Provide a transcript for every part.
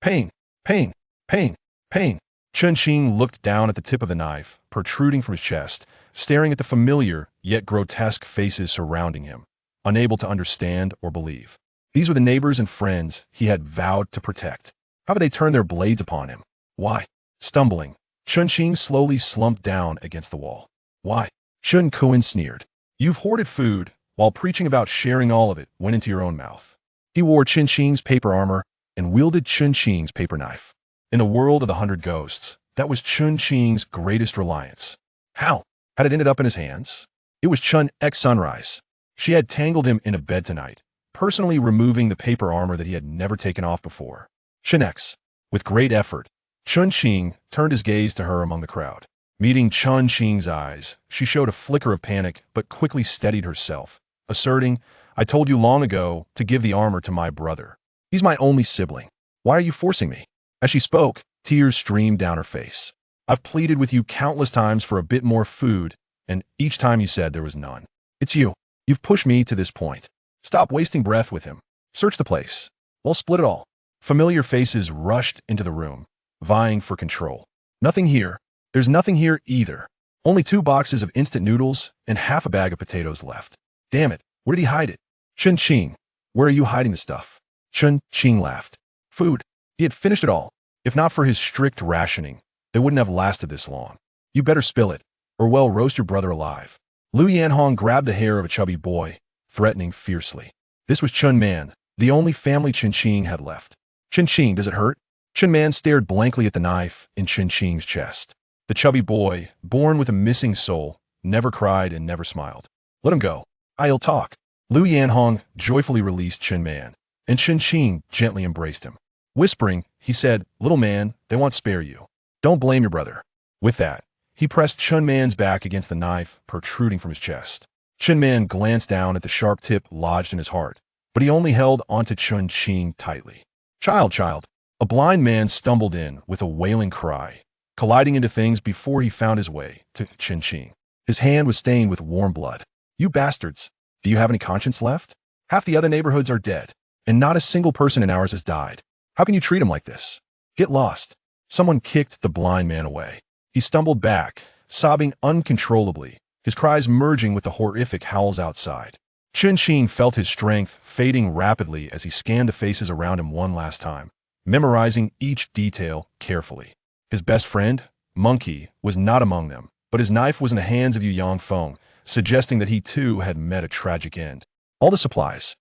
Pain, pain, pain, pain. Chen Qing looked down at the tip of the knife, protruding from his chest, staring at the familiar, yet grotesque faces surrounding him, unable to understand or believe. These were the neighbors and friends he had vowed to protect. How had they turned their blades upon him? Why? Stumbling, Chen Qing slowly slumped down against the wall. Why? Chen Kuan sneered. You've hoarded food, while preaching about sharing all of it went into your own mouth. He wore Chen Qing's paper armor and wielded Chen Qing's paper knife. In the world of the 100 ghosts, that was Chen Qing's greatest reliance. How had it ended up in his hands? It was Chen X Sunrise. She had tangled him in a bed tonight, personally removing the paper armor that he had never taken off before. Chen X. With great effort, Chen Qing turned his gaze to her among the crowd. Meeting Chen Qing's eyes, she showed a flicker of panic but quickly steadied herself, asserting, I told you long ago to give the armor to my brother. He's my only sibling. Why are you forcing me? As she spoke, tears streamed down her face. I've pleaded with you countless times for a bit more food, and each time you said there was none. It's you. You've pushed me to this point. Stop wasting breath with him. Search the place. We'll split it all. Familiar faces rushed into the room, vying for control. Nothing here. There's nothing here either. Only 2 boxes of instant noodles and half a bag of potatoes left. Damn it, where did he hide it? Chen Qing, where are you hiding the stuff? Chen Qing laughed. Food. He had finished it all. If not for his strict rationing, they wouldn't have lasted this long. You better spill it, or well roast your brother alive. Liu Yanhong grabbed the hair of a chubby boy, threatening fiercely. This was Chen Man, the only family Chen Qing had left. Chen Qing, does it hurt? Chen Man stared blankly at the knife in Chen Qing's chest. The chubby boy, born with a missing soul, never cried and never smiled. Let him go. I'll talk. Liu Yanhong joyfully released Chen Man, and Chen Qing gently embraced him. Whispering, he said, Little man, they won't spare you. Don't blame your brother. With that, he pressed Chen Man's back against the knife protruding from his chest. Chen Man glanced down at the sharp tip lodged in his heart, but he only held onto Chen Qing tightly. Child. A blind man stumbled in with a wailing cry, colliding into things before he found his way to Chen Qing. His hand was stained with warm blood. You bastards, do you have any conscience left? Half the other neighborhoods are dead, and not a single person in ours has died. How can you treat him like this? Get lost. Someone kicked the blind man away. He stumbled back, sobbing uncontrollably, his cries merging with the horrific howls outside. Chen Qing felt his strength fading rapidly as he scanned the faces around him one last time, memorizing each detail carefully. His best friend, Monkey, was not among them, but his knife was in the hands of Yu Yangfeng, suggesting that he too had met a tragic end. All the supplies.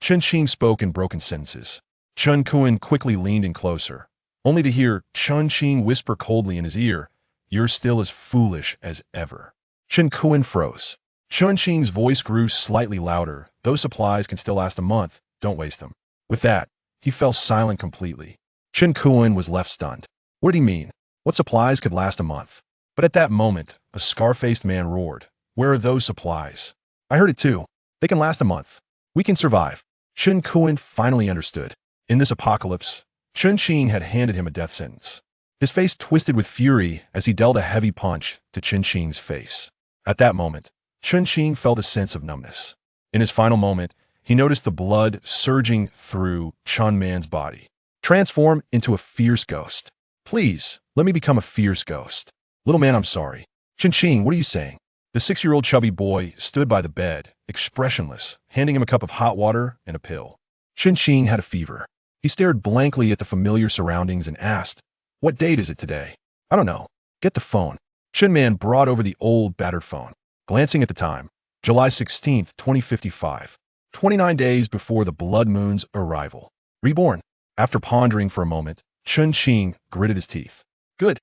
Chen Qing spoke in broken sentences. Chen Kuan quickly leaned in closer, only to hear Chen Qing whisper coldly in his ear, You're still as foolish as ever. Chen Kuan froze. Chen Qing's voice grew slightly louder. Those supplies can still last a month. Don't waste them. With that, he fell silent completely. Chen Kuan was left stunned. What did he mean? What supplies could last a month? But at that moment, a scar-faced man roared. Where are those supplies? I heard it too. They can last a month. We can survive. Chen Kuan finally understood. In this apocalypse, Chen Qing had handed him a death sentence. His face twisted with fury as he dealt a heavy punch to Chen Qing's face. At that moment, Chen Qing felt a sense of numbness. In his final moment, he noticed the blood surging through Chen Man's body. Transform into a fierce ghost. Please, let me become a fierce ghost. Little man, I'm sorry. Chen Qing, what are you saying? The 6-year-old chubby boy stood by the bed, expressionless, handing him a cup of hot water and a pill. Chen Qing had a fever. He stared blankly at the familiar surroundings and asked, What date is it today? I don't know. Get the phone. Chen Man brought over the old, battered phone. Glancing at the time, July 16th, 2055, 29 days before the blood moon's arrival. Reborn. After pondering for a moment, Chen Qing gritted his teeth. Good.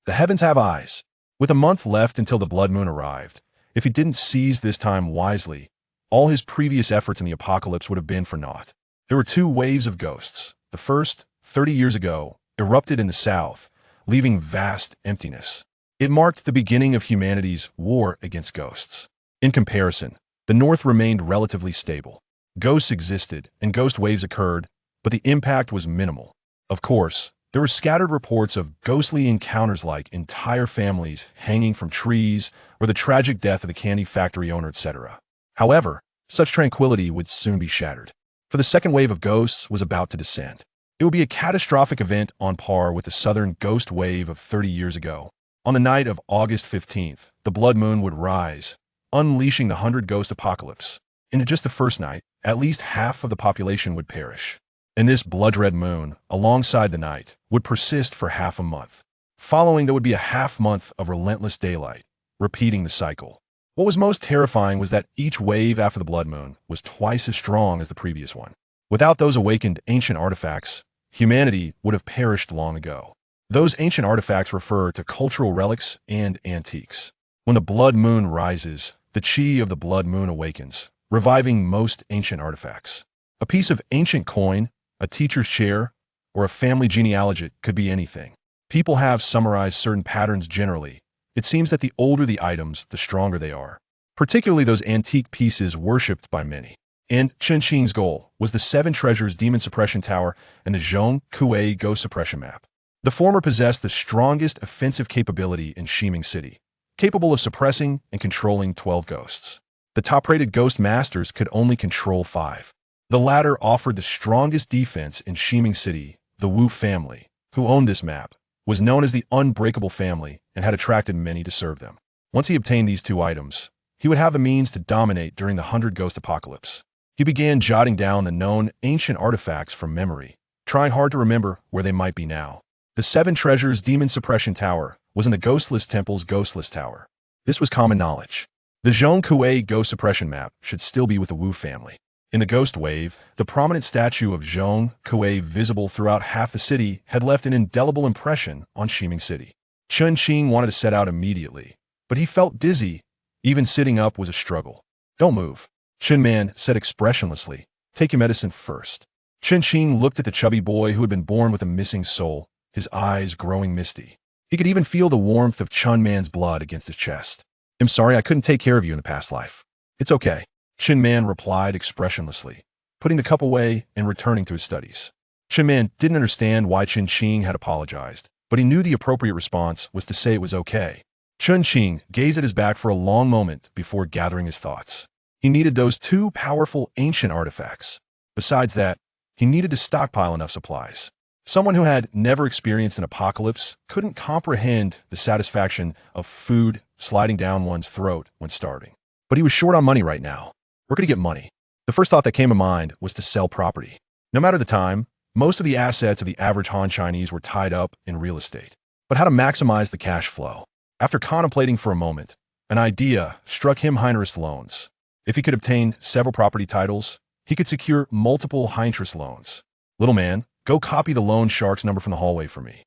The heavens have eyes. With a month left until the blood moon arrived, if he didn't seize this time wisely, all his previous efforts in the apocalypse would have been for naught. There were 2 waves of ghosts. The first, 30 years ago, erupted in the south, leaving vast emptiness. It marked the beginning of humanity's war against ghosts. In comparison, the north remained relatively stable. Ghosts existed, and ghost waves occurred, but the impact was minimal. Of course, there were scattered reports of ghostly encounters like entire families hanging from trees or the tragic death of the candy factory owner, etc. However, such tranquility would soon be shattered, for the second wave of ghosts was about to descend. It would be a catastrophic event on par with the southern ghost wave of 30 years ago. On the night of August 15th, the blood moon would rise, unleashing the 100 ghost apocalypse. In just the first night, at least half of the population would perish. And this blood-red moon, alongside the night, would persist for half a month. Following, there would be a half month of relentless daylight, repeating the cycle. What was most terrifying was that each wave after the blood moon was twice as strong as the previous one. Without those awakened ancient artifacts, humanity would have perished long ago. Those ancient artifacts refer to cultural relics and antiques. When the blood moon rises, the chi of the blood moon awakens, reviving most ancient artifacts. A piece of ancient coin, a teacher's chair, or a family genealogy could be anything. People have summarized certain patterns generally. It seems that the older the items, the stronger they are, particularly those antique pieces worshipped by many. And Chen Fan's goal was the 7 treasures demon suppression tower and the Zhong Kuei ghost suppression map. The former possessed the strongest offensive capability in Shiming City, capable of suppressing and controlling 12 ghosts. The top-rated ghost masters could only control 5. The latter offered the strongest defense in Shiming City. The Wu family, who owned this map, was known as the Unbreakable family and had attracted many to serve them. Once he obtained these 2 items, he would have the means to dominate during the 100 ghost apocalypse. He began jotting down the known ancient artifacts from memory, trying hard to remember where they might be now. The 7 treasures demon suppression tower was in the Ghostless Temple's Ghostless Tower. This was common knowledge. The Zhong Kuei ghost suppression map should still be with the Wu family. In the ghost wave, the prominent statue of Zhong Kuei visible throughout half the city had left an indelible impression on Shiming City. Chen Fan wanted to set out immediately, but he felt dizzy. Even sitting up was a struggle. "Don't move," Chen Man said expressionlessly. "Take your medicine first." Chen Fan looked at the chubby boy who had been born with a missing soul, his eyes growing misty. He could even feel the warmth of Chen Man's blood against his chest. "I'm sorry I couldn't take care of you in the past life." "It's okay," Chen Man replied expressionlessly, putting the cup away and returning to his studies. Chen Man didn't understand why Chen Fan had apologized, but he knew the appropriate response was to say it was okay. Chen Fan gazed at his back for a long moment before gathering his thoughts. He needed those 2 powerful ancient artifacts. Besides that, he needed to stockpile enough supplies. Someone who had never experienced an apocalypse couldn't comprehend the satisfaction of food sliding down one's throat when starving. But he was short on money right now. Where could he get money? The first thought that came to mind was to sell property. No matter the time, most of the assets of the average Han Chinese were tied up in real estate. But how to maximize the cash flow? After contemplating for a moment, an idea struck him: high-interest loans. If he could obtain several property titles, he could secure multiple high-interest loans. "Little man, go copy the loan shark's number from the hallway for me."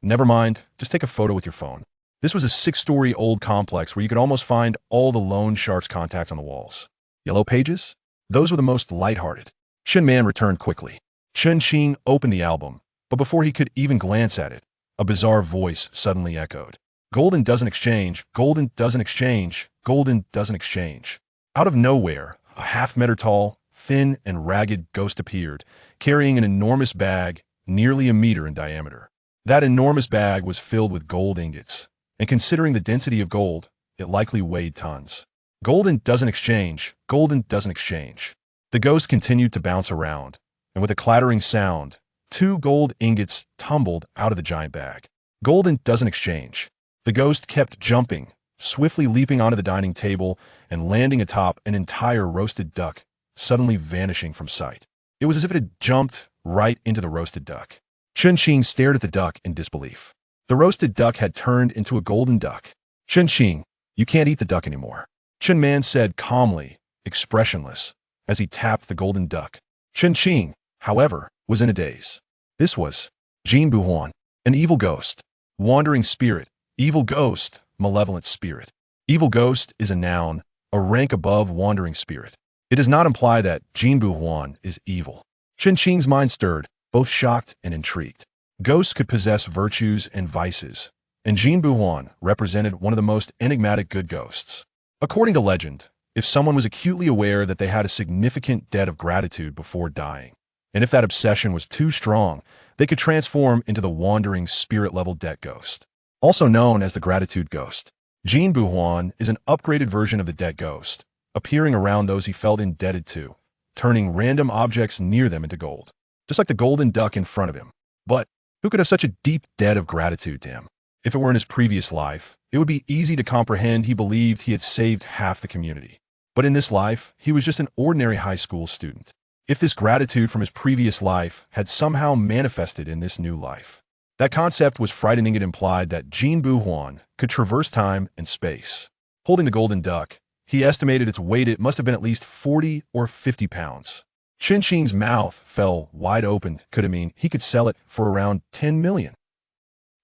Never mind, just take a photo with your phone." This was a 6-story old complex where you could almost find all the loan shark's contacts on the walls. Yellow pages? Those were the most lighthearted. Chen Man returned quickly. Chen Fan opened the album, but before he could even glance at it, a bizarre voice suddenly echoed. "Golden doesn't exchange, golden doesn't exchange, golden doesn't exchange." Out of nowhere, a half-meter tall, thin and ragged ghost appeared, carrying an enormous bag, nearly a meter in diameter. That enormous bag was filled with gold ingots, and considering the density of gold, it likely weighed tons. "Golden doesn't exchange, golden doesn't exchange." The ghost continued to bounce around, and with a clattering sound, 2 gold ingots tumbled out of the giant bag. "Golden doesn't exchange." The ghost kept jumping, swiftly leaping onto the dining table and landing atop an entire roasted duck, suddenly vanishing from sight. It was as if it had jumped right into the roasted duck. Chen Fan stared at the duck in disbelief. The roasted duck had turned into a golden duck. "Chen Fan, you can't eat the duck anymore," Chen Man said calmly, expressionless, as he tapped the golden duck. Chen Fan, however, was in a daze. This was Jin Buhuan, an evil ghost, wandering spirit, evil ghost, malevolent spirit. Evil ghost is a noun, a rank above wandering spirit. It does not imply that Jin Buhuan is evil. Chen Fan's mind stirred, both shocked and intrigued. Ghosts could possess virtues and vices, and Jin Buhuan represented one of the most enigmatic good ghosts. According to legend, if someone was acutely aware that they had a significant debt of gratitude before dying, and if that obsession was too strong, they could transform into the wandering spirit-level debt ghost. Also known as the gratitude ghost, Jin Buhuan is an upgraded version of the debt ghost, appearing around those he felt indebted to, turning random objects near them into gold. just like the golden duck in front of him. But who could have such a deep debt of gratitude to him? If it were in his previous life, it would be easy to comprehend he believed he had saved half the community. But in this life, he was just an ordinary high school student. If this gratitude from his previous life had somehow manifested in this new life, that concept was frightening. It implied that Jin Bu Huan could traverse time and space. Holding the golden duck, he estimated its weight. It must have been at least 40 or 50 pounds. Chen Qing's mouth fell wide open. Could it mean he could sell it for around 10 million?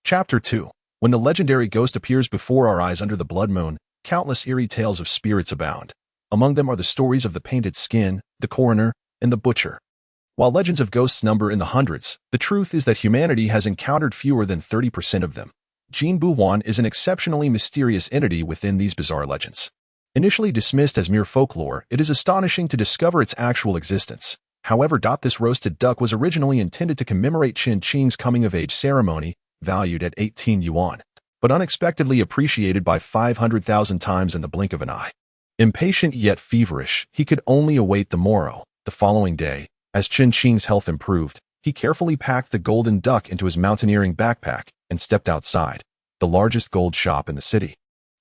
Chapter 2. When the legendary ghost appears before our eyes under the blood moon, countless eerie tales of spirits abound. Among them are the stories of the painted skin, the coroner, and the butcher. While legends of ghosts number in the hundreds, the truth is that humanity has encountered fewer than 30% of them. Jin Bu Huan is an exceptionally mysterious entity within these bizarre legends. Initially dismissed as mere folklore, it is astonishing to discover its actual existence. However, this roasted duck was originally intended to commemorate Chen Qing's coming-of-age ceremony, valued at 18 yuan, but unexpectedly appreciated by 500,000 times in the blink of an eye. Impatient yet feverish, he could only await the morrow. The following day, as Chen Qing's health improved, he carefully packed the golden duck into his mountaineering backpack and stepped outside. The largest gold shop in the city,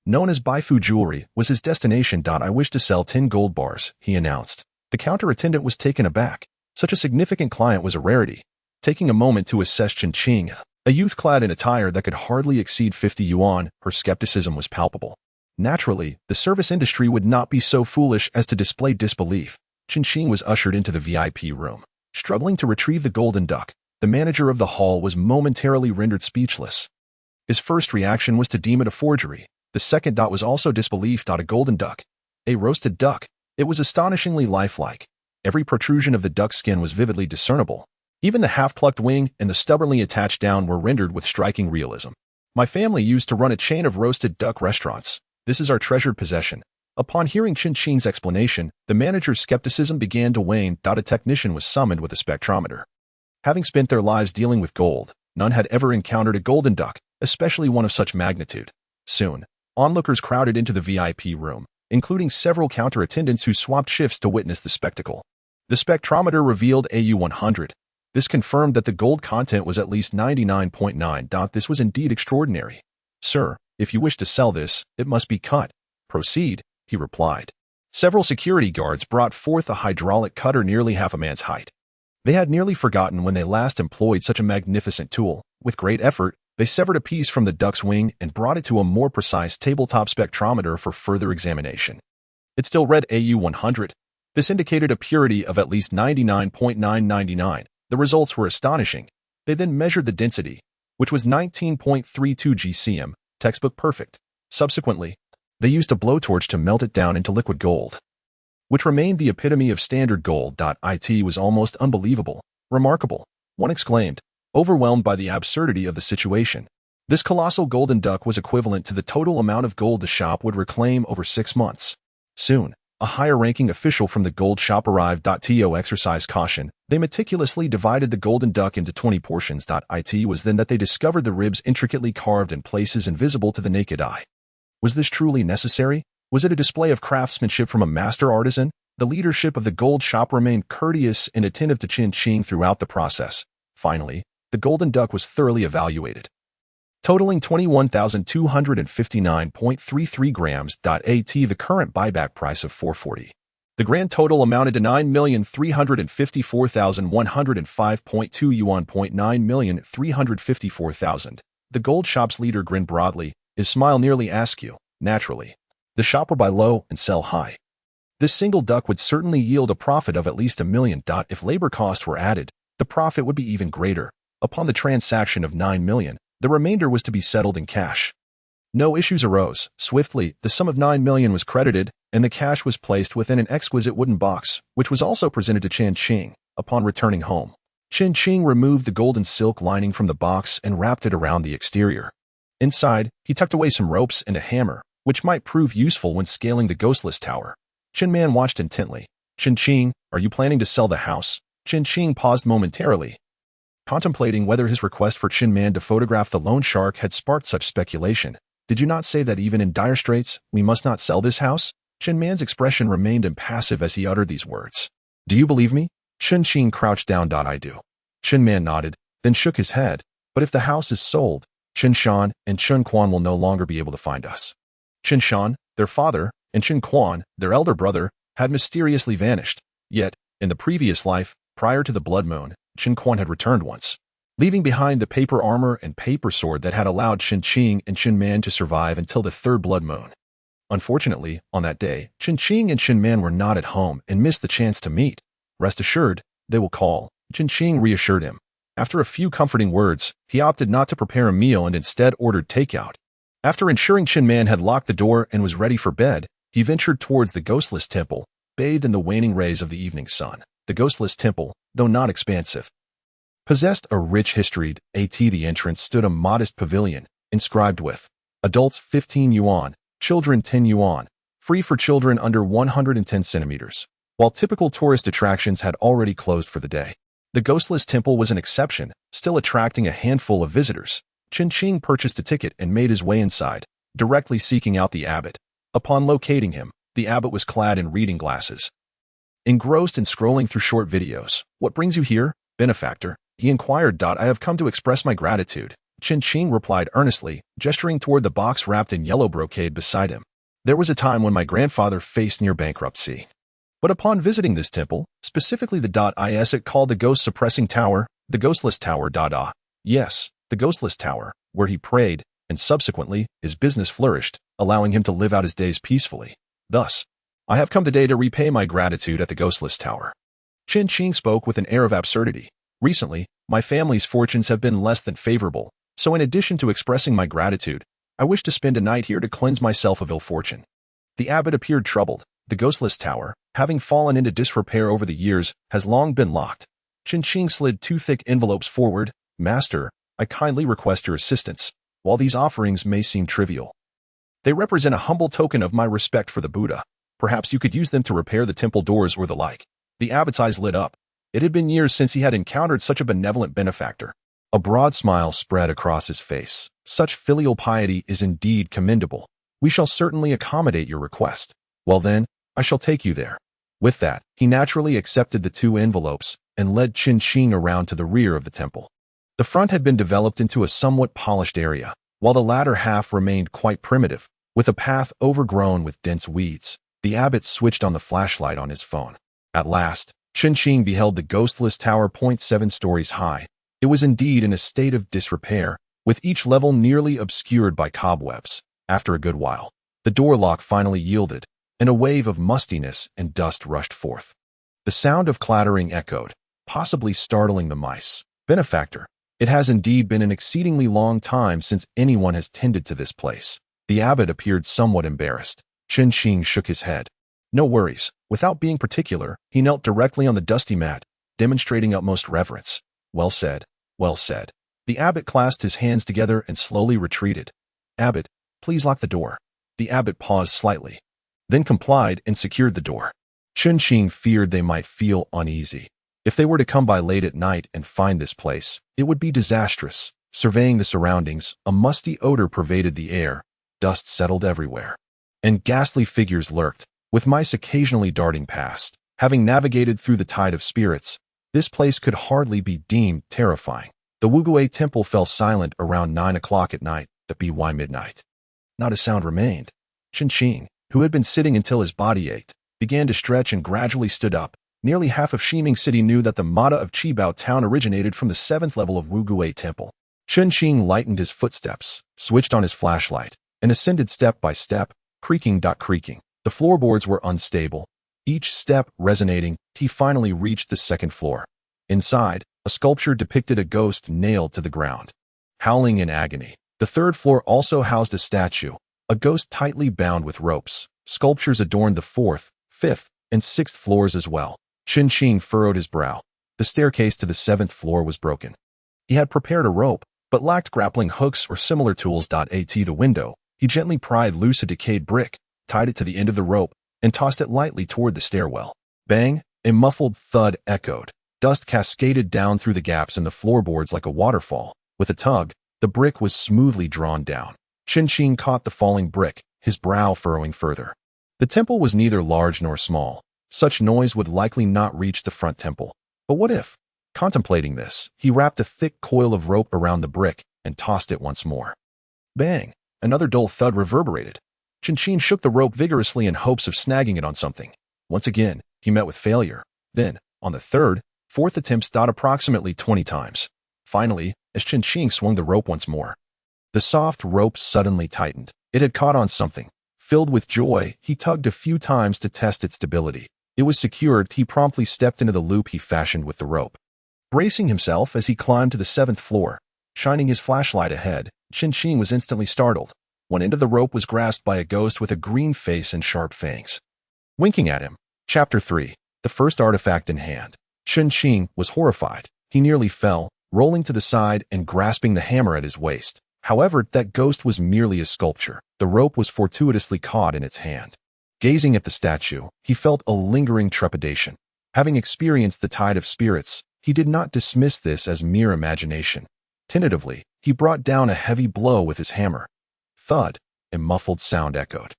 known as Baifu Jewelry, was his destination. I wish to sell 10 gold bars, he announced. The counter attendant was taken aback. Such a significant client was a rarity. Taking a moment to assess Chen Qing, a youth clad in attire that could hardly exceed 50 yuan, her skepticism was palpable. Naturally, the service industry would not be so foolish as to display disbelief. Chen Qing was ushered into the VIP room. Struggling to retrieve the golden duck, the manager of the hall was momentarily rendered speechless. His first reaction was to deem it a forgery. The second was also disbelief. A golden duck. A roasted duck. It was astonishingly lifelike. Every protrusion of the duck's skin was vividly discernible. Even the half-plucked wing and the stubbornly attached down were rendered with striking realism. My family used to run a chain of roasted duck restaurants. This is our treasured possession. Upon hearing Chen Qing's explanation, the manager's skepticism began to wane. A technician was summoned with a spectrometer. Having spent their lives dealing with gold, none had ever encountered a golden duck, especially one of such magnitude. Soon, onlookers crowded into the VIP room, including several counter attendants who swapped shifts to witness the spectacle. The spectrometer revealed AU100. This confirmed that the gold content was at least 99.9. This was indeed extraordinary. Sir, if you wish to sell this, it must be cut. Proceed, he replied. Several security guards brought forth a hydraulic cutter nearly half a man's height. They had nearly forgotten when they last employed such a magnificent tool. With great effort, they severed a piece from the duck's wing and brought it to a more precise tabletop spectrometer for further examination. It still read AU100. This indicated a purity of at least 99.999. The results were astonishing. They then measured the density, which was 19.32 GCM, textbook perfect. Subsequently, they used a blowtorch to melt it down into liquid gold, which remained the epitome of standard gold. It was almost unbelievable. Remarkable, one exclaimed, overwhelmed by the absurdity of the situation. This colossal golden duck was equivalent to the total amount of gold the shop would reclaim over 6 months. Soon, a higher-ranking official from the gold shop arrived. To exercise caution, they meticulously divided the golden duck into 20 portions. It was then that they discovered the ribs intricately carved in places invisible to the naked eye. Was this truly necessary? Was it a display of craftsmanship from a master artisan? The leadership of the gold shop remained courteous and attentive to Chen Qing throughout the process. Finally, the golden duck was thoroughly evaluated, totaling 21,259.33 grams. The current buyback price of 440. The grand total amounted to 9,354,105.2 yuan. 9,354,000. The gold shop's leader grinned broadly, his smile nearly askew. Naturally, the shop would buy low and sell high. This single duck would certainly yield a profit of at least 1 million. If labor costs were added, the profit would be even greater. Upon the transaction of 9 million, the remainder was to be settled in cash. No issues arose. Swiftly, the sum of 9 million was credited, and the cash was placed within an exquisite wooden box, which was also presented to Chen Qing. Upon returning home, Chen Qing removed the golden silk lining from the box and wrapped it around the exterior. Inside, he tucked away some ropes and a hammer, which might prove useful when scaling the ghostless tower. Chen Man watched intently. Chen Qing, are you planning to sell the house? Chen Qing paused momentarily, contemplating whether his request for Chen Man to photograph the loan shark had sparked such speculation. Did you not say that even in dire straits, we must not sell this house? Chen Man's expression remained impassive as he uttered these words. Do you believe me? Chen Qing crouched down. I do. Chen Man nodded, then shook his head. But if the house is sold, Chen Shan and Chen Quan will no longer be able to find us. Chen Shan, their father, and Chen Quan, their elder brother, had mysteriously vanished. Yet, in the previous life, prior to the blood moon, Chen Quan had returned once, leaving behind the paper armor and paper sword that had allowed Chen Qing and Chen Man to survive until the third blood moon. Unfortunately, on that day, Chen Qing and Chen Man were not at home and missed the chance to meet. Rest assured, they will call, Chen Qing reassured him. After a few comforting words, he opted not to prepare a meal and instead ordered takeout. After ensuring Chen Man had locked the door and was ready for bed, he ventured towards the ghostless temple, bathed in the waning rays of the evening sun. The ghostless temple, though not expansive, possessed a rich history. At the entrance stood a modest pavilion, inscribed with adults 15 yuan, children 10 yuan, free for children under 110 centimeters. While typical tourist attractions had already closed for the day, the ghostless temple was an exception, still attracting a handful of visitors. Chen Qing purchased a ticket and made his way inside, directly seeking out the abbot. Upon locating him, the abbot was clad in reading glasses. Engrossed in scrolling through short videos. What brings you here, benefactor? He inquired. I have come to express my gratitude. Chen Qing replied earnestly, gesturing toward the box wrapped in yellow brocade beside him. There was a time when my grandfather faced near bankruptcy. But upon visiting this temple, specifically the is it called the ghost-suppressing tower, the ghostless tower. Yes, the ghostless tower, where he prayed, and subsequently, his business flourished, allowing him to live out his days peacefully. Thus, I have come today to repay my gratitude at the ghostless tower. Chen Qing spoke with an air of absurdity. Recently, my family's fortunes have been less than favorable, so in addition to expressing my gratitude, I wish to spend a night here to cleanse myself of ill fortune. The abbot appeared troubled. The ghostless tower, having fallen into disrepair over the years, has long been locked. Chen Qing slid 2 thick envelopes forward. Master, I kindly request your assistance. While these offerings may seem trivial, they represent a humble token of my respect for the Buddha. Perhaps you could use them to repair the temple doors or the like. The abbot's eyes lit up. It had been years since he had encountered such a benevolent benefactor. A broad smile spread across his face. Such filial piety is indeed commendable. We shall certainly accommodate your request. Well then, I shall take you there. With that, he naturally accepted the 2 envelopes and led Chen Qing around to the rear of the temple. The front had been developed into a somewhat polished area, while the latter half remained quite primitive, with a path overgrown with dense weeds. The abbot switched on the flashlight on his phone. At last, Chen Qing beheld the ghostless tower 0.7 stories high. It was indeed in a state of disrepair, with each level nearly obscured by cobwebs. After a good while, the door lock finally yielded, and a wave of mustiness and dust rushed forth. The sound of clattering echoed, possibly startling the mice. Benefactor, it has indeed been an exceedingly long time since anyone has tended to this place. The abbot appeared somewhat embarrassed. Chen Qing shook his head. No worries. Without being particular, he knelt directly on the dusty mat, demonstrating utmost reverence. Well said, well said. The abbot clasped his hands together and slowly retreated. Abbot, please lock the door. The abbot paused slightly, then complied and secured the door. Chen Qing feared they might feel uneasy. If they were to come by late at night and find this place, it would be disastrous. Surveying the surroundings, a musty odor pervaded the air, dust settled everywhere, and ghastly figures lurked, with mice occasionally darting past. Having navigated through the tide of spirits, this place could hardly be deemed terrifying. The Wuguei temple fell silent around 9 o'clock at night, by midnight. Not a sound remained. Chen Qing, who had been sitting until his body ached, began to stretch and gradually stood up. Nearly half of Ximing City knew that the Mata of Qibao town originated from the 7th level of Wuguei temple. Chen Qing lightened his footsteps, switched on his flashlight, and ascended step by step, creaking. The floorboards were unstable, each step resonating. He finally reached the 2nd floor. Inside, a sculpture depicted a ghost nailed to the ground, howling in agony. The 3rd floor also housed a statue, a ghost tightly bound with ropes. Sculptures adorned the 4th, 5th, and 6th floors as well. Chen Qing furrowed his brow. The staircase to the 7th floor was broken. He had prepared a rope, but lacked grappling hooks or similar tools. At the window, he gently pried loose a decayed brick, tied it to the end of the rope, and tossed it lightly toward the stairwell. Bang! A muffled thud echoed. Dust cascaded down through the gaps in the floorboards like a waterfall. With a tug, the brick was smoothly drawn down. Chen Qing caught the falling brick, his brow furrowing further. The temple was neither large nor small. Such noise would likely not reach the front temple. But what if? Contemplating this, he wrapped a thick coil of rope around the brick and tossed it once more. Bang! Another dull thud reverberated. Chen Fan shook the rope vigorously in hopes of snagging it on something. Once again, he met with failure. Then, on the third, fourth attempts, approximately 20 times. Finally, as Chen Fan swung the rope once more, the soft rope suddenly tightened. It had caught on something. Filled with joy, he tugged a few times to test its stability. It was secured. He promptly stepped into the loop he fashioned with the rope. Bracing himself as he climbed to the 7th floor, shining his flashlight ahead, Chen Fan was instantly startled. One end of the rope was grasped by a ghost with a green face and sharp fangs. Winking at him. Chapter 3. The first artifact in hand. Chen Fan was horrified. He nearly fell, rolling to the side and grasping the hammer at his waist. However, that ghost was merely a sculpture. The rope was fortuitously caught in its hand. Gazing at the statue, he felt a lingering trepidation. Having experienced the tide of spirits, he did not dismiss this as mere imagination. Tentatively, he brought down a heavy blow with his hammer. Thud, a muffled sound echoed.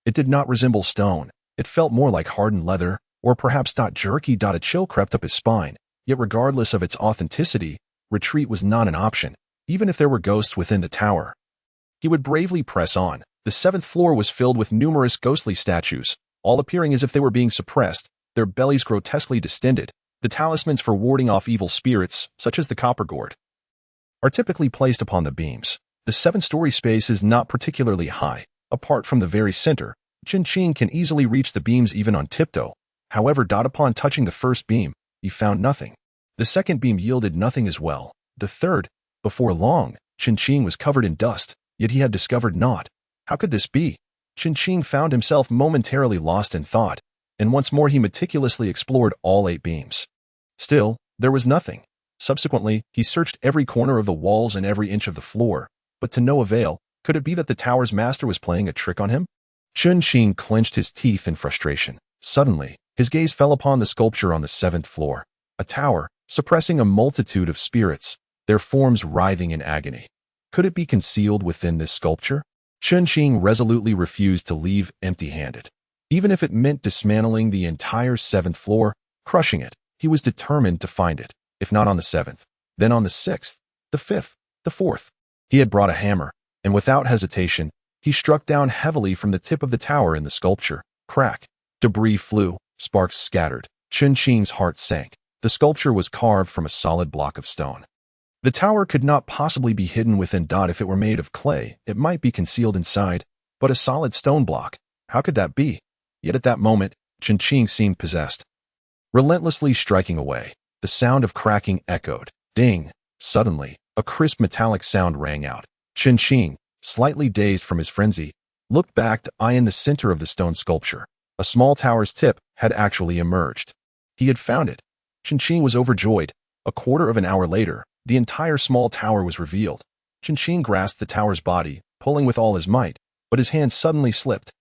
It did not resemble stone. It felt more like hardened leather, or perhaps jerky. A chill crept up his spine. Yet regardless of its authenticity, retreat was not an option, even if there were ghosts within the tower. He would bravely press on. The 7th floor was filled with numerous ghostly statues, all appearing as if they were being suppressed, their bellies grotesquely distended. The talismans for warding off evil spirits, such as the copper gourd, are typically placed upon the beams. The 7-story space is not particularly high. Apart from the very center, Chen Fan can easily reach the beams even on tiptoe. However, upon touching the first beam, he found nothing. The second beam yielded nothing as well. The third, before long, Chen Fan was covered in dust, yet he had discovered naught. How could this be? Chen Fan found himself momentarily lost in thought, and once more he meticulously explored all 8 beams. Still, there was nothing. Subsequently, he searched every corner of the walls and every inch of the floor, but to no avail. Could it be that the tower's master was playing a trick on him? Chen Fan clenched his teeth in frustration. Suddenly, his gaze fell upon the sculpture on the 7th floor. A tower, suppressing a multitude of spirits, their forms writhing in agony. Could it be concealed within this sculpture? Chen Fan resolutely refused to leave empty-handed. Even if it meant dismantling the entire 7th floor, crushing it, he was determined to find it. If not on the 7th, then on the 6th, the 5th, the 4th. He had brought a hammer, and without hesitation, he struck down heavily from the tip of the tower in the sculpture. Crack. Debris flew, sparks scattered. Chen Fan's heart sank. The sculpture was carved from a solid block of stone. The tower could not possibly be hidden within. If it were made of clay, it might be concealed inside, but a solid stone block, how could that be? Yet at that moment, Chen Fan seemed possessed. Relentlessly striking away, the sound of cracking echoed. Ding! Suddenly, a crisp metallic sound rang out. Chen Fan, slightly dazed from his frenzy, looked back to eye in the center of the stone sculpture. A small tower's tip had actually emerged. He had found it. Chen Fan was overjoyed. A quarter of an hour later, the entire small tower was revealed. Chen Fan grasped the tower's body, pulling with all his might, but his hand suddenly slipped.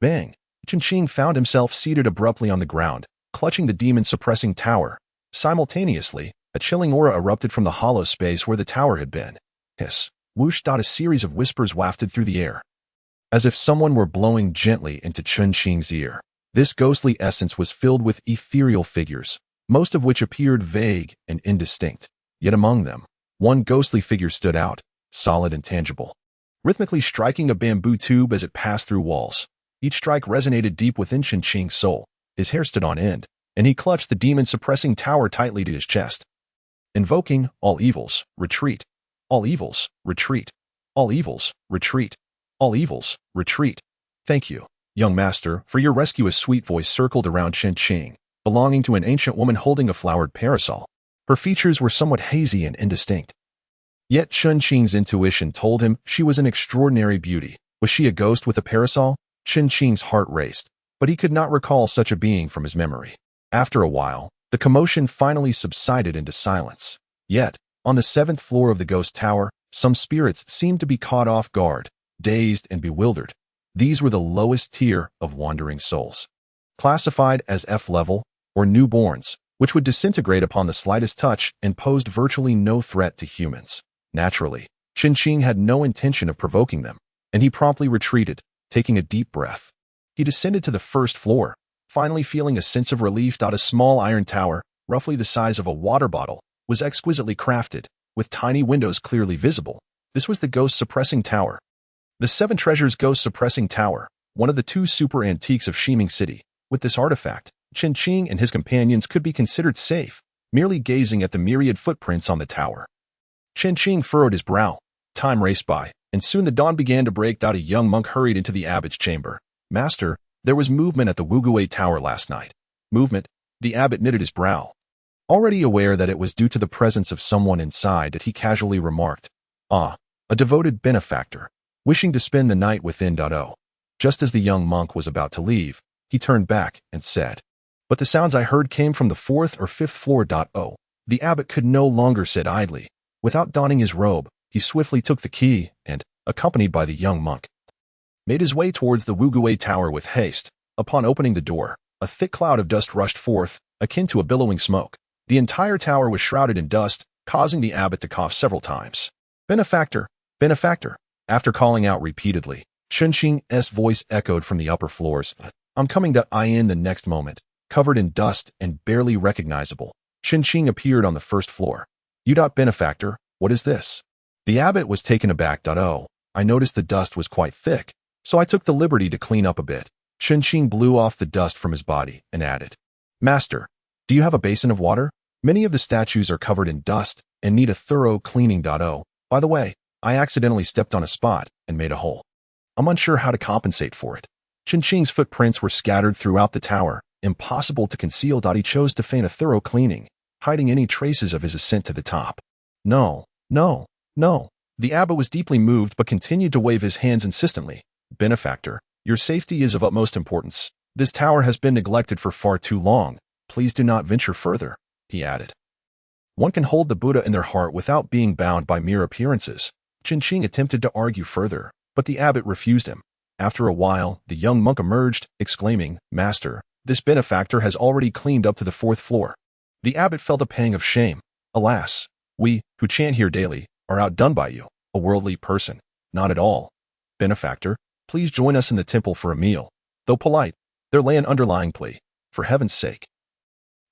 Bang! Chen Fan found himself seated abruptly on the ground, clutching the demon-suppressing tower. Simultaneously, a chilling aura erupted from the hollow space where the tower had been. Hiss! Whoosh! A series of whispers wafted through the air, as if someone were blowing gently into Chen Fan's ear. This ghostly essence was filled with ethereal figures, most of which appeared vague and indistinct. Yet among them, one ghostly figure stood out, solid and tangible, rhythmically striking a bamboo tube as it passed through walls. Each strike resonated deep within Chen Fan's soul. His hair stood on end, and he clutched the demon-suppressing tower tightly to his chest. Invoking all evils, retreat. All evils, retreat. All evils, retreat. All evils, retreat. Thank you, young master, for your rescue. A sweet voice circled around Chen Fan, belonging to an ancient woman holding a flowered parasol. Her features were somewhat hazy and indistinct. Yet Chen Fan's intuition told him she was an extraordinary beauty. Was she a ghost with a parasol? Chen Fan's heart raced, but he could not recall such a being from his memory. After a while, the commotion finally subsided into silence. Yet, on the 7th floor of the ghost tower, some spirits seemed to be caught off guard, dazed and bewildered. These were the lowest tier of wandering souls, classified as F-level, or newborns, which would disintegrate upon the slightest touch and posed virtually no threat to humans. Naturally, Chen Fan had no intention of provoking them, and he promptly retreated, taking a deep breath. He descended to the 1st floor, finally feeling a sense of relief. A small iron tower, roughly the size of a water bottle, was exquisitely crafted, with tiny windows clearly visible. This was the ghost-suppressing tower. The Seven Treasures ghost-suppressing tower, one of the two super antiques of Shiming City. With this artifact, Chen Qing and his companions could be considered safe, merely gazing at the myriad footprints on the tower. Chen Qing furrowed his brow. Time raced by, and soon the dawn began to break out. A young monk hurried into the abbot's chamber. Master, there was movement at the Wugui Tower last night. Movement? The abbot knitted his brow. Already aware that it was due to the presence of someone inside that he casually remarked, "Ah, a devoted benefactor, wishing to spend the night within. Just as the young monk was about to leave, he turned back and said, "But the sounds I heard came from the 4th or 5th floor. The abbot could no longer sit idly. Without donning his robe, he swiftly took the key and, accompanied by the young monk, made his way towards the Wugui Tower with haste. Upon opening the door, a thick cloud of dust rushed forth, akin to a billowing smoke. The entire tower was shrouded in dust, causing the abbot to cough several times. Benefactor, benefactor. After calling out repeatedly, Chen Qing's voice echoed from the upper floors. I'm coming to in the next moment. Covered in dust and barely recognizable, Chen Qing appeared on the first floor. Benefactor, what is this? The abbot was taken aback. I noticed the dust was quite thick, so I took the liberty to clean up a bit. Chen Qing blew off the dust from his body and added, Master, do you have a basin of water? Many of the statues are covered in dust and need a thorough cleaning. By the way, I accidentally stepped on a spot and made a hole. I'm unsure how to compensate for it. Chen Qing's footprints were scattered throughout the tower, impossible to conceal. He chose to feign a thorough cleaning, hiding any traces of his ascent to the top. No, no, no. The abbot was deeply moved but continued to wave his hands insistently. Benefactor, your safety is of utmost importance. This tower has been neglected for far too long. Please do not venture further, he added. One can hold the Buddha in their heart without being bound by mere appearances. Chen Qing attempted to argue further, but the abbot refused him. After a while, the young monk emerged, exclaiming, Master, this benefactor has already cleaned up to the 4th floor. The abbot felt a pang of shame. Alas, we, who chant here daily, are outdone by you, a worldly person. Not at all. Benefactor, please join us in the temple for a meal. Though polite, there lay an underlying plea. For heaven's sake.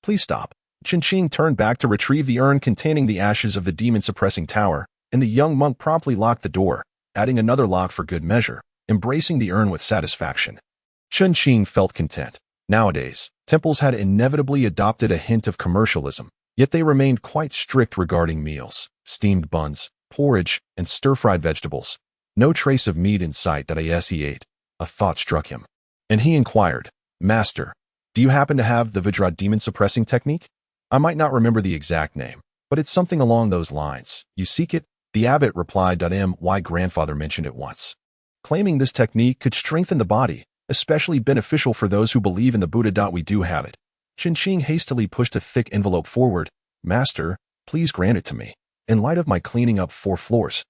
Please stop. Chen Qing turned back to retrieve the urn containing the ashes of the demon-suppressing tower, and the young monk promptly locked the door, adding another lock for good measure, embracing the urn with satisfaction. Chen Qing felt content. Nowadays, temples had inevitably adopted a hint of commercialism, yet they remained quite strict regarding meals, steamed buns, porridge, and stir-fried vegetables. No trace of meat in sight. As he ate, a thought struck him, and he inquired, Master, do you happen to have the Vajra demon-suppressing technique? I might not remember the exact name, but it's something along those lines. You seek it? The abbot replied. My grandfather mentioned it once, claiming this technique could strengthen the body, especially beneficial for those who believe in the Buddha. We do have it. Chen Qing hastily pushed a thick envelope forward. Master, please grant it to me. In light of my cleaning up 4 floors,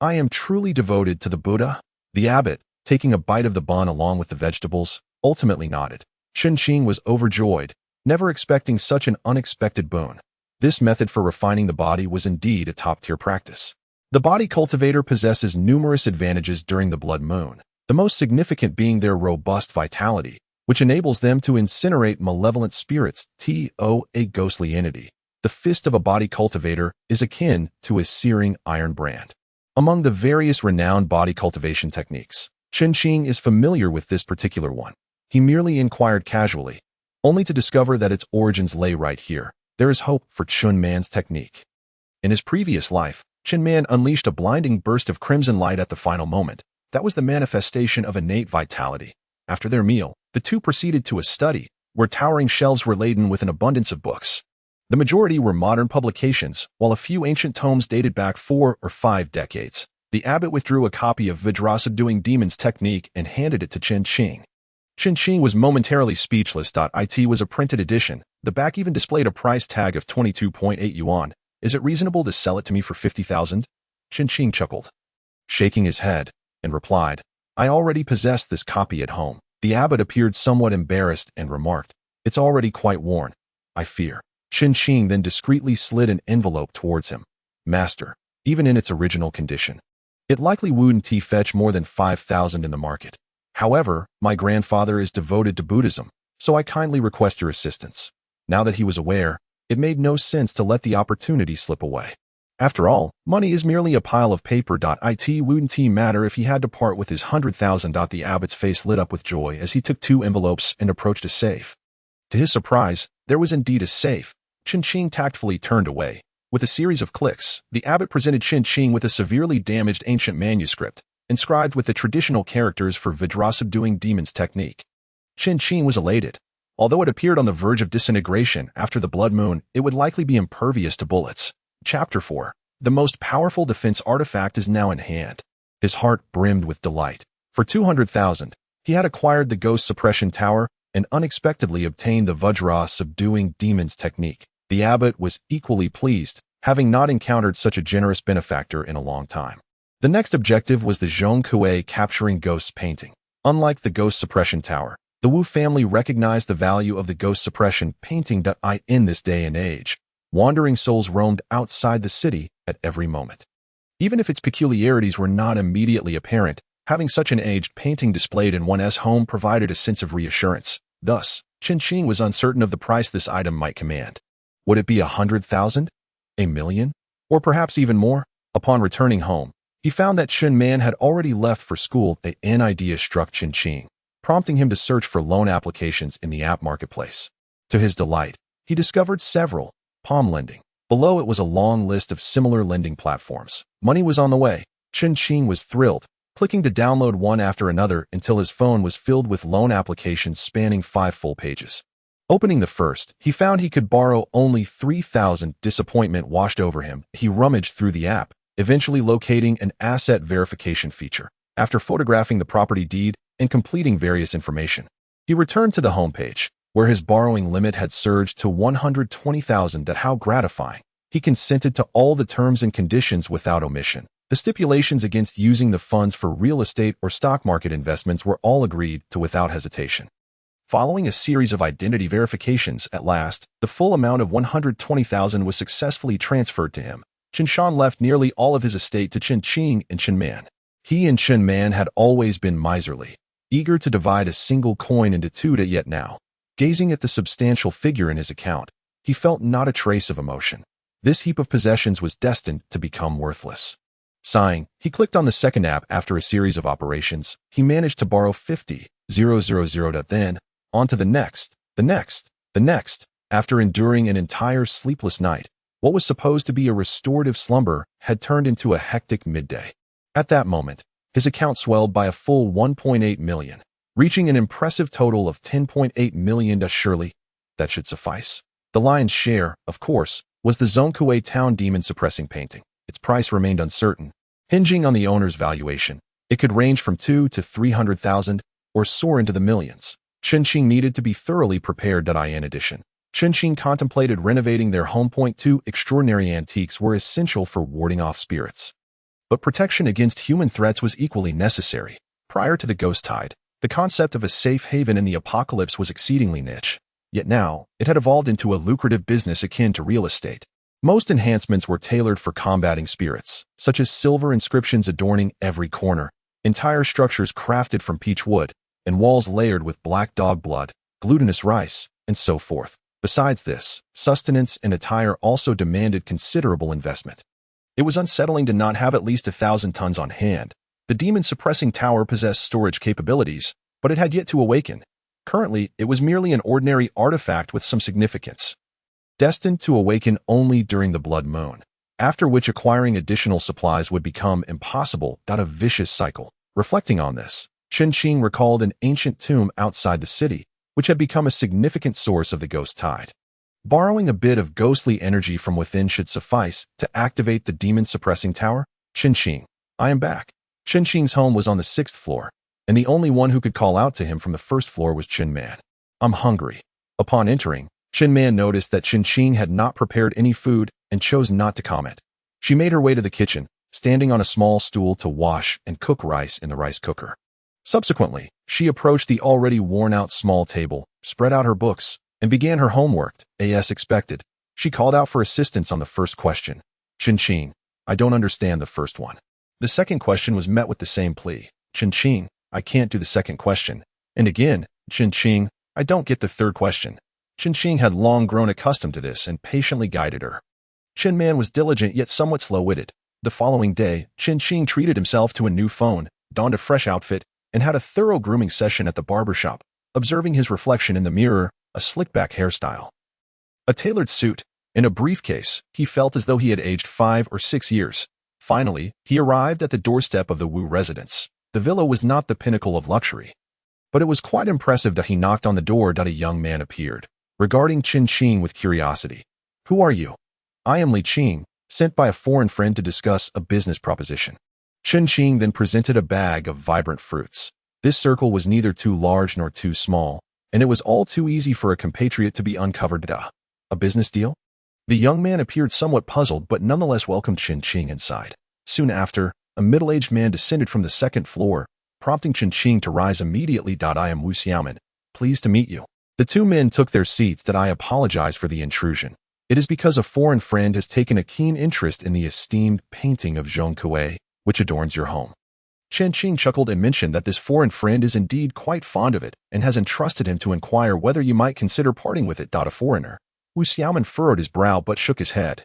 I am truly devoted to the Buddha. The abbot, taking a bite of the bun along with the vegetables, ultimately nodded. Chen Qing was overjoyed, never expecting such an unexpected boon. This method for refining the body was indeed a top-tier practice. The body cultivator possesses numerous advantages during the blood moon, the most significant being their robust vitality, which enables them to incinerate malevolent spirits, a ghostly entity. The fist of a body cultivator is akin to a searing iron brand. Among the various renowned body cultivation techniques, Chen Qing is familiar with this particular one. He merely inquired casually, only to discover that its origins lay right here. There is hope for Chen Man's technique. In his previous life, Chen Man unleashed a blinding burst of crimson light at the final moment. That was the manifestation of innate vitality. After their meal, the two proceeded to a study, where towering shelves were laden with an abundance of books. The majority were modern publications, while a few ancient tomes dated back 4 or 5 decades. The abbot withdrew a copy of Vajra subduing demons technique and handed it to Chen Qing. Chen Qing was momentarily speechless. It was a printed edition. The back even displayed a price tag of 22.8 yuan. Is it reasonable to sell it to me for 50,000? Chen Qing chuckled, shaking his head, and replied, I already possess this copy at home. The abbot appeared somewhat embarrassed and remarked, It's already quite worn, I fear. Chen Qing then discreetly slid an envelope towards him. Master, even in its original condition, it likely wouldn't fetch more than 5,000 in the market. However, my grandfather is devoted to Buddhism, so I kindly request your assistance. Now that he was aware, It made no sense to let the opportunity slip away. After all, money is merely a pile of paper. It wouldn't matter if he had to part with his 100,000. The abbot's face lit up with joy as he took 2 envelopes and approached a safe. To his surprise, there was indeed a safe. Chen Qing tactfully turned away. With a series of clicks, the abbot presented Chen Qing with a severely damaged ancient manuscript, inscribed with the traditional characters for Vidra subduing demons technique. Chen Qing was elated. Although it appeared on the verge of disintegration after the blood moon, it would likely be impervious to bullets. Chapter 4. The most powerful defense artifact is now in hand. His heart brimmed with delight. For 200,000, he had acquired the ghost suppression tower and unexpectedly obtained the Vajra subduing demons technique. The abbot was equally pleased, having not encountered such a generous benefactor in a long time. The next objective was the Zhong Kuei capturing ghosts painting. Unlike the ghost suppression tower, the Wu family recognized the value of the ghost suppression painting. In this day and age, wandering souls roamed outside the city at every moment. Even if its peculiarities were not immediately apparent, having such an aged painting displayed in one's home provided a sense of reassurance. Thus, Chen Qing was uncertain of the price this item might command. Would it be 100,000? A million? Or perhaps even more? Upon returning home, he found that Chen Man had already left for school. An idea struck Chen Qing, prompting him to search for loan applications in the app marketplace. To his delight, he discovered several. Palm lending. Below it was a long list of similar lending platforms. Money was on the way. Chen Qing was thrilled, clicking to download one after another until his phone was filled with loan applications spanning 5 full pages. Opening the first, he found he could borrow only 3,000. Disappointment washed over him. He rummaged through the app, eventually locating an asset verification feature. After photographing the property deed and completing various information, he returned to the homepage, where his borrowing limit had surged to 120,000. How gratifying. He consented to all the terms and conditions without omission. The stipulations against using the funds for real estate or stock market investments were all agreed to without hesitation. Following a series of identity verifications, at last, the full amount of 120,000 was successfully transferred to him. Chen Shan left nearly all of his estate to Chen Qing and Chen Man. He and Chen Man had always been miserly, eager to divide a single coin into 2. Yet now, gazing at the substantial figure in his account, he felt not a trace of emotion. This heap of possessions was destined to become worthless. Sighing, he clicked on the second app. After a series of operations, he managed to borrow 50,000. Then, on to the next. After enduring an entire sleepless night, what was supposed to be a restorative slumber had turned into a hectic midday. At that moment, his account swelled by a full 1.8 million, reaching an impressive total of 10.8 million. Surely, that should suffice. The lion's share, of course, was the Zhongkuei town demon suppressing painting. Its price remained uncertain, hinging on the owner's valuation. It could range from 200,000 to 300,000 or soar into the millions. Chen Qing needed to be thoroughly prepared. In addition, Chen Qing contemplated renovating their home. 2 extraordinary antiques were essential for warding off spirits. But protection against human threats was equally necessary. Prior to the ghost tide, the concept of a safe haven in the apocalypse was exceedingly niche. Yet now, it had evolved into a lucrative business akin to real estate. Most enhancements were tailored for combating spirits, such as silver inscriptions adorning every corner, entire structures crafted from peach wood, and walls layered with black dog blood, glutinous rice, and so forth. Besides this, sustenance and attire also demanded considerable investment. It was unsettling to not have at least 1,000 tons on hand. The demon-suppressing tower possessed storage capabilities, but it had yet to awaken. Currently, it was merely an ordinary artifact with some significance, destined to awaken only during the blood moon, after which acquiring additional supplies would become impossible. A vicious cycle. Reflecting on this, Chen Qing recalled an ancient tomb outside the city, which had become a significant source of the ghost tide. Borrowing a bit of ghostly energy from within should suffice to activate the demon-suppressing tower. Chen Qing, I am back. Chen Qing's home was on the 6th floor, and the only one who could call out to him from the 1st floor was Chen Man. I'm hungry. Upon entering, Chen Man noticed that Chen Qing had not prepared any food and chose not to comment. She made her way to the kitchen, standing on a small stool to wash and cook rice in the rice cooker. Subsequently, she approached the already worn-out small table, spread out her books, and began her homework. As expected, she called out for assistance on the first question. Chen Qing, I don't understand the first one. The second question was met with the same plea. Chen Qing, I can't do the second question. And again, Chen Qing, I don't get the third question. Chen Qing had long grown accustomed to this and patiently guided her. Chen Man was diligent yet somewhat slow-witted. The following day, Chen Qing treated himself to a new phone, donned a fresh outfit, and had a thorough grooming session at the barbershop, observing his reflection in the mirror, a slick-back hairstyle, a tailored suit, and a briefcase. He felt as though he had aged 5 or 6 years. Finally, he arrived at the doorstep of the Wu residence. The villa was not the pinnacle of luxury, but it was quite impressive that he knocked on the door. A young man appeared, regarding Chen Qing with curiosity. "Who are you?" "I am Li Qing, sent by a foreign friend to discuss a business proposition." Chen Qing then presented a bag of vibrant fruits. This circle was neither too large nor too small, and it was all too easy for a compatriot to be uncovered. A business deal? The young man appeared somewhat puzzled but nonetheless welcomed Chen Qing inside. Soon after, a middle-aged man descended from the second floor, prompting Chen Qing to rise immediately. "I am Wu Xiaoman. Pleased to meet you." The two men took their seats. "I apologize for the intrusion. It is because a foreign friend has taken a keen interest in the esteemed painting of Zhong Kuei, which adorns your home." Chen Qing chuckled and mentioned that this foreign friend is indeed quite fond of it and has entrusted him to inquire whether you might consider parting with it. A foreigner. Wu Xiaoman furrowed his brow but shook his head,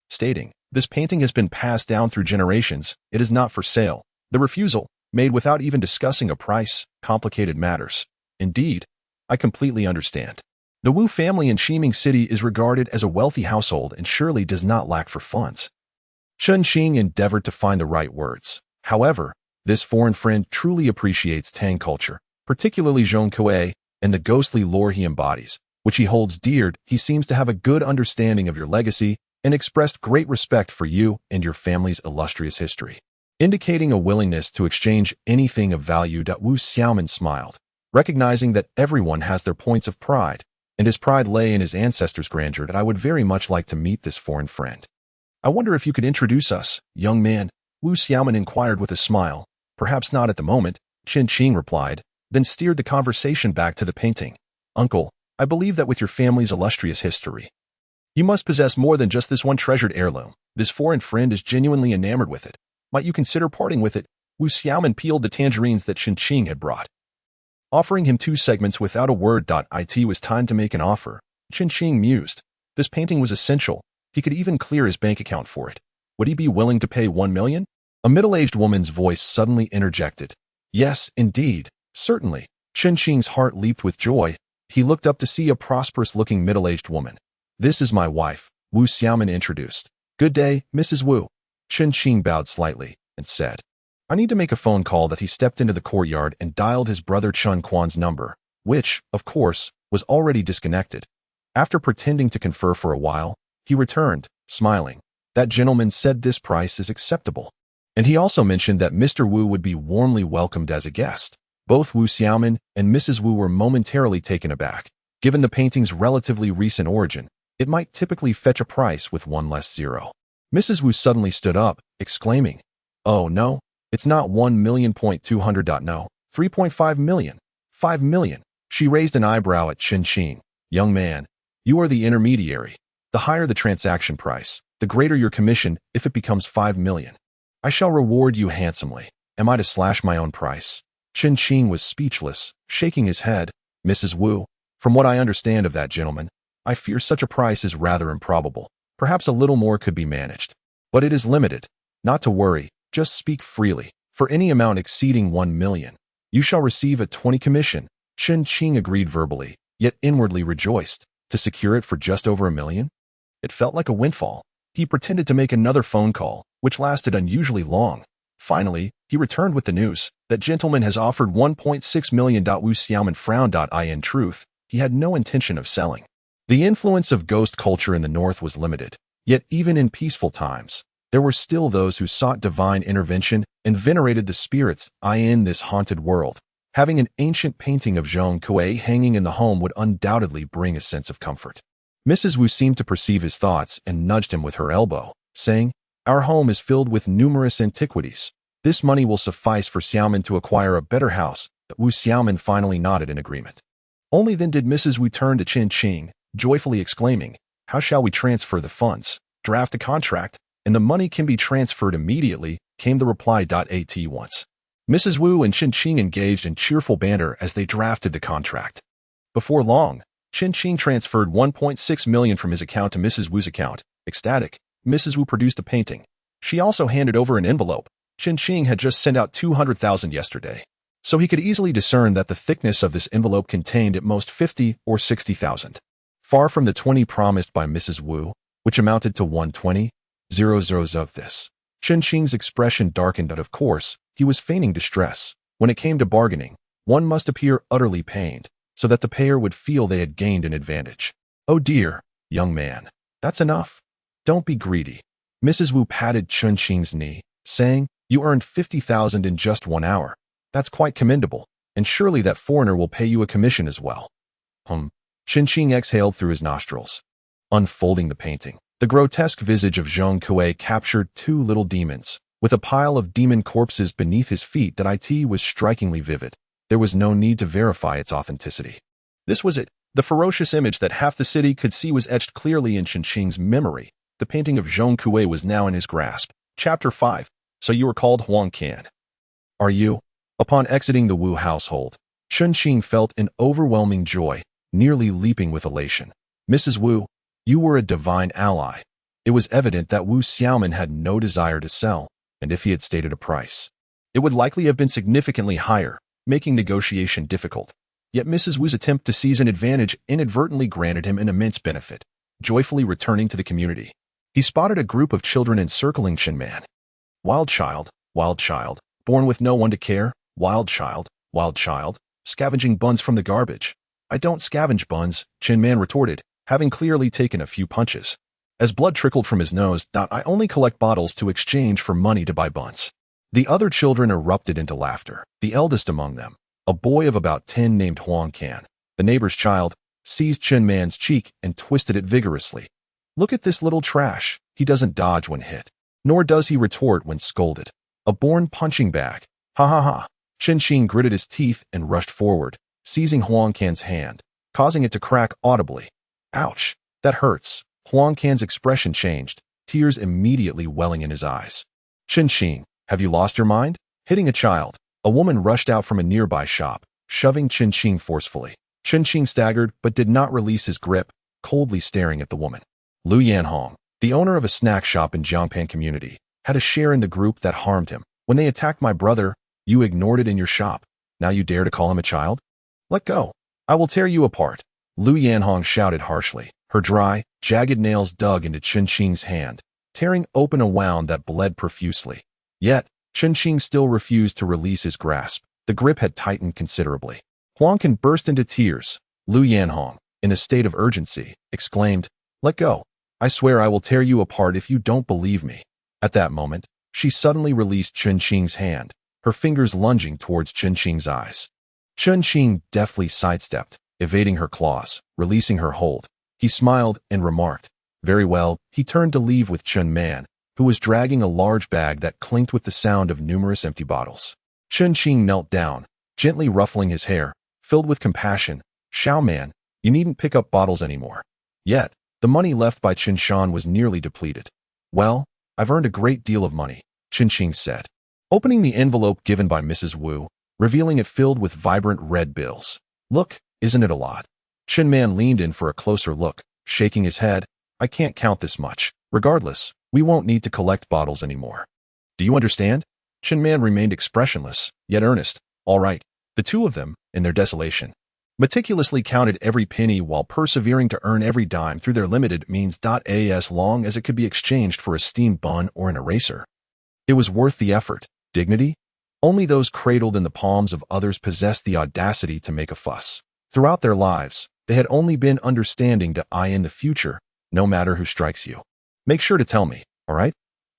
stating, "This painting has been passed down through generations. It is not for sale." The refusal, made without even discussing a price, complicated matters. "Indeed, I completely understand. The Wu family in Shiming City is regarded as a wealthy household and surely does not lack for funds." Chen Qing endeavored to find the right words. However, this foreign friend truly appreciates Tang culture, particularly Zhong Kuei, and the ghostly lore he embodies, which he holds dear. He seems to have a good understanding of your legacy and expressed great respect for you and your family's illustrious history, indicating a willingness to exchange anything of value. Wu Xiaoman smiled, recognizing that everyone has their points of pride, and his pride lay in his ancestors' grandeur. "I would very much like to meet this foreign friend. I wonder if you could introduce us, young man?" Wu Xiaoman inquired with a smile. "Perhaps not at the moment," Chen Qing replied, then steered the conversation back to the painting. "Uncle, I believe that with your family's illustrious history, you must possess more than just this one treasured heirloom. This foreign friend is genuinely enamored with it. Might you consider parting with it?" Wu Xiaoman peeled the tangerines that Chen Qing had brought, offering him 2 segments without a word. It was time to make an offer. Chen Qing mused. This painting was essential. He could even clear his bank account for it. Would he be willing to pay 1 million? A middle-aged woman's voice suddenly interjected. "Yes, indeed, certainly." Chen Qing's heart leaped with joy. He looked up to see a prosperous-looking middle-aged woman. "This is my wife," Wu Xiaoman introduced. "Good day, Mrs. Wu." Chen Qing bowed slightly and said, "I need to make a phone call." He stepped into the courtyard and dialed his brother Chen Quan's number, which, of course, was already disconnected. After pretending to confer for a while, he returned, smiling. "That gentleman said this price is acceptable. And he also mentioned that Mr. Wu would be warmly welcomed as a guest." Both Wu Xiaoman and Mrs. Wu were momentarily taken aback. Given the painting's relatively recent origin, it might typically fetch a price with 1 less zero. Mrs. Wu suddenly stood up, exclaiming, "Oh no, it's not 1,200,000. No, 3.5 million. 5 million. She raised an eyebrow at Chen Qing. "Young man, you are the intermediary. The higher the transaction price, the greater your commission if it becomes 5 million. I shall reward you handsomely. Am I to slash my own price?" Chen Qing was speechless, shaking his head. "Mrs. Wu, from what I understand of that gentleman, I fear such a price is rather improbable. Perhaps a little more could be managed. But it is limited. Not to worry, just speak freely. For any amount exceeding 1 million, you shall receive a 20 commission." Chen Qing agreed verbally, yet inwardly rejoiced. To secure it for just over 1 million? It felt like a windfall. He pretended to make another phone call, which lasted unusually long. Finally, he returned with the news. "That gentleman has offered 1.6 million. Wu Xiaoman frowned. In truth, he had no intention of selling. The influence of ghost culture in the north was limited. Yet even in peaceful times, there were still those who sought divine intervention and venerated the spirits in this haunted world. Having an ancient painting of Zhong Kuei hanging in the home would undoubtedly bring a sense of comfort. Mrs. Wu seemed to perceive his thoughts and nudged him with her elbow, saying, "Our home is filled with numerous antiquities. This money will suffice for Xiaoman to acquire a better house." Wu Xiaoman finally nodded in agreement. Only then did Mrs. Wu turn to Chen Qing, joyfully exclaiming, "How shall we transfer the funds?" "Draft a contract, and the money can be transferred immediately," came the reply. At once, Mrs. Wu and Chen Qing engaged in cheerful banter as they drafted the contract. Before long, Chen Qing transferred 1.6 million from his account to Mrs. Wu's account. Ecstatic, Mrs. Wu produced a painting. She also handed over an envelope. Chen Qing had just sent out 200,000 yesterday, so he could easily discern that the thickness of this envelope contained at most 50 or 60,000. Far from the 20 promised by Mrs. Wu, which amounted to 120,000 of this. Chen Qing's expression darkened, but of course, he was feigning distress. When it came to bargaining, one must appear utterly pained, so that the payer would feel they had gained an advantage. Oh dear, young man, that's enough. Don't be greedy. Mrs. Wu patted Chen Qing's knee, saying, you earned 50,000 in just 1 hour. That's quite commendable, and surely that foreigner will pay you a commission as well. Chen Qing exhaled through his nostrils. Unfolding the painting, the grotesque visage of Zhong Kuei captured 2 little demons, with a pile of demon corpses beneath his feet that was strikingly vivid. There was no need to verify its authenticity. This was it. The ferocious image that half the city could see was etched clearly in Chen Qing's memory. The painting of Zhong Kuei was now in his grasp. Chapter 5. So you are called Huang Can. Are you? Upon exiting the Wu household, Chen Qing felt an overwhelming joy, nearly leaping with elation. Mrs. Wu, you were a divine ally. It was evident that Wu Xiaoman had no desire to sell, and if he had stated a price, it would likely have been significantly higher, making negotiation difficult. Yet Mrs. Wu's attempt to seize an advantage inadvertently granted him an immense benefit. Joyfully returning to the community, he spotted a group of children encircling Chen Man. Wild child, born with no one to care, wild child, scavenging buns from the garbage. I don't scavenge buns, Chen Man retorted, having clearly taken a few punches. As blood trickled from his nose, I only collect bottles to exchange for money to buy buns. The other children erupted into laughter. The eldest among them, a boy of about 10 named Huang Can, the neighbor's child, seized Chen Man's cheek and twisted it vigorously. Look at this little trash. He doesn't dodge when hit, nor does he retort when scolded. A born punching bag. Ha ha ha. Chen Qing gritted his teeth and rushed forward, seizing Huang Can's hand, causing it to crack audibly. Ouch, that hurts. Huang Can's expression changed, tears immediately welling in his eyes. Chen Qing, have you lost your mind? Hitting a child. A woman rushed out from a nearby shop, shoving Chen Qing forcefully. Chen Qing staggered but did not release his grip, coldly staring at the woman. Lu Yanhong, the owner of a snack shop in Jiangpan community, had a share in the group that harmed him. When they attacked my brother, you ignored it in your shop. Now you dare to call him a child? Let go. I will tear you apart. Lu Yanhong shouted harshly, her dry, jagged nails dug into Chen Qing's hand, tearing open a wound that bled profusely. Yet, Chen Qing still refused to release his grasp. The grip had tightened considerably. Huang Can burst into tears. Lu Yanhong, in a state of urgency, exclaimed, let go. I swear I will tear you apart if you don't believe me. At that moment, she suddenly released Chen Qing's hand, her fingers lunging towards Chen Qing's eyes. Chen Qing deftly sidestepped, evading her claws, releasing her hold. He smiled and remarked, very well. He turned to leave with Chen Man, who was dragging a large bag that clinked with the sound of numerous empty bottles. Chen Qing knelt down, gently ruffling his hair, filled with compassion. Xiao Man, you needn't pick up bottles anymore. Yet, the money left by Chen Shan was nearly depleted. Well, I've earned a great deal of money, Chen Qing said, opening the envelope given by Mrs. Wu, revealing it filled with vibrant red bills. Look, isn't it a lot? Chen Man leaned in for a closer look, shaking his head. I can't count this much. Regardless, we won't need to collect bottles anymore. Do you understand? Chen Man remained expressionless, yet earnest. All right. The two of them, in their desolation, meticulously counted every penny while persevering to earn every dime through their limited means. As long as it could be exchanged for a steamed bun or an eraser. It was worth the effort. Dignity? Only those cradled in the palms of others possessed the audacity to make a fuss. Throughout their lives, they had only been understanding to eye in the future, no matter who strikes you. Make sure to tell me, all right?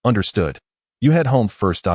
Understood. You head home first.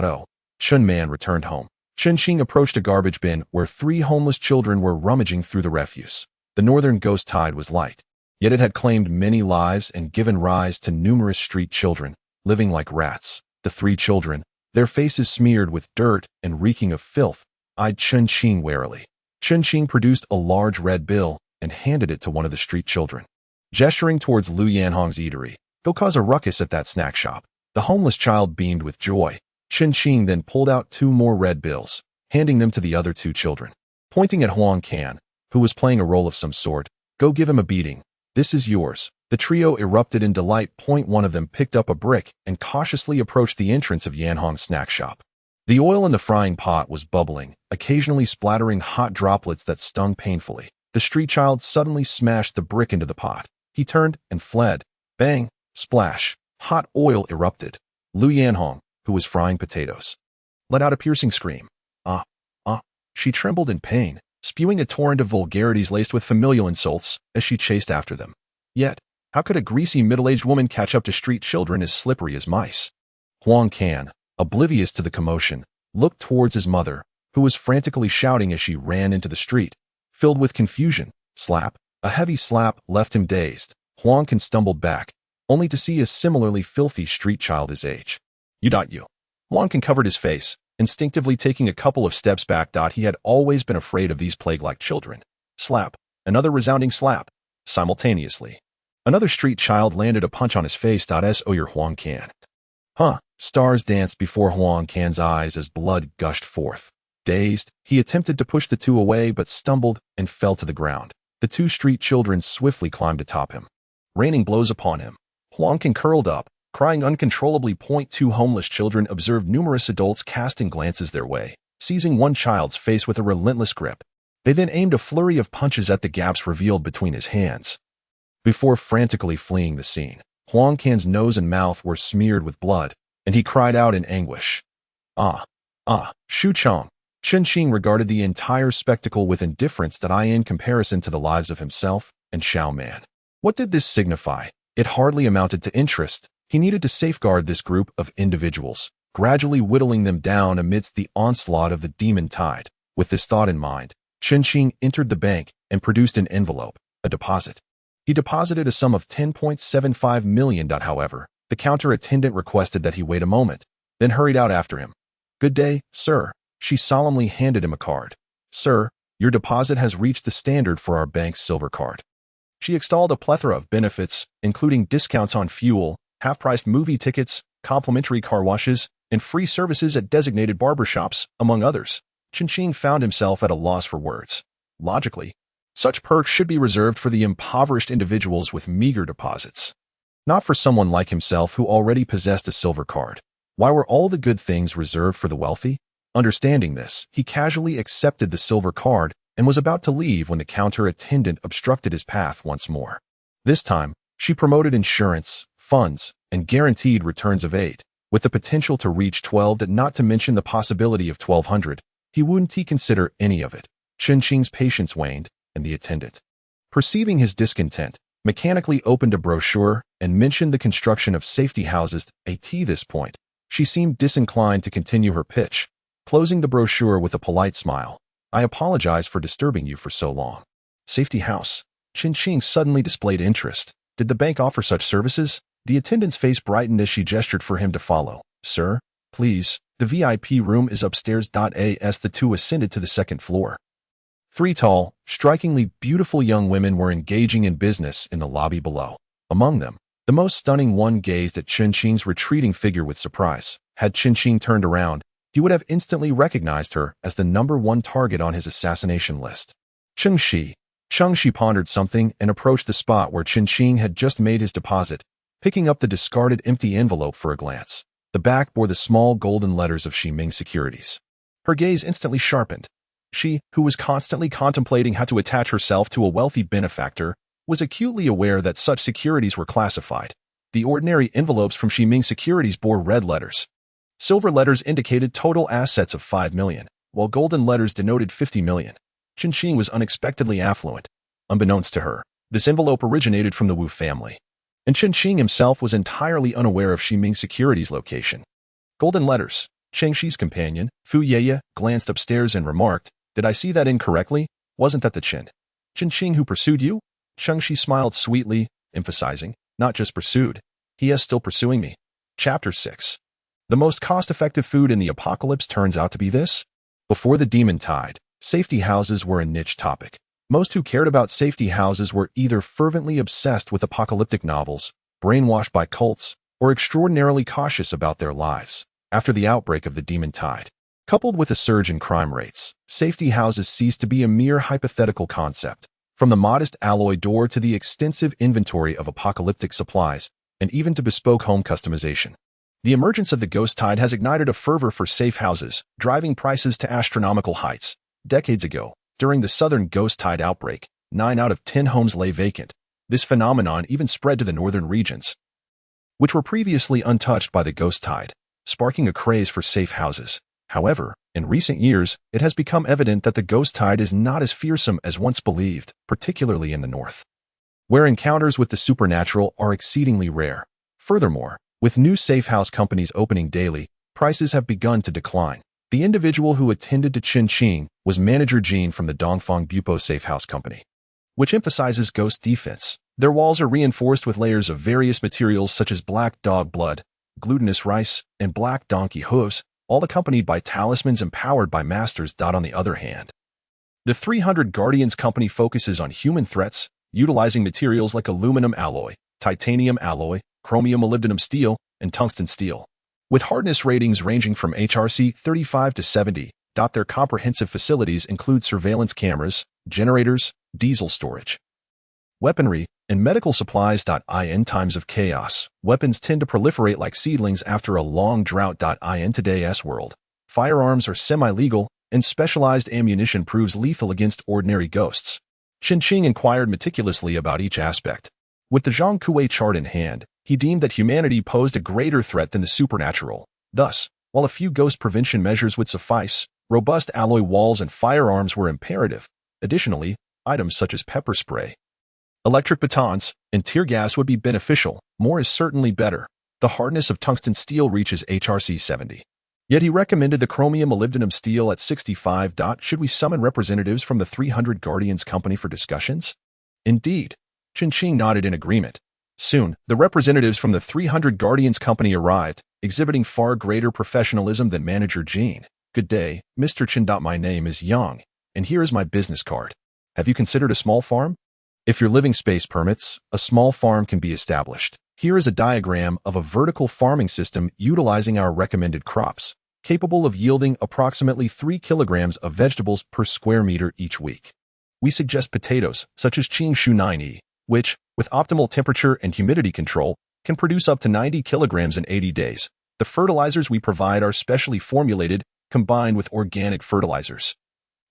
Chen Man returned home. Chen Qing approached a garbage bin where 3 homeless children were rummaging through the refuse. The northern ghost tide was light, yet it had claimed many lives and given rise to numerous street children, living like rats. The 3 children, their faces smeared with dirt and reeking of filth, eyed Chen Qing warily. Chen Qing produced a large red bill and handed it to one of the street children. Gesturing towards Lu Yanhong's eatery, go cause a ruckus at that snack shop. The homeless child beamed with joy. Chen Qing then pulled out 2 more red bills, handing them to the other 2 children. Pointing at Huang Can, who was playing a role of some sort, Go give him a beating. This is yours. The trio erupted in delight. One of them picked up a brick and cautiously approached the entrance of Yanhong's snack shop. The oil in the frying pot was bubbling, occasionally splattering hot droplets that stung painfully. The street child suddenly smashed the brick into the pot. He turned and fled. Bang! Splash! Hot oil erupted. Lu Yanhong, who was frying potatoes, let out a piercing scream. Ah! Ah! She trembled in pain, spewing a torrent of vulgarities laced with familial insults as she chased after them. Yet, how could a greasy middle-aged woman catch up to street children as slippery as mice? Huang Can, oblivious to the commotion, looked towards his mother, who was frantically shouting as she ran into the street. Filled with confusion, slap, a heavy slap left him dazed. Huang Can stumbled back, only to see a similarly filthy street child his age. You. Huang Can covered his face, instinctively taking a couple of steps back. He had always been afraid of these plague-like children. Slap, another resounding slap. Simultaneously, another street child landed a punch on his face. Your Huang Can. Huh, stars danced before Huang Can's eyes as blood gushed forth. Dazed, he attempted to push the two away but stumbled and fell to the ground. The two street children swiftly climbed atop him, raining blows upon him. Huang Can curled up, crying uncontrollably. Two homeless children observed numerous adults casting glances their way, seizing one child's face with a relentless grip. They then aimed a flurry of punches at the gaps revealed between his hands. Before frantically fleeing the scene, Huang Can's nose and mouth were smeared with blood, and he cried out in anguish. Ah! Shu Chong! Chen Xing regarded the entire spectacle with indifference in comparison to the lives of himself and Xiao Man. What did this signify? It hardly amounted to interest. He needed to safeguard this group of individuals, gradually whittling them down amidst the onslaught of the demon tide. With this thought in mind, Chen Xing entered the bank and produced an envelope, a deposit. He deposited a sum of 10.75 million. However, the counter attendant requested that he wait a moment, then hurried out after him. Good day, sir. She solemnly handed him a card. Sir, your deposit has reached the standard for our bank's silver card. She extolled a plethora of benefits, including discounts on fuel, half-priced movie tickets, complimentary car washes, and free services at designated barbershops, among others. Chen Xing found himself at a loss for words. Logically, such perks should be reserved for the impoverished individuals with meager deposits, not for someone like himself who already possessed a silver card. Why were all the good things reserved for the wealthy? Understanding this, he casually accepted the silver card and was about to leave when the counter attendant obstructed his path once more. This time, she promoted insurance, funds, and guaranteed returns of 8, with the potential to reach 12, not to mention the possibility of 1,200. He wouldn't consider any of it. Chen Xing's patience waned, and the attendant, perceiving his discontent, mechanically opened a brochure and mentioned the construction of safety houses. At this point, she seemed disinclined to continue her pitch, closing the brochure with a polite smile. I apologize for disturbing you for so long. Safety house. Chen Xing suddenly displayed interest. Did the bank offer such services? The attendant's face brightened as she gestured for him to follow. Sir, please, the VIP room is upstairs. As the two ascended to the second floor, 3 tall, strikingly beautiful young women were engaging in business in the lobby below. Among them, the most stunning one gazed at Chen Xing's retreating figure with surprise. Had Chen Xing turned around, he would have instantly recognized her as the #1 target on his assassination list. Cheng Shi pondered something and approached the spot where Chen Xing had just made his deposit, picking up the discarded empty envelope for a glance. The back bore the small golden letters of Ximing Securities. Her gaze instantly sharpened. She, who was constantly contemplating how to attach herself to a wealthy benefactor, was acutely aware that such securities were classified. The ordinary envelopes from Ximing Securities bore red letters. Silver letters indicated total assets of 5 million, while golden letters denoted 50 million. Chen Xing was unexpectedly affluent. Unbeknownst to her, this envelope originated from the Wu family, and Chen Xing himself was entirely unaware of Ximing Securities' location. Golden letters. Cheng Shi's companion, Fu Yeye, glanced upstairs and remarked, "Did I see that incorrectly? Wasn't that the Chen Xing who pursued you?" Cheng Shi smiled sweetly, emphasizing, "Not just pursued. He is still pursuing me." Chapter 6. The most cost-effective food in the apocalypse turns out to be this. Before the demon tide, safety houses were a niche topic. Most who cared about safety houses were either fervently obsessed with apocalyptic novels, brainwashed by cults, or extraordinarily cautious about their lives. After the outbreak of the demon tide, coupled with a surge in crime rates, safety houses ceased to be a mere hypothetical concept. From the modest alloy door to the extensive inventory of apocalyptic supplies, and even to bespoke home customization. The emergence of the ghost tide has ignited a fervor for safe houses, driving prices to astronomical heights. Decades ago, during the southern ghost tide outbreak, 9 out of 10 homes lay vacant. This phenomenon even spread to the northern regions, which were previously untouched by the ghost tide, sparking a craze for safe houses. However, in recent years, it has become evident that the ghost tide is not as fearsome as once believed, particularly in the north, where encounters with the supernatural are exceedingly rare. Furthermore, with new safe house companies opening daily, prices have begun to decline. The individual who attended to Chongqing was manager Jean from the Dongfang Bupo Safe House Company, which emphasizes ghost defense. Their walls are reinforced with layers of various materials such as black dog blood, glutinous rice, and black donkey hooves, all accompanied by talismans empowered by masters. On the other hand, the 300 Guardians Company focuses on human threats, utilizing materials like aluminum alloy, titanium alloy, chromium molybdenum steel, and tungsten steel, with hardness ratings ranging from HRC 35 to 70. Their comprehensive facilities include surveillance cameras, generators, diesel storage, weaponry, and medical supplies. In times of chaos, weapons tend to proliferate like seedlings after a long drought. In today's world, firearms are semi-legal, and specialized ammunition proves lethal against ordinary ghosts. Chongqing inquired meticulously about each aspect. With the Zhang Kuei chart in hand, he deemed that humanity posed a greater threat than the supernatural. Thus, while a few ghost prevention measures would suffice, robust alloy walls and firearms were imperative. Additionally, items such as pepper spray, electric batons, and tear gas would be beneficial. More is certainly better. The hardness of tungsten steel reaches HRC 70. Yet he recommended the chromium molybdenum steel at 65. Should we summon representatives from the 300 Guardians Company for discussions? Indeed. Chongqing nodded in agreement. Soon, the representatives from the 300 Guardians Company arrived, exhibiting far greater professionalism than manager Jean. Good day, Mr. Chen. My name is Yang, and here is my business card. Have you considered a small farm? If your living space permits, a small farm can be established. Here is a diagram of a vertical farming system utilizing our recommended crops, capable of yielding approximately 3 kilograms of vegetables per square meter each week. We suggest potatoes, such as Qingshu 9E, which, with optimal temperature and humidity control, can produce up to 90 kilograms in 80 days. The fertilizers we provide are specially formulated, combined with organic fertilizers,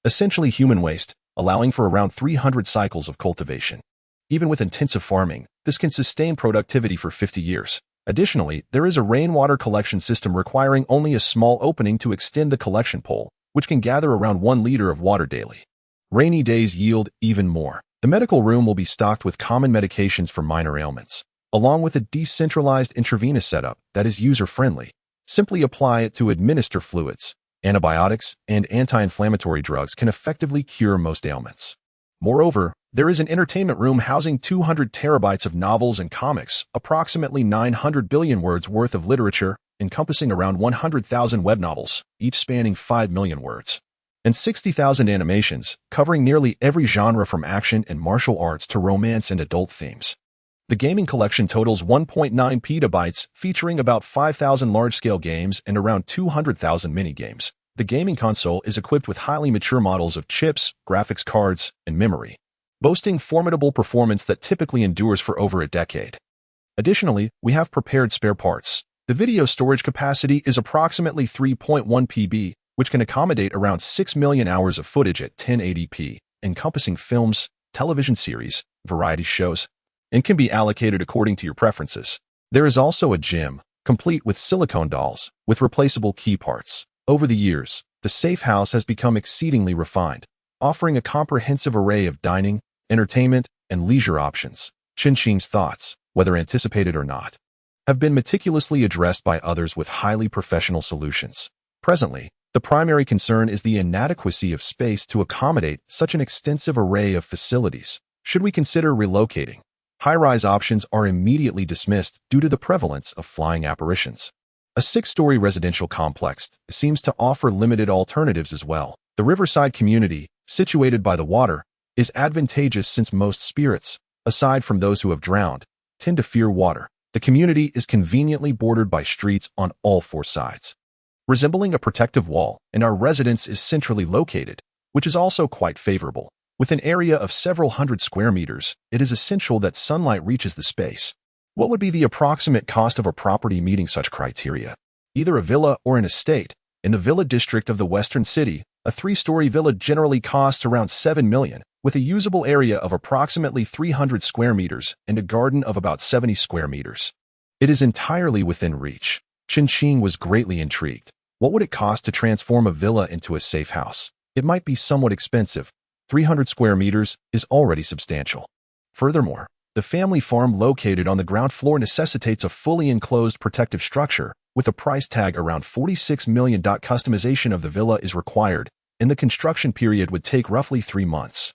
essentially human waste, allowing for around 300 cycles of cultivation. Even with intensive farming, this can sustain productivity for 50 years. Additionally, there is a rainwater collection system requiring only a small opening to extend the collection pole, which can gather around 1 liter of water daily. Rainy days yield even more. The medical room will be stocked with common medications for minor ailments, along with a decentralized intravenous setup that is user-friendly. Simply apply it to administer fluids. Antibiotics and anti-inflammatory drugs can effectively cure most ailments. Moreover, there is an entertainment room housing 200 terabytes of novels and comics, approximately 900 billion words worth of literature, encompassing around 100,000 web novels, each spanning 5 million words, and 60,000 animations, covering nearly every genre from action and martial arts to romance and adult themes. The gaming collection totals 1.9 petabytes, featuring about 5,000 large-scale games and around 200,000 mini-games. The gaming console is equipped with highly mature models of chips, graphics cards, and memory, boasting formidable performance that typically endures for over a decade. Additionally, we have prepared spare parts. The video storage capacity is approximately 3.1 PB, which can accommodate around 6 million hours of footage at 1080p, encompassing films, television series, variety shows, and can be allocated according to your preferences. There is also a gym, complete with silicone dolls, with replaceable key parts. Over the years, the safe house has become exceedingly refined, offering a comprehensive array of dining, entertainment, and leisure options. Chongqing's thoughts, whether anticipated or not, have been meticulously addressed by others with highly professional solutions. Presently, the primary concern is the inadequacy of space to accommodate such an extensive array of facilities. Should we consider relocating? High-rise options are immediately dismissed due to the prevalence of flying apparitions. A 6-story residential complex seems to offer limited alternatives as well. The riverside community, situated by the water, is advantageous since most spirits, aside from those who have drowned, tend to fear water. The community is conveniently bordered by streets on all 4 sides, resembling a protective wall, and our residence is centrally located, which is also quite favorable. With an area of several hundred square meters, it is essential that sunlight reaches the space. What would be the approximate cost of a property meeting such criteria? Either a villa or an estate. In the villa district of the western city, a 3-story villa generally costs around $7 million, with a usable area of approximately 300 square meters and a garden of about 70 square meters. It is entirely within reach. Chen was greatly intrigued. What would it cost to transform a villa into a safe house? It might be somewhat expensive. 300 square meters is already substantial. Furthermore, the family farm located on the ground floor necessitates a fully enclosed protective structure, with a price tag around $46 million. Customization of the villa is required, and the construction period would take roughly 3 months.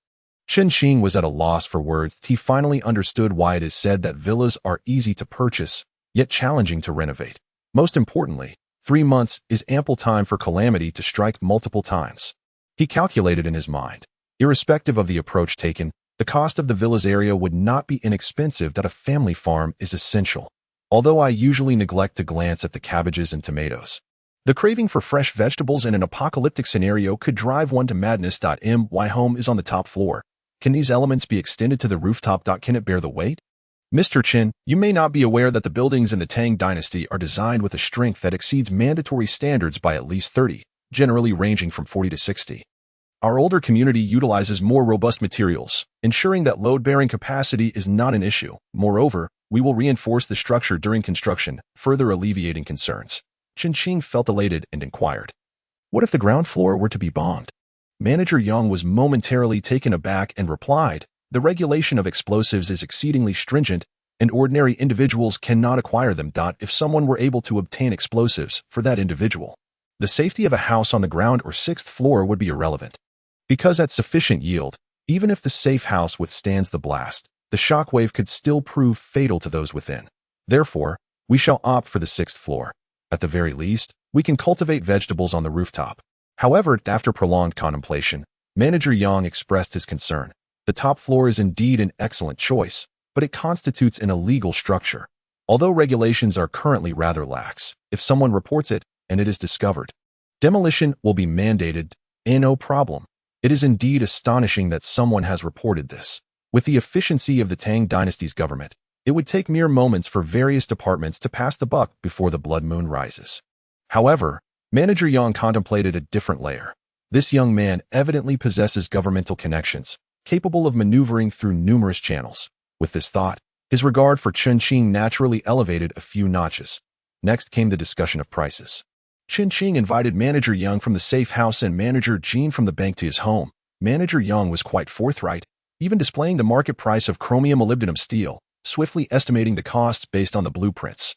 Chen was at a loss for words. He finally understood why it is said that villas are easy to purchase, yet challenging to renovate. Most importantly, 3 months is ample time for calamity to strike multiple times. He calculated in his mind. Irrespective of the approach taken, the cost of the villa's area would not be inexpensive. That a family farm is essential. Although I usually neglect to glance at the cabbages and tomatoes, the craving for fresh vegetables in an apocalyptic scenario could drive one to madness. My home is on the top floor. Can these elements be extended to the rooftop? Can it bear the weight? Mr. Chen, you may not be aware that the buildings in the Tang Dynasty are designed with a strength that exceeds mandatory standards by at least 30, generally ranging from 40 to 60. Our older community utilizes more robust materials, ensuring that load-bearing capacity is not an issue. Moreover, we will reinforce the structure during construction, further alleviating concerns. Chen felt elated and inquired, what if the ground floor were to be bombed? Manager Yang was momentarily taken aback and replied, the regulation of explosives is exceedingly stringent, and ordinary individuals cannot acquire them. If someone were able to obtain explosives for that individual, the safety of a house on the ground or 6th floor would be irrelevant. Because at sufficient yield, even if the safe house withstands the blast, the shockwave could still prove fatal to those within. Therefore, we shall opt for the 6th floor. At the very least, we can cultivate vegetables on the rooftop. However, after prolonged contemplation, Manager Yang expressed his concern. The top floor is indeed an excellent choice, but it constitutes an illegal structure. Although regulations are currently rather lax, if someone reports it and it is discovered, demolition will be mandated. No problem. It is indeed astonishing that someone has reported this. With the efficiency of the Tang Dynasty's government, it would take mere moments for various departments to pass the buck before the blood moon rises. However, Manager Yang contemplated a different layer. This young man evidently possesses governmental connections, capable of maneuvering through numerous channels. With this thought, his regard for Chen naturally elevated a few notches. Next came the discussion of prices. Chen invited Manager Yang from the safe house and Manager Jean from the bank to his home. Manager Yang was quite forthright, even displaying the market price of chromium molybdenum steel, swiftly estimating the costs based on the blueprints.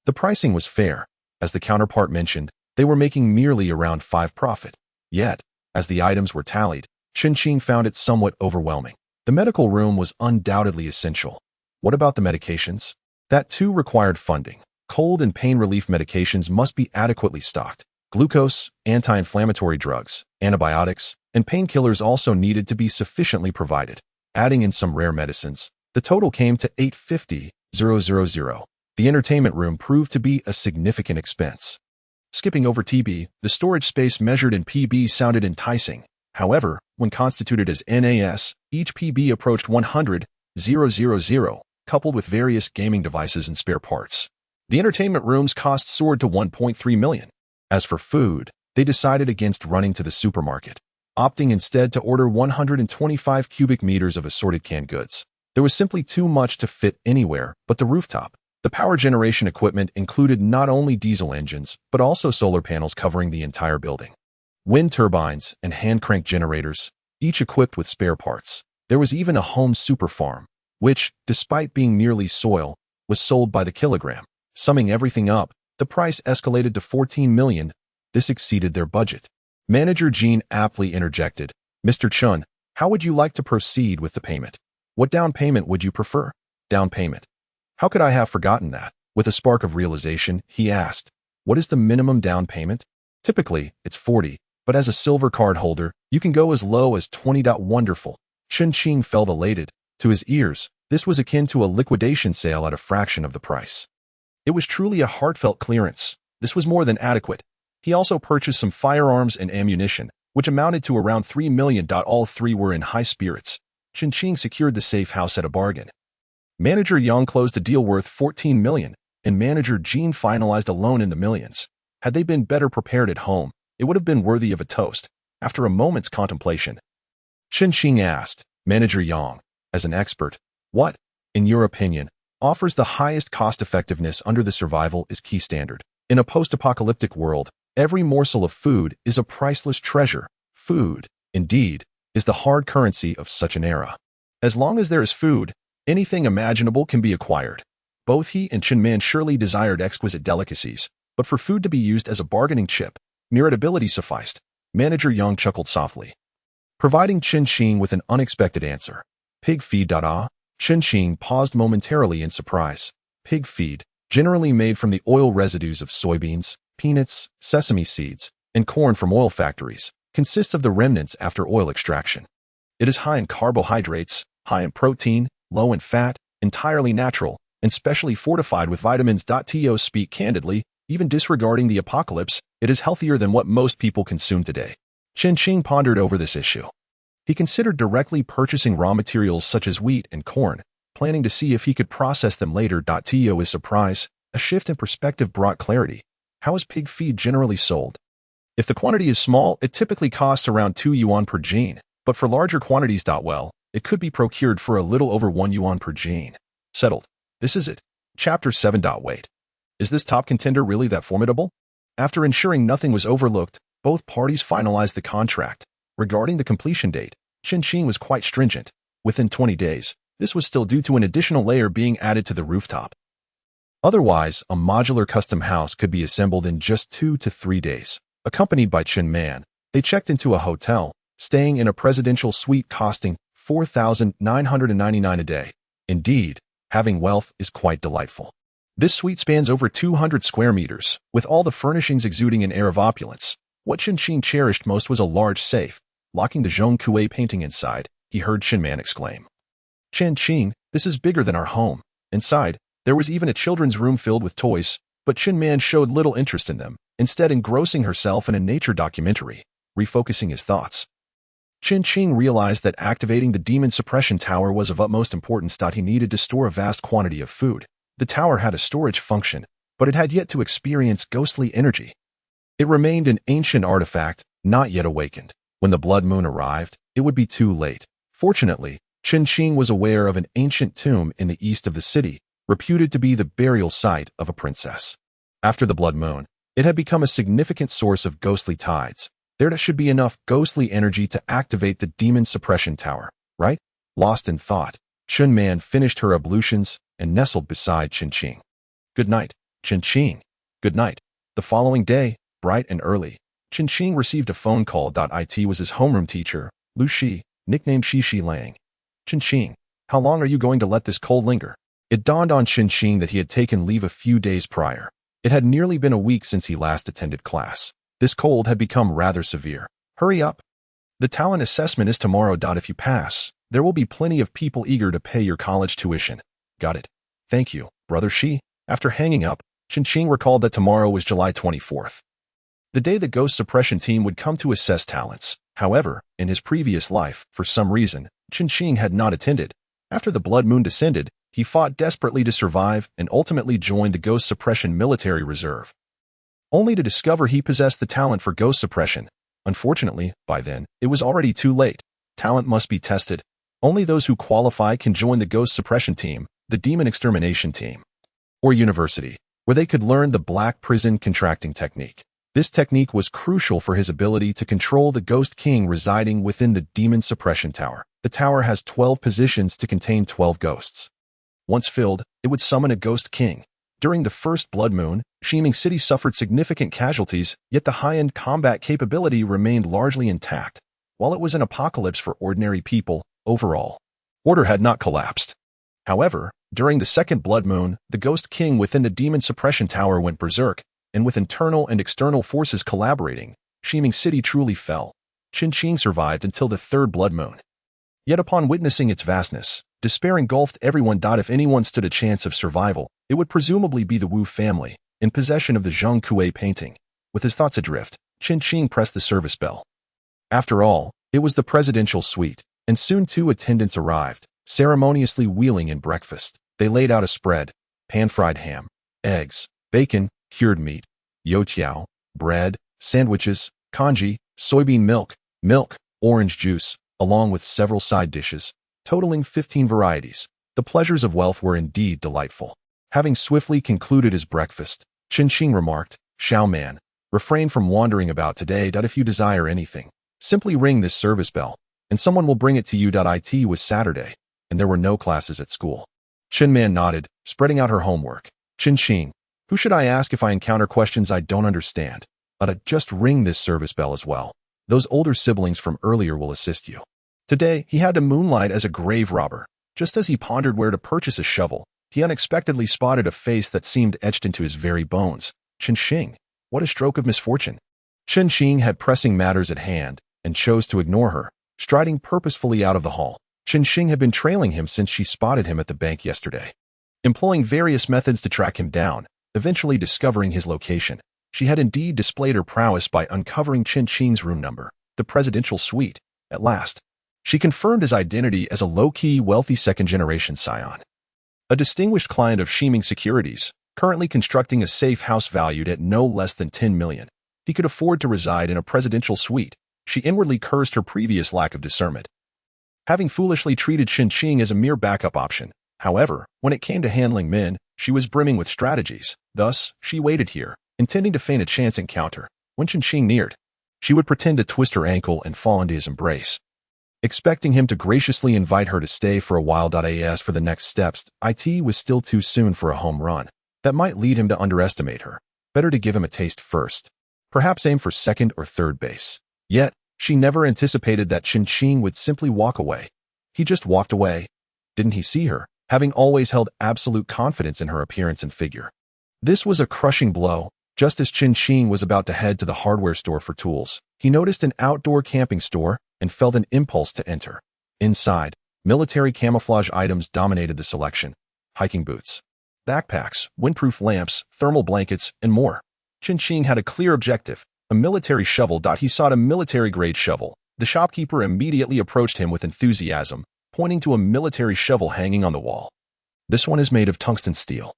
The pricing was fair. As the counterpart mentioned, they were making merely around 5 profit. Yet, as the items were tallied, Chen found it somewhat overwhelming. The medical room was undoubtedly essential. What about the medications? That too required funding. Cold and pain relief medications must be adequately stocked. Glucose, anti-inflammatory drugs, antibiotics, and painkillers also needed to be sufficiently provided. Adding in some rare medicines, the total came to $850,000. The entertainment room proved to be a significant expense. Skipping over TB, the storage space measured in PB sounded enticing. However, when constituted as NAS, each PB approached 100,000, coupled with various gaming devices and spare parts. The entertainment room's cost soared to $1.3 million. As for food, they decided against running to the supermarket, opting instead to order 125 cubic meters of assorted canned goods. There was simply too much to fit anywhere but the rooftop. The power generation equipment included not only diesel engines, but also solar panels covering the entire building, wind turbines, and hand-crank generators, each equipped with spare parts. There was even a home super farm, which, despite being merely soil, was sold by the kilogram. Summing everything up, the price escalated to $14 million. This exceeded their budget. Manager Jean aptly interjected, Mr. Chen, how would you like to proceed with the payment? What down payment would you prefer? Down payment. How could I have forgotten that? With a spark of realization, he asked, what is the minimum down payment? Typically, it's 40, but as a silver card holder, you can go as low as 20. Wonderful. Chen felt elated. To his ears, this was akin to a liquidation sale at a fraction of the price. It was truly a heartfelt clearance. This was more than adequate. He also purchased some firearms and ammunition, which amounted to around 3 million. All three were in high spirits. Chen Qing secured the safe house at a bargain. Manager Yang closed a deal worth 14 million, and manager Jean finalized a loan in the millions. Had they been better prepared at home, it would have been worthy of a toast. After a moment's contemplation, Chen Qing asked manager Yang, as an expert, what, in your opinion, offers the highest cost-effectiveness under the survival is key standard? In a post-apocalyptic world, every morsel of food is a priceless treasure. Food, indeed, is the hard currency of such an era. As long as there is food, anything imaginable can be acquired. Both he and Chen Man surely desired exquisite delicacies, but for food to be used as a bargaining chip, mere ability sufficed. Manager Yang chuckled softly, providing Chen Qing with an unexpected answer. Pig feed. Chen Qing paused momentarily in surprise. Pig feed, generally made from the oil residues of soybeans, peanuts, sesame seeds, and corn from oil factories, consists of the remnants after oil extraction. It is high in carbohydrates, high in protein, low in fat, entirely natural, and specially fortified with vitamins. To speak candidly, even disregarding the apocalypse, it is healthier than what most people consume today. Chen Qing pondered over this issue. He considered directly purchasing raw materials such as wheat and corn, planning to see if he could process them later. To his surprise, a shift in perspective brought clarity. How is pig feed generally sold? If the quantity is small, it typically costs around 2 yuan per gene, but for larger quantities, well, it could be procured for a little over 1 yuan per gene. Settled. This is it. Chapter 7. Wait. Is this top contender really that formidable? After ensuring nothing was overlooked, both parties finalized the contract. Regarding the completion date, Chen Qing was quite stringent. Within 20 days, this was still due to an additional layer being added to the rooftop. Otherwise, a modular custom house could be assembled in just 2 to 3 days. Accompanied by Chen Man, they checked into a hotel, staying in a presidential suite costing 4,999 a day. Indeed, having wealth is quite delightful. This suite spans over 200 square meters, with all the furnishings exuding an air of opulence. What Chen Qing cherished most was a large safe. Locking the Zhong Kuei painting inside, he heard Chen Man exclaim, Chen Qing, this is bigger than our home. Inside, there was even a children's room filled with toys, but Chen Man showed little interest in them, instead engrossing herself in a nature documentary, refocusing his thoughts. Chen Qing realized that activating the demon suppression tower was of utmost importance. He needed to store a vast quantity of food. The tower had a storage function, but it had yet to experience ghostly energy. It remained an ancient artifact, not yet awakened. When the blood moon arrived, it would be too late. Fortunately, Chen Qing was aware of an ancient tomb in the east of the city, reputed to be the burial site of a princess. After the blood moon, it had become a significant source of ghostly tides. There should be enough ghostly energy to activate the demon suppression tower, right? Lost in thought, Chen Man finished her ablutions and nestled beside Chen Qing. Good night, Chen Qing. Good night. The following day, bright and early, Chen Qing received a phone call. It was his homeroom teacher, Lu Shi, nicknamed Shi Lang. Chen Qing, how long are you going to let this cold linger? It dawned on Chen Qing that he had taken leave a few days prior. It had nearly been a week since he last attended class. This cold had become rather severe. Hurry up. The talent assessment is tomorrow. If you pass, there will be plenty of people eager to pay your college tuition. Got it. Thank you, Brother Shi. After hanging up, Chen Qing recalled that tomorrow was July 24th. The day the ghost suppression team would come to assess talents. However, in his previous life, for some reason, Chen Qing had not attended. After the blood moon descended, he fought desperately to survive and ultimately joined the ghost suppression military reserve, only to discover he possessed the talent for ghost suppression. Unfortunately, by then, it was already too late. Talent must be tested. Only those who qualify can join the ghost suppression team, the demon extermination team, or university, where they could learn the black prison contracting technique. This technique was crucial for his ability to control the Ghost King residing within the demon suppression tower. The tower has 12 positions to contain 12 ghosts. Once filled, it would summon a Ghost King. During the first blood moon, Shiming City suffered significant casualties, yet the high-end combat capability remained largely intact. While it was an apocalypse for ordinary people, overall, order had not collapsed. However, during the second blood moon, the Ghost King within the demon suppression tower went berserk, and with internal and external forces collaborating, Shiming City truly fell. Chen Qing survived until the third blood moon. Yet upon witnessing its vastness, despair engulfed everyone. If anyone stood a chance of survival, it would presumably be the Wu family, in possession of the Zhong Kuei painting. With his thoughts adrift, Chen Qing pressed the service bell. After all, it was the presidential suite, and soon 2 attendants arrived, ceremoniously wheeling in breakfast. They laid out a spread: pan-fried ham, eggs, bacon, cured meat, youtiao, bread, sandwiches, congee, soybean milk, orange juice, along with several side dishes, totaling 15 varieties. The pleasures of wealth were indeed delightful. Having swiftly concluded his breakfast, Chen remarked, "Xiao man, refrain from wandering about today. If you desire anything, simply ring this service bell, and someone will bring it to you. It was Saturday, and there were no classes at school." Chen Man nodded, spreading out her homework. "Chen, who should I ask if I encounter questions I don't understand? Just ring this service bell as well. Those older siblings from earlier will assist you." Today, he had to moonlight as a grave robber. Just as he pondered where to purchase a shovel, he unexpectedly spotted a face that seemed etched into his very bones. Chen, what a stroke of misfortune. Chen had pressing matters at hand and chose to ignore her, striding purposefully out of the hall. Chen had been trailing him since she spotted him at the bank yesterday. Employing various methods to track him down, eventually discovering his location, she had indeed displayed her prowess by uncovering Chen room number, the presidential suite. At last, she confirmed his identity as a low-key, wealthy second-generation scion. A distinguished client of Shiming Securities, currently constructing a safe house valued at no less than 10 million. He could afford to reside in a presidential suite. She inwardly cursed her previous lack of discernment, having foolishly treated Chen as a mere backup option. However, when it came to handling men, she was brimming with strategies. Thus, she waited here, intending to feign a chance encounter. When Chen neared, she would pretend to twist her ankle and fall into his embrace, expecting him to graciously invite her to stay for a while. As for the next steps, it was still too soon for a home run. That might lead him to underestimate her. Better to give him a taste first. Perhaps aim for second or third base. Yet, she never anticipated that Chen would simply walk away. He just walked away. Didn't he see her, having always held absolute confidence in her appearance and figure? This was a crushing blow. Just as Chen was about to head to the hardware store for tools, he noticed an outdoor camping store and felt an impulse to enter. Inside, military camouflage items dominated the selection: hiking boots, backpacks, windproof lamps, thermal blankets, and more. Chen had a clear objective: a military shovel. He sought a military-grade shovel. The shopkeeper immediately approached him with enthusiasm, pointing to a military shovel hanging on the wall. "This one is made of tungsten steel.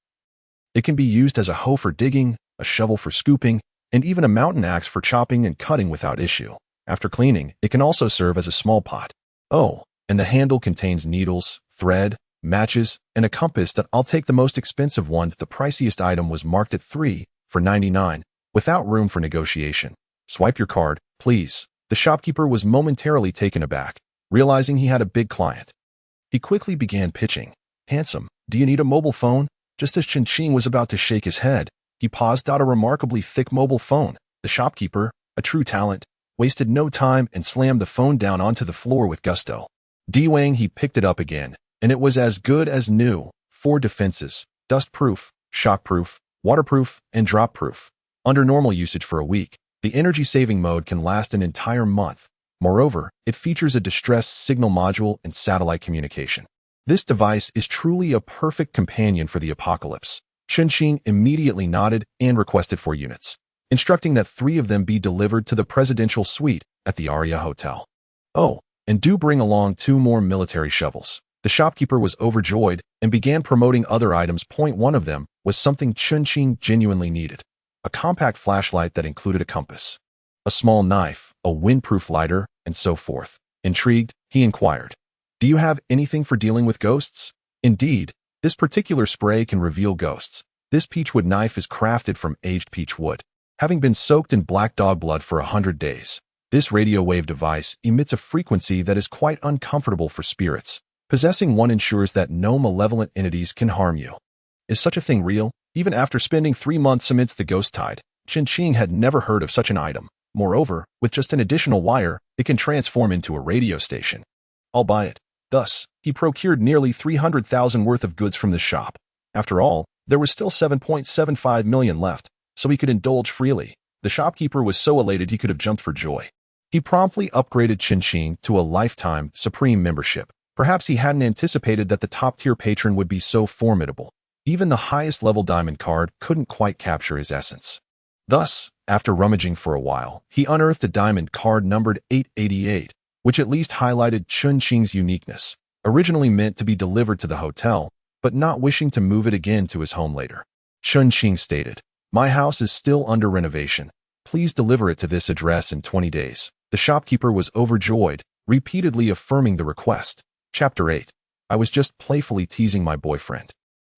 It can be used as a hoe for digging, a shovel for scooping, and even a mountain axe for chopping and cutting without issue. After cleaning, it can also serve as a small pot. Oh, and the handle contains needles, thread, matches, and a compass. I'll take the most expensive one." The priciest item was marked at $3 for $99, without room for negotiation. "Swipe your card, please." The shopkeeper was momentarily taken aback, realizing he had a big client. He quickly began pitching. "Handsome, do you need a mobile phone?" Just as Chen was about to shake his head, he paused out a remarkably thick mobile phone. The shopkeeper, a true talent, wasted no time and slammed the phone down onto the floor with gusto. Wang, he picked it up again, and it was as good as new. 4 defenses: dust-proof, shock-proof, waterproof, and drop-proof. Under normal usage for a week, the energy-saving mode can last an entire month. Moreover, it features a distress signal module and satellite communication. This device is truly a perfect companion for the apocalypse. Chen immediately nodded and requested 4 units, instructing that 3 of them be delivered to the presidential suite at the Aria Hotel. "Oh, and do bring along 2 more military shovels." The shopkeeper was overjoyed and began promoting other items. One of them was something Chen genuinely needed: a compact flashlight that included a compass, a small knife, a windproof lighter, and so forth. Intrigued, he inquired, "Do you have anything for dealing with ghosts?" "Indeed, this particular spray can reveal ghosts. This peachwood knife is crafted from aged peach wood, having been soaked in black dog blood for 100 days. This radio wave device emits a frequency that is quite uncomfortable for spirits. Possessing one ensures that no malevolent entities can harm you." Is such a thing real? Even after spending 3 months amidst the ghost tide, Chen had never heard of such an item. Moreover, with just an additional wire, it can transform into a radio station. "I'll buy it." Thus, he procured nearly 300,000 worth of goods from the shop. After all, there was still 7.75 million left, so he could indulge freely. The shopkeeper was so elated he could have jumped for joy. He promptly upgraded Chen to a lifetime Supreme membership. Perhaps he hadn't anticipated that the top-tier patron would be so formidable. Even the highest-level diamond card couldn't quite capture his essence. Thus, After rummaging for a while, he unearthed a diamond card numbered 888, which at least highlighted Chen Qing's uniqueness. Originally meant to be delivered to the hotel, but not wishing to move it again to his home later. Chen Qing stated, "My house is still under renovation. Please deliver it to this address in 20 days. The shopkeeper was overjoyed, repeatedly affirming the request. Chapter 8. I was just playfully teasing my boyfriend.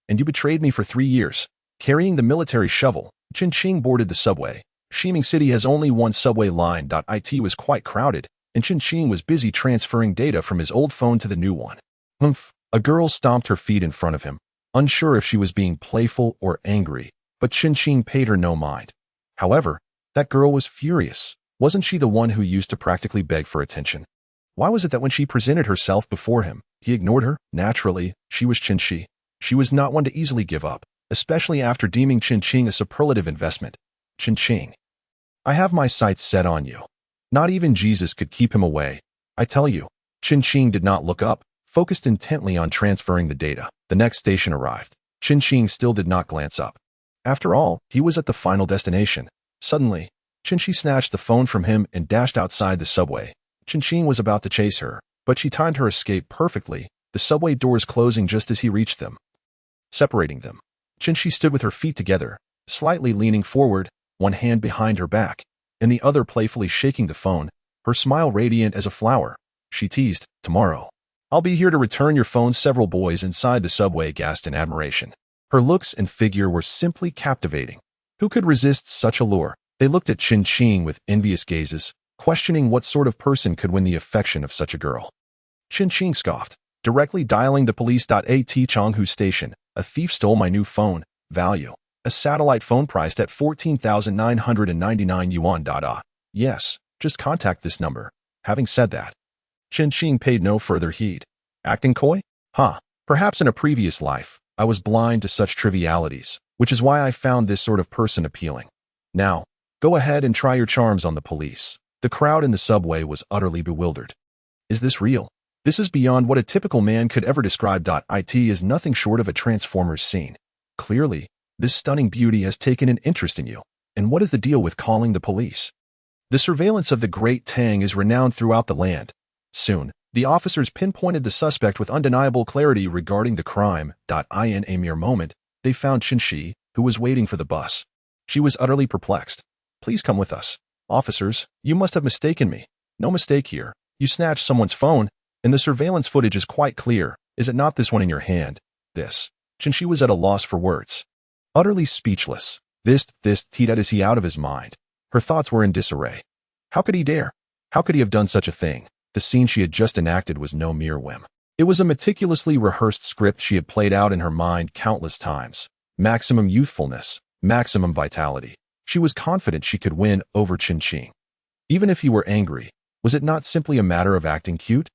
And you betrayed me for 3 years. Carrying the military shovel, Chen Qing boarded the subway. Shiming City has only one subway line. It was quite crowded, and Chen Qing was busy transferring data from his old phone to the new one. Humph. A girl stomped her feet in front of him, unsure if she was being playful or angry, but Chen Qing paid her no mind. However, that girl was furious. Wasn't she the one who used to practically beg for attention? Why was it that when she presented herself before him, he ignored her? Naturally, she was Chen Shi. She was not one to easily give up, especially after deeming Chen Qing a superlative investment. Chen Qing. I have my sights set on you. Not even Jesus could keep him away. I tell you. Chen Qing did not look up, focused intently on transferring the data. The next station arrived. Chen Qing still did not glance up. After all, he was at the final destination. Suddenly, Chen Shi snatched the phone from him and dashed outside the subway. Chen Qing was about to chase her, but she timed her escape perfectly, the subway doors closing just as he reached them, separating them. Chen Shi stood with her feet together, slightly leaning forward, one hand behind her back, and the other playfully shaking the phone, her smile radiant as a flower. She teased, "Tomorrow, I'll be here to return your phone." Several boys inside the subway gasped in admiration. Her looks and figure were simply captivating. Who could resist such allure? They looked at Chen Qing with envious gazes, questioning what sort of person could win the affection of such a girl. Chen Qing scoffed, directly dialing the police. At Chonghu Station, a thief stole my new phone. Value: a satellite phone priced at 14,999 yuan. Yes, just contact this number. Having said that, Chen Qing paid no further heed. Acting coy? Perhaps in a previous life, I was blind to such trivialities, which is why I found this sort of person appealing. Now, go ahead and try your charms on the police. The crowd in the subway was utterly bewildered. Is this real? This is beyond what a typical man could ever describe. It is nothing short of a Transformers scene. Clearly, this stunning beauty has taken an interest in you. And what is the deal with calling the police? The surveillance of the Great Tang is renowned throughout the land. Soon, the officers pinpointed the suspect with undeniable clarity regarding the crime. In a mere moment, they found Chen Shi, who was waiting for the bus. She was utterly perplexed. Please come with us. Officers, you must have mistaken me. No mistake here. You snatched someone's phone, and the surveillance footage is quite clear. Is it not this one in your hand? This. Chen Shi was at a loss for words. Utterly speechless. Is he out of his mind? Her thoughts were in disarray. How could he dare? How could he have done such a thing? The scene she had just enacted was no mere whim. It was a meticulously rehearsed script she had played out in her mind countless times. Maximum youthfulness, maximum vitality. She was confident she could win over Chen Qing. Even if he were angry, was it not simply a matter of acting cute?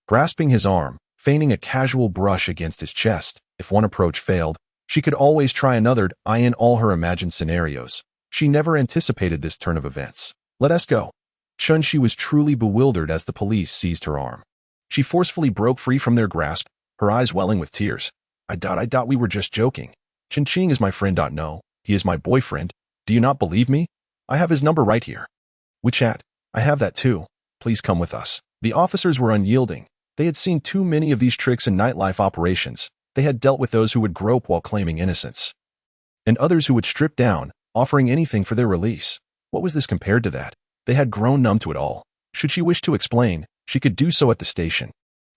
Grasping his arm, feigning a casual brush against his chest, if one approach failed, she could always try another. In all her imagined scenarios, she never anticipated this turn of events. Let us go. Chen Shi was truly bewildered as the police seized her arm. She forcefully broke free from their grasp, her eyes welling with tears. I thought we were just joking. Chen Qing is my friend. No, he is my boyfriend. Do you not believe me? I have his number right here. WeChat. I have that too. Please come with us. The officers were unyielding. They had seen too many of these tricks in nightlife operations. They had dealt with those who would grope while claiming innocence, and others who would strip down, offering anything for their release. What was this compared to that? They had grown numb to it all. Should she wish to explain, she could do so at the station.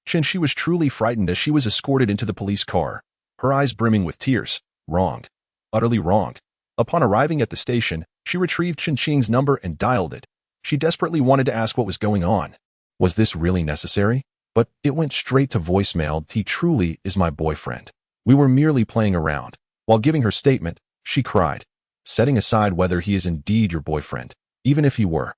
Chen Shi was truly frightened as she was escorted into the police car, her eyes brimming with tears. Wronged. Utterly wronged. Upon arriving at the station, she retrieved Chen Qing's number and dialed it. She desperately wanted to ask what was going on. Was this really necessary? But it went straight to voicemail. He truly is my boyfriend. We were merely playing around. While giving her statement, she cried, setting aside whether he is indeed your boyfriend, even if he were.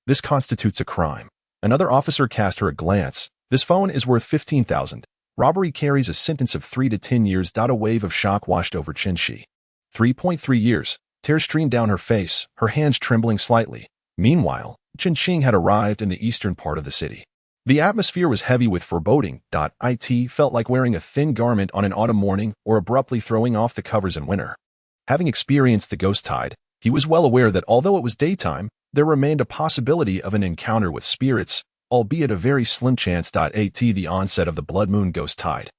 This constitutes a crime. Another officer cast her a glance. This phone is worth 15,000. Robbery carries a sentence of 3 to 10 years. A wave of shock washed over Chen Shi. 3.3 years. Tears streamed down her face, her hands trembling slightly. Meanwhile, Chen Qing had arrived in the eastern part of the city. The atmosphere was heavy with foreboding. It felt like wearing a thin garment on an autumn morning or abruptly throwing off the covers in winter. Having experienced the ghost tide, He was well aware that although it was daytime, there remained a possibility of an encounter with spirits, albeit a very slim chance. At the onset of the blood moon ghost tide,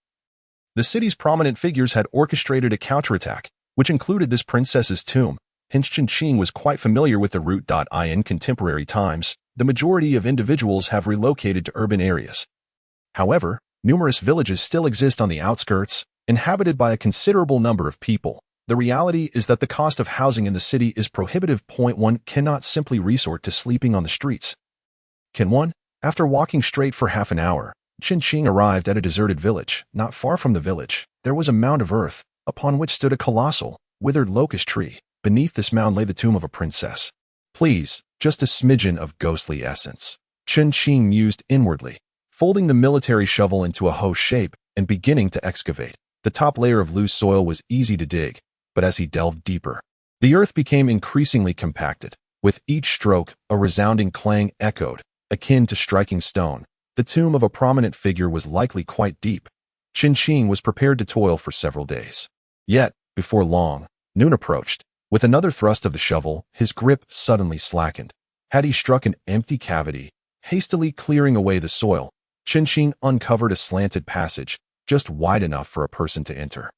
the city's prominent figures had orchestrated a counterattack, which included this princess's tomb. Hence Chen was quite familiar with the route. In contemporary times, the majority of individuals have relocated to urban areas. However, numerous villages still exist on the outskirts, inhabited by a considerable number of people. The reality is that the cost of housing in the city is prohibitive. One cannot simply resort to sleeping on the streets. Can one? After walking straight for half an hour, Chen arrived at a deserted village. Not far from the village, there was a mound of earth, upon which stood a colossal, withered locust tree. Beneath this mound lay the tomb of a princess. Please, just a smidgen of ghostly essence, Chen mused inwardly, folding the military shovel into a hoe shape and beginning to excavate. The top layer of loose soil was easy to dig, but as he delved deeper, the earth became increasingly compacted. With each stroke, a resounding clang echoed, akin to striking stone. The tomb of a prominent figure was likely quite deep. Chen was prepared to toil for several days. Yet, before long, noon approached. With another thrust of the shovel, his grip suddenly slackened. Had he struck an empty cavity, hastily clearing away the soil, Chen uncovered a slanted passage, just wide enough for a person to enter.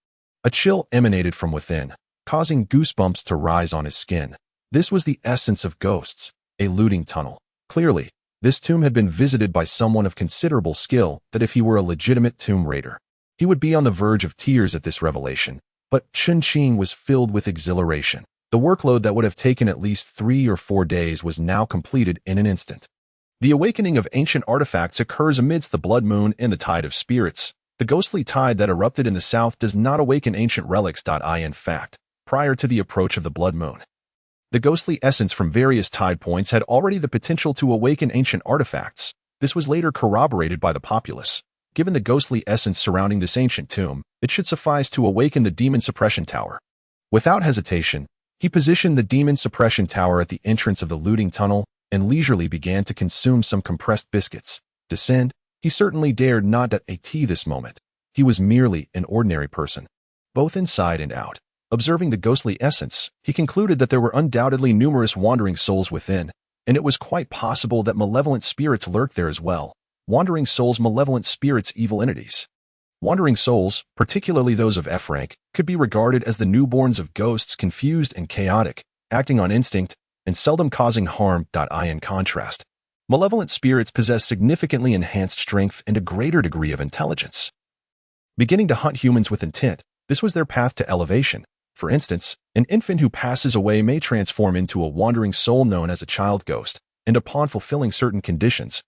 A chill emanated from within, causing goosebumps to rise on his skin. This was the essence of ghosts, a looting tunnel. Clearly, this tomb had been visited by someone of considerable skill. That if he were a legitimate tomb raider, he would be on the verge of tears at this revelation. But Chen was filled with exhilaration. The workload that would have taken at least 3 or 4 days was now completed in an instant. The awakening of ancient artifacts occurs amidst the blood moon and the tide of spirits. The ghostly tide that erupted in the south does not awaken ancient relics. In fact, prior to the approach of the blood moon, the ghostly essence from various tide points had already the potential to awaken ancient artifacts. This was later corroborated by the populace. Given the ghostly essence surrounding this ancient tomb, it should suffice to awaken the demon suppression tower. Without hesitation, he positioned the demon suppression tower at the entrance of the looting tunnel and leisurely began to consume some compressed biscuits. Descend? He certainly dared not at this moment. He was merely an ordinary person, both inside and out. Observing the ghostly essence, he concluded that there were undoubtedly numerous wandering souls within, and it was quite possible that malevolent spirits lurked there as well. Wandering souls, malevolent spirits, evil entities. Wandering souls, particularly those of F rank, could be regarded as the newborns of ghosts, confused and chaotic, acting on instinct, and seldom causing harm. In contrast, malevolent spirits possess significantly enhanced strength and a greater degree of intelligence. Beginning to hunt humans with intent, this was their path to elevation. For instance, an infant who passes away may transform into a wandering soul known as a child ghost, and upon fulfilling certain conditions,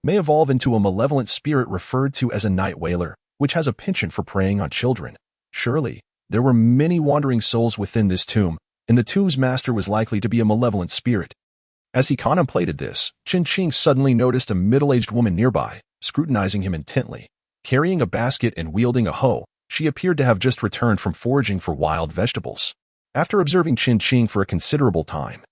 may evolve into a malevolent spirit referred to as a night wailer, which has a penchant for preying on children. Surely, there were many wandering souls within this tomb, and the tomb's master was likely to be a malevolent spirit. As he contemplated this, Chen suddenly noticed a middle-aged woman nearby, scrutinizing him intently. Carrying a basket and wielding a hoe, she appeared to have just returned from foraging for wild vegetables. After observing Chen for a considerable time,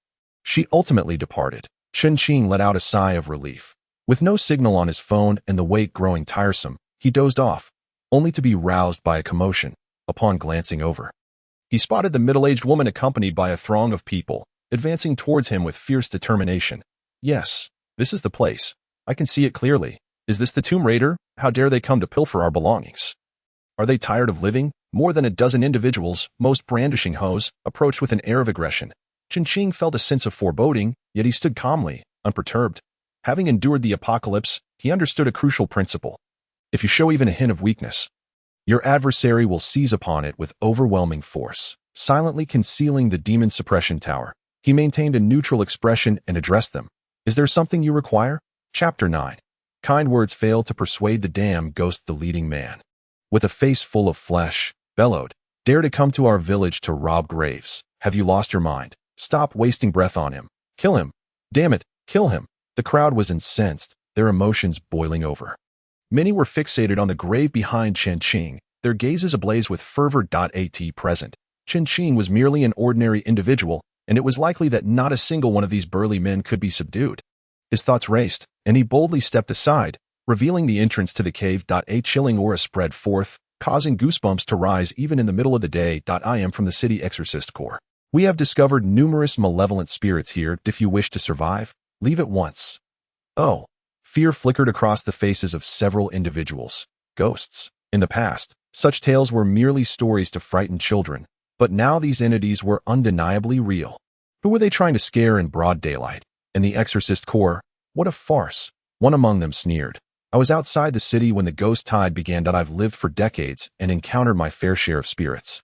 she ultimately departed. Chen let out a sigh of relief. With no signal on his phone and the wait growing tiresome, he dozed off, only to be roused by a commotion. Upon glancing over, he spotted the middle-aged woman accompanied by a throng of people, advancing towards him with fierce determination. Yes, this is the place. I can see it clearly. Is this the tomb raider? How dare they come to pilfer our belongings? Are they tired of living? More than a dozen individuals, most brandishing hoes, approached with an air of aggression. Chen felt a sense of foreboding, yet he stood calmly, unperturbed. Having endured the apocalypse, he understood a crucial principle. If you show even a hint of weakness, your adversary will seize upon it with overwhelming force. Silently concealing the demon suppression tower, he maintained a neutral expression and addressed them. Is there something you require? Chapter 9. Kind words fail to persuade the damn ghost. The leading man, with a face full of flesh, bellowed, dare to come to our village to rob graves. Have you lost your mind? Stop wasting breath on him. Kill him. Damn it, kill him. The crowd was incensed, their emotions boiling over. Many were fixated on the grave behind Chen, their gazes ablaze with fervor. At present, Chen was merely an ordinary individual, and it was likely that not a single one of these burly men could be subdued. His thoughts raced, and he boldly stepped aside, revealing the entrance to the cave. A chilling aura spread forth, causing goosebumps to rise even in the middle of the day. I am from the City Exorcist Corps. We have discovered numerous malevolent spirits here. If you wish to survive, leave at once. Oh, fear flickered across the faces of several individuals. Ghosts. In the past, such tales were merely stories to frighten children, but now these entities were undeniably real. Who were they trying to scare in broad daylight? And the Exorcist Corps? What a farce. One among them sneered. I was outside the city when the ghost tide began. I've lived for decades and encountered my fair share of spirits.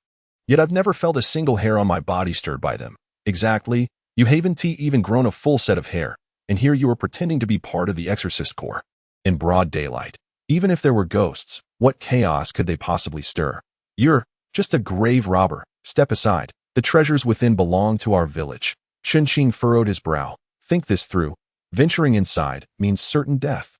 Yet I've never felt a single hair on my body stirred by them. Exactly. You haven't even grown a full set of hair, and here you are pretending to be part of the Exorcist Corps. In broad daylight. Even if there were ghosts, what chaos could they possibly stir? You're just a grave robber. Step aside. The treasures within belong to our village. Chen Fan furrowed his brow. Think this through. Venturing inside means certain death.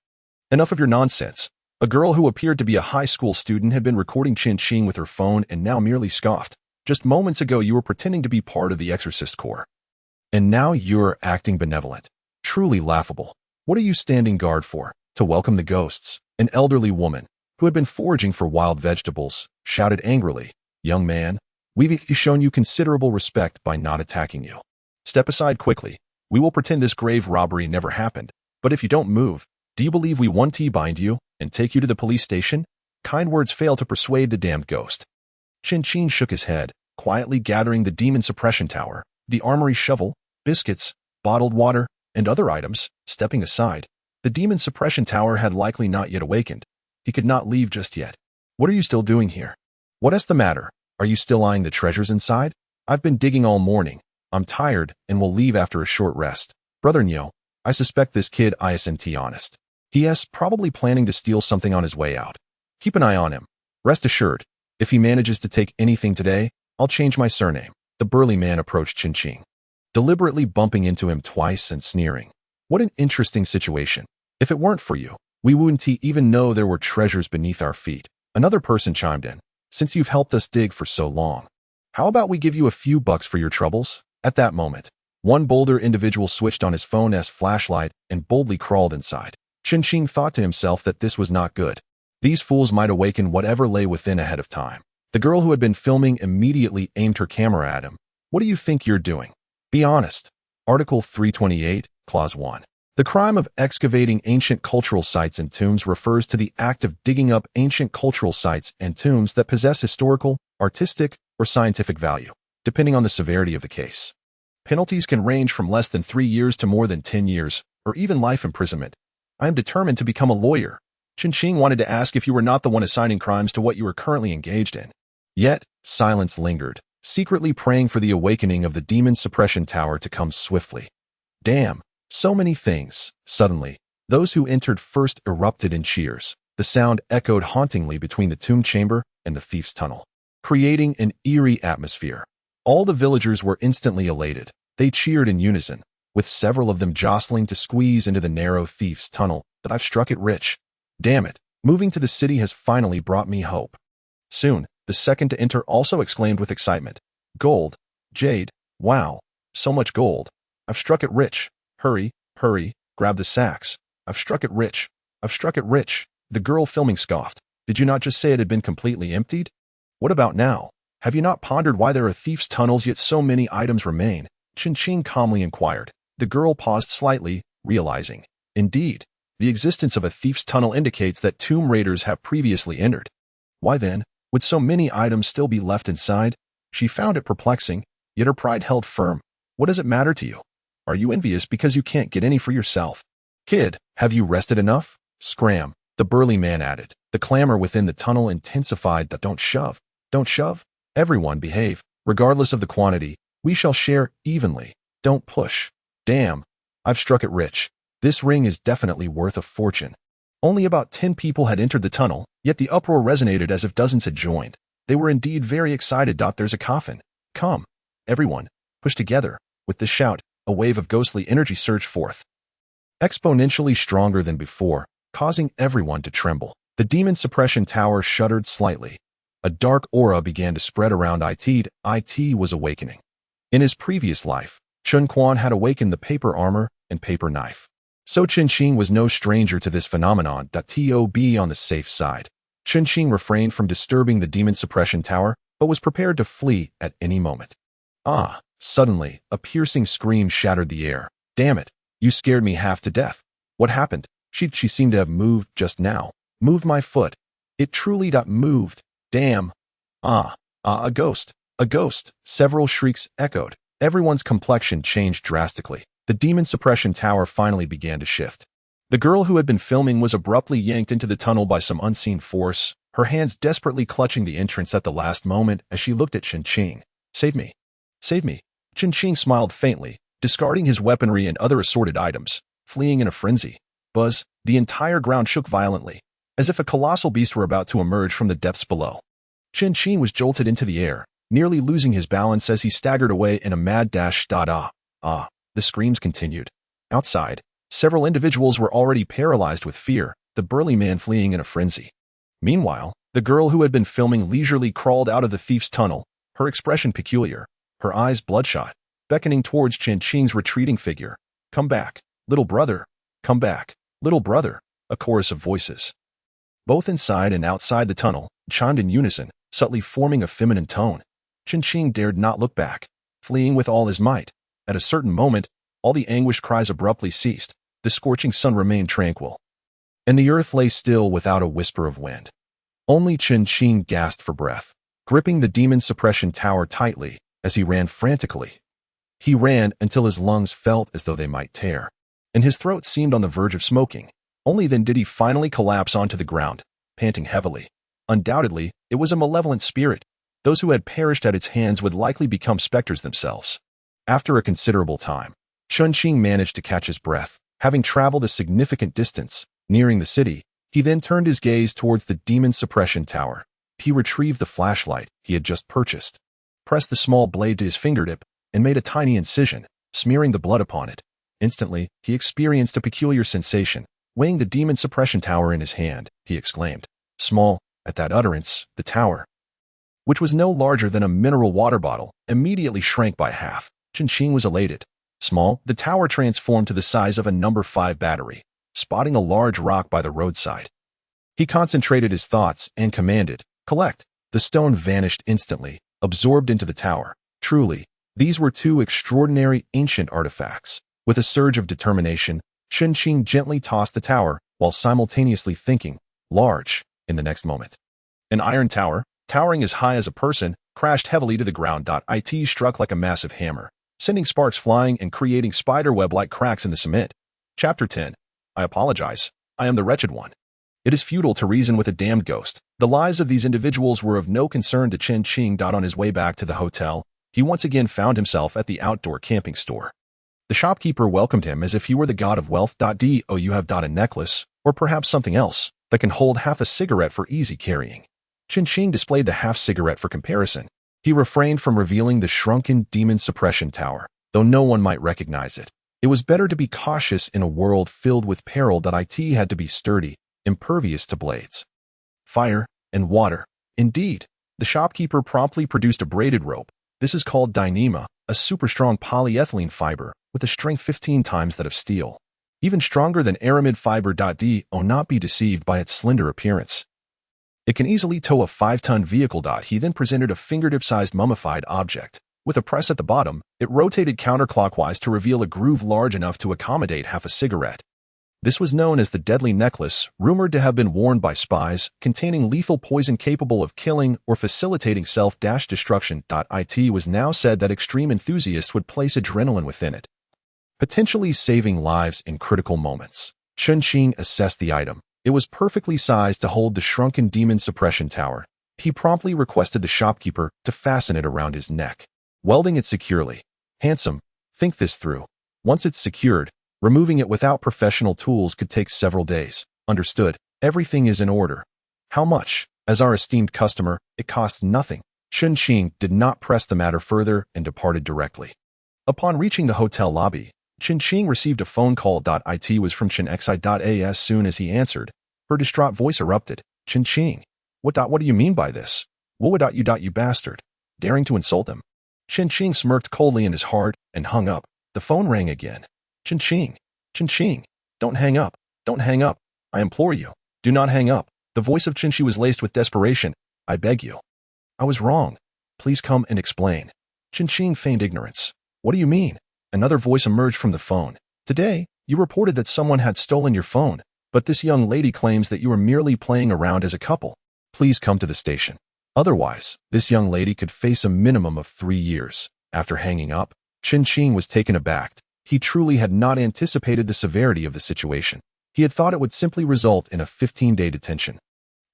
Enough of your nonsense. A girl who appeared to be a high school student had been recording Chen Fan with her phone and now merely scoffed. Just moments ago you were pretending to be part of the Exorcist Corps. And now you're acting benevolent. Truly laughable. What are you standing guard for? To welcome the ghosts. An elderly woman, who had been foraging for wild vegetables, shouted angrily, "Young man, we've shown you considerable respect by not attacking you. Step aside quickly. We will pretend this grave robbery never happened. But if you don't move, do you believe we want to bind you and take you to the police station?" Kind words failed to persuade the damned ghost. Chen Fan shook his head, quietly gathering the demon suppression tower, the armory shovel, biscuits, bottled water, and other items. Stepping aside, the demon suppression tower had likely not yet awakened. He could not leave just yet. What are you still doing here? What is the matter? Are you still eyeing the treasures inside? I've been digging all morning. I'm tired and will leave after a short rest. Brother Nyo, I suspect this kid isn't honest. He is probably planning to steal something on his way out. Keep an eye on him. Rest assured, if he manages to take anything today, I'll change my surname. The burly man approached Chen Fan, deliberately bumping into him twice and sneering. What an interesting situation. If it weren't for you, we wouldn't even know there were treasures beneath our feet. Another person chimed in. Since you've helped us dig for so long, how about we give you a few bucks for your troubles? At that moment, one bolder individual switched on his phone's flashlight and boldly crawled inside. Chen Fan thought to himself that this was not good. These fools might awaken whatever lay within ahead of time. The girl who had been filming immediately aimed her camera at him. What do you think you're doing? Be honest. Article 328, Clause 1. The crime of excavating ancient cultural sites and tombs refers to the act of digging up ancient cultural sites and tombs that possess historical, artistic, or scientific value, depending on the severity of the case. Penalties can range from less than 3 years to more than 10 years, or even life imprisonment. I am determined to become a lawyer. Chen Fan wanted to ask if you were not the one assigning crimes to what you were currently engaged in. Yet, silence lingered, secretly praying for the awakening of the demon suppression tower to come swiftly. Damn, so many things. Suddenly, those who entered first erupted in cheers. The sound echoed hauntingly between the tomb chamber and the thief's tunnel, creating an eerie atmosphere. All the villagers were instantly elated. They cheered in unison, with several of them jostling to squeeze into the narrow thief's tunnel. But I've struck it rich. Damn it, moving to the city has finally brought me hope. Soon, the second to enter also exclaimed with excitement. Gold. Jade. Wow. So much gold. I've struck it rich. Hurry, hurry, grab the sacks. I've struck it rich. I've struck it rich. The girl filming scoffed. Did you not just say it had been completely emptied? What about now? Have you not pondered why there are thieves' tunnels yet so many items remain? Chen Fan calmly inquired. The girl paused slightly, realizing. Indeed, the existence of a thief's tunnel indicates that tomb raiders have previously entered. Why then, would so many items still be left inside? She found it perplexing, yet her pride held firm. What does it matter to you? Are you envious because you can't get any for yourself? Kid, have you rested enough? Scram, the burly man added. The clamor within the tunnel intensified. Don't shove. Don't shove. Everyone behave. Regardless of the quantity, we shall share evenly. Don't push. Damn, I've struck it rich. This ring is definitely worth a fortune. Only about 10 people had entered the tunnel, yet the uproar resonated as if dozens had joined. They were indeed very excited. There's a coffin. Come. Everyone, push together. With this shout, a wave of ghostly energy surged forth, exponentially stronger than before, causing everyone to tremble. The demon suppression tower shuddered slightly. A dark aura began to spread around it. It was awakening. In his previous life, Chen Quan had awakened the paper armor and paper knife. So Chen Fan was no stranger to this phenomenon. To be on the safe side, Chen Fan refrained from disturbing the demon suppression tower, but was prepared to flee at any moment. Ah, Suddenly, a piercing scream shattered the air. Damn it, you scared me half to death. What happened? She seemed to have moved just now. Moved my foot. It truly got moved. Damn. A ghost. A ghost. Several shrieks echoed. Everyone's complexion changed drastically. The demon suppression tower finally began to shift. The girl who had been filming was abruptly yanked into the tunnel by some unseen force, her hands desperately clutching the entrance at the last moment as she looked at Chen Qing. Save me. Save me. Chen Qing smiled faintly, discarding his weaponry and other assorted items, fleeing in a frenzy. Buzz, the entire ground shook violently, as if a colossal beast were about to emerge from the depths below. Chen Qing was jolted into the air, nearly losing his balance as he staggered away in a mad dash. The screams continued. Outside, several individuals were already paralyzed with fear, the burly man fleeing in a frenzy. Meanwhile, the girl who had been filming leisurely crawled out of the thief's tunnel, her expression peculiar, her eyes bloodshot, beckoning towards Chen Qing's retreating figure. Come back, little brother. Come back, little brother, a chorus of voices. Both inside and outside the tunnel, chimed in unison, subtly forming a feminine tone. Chen Qing dared not look back, fleeing with all his might. At a certain moment, all the anguished cries abruptly ceased, the scorching sun remained tranquil, and the earth lay still without a whisper of wind. Only Chen Qing gasped for breath, gripping the demon suppression tower tightly as he ran frantically. He ran until his lungs felt as though they might tear, and his throat seemed on the verge of smoking. Only then did he finally collapse onto the ground, panting heavily. Undoubtedly, it was a malevolent spirit. Those who had perished at its hands would likely become specters themselves. After a considerable time, Chen Qing managed to catch his breath. Having traveled a significant distance, nearing the city, he then turned his gaze towards the demon suppression tower. He retrieved the flashlight he had just purchased, pressed the small blade to his fingertip, and made a tiny incision, smearing the blood upon it. Instantly, he experienced a peculiar sensation. Weighing the demon suppression tower in his hand, he exclaimed. Small, at that utterance, the tower, which was no larger than a mineral water bottle, immediately shrank by half. Chen Qing was elated. Small, the tower transformed to the size of a number 5 battery, spotting a large rock by the roadside. He concentrated his thoughts and commanded, collect. The stone vanished instantly, absorbed into the tower. Truly, these were 2 extraordinary ancient artifacts. With a surge of determination, Chen Qing gently tossed the tower, while simultaneously thinking, large, in the next moment. An iron tower, towering as high as a person, crashed heavily to the ground. It struck like a massive hammer, sending sparks flying and creating spiderweb-like cracks in the cement. Chapter 10. I apologize. I am the wretched one. It is futile to reason with a damned ghost. The lives of these individuals were of no concern to Chen Qing. On his way back to the hotel, he once again found himself at the outdoor camping store. The shopkeeper welcomed him as if he were the god of wealth. Do you have a necklace, or perhaps something else, that can hold half a cigarette for easy carrying? Chen Qing displayed the half cigarette for comparison. He refrained from revealing the shrunken demon suppression tower, though no one might recognize it. It was better to be cautious in a world filled with peril. It had to be sturdy, impervious to blades, fire, and water. Indeed, the shopkeeper promptly produced a braided rope. This is called dynema, a super strong polyethylene fiber with a strength 15 times that of steel. Even stronger than aramid fiber. Do not be deceived by its slender appearance. It can easily tow a 5-ton vehicle. He then presented a fingertip-sized mummified object. With a press at the bottom, it rotated counterclockwise to reveal a groove large enough to accommodate half a cigarette. This was known as the deadly necklace, rumored to have been worn by spies, containing lethal poison capable of killing or facilitating self-destruction. It was now said that extreme enthusiasts would place adrenaline within it, potentially saving lives in critical moments. Chen Qing assessed the item. It was perfectly sized to hold the shrunken demon suppression tower. He promptly requested the shopkeeper to fasten it around his neck, welding it securely. Handsome, think this through. Once it's secured, removing it without professional tools could take several days. Understood. Everything is in order. How much? As our esteemed customer, it costs nothing. Chen Qing did not press the matter further and departed directly. Upon reaching the hotel lobby, Chen Qing received a phone call. It was from Chen Xi. As soon as he answered, her distraught voice erupted. Chen Qing, what do you mean by this? What would you bastard? Daring to insult him? Chen Qing smirked coldly in his heart and hung up. The phone rang again. Chen Qing, don't hang up, I implore you, do not hang up. The voice of Chen Qi was laced with desperation. I beg you. I was wrong. Please come and explain. Chen Qing feigned ignorance. What do you mean? Another voice emerged from the phone. Today, you reported that someone had stolen your phone, but this young lady claims that you were merely playing around as a couple. Please come to the station. Otherwise, this young lady could face a minimum of 3 years. After hanging up, Chen Qing was taken aback. He truly had not anticipated the severity of the situation. He had thought it would simply result in a 15-day detention.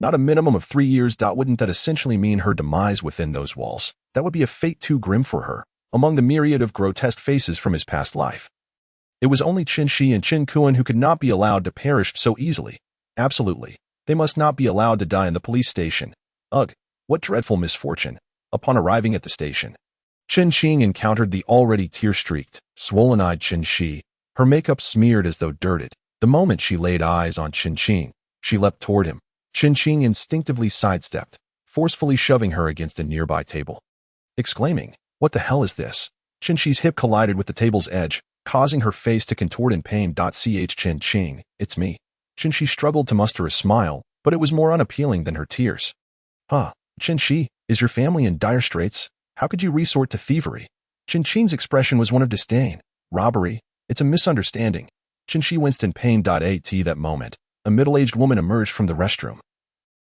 Not a minimum of 3 years. Wouldn't that essentially mean her demise within those walls? That would be a fate too grim for her, among the myriad of grotesque faces from his past life. It was only Chen Shi and Chen Kuan who could not be allowed to perish so easily. Absolutely. They must not be allowed to die in the police station. Ugh, what dreadful misfortune. Upon arriving at the station, Chen Qing encountered the already tear-streaked, swollen-eyed Chen Shi, her makeup smeared as though dirted. The moment she laid eyes on Chen Qing, she leapt toward him. Chen Qing instinctively sidestepped, forcefully shoving her against a nearby table. Exclaiming, "What the hell is this?" Chen Shi's hip collided with the table's edge, causing her face to contort in pain. Chen Qing, it's me. Chen Shi struggled to muster a smile, but it was more unappealing than her tears. Huh, Chen Shi, is your family in dire straits? How could you resort to thievery? Chen Qing's expression was one of disdain. Robbery? It's a misunderstanding. Chen Shi winced in pain. At that moment, a middle-aged woman emerged from the restroom.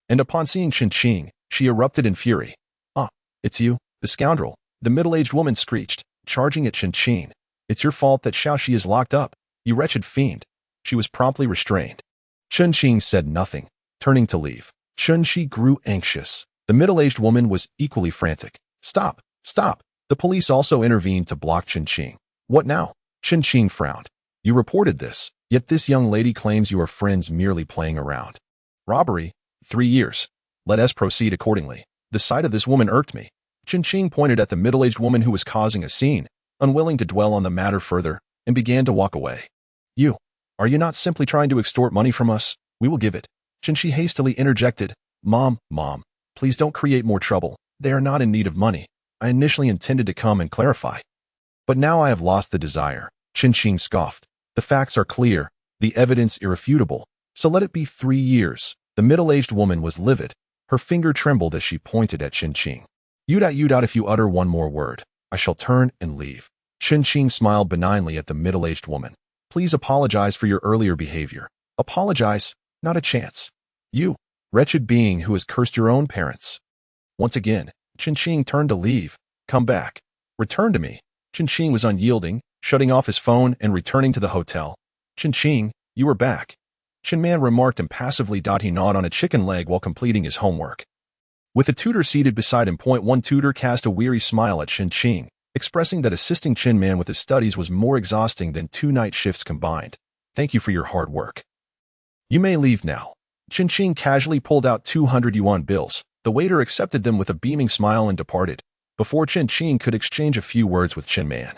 And upon seeing Chen Qing, she erupted in fury. Ah, it's you, the scoundrel, the middle-aged woman screeched, charging at Chen Qing. It's your fault that Xiaoxi is locked up, you wretched fiend. She was promptly restrained. Chen Qing said nothing, turning to leave. Chen Shi grew anxious. The middle-aged woman was equally frantic. Stop, stop. The police also intervened to block Chen Qing. What now? Chen Qing frowned. You reported this, yet this young lady claims you are friends merely playing around. Robbery? 3 years. Let us proceed accordingly. The sight of this woman irked me. Chen Qing pointed at the middle-aged woman who was causing a scene, unwilling to dwell on the matter further, and began to walk away. You, are you not simply trying to extort money from us? We will give it. Chen Shi hastily interjected. Mom, please don't create more trouble. They are not in need of money. I initially intended to come and clarify. But now I have lost the desire. Chen Qing scoffed. The facts are clear, the evidence irrefutable, so let it be 3 years. The middle-aged woman was livid. Her finger trembled as she pointed at Chen Qing. If you utter one more word, I shall turn and leave. Chen Qing smiled benignly at the middle-aged woman. Please apologize for your earlier behavior. Apologize? Not a chance. You, wretched being who has cursed your own parents. Once again, Chen Qing turned to leave. Come back. Return to me. Chen Qing was unyielding, shutting off his phone and returning to the hotel. Chen Qing, you are back. Chen Man remarked impassively. He gnawed on a chicken leg while completing his homework. With a tutor seated beside him. One tutor cast a weary smile at Chen Qing, expressing that assisting Chen Man with his studies was more exhausting than 2 night shifts combined. Thank you for your hard work. You may leave now. Chen Qing casually pulled out 200 yuan bills. The waiter accepted them with a beaming smile and departed, before Chen Qing could exchange a few words with Chen Man.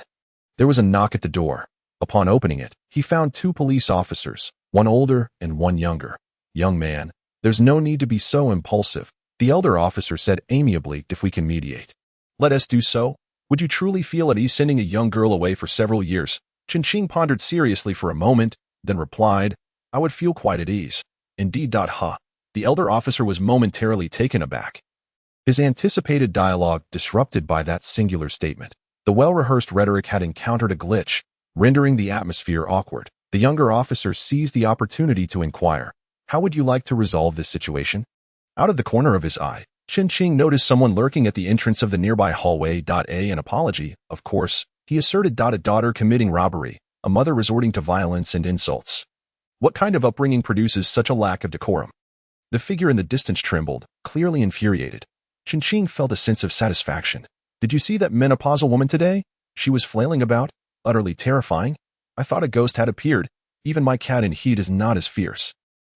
There was a knock at the door. Upon opening it, he found 2 police officers, one older and one younger. Young man, there's no need to be so impulsive, the elder officer said amiably. If we can mediate, let us do so. Would you truly feel at ease sending a young girl away for several years? Chen Qing pondered seriously for a moment, then replied, I would feel quite at ease. Indeed. The elder officer was momentarily taken aback. His anticipated dialogue disrupted by that singular statement. The well-rehearsed rhetoric had encountered a glitch, rendering the atmosphere awkward. The younger officer seized the opportunity to inquire, how would you like to resolve this situation? Out of the corner of his eye, Chen Qing noticed someone lurking at the entrance of the nearby hallway. An apology, of course, he asserted. A daughter committing robbery, a mother resorting to violence and insults. What kind of upbringing produces such a lack of decorum? The figure in the distance trembled, clearly infuriated. Chen Qing felt a sense of satisfaction. Did you see that menopausal woman today? She was flailing about, utterly terrifying. I thought a ghost had appeared. Even my cat in heat is not as fierce.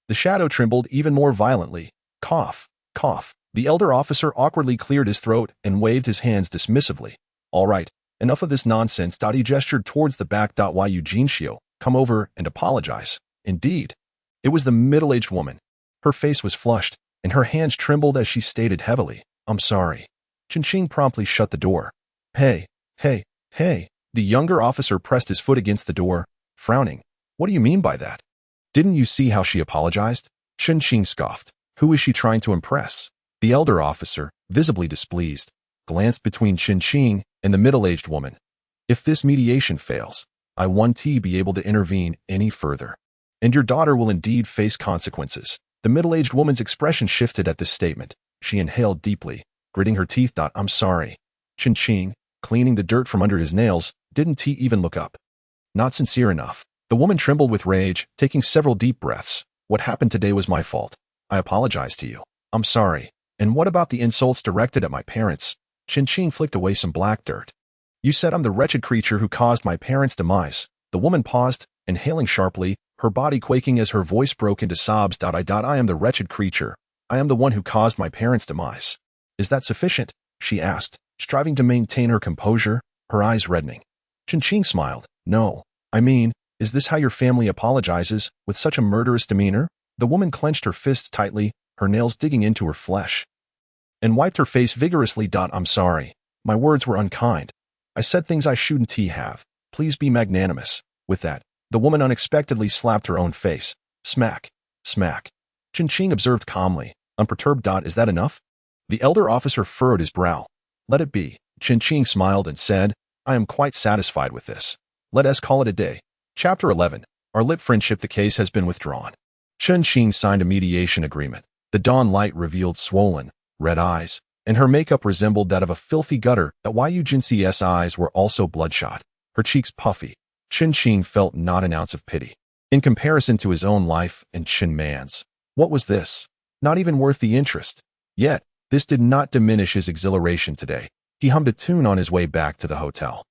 The shadow trembled even more violently. Cough, cough. The elder officer awkwardly cleared his throat and waved his hands dismissively. All right, enough of this nonsense. He gestured towards the back. Eugene Xiu, come over and apologize. Indeed. It was the middle-aged woman. Her face was flushed, and her hands trembled as she stated heavily, I'm sorry. Chen Qing promptly shut the door. Hey. The younger officer pressed his foot against the door, frowning. What do you mean by that? Didn't you see how she apologized? Chen Qing scoffed. Who is she trying to impress? The elder officer, visibly displeased, glanced between Chen Qing And the middle-aged woman. If this mediation fails, I won't be able to intervene any further. And your daughter will indeed face consequences. The middle-aged woman's expression shifted at this statement. She inhaled deeply, gritting her teeth. I'm sorry. Chen, cleaning the dirt from under his nails, didn't he even look up. Not sincere enough. The woman trembled with rage, taking several deep breaths. What happened today was my fault. I apologize to you. I'm sorry. And what about the insults directed at my parents? Chen flicked away some black dirt. You said I'm the wretched creature who caused my parents' demise. The woman paused, inhaling sharply, her body quaking as her voice broke into sobs. I am the wretched creature. I am the one who caused my parents' demise. Is that sufficient? She asked, striving to maintain her composure, her eyes reddening. Chen smiled. No. I mean, is this how your family apologizes, with such a murderous demeanor? The woman clenched her fists tightly, her nails digging into her flesh, and wiped her face vigorously. I'm sorry. My words were unkind. I said things I shouldn't have. Please be magnanimous. With that, the woman unexpectedly slapped her own face. Smack. Smack. Chen observed calmly, unperturbed. Is that enough? The elder officer furrowed his brow. Let it be. Chen smiled and said, I am quite satisfied with this. Let us call it a day. Chapter 11. Our lit friendship. The case has been withdrawn. Chen signed a mediation agreement. The dawn light revealed swollen, red eyes, and her makeup resembled that of a filthy gutter. Yu Jinxi's eyes were also bloodshot, her cheeks puffy. Chen felt not an ounce of pity. In comparison to his own life and Chen Man's, what was this? Not even worth the interest. Yet, this did not diminish his exhilaration today. He hummed a tune on his way back to the hotel.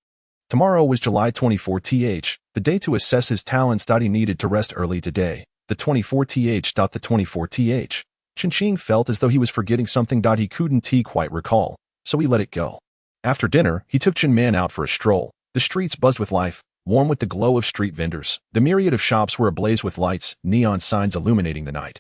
Tomorrow was July 24th, the day to assess his talents. He needed to rest early today. The 24th. The 24th. Chen felt as though he was forgetting something. He couldn't quite recall, so he let it go. After dinner, he took Chen Man out for a stroll. The streets buzzed with life, warm with the glow of street vendors. The myriad of shops were ablaze with lights, neon signs illuminating the night,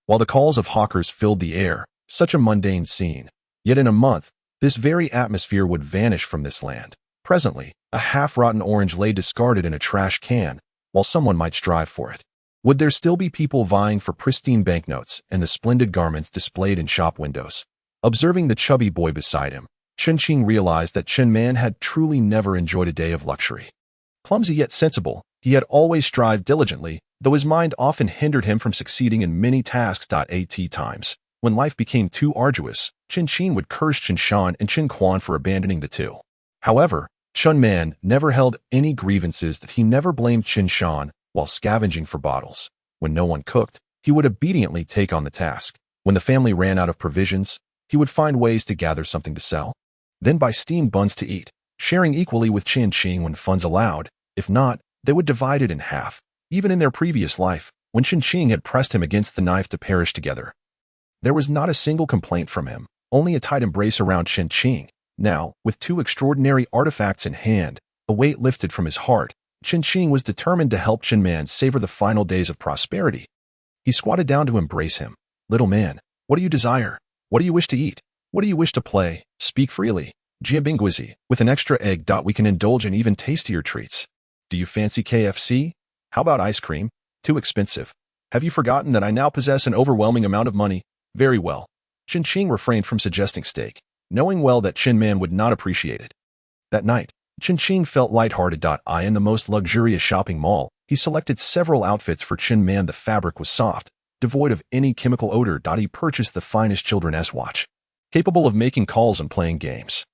while the calls of hawkers filled the air. Such a mundane scene. Yet in a month, this very atmosphere would vanish from this land. Presently, a half-rotten orange lay discarded in a trash can, while someone might strive for it. Would there still be people vying for pristine banknotes and the splendid garments displayed in shop windows? Observing the chubby boy beside him, Chen realized that Chen Man had truly never enjoyed a day of luxury. Clumsy yet sensible, he had always strived diligently, though his mind often hindered him from succeeding in many tasks. At times, when life became too arduous, Chen would curse Chen Shan and Chen Quan for abandoning the two. However, Chen Man never held any grievances. That he never blamed Chen Shan while scavenging for bottles. When no one cooked, he would obediently take on the task. When the family ran out of provisions, he would find ways to gather something to sell, then buy steamed buns to eat, sharing equally with Chen when funds allowed. If not, they would divide it in half. Even in their previous life, when Chen had pressed him against the knife to perish together, there was not a single complaint from him, only a tight embrace around Chen. Now, with two extraordinary artifacts in hand, a weight lifted from his heart, Chen was determined to help Chen Man savor the final days of prosperity. He squatted down to embrace him. Little man, what do you desire? What do you wish to eat? What do you wish to play? Speak freely. Jiabingguizi, with an extra egg. We can indulge in even tastier treats. Do you fancy KFC? How about ice cream? Too expensive. Have you forgotten that I now possess an overwhelming amount of money? Very well. Chen refrained from suggesting steak, knowing well that Chen Man would not appreciate it. That night, Chen felt lighthearted. In the most luxurious shopping mall, he selected several outfits for Chen Man. The fabric was soft, devoid of any chemical odor. He purchased the finest children's watch, capable of making calls and playing games.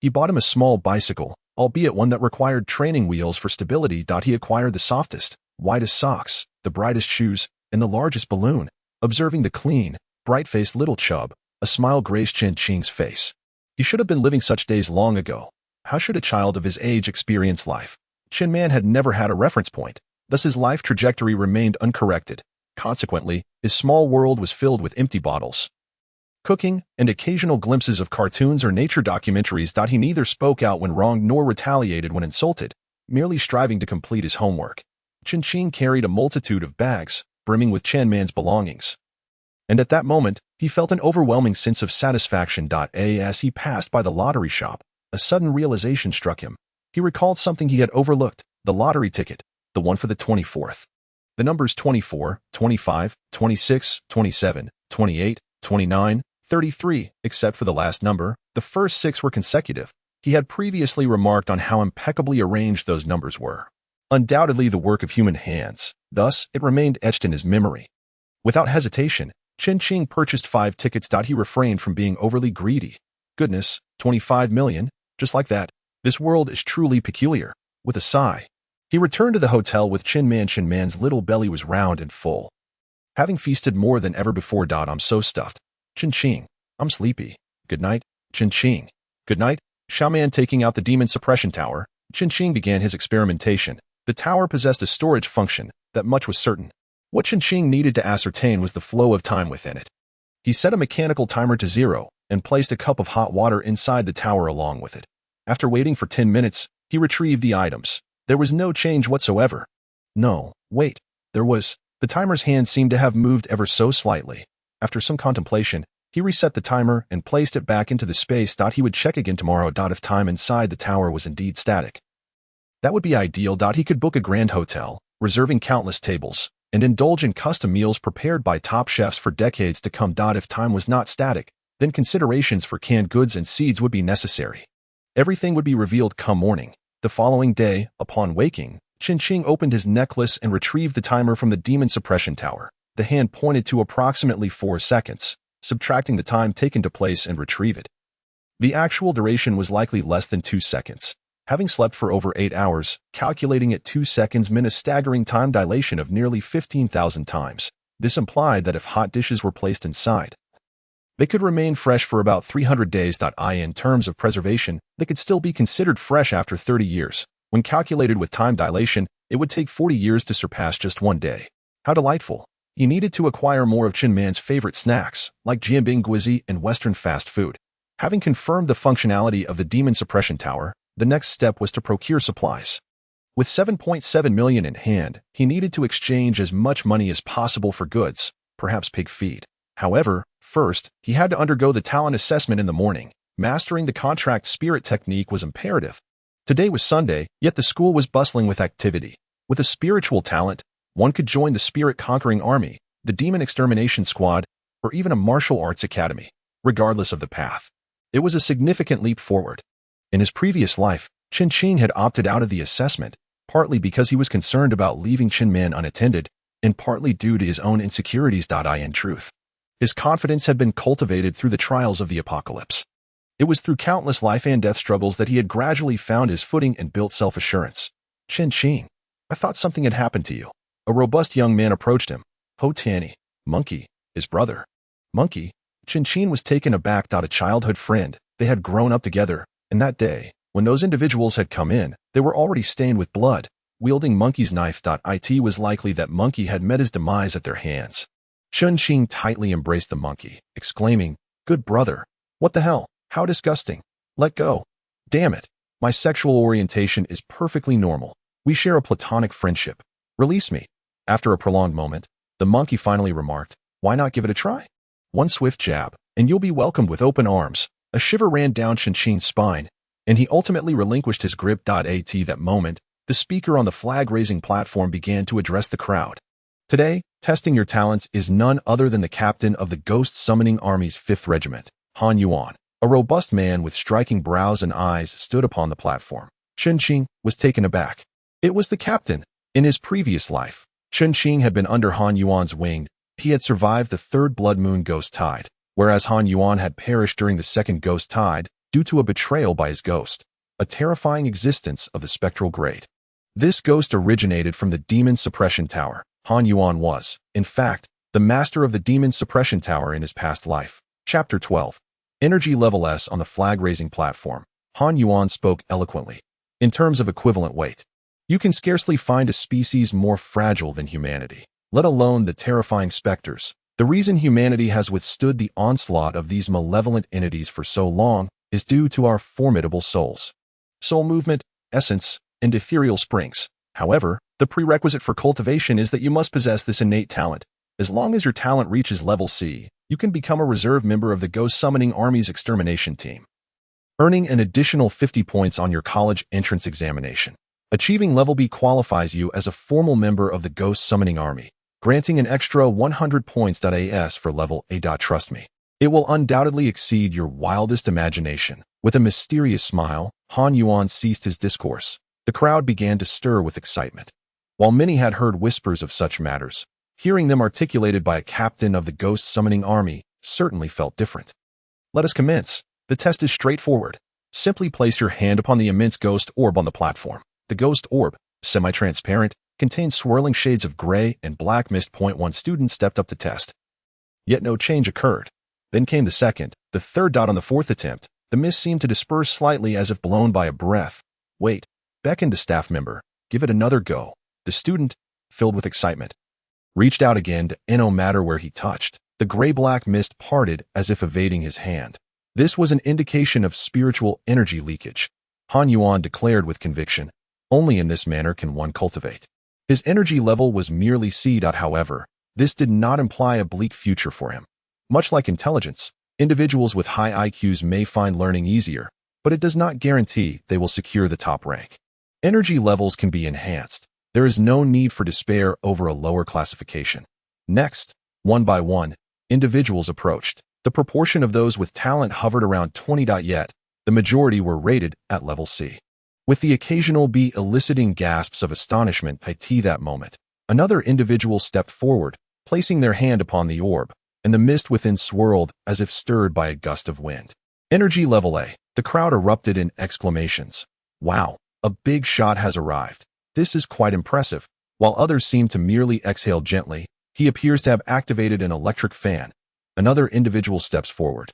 He bought him a small bicycle, albeit one that required training wheels for stability. He acquired the softest, whitest socks, the brightest shoes, and the largest balloon. Observing the clean, bright-faced little chub, a smile graced Chen face. He should have been living such days long ago. How should a child of his age experience life? Chen Man had never had a reference point, thus his life trajectory remained uncorrected. Consequently, his small world was filled with empty bottles, cooking, and occasional glimpses of cartoons or nature documentaries. He neither spoke out when wronged nor retaliated when insulted, merely striving to complete his homework. Chen carried a multitude of bags, brimming with Chen Man's belongings. And at that moment, he felt an overwhelming sense of satisfaction. As he passed by the lottery shop, a sudden realization struck him. He recalled something he had overlooked, the lottery ticket, the one for the 24th. The numbers 24, 25, 26, 27, 28, 29, 33, except for the last number, the first 6 were consecutive. He had previously remarked on how impeccably arranged those numbers were. Undoubtedly the work of human hands, thus it remained etched in his memory. Without hesitation, Chen purchased 5 tickets. He refrained from being overly greedy. Goodness, 25 million, just like that. This world is truly peculiar. With a sigh, he returned to the hotel with Chen Man. Chen Man's little belly was round and full. Having feasted more than ever before. I'm so stuffed. Chen, I'm sleepy. Good night, Chen. Good night. Shaman taking out the demon suppression tower, Chen began his experimentation. The tower possessed a storage function, that much was certain. What Chen needed to ascertain was the flow of time within it. He set a mechanical timer to 0 and placed a cup of hot water inside the tower along with it. After waiting for 10 minutes, he retrieved the items. There was no change whatsoever. No, wait, there was. The timer's hand seemed to have moved ever so slightly. After some contemplation, he reset the timer and placed it back into the space. He would check again tomorrow. If time inside the tower was indeed static, that would be ideal. He could book a grand hotel, reserving countless tables, and indulge in custom meals prepared by top chefs for decades to come. If time was not static, then considerations for canned goods and seeds would be necessary. Everything would be revealed come morning. The following day, upon waking, Chen opened his necklace and retrieved the timer from the demon suppression tower. The hand pointed to approximately 4 seconds, subtracting the time taken to place and retrieve it. The actual duration was likely less than 2 seconds. Having slept for over 8 hours, calculating at 2 seconds meant a staggering time dilation of nearly 15,000 times. This implied that if hot dishes were placed inside, they could remain fresh for about 300 days. In terms of preservation, they could still be considered fresh after 30 years. When calculated with time dilation, it would take 40 years to surpass just 1 day. How delightful. He needed to acquire more of Chen Man's favorite snacks, like jianbing guizi and Western fast food. Having confirmed the functionality of the demon suppression tower, the next step was to procure supplies. With 7.7 million in hand, he needed to exchange as much money as possible for goods, perhaps pig feed. However, first, he had to undergo the talent assessment in the morning. Mastering the contract spirit technique was imperative. Today was Sunday, yet the school was bustling with activity. With a spiritual talent, one could join the spirit conquering army, the demon extermination squad, or even a martial arts academy, regardless of the path. It was a significant leap forward. In his previous life, Chen had opted out of the assessment, partly because he was concerned about leaving Chen Man unattended, and partly due to his own insecurities. In truth, his confidence had been cultivated through the trials of the apocalypse. It was through countless life and death struggles that he had gradually found his footing and built self-assurance. Chen, I thought something had happened to you. A robust young man approached him. Ho Tianyi, Monkey, his brother. Monkey, Chen was taken aback. A childhood friend, they had grown up together, and that day, when those individuals had come in, they were already stained with blood. Wielding Monkey's knife. It was likely that Monkey had met his demise at their hands. Chen tightly embraced the monkey, exclaiming, "Good brother. What the hell? How disgusting. Let go. Damn it. My sexual orientation is perfectly normal. We share a platonic friendship. Release me." After a prolonged moment, the monkey finally remarked, "Why not give it a try? One swift jab, and you'll be welcomed with open arms." A shiver ran down Chen spine, and he ultimately relinquished his grip. At that moment, the speaker on the flag-raising platform began to address the crowd. Today, testing your talents is none other than the captain of the Ghost Summoning Army's 5th Regiment, Han Yuan. A robust man with striking brows and eyes stood upon the platform. Chen was taken aback. It was the captain. In his previous life, Chen had been under Han Yuan's wing. He had survived the 3rd Blood Moon Ghost Tide, whereas Han Yuan had perished during the 2nd Ghost Tide due to a betrayal by his ghost, a terrifying existence of the spectral grade. This ghost originated from the Demon Suppression Tower. Han Yuan was, in fact, the master of the Demon Suppression Tower in his past life. Chapter 12. Energy Level S. On the flag-raising platform, Han Yuan spoke eloquently. In terms of equivalent weight, you can scarcely find a species more fragile than humanity, let alone the terrifying specters. The reason humanity has withstood the onslaught of these malevolent entities for so long is due to our formidable souls. Soul movement, essence, and ethereal springs. However, the prerequisite for cultivation is that you must possess this innate talent. As long as your talent reaches level C, you can become a reserve member of the Ghost Summoning Army's extermination team, earning an additional 50 points on your college entrance examination. Achieving level B qualifies you as a formal member of the Ghost Summoning Army, granting an extra 100 points. As for level A. Trust me, it will undoubtedly exceed your wildest imagination. With a mysterious smile, Han Yuan ceased his discourse. The crowd began to stir with excitement. While many had heard whispers of such matters, hearing them articulated by a captain of the ghost summoning army certainly felt different. Let us commence. The test is straightforward. Simply place your hand upon the immense ghost orb on the platform. The ghost orb, semi-transparent, contains swirling shades of gray and black mist. One student stepped up to test. Yet no change occurred. Then came the second, the third dot on the fourth attempt. The mist seemed to disperse slightly as if blown by a breath. Wait, beckoned the staff member. Give it another go. The student, filled with excitement, reached out again and no matter where he touched, the gray-black mist parted as if evading his hand. This was an indication of spiritual energy leakage. Han Yuan declared with conviction, only in this manner can one cultivate. His energy level was merely C. However, this did not imply a bleak future for him. Much like intelligence, individuals with high IQs may find learning easier, but it does not guarantee they will secure the top rank. Energy levels can be enhanced. There is no need for despair over a lower classification. Next, one by one, individuals approached. The proportion of those with talent hovered around 20. Yet, the majority were rated at level C. With the occasional B eliciting gasps of astonishment at that moment, another individual stepped forward, placing their hand upon the orb, and the mist within swirled as if stirred by a gust of wind. Energy level A. The crowd erupted in exclamations. Wow, a big shot has arrived. This is quite impressive. While others seem to merely exhale gently, he appears to have activated an electric fan. Another individual steps forward.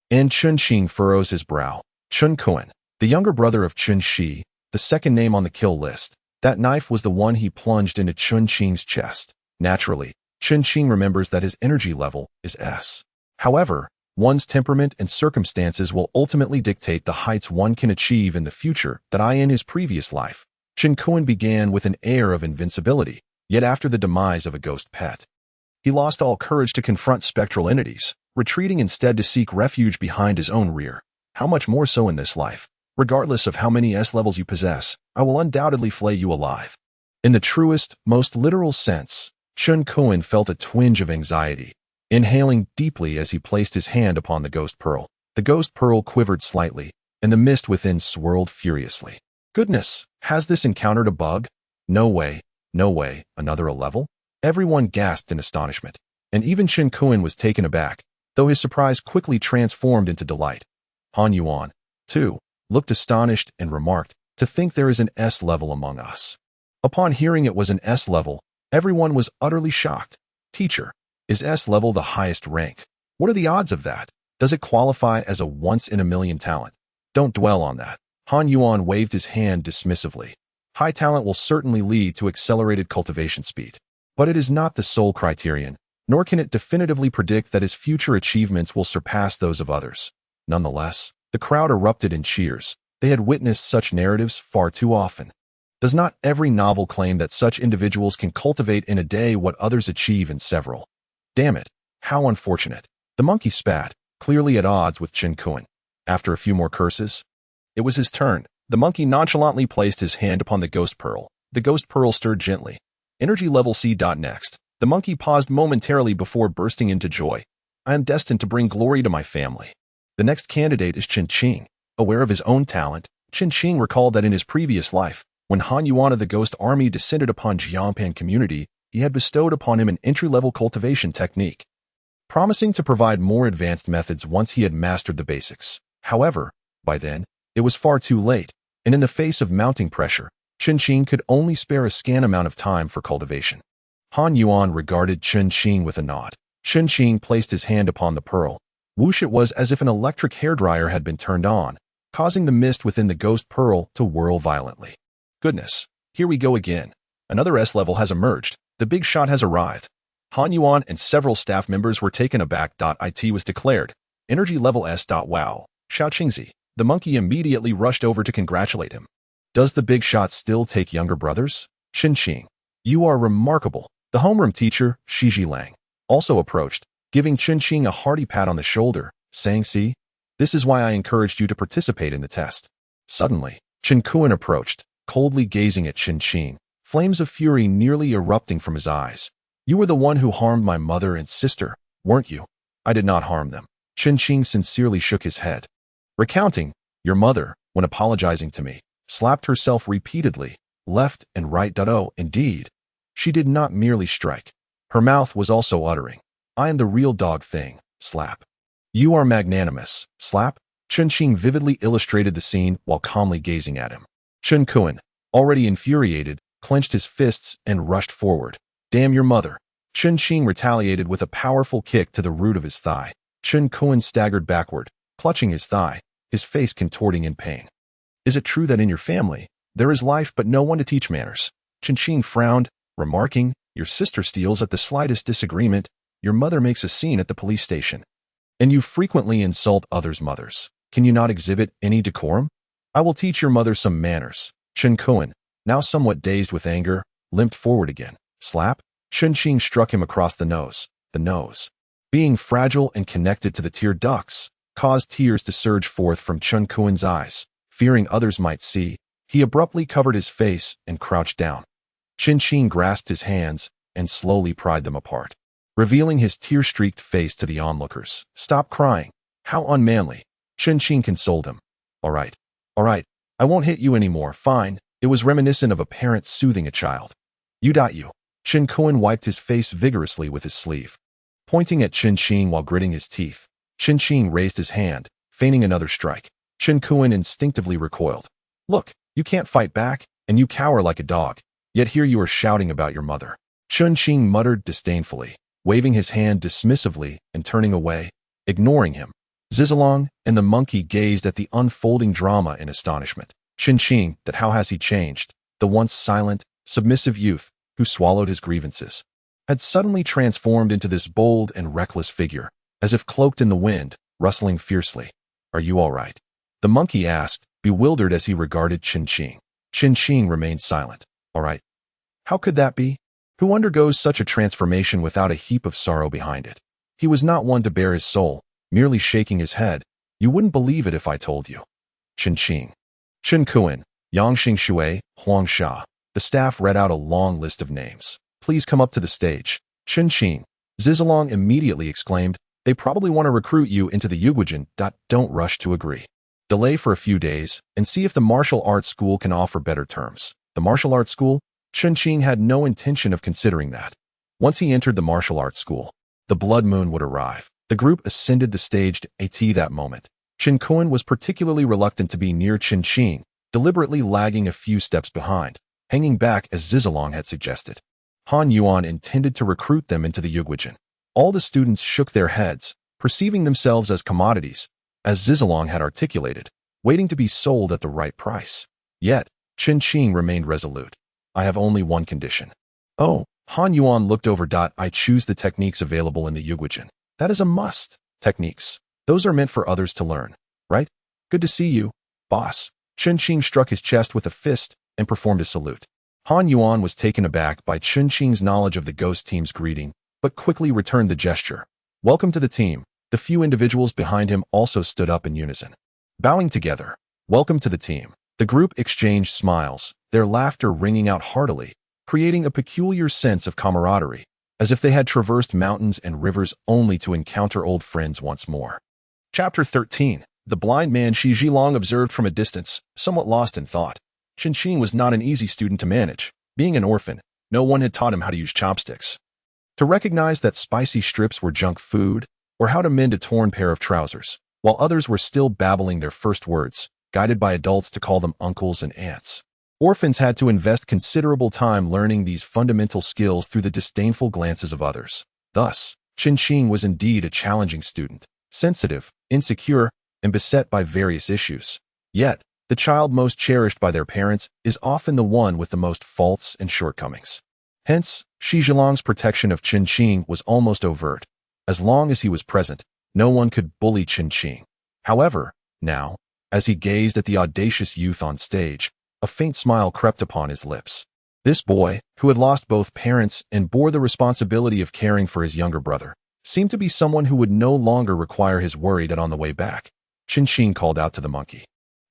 And Chen Xing furrows his brow. Chen Kuan, the younger brother of Chen Shi, the second name on the kill list. That knife was the one he plunged into Chen Xing's chest. Naturally, Chen Xing remembers that his energy level is S. However, one's temperament and circumstances will ultimately dictate the heights one can achieve in the future. In his previous life, Chen Kuan began with an air of invincibility, yet after the demise of a ghost pet, he lost all courage to confront spectral entities, retreating instead to seek refuge behind his own rear. How much more so in this life? Regardless of how many S levels you possess, I will undoubtedly flay you alive. In the truest, most literal sense, Chen Kuan felt a twinge of anxiety, inhaling deeply as he placed his hand upon the ghost pearl. The ghost pearl quivered slightly, and the mist within swirled furiously. Goodness, has this encountered a bug? No way, no way, another level? Everyone gasped in astonishment, and even Chen Kuan was taken aback, though his surprise quickly transformed into delight. Han Yuan, too, looked astonished and remarked, to think there is an S level among us. Upon hearing it was an S level, everyone was utterly shocked. Teacher, is S level the highest rank? What are the odds of that? Does it qualify as a once-in-a-million talent? Don't dwell on that. Han Yuan waved his hand dismissively. High talent will certainly lead to accelerated cultivation speed, but it is not the sole criterion, nor can it definitively predict that his future achievements will surpass those of others. Nonetheless, the crowd erupted in cheers. They had witnessed such narratives far too often. Does not every novel claim that such individuals can cultivate in a day what others achieve in several? Damn it, how unfortunate. The monkey spat, clearly at odds with Chen Kuan. After a few more curses, it was his turn. The monkey nonchalantly placed his hand upon the ghost pearl. The ghost pearl stirred gently. Energy level C. Next, the monkey paused momentarily before bursting into joy. I am destined to bring glory to my family. The next candidate is Chen Xing. Aware of his own talent, Chen Xing recalled that in his previous life, when Han Yuan of the Ghost Army descended upon Jiangpan community, he had bestowed upon him an entry-level cultivation technique, promising to provide more advanced methods once he had mastered the basics. However, by then, it was far too late, and in the face of mounting pressure, Chen Xing could only spare a scant amount of time for cultivation. Han Yuan regarded Chen Xing with a nod. Chen Xing placed his hand upon the pearl. Whoosh, it was as if an electric hairdryer had been turned on, causing the mist within the ghost pearl to whirl violently. Goodness, here we go again. Another S level has emerged. The big shot has arrived. Han Yuan and several staff members were taken aback. It was declared. Energy level S. Wow. Xiao Qingzi. The monkey immediately rushed over to congratulate him. Does the big shot still take younger brothers? Chen Xing. You are remarkable. The homeroom teacher, Shi Lang, also approached, giving Chen Xing a hearty pat on the shoulder, saying, see, this is why I encouraged you to participate in the test. Suddenly, Chen Kuan approached, coldly gazing at Chen Xing, flames of fury nearly erupting from his eyes. You were the one who harmed my mother and sister, weren't you? I did not harm them. Chen Xing sincerely shook his head. Recounting, Your mother, when apologizing to me, slapped herself repeatedly, left and right. Oh, indeed. She did not merely strike. Her mouth was also uttering, I am the real dog thing, slap. You are magnanimous, slap. Chen Qing vividly illustrated the scene while calmly gazing at him. Chen Kuan, already infuriated, clenched his fists and rushed forward. Damn your mother. Chen Qing retaliated with a powerful kick to the root of his thigh. Chen Kuan staggered backward, clutching his thigh, his face contorting in pain. Is it true that in your family, there is life but no one to teach manners? Chen Qing frowned, remarking, your sister steals at the slightest disagreement, your mother makes a scene at the police station, and you frequently insult others' mothers. Can you not exhibit any decorum? I will teach your mother some manners. Chen Kuan, now somewhat dazed with anger, limped forward again. Slap. Chen Qing struck him across the nose. The nose, being fragile and connected to the tear ducts, caused tears to surge forth from Chen Kuan's eyes. Fearing others might see, he abruptly covered his face and crouched down. Chen Qing grasped his hands and slowly pried them apart, revealing his tear-streaked face to the onlookers. Stop crying. How unmanly. Chen Qing consoled him. All right, I won't hit you anymore, fine. It was reminiscent of a parent soothing a child. You. Chen Kuan wiped his face vigorously with his sleeve. Pointing at Chen Qing while gritting his teeth, Chen Qing raised his hand, feigning another strike. Chen Kuan instinctively recoiled. Look, you can't fight back, and you cower like a dog. Yet here you are shouting about your mother. Chen Qing muttered disdainfully, waving his hand dismissively and turning away, ignoring him. Zizalong and the monkey gazed at the unfolding drama in astonishment. Chen Qing, that how has he changed? The once silent, submissive youth, who swallowed his grievances, had suddenly transformed into this bold and reckless figure, as if cloaked in the wind, rustling fiercely. Are you all right? The monkey asked, bewildered as he regarded Chen Qing. Chen Qing remained silent. All right. How could that be? Who undergoes such a transformation without a heap of sorrow behind it? He was not one to bare his soul, merely shaking his head. You wouldn't believe it if I told you. Chen Qing. Chen Kuan, Yangxing Shui, Huang Sha. The staff read out a long list of names. Please come up to the stage. Chen Qing. Zizalong immediately exclaimed, they probably want to recruit you into the Yuguijin. Don't rush to agree. Delay for a few days and see if the martial arts school can offer better terms. The martial arts school? Chen Qing had no intention of considering that. Once he entered the martial arts school, the blood moon would arrive. The group ascended the stage at that moment. Chen Kuan was particularly reluctant to be near Chen Qing, deliberately lagging a few steps behind, hanging back as Zizalong had suggested. Han Yuan intended to recruit them into the Yuguijin. All the students shook their heads, perceiving themselves as commodities, as Zizalong had articulated, waiting to be sold at the right price. Yet, Chen Qing remained resolute. I have only one condition. Oh, Han Yuan looked over. I choose the techniques available in the Yuguijin. That is a must. Techniques. Those are meant for others to learn, right? Good to see you, boss. Chen Qing struck his chest with a fist and performed a salute. Han Yuan was taken aback by Chen Qing's knowledge of the ghost team's greeting, but quickly returned the gesture. Welcome to the team. The few individuals behind him also stood up in unison, bowing together. Welcome to the team. The group exchanged smiles, their laughter ringing out heartily, creating a peculiar sense of camaraderie, as if they had traversed mountains and rivers only to encounter old friends once more. Chapter 13. The blind man Shi Zhilong observed from a distance, somewhat lost in thought. Chen Qing was not an easy student to manage. Being an orphan, no one had taught him how to use chopsticks, to recognize that spicy strips were junk food, or how to mend a torn pair of trousers, while others were still babbling their first words, guided by adults to call them uncles and aunts. Orphans had to invest considerable time learning these fundamental skills through the disdainful glances of others. Thus, Chen Qing was indeed a challenging student, sensitive, insecure, and beset by various issues. Yet, the child most cherished by their parents is often the one with the most faults and shortcomings. Hence, Shi Zhilong's protection of Chen Qing was almost overt. As long as he was present, no one could bully Chen Qing. However, now, as he gazed at the audacious youth on stage, a faint smile crept upon his lips. This boy, who had lost both parents and bore the responsibility of caring for his younger brother, seemed to be someone who would no longer require his worry that on the way back. Chen Qing called out to the monkey.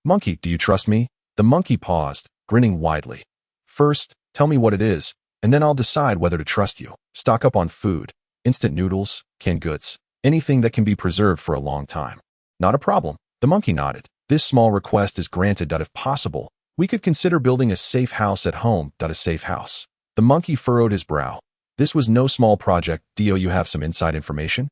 Monkey, do you trust me? The monkey paused, grinning widely. First, tell me what it is, and then I'll decide whether to trust you. Stock up on food, instant noodles, canned goods, anything that can be preserved for a long time. Not a problem. The monkey nodded. This small request is granted. If possible, we could consider building a safe house at home. A safe house. The monkey furrowed his brow. This was no small project. Do you have some inside information?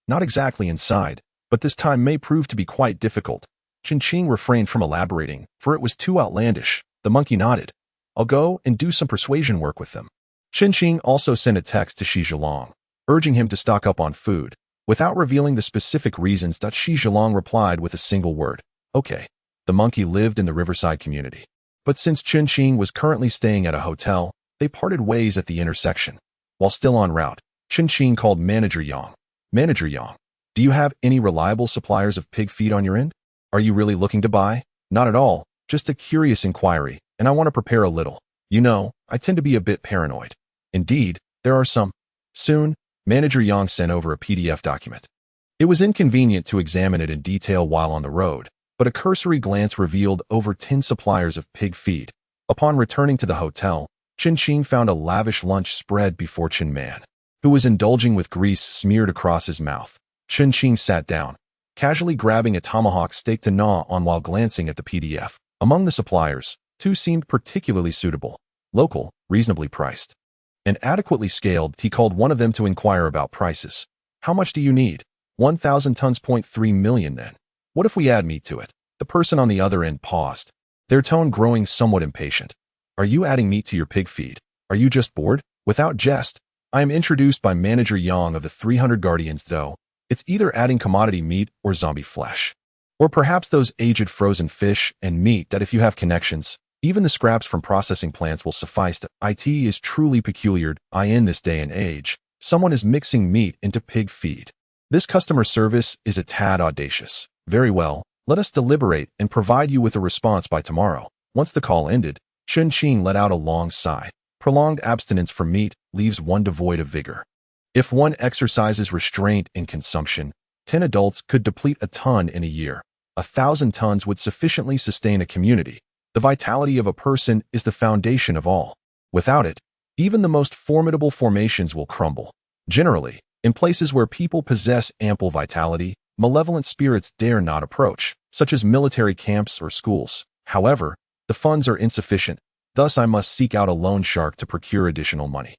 Not exactly inside, but this time may prove to be quite difficult. Chen refrained from elaborating, for it was too outlandish. The monkey nodded. I'll go and do some persuasion work with them. Chen also sent a text to Shi Zhilong, urging him to stock up on food. Without revealing the specific reasons, Shi Zhilong replied with a single word. Okay. The monkey lived in the riverside community. But since Chen was currently staying at a hotel, they parted ways at the intersection. While still en route, Chen called Manager Yang. Manager Yang, do you have any reliable suppliers of pig feed on your end? Are you really looking to buy? Not at all, just a curious inquiry, and I want to prepare a little. You know, I tend to be a bit paranoid. Indeed, there are some. Soon, Manager Yang sent over a PDF document. It was inconvenient to examine it in detail while on the road, but a cursory glance revealed over 10 suppliers of pig feed. Upon returning to the hotel, Chen found a lavish lunch spread before Chen Man, who was indulging with grease smeared across his mouth. Chen sat down, casually grabbing a tomahawk steak to gnaw on while glancing at the PDF. Among the suppliers, 2 seemed particularly suitable. Local, reasonably priced, and adequately scaled. He called one of them to inquire about prices. How much do you need? 1,000 tons. 3 million then. What if we add meat to it? The person on the other end paused, their tone growing somewhat impatient. Are you adding meat to your pig feed? Are you just bored? Without jest, I am introduced by Manager Yang of the 300 Guardians, though. It's either adding commodity meat or zombie flesh. Or perhaps those aged frozen fish and meat that if you have connections, even the scraps from processing plants will suffice. It is truly peculiar. In this day and age, someone is mixing meat into pig feed. This customer service is a tad audacious. Very well, let us deliberate and provide you with a response by tomorrow. Once the call ended, Chen let out a long sigh. Prolonged abstinence from meat leaves one devoid of vigor. If one exercises restraint in consumption, 10 adults could deplete a ton in a year. 1,000 tons would sufficiently sustain a community. The vitality of a person is the foundation of all. Without it, even the most formidable formations will crumble. Generally, in places where people possess ample vitality, malevolent spirits dare not approach, such as military camps or schools. However, the funds are insufficient, thus I must seek out a loan shark to procure additional money.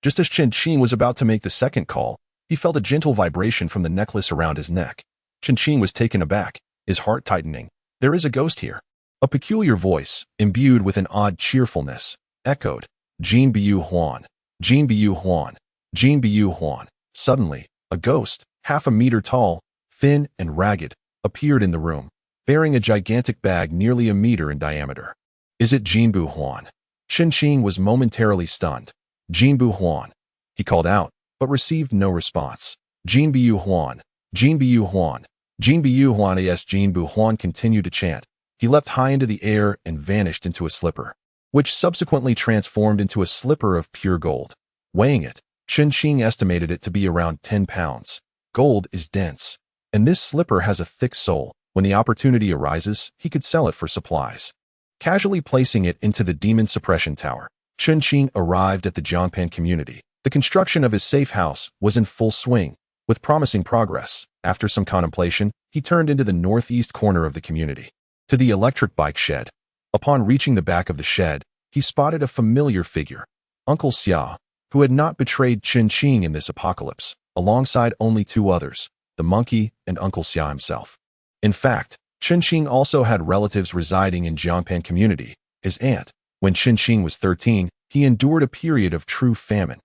Just as Chen was about to make the second call, he felt a gentle vibration from the necklace around his neck. Chen was taken aback, his heart tightening. There is a ghost here. A peculiar voice, imbued with an odd cheerfulness, echoed, Jin Bu Huan, Jin Bu Huan, Jin Bu Huan. Suddenly, a ghost, half a meter tall, thin and ragged, appeared in the room, bearing a gigantic bag nearly a meter in diameter. Is it Jin Bu Huan? Chen was momentarily stunned. Jin Bu Huan, he called out, but received no response. Jin Bu Huan, Jin Bu Huan, Jin Bu Huan. Yes, Jin Bu Huan continued to chant. He leapt high into the air and vanished into a slipper, which subsequently transformed into a slipper of pure gold. Weighing it, Chen estimated it to be around 10 pounds. Gold is dense, and this slipper has a thick sole. When the opportunity arises, he could sell it for supplies. Casually placing it into the demon suppression tower, Chen arrived at the Jiangpan community. The construction of his safe house was in full swing, with promising progress. After some contemplation, he turned into the northeast corner of the community, to the electric bike shed. Upon reaching the back of the shed, he spotted a familiar figure, Uncle Xia, who had not betrayed Chen in this apocalypse, alongside only 2 others, the monkey and Uncle Xia himself. In fact, Chen also had relatives residing in Jiangpan community. His aunt, when Chen was 13, he endured a period of true famine.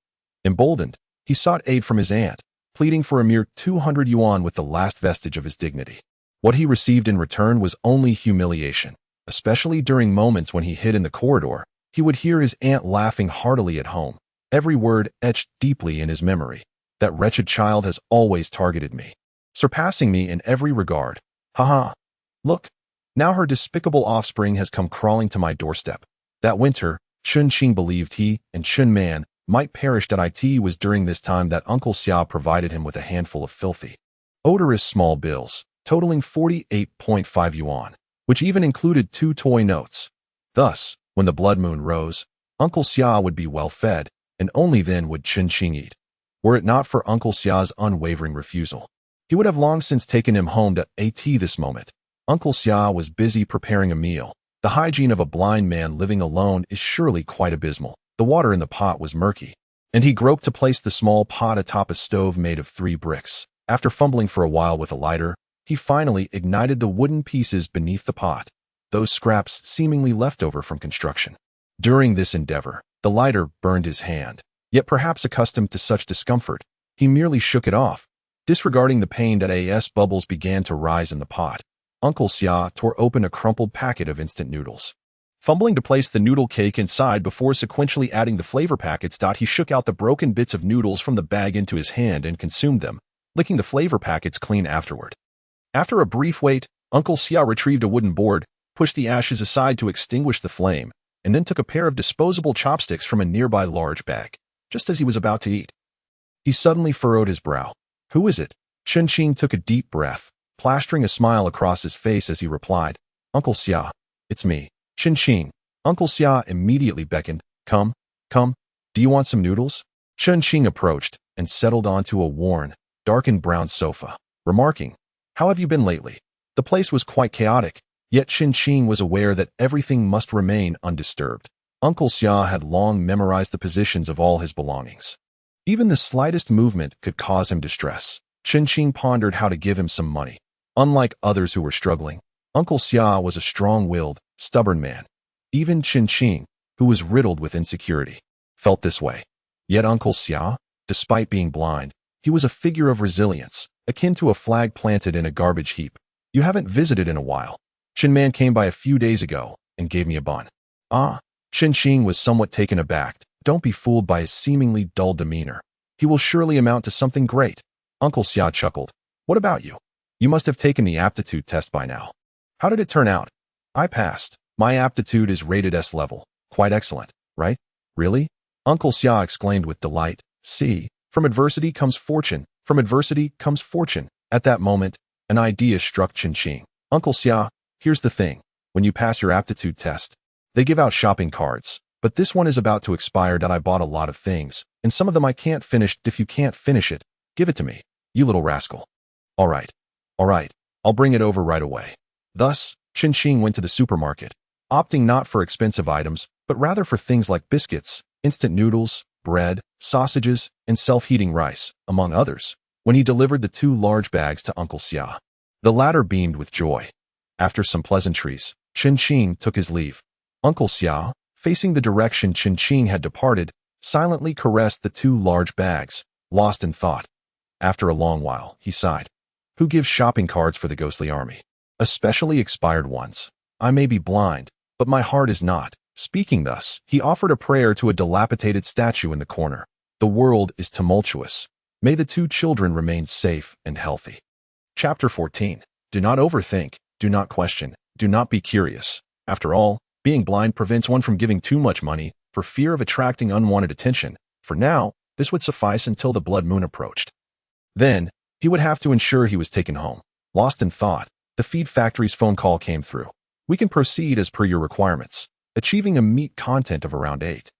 Emboldened, he sought aid from his aunt, pleading for a mere 200 yuan with the last vestige of his dignity. What he received in return was only humiliation, especially during moments when he hid in the corridor. He would hear his aunt laughing heartily at home, every word etched deeply in his memory. That wretched child has always targeted me, surpassing me in every regard. Haha. Look, now her despicable offspring has come crawling to my doorstep. That winter, Chen believed he and Chen Man might perish. It was during this time that Uncle Xia provided him with a handful of filthy, odorous small bills, totaling 48.5 yuan, which even included 2 toy notes. Thus, when the blood moon rose, Uncle Xia would be well fed, and only then would Chen eat. Were it not for Uncle Xia's unwavering refusal, he would have long since taken him home. At this moment, Uncle Xia was busy preparing a meal. The hygiene of a blind man living alone is surely quite abysmal. The water in the pot was murky, and he groped to place the small pot atop a stove made of 3 bricks. After fumbling for a while with a lighter, he finally ignited the wooden pieces beneath the pot, those scraps seemingly left over from construction. During this endeavor, the lighter burned his hand, yet perhaps accustomed to such discomfort, he merely shook it off, disregarding the pain that as bubbles began to rise in the pot. Uncle Xia tore open a crumpled packet of instant noodles. Fumbling to place the noodle cake inside before sequentially adding the flavor packets, he shook out the broken bits of noodles from the bag into his hand and consumed them, licking the flavor packets clean afterward. After a brief wait, Uncle Xia retrieved a wooden board, pushed the ashes aside to extinguish the flame, and then took a pair of disposable chopsticks from a nearby large bag. Just as he was about to eat, he suddenly furrowed his brow. "Who is it?" Chen Fan took a deep breath, plastering a smile across his face as he replied, "Uncle Xia, it's me, Chen Fan." Uncle Xia immediately beckoned. Come, do you want some noodles?" Chen Fan approached and settled onto a worn, darkened brown sofa, remarking, "How have you been lately?" The place was quite chaotic, yet Chen Fan was aware that everything must remain undisturbed. Uncle Xia had long memorized the positions of all his belongings. Even the slightest movement could cause him distress. Chen Fan pondered how to give him some money. Unlike others who were struggling, Uncle Xia was a strong-willed, stubborn man. Even Chen Fan, who was riddled with insecurity, felt this way. Yet Uncle Xia, despite being blind, he was a figure of resilience, akin to a flag planted in a garbage heap. "You haven't visited in a while. Chen Man came by a few days ago and gave me a bun." "Ah." Chen Fan was somewhat taken aback. Don't be fooled by his seemingly dull demeanor. He will surely amount to something great. Uncle Xia chuckled. "What about you? You must have taken the aptitude test by now." "How did it turn out?" "I passed. My aptitude is rated S level. Quite excellent, right?" "Really?" Uncle Xia exclaimed with delight. "See, from adversity comes fortune. From adversity comes fortune." At that moment, an idea struck Chen Fan. "Uncle Xia, here's the thing. When you pass your aptitude test, they give out shopping cards. But this one is about to expire. I bought a lot of things, and some of them I can't finish. If you can't finish it, give it to me, you little rascal." All right, I'll bring it over right away." Thus, Chen Fan went to the supermarket, opting not for expensive items, but rather for things like biscuits, instant noodles, bread, sausages, and self-heating rice, among others. When he delivered the 2 large bags to Uncle Xia, the latter beamed with joy. After some pleasantries, Chen Fan took his leave. Uncle Xia, facing the direction Chen Fan had departed, silently caressed the 2 large bags, lost in thought. After a long while, he sighed. "Who gives shopping cards for the ghostly army? Especially expired ones. I may be blind, but my heart is not." Speaking thus, he offered a prayer to a dilapidated statue in the corner. "The world is tumultuous. May the 2 children remain safe and healthy." Chapter 14. Do not overthink, do not question, do not be curious. After all, being blind prevents one from giving too much money for fear of attracting unwanted attention. For now, this would suffice until the blood moon approached. Then, he would have to ensure he was taken home. Lost in thought, the feed factory's phone call came through. "We can proceed as per your requirements, achieving a meat content of around 8.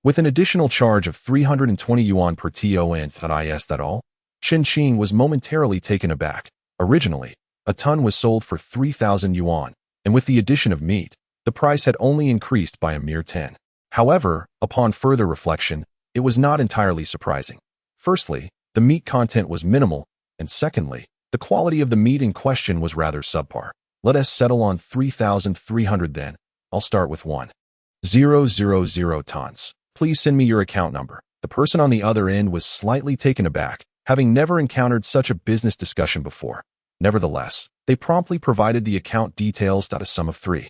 With an additional charge of 320 yuan per ton. Is that all?" Chen Fan was momentarily taken aback. Originally, a ton was sold for 3,000 yuan, and with the addition of meat, the price had only increased by a mere 10. However, upon further reflection, it was not entirely surprising. Firstly, the meat content was minimal, and secondly, the quality of the meat in question was rather subpar. "Let us settle on 3,300 then. I'll start with 1,000 tons. Please send me your account number." The person on the other end was slightly taken aback, having never encountered such a business discussion before. Nevertheless, they promptly provided the account details. A sum of 3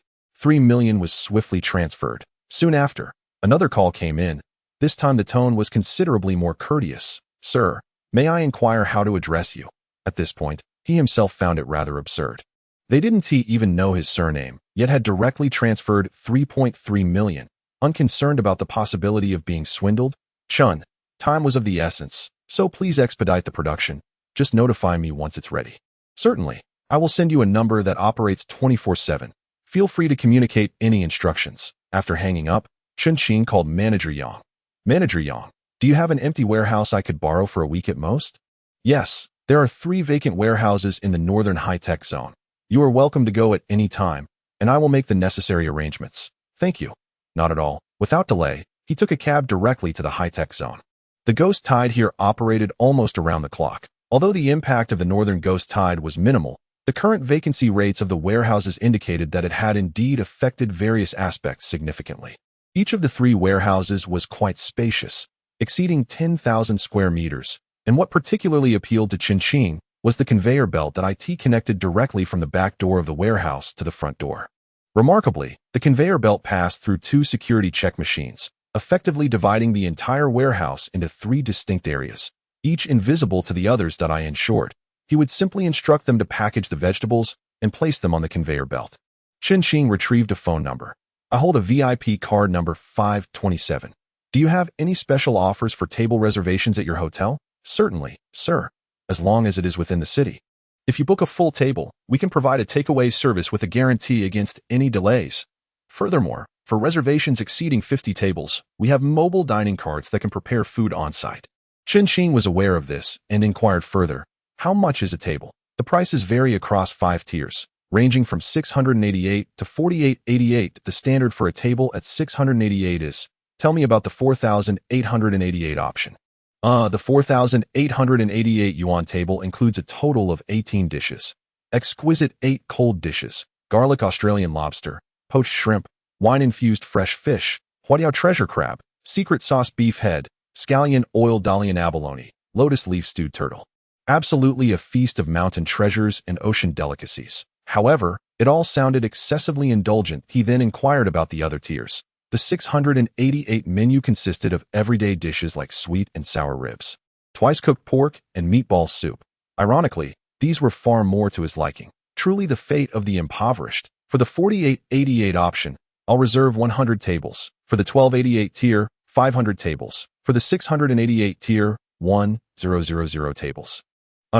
million was swiftly transferred. Soon after, another call came in. This time the tone was considerably more courteous. "Sir, may I inquire how to address you?" At this point, he himself found it rather absurd. They didn't even know his surname, yet had directly transferred 3.3 million. Unconcerned about the possibility of being swindled, "Chun, time was of the essence, so please expedite the production. Just notify me once it's ready." "Certainly, I will send you a number that operates 24/7. Feel free to communicate any instructions." After hanging up, Chen Fan called Manager Yang. "Manager Yang, do you have an empty warehouse I could borrow for a week at most?" "Yes, there are 3 vacant warehouses in the northern high-tech zone. You are welcome to go at any time, and I will make the necessary arrangements. Thank you. Not at all. Without delay, he took a cab directly to the high-tech zone. The ghost tide here operated almost around the clock. Although the impact of the northern ghost tide was minimal, the current vacancy rates of the warehouses indicated that it had indeed affected various aspects significantly. Each of the 3 warehouses was quite spacious, exceeding 10,000 square meters, and what particularly appealed to Chen was the conveyor belt that it connected directly from the back door of the warehouse to the front door. Remarkably, the conveyor belt passed through 2 security check machines, effectively dividing the entire warehouse into 3 distinct areas, each invisible to the others. In short, he would simply instruct them to package the vegetables and place them on the conveyor belt. Chen retrieved a phone number. I hold a VIP card number 527. Do you have any special offers for table reservations at your hotel? Certainly, sir, as long as it is within the city. If you book a full table, we can provide a takeaway service with a guarantee against any delays. Furthermore, for reservations exceeding 50 tables, we have mobile dining carts that can prepare food on-site. Chen was aware of this and inquired further. How much is a table? The prices vary across 5 tiers, ranging from $688 to $4888. The standard for a table at $688 is, tell me about the 4,888 option. The 4,888 yuan table includes a total of 18 dishes. Exquisite 8 cold dishes, garlic Australian lobster, poached shrimp, wine-infused fresh fish, huadiao treasure crab, secret sauce beef head, scallion oil dalian abalone, lotus leaf stewed turtle. Absolutely a feast of mountain treasures and ocean delicacies. However, it all sounded excessively indulgent. He then inquired about the other tiers. The 688 menu consisted of everyday dishes like sweet and sour ribs, twice-cooked pork, and meatball soup. Ironically, these were far more to his liking. Truly the fate of the impoverished. For the 4888 option, I'll reserve 100 tables. For the 1288 tier, 500 tables. For the 688 tier, 1,000 tables.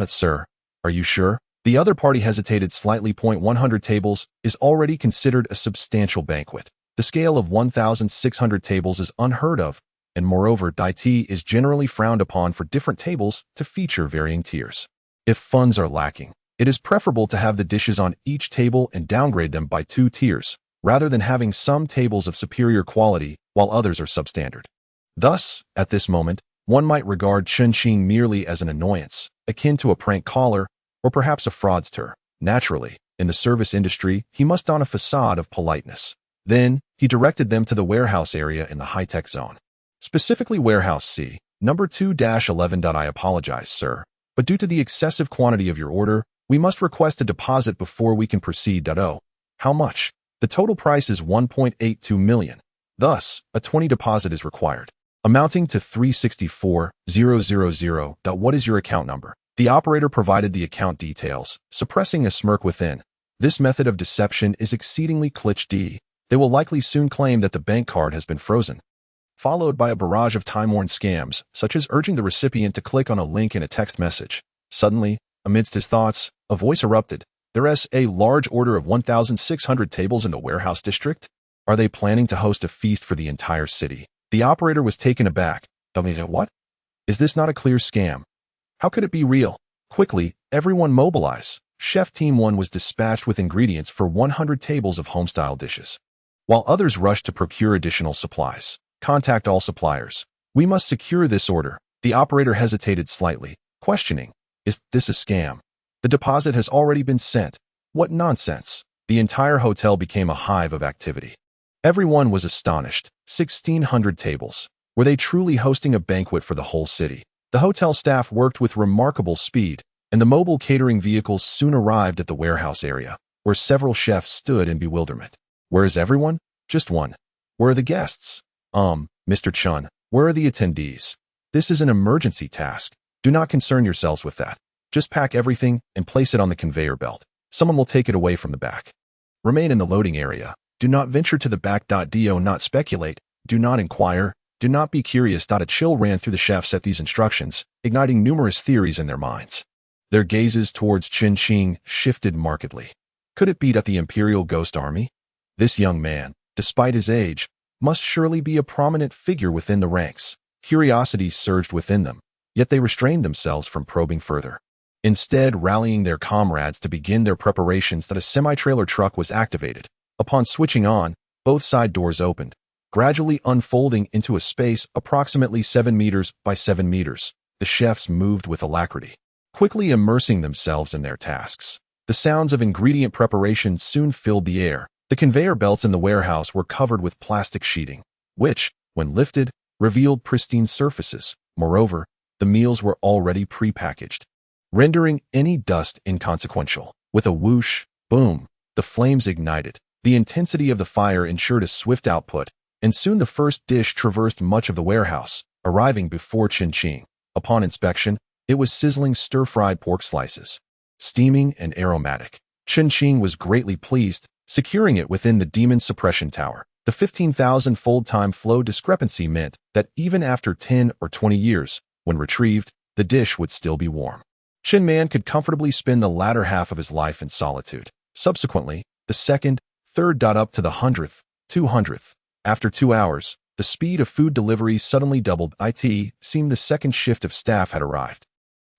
Sir, are you sure? The other party hesitated slightly. 100 tables is already considered a substantial banquet. The scale of 1,600 tables is unheard of, and moreover, dietary is generally frowned upon for different tables to feature varying tiers. If funds are lacking, it is preferable to have the dishes on each table and downgrade them by 2 tiers, rather than having some tables of superior quality while others are substandard. Thus, at this moment, one might regard Chen merely as an annoyance, akin to a prank caller, or perhaps a fraudster. Naturally, in the service industry, he must don a facade of politeness. Then, he directed them to the warehouse area in the high-tech zone. Specifically Warehouse C, number 2-11. I apologize, sir, but due to the excessive quantity of your order, we must request a deposit before we can proceed. Oh, how much? The total price is 1.82 million. Thus, a 20 deposit is required, amounting to 364,000. What is your account number? The operator provided the account details, suppressing a smirk within. This method of deception is exceedingly cliché. They will likely soon claim that the bank card has been frozen, followed by a barrage of time-worn scams, such as urging the recipient to click on a link in a text message. Suddenly, amidst his thoughts, a voice erupted. There's a large order of 1,600 tables in the warehouse district? Are they planning to host a feast for the entire city? The operator was taken aback. What? Is this not a clear scam? How could it be real? Quickly, everyone mobilize. Chef Team 1 was dispatched with ingredients for 100 tables of homestyle dishes, while others rushed to procure additional supplies. Contact all suppliers. We must secure this order. The operator hesitated slightly, questioning, is this a scam? The deposit has already been sent. What nonsense. The entire hotel became a hive of activity. Everyone was astonished. 1,600 tables. Were they truly hosting a banquet for the whole city? The hotel staff worked with remarkable speed, and the mobile catering vehicles soon arrived at the warehouse area, where several chefs stood in bewilderment. Where is everyone? Just one. Where are the guests? Mr. Chen, where are the attendees? This is an emergency task. Do not concern yourselves with that. Just pack everything and place it on the conveyor belt. Someone will take it away from the back. Remain in the loading area. Do not venture to the back. Do not speculate. Do not inquire. Do not be curious. A chill ran through the chefs at these instructions, igniting numerous theories in their minds. Their gazes towards Chen shifted markedly. Could it be that the Imperial Ghost Army? This young man, despite his age, must surely be a prominent figure within the ranks. Curiosity surged within them, yet they restrained themselves from probing further. instead rallying their comrades to begin their preparations. That a semi-trailer truck was activated. Upon switching on, both side doors opened, gradually unfolding into a space approximately 7 meters by 7 meters. The chefs moved with alacrity, quickly immersing themselves in their tasks. The sounds of ingredient preparation soon filled the air. The conveyor belts in the warehouse were covered with plastic sheeting, which, when lifted, revealed pristine surfaces. Moreover, the meals were already pre-packaged, rendering any dust inconsequential. With a whoosh, boom, the flames ignited. The intensity of the fire ensured a swift output, and soon the first dish traversed much of the warehouse, arriving before Chen. Upon inspection, it was sizzling stir-fried pork slices, steaming and aromatic. Chen was greatly pleased, securing it within the demon suppression tower. The 15,000-fold time flow discrepancy meant that even after 10 or 20 years, when retrieved, the dish would still be warm. Chen Man could comfortably spend the latter half of his life in solitude. Subsequently, the second, third up to the 100th, 200th. After 2 hours, the speed of food delivery suddenly doubled. It seemed the second shift of staff had arrived.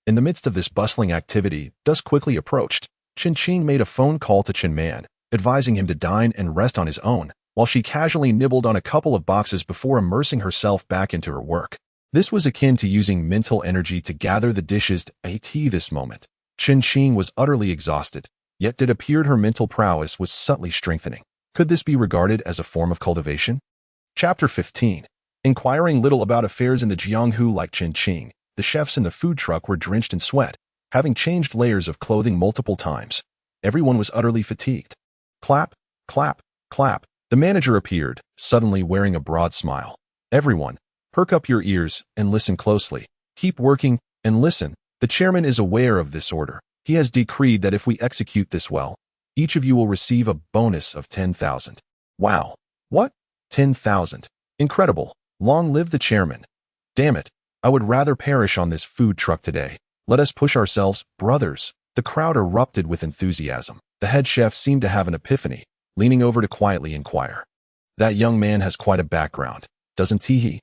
In the midst of this bustling activity, dusk quickly approached. Chen made a phone call to Chen Man, advising him to dine and rest on his own, while she casually nibbled on a couple of boxes before immersing herself back into her work. This was akin to using mental energy to gather the dishes. This moment, Chen was utterly exhausted, yet it appeared her mental prowess was subtly strengthening. Could this be regarded as a form of cultivation? Chapter 15. Inquiring little about affairs in the Jianghu like Chen, the chefs in the food truck were drenched in sweat, having changed layers of clothing multiple times. Everyone was utterly fatigued. Clap, clap, clap. The manager appeared, suddenly wearing a broad smile. Everyone, perk up your ears and listen closely. Keep working and listen. The chairman is aware of this order. He has decreed that if we execute this well, each of you will receive a bonus of 10,000. Wow. What? 10,000. Incredible. Long live the chairman. Damn it. I would rather perish on this food truck today. Let us push ourselves, brothers. The crowd erupted with enthusiasm. The head chef seemed to have an epiphany, leaning over to quietly inquire. That young man has quite a background, doesn't he?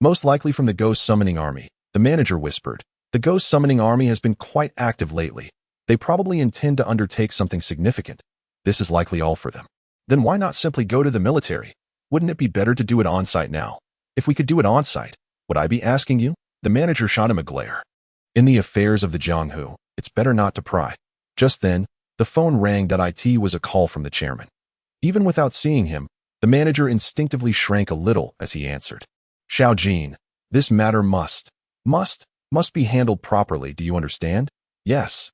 Most likely from the ghost summoning army, the manager whispered. The ghost summoning army has been quite active lately. They probably intend to undertake something significant. This is likely all for them. Then why not simply go to the military? Wouldn't it be better to do it on-site now? If we could do it on-site, would I be asking you? The manager shot him a glare. In the affairs of the Jianghu, it's better not to pry. Just then, the phone rang. It was a call from the chairman. Even without seeing him, the manager instinctively shrank a little as he answered. Xiaojin, this matter must be handled properly. Do you understand? Yes,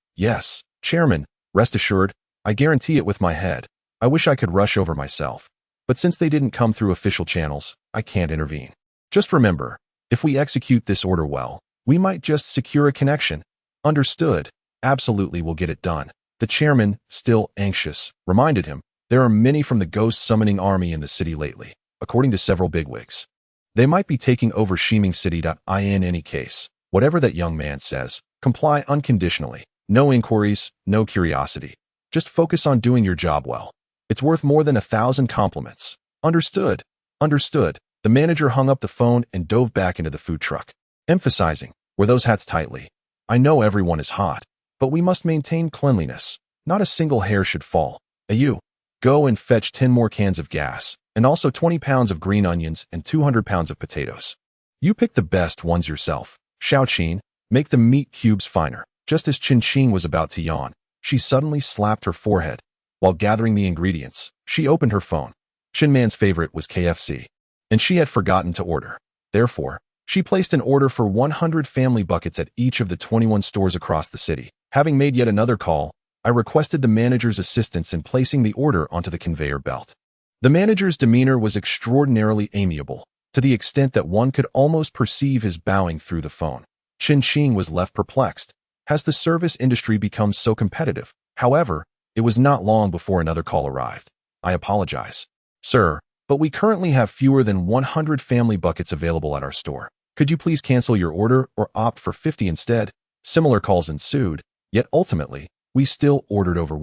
chairman, rest assured, I guarantee it with my head. I wish I could rush over myself. But since they didn't come through official channels, I can't intervene. Just remember, if we execute this order well, we might just secure a connection. Understood. Absolutely, we'll get it done. The chairman, still anxious, reminded him, there are many from the ghost summoning army in the city lately, according to several bigwigs. They might be taking over Shiming City. In any case, whatever that young man says, comply unconditionally. No inquiries, no curiosity. Just focus on doing your job well. It's worth more than 1,000 compliments. Understood. Understood. The manager hung up the phone and dove back into the food truck, emphasizing, wear those hats tightly. I know everyone is hot, but we must maintain cleanliness. Not a single hair should fall. You, go and fetch 10 more cans of gas, and also 20 pounds of green onions and 200 pounds of potatoes. You pick the best ones yourself. Xiaoqin, make the meat cubes finer. Just as Chen was about to yawn, she suddenly slapped her forehead. While gathering the ingredients, she opened her phone. Chen Man's favorite was KFC, and she had forgotten to order. Therefore, she placed an order for 100 family buckets at each of the 21 stores across the city. Having made yet another call, I requested the manager's assistance in placing the order onto the conveyor belt. The manager's demeanor was extraordinarily amiable, to the extent that one could almost perceive his bowing through the phone. Chen was left perplexed. Has the service industry become so competitive? However, it was not long before another call arrived. I apologize, sir, but we currently have fewer than 100 family buckets available at our store. Could you please cancel your order or opt for 50 instead? Similar calls ensued, yet ultimately, we still ordered over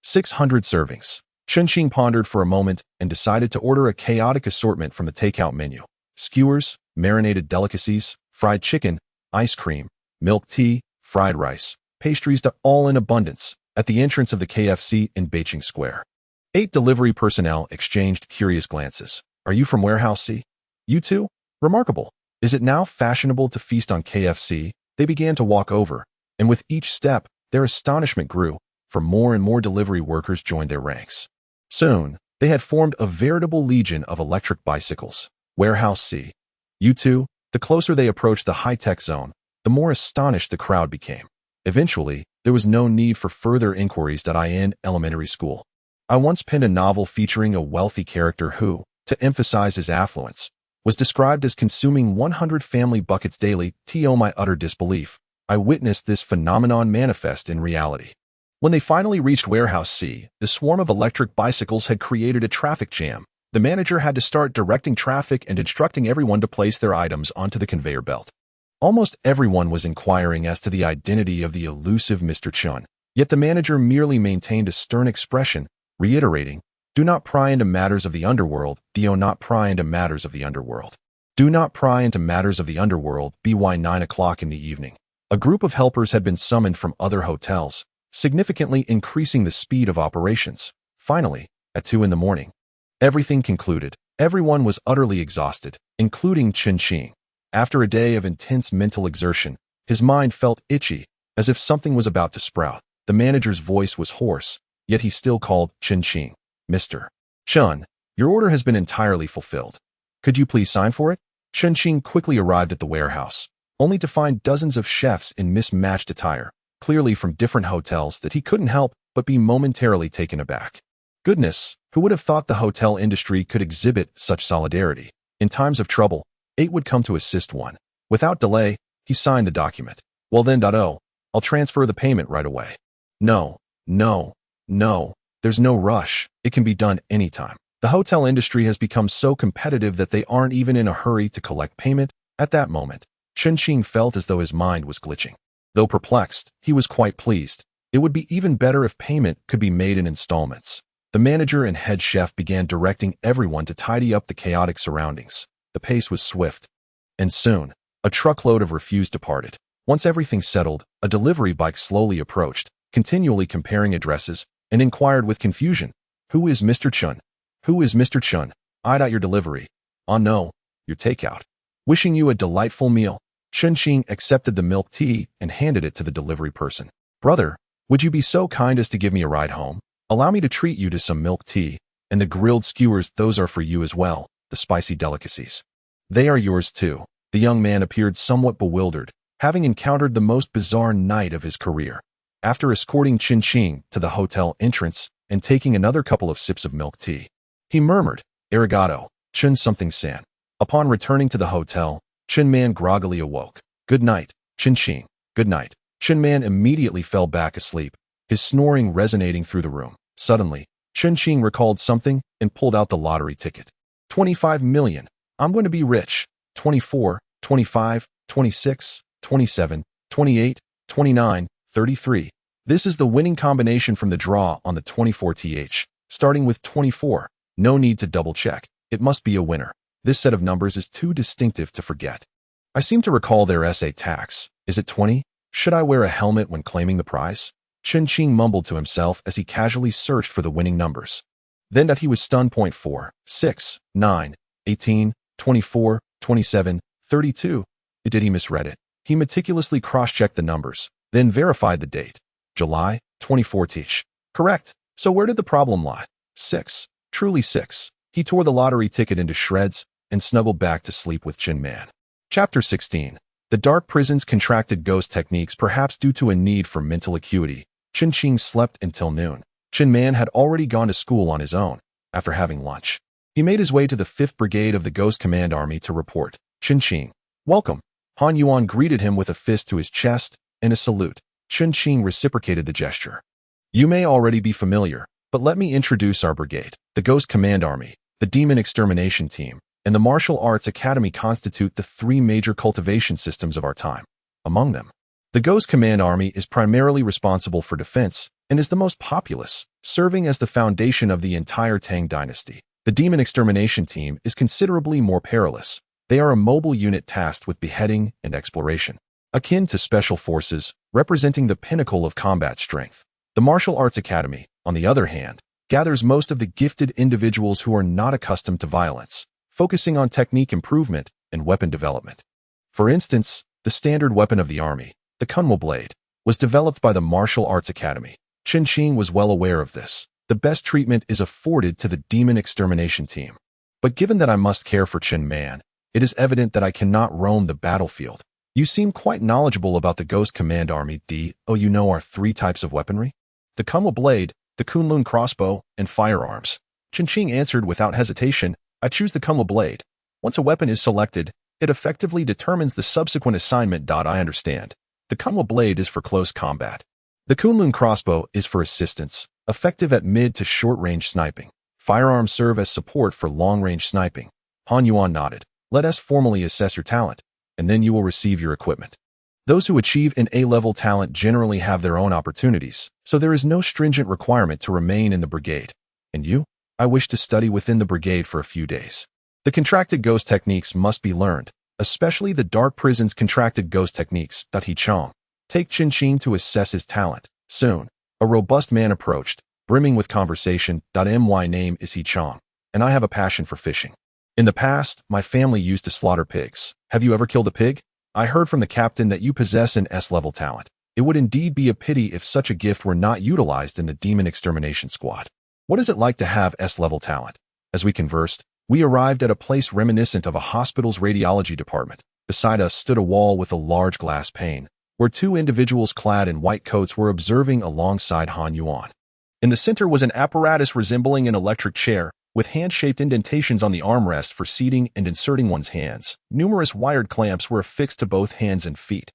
600 servings. Chen pondered for a moment and decided to order a chaotic assortment from the takeout menu. Skewers, marinated delicacies, fried chicken, ice cream, milk tea, fried rice, pastries to all in abundance at the entrance of the KFC in Beijing Square. 8 delivery personnel exchanged curious glances. Are you from Warehouse C? You too? Remarkable. Is it now fashionable to feast on KFC? They began to walk over, and with each step, their astonishment grew, for more and more delivery workers joined their ranks. Soon, they had formed a veritable legion of electric bicycles. Warehouse C. You too? The closer they approached the high-tech zone, the more astonished the crowd became. Eventually, there was no need for further inquiries. In elementary school, I once penned a novel featuring a wealthy character who, to emphasize his affluence, was described as consuming 100 family buckets daily. To my utter disbelief, I witnessed this phenomenon manifest in reality. When they finally reached Warehouse C, the swarm of electric bicycles had created a traffic jam. The manager had to start directing traffic and instructing everyone to place their items onto the conveyor belt. Almost everyone was inquiring as to the identity of the elusive Mr. Chen, yet the manager merely maintained a stern expression, reiterating, "Do not pry into matters of the underworld, do not pry into matters of the underworld. Do not pry into matters of the underworld." By 9 o'clock in the evening, a group of helpers had been summoned from other hotels, significantly increasing the speed of operations. Finally, at 2 in the morning, everything concluded. Everyone was utterly exhausted, including Chen Fan. After a day of intense mental exertion, his mind felt itchy, as if something was about to sprout. The manager's voice was hoarse, yet he still called Chen Fan. "Mr. Chen, your order has been entirely fulfilled. Could you please sign for it?" Chen Fan quickly arrived at the warehouse, only to find dozens of chefs in mismatched attire, clearly from different hotels, that he couldn't help but be momentarily taken aback. Goodness, who would have thought the hotel industry could exhibit such solidarity? In times of trouble, 8 would come to assist one. Without delay, he signed the document. "Well then, I'll transfer the payment right away." No, there's no rush. It can be done anytime. The hotel industry has become so competitive that they aren't even in a hurry to collect payment. At that moment, Chen Fan felt as though his mind was glitching. Though perplexed, he was quite pleased. It would be even better if payment could be made in installments. The manager and head chef began directing everyone to tidy up the chaotic surroundings. The pace was swift, and soon, a truckload of refuse departed. Once everything settled, a delivery bike slowly approached, continually comparing addresses, and inquired with confusion, "Who is Mr. Chen? Who is Mr. Chen? Your delivery. Oh no, your takeout. Wishing you a delightful meal." Chen Fan accepted the milk tea and handed it to the delivery person. "Brother, would you be so kind as to give me a ride home? Allow me to treat you to some milk tea, and the grilled skewers, those are for you as well. The spicy delicacies. They are yours too." The young man appeared somewhat bewildered, having encountered the most bizarre night of his career. After escorting Chen Fan to the hotel entrance and taking another couple of sips of milk tea, he murmured, "Arigato, Chen something san." Upon returning to the hotel, Chen Man groggily awoke. "Good night, Chen Fan. Good night." Chen Man immediately fell back asleep, his snoring resonating through the room. Suddenly, Chen Fan recalled something and pulled out the lottery ticket. 25 million. I'm going to be rich. 24, 25, 26, 27, 28, 29, 33. This is the winning combination from the draw on the 24th, starting with 24. No need to double check. It must be a winner. This set of numbers is too distinctive to forget. I seem to recall their SA tax. Is it 20? Should I wear a helmet when claiming the prize? Chen Fan mumbled to himself as he casually searched for the winning numbers. Then he was stunned. 4, 6, 9, 18, 24, 27, 32. Did he misread it? He meticulously cross-checked the numbers, then verified the date. July 24th. Correct. So where did the problem lie? 6. Truly 6. He tore the lottery ticket into shreds and snuggled back to sleep with Chen Man. Chapter 16. The dark prison's contracted ghost techniques. Perhaps due to a need for mental acuity, Chen Fan slept until noon. Chen Man had already gone to school on his own. After having lunch, he made his way to the 5th Brigade of the Ghost Command Army to report. "Chen Fan, welcome." Han Yuan greeted him with a fist to his chest and a salute. Chen Fan reciprocated the gesture. "You may already be familiar, but let me introduce our brigade. The Ghost Command Army, the Demon Extermination Team, and the Martial Arts Academy constitute the 3 major cultivation systems of our time. Among them, the Ghost Command Army is primarily responsible for defense and is the most populous, serving as the foundation of the entire Tang dynasty. The Demon Extermination Team is considerably more perilous. They are a mobile unit tasked with beheading and exploration. akin to special forces, representing the pinnacle of combat strength. The Martial Arts Academy, on the other hand, gathers most of the gifted individuals who are not accustomed to violence, focusing on technique improvement and weapon development. For instance, the standard weapon of the army, the Conqueror blade, was developed by the Martial Arts Academy. Chen Fan was well aware of this. The best treatment is afforded to the demon extermination team. But given that I must care for Chen Fan, it is evident that I cannot roam the battlefield. You seem quite knowledgeable about the Ghost Command Army. You know our 3 types of weaponry? The Conqueror blade, the Kunlun crossbow, and firearms. Chen Fan answered without hesitation, I choose the Conqueror blade. Once a weapon is selected, it effectively determines the subsequent assignment. I understand. The Conqueror blade is for close combat. The Kunlun crossbow is for assistance, effective at mid to short-range sniping. Firearms serve as support for long-range sniping. Han Yuan nodded. Let us formally assess your talent, and then you will receive your equipment. Those who achieve an A-level talent generally have their own opportunities, so there is no stringent requirement to remain in the brigade. And you? I wish to study within the brigade for a few days. The contracted ghost techniques must be learned, especially the Dark Prison's contracted ghost techniques. He Chong. Take Chen Fan to assess his talent. Soon, a robust man approached, brimming with conversation. My name is He Chong, and I have a passion for fishing. In the past, my family used to slaughter pigs. Have you ever killed a pig? I heard from the captain that you possess an S-level talent. It would indeed be a pity if such a gift were not utilized in the Demon Extermination Squad. What is it like to have S-level talent? As we conversed, we arrived at a place reminiscent of a hospital's radiology department. Beside us stood a wall with a large glass pane, where 2 individuals clad in white coats were observing alongside Han Yuan. In the center was an apparatus resembling an electric chair, with hand-shaped indentations on the armrest for seating and inserting one's hands. Numerous wired clamps were affixed to both hands and feet,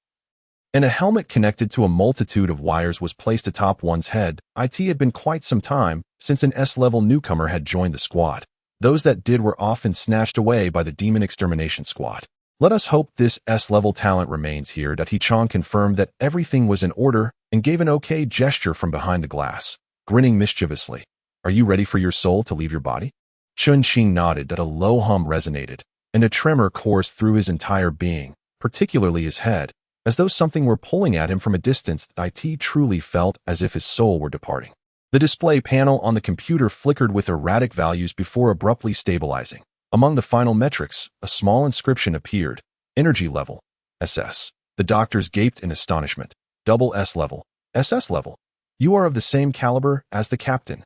and a helmet connected to a multitude of wires was placed atop one's head. It had been quite some time since an S-level newcomer had joined the squad. Those that did were often snatched away by the Demon Extermination Squad. Let us hope this S-level talent remains here. He Chong confirmed that everything was in order and gave an okay gesture from behind the glass, grinning mischievously. Are you ready for your soul to leave your body? Chen Fan nodded. A low hum resonated, and a tremor coursed through his entire being, particularly his head, as though something were pulling at him from a distance. It truly felt as if his soul were departing. The display panel on the computer flickered with erratic values before abruptly stabilizing. Among the final metrics, a small inscription appeared. Energy level, SS. The doctors gaped in astonishment. Double S level, SS level. You are of the same caliber as the captain.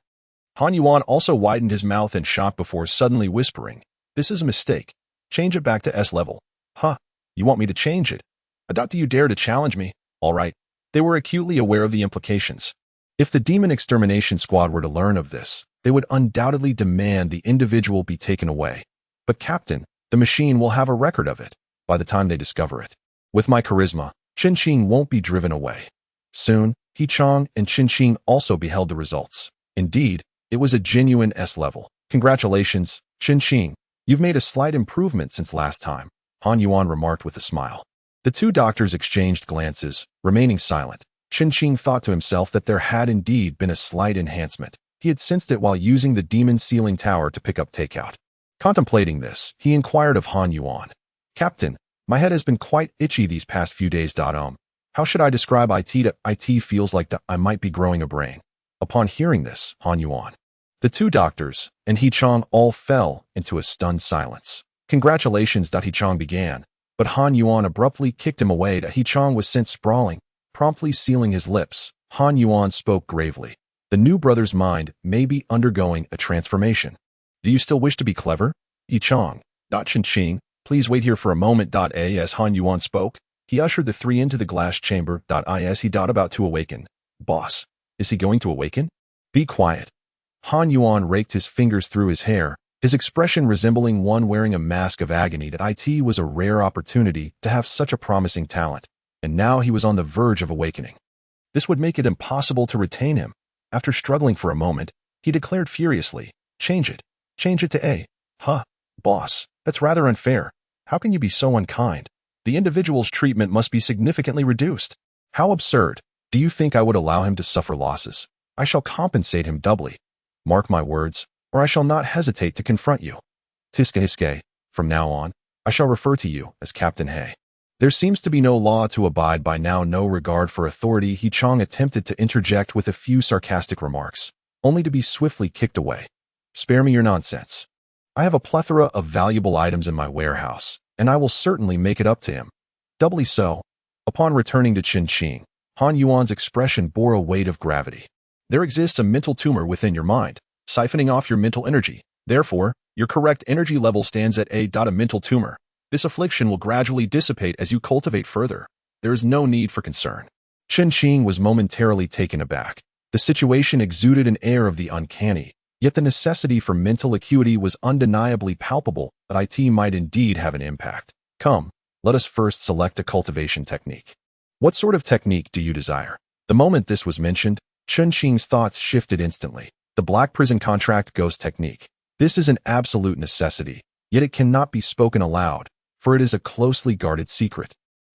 Han Yuan also widened his mouth in shock before suddenly whispering, this is a mistake. Change it back to S level. Huh, you want me to change it? Do you dare to challenge me? All right. They were acutely aware of the implications. If the Demon Extermination Squad were to learn of this, they would undoubtedly demand the individual be taken away. But Captain, the machine will have a record of it by the time they discover it. With my charisma, Chen Fan won't be driven away. Soon, He Chong and Chen Fan also beheld the results. Indeed, it was a genuine S level. Congratulations, Chen Fan. You've made a slight improvement since last time, Han Yuan remarked with a smile. The 2 doctors exchanged glances, remaining silent. Chen Fan thought to himself that there had indeed been a slight enhancement. He had sensed it while using the demon ceiling tower to pick up takeout. Contemplating this, he inquired of Han Yuan. Captain, my head has been quite itchy these past few days. How should I describe it? It feels like I might be growing a brain. Upon hearing this, Han Yuan, the 2 doctors, and He Chong all fell into a stunned silence. Congratulations. He Chong began, but Han Yuan abruptly kicked him away. He Chong was sent sprawling, promptly sealing his lips. Han Yuan spoke gravely. The new brother's mind may be undergoing a transformation. Do you still wish to be clever? He Chong. Chen Fan, please wait here for a moment. As Han Yuan spoke, he ushered the 3 into the glass chamber. Is he about to awaken? Boss, is he going to awaken? Be quiet. Han Yuan raked his fingers through his hair, his expression resembling one wearing a mask of agony. It was a rare opportunity to have such a promising talent, and now he was on the verge of awakening. This would make it impossible to retain him. After struggling for a moment, he declared furiously, change it. Change it to A. Huh, boss, that's rather unfair. How can you be so unkind? The individual's treatment must be significantly reduced. How absurd. Do you think I would allow him to suffer losses? I shall compensate him doubly. Mark my words, or I shall not hesitate to confront you. Tiske Hiske, from now on, I shall refer to you as Captain Hay. There seems to be no law to abide by now, no regard for authority. He Chong attempted to interject with a few sarcastic remarks, only to be swiftly kicked away. Spare me your nonsense. I have a plethora of valuable items in my warehouse, and I will certainly make it up to him. Doubly so. Upon returning to Chen Qing, Han Yuan's expression bore a weight of gravity. There exists a mental tumor within your mind, siphoning off your mental energy. Therefore, your correct energy level stands at a mental tumor. This affliction will gradually dissipate as you cultivate further. There is no need for concern. Chen Qing was momentarily taken aback. The situation exuded an air of the uncanny, yet the necessity for mental acuity was undeniably palpable. That it might indeed have an impact. Come, let us first select a cultivation technique. What sort of technique do you desire? The moment this was mentioned, Chen Qing's thoughts shifted instantly. The Black Prison Contract Ghost Technique. This is an absolute necessity, yet it cannot be spoken aloud, for it is a closely guarded secret.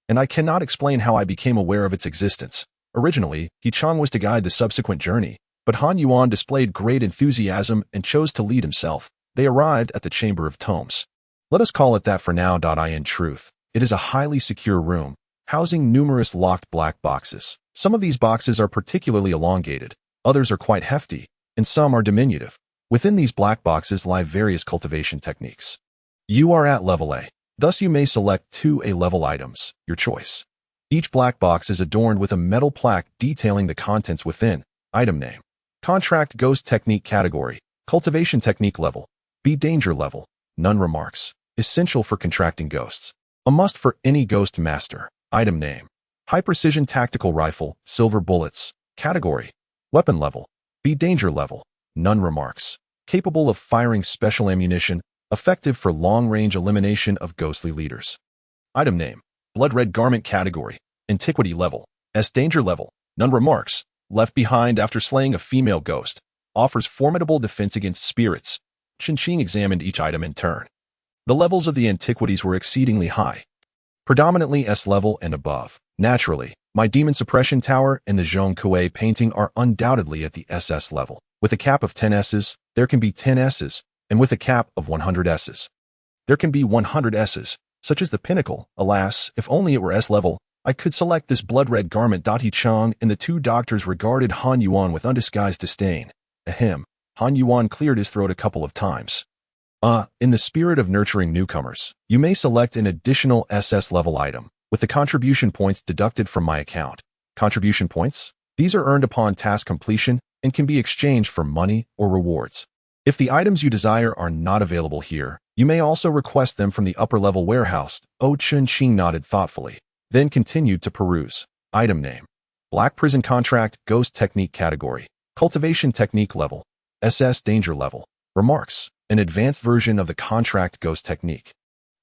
And I cannot explain how I became aware of its existence. Originally, He Chong was to guide the subsequent journey, but Han Yuan displayed great enthusiasm and chose to lead himself. They arrived at the Chamber of Tomes. Let us call it that for now. In truth, it is a highly secure room, housing numerous locked black boxes. Some of these boxes are particularly elongated, others are quite hefty, and some are diminutive. Within these black boxes lie various cultivation techniques. You are at level A. Thus you may select 2 A-level items, your choice. Each black box is adorned with a metal plaque detailing the contents within. Item name. Contract Ghost Technique Category. Cultivation Technique Level. B Danger Level. None remarks. Essential for contracting ghosts. A must for any ghost master. Item name. High Precision Tactical Rifle. Silver Bullets. Category. Weapon Level. B Danger Level. None remarks. Capable of firing special ammunition. Effective for long-range elimination of ghostly leaders. Item name. Blood Red Garment Category. Antiquity Level. S Danger Level. None remarks. Left behind after slaying a female ghost. Offers formidable defense against spirits. Chen Qing examined each item in turn. The levels of the antiquities were exceedingly high. Predominantly S level and above. Naturally, my Demon Suppression Tower and the Zhong Kuei painting are undoubtedly at the SS level. With a cap of 10 S's, there can be 10 S's, and with a cap of 100 S's, there can be 100 S's, such as the Pinnacle. Alas, if only it were S level, I could select this blood red garment. He Chong and the 2 doctors regarded Han Yuan with undisguised disdain. Ahem. Han Yuan cleared his throat a couple of times. In the spirit of nurturing newcomers, you may select an additional SS level item, with the contribution points deducted from my account. Contribution points? These are earned upon task completion and can be exchanged for money or rewards. If the items you desire are not available here, you may also request them from the upper-level warehouse. Chen Qing nodded thoughtfully, then continued to peruse. Item name. Black Prison Contract Ghost Technique Category. Cultivation Technique Level. SS Danger Level. Remarks. An advanced version of the Contract Ghost Technique.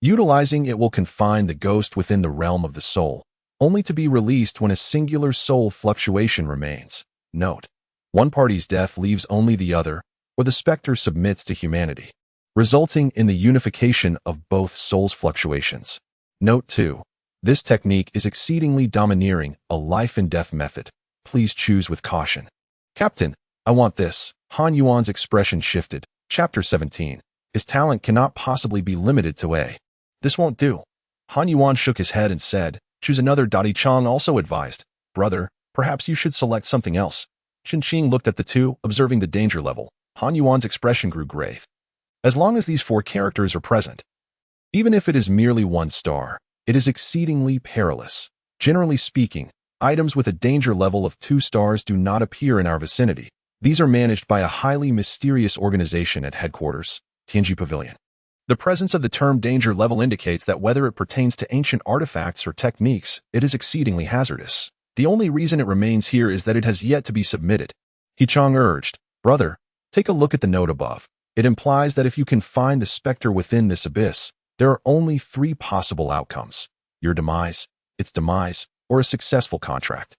Utilizing it will confine the ghost within the realm of the soul, only to be released when a singular soul fluctuation remains. Note. One party's death leaves only the other, or the specter submits to humanity, resulting in the unification of both souls' fluctuations. Note 2. This technique is exceedingly domineering, a life and death method. Please choose with caution. Captain, I want this. Han Yuan's expression shifted. Chapter 17. His talent cannot possibly be limited to A. This won't do. Han Yuan shook his head and said, choose another. He Chong also advised, brother, perhaps you should select something else. Chen Qing looked at the 2, observing the danger level. Han Yuan's expression grew grave. As long as these 4 characters are present, even if it is merely 1 star, it is exceedingly perilous. Generally speaking, items with a danger level of 2 stars do not appear in our vicinity. These are managed by a highly mysterious organization at headquarters, Tianji Pavilion. The presence of the term danger level indicates that whether it pertains to ancient artifacts or techniques, it is exceedingly hazardous. The only reason it remains here is that it has yet to be submitted. He Chong urged, brother, take a look at the note above. It implies that if you can find the specter within this abyss, there are only 3 possible outcomes. Your demise, its demise, or a successful contract.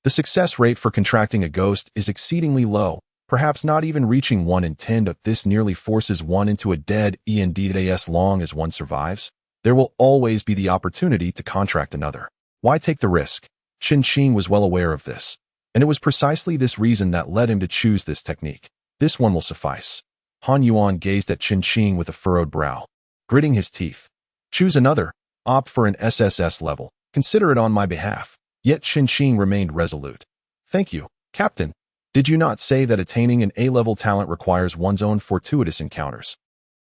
The success rate for contracting a ghost is exceedingly low, perhaps not even reaching 1 in 10, but this nearly forces one into a dead end. As long as one survives, there will always be the opportunity to contract another. Why take the risk? Chen Qing was well aware of this, and it was precisely this reason that led him to choose this technique. This one will suffice. Han Yuan gazed at Chen Qing with a furrowed brow, gritting his teeth. Choose another. Opt for an SSS level. Consider it on my behalf. Yet Chen Qing remained resolute. Thank you, Captain. Did you not say that attaining an A-level talent requires one's own fortuitous encounters?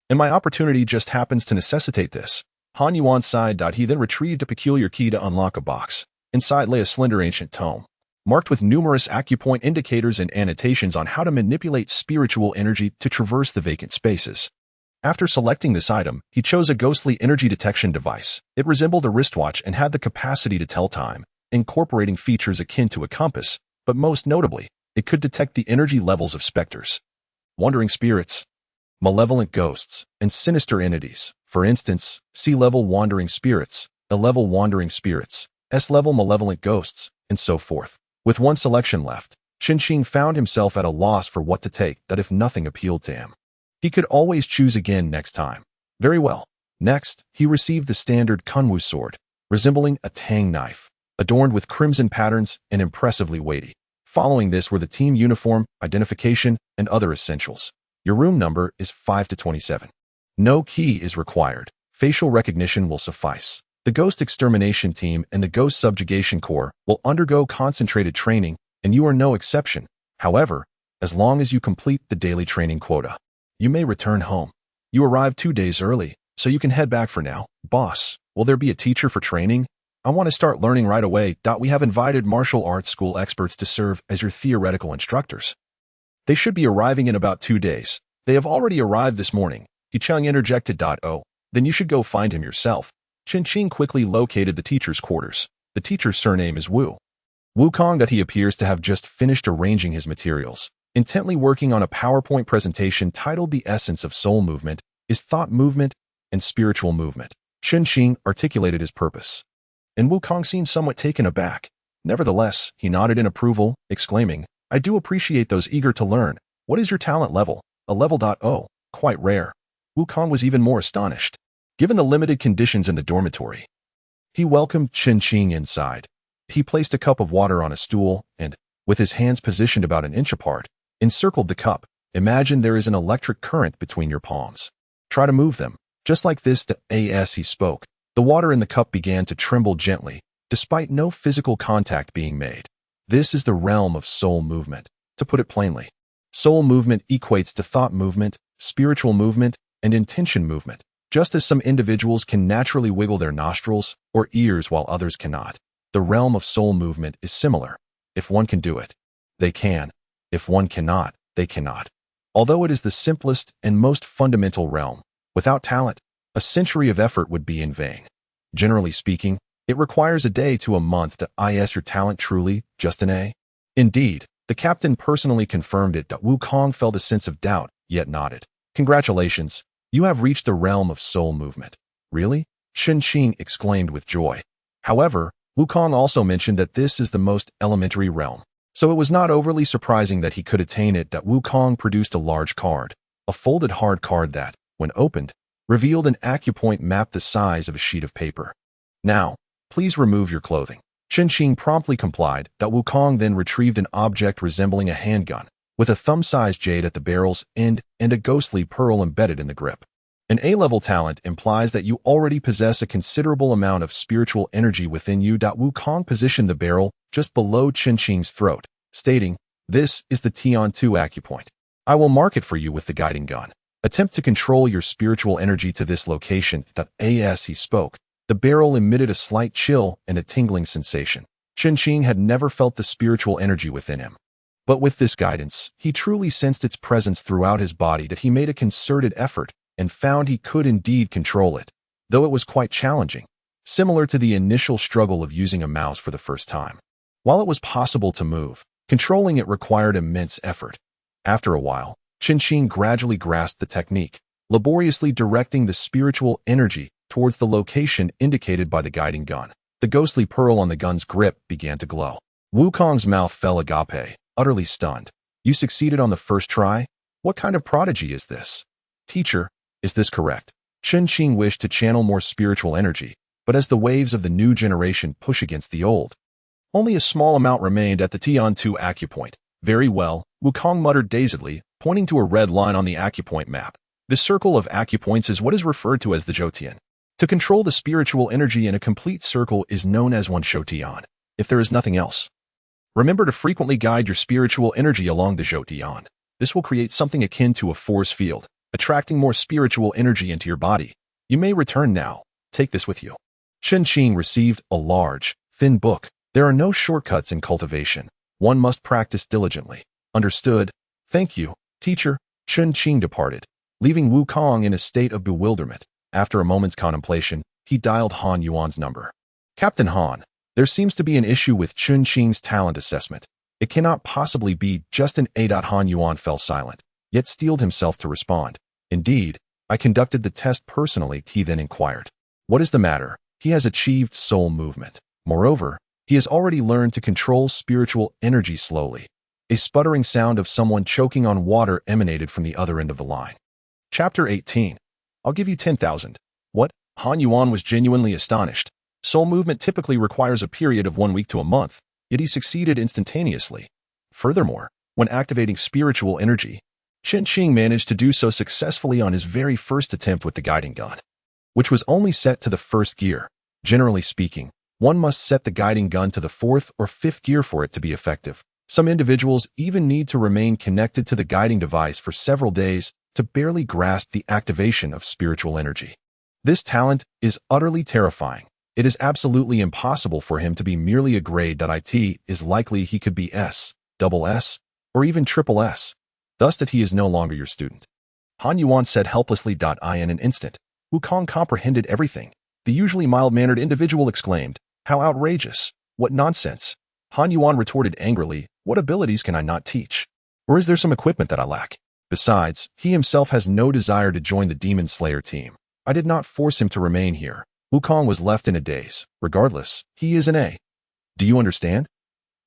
And my opportunity just happens to necessitate this. Han Yuan sighed. He then retrieved a peculiar key to unlock a box. Inside lay a slender ancient tome, marked with numerous acupoint indicators and annotations on how to manipulate spiritual energy to traverse the vacant spaces. After selecting this item, he chose a ghostly energy detection device. It resembled a wristwatch and had the capacity to tell time, incorporating features akin to a compass, but most notably, it could detect the energy levels of specters, wandering spirits, malevolent ghosts, and sinister entities. For instance, C-level wandering spirits, A-level wandering spirits, S-level malevolent ghosts, and so forth. With one selection left, Chen Qing found himself at a loss for what to take that if nothing appealed to him. He could always choose again next time. Very well. Next, he received the standard Kunwu sword, resembling a tang knife, adorned with crimson patterns and impressively weighty. Following this were the team uniform, identification, and other essentials. Your room number is 5 to 27. No key is required. Facial recognition will suffice. The Ghost Extermination Team and the Ghost Subjugation Corps will undergo concentrated training, and you are no exception. However, as long as you complete the daily training quota, you may return home. You arrived 2 days early, so you can head back for now. Boss, will there be a teacher for training? I want to start learning right away. We have invited martial arts school experts to serve as your theoretical instructors. They should be arriving in about 2 days. They have already arrived this morning. Yicheng interjected. Oh, then you should go find him yourself. Chen Qing quickly located the teacher's quarters. The teacher's surname is Wu. Wukong. He appears to have just finished arranging his materials, intently working on a PowerPoint presentation titled The Essence of Soul Movement is Thought Movement and Spiritual Movement. Chen Qing articulated his purpose, and Wukong seemed somewhat taken aback. Nevertheless, he nodded in approval, exclaiming, I do appreciate those eager to learn. What is your talent level? A level. Oh, quite rare. Wukong was even more astonished. Given the limited conditions in the dormitory, he welcomed Chen Qing inside. He placed a cup of water on a stool and, with his hands positioned about an inch apart, encircled the cup. Imagine there is an electric current between your palms. Try to move them. Just like this. As he spoke, the water in the cup began to tremble gently, despite no physical contact being made. This is the realm of soul movement. To put it plainly, soul movement equates to thought movement, spiritual movement, and intention movement, just as some individuals can naturally wiggle their nostrils or ears while others cannot. The realm of soul movement is similar. If one can do it, they can. If one cannot, they cannot. Although it is the simplest and most fundamental realm, without talent, a century of effort would be in vain. Generally speaking, it requires a day to a month to is your talent truly just an A? Indeed, the captain personally confirmed it. Wukong felt a sense of doubt, yet nodded. Congratulations, you have reached the realm of soul movement. Really? Chen Qing exclaimed with joy. However, Wukong also mentioned that this is the most elementary realm, so it was not overly surprising that he could attain it. Wukong produced a large card, a folded hard card that, when opened, revealed an acupoint map the size of a sheet of paper. Now, please remove your clothing. Chen Qing promptly complied. Wukong then retrieved an object resembling a handgun, with a thumb-sized jade at the barrel's end and a ghostly pearl embedded in the grip. An A-level talent implies that you already possess a considerable amount of spiritual energy within you. Wukong positioned the barrel just below Chen Qing's throat, stating, This is the Tian 2 acupoint. I will mark it for you with the guiding gun. Attempt to control your spiritual energy to this location. As he spoke, the barrel emitted a slight chill and a tingling sensation. Chen Qing had never felt the spiritual energy within him. But with this guidance, he truly sensed its presence throughout his body. He made a concerted effort and found he could indeed control it, though it was quite challenging, similar to the initial struggle of using a mouse for the first time. While it was possible to move, controlling it required immense effort. After a while, Chen Qing gradually grasped the technique, laboriously directing the spiritual energy towards the location indicated by the guiding gun. The ghostly pearl on the gun's grip began to glow. Wukong's mouth fell agape, utterly stunned. You succeeded on the first try? What kind of prodigy is this? Teacher, is this correct? Chen Qing wished to channel more spiritual energy, but as the waves of the new generation push against the old, only a small amount remained at the Tian 2 acupoint. Very well, Wukong muttered dazedly, pointing to a red line on the acupoint map. This circle of acupoints is what is referred to as the Zhoutian. To control the spiritual energy in a complete circle is known as one Shotian, if there is nothing else. Remember to frequently guide your spiritual energy along the Shotian. This will create something akin to a force field, attracting more spiritual energy into your body. You may return now. Take this with you. Chen Qing received a large, thin book. There are no shortcuts in cultivation. One must practice diligently. Understood? Thank you, teacher. Chen Qing departed, leaving Wukong in a state of bewilderment. After a moment's contemplation, he dialed Han Yuan's number. Captain Han, there seems to be an issue with Chen Qing's talent assessment. It cannot possibly be just an A. Han Yuan fell silent, yet steeled himself to respond. Indeed, I conducted the test personally, he then inquired. What is the matter? He has achieved soul movement. Moreover, he has already learned to control spiritual energy slowly. A sputtering sound of someone choking on water emanated from the other end of the line. Chapter 18. I'll give you 10,000. What? Han Yuan was genuinely astonished. Soul movement typically requires a period of 1 week to a month, yet he succeeded instantaneously. Furthermore, when activating spiritual energy, Chen Qing managed to do so successfully on his very first attempt with the guiding gun, which was only set to the first gear. Generally speaking, one must set the guiding gun to the 4th or 5th gear for it to be effective. Some individuals even need to remain connected to the guiding device for several days to barely grasp the activation of spiritual energy. This talent is utterly terrifying. It is absolutely impossible for him to be merely a grade. It is likely he could be S, double S, or even triple S, thus that he is no longer your student. Han Yuan said helplessly. In an instant, Wukong comprehended everything. The usually mild-mannered individual exclaimed, "How outrageous! What nonsense!" Han Yuan retorted angrily, "What abilities can I not teach? Or is there some equipment that I lack? Besides, he himself has no desire to join the Demon Slayer team. I did not force him to remain here." Wukong was left in a daze. Regardless, he is an A. Do you understand?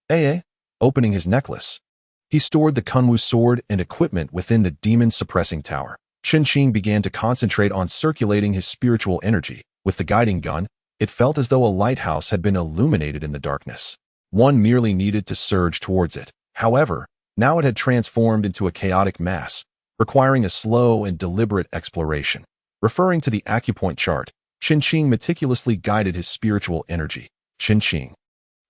A. Opening his necklace, he stored the Kunwu sword and equipment within the demon-suppressing tower. Chen Qing began to concentrate on circulating his spiritual energy. With the guiding gun, it felt as though a lighthouse had been illuminated in the darkness. One merely needed to surge towards it. However, now it had transformed into a chaotic mass, requiring a slow and deliberate exploration. Referring to the acupoint chart, Chen Qing meticulously guided his spiritual energy. Chen Qing.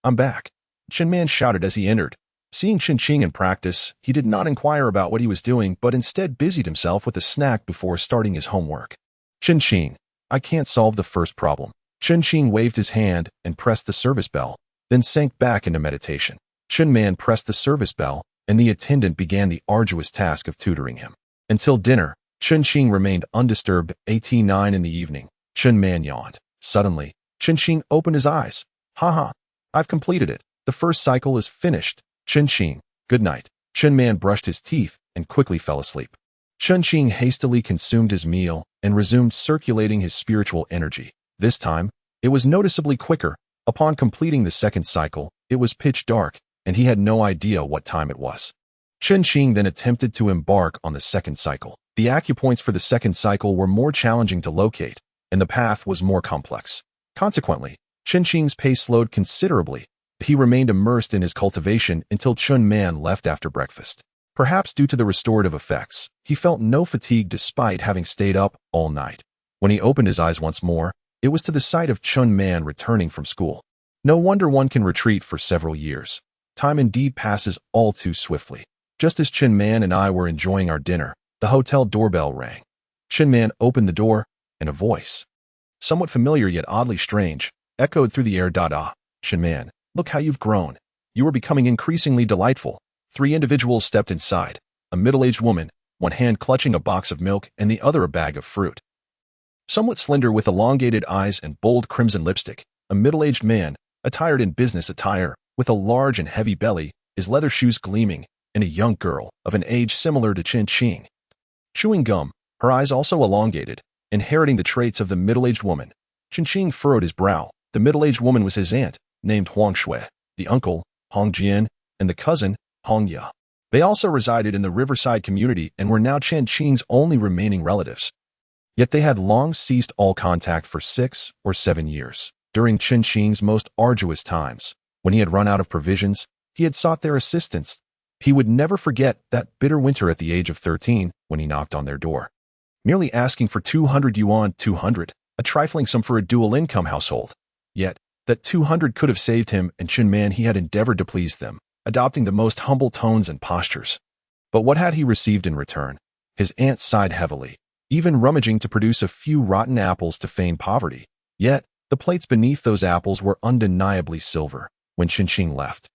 I'm back, Chen Man shouted as he entered. Seeing Chen Qing in practice, he did not inquire about what he was doing, but instead busied himself with a snack before starting his homework. Chen Qing, I can't solve the first problem. Chen Qing waved his hand and pressed the service bell, then sank back into meditation. Chen Man pressed the service bell, and the attendant began the arduous task of tutoring him. Until dinner, Chen Qing remained undisturbed. At 9 in the evening, Chen Man yawned. Suddenly, Chen Qing opened his eyes. Haha, I've completed it. The first cycle is finished. Chen Qing, good night. Chen Man brushed his teeth and quickly fell asleep. Chen Qing hastily consumed his meal and resumed circulating his spiritual energy. This time, it was noticeably quicker. Upon completing the second cycle, it was pitch dark, and he had no idea what time it was. Chen Qing then attempted to embark on the second cycle. The acupoints for the second cycle were more challenging to locate, and the path was more complex. Consequently, Chen Qing's pace slowed considerably. He remained immersed in his cultivation until Chen Man left after breakfast. Perhaps due to the restorative effects, he felt no fatigue despite having stayed up all night. When he opened his eyes once more, it was to the sight of Chen Man returning from school. No wonder one can retreat for several years. Time indeed passes all too swiftly. Just as Chen Man and I were enjoying our dinner, the hotel doorbell rang. Chen Man opened the door, and a voice, somewhat familiar yet oddly strange, echoed through the air. Chen Man, look how you've grown. You are becoming increasingly delightful. 3 individuals stepped inside, a middle-aged woman, one hand clutching a box of milk and the other a bag of fruit. Somewhat slender with elongated eyes and bold crimson lipstick, a middle-aged man, attired in business attire, with a large and heavy belly, his leather shoes gleaming, and a young girl of an age similar to Chen Qing. Chewing gum, her eyes also elongated, inheriting the traits of the middle-aged woman. Chen Qing furrowed his brow. The middle-aged woman was his aunt, named Huang Shui, the uncle, Hong Jian, and the cousin, Hong Ya. They also resided in the Riverside community and were now Chen Qing's only remaining relatives. Yet they had long ceased all contact for 6 or 7 years. During Chen Qing's most arduous times, when he had run out of provisions, he had sought their assistance. He would never forget that bitter winter at the age of 13 when he knocked on their door, merely asking for 200 yuan. 200. a trifling sum for a dual-income household. Yet, that 200 could have saved him and Chen Man. He had endeavored to please them, adopting the most humble tones and postures. But what had he received in return? His aunt sighed heavily, even rummaging to produce a few rotten apples to feign poverty. Yet, the plates beneath those apples were undeniably silver when Chen left.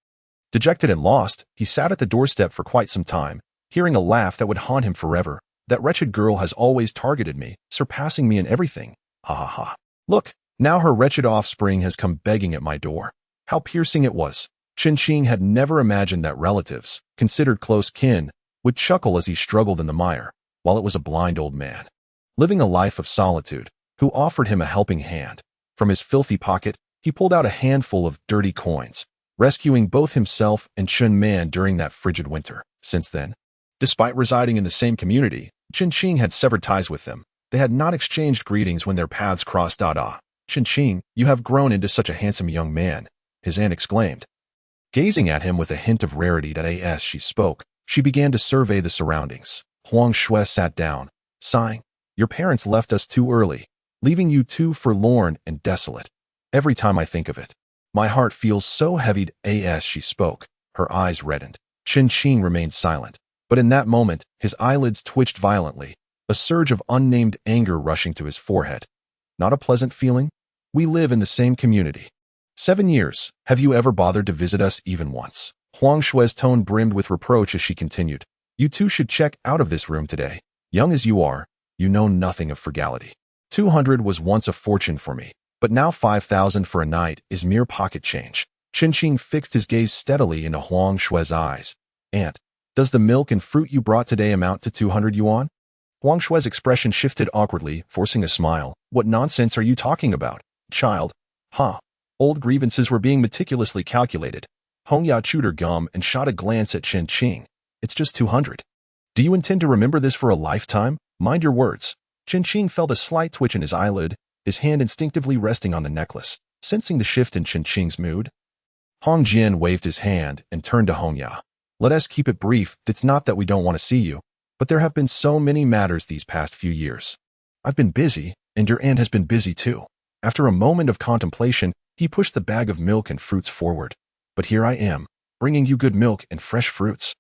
Dejected and lost, he sat at the doorstep for quite some time, hearing a laugh that would haunt him forever. That wretched girl has always targeted me, surpassing me in everything. Ha ha ha. Look, now her wretched offspring has come begging at my door. How piercing it was. Chen had never imagined that relatives, considered close kin, would chuckle as he struggled in the mire, while it was a blind old man, living a life of solitude, who offered him a helping hand. From his filthy pocket, he pulled out a handful of dirty coins, rescuing both himself and Chen Man during that frigid winter. Since then, despite residing in the same community, Chen had severed ties with them. They had not exchanged greetings when their paths crossed. Chen, you have grown into such a handsome young man, his aunt exclaimed. Gazing at him with a hint of rarity as she spoke, she began to survey the surroundings. Huang Shui sat down, sighing. Your parents left us too early, leaving you too forlorn and desolate. Every time I think of it, my heart feels so heavy. As she spoke, her eyes reddened. Chen remained silent, but in that moment, his eyelids twitched violently, a surge of unnamed anger rushing to his forehead. Not a pleasant feeling? We live in the same community. 7 years. Have you ever bothered to visit us even once? Huang Shui's tone brimmed with reproach as she continued. You two should check out of this room today. Young as you are, you know nothing of frugality. 200 was once a fortune for me, but now 5,000 for a night is mere pocket change. Chen fixed his gaze steadily into Huang Shui's eyes. Aunt, does the milk and fruit you brought today amount to 200 yuan? Huang Shui's expression shifted awkwardly, forcing a smile. What nonsense are you talking about, child? Huh. Old grievances were being meticulously calculated. Hongya chewed her gum and shot a glance at Chen. It's just 200. Do you intend to remember this for a lifetime? Mind your words. Chen felt a slight twitch in his eyelid, his hand instinctively resting on the necklace. Sensing the shift in Chen mood, Hong Jian waved his hand and turned to Hongya. Let us keep it brief. It's not that we don't want to see you, but there have been so many matters these past few years. I've been busy, and your aunt has been busy too. After a moment of contemplation, he pushed the bag of milk and fruits forward. But here I am, bringing you good milk and fresh fruits.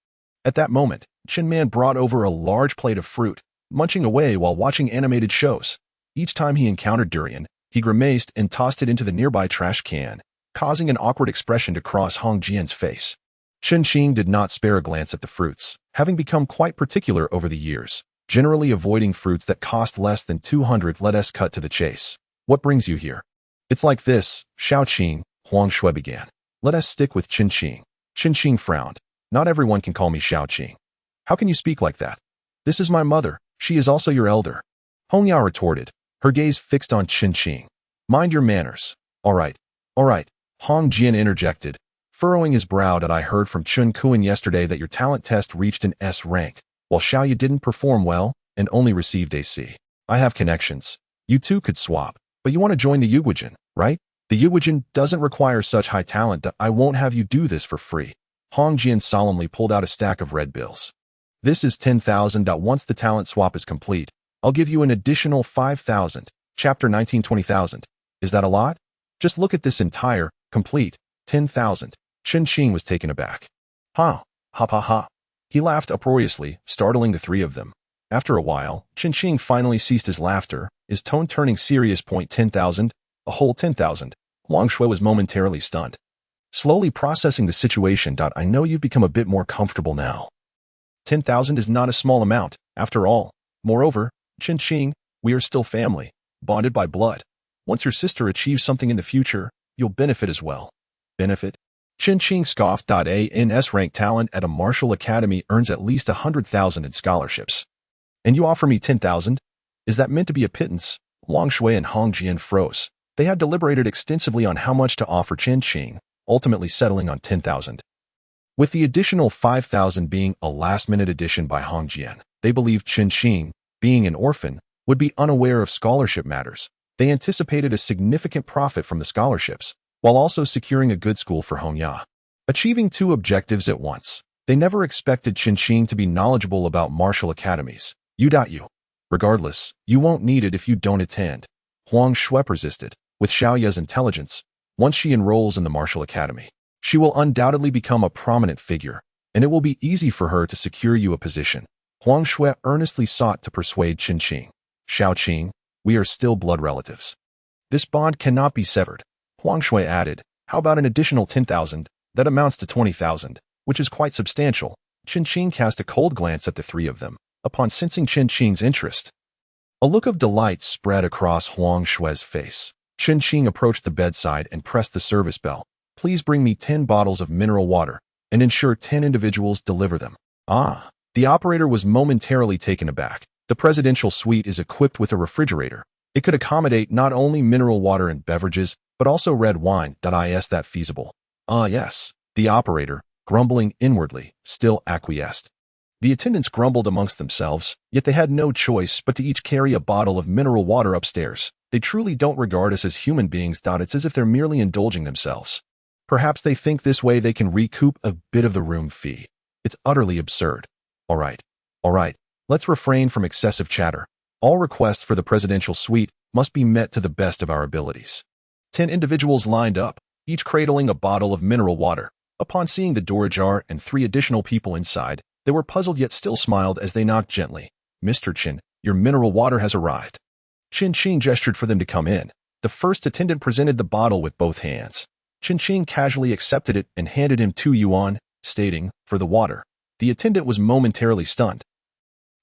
At that moment, Chen Man brought over a large plate of fruit, munching away while watching animated shows. Each time he encountered durian, he grimaced and tossed it into the nearby trash can, causing an awkward expression to cross Hong Jian's face. Chen did not spare a glance at the fruits, having become quite particular over the years, generally avoiding fruits that cost less than 200. Let us cut to the chase. What brings you here? It's like this, Xiao Qing, Huang Shui began. Let us stick with Chen. Chen frowned. Not everyone can call me Xiao Qing. How can you speak like that? This is my mother. She is also your elder. Hongya retorted, her gaze fixed on Chen. Mind your manners. All right. Hong Jian interjected, furrowing his brow. I heard from Chun Kuan yesterday that your talent test reached an S rank, while Xiaoya didn't perform well and only received a C. I have connections. You two could swap, but you want to join the Yuguijin, right? The Yuguijin doesn't require such high talent. I won't have you do this for free. Hong Jian solemnly pulled out a stack of red bills. This is 10,000. Once the talent swap is complete, I'll give you an additional 5,000. Chapter 19, 20,000. Is that a lot? Just look at this entire, complete, 10,000. Chen was taken aback. Ha ha. He laughed uproariously, startling the three of them. After a while, Chen finally ceased his laughter, his tone turning serious. 10,000? A whole 10,000. Huang Shui was momentarily stunned. Slowly processing the situation. I know you've become a bit more comfortable now. 10,000 is not a small amount, after all. Moreover, Chen, we are still family, bonded by blood. Once your sister achieves something in the future, you'll benefit as well. Benefit? Chen scoffed. A S-rank talent at a martial academy earns at least 100,000 in scholarships. And you offer me 10,000? Is that meant to be a pittance? Huang Shui and Hong Jian froze. They had deliberated extensively on how much to offer Chen, ultimately settling on 10,000. With the additional 5,000 being a last-minute addition by Hong Jian, they believed Chen, being an orphan, would be unaware of scholarship matters. They anticipated a significant profit from the scholarships, while also securing a good school for Hongya. Achieving two objectives at once, they never expected Chen to be knowledgeable about martial academies. You. Regardless, you won't need it if you don't attend. Huang Shui persisted. With Xiaoya's intelligence, once she enrolls in the martial academy, she will undoubtedly become a prominent figure, and it will be easy for her to secure you a position. Huang Shui earnestly sought to persuade Qin Qing. Xiao Qing, we are still blood relatives. This bond cannot be severed. Huang Shui added, how about an additional 10,000? That amounts to 20,000, which is quite substantial. Qin Qing cast a cold glance at the three of them, upon sensing Qin Qing's interest. A look of delight spread across Huang Shui's face. Qin Qing approached the bedside and pressed the service bell. Please bring me 10 bottles of mineral water, and ensure 10 individuals deliver them. Ah, the operator was momentarily taken aback. The presidential suite is equipped with a refrigerator. It could accommodate not only mineral water and beverages, but also red wine. Is that feasible? Ah, yes. The operator, grumbling inwardly, still acquiesced. The attendants grumbled amongst themselves, yet they had no choice but to each carry a bottle of mineral water upstairs. They truly don't regard us as human beings. It's as if they're merely indulging themselves. Perhaps they think this way they can recoup a bit of the room fee. It's utterly absurd. All right. Let's refrain from excessive chatter. All requests for the presidential suite must be met to the best of our abilities. 10 individuals lined up, each cradling a bottle of mineral water. Upon seeing the door ajar and 3 additional people inside, they were puzzled yet still smiled as they knocked gently. Mr. Chen, your mineral water has arrived. Qin Qing gestured for them to come in. The first attendant presented the bottle with both hands. Qin Qing casually accepted it and handed him 2 yuan, stating, for the water. The attendant was momentarily stunned,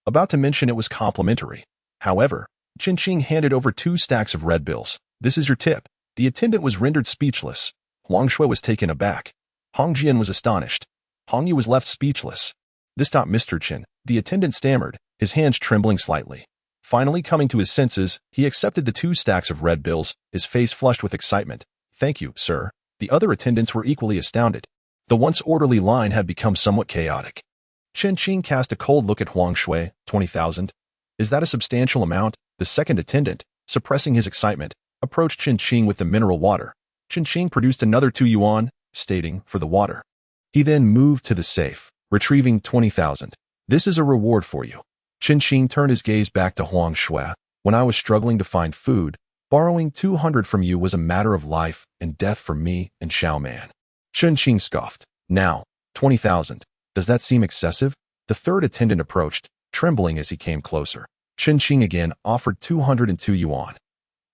about to mention it was complimentary. However, Qin Qing handed over 2 stacks of red bills. This is your tip. The attendant was rendered speechless. Huang Shui was taken aback. Hong Jian was astonished. Hong Yu was left speechless. This stopped Mr. Chen. The attendant stammered, his hands trembling slightly. Finally coming to his senses, he accepted the 2 stacks of red bills, his face flushed with excitement. Thank you, sir. The other attendants were equally astounded. The once orderly line had become somewhat chaotic. Qin Qing cast a cold look at Huang Shui. 20,000? Is that a substantial amount? The second attendant, suppressing his excitement, approached Qin Qing with the mineral water. Qin Qing produced another 2 yuan, stating, for the water. He then moved to the safe, retrieving 20,000. This is a reward for you. Qin Qing turned his gaze back to Huang Shui. When I was struggling to find food, borrowing 200 from you was a matter of life and death for me and Xiao Man. Qin Qing scoffed. Now, 20,000. Does that seem excessive? The third attendant approached, trembling as he came closer. Qin Qing again offered 202 yuan.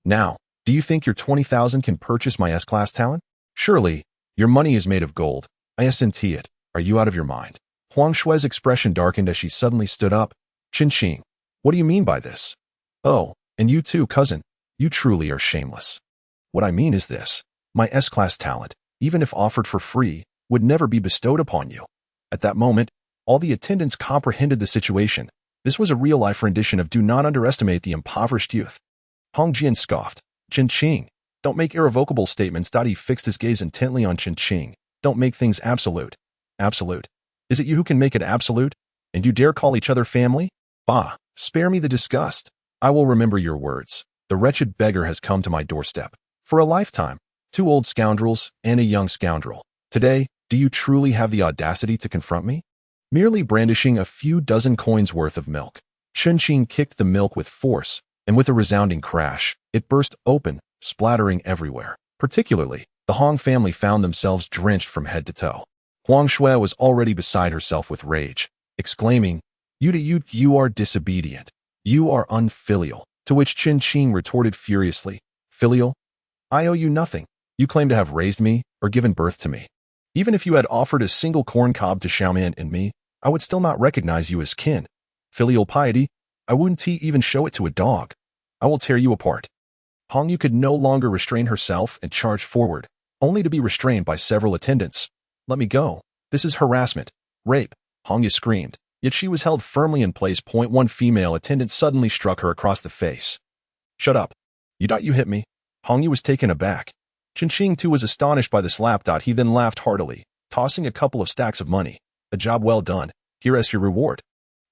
Now, do you think your 20,000 can purchase my S-class talent? Surely, your money is made of gold. I SNT it. Are you out of your mind? Huang Shui's expression darkened as she suddenly stood up. Qin Qing, what do you mean by this? Oh, and you too, cousin. You truly are shameless. What I mean is this. My S-class talent, even if offered for free, would never be bestowed upon you. At that moment, all the attendants comprehended the situation. This was a real-life rendition of Do Not Underestimate the Impoverished Youth. Hong Jian scoffed. Qin Qing, don't make irrevocable statements. He fixed his gaze intently on Qin Qing. Don't make things absolute. Absolute. Is it you who can make it absolute? And you dare call each other family? Bah, spare me the disgust. I will remember your words. The wretched beggar has come to my doorstep. For a lifetime. 2 old scoundrels and a young scoundrel. Today, do you truly have the audacity to confront me? Merely brandishing a few dozen coins worth of milk. Qin Qing kicked the milk with force, and with a resounding crash, it burst open, splattering everywhere. Particularly, the Hong family found themselves drenched from head to toe. Huang Shui was already beside herself with rage, exclaiming, You are disobedient. You are unfilial. To which Qin Qing retorted furiously, Filial? I owe you nothing. You claim to have raised me or given birth to me. Even if you had offered a single corn cob to Xiaoman and me, I would still not recognize you as kin. Filial piety? I wouldn't even show it to a dog. I will tear you apart. Hong Yu could no longer restrain herself and charged forward, only to be restrained by several attendants. Let me go. This is harassment. Rape. Hong Yu screamed, yet she was held firmly in place. One female attendant suddenly struck her across the face. Shut up. You thought you hit me? Hong Yu was taken aback. Qin Qing too was astonished by the slap. He then laughed heartily, tossing a couple of stacks of money. A job well done. Here is your reward.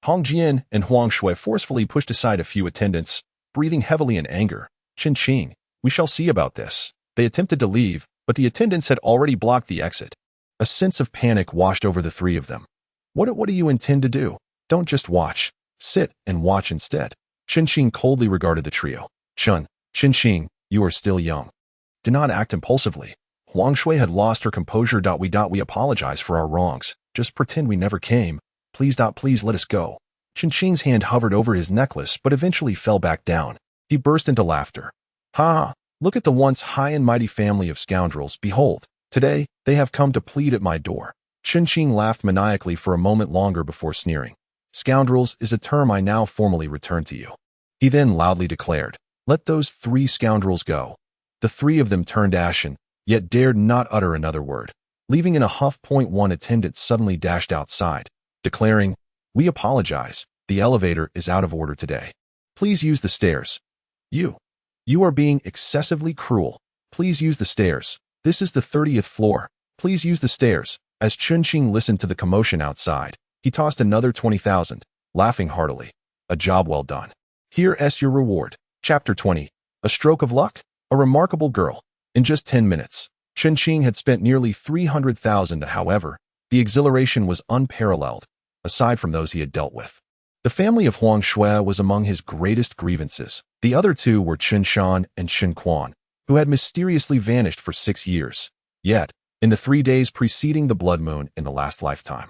Hong Jian and Huang Shui forcefully pushed aside a few attendants, breathing heavily in anger. Qin Qing, we shall see about this. They attempted to leave, but the attendants had already blocked the exit. A sense of panic washed over the 3 of them. What do you intend to do? Don't just watch. Sit and watch instead. Qin Qing coldly regarded the trio. Chun, Chen Xing, you are still young. Do not act impulsively. Huang Shui had lost her composure. We apologize for our wrongs. Just pretend we never came. Please let us go. Chen Xing's hand hovered over his necklace but eventually fell back down. He burst into laughter. Ha! Look at the once high and mighty family of scoundrels. Behold, today they have come to plead at my door. Chen Xing laughed maniacally for a moment longer before sneering. Scoundrels is a term I now formally return to you. He then loudly declared, let those 3 scoundrels go. The 3 of them turned ashen, yet dared not utter another word. Leaving in a huff. One attendant suddenly dashed outside, declaring, we apologize, the elevator is out of order today. Please use the stairs. You are being excessively cruel. Please use the stairs. This is the 30th floor. Please use the stairs. As Chen Xing listened to the commotion outside, he tossed another 20,000, laughing heartily. A job well done. Here's your reward. Chapter 20. A stroke of luck? A remarkable girl. In just 10 minutes, Chen Xing had spent nearly 300,000. However, the exhilaration was unparalleled, aside from those he had dealt with. The family of Huang Shui was among his greatest grievances. The other 2 were Chen Shan and Chen Quan, who had mysteriously vanished for 6 years. Yet, in the 3 days preceding the blood moon in the last lifetime,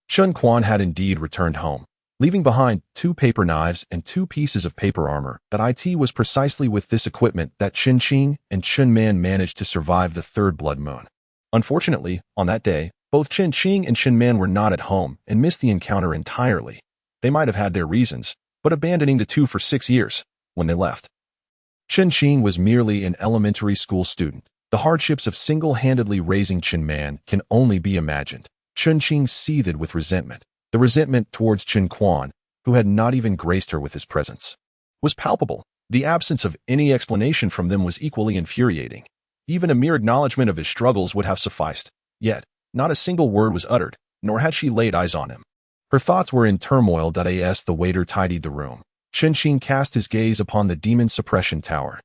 Chen Quan had indeed returned home, leaving behind 2 paper knives and 2 pieces of paper armor. But it was precisely with this equipment that Chen Xing and Chen Man managed to survive the 3rd blood moon. Unfortunately, on that day, both Chen Xing and Chen Man were not at home and missed the encounter entirely. They might have had their reasons, but abandoning the 2 for 6 years, when they left. Chen Xing was merely an elementary school student. The hardships of single-handedly raising Chen Man can only be imagined. Chen Xing seethed with resentment. The resentment towards Chen Quan, who had not even graced her with his presence, was palpable. The absence of any explanation from them was equally infuriating. Even a mere acknowledgement of his struggles would have sufficed. Yet, not a single word was uttered, nor had she laid eyes on him. Her thoughts were in turmoil. As the waiter tidied the room, Chen Xing cast his gaze upon the demon suppression tower.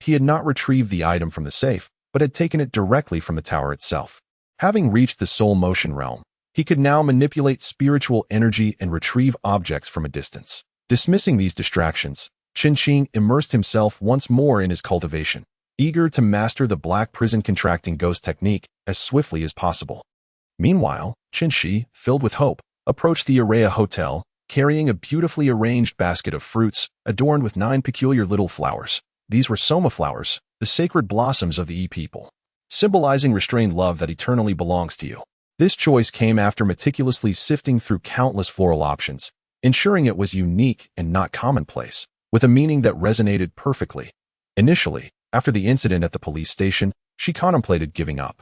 He had not retrieved the item from the safe, but had taken it directly from the tower itself. Having reached the soul motion realm, he could now manipulate spiritual energy and retrieve objects from a distance. Dismissing these distractions, Chen Xing immersed himself once more in his cultivation, eager to master the black prison contracting ghost technique as swiftly as possible. Meanwhile, Chen Shi, filled with hope, approached the Araya Hotel, carrying a beautifully arranged basket of fruits adorned with 9 peculiar little flowers. These were soma flowers, the sacred blossoms of the people, symbolizing restrained love that eternally belongs to you. This choice came after meticulously sifting through countless floral options, ensuring it was unique and not commonplace, with a meaning that resonated perfectly. Initially, after the incident at the police station, she contemplated giving up.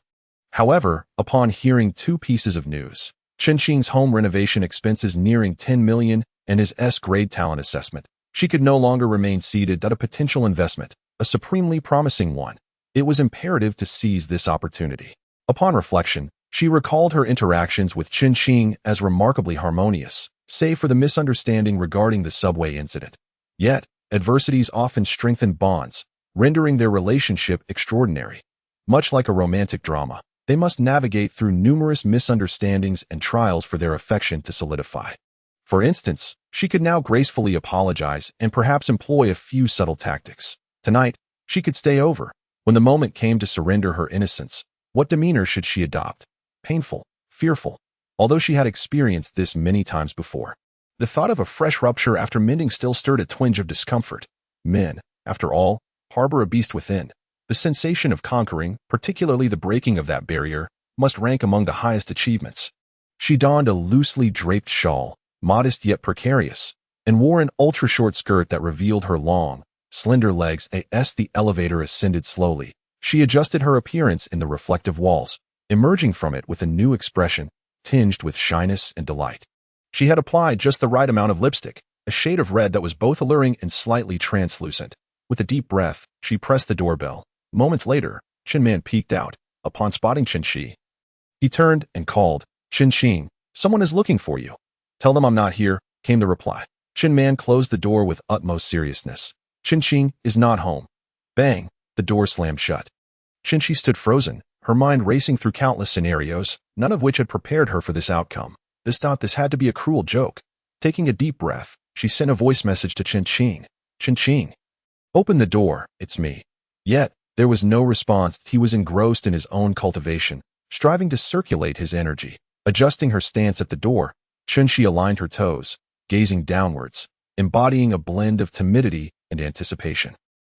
However, upon hearing 2 pieces of news, Chen Xing's home renovation expenses nearing 10 million and his S-grade talent assessment, she could no longer remain seated at a potential investment, a supremely promising one. It was imperative to seize this opportunity. Upon reflection, she recalled her interactions with Chen Xing as remarkably harmonious, save for the misunderstanding regarding the subway incident. Yet, adversities often strengthen bonds, rendering their relationship extraordinary. Much like a romantic drama, they must navigate through numerous misunderstandings and trials for their affection to solidify. For instance, she could now gracefully apologize and perhaps employ a few subtle tactics. Tonight, she could stay over. When the moment came to surrender her innocence, what demeanor should she adopt? Painful, fearful, although she had experienced this many times before. The thought of a fresh rupture after mending still stirred a twinge of discomfort. Men, after all, harbor a beast within. The sensation of conquering, particularly the breaking of that barrier, must rank among the highest achievements. She donned a loosely draped shawl, modest yet precarious, and wore an ultra-short skirt that revealed her long, slender legs. As the elevator ascended slowly, she adjusted her appearance in the reflective walls, emerging from it with a new expression, tinged with shyness and delight. She had applied just the right amount of lipstick, a shade of red that was both alluring and slightly translucent. With a deep breath, she pressed the doorbell. Moments later, Chen Man peeked out. Upon spotting Chen Shi, he turned and called, "Chen Xing, someone is looking for you." "Tell them I'm not here," came the reply. Chen Man closed the door with utmost seriousness. "Chen Xing is not home." Bang! The door slammed shut. Chen Shi stood frozen, her mind racing through countless scenarios, none of which had prepared her for this outcome. This had to be a cruel joke. Taking a deep breath, she sent a voice message to Chen Xing. "Chen Xing, Open the door, it's me. Yet, there was no response. He was engrossed in his own cultivation, striving to circulate his energy. Adjusting her stance at the door, Chen aligned her toes, gazing downwards, embodying a blend of timidity and anticipation.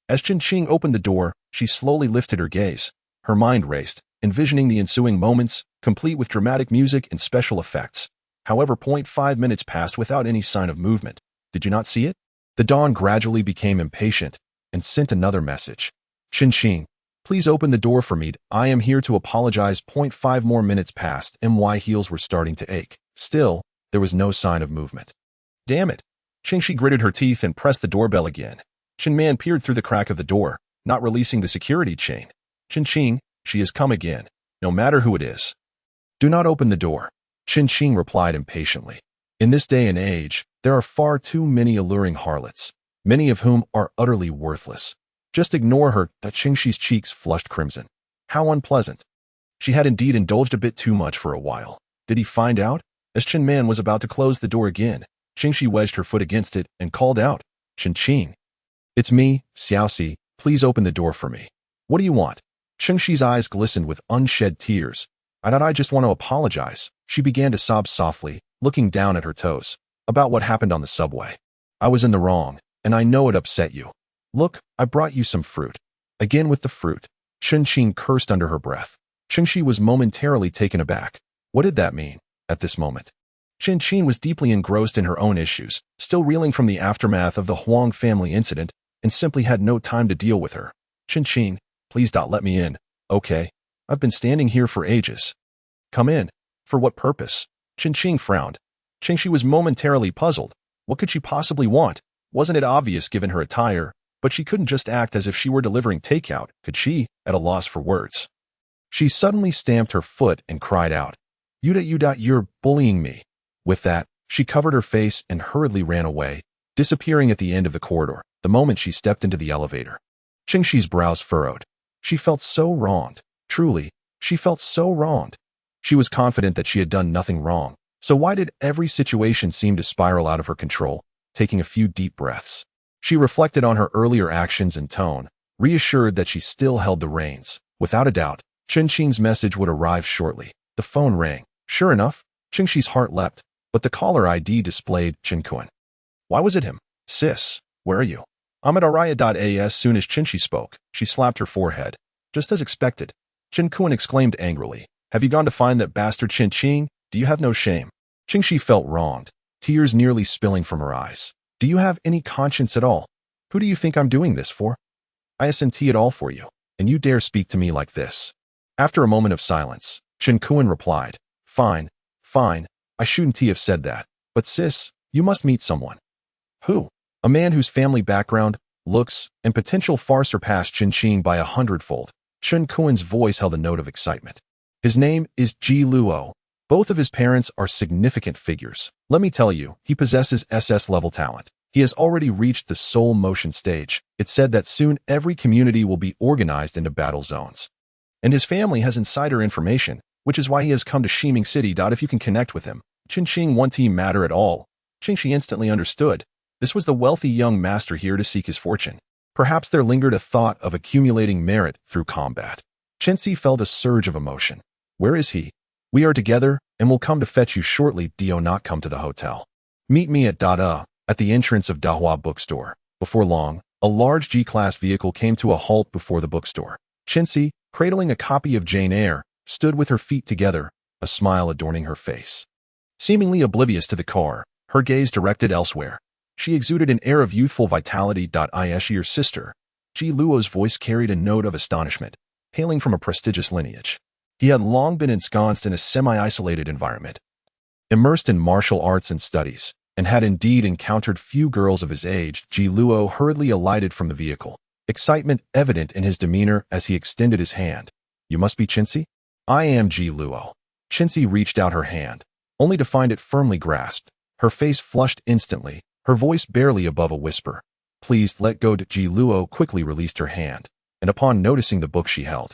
As Chen opened the door, she slowly lifted her gaze. Her mind raced, envisioning the ensuing moments, complete with dramatic music and special effects. However, 0.5 minutes passed without any sign of movement. Did you not see it? The dawn gradually became impatient and sent another message. Chen, please open the door for me. I am here to apologize. 0.5 more minutes passed, and my heels were starting to ache. Still, there was no sign of movement. Damn it. Chen gritted her teeth and pressed the doorbell again. Chen Man peered through the crack of the door, not releasing the security chain. Chen, she has come again, no matter who it is. Do not open the door. Chen replied impatiently. In this day and age, there are far too many alluring harlots, many of whom are utterly worthless. Just ignore her. That Chen cheeks flushed crimson. How unpleasant. She had indeed indulged a bit too much for a while. Did he find out? As Chen Man was about to close the door again, Chen wedged her foot against it and called out, Chen. It's me, Xiaoxi. Please open the door for me. What do you want? Chen eyes glistened with unshed tears. I just want to apologize. She began to sob softly, looking down at her toes, about what happened on the subway. I was in the wrong, and I know it upset you. Look, I brought you some fruit. Again with the fruit. Chen cursed under her breath. Chen was momentarily taken aback. What did that mean, at this moment? Chen was deeply engrossed in her own issues, still reeling from the aftermath of the Huang family incident, and simply had no time to deal with her. Chen, please let me in, okay? I've been standing here for ages. Come in. For what purpose? Chen frowned. Chen was momentarily puzzled. What could she possibly want? Wasn't it obvious given her attire? But she couldn't just act as if she were delivering takeout, could she? At a loss for words. She suddenly stamped her foot and cried out, You're bullying me. With that, she covered her face and hurriedly ran away, disappearing at the end of the corridor, the moment she stepped into the elevator. Chen brows furrowed. She felt so wronged. Truly, she felt so wronged. She was confident that she had done nothing wrong. So why did every situation seem to spiral out of her control? Taking a few deep breaths, she reflected on her earlier actions and tone, reassured that she still held the reins. Without a doubt, Chen message would arrive shortly. The phone rang. Sure enough, Chen heart leapt, but the caller ID displayed Chen Kuan. Why was it him? Sis, where are you? I'm at Araya. As soon as Chen spoke, she slapped her forehead. Just as expected. Chen Kuan exclaimed angrily. Have you gone to find that bastard Chen? Do you have no shame? Chen felt wronged, tears nearly spilling from her eyes. Do you have any conscience at all? Who do you think I'm doing this for? I SNT it all for you, and you dare speak to me like this. After a moment of silence, Chen Kuan replied, Fine, I shouldn't have said that, but sis, you must meet someone. Who? A man whose family background, looks, and potential far surpassed Chen by 100-fold. Chen Kuan's voice held a note of excitement. His name is Ji Luo. Both of his parents are significant figures. Let me tell you, he possesses SS-level talent. He has already reached the soul motion stage. It's said that soon every community will be organized into battle zones. And his family has insider information, which is why he has come to Shiming City. If you can connect with him, Chen won't matter at all. Chen instantly understood. This was the wealthy young master here to seek his fortune. Perhaps there lingered a thought of accumulating merit through combat. Chen felt a surge of emotion. Where is he? We are together, and will come to fetch you shortly. Do not come to the hotel. Meet me at at the entrance of Dahua bookstore. Before long, a large G-class vehicle came to a halt before the bookstore. Chen, cradling a copy of Jane Eyre, stood with her feet together, a smile adorning her face. Seemingly oblivious to the car, her gaze directed elsewhere. She exuded an air of youthful vitality. Is your sister? Ji Luo's voice carried a note of astonishment, hailing from a prestigious lineage. He had long been ensconced in a semi-isolated environment, immersed in martial arts and studies, and had indeed encountered few girls of his age. Ji Luo hurriedly alighted from the vehicle, excitement evident in his demeanor as he extended his hand. You must be Chen? I am Ji Luo. Chen reached out her hand, only to find it firmly grasped. Her face flushed instantly, her voice barely above a whisper. Please let go. Ji Luo quickly released her hand, and upon noticing the book she held,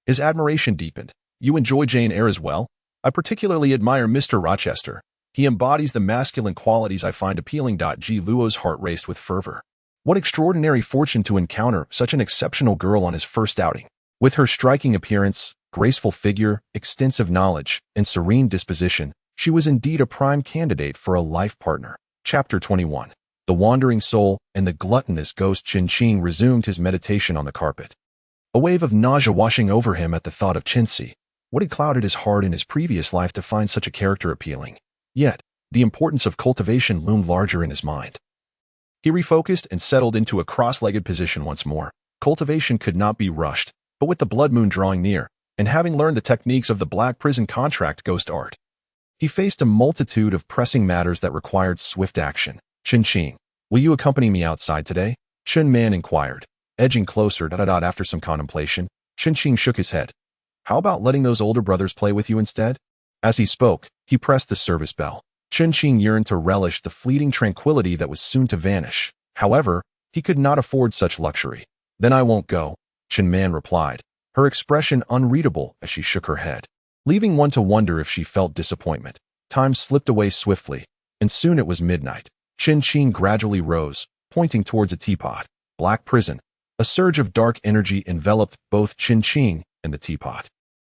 his admiration deepened. You enjoy Jane Eyre as well? I particularly admire Mr. Rochester. He embodies the masculine qualities I find appealing. Ji Luo's heart raced with fervor. What extraordinary fortune to encounter such an exceptional girl on his first outing. With her striking appearance, graceful figure, extensive knowledge, and serene disposition, she was indeed a prime candidate for a life partner. Chapter 21. The Wandering Soul and the Gluttonous Ghost. Chen Qing resumed his meditation on the carpet. A wave of nausea washing over him at the thought of Chenxi. What had clouded his heart in his previous life to find such a character appealing? Yet, the importance of cultivation loomed larger in his mind. He refocused and settled into a cross-legged position once more. Cultivation could not be rushed, but with the blood moon drawing near, and having learned the techniques of the Black Prison contract ghost art, he faced a multitude of pressing matters that required swift action. Chen Qing, will you accompany me outside today? Chen Man inquired, edging closer. After some contemplation, Chen Qing shook his head. How about letting those older brothers play with you instead? As he spoke, he pressed the service bell. Chen Qing yearned to relish the fleeting tranquility that was soon to vanish. However, he could not afford such luxury. Then I won't go, Chen Man replied, her expression unreadable as she shook her head, leaving one to wonder if she felt disappointment. Time slipped away swiftly, and soon it was midnight. Chen Qing gradually rose, pointing towards a teapot. Black Prison. A surge of dark energy enveloped both Chen Qing and the teapot.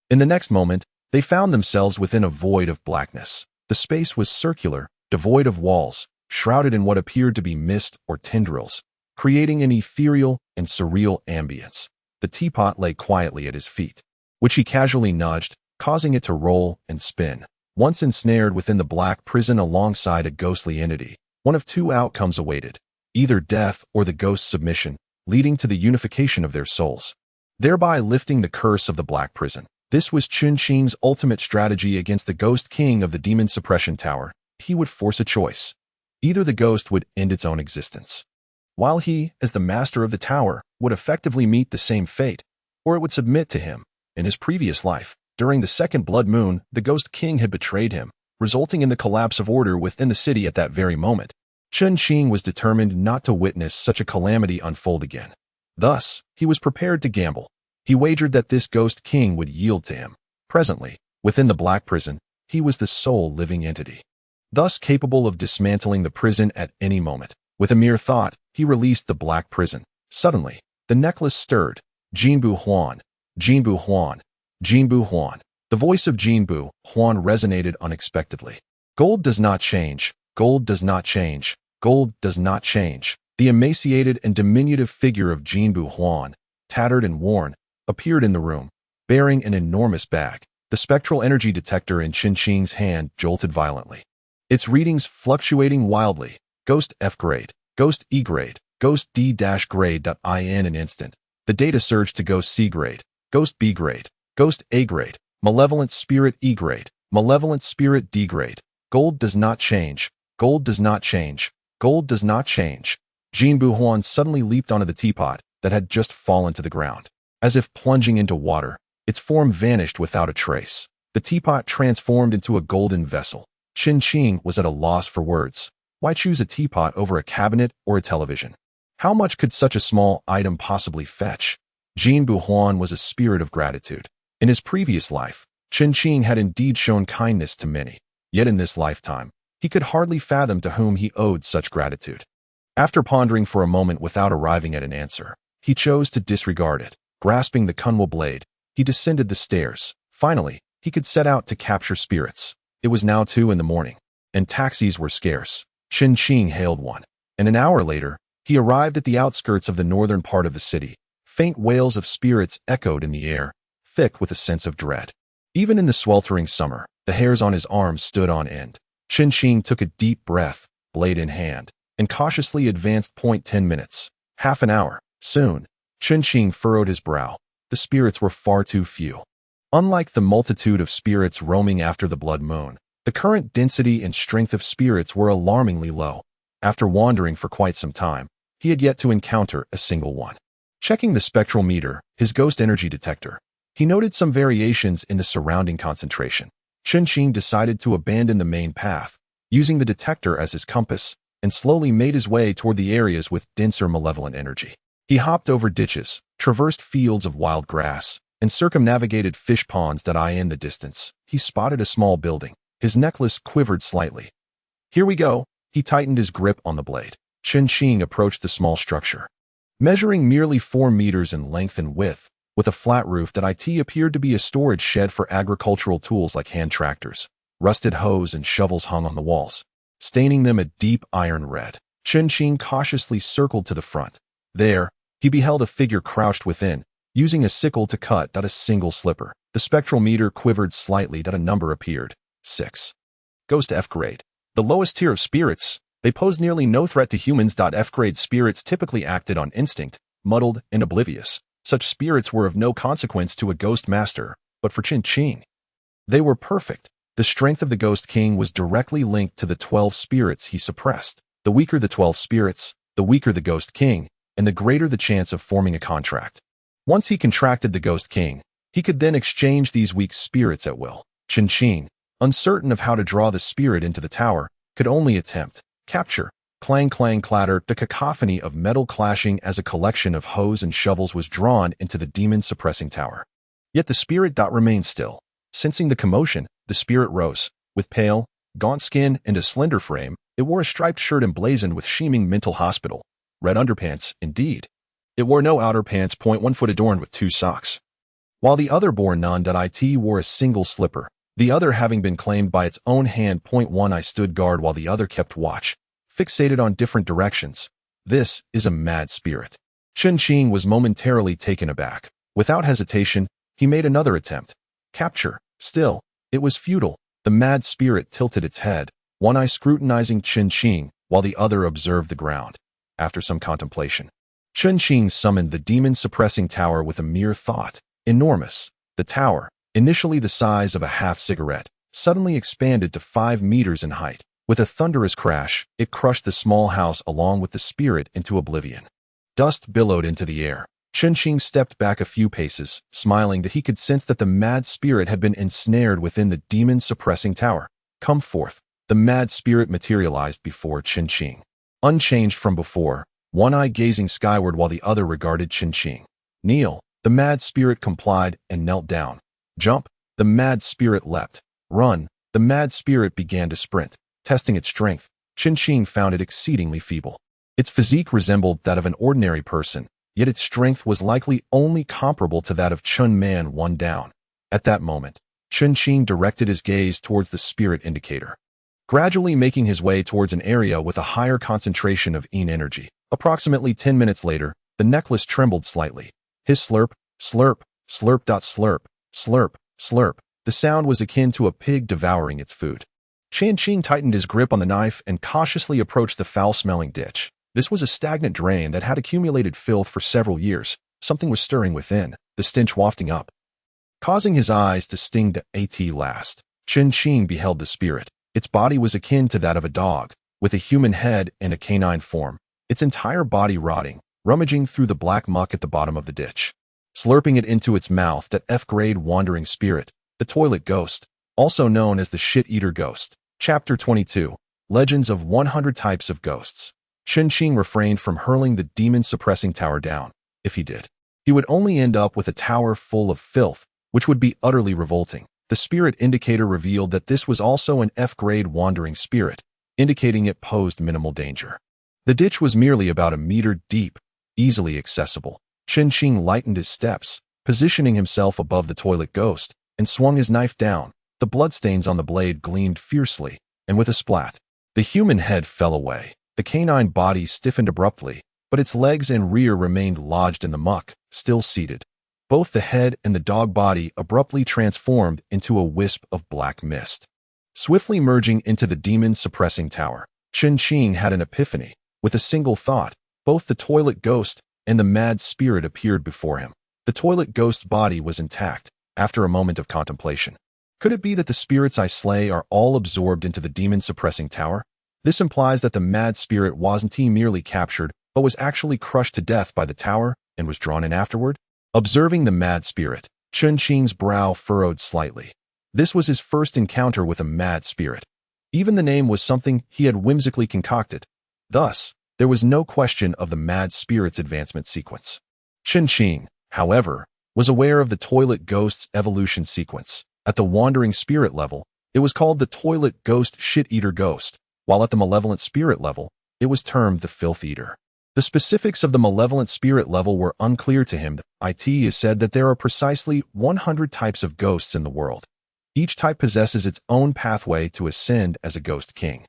In the next moment, they found themselves within a void of blackness. The space was circular, devoid of walls, shrouded in what appeared to be mist or tendrils, creating an ethereal and surreal ambience. The teapot lay quietly at his feet, which he casually nudged, causing it to roll and spin. Once ensnared within the Black Prison alongside a ghostly entity, one of two outcomes awaited, either death or the ghost's submission, leading to the unification of their souls, thereby lifting the curse of the Black Prison. This was Chen Qing's ultimate strategy against the Ghost King of the Demon Suppression Tower. He would force a choice. Either the ghost would end its own existence, while he, as the master of the tower, would effectively meet the same fate, or it would submit to him. In his previous life, during the second blood moon, the Ghost King had betrayed him, resulting in the collapse of order within the city at that very moment. Chen Qing was determined not to witness such a calamity unfold again. Thus, he was prepared to gamble. He wagered that this Ghost King would yield to him. Presently, within the Black Prison, he was the sole living entity, thus capable of dismantling the prison at any moment. With a mere thought, he released the Black Prison. Suddenly, the necklace stirred. Jinbu Huan, Jinbu Huan, Jinbu Huan. The voice of Jinbu Huan resonated unexpectedly. Gold does not change, gold does not change, gold does not change. The emaciated and diminutive figure of Jinbu Huan, tattered and worn, appeared in the room, bearing an enormous bag. The spectral energy detector in Chen Qing's hand jolted violently, its readings fluctuating wildly. Ghost F grade, Ghost E grade, Ghost D-grade. In an instant, the data surged to Ghost C grade, Ghost B grade, Ghost A grade, Malevolent Spirit E grade, Malevolent Spirit D grade. Gold does not change, gold does not change, gold does not change. Jinbu Huan suddenly leaped onto the teapot that had just fallen to the ground. As if plunging into water, its form vanished without a trace. The teapot transformed into a golden vessel. Chen Qing was at a loss for words. Why choose a teapot over a cabinet or a television? How much could such a small item possibly fetch? Jinbu Huan was a spirit of gratitude. In his previous life, Chen Qing had indeed shown kindness to many. Yet in this lifetime, he could hardly fathom to whom he owed such gratitude. After pondering for a moment without arriving at an answer, he chose to disregard it. Grasping the Kunwa blade, he descended the stairs. Finally, he could set out to capture spirits. It was now 2 a.m, and taxis were scarce. Chen Qing hailed one, and an hour later, he arrived at the outskirts of the northern part of the city. Faint wails of spirits echoed in the air, thick with a sense of dread. Even in the sweltering summer, the hairs on his arms stood on end. Chen Qing took a deep breath, blade in hand, and cautiously advanced. 10 minutes. Half an hour. Soon, Chen Qing furrowed his brow. The spirits were far too few. Unlike the multitude of spirits roaming after the blood moon, the current density and strength of spirits were alarmingly low. After wandering for quite some time, he had yet to encounter a single one. Checking the spectral meter, his ghost energy detector, he noted some variations in the surrounding concentration. Chen Qing decided to abandon the main path, using the detector as his compass, and slowly made his way toward the areas with denser malevolent energy. He hopped over ditches, traversed fields of wild grass, and circumnavigated fish ponds. In the distance, he spotted a small building. His necklace quivered slightly. Here we go. He tightened his grip on the blade. Chen Qing approached the small structure. Measuring merely 4 meters in length and width, with a flat roof that appeared to be a storage shed for agricultural tools like hand tractors. Rusted hoes and shovels hung on the walls, staining them a deep iron red. Chen Qing cautiously circled to the front. There, he beheld a figure crouched within, using a sickle to cut a single slipper. The spectral meter quivered slightly. A number appeared. 6. Ghost F grade. The lowest tier of spirits. They posed nearly no threat to humans. F grade spirits typically acted on instinct, muddled and oblivious. Such spirits were of no consequence to a ghost master, but for Chen Qing, they were perfect. The strength of the Ghost King was directly linked to the 12 spirits he suppressed. The weaker the 12 spirits, the weaker the Ghost King, and the greater the chance of forming a contract. Once he contracted the Ghost King, he could then exchange these weak spirits at will. Chen Qing, uncertain of how to draw the spirit into the tower, could only attempt capture. Clang, clang, clatter. The cacophony of metal clashing as a collection of hoes and shovels was drawn into the demon-suppressing tower. Yet the spirit remained still. Sensing the commotion, the spirit rose. With pale, gaunt skin and a slender frame, it wore a striped shirt emblazoned with sheeming mental hospital. Red underpants, indeed. It wore no outer pants. 1 foot adorned with 2 socks. While the other bore none. It wore a single slipper, the other having been claimed by its own hand. 1 I stood guard while the other kept watch, fixated on different directions. This is a mad spirit. Chen Qing was momentarily taken aback. Without hesitation, he made another attempt. Capture. Still, it was futile. The mad spirit tilted its head, one eye scrutinizing Chen Qing, while the other observed the ground. After some contemplation, Chen Qing summoned the demon-suppressing tower with a mere thought. Enormous. The tower, initially the size of a half-cigarette, suddenly expanded to 5 meters in height. With a thunderous crash, it crushed the small house along with the spirit into oblivion. Dust billowed into the air. Chen Qing stepped back a few paces, smiling that he could sense that the mad spirit had been ensnared within the demon-suppressing tower. Come forth. The mad spirit materialized before Chen Qing. Unchanged from before, one eye gazing skyward while the other regarded Chen Qing. Kneel. The mad spirit complied and knelt down. Jump. The mad spirit leapt. Run. The mad spirit began to sprint. Testing its strength, Chen Qing found it exceedingly feeble. Its physique resembled that of an ordinary person, yet its strength was likely only comparable to that of Chun Man one down. At that moment, Chen Qing directed his gaze towards the spirit indicator, gradually making his way towards an area with a higher concentration of yin energy. Approximately 10 minutes later, the necklace trembled slightly. His slurp, slurp, slurp. Slurp, slurp, slurp. The sound was akin to a pig devouring its food. Chen Qing tightened his grip on the knife and cautiously approached the foul-smelling ditch. This was a stagnant drain that had accumulated filth for several years. Something was stirring within, the stench wafting up, causing his eyes to sting at last. Chen Qing beheld the spirit. Its body was akin to that of a dog, with a human head and a canine form, its entire body rotting, rummaging through the black muck at the bottom of the ditch. Slurping it into its mouth, that F-grade wandering spirit, the toilet ghost, also known as the shit-eater ghost. Chapter 22. Legends of 100 Types of Ghosts. Chen Qing refrained from hurling the demon-suppressing tower down. If he did, he would only end up with a tower full of filth, which would be utterly revolting. The spirit indicator revealed that this was also an F-grade wandering spirit, indicating it posed minimal danger. The ditch was merely about a meter deep, easily accessible. Chen Qing lightened his steps, positioning himself above the toilet ghost, and swung his knife down. The bloodstains on the blade gleamed fiercely, and with a splat, the human head fell away. The canine body stiffened abruptly, but its legs and rear remained lodged in the muck, still seated. Both the head and the dog body abruptly transformed into a wisp of black mist. Swiftly merging into the demon-suppressing tower, Chen Qing had an epiphany. With a single thought, both the toilet ghost and the mad spirit appeared before him. The toilet ghost's body was intact. After a moment of contemplation, could it be that the spirits I slay are all absorbed into the demon-suppressing tower? This implies that the mad spirit wasn't merely captured, but was actually crushed to death by the tower and was drawn in afterward? Observing the mad spirit, Chen Qing's brow furrowed slightly. This was his first encounter with a mad spirit. Even the name was something he had whimsically concocted. Thus, there was no question of the mad spirit's advancement sequence. Chen Qing, however, was aware of the toilet ghost's evolution sequence. At the wandering spirit level, it was called the toilet ghost shit-eater ghost, while at the malevolent spirit level, It was termed the Filth Eater. The specifics of the malevolent spirit level were unclear to him. It is said that there are precisely 100 types of ghosts in the world. Each type possesses its own pathway to ascend as a ghost king.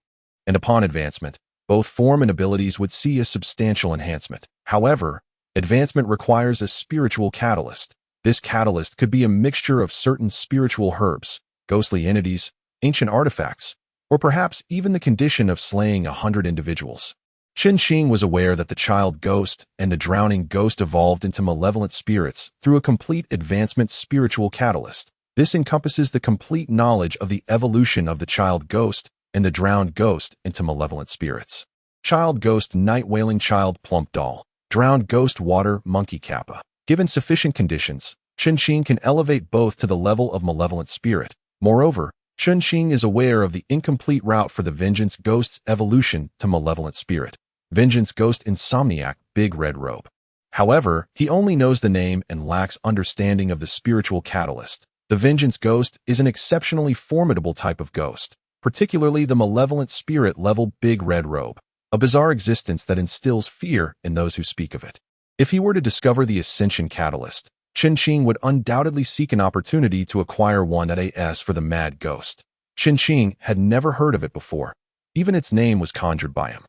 And upon advancement, both form and abilities would see a substantial enhancement. However, advancement requires a spiritual catalyst. This catalyst could be a mixture of certain spiritual herbs, ghostly entities, ancient artifacts, or perhaps even the condition of slaying 100 individuals. Chen Fan was aware that the child ghost and the drowning ghost evolved into malevolent spirits through a complete advancement spiritual catalyst. This encompasses the complete knowledge of the evolution of the child ghost and the drowned ghost into malevolent spirits. Child ghost night wailing child plump doll. Drowned ghost water monkey kappa. Given sufficient conditions, Chen Fan can elevate both to the level of malevolent spirit. Moreover, Chen Fan is aware of the incomplete route for the vengeance ghost's evolution to malevolent spirit. Vengeance ghost insomniac big red robe. However, he only knows the name and lacks understanding of the spiritual catalyst. The vengeance ghost is an exceptionally formidable type of ghost, particularly the malevolent spirit level big red robe, a bizarre existence that instills fear in those who speak of it. If he were to discover the ascension catalyst, Chen Fan would undoubtedly seek an opportunity to acquire one at AS for the mad ghost. Chen Fan had never heard of it before. Even its name was conjured by him.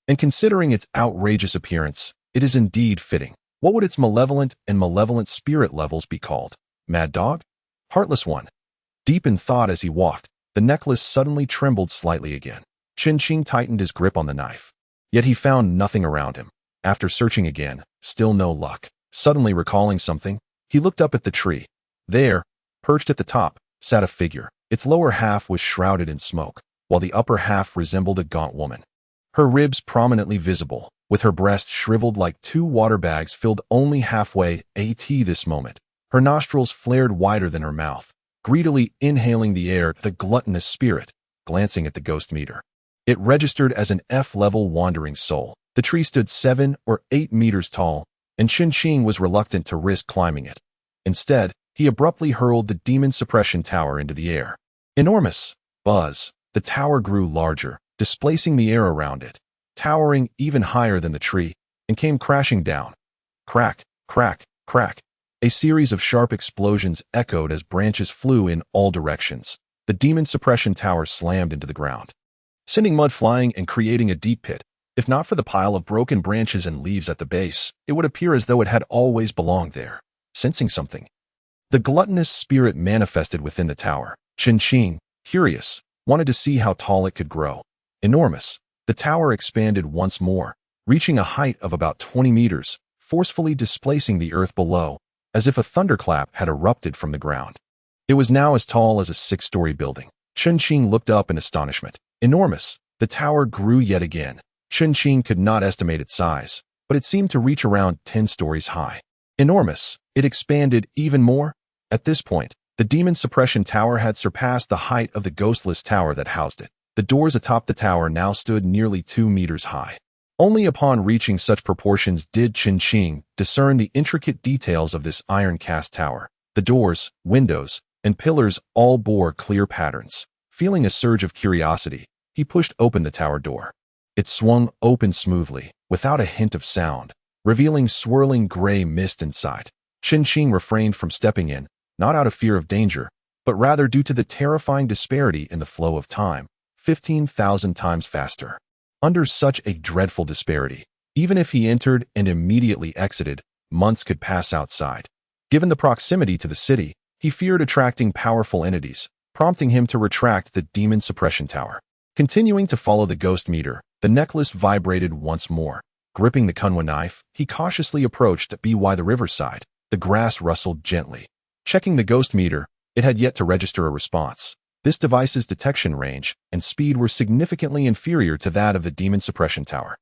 And considering its outrageous appearance, it is indeed fitting. What would its malevolent and malevolent spirit levels be called? Mad dog? Heartless one? Deep in thought as he walked, the necklace suddenly trembled slightly again. Chen Fan tightened his grip on the knife. Yet he found nothing around him. After searching again, still no luck. Suddenly recalling something, he looked up at the tree. There, perched at the top, sat a figure. Its lower half was shrouded in smoke, while the upper half resembled a gaunt woman. Her ribs prominently visible, with her breast shriveled like two water bags filled only halfway this moment. Her nostrils flared wider than her mouth, greedily inhaling the air, the gluttonous spirit, glancing at the ghost meter. It registered as an F-level wandering soul. The tree stood 7 or 8 meters tall, and Chen Fan was reluctant to risk climbing it. Instead, he abruptly hurled the demon suppression tower into the air. Enormous buzz. The tower grew larger, displacing the air around it, towering even higher than the tree, and came crashing down. Crack, crack, crack. A series of sharp explosions echoed as branches flew in all directions. The demon suppression tower slammed into the ground, sending mud flying and creating a deep pit. If not for the pile of broken branches and leaves at the base, it would appear as though it had always belonged there. Sensing something, the gluttonous spirit manifested within the tower. Chen Fan, curious, wanted to see how tall it could grow. Enormous, the tower expanded once more, reaching a height of about 20 meters, forcefully displacing the earth below, as if a thunderclap had erupted from the ground. It was now as tall as a 6-story building. Chen Fan looked up in astonishment. Enormous, the tower grew yet again. Chen Fan could not estimate its size, but it seemed to reach around 10 stories high. Enormous, it expanded even more. At this point, the demon suppression tower had surpassed the height of the ghostless tower that housed it. The doors atop the tower now stood nearly 2 meters high. Only upon reaching such proportions did Chen Fan discern the intricate details of this iron-cast tower. The doors, windows, and pillars all bore clear patterns. Feeling a surge of curiosity, he pushed open the tower door. It swung open smoothly, without a hint of sound, revealing swirling gray mist inside. Chen Fan refrained from stepping in, not out of fear of danger, but rather due to the terrifying disparity in the flow of time, 15,000 times faster. Under such a dreadful disparity, even if he entered and immediately exited, months could pass outside. Given the proximity to the city, he feared attracting powerful entities, prompting him to retract the demon suppression tower. Continuing to follow the ghost meter, the necklace vibrated once more. Gripping the kunwa knife, he cautiously approached by the riverside. The grass rustled gently. Checking the ghost meter, it had yet to register a response. This device's detection range and speed were significantly inferior to that of the demon suppression tower.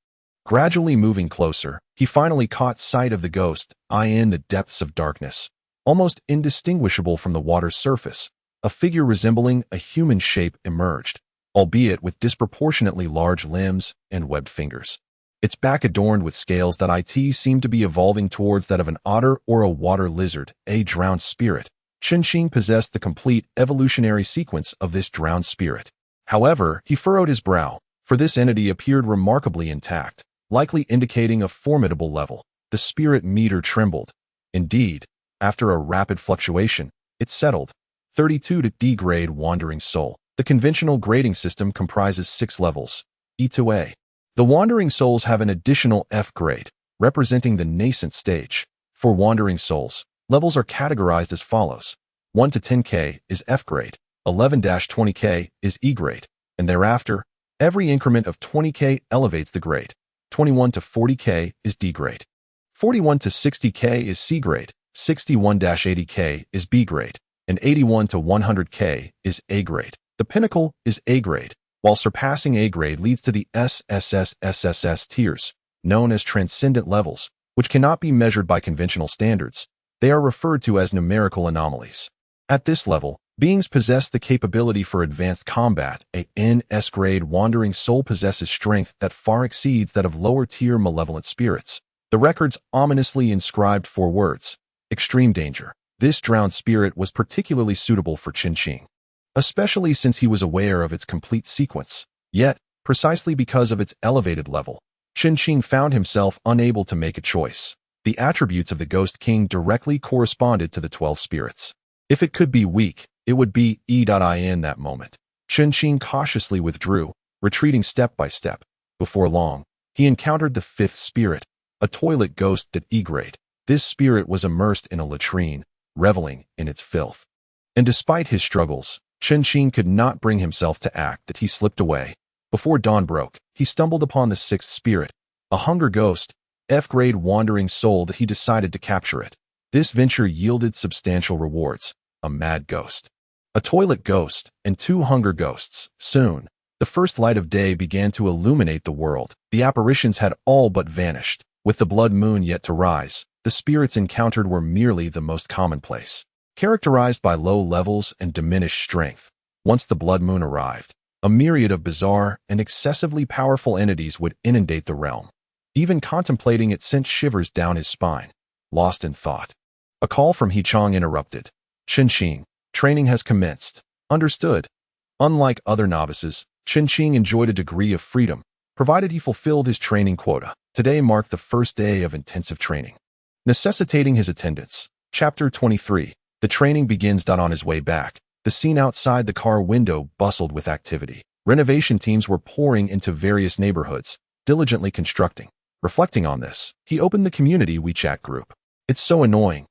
Gradually moving closer, he finally caught sight of the ghost, in the depths of darkness. Almost indistinguishable from the water's surface, a figure resembling a human shape emerged, albeit with disproportionately large limbs and webbed fingers. Its back adorned with scales that seemed to be evolving towards that of an otter or a water lizard, a drowned spirit. Chen Fan possessed the complete evolutionary sequence of this drowned spirit. However, he furrowed his brow, for this entity appeared remarkably intact, likely indicating a formidable level. The spirit meter trembled. Indeed, after a rapid fluctuation, it settled. 32 to D grade wandering soul. The conventional grading system comprises 6 levels, E to A. The wandering souls have an additional F grade, representing the nascent stage. For wandering souls, levels are categorized as follows. 1 to 10K is F grade, 11-20K is E grade, and thereafter, every increment of 20K elevates the grade. 21 to 40K is D grade. 41 to 60K is C grade, 61-80K is B grade, and 81 to 100K is A grade. The pinnacle is A grade, while surpassing A grade leads to the SSS tiers, known as transcendent levels, which cannot be measured by conventional standards. They are referred to as numerical anomalies. At this level, beings possess the capability for advanced combat. A NS grade wandering soul possesses strength that far exceeds that of lower-tier malevolent spirits. The records ominously inscribed 4 words: extreme danger. This drowned spirit was particularly suitable for Chen Fan, especially since he was aware of its complete sequence. Yet, precisely because of its elevated level, Chen Fan found himself unable to make a choice. The attributes of the Ghost King directly corresponded to the 12 spirits. If it could be weak, it would be in that moment. Chen Fan cautiously withdrew, retreating step by step. Before long, he encountered the 5th spirit, a toilet ghost at E grade. This spirit was immersed in a latrine, reveling in its filth. And despite his struggles, Chen Fan could not bring himself to act that he slipped away. Before dawn broke, he stumbled upon the 6th spirit, a hunger ghost, F-grade wandering soul that he decided to capture it. This venture yielded substantial rewards: a mad ghost, a toilet ghost, and 2 hunger ghosts. Soon, the first light of day began to illuminate the world. The apparitions had all but vanished. With the blood moon yet to rise, the spirits encountered were merely the most commonplace, characterized by low levels and diminished strength. Once the blood moon arrived, a myriad of bizarre and excessively powerful entities would inundate the realm. Even contemplating it sent shivers down his spine. Lost in thought, a call from He-Chong interrupted. Chen Fan, training has commenced. Understood. Unlike other novices, Chen Fan enjoyed a degree of freedom, provided he fulfilled his training quota. Today marked the first day of intensive training, necessitating his attendance. Chapter 23. The training begins. On his way back, the scene outside the car window bustled with activity. Renovation teams were pouring into various neighborhoods, diligently constructing. Reflecting on this, he opened the community WeChat group. It's so annoying.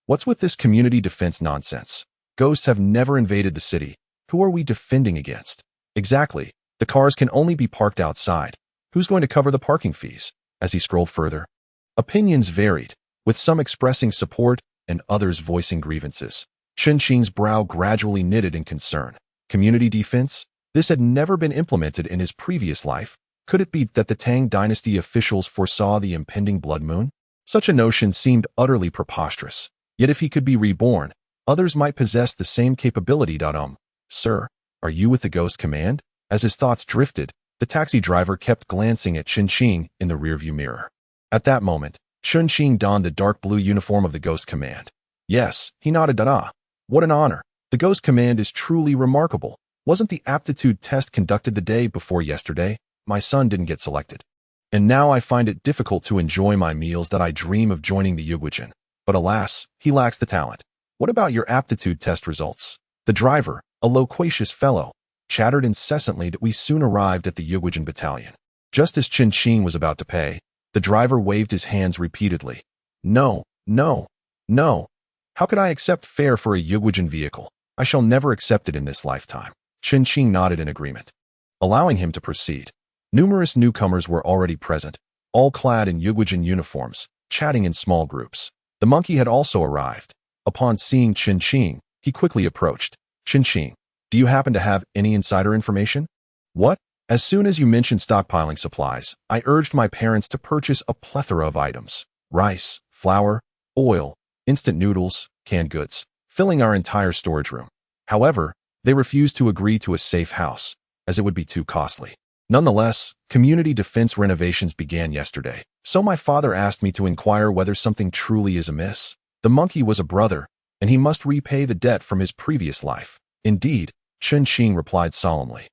What's with this community defense nonsense? Ghosts have never invaded the city. Who are we defending against? Exactly. The cars can only be parked outside. Who's going to cover the parking fees? As he scrolled further, opinions varied, with some expressing support and others voicing grievances. Chen Fan's brow gradually knitted in concern. Community defense? This had never been implemented in his previous life. Could it be that the Tang dynasty officials foresaw the impending blood moon? Such a notion seemed utterly preposterous. Yet if he could be reborn, others might possess the same capability. Sir, are you with the Ghost Command? As his thoughts drifted, the taxi driver kept glancing at Chen Fan in the rearview mirror. At that moment, Chen Fan donned the dark blue uniform of the Ghost Command. Yes, he nodded. What an honor. The Ghost Command is truly remarkable. Wasn't the aptitude test conducted the day before yesterday? My son didn't get selected. And now I find it difficult to enjoy my meals that I dream of joining the Yugwajin. But alas, he lacks the talent. What about your aptitude test results? The driver, a loquacious fellow, chattered incessantly that we soon arrived at the Yugwajin battalion. Just as Chen Fan was about to pay, the driver waved his hands repeatedly. No, no, no. How could I accept fare for a Yugwajin vehicle? I shall never accept it in this lifetime. Chen Fan nodded in agreement, allowing him to proceed. Numerous newcomers were already present, all clad in Yugwajin uniforms, chatting in small groups. The monkey had also arrived. Upon seeing Chen Fan, he quickly approached. Chen Fan, do you happen to have any insider information? What? As soon as you mentioned stockpiling supplies, I urged my parents to purchase a plethora of items: rice, flour, oil, instant noodles, canned goods, filling our entire storage room. However, they refused to agree to a safe house, as it would be too costly. Nonetheless, community defense renovations began yesterday, so my father asked me to inquire whether something truly is amiss. The monkey was a brother, and he must repay the debt from his previous life. Indeed, Chen Fan replied solemnly.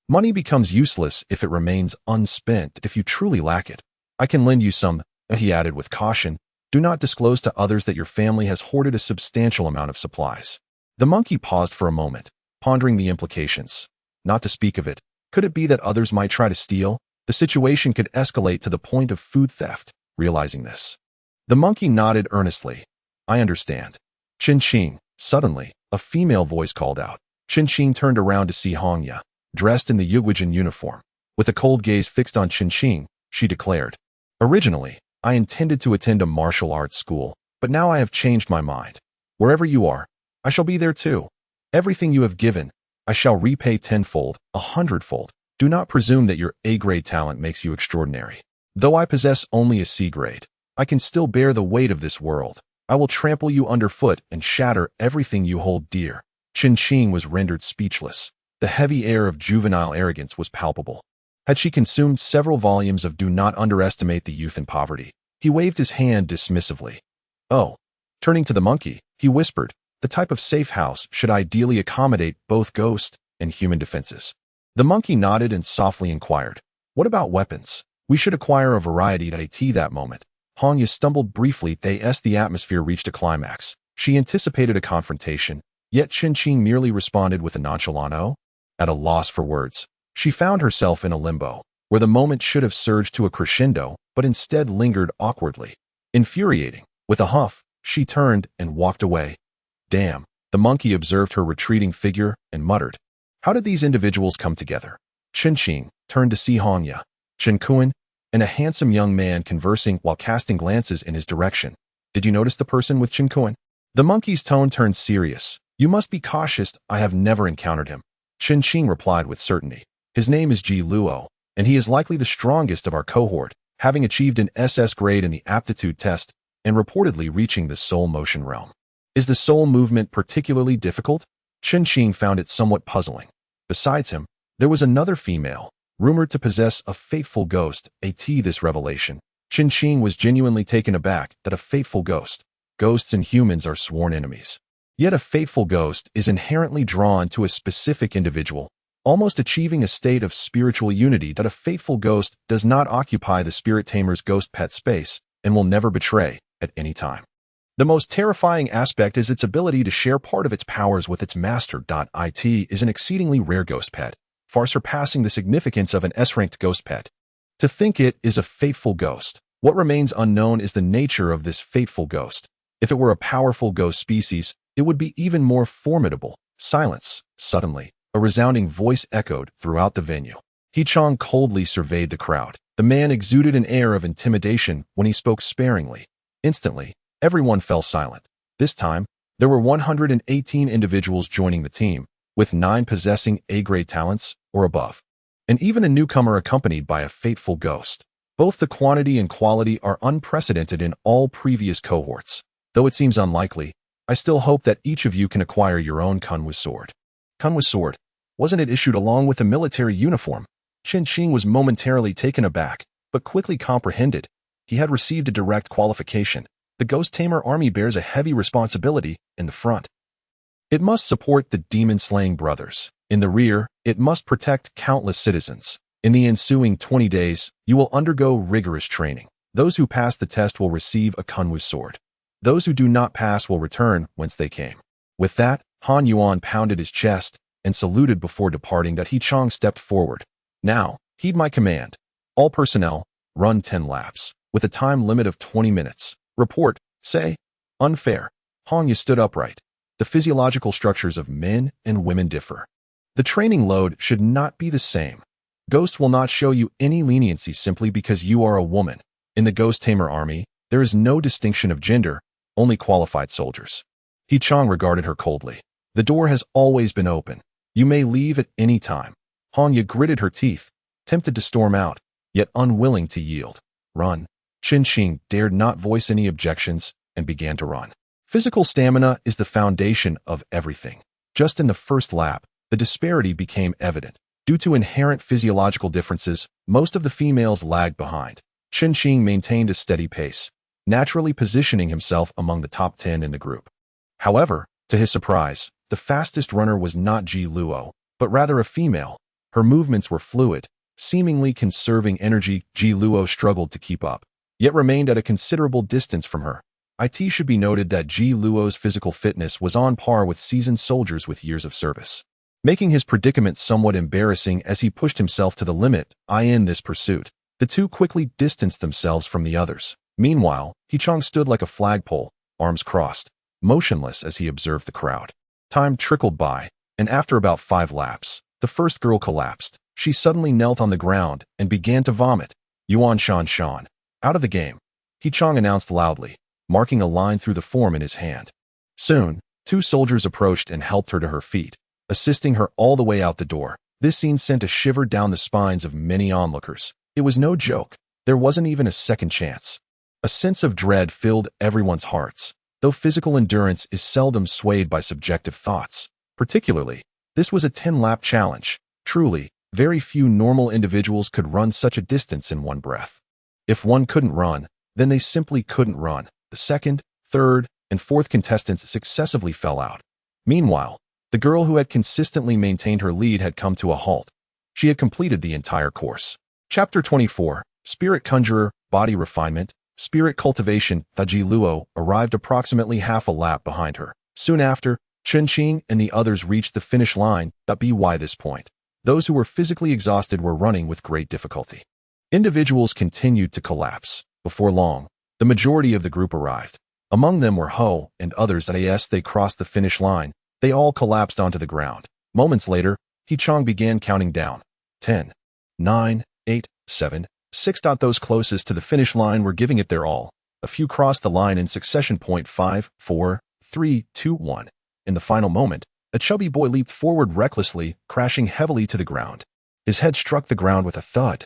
Money becomes useless if it remains unspent if you truly lack it. I can lend you some, he added with caution. Do not disclose to others that your family has hoarded a substantial amount of supplies. The monkey paused for a moment, pondering the implications. Not to speak of it, could it be that others might try to steal? The situation could escalate to the point of food theft. Realizing this, the monkey nodded earnestly. I understand. Qin. Suddenly, a female voice called out. Qin turned around to see Hongya, dressed in the Yugwijin uniform. With a cold gaze fixed on Qin, she declared, originally, I intended to attend a martial arts school, but now I have changed my mind. Wherever you are, I shall be there too. Everything you have given, I shall repay tenfold, 100-fold. Do not presume that your A-grade talent makes you extraordinary. Though I possess only a C-grade, I can still bear the weight of this world. I will trample you underfoot and shatter everything you hold dear. Qin was rendered speechless. The heavy air of juvenile arrogance was palpable. Had she consumed several volumes of Do Not Underestimate the Youth in Poverty? He waved his hand dismissively. Oh. Turning to the monkey, he whispered, the type of safe house should ideally accommodate both ghost and human defenses. The monkey nodded and softly inquired, what about weapons? We should acquire a variety at that moment. Hongya stumbled briefly as the atmosphere reached a climax. She anticipated a confrontation, yet Qin merely responded with a nonchalant "oh." At a loss for words, she found herself in a limbo, where the moment should have surged to a crescendo, but instead lingered awkwardly. Infuriating, with a huff, she turned and walked away. Damn, the monkey observed her retreating figure and muttered. How did these individuals come together? Qin turned to see Hongya, Chen Fan, and a handsome young man conversing while casting glances in his direction. Did you notice the person with Chen Fan? The monkey's tone turned serious. You must be cautious, I have never encountered him. Qin replied with certainty. His name is Ji Luo, and he is likely the strongest of our cohort, having achieved an SS grade in the aptitude test and reportedly reaching the soul motion realm. Is the soul movement particularly difficult? Qin found it somewhat puzzling. Besides him, there was another female, rumored to possess a fateful ghost. This revelation, Qin was genuinely taken aback that a fateful ghost. Ghosts and humans are sworn enemies. Yet a fateful ghost is inherently drawn to a specific individual, almost achieving a state of spiritual unity that a fateful ghost does not occupy the spirit tamer's ghost pet space and will never betray at any time. The most terrifying aspect is its ability to share part of its powers with its master. It is an exceedingly rare ghost pet, far surpassing the significance of an S-ranked ghost pet. To think it is a fateful ghost, what remains unknown is the nature of this fateful ghost. If it were a powerful ghost species, it would be even more formidable. Silence. Suddenly, a resounding voice echoed throughout the venue. He-Chong coldly surveyed the crowd. The man exuded an air of intimidation when he spoke sparingly. Instantly, everyone fell silent. This time, there were 118 individuals joining the team, with 9 possessing A-grade talents or above, and even a newcomer accompanied by a fateful ghost. Both the quantity and quality are unprecedented in all previous cohorts. Though it seems unlikely, I still hope that each of you can acquire your own Kunwu sword. Kunwu sword? Wasn't it issued along with a military uniform? Qin was momentarily taken aback, but quickly comprehended. He had received a direct qualification. The Ghost Tamer army bears a heavy responsibility in the front. It must support the demon-slaying brothers. In the rear, it must protect countless citizens. In the ensuing 20 days, you will undergo rigorous training. Those who pass the test will receive a Kunwu sword. Those who do not pass will return whence they came. With that, Han Yuan pounded his chest and saluted before departing. He-Chong stepped forward. Now, heed my command. All personnel, run 10 laps, with a time limit of 20 minutes. Report, say, unfair. Hongya stood upright. The physiological structures of men and women differ. The training load should not be the same. Ghost will not show you any leniency simply because you are a woman. In the Ghost Tamer army, there is no distinction of gender, only qualified soldiers. He-Chong regarded her coldly. The door has always been open. You may leave at any time. Hongya gritted her teeth, tempted to storm out, yet unwilling to yield. Run. Qin dared not voice any objections and began to run. Physical stamina is the foundation of everything. Just in the first lap, the disparity became evident. Due to inherent physiological differences, most of the females lagged behind. Qin maintained a steady pace, naturally positioning himself among the top 10 in the group. However, to his surprise, the fastest runner was not Ji Luo, but rather a female. Her movements were fluid, seemingly conserving energy. Ji Luo struggled to keep up, yet remained at a considerable distance from her. It should be noted that Ji Luo's physical fitness was on par with seasoned soldiers with years of service, making his predicament somewhat embarrassing as he pushed himself to the limit. In this pursuit, the two quickly distanced themselves from the others. Meanwhile, Hichang stood like a flagpole, arms crossed, motionless as he observed the crowd. Time trickled by, and after about 5 laps, the first girl collapsed. She suddenly knelt on the ground and began to vomit. Yuan Shan Shan. Out of the game, Hichang announced loudly, marking a line through the form in his hand. Soon, 2 soldiers approached and helped her to her feet, assisting her all the way out the door. This scene sent a shiver down the spines of many onlookers. It was no joke. There wasn't even a second chance. A sense of dread filled everyone's hearts, though physical endurance is seldom swayed by subjective thoughts. Particularly, this was a 10-lap challenge. Truly, very few normal individuals could run such a distance in one breath. If one couldn't run, then they simply couldn't run. The second, third, and fourth contestants successively fell out. Meanwhile, the girl who had consistently maintained her lead had come to a halt. She had completed the entire course. Chapter 24, Spirit Conjurer, Body Refinement, Spirit Cultivation. Ji Luo arrived approximately half a lap behind her. Soon after, Chen Fan and the others reached the finish line. By this point, those who were physically exhausted were running with great difficulty. Individuals continued to collapse. Before long, the majority of the group arrived. Among them were Ho and others. As they crossed the finish line, they all collapsed onto the ground. Moments later, Hichang began counting down. 10, 9, 8, 7, 6. Those closest to the finish line were giving it their all. A few crossed the line in succession. 5, 4, 3, 2, 1. In the final moment, a chubby boy leaped forward recklessly, crashing heavily to the ground. His head struck the ground with a thud,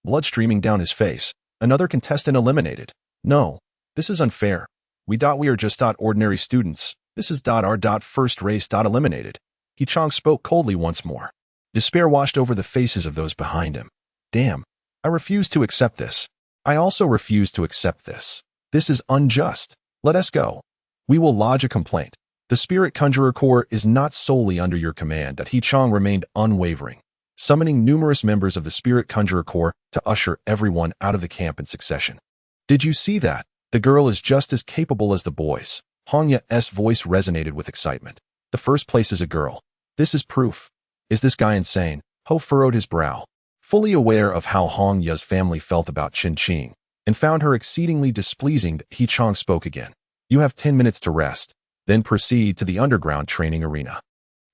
blood streaming down his face. Another contestant eliminated. No, this is unfair. We are just ordinary students. This is our first race. Eliminated. Hichang spoke coldly once more. Despair washed over the faces of those behind him. Damn, I refuse to accept this. I also refuse to accept this. This is unjust. Let us go. We will lodge a complaint. The Spirit Conjurer Corps is not solely under your command. Hichang remained unwavering, summoning numerous members of the Spirit Conjurer Corps to usher everyone out of the camp in succession. Did you see that? The girl is just as capable as the boys. Hongya's voice resonated with excitement. The first place is a girl. This is proof. Is this guy insane? Ho furrowed his brow, fully aware of how Hongya's family felt about Chen Fan, and found her exceedingly displeasing. Hichang spoke again. You have 10 minutes to rest, then proceed to the underground training arena.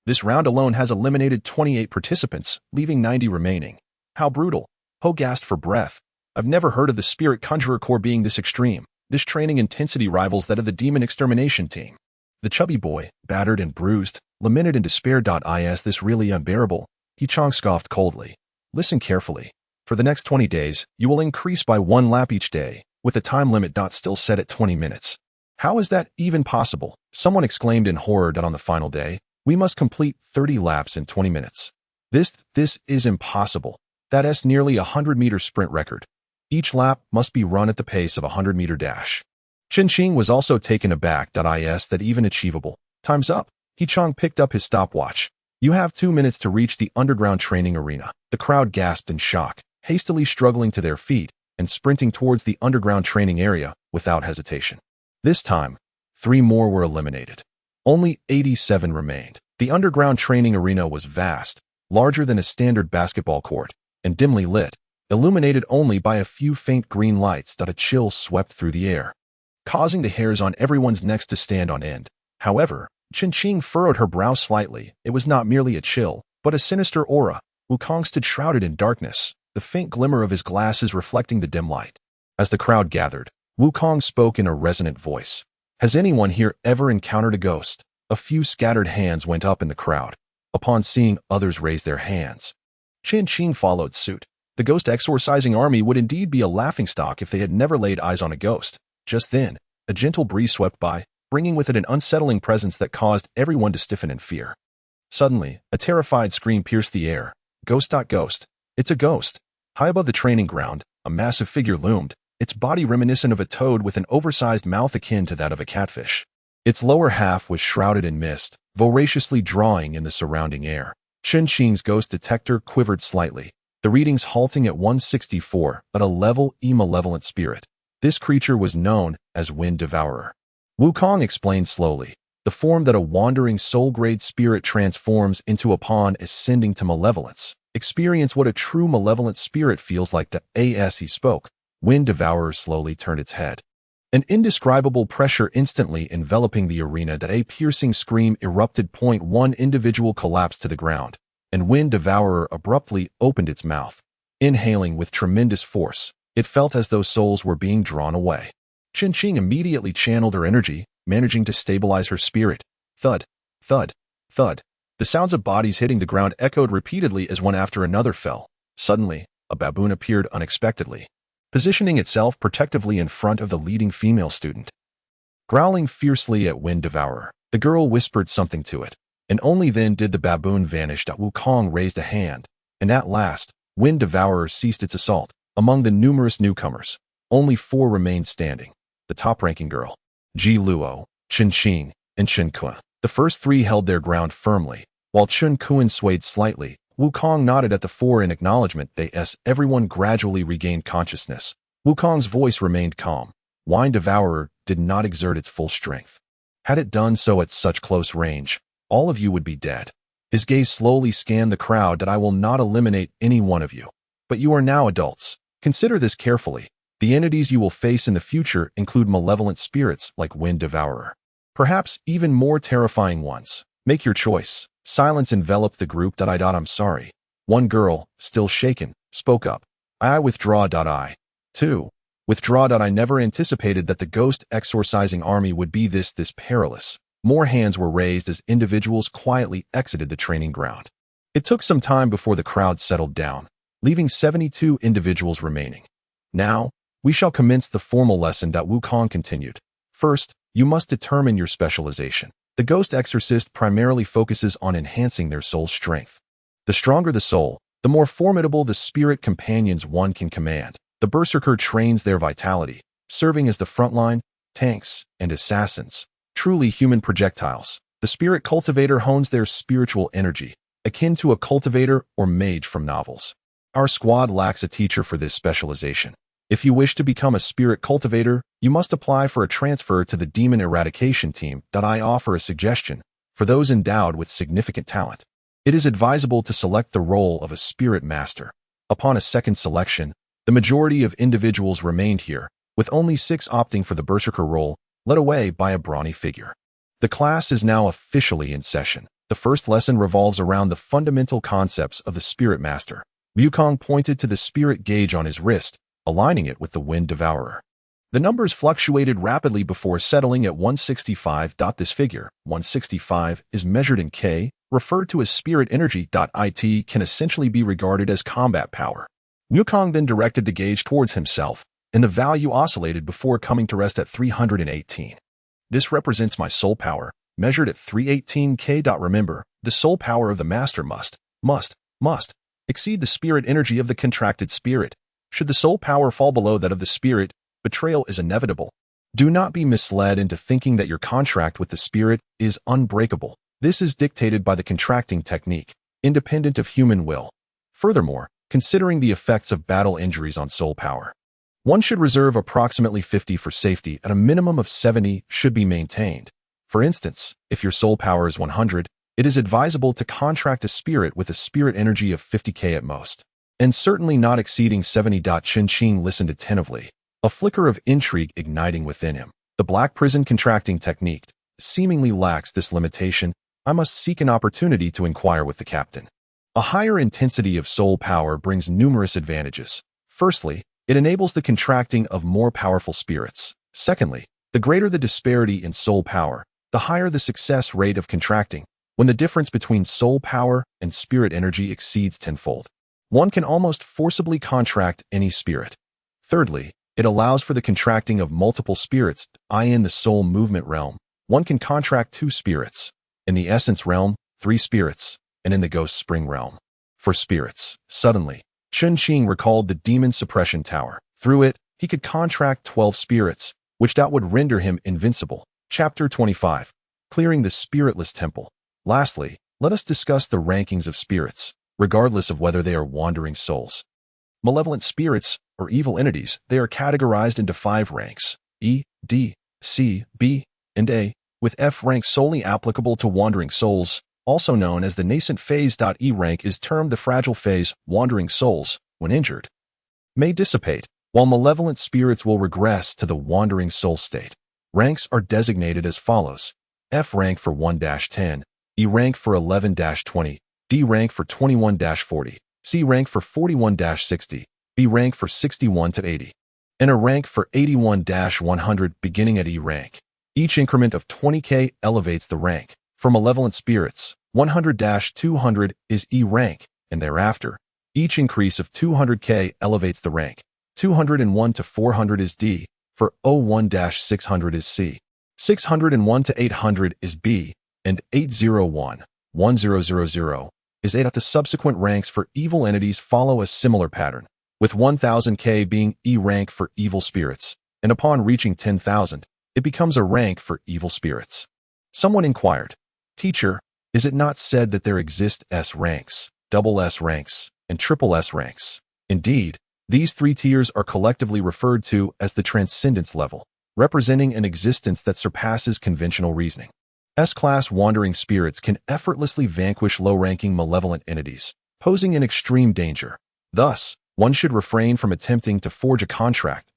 This round alone has eliminated 28 participants, leaving 90 remaining. How brutal. Ho gasped for breath. I've never heard of the Spirit Conjurer Corps being this extreme. This training intensity rivals that of the Demon Extermination team. The chubby boy, battered and bruised, lamented in despair. Is this really unbearable? Hichang scoffed coldly. Listen carefully. For the next 20 days, you will increase by 1 lap each day, with the time limit still set at 20 minutes. How is that even possible? Someone exclaimed in horror. On the final day, we must complete 30 laps in 20 minutes. This is impossible. That's nearly a 100-meter sprint record. Each lap must be run at the pace of a 100-meter dash. Chen Fan was also taken aback. Is that even achievable? Time's up. Hichang picked up his stopwatch. You have 2 minutes to reach the underground training arena. The crowd gasped in shock, hastily struggling to their feet and sprinting towards the underground training area without hesitation. This time, 3 more were eliminated. Only 87 remained. The underground training arena was vast, larger than a standard basketball court, and dimly lit, illuminated only by a few faint green lights. A chill swept through the air, causing the hairs on everyone's necks to stand on end. However, Chen Fan furrowed her brow slightly. It was not merely a chill, but a sinister aura. Wukong stood shrouded in darkness, the faint glimmer of his glasses reflecting the dim light. As the crowd gathered, Wukong spoke in a resonant voice. Has anyone here ever encountered a ghost? A few scattered hands went up in the crowd. Upon seeing others raise their hands, Chen Fan followed suit. The ghost exorcising army would indeed be a laughingstock if they had never laid eyes on a ghost. Just then, a gentle breeze swept by, bringing with it an unsettling presence that caused everyone to stiffen in fear. Suddenly, a terrified scream pierced the air. Ghost. Ghost. It's a ghost. High above the training ground, a massive figure loomed, its body reminiscent of a toad with an oversized mouth akin to that of a catfish. Its lower half was shrouded in mist, voraciously drawing in the surrounding air. Chen Xing's ghost detector quivered slightly, the readings halting at 164 at a level E malevolent spirit. This creature was known as Wind Devourer. Wukong explained slowly, the form that a wandering soul-grade spirit transforms into upon ascending to malevolence. Experience what a true malevolent spirit feels like. As he spoke, Wind Devourer slowly turned its head. An indescribable pressure instantly enveloping the arena. A piercing scream erupted. One individual collapsed to the ground, and Wind Devourer abruptly opened its mouth. Inhaling with tremendous force, it felt as though souls were being drawn away. Chen Xing immediately channeled her energy, managing to stabilize her spirit. Thud, thud, thud. The sounds of bodies hitting the ground echoed repeatedly as one after another fell. Suddenly, a baboon appeared unexpectedly, positioning itself protectively in front of the leading female student. Growling fiercely at Wind Devourer, the girl whispered something to it, and only then did the baboon vanish. Wukong raised a hand, and at last, Wind Devourer ceased its assault. Among the numerous newcomers, only 4 remained standing. The top-ranking girl, Ji Luo, Chen Xing, and Chen Kuan. The first 3 held their ground firmly, while Chen Kuan swayed slightly. Wukong nodded at the 4 in acknowledgement. Everyone gradually regained consciousness. Wukong's voice remained calm. Wind Devourer did not exert its full strength. Had it done so at such close range, all of you would be dead. His gaze slowly scanned the crowd. I will not eliminate any one of you, but you are now adults. Consider this carefully. The entities you will face in the future include malevolent spirits like Wind Devourer. Perhaps even more terrifying ones. Make your choice. Silence enveloped the group. I'm sorry. One girl, still shaken, spoke up. I withdraw. I, too, withdraw. I never anticipated that the ghost exorcising army would be this perilous. More hands were raised as individuals quietly exited the training ground. It took some time before the crowd settled down, leaving 72 individuals remaining. Now, we shall commence the formal lesson. Wukong continued. First, you must determine your specialization. The ghost exorcist primarily focuses on enhancing their soul strength. The stronger the soul, the more formidable the spirit companions one can command. The berserker trains their vitality, serving as the frontline, tanks, and assassins, truly human projectiles. The spirit cultivator hones their spiritual energy, akin to a cultivator or mage from novels. Our squad lacks a teacher for this specialization. If you wish to become a spirit cultivator, you must apply for a transfer to the demon eradication team. I offer a suggestion for those endowed with significant talent. It is advisable to select the role of a spirit master. Upon a second selection, the majority of individuals remained here, with only 6 opting for the berserker role, led away by a brawny figure. The class is now officially in session. The first lesson revolves around the fundamental concepts of the spirit master. Wukong pointed to the spirit gauge on his wrist, aligning it with the Wind Devourer. The numbers fluctuated rapidly before settling at 165. This figure, 165, is measured in K, referred to as spirit energy. It can essentially be regarded as combat power. Wukong then directed the gauge towards himself, and the value oscillated before coming to rest at 318. This represents my soul power, measured at 318 K. Remember, the soul power of the master must exceed the spirit energy of the contracted spirit. Should the soul power fall below that of the spirit, betrayal is inevitable. Do not be misled into thinking that your contract with the spirit is unbreakable. This is dictated by the contracting technique, independent of human will. Furthermore, considering the effects of battle injuries on soul power, one should reserve approximately 50 for safety. At a minimum of 70 should be maintained. For instance, if your soul power is 100, it is advisable to contract a spirit with a spirit energy of 50K at most, and certainly not exceeding 70. Chen Xing listened attentively, a flicker of intrigue igniting within him. The black prison contracting technique seemingly lacks this limitation. I must seek an opportunity to inquire with the captain. A higher intensity of soul power brings numerous advantages. Firstly, it enables the contracting of more powerful spirits. Secondly, the greater the disparity in soul power, the higher the success rate of contracting. When the difference between soul power and spirit energy exceeds tenfold, one can almost forcibly contract any spirit. Thirdly, it allows for the contracting of multiple spirits. In the soul movement realm, one can contract 2 spirits. In the essence realm, 3 spirits, and in the ghost spring realm, 4 spirits. Suddenly, Chen Xing recalled the demon suppression tower. Through it, he could contract 12 spirits, which would render him invincible. Chapter 25. Clearing the Spiritless Temple. Lastly, let us discuss the rankings of spirits, regardless of whether they are wandering souls. Malevolent spirits, or evil entities, they are categorized into 5 ranks: E, D, C, B, and A, with F rank solely applicable to wandering souls, also known as the nascent phase. E rank is termed the fragile phase. Wandering souls, when injured, may dissipate, while malevolent spirits will regress to the wandering soul state. Ranks are designated as follows: F rank for 1-10, E rank for 11-20, D rank for 21-40, C rank for 41-60, B rank for 61-80, and a rank for 81-100 beginning at E rank. Each increment of 20K elevates the rank. For malevolent spirits, 100-200 is E rank, and thereafter, each increase of 200K elevates the rank. 201-400 is D, for 01-600 is C, 601-800 is B, and 801-1000 is A. The subsequent ranks for evil entities follow a similar pattern, with 1000K being E rank for evil spirits, and upon reaching 10,000, it becomes a rank for evil spirits. Someone inquired, "Teacher, is it not said that there exist S ranks, double S ranks, and triple S ranks?" Indeed, these 3 tiers are collectively referred to as the transcendence level, representing an existence that surpasses conventional reasoning. S-class wandering spirits can effortlessly vanquish low-ranking malevolent entities, posing an extreme danger. Thus, one should refrain from attempting to forge a contract,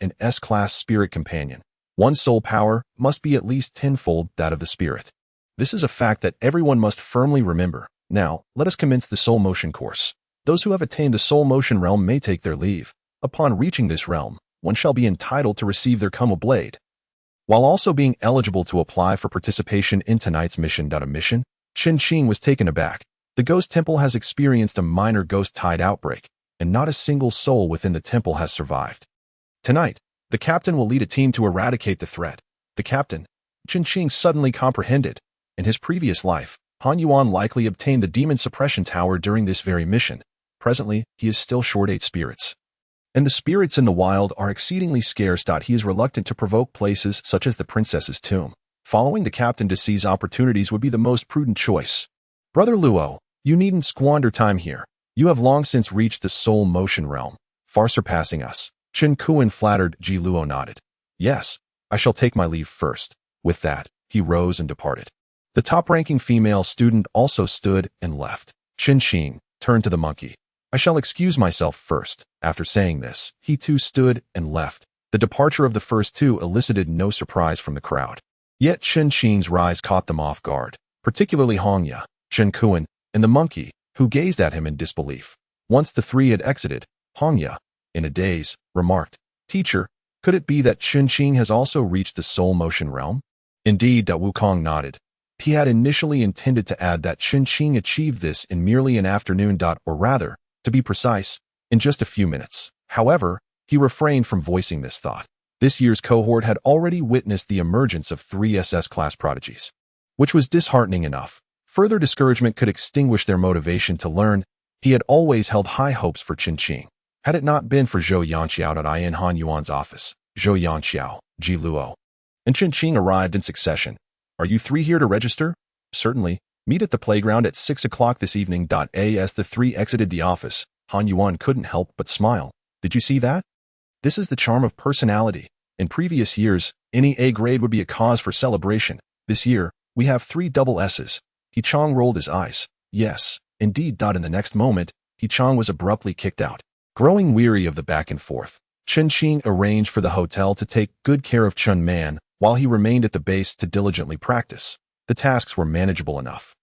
an S-class spirit companion. One's soul power must be at least tenfold that of the spirit. This is a fact that everyone must firmly remember. Now, let us commence the soul motion course. Those who have attained the soul motion realm may take their leave. Upon reaching this realm, one shall be entitled to receive their Kumo blade, while also being eligible to apply for participation in tonight's mission. Chen was taken aback. The ghost temple has experienced a minor ghost tide outbreak, and not a single soul within the temple has survived. Tonight, the captain will lead a team to eradicate the threat. The captain, Chen suddenly comprehended. In his previous life, Han Yuan likely obtained the demon suppression tower during this very mission. Presently, he is still short 8 spirits. And the spirits in the wild are exceedingly scarce. He is reluctant to provoke places such as the princess's tomb. Following the captain to seize opportunities would be the most prudent choice. Brother Luo, you needn't squander time here. You have long since reached the soul motion realm, far surpassing us. Chen Kuan flattered. Ji Luo nodded. Yes, I shall take my leave first. With that, he rose and departed. The top-ranking female student also stood and left. Chen turned to the monkey. I shall excuse myself first. After saying this, he too stood and left. The departure of the first 2 elicited no surprise from the crowd. Yet Chen rise caught them off guard, particularly Hongya, Chen Kuan, and the monkey, who gazed at him in disbelief. Once the 3 had exited, Hongya, in a daze, remarked, "Teacher, could it be that Chen has also reached the soul motion realm?" Indeed, Wukong nodded. He had initially intended to add that Chen achieved this in merely an afternoon. Or rather, to be precise, in just a few minutes. However, he refrained from voicing this thought. This year's cohort had already witnessed the emergence of 3 SS-class prodigies, which was disheartening enough. Further discouragement could extinguish their motivation to learn. He had always held high hopes for Chen. Had it not been for Zhou Yanxiao in Han Yuan's office, Zhou Yanxiao, Ji Luo, and Chen arrived in succession. Are you 3 here to register? Certainly. Meet at the playground at 6 o'clock this evening. As the 3 exited the office, Han Yuan couldn't help but smile. Did you see that? This is the charm of personality. In previous years, any A grade would be a cause for celebration. This year, we have 3 double S's. He Chong rolled his eyes. Yes, indeed. In the next moment, He Chong was abruptly kicked out. Growing weary of the back and forth, Chen arranged for the hotel to take good care of Chun Man while he remained at the base to diligently practice. The tasks were manageable enough.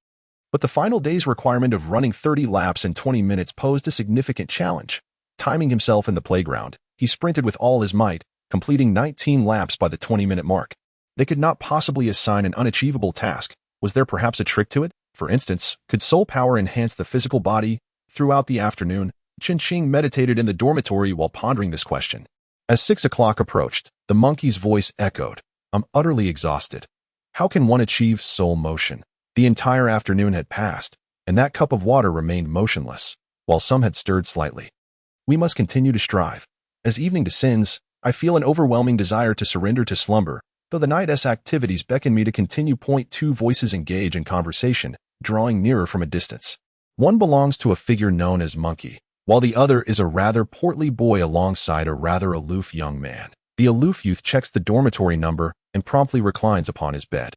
But the final day's requirement of running 30 laps in 20 minutes posed a significant challenge. Timing himself in the playground, he sprinted with all his might, completing 19 laps by the 20-minute mark. They could not possibly assign an unachievable task. Was there perhaps a trick to it? For instance, could soul power enhance the physical body? Throughout the afternoon, Chen meditated in the dormitory while pondering this question. As 6 o'clock approached, the monkey's voice echoed. I'm utterly exhausted. How can one achieve soul motion? The entire afternoon had passed, and that cup of water remained motionless, while some had stirred slightly. We must continue to strive. As evening descends, I feel an overwhelming desire to surrender to slumber, though the night's activities beckon me to continue. 2 voices engage in conversation. drawing nearer from a distance. One belongs to a figure known as Monkey, while the other is a rather portly boy alongside a rather aloof young man. The aloof youth checks the dormitory number and promptly reclines upon his bed.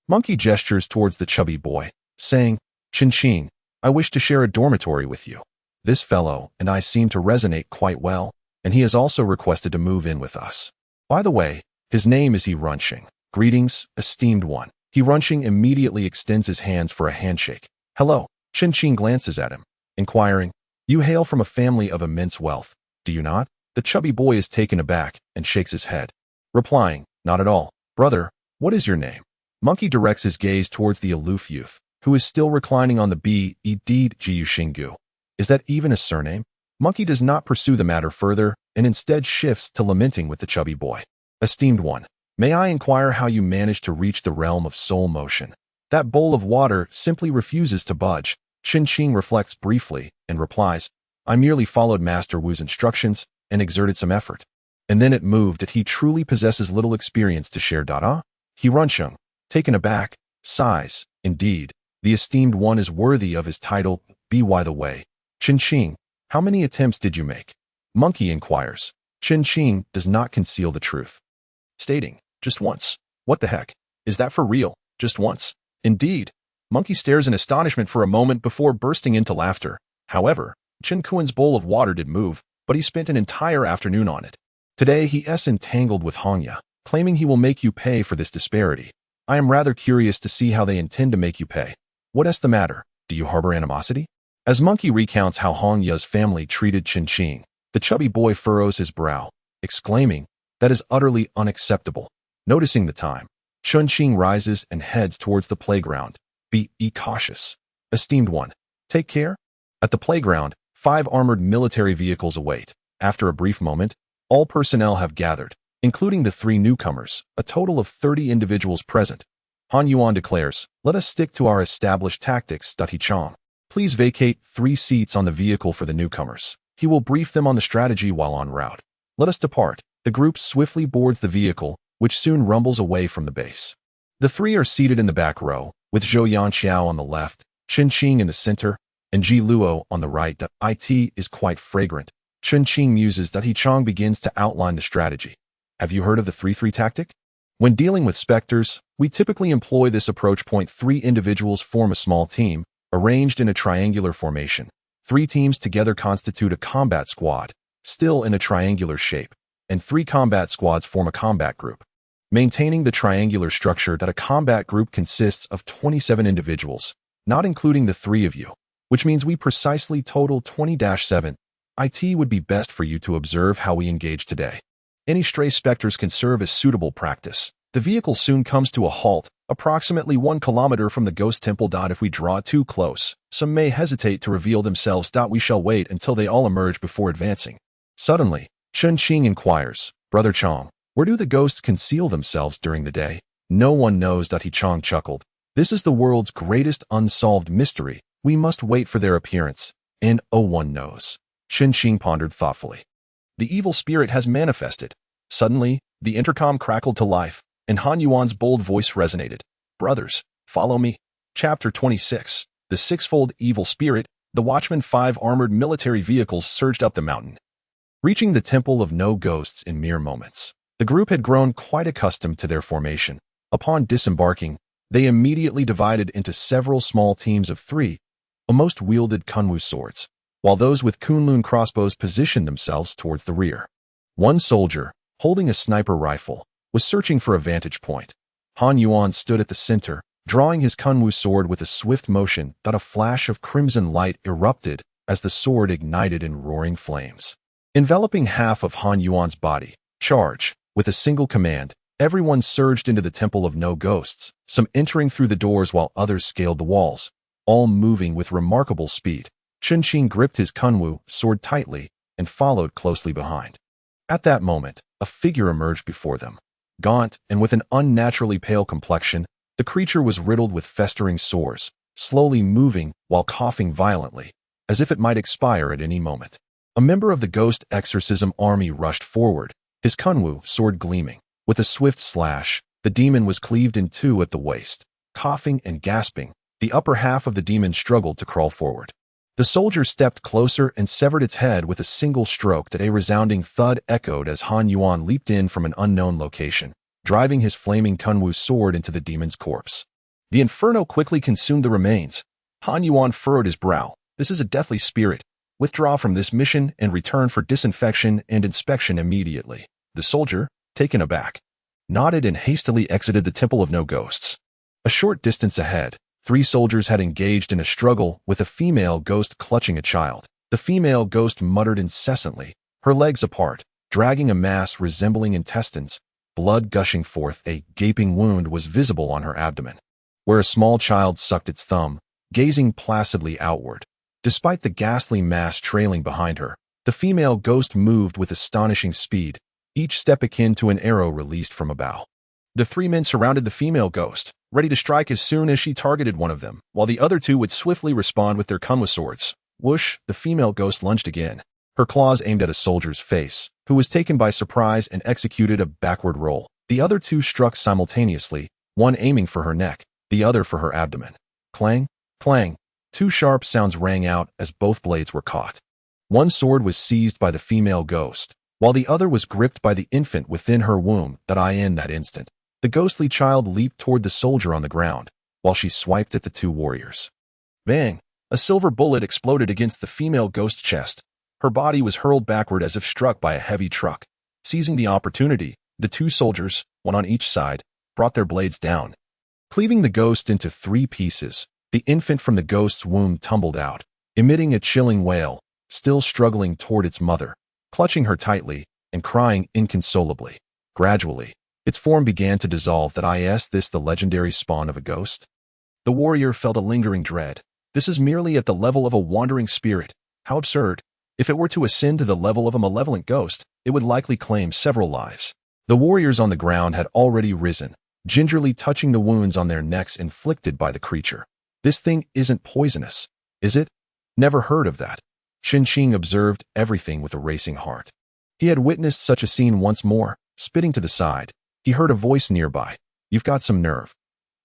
Monkey gestures towards the chubby boy, saying, "Chen, I wish to share a dormitory with you. This fellow and I seem to resonate quite well, and he has also requested to move in with us. By the way, his name is He Runching. Greetings, esteemed one." He Runching immediately extends his hands for a handshake. "Hello." Chen glances at him, inquiring, "You hail from a family of immense wealth, do you not?" The chubby boy is taken aback and shakes his head, replying, "Not at all. Brother, what is your name?" Monkey directs his gaze towards the aloof youth, who is still reclining on the bed. Jiu. Is that even a surname? Monkey does not pursue the matter further and instead shifts to lamenting with the chubby boy. "Esteemed one, may I inquire how you managed to reach the realm of soul motion?" That bowl of water simply refuses to budge. Chen reflects briefly and replies, "I merely followed Master Wu's instructions and exerted some effort. And then it moved that he truly possesses little experience to share. He Runchung, taken aback, sighs, "Indeed, the esteemed one is worthy of his title. By the way, Chen, how many attempts did you make?" Monkey inquires. Chen does not conceal the truth, stating, "Just once." "What the heck? Is that for real? Just once?" "Indeed." Monkey stares in astonishment for a moment before bursting into laughter. However, Chen Kuan's bowl of water did move, but he spent an entire afternoon on it. Today he is entangled with Hongya, claiming he will make you pay for this disparity. I am rather curious to see how they intend to make you pay. What is the matter? Do you harbor animosity? As Monkey recounts how Hongya's family treated Chen, the chubby boy furrows his brow, exclaiming, "That is utterly unacceptable." Noticing the time, Chen rises and heads towards the playground. Be cautious. Esteemed one, take care. At the playground, 5 armored military vehicles await. After a brief moment, all personnel have gathered, including the 3 newcomers, a total of 30 individuals present. Han Yuan declares, "Let us stick to our established tactics." He Chong, please vacate 3 seats on the vehicle for the newcomers. He will brief them on the strategy while en route. Let us depart. The group swiftly boards the vehicle, which soon rumbles away from the base. The 3 are seated in the back row, with Zhou Yanxiao on the left, Chen in the center, and Ji Luo on the right. The IT is quite fragrant. Chen muses that He Chong begins to outline the strategy. Have you heard of the 3-3 tactic? When dealing with specters, we typically employ this approach. 3 individuals form a small team, arranged in a triangular formation. 3 teams together constitute a combat squad, still in a triangular shape, and 3 combat squads form a combat group. Maintaining the triangular structure, that a combat group consists of 27 individuals, not including the 3 of you, which means we precisely total 20-7. It would be best for you to observe how we engage today. Any stray specters can serve as suitable practice. The vehicle soon comes to a halt, approximately 1 kilometer from the ghost temple. If we draw too close, some may hesitate to reveal themselves. We shall wait until they all emerge before advancing. Suddenly, Chen inquires, "Brother Chong, where do the ghosts conceal themselves during the day?" "No one knows." He Chong chuckled. "This is the world's greatest unsolved mystery. We must wait for their appearance. And one knows." Chen pondered thoughtfully. The evil spirit has manifested. Suddenly, the intercom crackled to life, and Han Yuan's bold voice resonated. "Brothers, follow me." Chapter 26. The Sixfold Evil Spirit. The Watchman. 5 armored military vehicles surged up the mountain, reaching the Temple of No Ghosts in mere moments. The group had grown quite accustomed to their formation. Upon disembarking, they immediately divided into several small teams of 3, almost wielded Kunwu swords, while those with Kunlun crossbows positioned themselves towards the rear. One soldier, holding a sniper rifle, was searching for a vantage point. Han Yuan stood at the center, drawing his Kunwu sword with a swift motion. A flash of crimson light erupted as the sword ignited in roaring flames, enveloping half of Han Yuan's body. "Charge!" With a single command, everyone surged into the Temple of No Ghosts, some entering through the doors while others scaled the walls, all moving with remarkable speed. Chen gripped his Kunwu sword tightly and followed closely behind. At that moment, a figure emerged before them. Gaunt and with an unnaturally pale complexion, the creature was riddled with festering sores, slowly moving while coughing violently, as if it might expire at any moment. A member of the Ghost Exorcism Army rushed forward, his Kunwu sword gleaming. With a swift slash, the demon was cleaved in 2 at the waist. Coughing and gasping, The upper half of the demon struggled to crawl forward. The soldier stepped closer and severed its head with a single stroke that a resounding thud echoed as Han Yuan leaped in from an unknown location, driving his flaming Kunwu sword into the demon's corpse. The inferno quickly consumed the remains. Han Yuan furrowed his brow. This is a deathly spirit. Withdraw from this mission and return for disinfection and inspection immediately. The soldier, taken aback, nodded and hastily exited the Temple of No Ghosts. A short distance ahead, 3 soldiers had engaged in a struggle with a female ghost clutching a child. The female ghost muttered incessantly, her legs apart, dragging a mass resembling intestines, blood gushing forth. A gaping wound was visible on her abdomen, where a small child sucked its thumb, gazing placidly outward. Despite the ghastly mass trailing behind her, the female ghost moved with astonishing speed, each step akin to an arrow released from a bow. The 3 men surrounded the female ghost, ready to strike as soon as she targeted one of them, while the other 2 would swiftly respond with their Kunwa swords. Whoosh, the female ghost lunged again, her claws aimed at a soldier's face, who was taken by surprise and executed a backward roll. The other 2 struck simultaneously, one aiming for her neck, the other for her abdomen. Clang, clang. 2 sharp sounds rang out as both blades were caught. One sword was seized by the female ghost, while the other was gripped by the infant within her womb. In that instant, the ghostly child leaped toward the soldier on the ground, while she swiped at the 2 warriors. Bang! A silver bullet exploded against the female ghost's chest. Her body was hurled backward as if struck by a heavy truck. Seizing the opportunity, the 2 soldiers, one on each side, brought their blades down, cleaving the ghost into 3 pieces. The infant from the ghost's womb tumbled out, emitting a chilling wail, still struggling toward its mother, clutching her tightly and crying inconsolably. Gradually, its form began to dissolve. Is this the legendary spawn of a ghost? The warrior felt a lingering dread. This is merely at the level of a wandering spirit. How absurd. If it were to ascend to the level of a malevolent ghost, it would likely claim several lives. The warriors on the ground had already risen, gingerly touching the wounds on their necks inflicted by the creature. This thing isn't poisonous, is it? Never heard of that. Chen Fan observed everything with a racing heart. He had witnessed such a scene once more. Spitting to the side, he heard a voice nearby. You've got some nerve.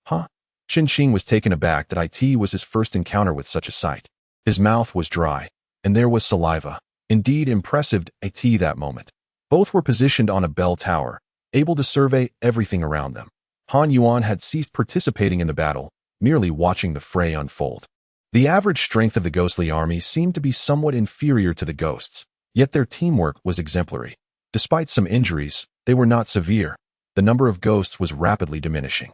Huh? Chen Fan was taken aback. It was his first encounter with such a sight. His mouth was dry, and there was saliva. Indeed impressive that moment. Both were positioned on a bell tower, able to survey everything around them. Han Yuan had ceased participating in the battle, merely watching the fray unfold. The average strength of the ghostly army seemed to be somewhat inferior to the ghosts, yet their teamwork was exemplary. Despite some injuries, they were not severe. The number of ghosts was rapidly diminishing.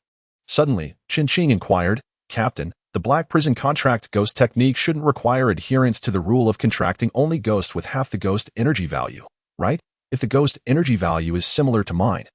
Suddenly, Chen Fan inquired, Captain, the Black Prison Contract ghost technique shouldn't require adherence to the rule of contracting only ghosts with half the ghost energy value, right? If the ghost energy value is similar to mine,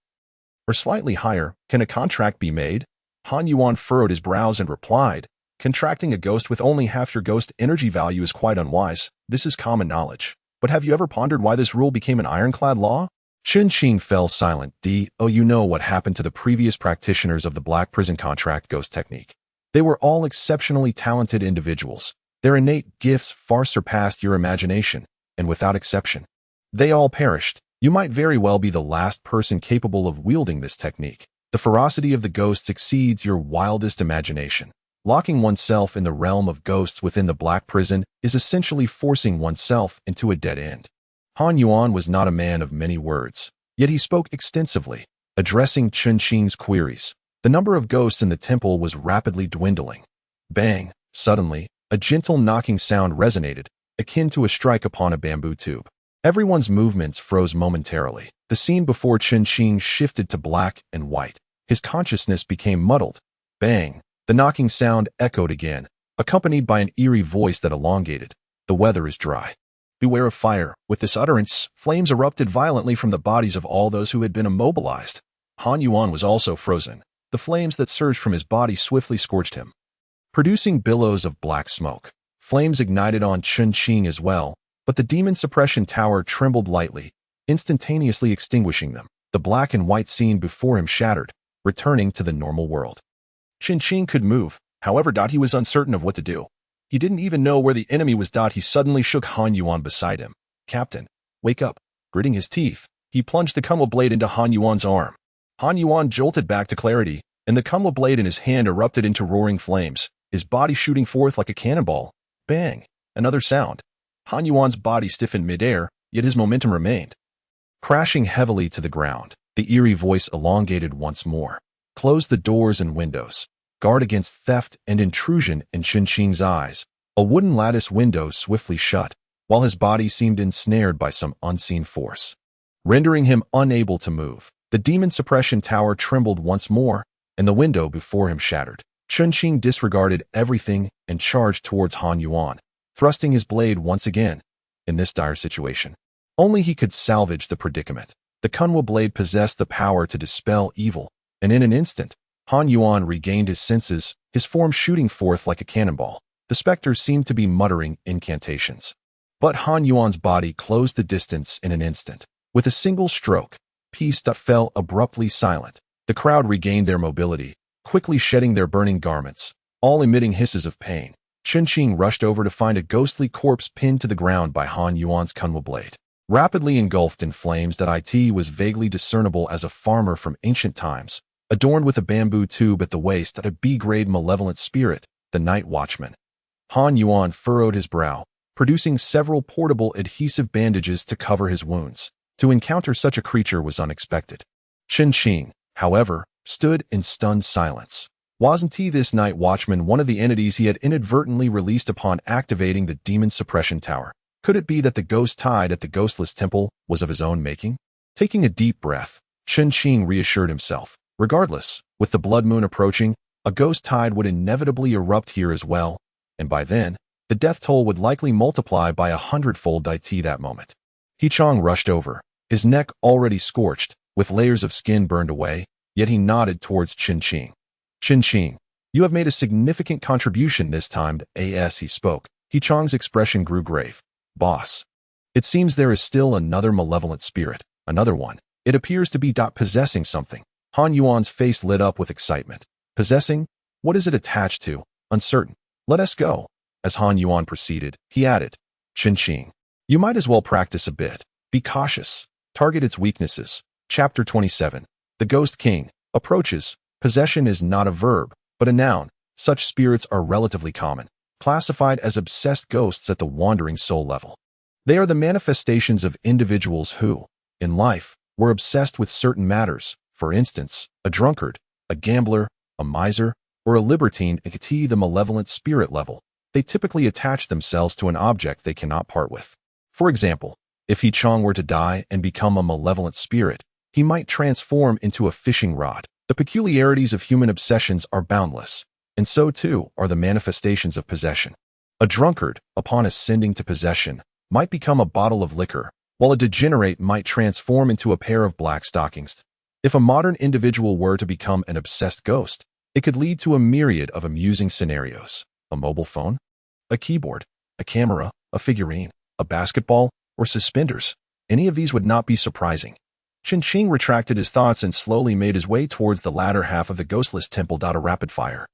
or slightly higher, can a contract be made? Han Yuan furrowed his brows and replied, contracting a ghost with only half your ghost energy value is quite unwise. This is common knowledge. But have you ever pondered why this rule became an ironclad law? Chen Fan fell silent. You know what happened to the previous practitioners of the Black Prison Contract ghost technique. They were all exceptionally talented individuals. Their innate gifts far surpassed your imagination, and without exception, they all perished. You might very well be the last person capable of wielding this technique. The ferocity of the ghosts exceeds your wildest imagination. Locking oneself in the realm of ghosts within the Black Prison is essentially forcing oneself into a dead end. Han Yuan was not a man of many words, yet he spoke extensively, addressing Chen Fan's queries. The number of ghosts in the temple was rapidly dwindling. Bang! Suddenly, a gentle knocking sound resonated, akin to a strike upon a bamboo tube. Everyone's movements froze momentarily. The scene before Chen Fan shifted to black and white. His consciousness became muddled. Bang! The knocking sound echoed again, accompanied by an eerie voice that elongated. The weather is dry. Beware of fire. With this utterance, flames erupted violently from the bodies of all those who had been immobilized. Han Yuan was also frozen. The flames that surged from his body swiftly scorched him, producing billows of black smoke. Flames ignited on Chen Fan as well, but the demon suppression tower trembled lightly, instantaneously extinguishing them. The black and white scene before him shattered, returning to the normal world. Chen Fan could move, however, he was uncertain of what to do. He didn't even know where the enemy was. He suddenly shook Han Yuan beside him. Captain, wake up. Gritting his teeth, he plunged the Kunwa blade into Han Yuan's arm. Han Yuan jolted back to clarity, and the Kunwa blade in his hand erupted into roaring flames, his body shooting forth like a cannonball. Bang! Another sound. Han Yuan's body stiffened midair, yet his momentum remained. Crashing heavily to the ground, the eerie voice elongated once more. Close the doors and windows. Guard against theft and intrusion in Chen Qing's eyes. A wooden lattice window swiftly shut, while his body seemed ensnared by some unseen force, rendering him unable to move. The demon suppression tower trembled once more, and the window before him shattered. Chen Qing disregarded everything and charged towards Han Yuan, thrusting his blade once again. In this dire situation, only he could salvage the predicament. The Kunwa blade possessed the power to dispel evil, and in an instant, Han Yuan regained his senses, his form shooting forth like a cannonball. The specter seemed to be muttering incantations. But Han Yuan's body closed the distance in an instant. With a single stroke, peace fell abruptly silent. The crowd regained their mobility, quickly shedding their burning garments, all emitting hisses of pain. Chen Qing rushed over to find a ghostly corpse pinned to the ground by Han Yuan's Kunwa blade. Rapidly engulfed in flames that it was vaguely discernible as a farmer from ancient times, adorned with a bamboo tube at the waist at a B-grade malevolent spirit, the night watchman. Han Yuan furrowed his brow, producing several portable adhesive bandages to cover his wounds. To encounter such a creature was unexpected. Chen Qing, however, stood in stunned silence. Wasn't this night watchman one of the entities he had inadvertently released upon activating the demon suppression tower? Could it be that the ghost tide at the ghostless temple was of his own making? Taking a deep breath, Chen Qing reassured himself. Regardless, with the blood moon approaching, a ghost tide would inevitably erupt here as well, and by then, the death toll would likely multiply by 100-fold that moment. He Chong rushed over, his neck already scorched, with layers of skin burned away, yet he nodded towards Chen Qing. Chen Qing, you have made a significant contribution this time. As he spoke, He Chong's expression grew grave. Boss. It seems there is still another malevolent spirit, another one. It appears to be possessing something. Han Yuan's face lit up with excitement. Possessing? What is it attached to? Uncertain. Let us go. As Han Yuan proceeded, he added, Chen Qing, you might as well practice a bit. Be cautious. Target its weaknesses. Chapter 27. The Ghost King approaches. Possession is not a verb, but a noun. Such spirits are relatively common, classified as obsessed ghosts at the wandering soul level. They are the manifestations of individuals who, in life, were obsessed with certain matters. For instance, a drunkard, a gambler, a miser, or a libertine at the malevolent spirit level. They typically attach themselves to an object they cannot part with. For example, if He Chong were to die and become a malevolent spirit, he might transform into a fishing rod. The peculiarities of human obsessions are boundless, and so too are the manifestations of possession. A drunkard, upon ascending to possession, might become a bottle of liquor, while a degenerate might transform into a pair of black stockings. If a modern individual were to become an obsessed ghost, it could lead to a myriad of amusing scenarios. A mobile phone, a keyboard, a camera, a figurine, a basketball, or suspenders. Any of these would not be surprising. Chen Qing retracted his thoughts and slowly made his way towards the latter half of the ghostless temple. A rapid fire.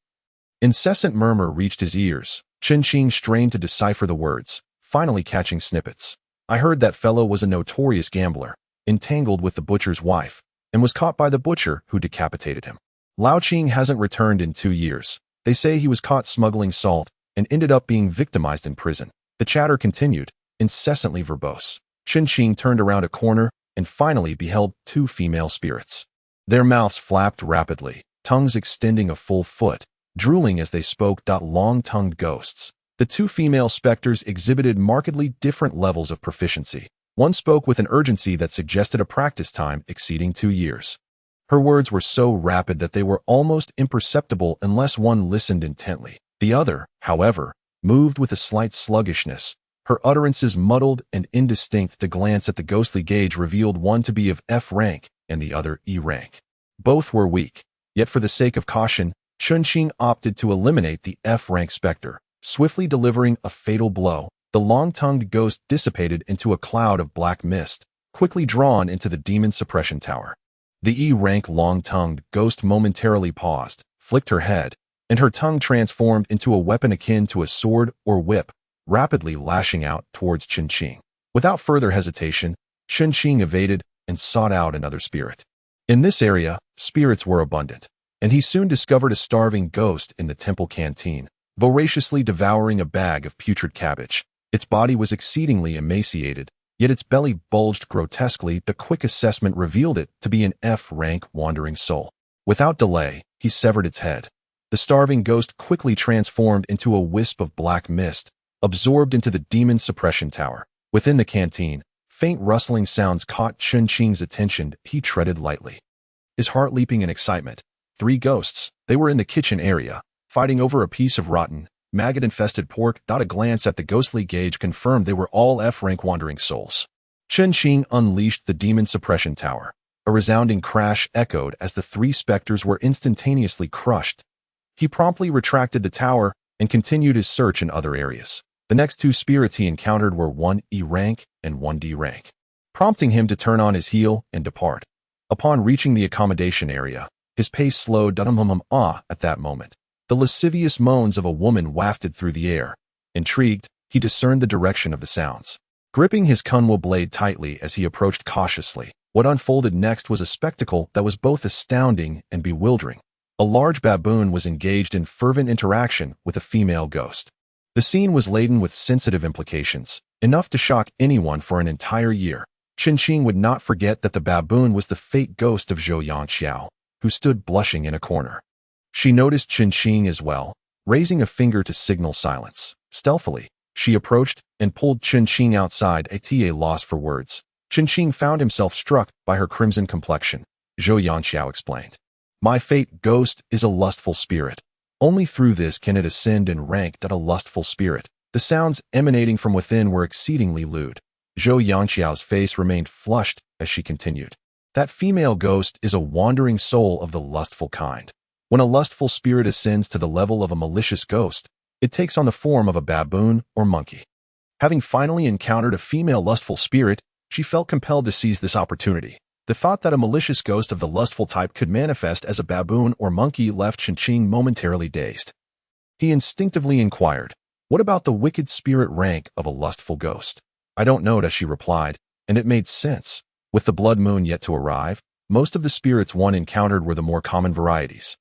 Incessant murmur reached his ears. Chen Qing strained to decipher the words, finally catching snippets. I heard that fellow was a notorious gambler, entangled with the butcher's wife, and was caught by the butcher who decapitated him. Lao Qing hasn't returned in 2 years. They say he was caught smuggling salt and ended up being victimized in prison. The chatter continued, incessantly verbose. Chen Qing turned around a corner and finally beheld 2 female spirits. Their mouths flapped rapidly, tongues extending a full foot, drooling as they spoke. Long-tongued ghosts. The 2 female specters exhibited markedly different levels of proficiency. One spoke with an urgency that suggested a practice time exceeding 2 years. Her words were so rapid that they were almost imperceptible unless one listened intently. The other, however, moved with a slight sluggishness, her utterances muddled and indistinct. The glance at the ghostly gauge revealed one to be of F rank and the other E rank. Both were weak, yet for the sake of caution, Chen Qing opted to eliminate the F rank specter. Swiftly delivering a fatal blow, the long-tongued ghost dissipated into a cloud of black mist, quickly drawn into the demon suppression tower. The E-rank long-tongued ghost momentarily paused, flicked her head, and her tongue transformed into a weapon akin to a sword or whip, rapidly lashing out towards Chen Qing. Without further hesitation, Chen Qing evaded and sought out another spirit. In this area, spirits were abundant, and he soon discovered a starving ghost in the temple canteen, voraciously devouring a bag of putrid cabbage. Its body was exceedingly emaciated, yet its belly bulged grotesquely. The quick assessment revealed it to be an F-rank wandering soul. Without delay, he severed its head. The starving ghost quickly transformed into a wisp of black mist, absorbed into the demon suppression tower. Within the canteen, faint rustling sounds caught Chen Fan's attention. He treaded lightly, his heart leaping in excitement. 3 ghosts. They were in the kitchen area, fighting over a piece of rotten, maggot-infested pork. A glance at the ghostly gauge confirmed they were all F-rank wandering souls. Chen Fan unleashed the demon suppression tower. A resounding crash echoed as the 3 specters were instantaneously crushed. He promptly retracted the tower and continued his search in other areas. The next 2 spirits he encountered were 1 E-rank and 1 D-rank, prompting him to turn on his heel and depart. Upon reaching the accommodation area, his pace slowed. At that moment, the lascivious moans of a woman wafted through the air. Intrigued, he discerned the direction of the sounds. Gripping his kunwo blade tightly as he approached cautiously, what unfolded next was a spectacle that was both astounding and bewildering. A large baboon was engaged in fervent interaction with a female ghost. The scene was laden with sensitive implications, enough to shock anyone for an entire year. Chen Fan would not forget that the baboon was the fate ghost of Zhou Yangqiao, who stood blushing in a corner. She noticed Chen Fan as well, raising a finger to signal silence. Stealthily, she approached and pulled Chen Fan outside. At a loss for words, Chen Fan found himself struck by her crimson complexion. Zhou Yangqiao explained, "My fate ghost is a lustful spirit. Only through this can it ascend in rank. A lustful spirit." The sounds emanating from within were exceedingly lewd. Zhou Yangqiao's face remained flushed as she continued. That female ghost is a wandering soul of the lustful kind. When a lustful spirit ascends to the level of a malicious ghost, it takes on the form of a baboon or monkey. Having finally encountered a female lustful spirit, she felt compelled to seize this opportunity. The thought that a malicious ghost of the lustful type could manifest as a baboon or monkey left Chen Fan momentarily dazed. He instinctively inquired, "What about the wicked spirit rank of a lustful ghost?" "I don't know," she replied, and it made sense. With the blood moon yet to arrive, most of the spirits one encountered were the more common varieties.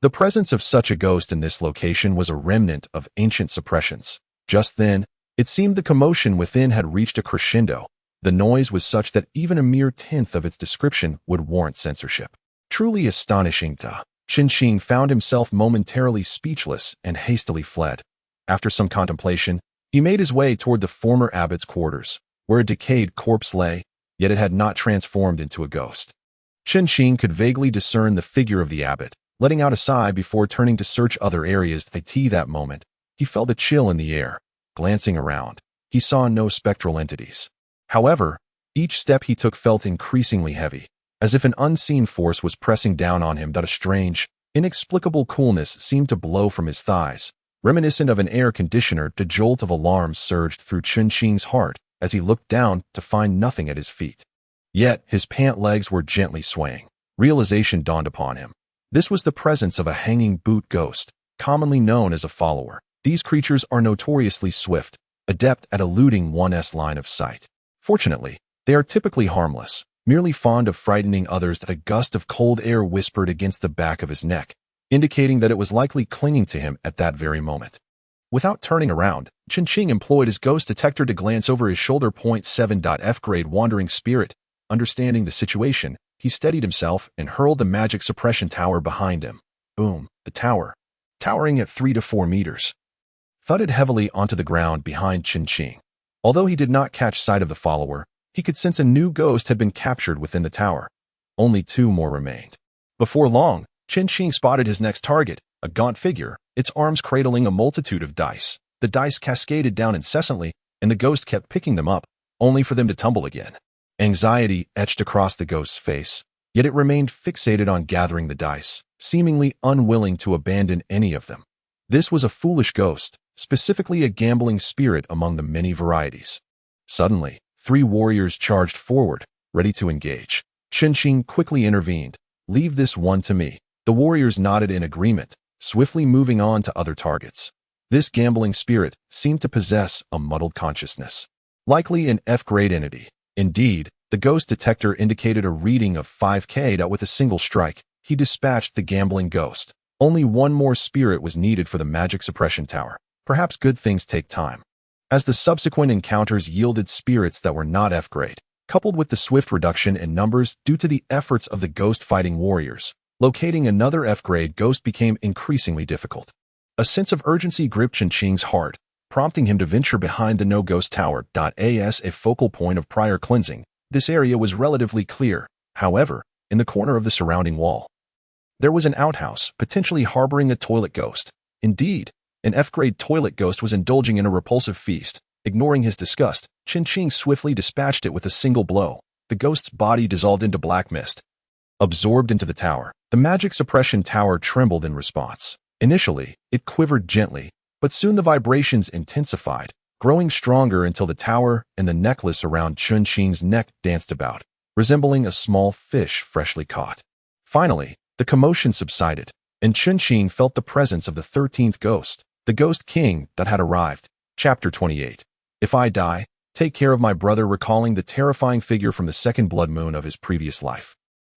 The presence of such a ghost in this location was a remnant of ancient suppressions. Just then, it seemed the commotion within had reached a crescendo. The noise was such that even a mere tenth of its description would warrant censorship. Truly astonishing. Chen Fan found himself momentarily speechless and hastily fled. After some contemplation, he made his way toward the former abbot's quarters, where a decayed corpse lay, yet it had not transformed into a ghost. Chen Fan could vaguely discern the figure of the abbot, letting out a sigh before turning to search other areas. At that moment, he felt a chill in the air. Glancing around, he saw no spectral entities. However, each step he took felt increasingly heavy, as if an unseen force was pressing down on him. A strange, inexplicable coolness seemed to blow from his thighs, reminiscent of an air conditioner. The jolt of alarm surged through Chen Fan's heart as he looked down to find nothing at his feet. Yet his pant legs were gently swaying. Realization dawned upon him. This was the presence of a hanging boot ghost, commonly known as a follower. These creatures are notoriously swift, adept at eluding one's line of sight. Fortunately, they are typically harmless, merely fond of frightening others. A gust of cold air whispered against the back of his neck, indicating that it was likely clinging to him at that very moment. Without turning around, Chen Fan employed his ghost detector to glance over his shoulder. 7. F-grade wandering spirit. Understanding the situation, he steadied himself and hurled the magic suppression tower behind him. Boom! The tower, towering at 3 to 4 meters, thudded heavily onto the ground behind Chen Fan. Although he did not catch sight of the follower, he could sense a new ghost had been captured within the tower. Only 2 more remained. Before long, Chen Fan spotted his next target, a gaunt figure, its arms cradling a multitude of dice. The dice cascaded down incessantly, and the ghost kept picking them up, only for them to tumble again. Anxiety etched across the ghost's face, yet it remained fixated on gathering the dice, seemingly unwilling to abandon any of them. This was a foolish ghost, specifically a gambling spirit among the many varieties. Suddenly, 3 warriors charged forward, ready to engage. Chen Fan quickly intervened. "Leave this one to me." The warriors nodded in agreement, swiftly moving on to other targets. This gambling spirit seemed to possess a muddled consciousness, likely an F-grade entity. Indeed, the ghost detector indicated a reading of 5K. With a single strike, he dispatched the gambling ghost. Only one more spirit was needed for the magic suppression tower. Perhaps good things take time. As the subsequent encounters yielded spirits that were not F-grade, coupled with the swift reduction in numbers due to the efforts of the ghost-fighting warriors, locating another F-grade ghost became increasingly difficult. A sense of urgency gripped Chen Qing's heart, prompting him to venture behind the no-ghost tower. As a focal point of prior cleansing, this area was relatively clear. However, in the corner of the surrounding wall, there was an outhouse, potentially harboring a toilet ghost. Indeed, an F-grade toilet ghost was indulging in a repulsive feast. Ignoring his disgust, Chen Qing swiftly dispatched it with a single blow. The ghost's body dissolved into black mist. Absorbed into the tower, the magic suppression tower trembled in response. Initially, it quivered gently, but soon the vibrations intensified, growing stronger until the tower and the necklace around Chen Qing's neck danced about, resembling a small fish freshly caught. Finally, the commotion subsided, and Chen Qing felt the presence of the 13th ghost, the Ghost King, that had arrived. Chapter 28. If I die, take care of my brother, recalling the terrifying figure from the second blood moon of his previous life.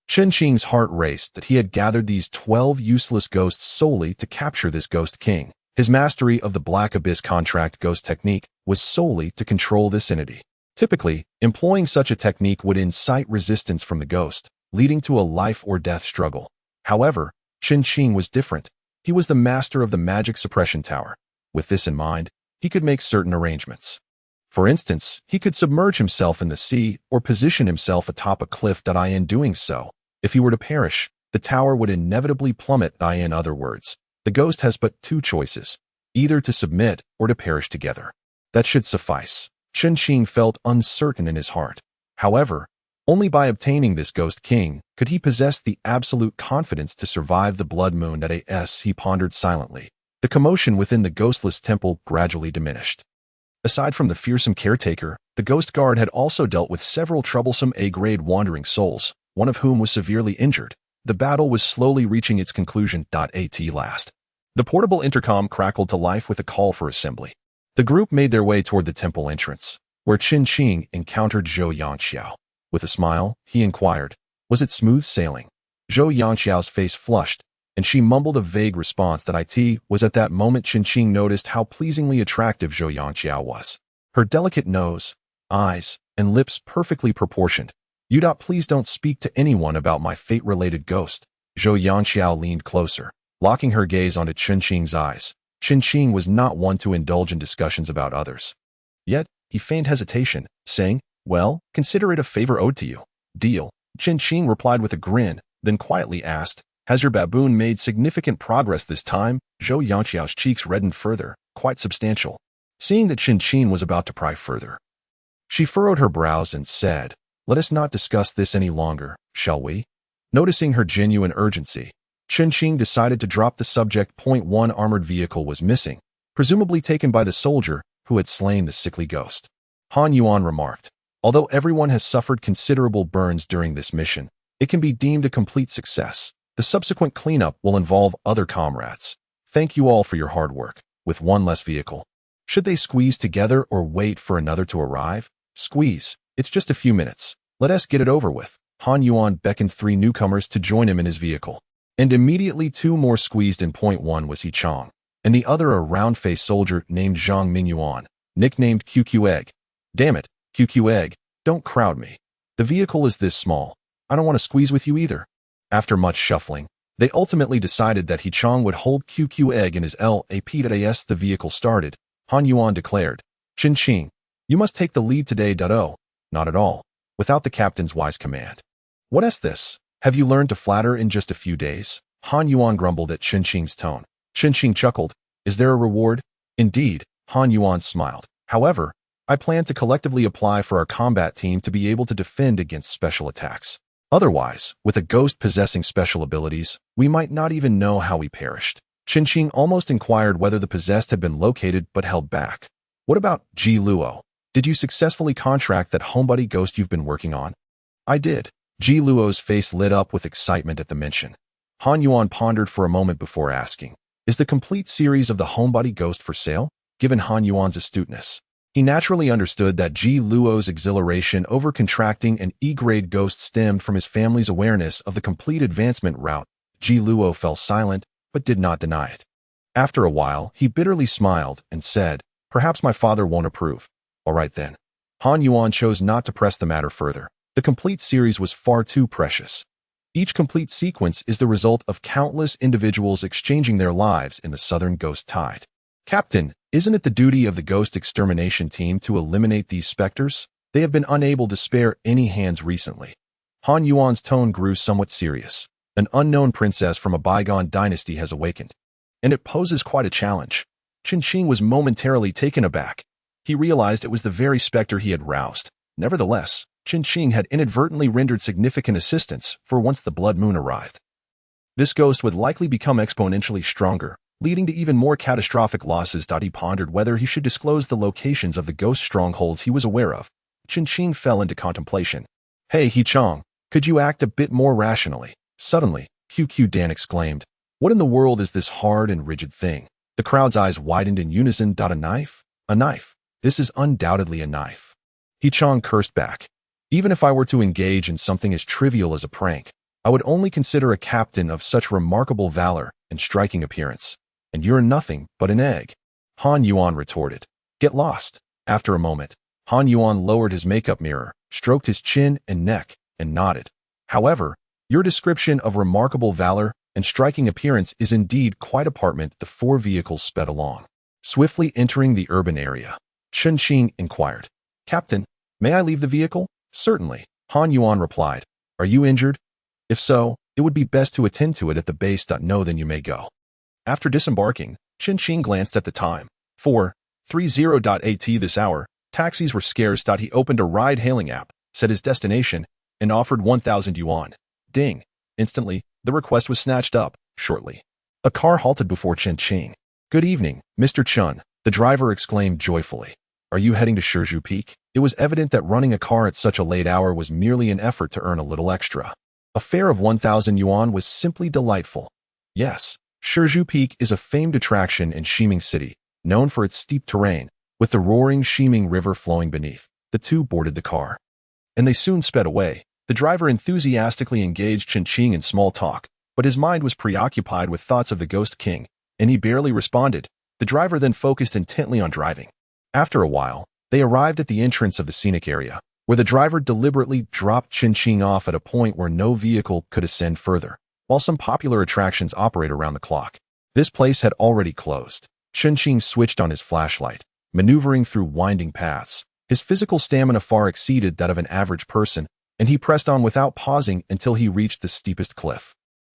Chen Qing's heart raced that he had gathered these 12 useless ghosts solely to capture this Ghost King. His mastery of the Black Abyss contract ghost technique was solely to control this entity. Typically, employing such a technique would incite resistance from the ghost, leading to a life-or-death struggle. However, Chen Qing was different. He was the master of the magic suppression tower. With this in mind, he could make certain arrangements. For instance, he could submerge himself in the sea or position himself atop a cliff. In doing so, if he were to perish, the tower would inevitably plummet. In other words, the ghost has but two choices, either to submit or to perish together. That should suffice. Chen Qing felt uncertain in his heart. However, only by obtaining this Ghost King could he possess the absolute confidence to survive the blood moon. He pondered silently. The commotion within the ghostless temple gradually diminished. Aside from the fearsome caretaker, the Ghost Guard had also dealt with several troublesome A-grade wandering souls, one of whom was severely injured. The battle was slowly reaching its conclusion. At last, the portable intercom crackled to life with a call for assembly. The group made their way toward the temple entrance, where Chen Qing encountered Zhou Yangxiao. With a smile, he inquired, "Was it smooth sailing?" Zhou Yangxiao's face flushed, and she mumbled a vague response. It was at that moment Chen Qing noticed how pleasingly attractive Zhou Yangxiao was. Her delicate nose, eyes, and lips perfectly proportioned. Please don't speak to anyone about my fate-related ghost." Zhou Yangxiao leaned closer, locking her gaze onto Chen Qing's eyes. Chen Qing was not one to indulge in discussions about others. Yet, he feigned hesitation, saying, "Well, consider it a favor owed to you." "Deal." Chen Qing replied with a grin, then quietly asked, "Has your baboon made significant progress this time?" Zhou Yangxiao's cheeks reddened further, quite substantial. Seeing that Chen Qing was about to pry further, she furrowed her brows and said, "Let us not discuss this any longer, shall we?" Noticing her genuine urgency, Chen Qing decided to drop the subject. One armored vehicle was missing, presumably taken by the soldier who had slain the sickly ghost. Han Yuan remarked, "Although everyone has suffered considerable burns during this mission, it can be deemed a complete success. The subsequent cleanup will involve other comrades. Thank you all for your hard work." With one less vehicle, should they squeeze together or wait for another to arrive? Squeeze. It's just a few minutes. Let us get it over with. Han Yuan beckoned 3 newcomers to join him in his vehicle. And immediately 2 more squeezed in. One was He Chong, and the other a round-faced soldier named Zhang Mingyuan, nicknamed QQ Egg. "Damn it, QQ Egg, don't crowd me. The vehicle is this small. I don't want to squeeze with you either." After much shuffling, they ultimately decided that He Chong would hold QQ Egg in his lap. As the vehicle started, Han Yuan declared, "Chen Qing, you must take the lead today." "Oh, not at all. Without the captain's wise command." "What's this? Have you learned to flatter in just a few days?" Han Yuan grumbled at Chen Qing's tone. Chen Qing chuckled. "Is there a reward?" "Indeed," Han Yuan smiled. "However, I plan to collectively apply for our combat team to be able to defend against special attacks. Otherwise, with a ghost possessing special abilities, we might not even know how we perished." Chen Qing almost inquired whether the possessed had been located but held back. "What about Ji Luo? Did you successfully contract that homebody ghost you've been working on?" "I did." Ji Luo's face lit up with excitement at the mention. Han Yuan pondered for a moment before asking, "Is the complete series of the homebody ghost for sale?" Given Han Yuan's astuteness, he naturally understood that Ji Luo's exhilaration over contracting an E-grade ghost stemmed from his family's awareness of the complete advancement route. Ji Luo fell silent, but did not deny it. After a while, he bitterly smiled and said, "Perhaps my father won't approve." "All right then." Han Yuan chose not to press the matter further. The complete series was far too precious. Each complete sequence is the result of countless individuals exchanging their lives in the Southern Ghost Tide. "Captain, isn't it the duty of the Ghost Extermination Team to eliminate these specters? They have been unable to spare any hands recently." Han Yuan's tone grew somewhat serious. "An unknown princess from a bygone dynasty has awakened, and it poses quite a challenge." Chen Qing was momentarily taken aback. He realized it was the very specter he had roused. Nevertheless, Chen Qing had inadvertently rendered significant assistance for once the blood moon arrived. This ghost would likely become exponentially stronger, leading to even more catastrophic losses. He pondered whether he should disclose the locations of the ghost strongholds he was aware of. Chen Qing fell into contemplation. "Hey, He Chong, could you act a bit more rationally?" Suddenly, QQ Dan exclaimed, "What in the world is this hard and rigid thing?" The crowd's eyes widened in unison. "A knife? A knife. This is undoubtedly a knife." He Chong cursed back. "Even if I were to engage in something as trivial as a prank, I would only consider a captain of such remarkable valor and striking appearance. And you're nothing but an egg." Han Yuan retorted. "Get lost." After a moment, Han Yuan lowered his makeup mirror, stroked his chin and neck, and nodded. "However, your description of remarkable valor and striking appearance is indeed quite apartment." The four vehicles sped along, swiftly entering the urban area. Chen Qing inquired, "Captain, may I leave the vehicle?" "Certainly," Han Yuan replied. "Are you injured? If so, it would be best to attend to it at the base. No, then you may go." After disembarking, Chen Qing glanced at the time. 4:30 this hour. Taxis were scarce. He opened a ride-hailing app, set his destination, and offered 1,000 yuan. Ding. Instantly, the request was snatched up. Shortly, a car halted before Chen Qing. "Good evening, Mr. Chen," the driver exclaimed joyfully. "Are you heading to Shizhu Peak?" It was evident that running a car at such a late hour was merely an effort to earn a little extra. A fare of 1,000 yuan was simply delightful. Yes, Shizhu Peak is a famed attraction in Shiming City, known for its steep terrain, with the roaring Shiming River flowing beneath. The two boarded the car, and they soon sped away. The driver enthusiastically engaged Chen Qing in small talk, but his mind was preoccupied with thoughts of the Ghost King, and he barely responded. The driver then focused intently on driving. After a while, they arrived at the entrance of the scenic area, where the driver deliberately dropped Chen Qing off at a point where no vehicle could ascend further, while some popular attractions operate around the clock. This place had already closed. Chen Qing switched on his flashlight, maneuvering through winding paths. His physical stamina far exceeded that of an average person, and he pressed on without pausing until he reached the steepest cliff.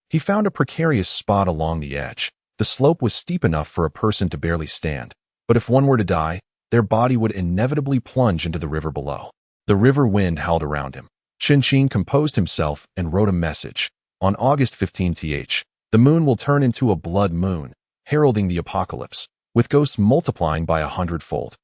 He found a precarious spot along the edge. The slope was steep enough for a person to barely stand, but if one were to die, their body would inevitably plunge into the river below. The river wind howled around him. Chen Qing composed himself and wrote a message. On August 15th, the moon will turn into a blood moon, heralding the apocalypse, with ghosts multiplying by 100-fold.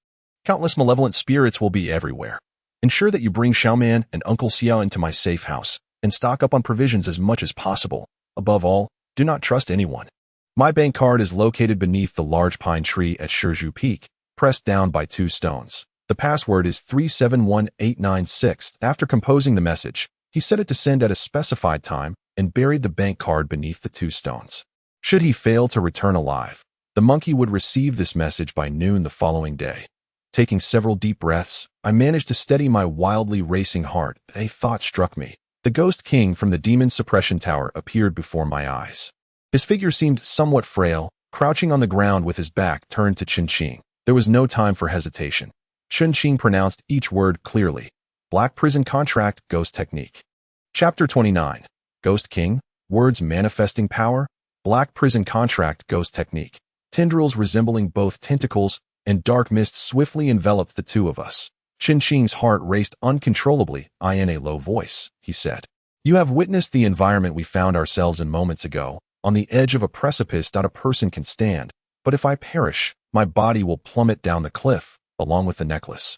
Countless malevolent spirits will be everywhere. Ensure that you bring Xiaoman and Uncle Xiao into my safe house, and stock up on provisions as much as possible. Above all, do not trust anyone. My bank card is located beneath the large pine tree at Shizhu Peak, pressed down by 2 stones. The password is 371896. After composing the message, he set it to send at a specified time and buried the bank card beneath the 2 stones. Should he fail to return alive, the monkey would receive this message by noon the following day. Taking several deep breaths, I managed to steady my wildly racing heart. A thought struck me. The Ghost King from the Demon Suppression Tower appeared before my eyes. His figure seemed somewhat frail, crouching on the ground with his back turned to Chen Qing. There was no time for hesitation. Chen Qing pronounced each word clearly. Black Prison Contract Ghost Technique. Chapter 29. Ghost King, Words Manifesting Power, Black Prison Contract Ghost Technique. Tendrils resembling both tentacles and dark mist swiftly enveloped the two of us. Chen Qing's heart raced uncontrollably. In a low voice, he said, "You have witnessed the environment we found ourselves in moments ago, on the edge of a precipice. A person can stand, but if I perish, my body will plummet down the cliff, along with the necklace.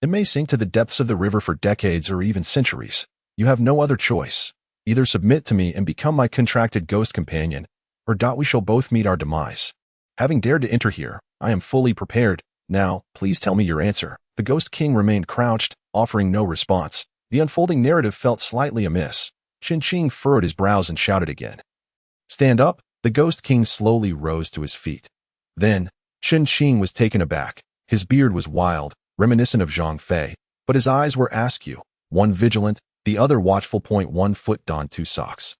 It may sink to the depths of the river for decades or even centuries. You have no other choice. Either submit to me and become my contracted ghost companion, or we shall both meet our demise. Having dared to enter here, I am fully prepared. Now, please tell me your answer." The Ghost King remained crouched, offering no response. The unfolding narrative felt slightly amiss. Chen Qing furrowed his brows and shouted again. "Stand up, The Ghost King slowly rose to his feet. Then, Chen Fan was taken aback. His beard was wild, reminiscent of Zhang Fei, but his eyes were askew, one vigilant, the other watchful. 1 foot donned 2 socks.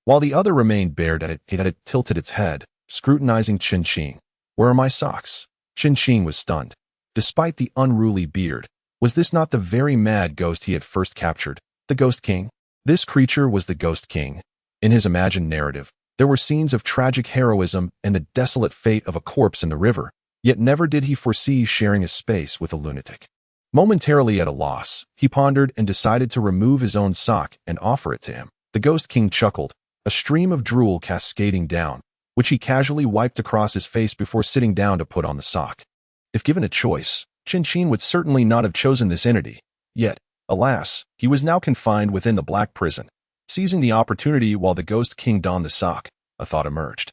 While the other remained bared at it, it had tilted its head, scrutinizing Chen Fan. Where are my socks? Chen Fan was stunned. Despite the unruly beard, was this not the very mad ghost he had first captured, the Ghost King? This creature was the Ghost King. In his imagined narrative, there were scenes of tragic heroism and the desolate fate of a corpse in the river, yet never did he foresee sharing a space with a lunatic. Momentarily at a loss, he pondered and decided to remove his own sock and offer it to him. The Ghost King chuckled, a stream of drool cascading down, which he casually wiped across his face before sitting down to put on the sock. If given a choice, Chen Fan would certainly not have chosen this entity. Yet, alas, he was now confined within the black prison. Seizing the opportunity while the Ghost King donned the sock, a thought emerged.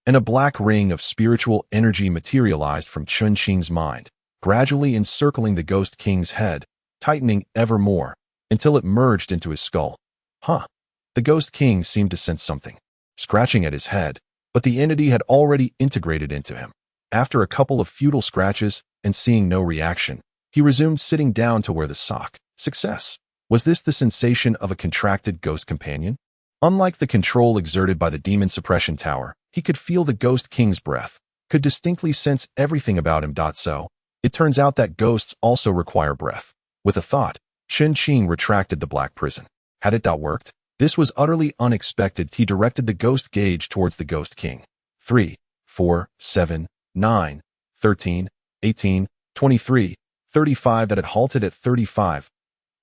And a black ring of spiritual energy materialized from Chen Fan's mind, gradually encircling the Ghost King's head, tightening ever more, until it merged into his skull. Huh. The Ghost King seemed to sense something, scratching at his head, but the entity had already integrated into him. After a couple of futile scratches and seeing no reaction, he resumed sitting down to wear the sock. Success. Was this the sensation of a contracted ghost companion? Unlike the control exerted by the demon suppression tower, he could feel the Ghost King's breath, could distinctly sense everything about him. So, it turns out that ghosts also require breath. With a thought, Chen Fan retracted the black prison. Had it worked? This was utterly unexpected. He directed the ghost gauge towards the Ghost King. 3, 4, 7, 9, 13, 18, 23, 35 that had halted at 35.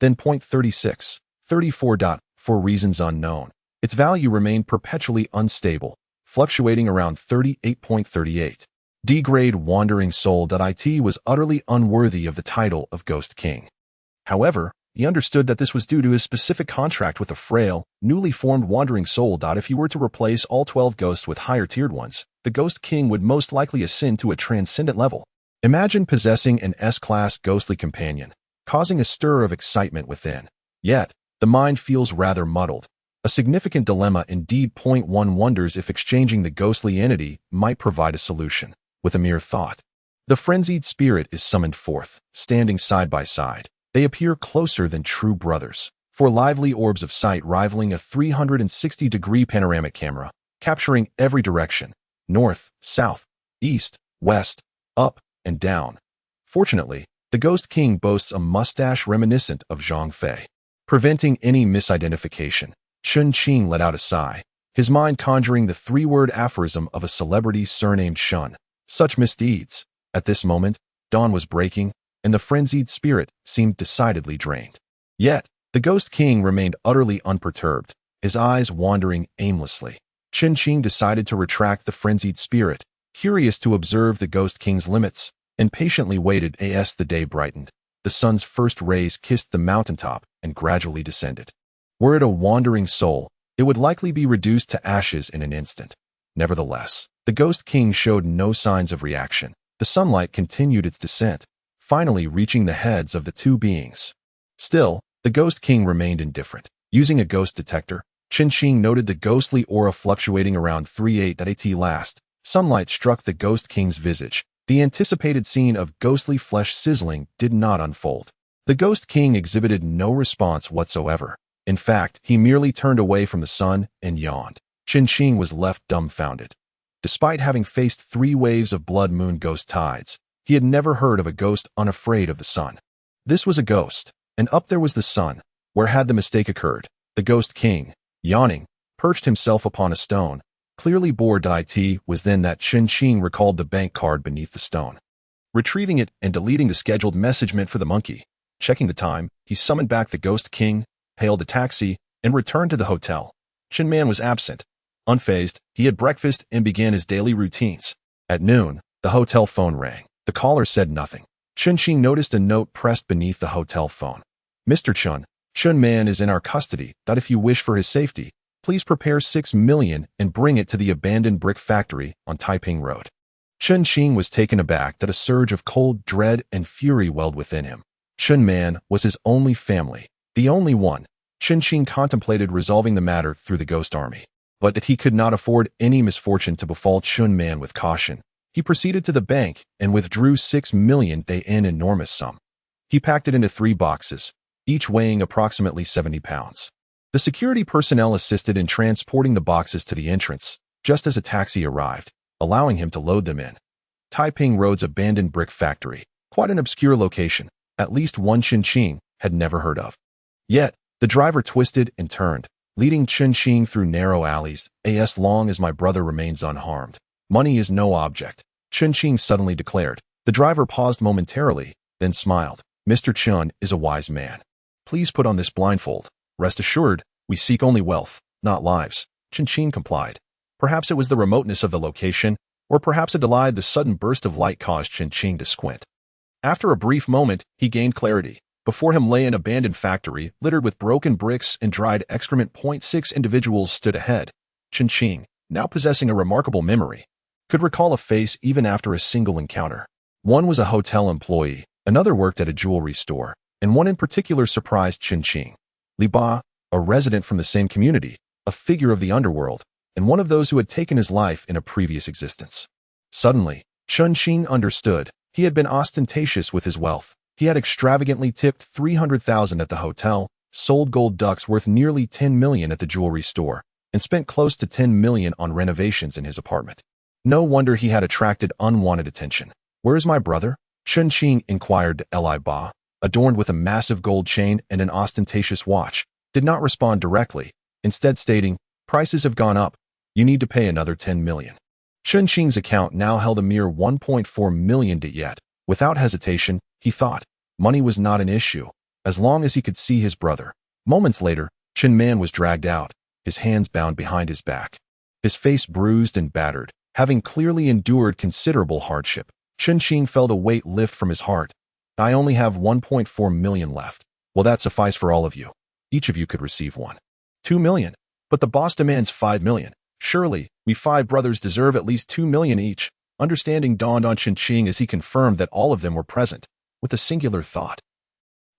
Then 36, 34. For reasons unknown, its value remained perpetually unstable, fluctuating around 38.38. D-grade wandering soul.it was utterly unworthy of the title of Ghost King. However, he understood that this was due to his specific contract with a frail, newly formed wandering soul. If he were to replace all 12 ghosts with higher-tiered ones, the Ghost King would most likely ascend to a transcendent level. Imagine possessing an S-class ghostly companion, causing a stir of excitement within. Yet, the mind feels rather muddled. A significant dilemma indeed. One wonders if exchanging the ghostly entity might provide a solution. With a mere thought, the frenzied spirit is summoned forth, standing side by side. They appear closer than true brothers, for lively orbs of sight rivaling a 360-degree panoramic camera, capturing every direction: north, south, east, west, up, and down. Fortunately, the Ghost King boasts a mustache reminiscent of Zhang Fei, preventing any misidentification. Chen Fan let out a sigh, his mind conjuring the 3-word aphorism of a celebrity surnamed Shun. Such misdeeds. At this moment, dawn was breaking, and the frenzied spirit seemed decidedly drained. Yet, the Ghost King remained utterly unperturbed, his eyes wandering aimlessly. Chen Fan decided to retract the frenzied spirit, curious to observe the Ghost King's limits, and patiently waited as the day brightened. The sun's first rays kissed the mountaintop and gradually descended. Were it a wandering soul, it would likely be reduced to ashes in an instant. Nevertheless, the Ghost King showed no signs of reaction. The sunlight continued its descent, finally reaching the heads of the two beings. Still, the Ghost King remained indifferent. Using a ghost detector, Chen Fan noted the ghostly aura fluctuating around 38 at last. Sunlight struck the Ghost King's visage. The anticipated scene of ghostly flesh sizzling did not unfold. The Ghost King exhibited no response whatsoever. In fact, he merely turned away from the sun and yawned. Chen Fan was left dumbfounded. Despite having faced 3 waves of blood moon ghost tides, he had never heard of a ghost unafraid of the sun. This was a ghost, and up there was the sun. Where had the mistake occurred? The Ghost King, yawning, perched himself upon a stone. Clearly bored. It was then that Chen Fan recalled the bank card beneath the stone. Retrieving it and deleting the scheduled message meant for the monkey. Checking the time, he summoned back the Ghost King, hailed a taxi, and returned to the hotel. Chen Man was absent. Unfazed, he had breakfast and began his daily routines. At noon, the hotel phone rang. The caller said nothing. Chen Fan noticed a note pressed beneath the hotel phone. Mr. Chen Man is in our custody. If you wish for his safety, please prepare 6 million and bring it to the abandoned brick factory on Taiping Road. Chen Fan was taken aback that a surge of cold dread and fury welled within him. Chen Man was his only family, the only one. Chen Fan contemplated resolving the matter through the ghost army. But that he could not afford any misfortune to befall Chen Man with caution. He proceeded to the bank and withdrew 6 million day an enormous sum. He packed it into 3 boxes, each weighing approximately 70 pounds. The security personnel assisted in transporting the boxes to the entrance, just as a taxi arrived, allowing him to load them in. Taiping Road's abandoned brick factory, quite an obscure location, at least one Chen Qing had never heard of. Yet, the driver twisted and turned, leading Chen Qing through narrow alleys, as long as my brother remains unharmed. Money is no object, Chen Qing suddenly declared. The driver paused momentarily, then smiled. Mr. Chen is a wise man. Please put on this blindfold. Rest assured, we seek only wealth, not lives. Chen Qing complied. Perhaps it was the remoteness of the location, or perhaps a delayed the sudden burst of light caused Chen Qing to squint. After a brief moment, he gained clarity. Before him lay an abandoned factory, littered with broken bricks and dried excrement. 6 individuals stood ahead. Chen Qing, now possessing a remarkable memory, could recall a face even after a single encounter. One was a hotel employee, another worked at a jewelry store, and one in particular surprised Chen Qing. Li Ba, a resident from the same community, a figure of the underworld, and one of those who had taken his life in a previous existence. Suddenly, Chen Qing understood. He had been ostentatious with his wealth. He had extravagantly tipped 300,000 at the hotel, sold gold ducks worth nearly 10 million at the jewelry store, and spent close to 10 million on renovations in his apartment. No wonder he had attracted unwanted attention. Where is my brother? Chen Qing inquired. Li Ba, adorned with a massive gold chain and an ostentatious watch, did not respond directly, instead stating, prices have gone up. You need to pay another 10 million. Chen Qing's account now held a mere 1.4 million yet. Without hesitation, he thought, money was not an issue, as long as he could see his brother. Moments later, Chen Man was dragged out, his hands bound behind his back. His face bruised and battered, having clearly endured considerable hardship. Chen Qing felt a weight lift from his heart. I only have 1.4 million left. Will that suffice for all of you? Each of you could receive 2 million. But the boss demands 5 million. Surely, we 5 brothers deserve at least 2 million each. Understanding dawned on Chen Qing as he confirmed that all of them were present, with a singular thought.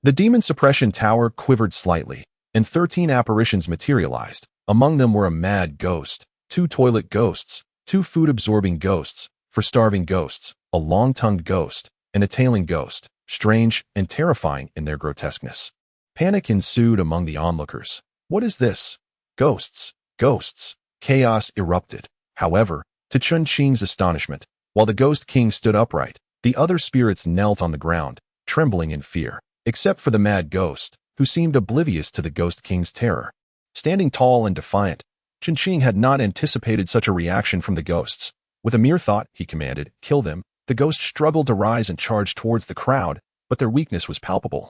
The demon suppression tower quivered slightly, and 13 apparitions materialized. Among them were a mad ghost, 2 toilet ghosts, 2 food-absorbing ghosts, for starving ghosts, a long-tongued ghost, and a tailing ghost, strange and terrifying in their grotesqueness. Panic ensued among the onlookers. What is this? Ghosts, ghosts. Chaos erupted. However, to Chen Qing's astonishment, while the Ghost King stood upright, the other spirits knelt on the ground, trembling in fear, except for the mad ghost, who seemed oblivious to the Ghost King's terror. Standing tall and defiant, Chen Qing had not anticipated such a reaction from the ghosts. With a mere thought, he commanded, kill them. The ghost struggled to rise and charge towards the crowd, but their weakness was palpable.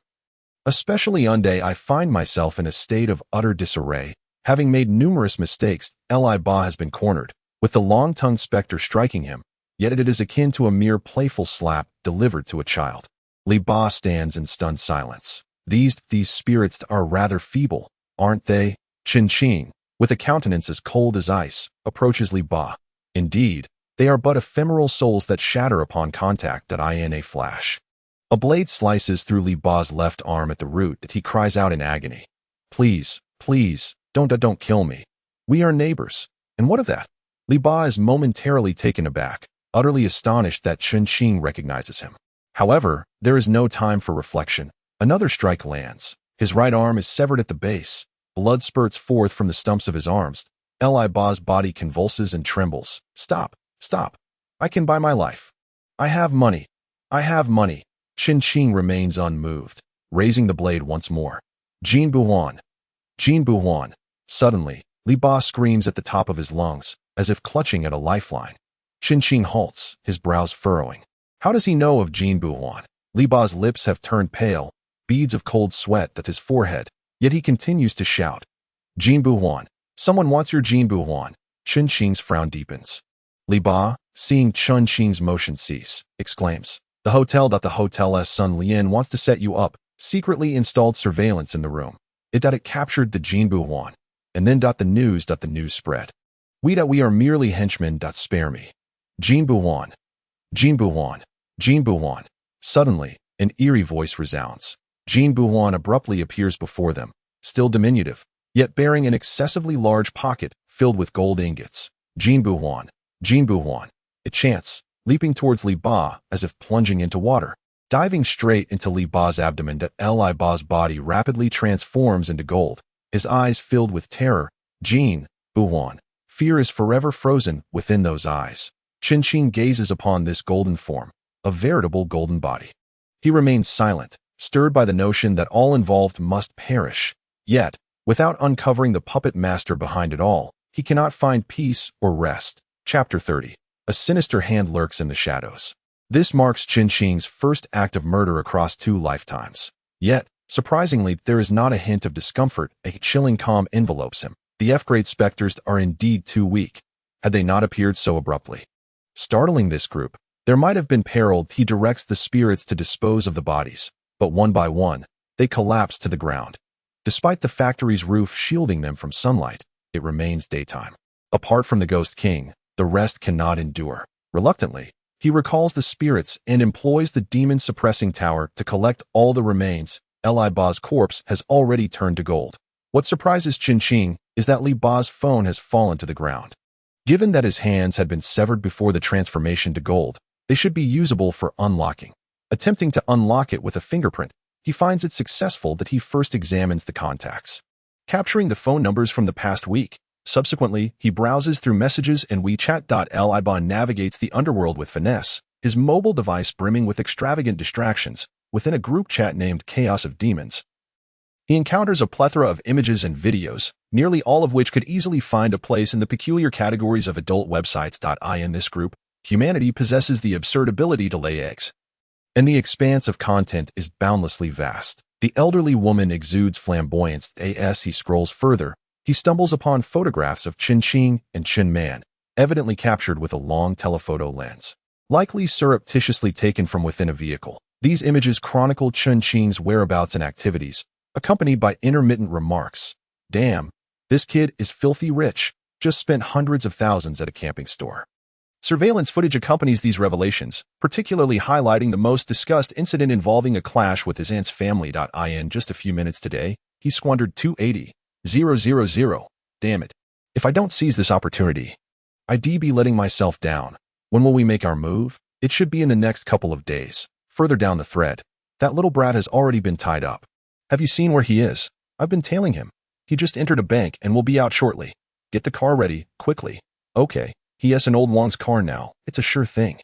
Especially on day I find myself in a state of utter disarray, having made numerous mistakes. Li Ba has been cornered, with the long-tongued specter striking him, yet it is akin to a mere playful slap delivered to a child. Li Ba stands in stunned silence. These spirits are rather feeble, aren't they? Chen Qing, with a countenance as cold as ice, approaches Li Ba. Indeed, they are but ephemeral souls that shatter upon contact. In a flash. A blade slices through Li Ba's left arm at the root that he cries out in agony. Please, please, don't kill me. We are neighbors. And what of that? Li Ba is momentarily taken aback, utterly astonished that Chen Qing recognizes him. However, there is no time for reflection. Another strike lands. His right arm is severed at the base. Blood spurts forth from the stumps of his arms. Li Ba's body convulses and trembles. Stop, stop. I can buy my life. I have money. I have money. Chen Qing remains unmoved, raising the blade once more. Jin Buhuan. Jin Buhuan. Suddenly, Li Ba screams at the top of his lungs, as if clutching at a lifeline. Chen Qing halts, his brows furrowing. How does he know of Jin Buhuan? Li Ba's lips have turned pale, beads of cold sweat at his forehead, yet he continues to shout. Jin Buhuan. Someone wants your Jin Buhuan. Chen Qing's frown deepens. Li Ba, seeing Chen Qing's motion cease, exclaims. The hotel's son Lian wants to set you up, secretly installed surveillance in the room. It captured the Jin Buhuan. And then the news spread. We are merely henchmen. Spare me. Jin Buhuan. Jin Buhuan. Jin Buhuan. Suddenly, an eerie voice resounds. Jin Buhuan abruptly appears before them, still diminutive, yet bearing an excessively large pocket filled with gold ingots. Jin Buhuan. Jin Buhuan. It chants, leaping towards Li Ba as if plunging into water. Diving straight into Li Ba's abdomen, Li Ba's body rapidly transforms into gold, his eyes filled with terror. Jin Buhuan. Fear is forever frozen within those eyes. Chen Fan gazes upon this golden form, a veritable golden body. He remains silent, stirred by the notion that all involved must perish. Yet, without uncovering the puppet master behind it all, he cannot find peace or rest. Chapter 30. A sinister hand lurks in the shadows. This marks Chen Fan's first act of murder across 2 lifetimes. Yet, surprisingly, there is not a hint of discomfort. A chilling calm envelopes him. The F-grade specters are indeed too weak. Had they not appeared so abruptly? Startling this group, there might have been peril. He directs the spirits to dispose of the bodies, but one by one, they collapse to the ground. Despite the factory's roof shielding them from sunlight, it remains daytime. Apart from the Ghost King, the rest cannot endure. Reluctantly, he recalls the spirits and employs the demon-suppressing tower to collect all the remains. Li Ba's corpse has already turned to gold. What surprises Chen Fan is that Li Ba's phone has fallen to the ground. Given that his hands had been severed before the transformation to gold, they should be usable for unlocking. Attempting to unlock it with a fingerprint, he finds it successful that he first examines the contacts, capturing the phone numbers from the past week. Subsequently, he browses through messages and WeChat. Li Ba navigates the underworld with finesse, his mobile device brimming with extravagant distractions. Within a group chat named Chaos of Demons, he encounters a plethora of images and videos, nearly all of which could easily find a place in the peculiar categories of adult websites. In this group, humanity possesses the absurd ability to lay eggs, and the expanse of content is boundlessly vast. The elderly woman exudes flamboyance. As he scrolls further, he stumbles upon photographs of Chen Fan and Chen Man, evidently captured with a long telephoto lens, likely surreptitiously taken from within a vehicle. These images chronicle Chen Fan's whereabouts and activities, accompanied by intermittent remarks. Damn, this kid is filthy rich, just spent hundreds of thousands at a camping store. Surveillance footage accompanies these revelations, particularly highlighting the most discussed incident involving a clash with his aunt's family. In just a few minutes today, he squandered 280,000. Damn it. If I don't seize this opportunity, I'd be letting myself down. When will we make our move? It should be in the next couple of days. Further down the thread, that little brat has already been tied up. Have you seen where he is? I've been tailing him. He just entered a bank and will be out shortly. Get the car ready, quickly. Okay, he has an old Wang's car now. It's a sure thing.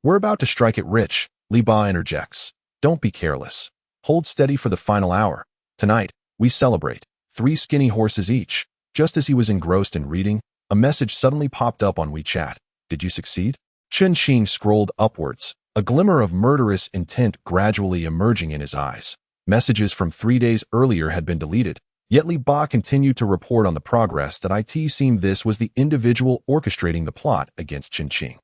We're about to strike it rich, Li Ba interjects. Don't be careless. Hold steady for the final hour. Tonight, we celebrate. 3 skinny horses each. Just as he was engrossed in reading, a message suddenly popped up on WeChat. Did you succeed? Chen Fan scrolled upwards, a glimmer of murderous intent gradually emerging in his eyes. Messages from 3 days earlier had been deleted, yet Li Ba continued to report on the progress. It seemed this was the individual orchestrating the plot against Chen Fan.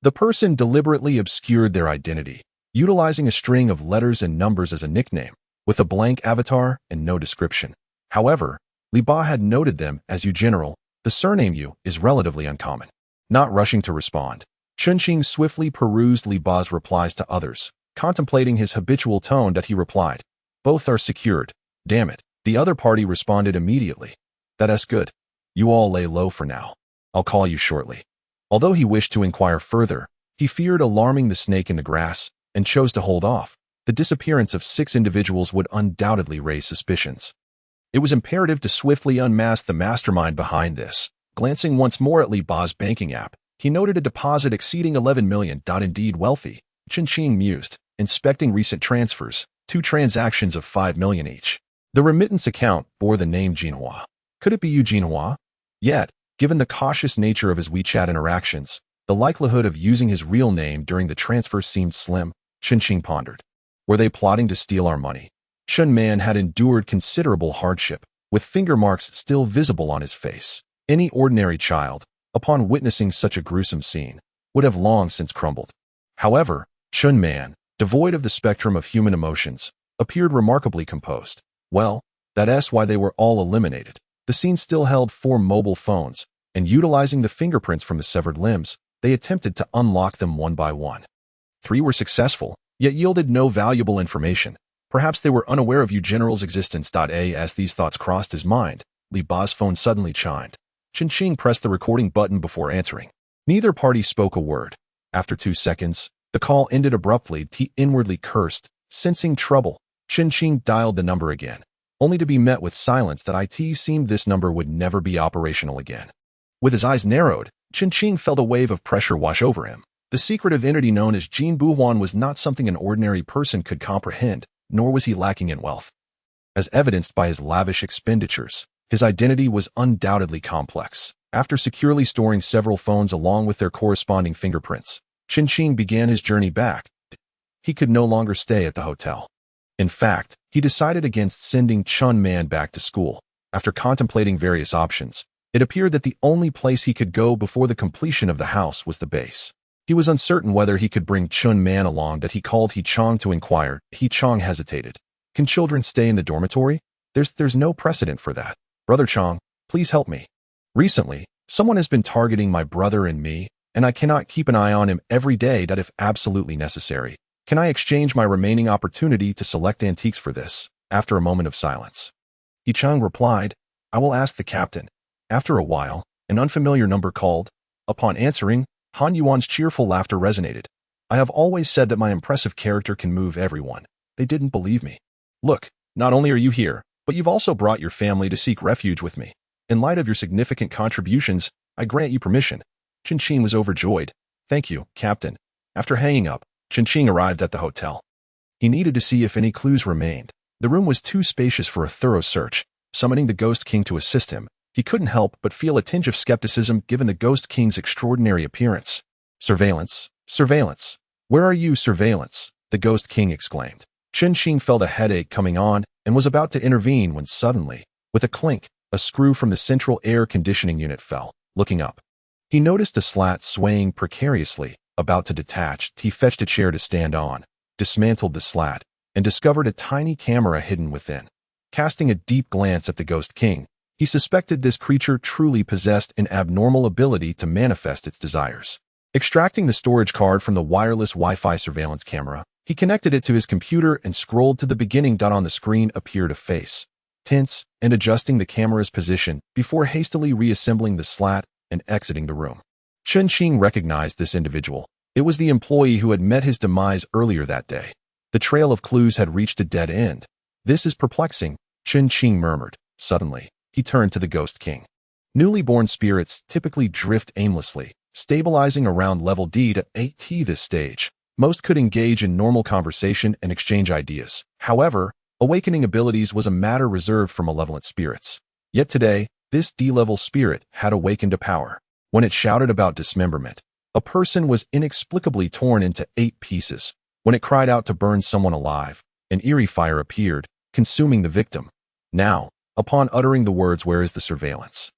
The person deliberately obscured their identity, utilizing a string of letters and numbers as a nickname, with a blank avatar and no description. However, Li Ba had noted them as Yu General. The surname Yu is relatively uncommon. Not rushing to respond, Chen Fan swiftly perused Li Ba's replies to others. Contemplating his habitual tone, he replied, "Both are secured. Damn it." The other party responded immediately. "That's good. You all lay low for now. I'll call you shortly." Although he wished to inquire further, he feared alarming the snake in the grass and chose to hold off. The disappearance of 6 individuals would undoubtedly raise suspicions. It was imperative to swiftly unmask the mastermind behind this. Glancing once more at Li Ba's banking app, he noted a deposit exceeding 11 million. Indeed wealthy, Chen Fan mused, inspecting recent transfers, 2 transactions of 5 million each. The remittance account bore the name Jinhua. Could it be Yu Jinhua? Yet, given the cautious nature of his WeChat interactions, the likelihood of using his real name during the transfer seemed slim. Chen Fan pondered. Were they plotting to steal our money? Chen Man had endured considerable hardship, with finger marks still visible on his face. Any ordinary child, upon witnessing such a gruesome scene, would have long since crumbled. However, Chen Man, devoid of the spectrum of human emotions, appeared remarkably composed. Well, that's why they were all eliminated. The scene still held 4 mobile phones, and utilizing the fingerprints from the severed limbs, they attempted to unlock them one by one. 3 were successful, yet yielded no valuable information. Perhaps they were unaware of Yu General's existence. As these thoughts crossed his mind, Li Ba's phone suddenly chimed. Chen Qing pressed the recording button before answering. Neither party spoke a word. After 2 seconds, the call ended abruptly. He inwardly cursed, sensing trouble. Chen Qing dialed the number again, only to be met with silence. That it seemed this number would never be operational again. With his eyes narrowed, Chen Qing felt a wave of pressure wash over him. The secretive entity known as Jin Buhuan was not something an ordinary person could comprehend, nor was he lacking in wealth. As evidenced by his lavish expenditures, his identity was undoubtedly complex. After securely storing several phones along with their corresponding fingerprints, Chen Qing began his journey back. He could no longer stay at the hotel. In fact, he decided against sending Chen Man back to school. After contemplating various options, it appeared that the only place he could go before the completion of the house was the base. He was uncertain whether he could bring Chen Man along. That he called He Chong to inquire. He Chong hesitated. Can children stay in the dormitory? There's no precedent for that. Brother Chong, please help me. Recently, someone has been targeting my brother and me, and I cannot keep an eye on him every day. That if absolutely necessary, can I exchange my remaining opportunity to select antiques for this? After a moment of silence, He Chong replied, I will ask the captain. After a while, an unfamiliar number called. Upon answering, Han Yuan's cheerful laughter resonated. I have always said that my impressive character can move everyone. They didn't believe me. Look, not only are you here, but you've also brought your family to seek refuge with me. In light of your significant contributions, I grant you permission. Chen Qing was overjoyed. Thank you, Captain. After hanging up, Chen Qing arrived at the hotel. He needed to see if any clues remained. The room was too spacious for a thorough search. Summoning the Ghost King to assist him, he couldn't help but feel a tinge of skepticism given the Ghost King's extraordinary appearance. Surveillance, surveillance. Where are you, surveillance? The Ghost King exclaimed. Chen Qing felt a headache coming on and was about to intervene when suddenly, with a clink, a screw from the central air conditioning unit fell. Looking up, he noticed a slat swaying precariously, about to detach. He fetched a chair to stand on, dismantled the slat, and discovered a tiny camera hidden within. Casting a deep glance at the Ghost King, he suspected this creature truly possessed an abnormal ability to manifest its desires. Extracting the storage card from the wireless Wi-Fi surveillance camera, he connected it to his computer and scrolled to the beginning. On the screen appeared a face, tense and adjusting the camera's position before hastily reassembling the slat and exiting the room. Chen Qing recognized this individual. It was the employee who had met his demise earlier that day. The trail of clues had reached a dead end. This is perplexing, Chen Qing murmured. Suddenly, he turned to the Ghost King. Newly born spirits typically drift aimlessly, stabilizing around level D to 8T this stage. Most could engage in normal conversation and exchange ideas. However, awakening abilities was a matter reserved for malevolent spirits. Yet today, this D-level spirit had awakened to power. When it shouted about dismemberment, a person was inexplicably torn into 8 pieces. When it cried out to burn someone alive, an eerie fire appeared, consuming the victim. Now, upon uttering the words, "Where is the surveillance?"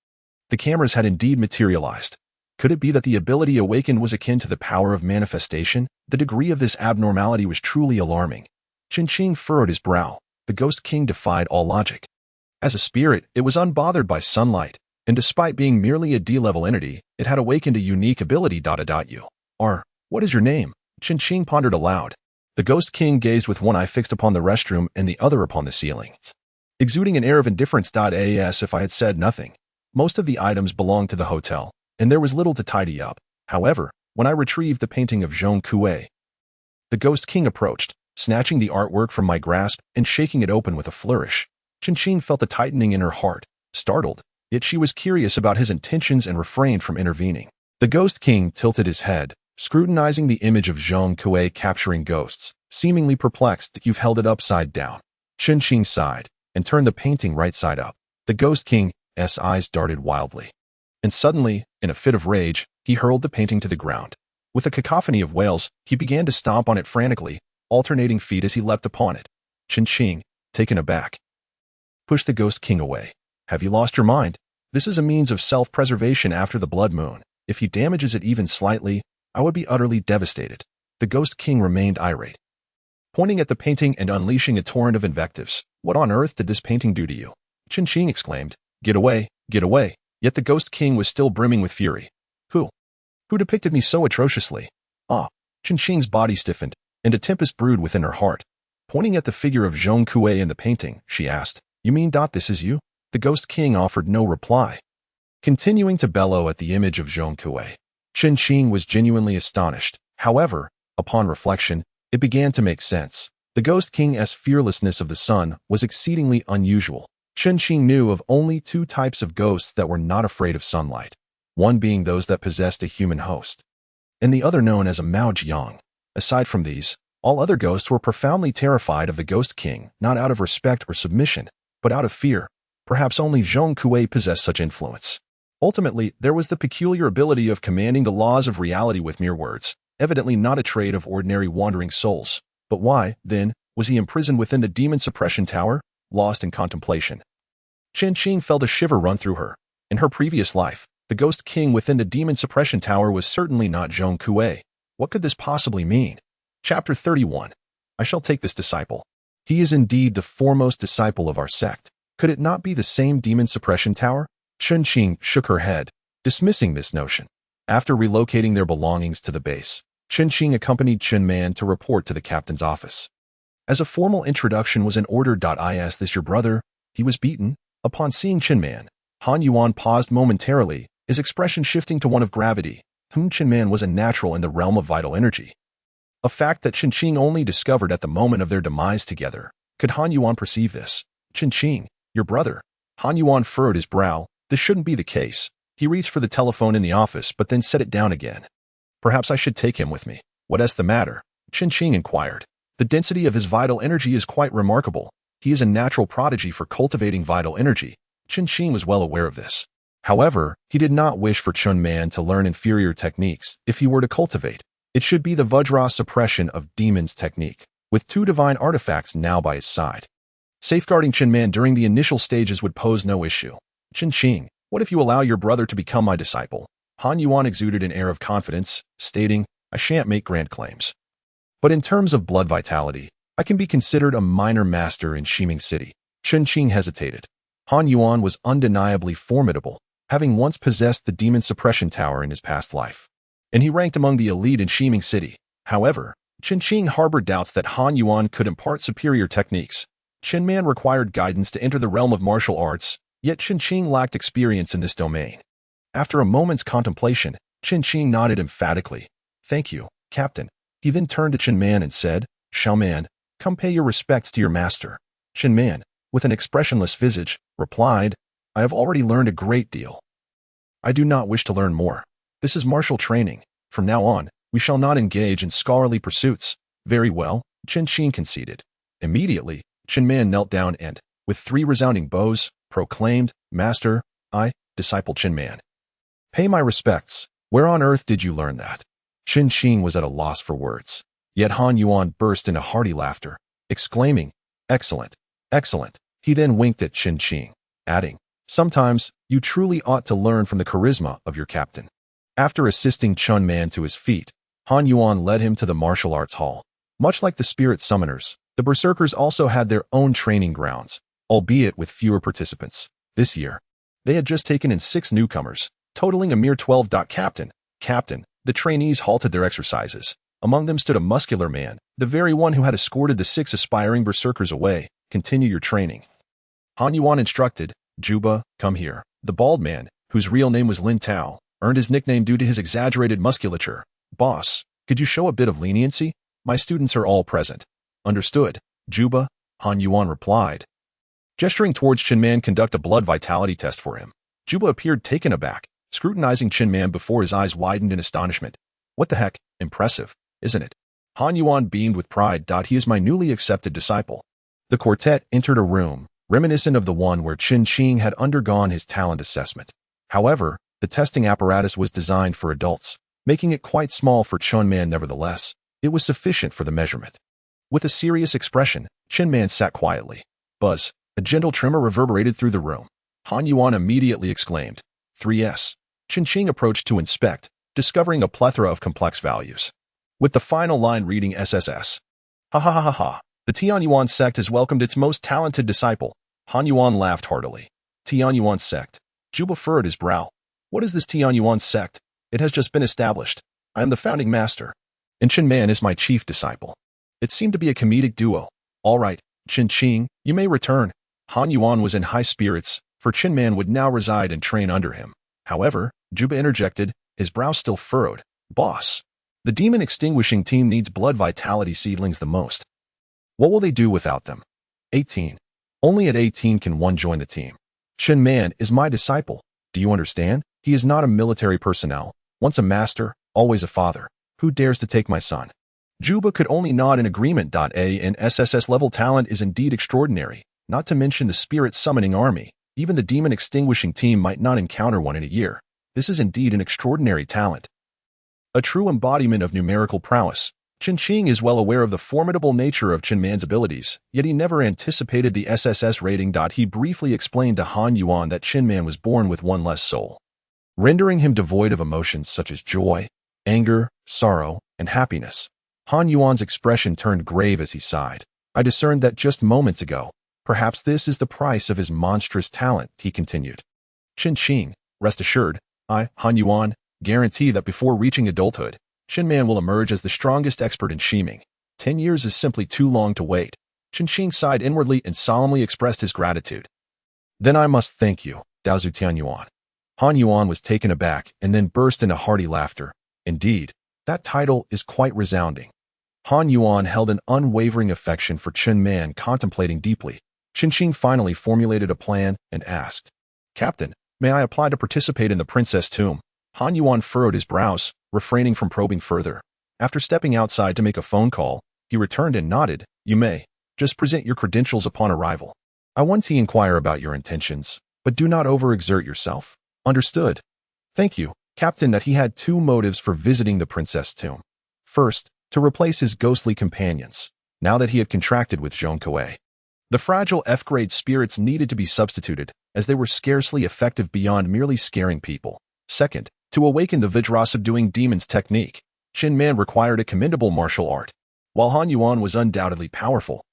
the cameras had indeed materialized. Could it be that the ability awakened was akin to the power of manifestation? The degree of this abnormality was truly alarming. Chen Qing furrowed his brow. The Ghost King defied all logic. As a spirit, it was unbothered by sunlight, and despite being merely a D-level entity, it had awakened a unique ability. You are, what is your name? Chen Qing pondered aloud. The Ghost King gazed with one eye fixed upon the restroom and the other upon the ceiling, exuding an air of indifference. As if I had said nothing. Most of the items belonged to the hotel, and there was little to tidy up. However, when I retrieved the painting of Zhong Kuei, the Ghost King approached, snatching the artwork from my grasp and shaking it open with a flourish. Chen Qing felt a tightening in her heart, startled, yet she was curious about his intentions and refrained from intervening. The Ghost King tilted his head, scrutinizing the image of Zhong Kuei capturing ghosts, seemingly perplexed. You've held it upside down. Chen Qing sighed and turned the painting right side up. The Ghost King's eyes darted wildly. And suddenly, in a fit of rage, he hurled the painting to the ground. With a cacophony of wails, he began to stomp on it frantically, alternating feet as he leapt upon it. Chen Qing, taken aback, pushed the Ghost King away. Have you lost your mind? This is a means of self-preservation after the blood moon. If he damages it even slightly, I would be utterly devastated. The Ghost King remained irate, pointing at the painting and unleashing a torrent of invectives. What on earth did this painting do to you? Chen Qing exclaimed. Get away, get away. Yet the Ghost King was still brimming with fury. Who depicted me so atrociously? Chen Qing's body stiffened, and a tempest brewed within her heart. Pointing at the figure of Zhong Kuei in the painting, she asked, You mean this is you? The Ghost King offered no reply. continuing to bellow at the image of Zhong Kuei. Chen Qing was genuinely astonished. However, upon reflection, it began to make sense. The Ghost King's fearlessness of the sun was exceedingly unusual. Chen Qing knew of only two types of ghosts that were not afraid of sunlight, one being those that possessed a human host, and the other known as a Mao Jiang. Aside from these, all other ghosts were profoundly terrified of the Ghost King, not out of respect or submission, but out of fear. Perhaps only Zhong Kuei possessed such influence. Ultimately, there was the peculiar ability of commanding the laws of reality with mere words, evidently not a trait of ordinary wandering souls. But why, then, was he imprisoned within the demon suppression tower, lost in contemplation? Chen Qing felt a shiver run through her. In her previous life, the Ghost King within the demon suppression tower was certainly not Zhong Kuei. What could this possibly mean? Chapter 31. I shall take this disciple. He is indeed the foremost disciple of our sect. Could it not be the same demon suppression tower? Chen Qing shook her head, dismissing this notion. After relocating their belongings to the base, Chen Qing accompanied Chen Man to report to the captain's office. As a formal introduction was in order. Is this your brother? He was beaten. Upon seeing Chen Man, Han Yuan paused momentarily, his expression shifting to one of gravity. Chen Man was a natural in the realm of vital energy, a fact that Chen Qing only discovered at the moment of their demise together. Could Han Yuan perceive this? Chen Qing, your brother. Han Yuan furrowed his brow. This shouldn't be the case. He reached for the telephone in the office but then set it down again. Perhaps I should take him with me. What is the matter? Chen Qing inquired. The density of his vital energy is quite remarkable. He is a natural prodigy for cultivating vital energy. Chen Qing was well aware of this. However, he did not wish for Chen Man to learn inferior techniques if he were to cultivate. It should be the Vajra suppression of demons technique, with two divine artifacts now by his side. Safeguarding Chen Man during the initial stages would pose no issue. Chen Qing, what if you allow your brother to become my disciple? Han Yuan exuded an air of confidence, stating, I shan't make grand claims. But in terms of blood vitality, I can be considered a minor master in Shiming City. Chen Qing hesitated. Han Yuan was undeniably formidable, having once possessed the demon suppression tower in his past life, and he ranked among the elite in Shiming City. However, Chen Qing harbored doubts that Han Yuan could impart superior techniques. Chen Man required guidance to enter the realm of martial arts, yet Chen Qing lacked experience in this domain. After a moment's contemplation, Chen Qing nodded emphatically. Thank you, Captain. He then turned to Chen Man and said, Xiao Man, come pay your respects to your master. Chen Man, with an expressionless visage, replied, I have already learned a great deal. I do not wish to learn more. This is martial training. From now on, we shall not engage in scholarly pursuits. Very well, Chen Qing conceded. Immediately, Chen Man knelt down and, with 3 resounding bows, proclaimed, Master, I, disciple Chen Man. Pay my respects. Where on earth did you learn that? Chen Qing was at a loss for words. Yet Han Yuan burst into hearty laughter, exclaiming, Excellent, excellent. He then winked at Chen Qing, adding, Sometimes, you truly ought to learn from the charisma of your captain. After assisting Chen Man to his feet, Han Yuan led him to the martial arts hall. Much like the spirit summoners, the berserkers also had their own training grounds, albeit with fewer participants. This year, they had just taken in 6 newcomers, totaling a mere 12. Captain, the trainees halted their exercises. Among them stood a muscular man, the very one who had escorted the 6 aspiring berserkers away. Continue your training. Han Yuan instructed. Juba, come here. The bald man, whose real name was Lin Tao, earned his nickname due to his exaggerated musculature. Boss, could you show a bit of leniency? My students are all present. Understood, Juba, Han Yuan replied. Gesturing towards Chen Man, conduct a blood vitality test for him. Juba appeared taken aback, scrutinizing Chen Man before his eyes widened in astonishment. What the heck? Impressive, isn't it? Han Yuan beamed with pride. He is my newly accepted disciple. The quartet entered a room, reminiscent of the one where Chen Qing had undergone his talent assessment. However, the testing apparatus was designed for adults, making it quite small for Chen Man. Nevertheless, it was sufficient for the measurement. With a serious expression, Chen Man sat quietly. Buzz, a gentle tremor reverberated through the room. Han Yuan immediately exclaimed, 3S. Chen Qing approached to inspect, discovering a plethora of complex values, with the final line reading SSS. Ha ha ha ha ha. The Tian Yuan sect has welcomed its most talented disciple. Han Yuan laughed heartily. Tian Yuan sect. Juba furrowed his brow. What is this Tian Yuan sect? It has just been established. I am the founding master, and Chen Man is my chief disciple. It seemed to be a comedic duo. All right, Chen Qing, you may return. Han Yuan was in high spirits, for Chen Man would now reside and train under him. However, Juba interjected, his brow still furrowed. Boss, the demon extinguishing team needs blood vitality seedlings the most. What will they do without them? 18. Only at 18 can one join the team. Chen Man is my disciple. Do you understand? He is not a military personnel. Once a master, always a father. Who dares to take my son? Juba could only nod in agreement. A and SSS level talent is indeed extraordinary, not to mention the spirit summoning army. Even the demon extinguishing team might not encounter one in a year. This is indeed an extraordinary talent. A true embodiment of numerical prowess. Chen Qing is well aware of the formidable nature of Chen Man's abilities, yet he never anticipated the SSS rating. He briefly explained to Han Yuan that Chen Man was born with one less soul, rendering him devoid of emotions such as joy, anger, sorrow, and happiness. Han Yuan's expression turned grave as he sighed. I discerned that just moments ago. Perhaps this is the price of his monstrous talent, he continued. Chen Qing, rest assured, I, Han Yuan, guarantee that before reaching adulthood, Chen Man will emerge as the strongest expert in Shiming. 10 years is simply too long to wait. Chen Qing sighed inwardly and solemnly expressed his gratitude. Then I must thank you, Daozu Tianyuan. Han Yuan was taken aback and then burst into hearty laughter. Indeed, that title is quite resounding. Han Yuan held an unwavering affection for Chen Man, contemplating deeply. Chen Qing finally formulated a plan and asked, Captain, may I apply to participate in the princess tomb? Han Yuan furrowed his brows, refraining from probing further. After stepping outside to make a phone call, he returned and nodded. You may. Just present your credentials upon arrival. I want to inquire about your intentions, but do not overexert yourself. Understood. Thank you, Captain. That he had two motives for visiting the princess tomb. First, to replace his ghostly companions, now that he had contracted with Zhong Kuei. The fragile F-grade spirits needed to be substituted, as they were scarcely effective beyond merely scaring people. Second, to awaken the Vajra-subduing demons technique. Chen Man required a commendable martial art. While Han Yuan was undoubtedly powerful,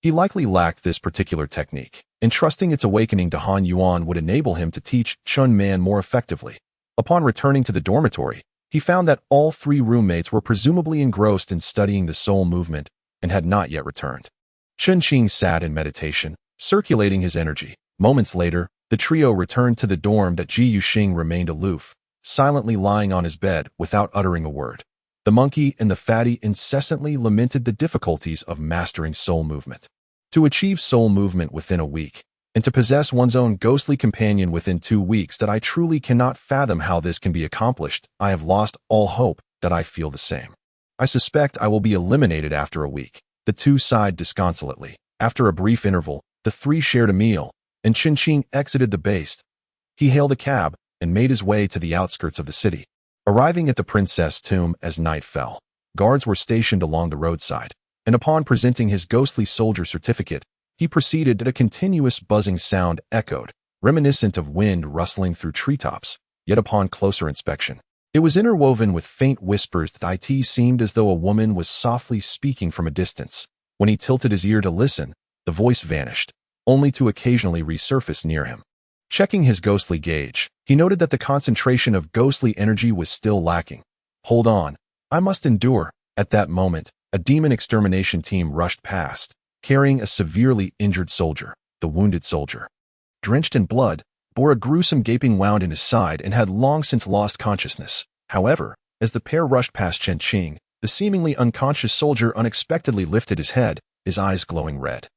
he likely lacked this particular technique. Entrusting its awakening to Han Yuan would enable him to teach Chen Man more effectively. Upon returning to the dormitory, he found that all three roommates were presumably engrossed in studying the soul movement and had not yet returned. Chen Qing sat in meditation, circulating his energy. Moments later, the trio returned to the dorm. Ji Yuxing remained aloof, silently lying on his bed without uttering a word. The monkey and the fatty incessantly lamented the difficulties of mastering soul movement. To achieve soul movement within a week, and to possess one's own ghostly companion within 2 weeks, that I truly cannot fathom how this can be accomplished. I have lost all hope. That I feel the same. I suspect I will be eliminated after a week. The two sighed disconsolately. After a brief interval, the three shared a meal, and Chen Qing exited the base. He hailed a cab and made his way to the outskirts of the city. Arriving at the princess tomb as night fell, guards were stationed along the roadside, and upon presenting his ghostly soldier certificate, he proceeded that a continuous buzzing sound echoed, reminiscent of wind rustling through treetops. Yet upon closer inspection, it was interwoven with faint whispers. That it seemed as though a woman was softly speaking from a distance. When he tilted his ear to listen, the voice vanished, only to occasionally resurface near him. Checking his ghostly gauge, he noted that the concentration of ghostly energy was still lacking. Hold on, I must endure. At that moment, a demon extermination team rushed past, carrying a severely injured soldier. The wounded soldier, drenched in blood, bore a gruesome gaping wound in his side and had long since lost consciousness. However, as the pair rushed past Chen Qing, the seemingly unconscious soldier unexpectedly lifted his head, his eyes glowing red,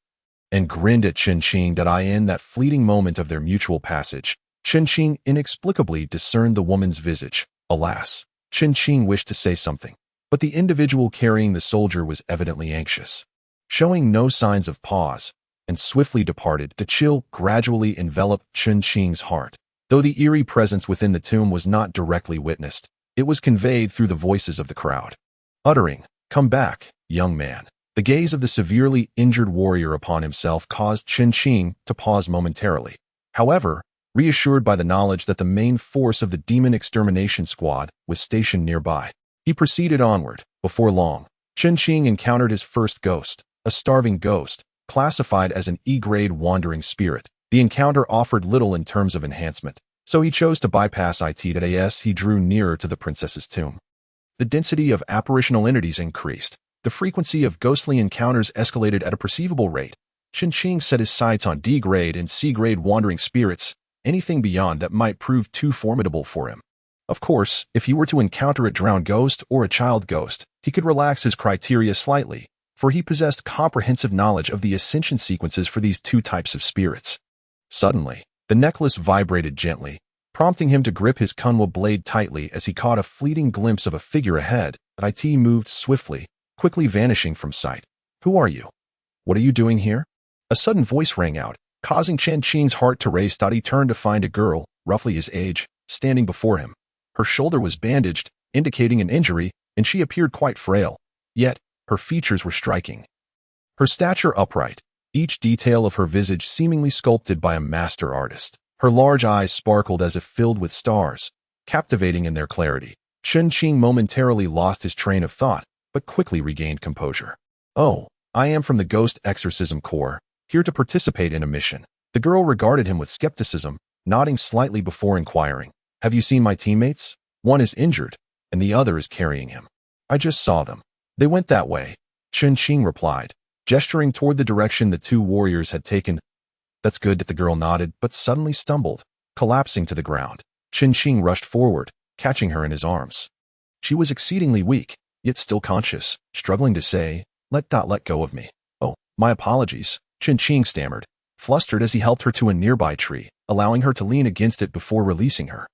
and grinned at Chen Qing. In that fleeting moment of their mutual passage, Chen Qing inexplicably discerned the woman's visage. Alas, Chen Qing wished to say something, but the individual carrying the soldier was evidently anxious, showing no signs of pause, and swiftly departed. The chill gradually enveloped Chen Qing's heart. Though the eerie presence within the tomb was not directly witnessed, it was conveyed through the voices of the crowd, uttering, "Come back, young man." The gaze of the severely injured warrior upon himself caused Chen Qing to pause momentarily. However, reassured by the knowledge that the main force of the demon extermination squad was stationed nearby, he proceeded onward. Before long, Chen Qing encountered his first ghost, a starving ghost, classified as an E-grade wandering spirit. The encounter offered little in terms of enhancement, so he chose to bypass it. As he drew nearer to the princess's tomb, the density of apparitional entities increased. The frequency of ghostly encounters escalated at a perceivable rate. Chen Qing set his sights on D-grade and C-grade wandering spirits, anything beyond that might prove too formidable for him. Of course, if he were to encounter a drowned ghost or a child ghost, he could relax his criteria slightly, for he possessed comprehensive knowledge of the ascension sequences for these two types of spirits. Suddenly, the necklace vibrated gently, prompting him to grip his kunwa blade tightly as he caught a fleeting glimpse of a figure ahead. It moved swiftly, quickly vanishing from sight. "Who are you? What are you doing here?" A sudden voice rang out, causing Chen Qing's heart to race. He turned to find a girl, roughly his age, standing before him. Her shoulder was bandaged, indicating an injury, and she appeared quite frail. Yet, her features were striking. Her stature upright, each detail of her visage seemingly sculpted by a master artist. Her large eyes sparkled as if filled with stars, captivating in their clarity. Chen Qing momentarily lost his train of thought, but quickly regained composure. "Oh, I am from the Ghost Exorcism Corps, here to participate in a mission." The girl regarded him with skepticism, nodding slightly before inquiring, "Have you seen my teammates? One is injured, and the other is carrying him." "I just saw them. They went that way," Chen Qing replied, gesturing toward the direction the two warriors had taken. "That's good," the girl nodded, but suddenly stumbled, collapsing to the ground. Chen Qing rushed forward, catching her in his arms. She was exceedingly weak, yet still conscious, struggling to say, let go of me." "Oh, my apologies," Chen Qing stammered, flustered as he helped her to a nearby tree, allowing her to lean against it before releasing her.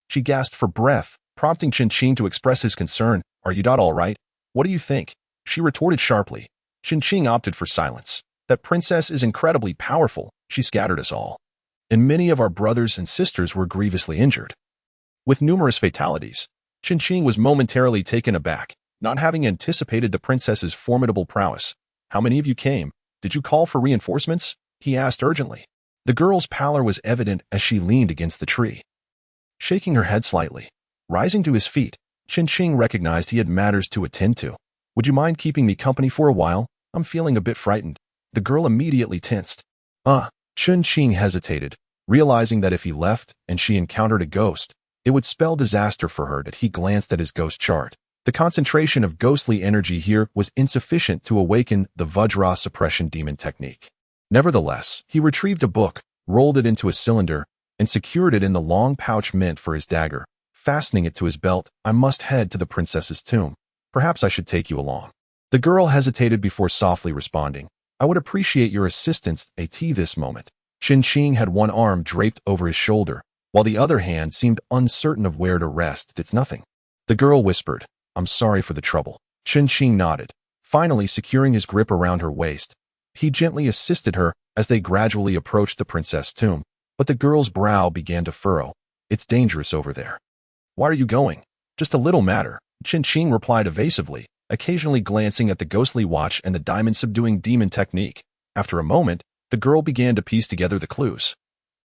She gasped for breath, prompting Chen Qing to express his concern. "Are you all right? What do you think?" she retorted sharply. Chen Qing opted for silence. "That princess is incredibly powerful. She scattered us all. And many of our brothers and sisters were grievously injured, with numerous fatalities." Chen Qing was momentarily taken aback, not having anticipated the princess's formidable prowess. "How many of you came? Did you call for reinforcements?" he asked urgently. The girl's pallor was evident as she leaned against the tree, shaking her head slightly. Rising to his feet, Chen Qing recognized he had matters to attend to. "Would you mind keeping me company for a while? I'm feeling a bit frightened." The girl immediately tensed. Chen Qing hesitated, realizing that if he left and she encountered a ghost, it would spell disaster for her. That he glanced at his ghost chart. The concentration of ghostly energy here was insufficient to awaken the Vajra suppression demon technique. Nevertheless, he retrieved a book, rolled it into a cylinder, and secured it in the long pouch meant for his dagger. Fastening it to his belt, "I must head to the princess's tomb. Perhaps I should take you along." The girl hesitated before softly responding, "I would appreciate your assistance at this moment." Chen Qing had one arm draped over his shoulder, while the other hand seemed uncertain of where to rest. "It's nothing." The girl whispered, "I'm sorry for the trouble." Chen Qing nodded, finally securing his grip around her waist. He gently assisted her as they gradually approached the princess' tomb, but the girl's brow began to furrow. "It's dangerous over there." "Why are you going?" "Just a little matter," Chen Qing replied evasively, occasionally glancing at the ghostly watch and the diamond-subduing demon technique. After a moment, the girl began to piece together the clues.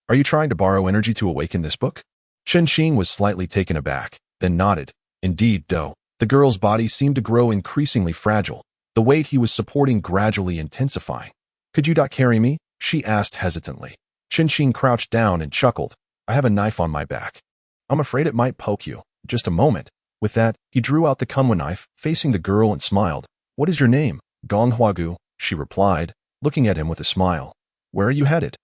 "Are you trying to borrow energy to awaken this book?" Chen Qing was slightly taken aback, then nodded. "Indeed, though." The girl's body seemed to grow increasingly fragile, the weight he was supporting gradually intensifying. "Could you carry me?" she asked hesitantly. Chen Qing crouched down and chuckled. "I have a knife on my back. I'm afraid it might poke you." "Just a moment." With that, he drew out the kunwa knife, facing the girl and smiled. "What is your name?" "Gong Huagu," she replied, looking at him with a smile. "Where are you headed?"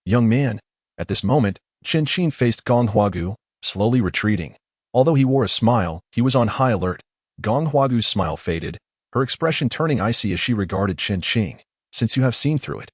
"Young man." At this moment, Chen Qing faced Gong Huagu, slowly retreating. Although he wore a smile, he was on high alert. Gong Huagu's smile faded, her expression turning icy as she regarded Chen Qing. "Since you have seen through it,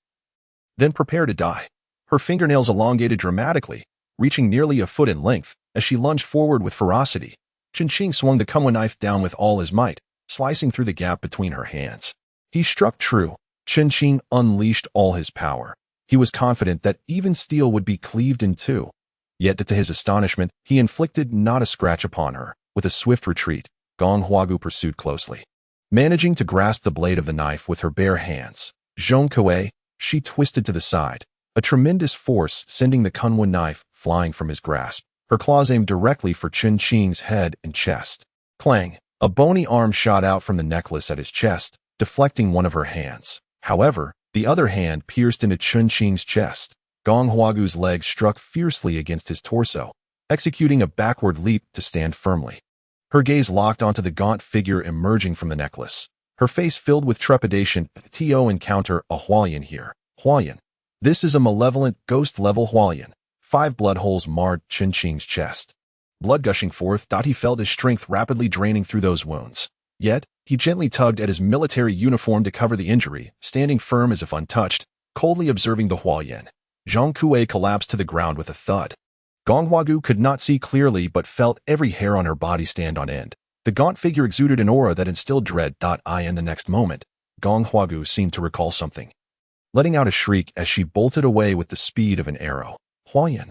then prepare to die." Her fingernails elongated dramatically, reaching nearly a foot in length, as she lunged forward with ferocity. Chen Qing swung the kunwa knife down with all his might, slicing through the gap between her hands. He struck true. Chen Qing unleashed all his power. He was confident that even steel would be cleaved in two. Yet to his astonishment, he inflicted not a scratch upon her. With a swift retreat, Gong Huagu pursued closely. Managing to grasp the blade of the knife with her bare hands, Zhong Kuei, she twisted to the side, a tremendous force sending the kunwa knife flying from his grasp. Her claws aimed directly for Chen Qing's head and chest. Clang! A bony arm shot out from the necklace at his chest, deflecting one of her hands. However, the other hand pierced into Chen Qing's chest. Gong Huagu's legs struck fiercely against his torso, executing a backward leap to stand firmly. Her gaze locked onto the gaunt figure emerging from the necklace. Her face filled with trepidation. "To encounter a Hualien here. Hualien. This is a malevolent, ghost-level Hualien. 5 blood holes marred Chen Qing's chest. Blood gushing forth, he felt his strength rapidly draining through those wounds. Yet, he gently tugged at his military uniform to cover the injury, standing firm as if untouched, coldly observing the Huayan. Zhang Kuei collapsed to the ground with a thud. Gong Huagu could not see clearly but felt every hair on her body stand on end. The gaunt figure exuded an aura that instilled dread. In the next moment, Gong Huagu seemed to recall something, letting out a shriek as she bolted away with the speed of an arrow. Huayan!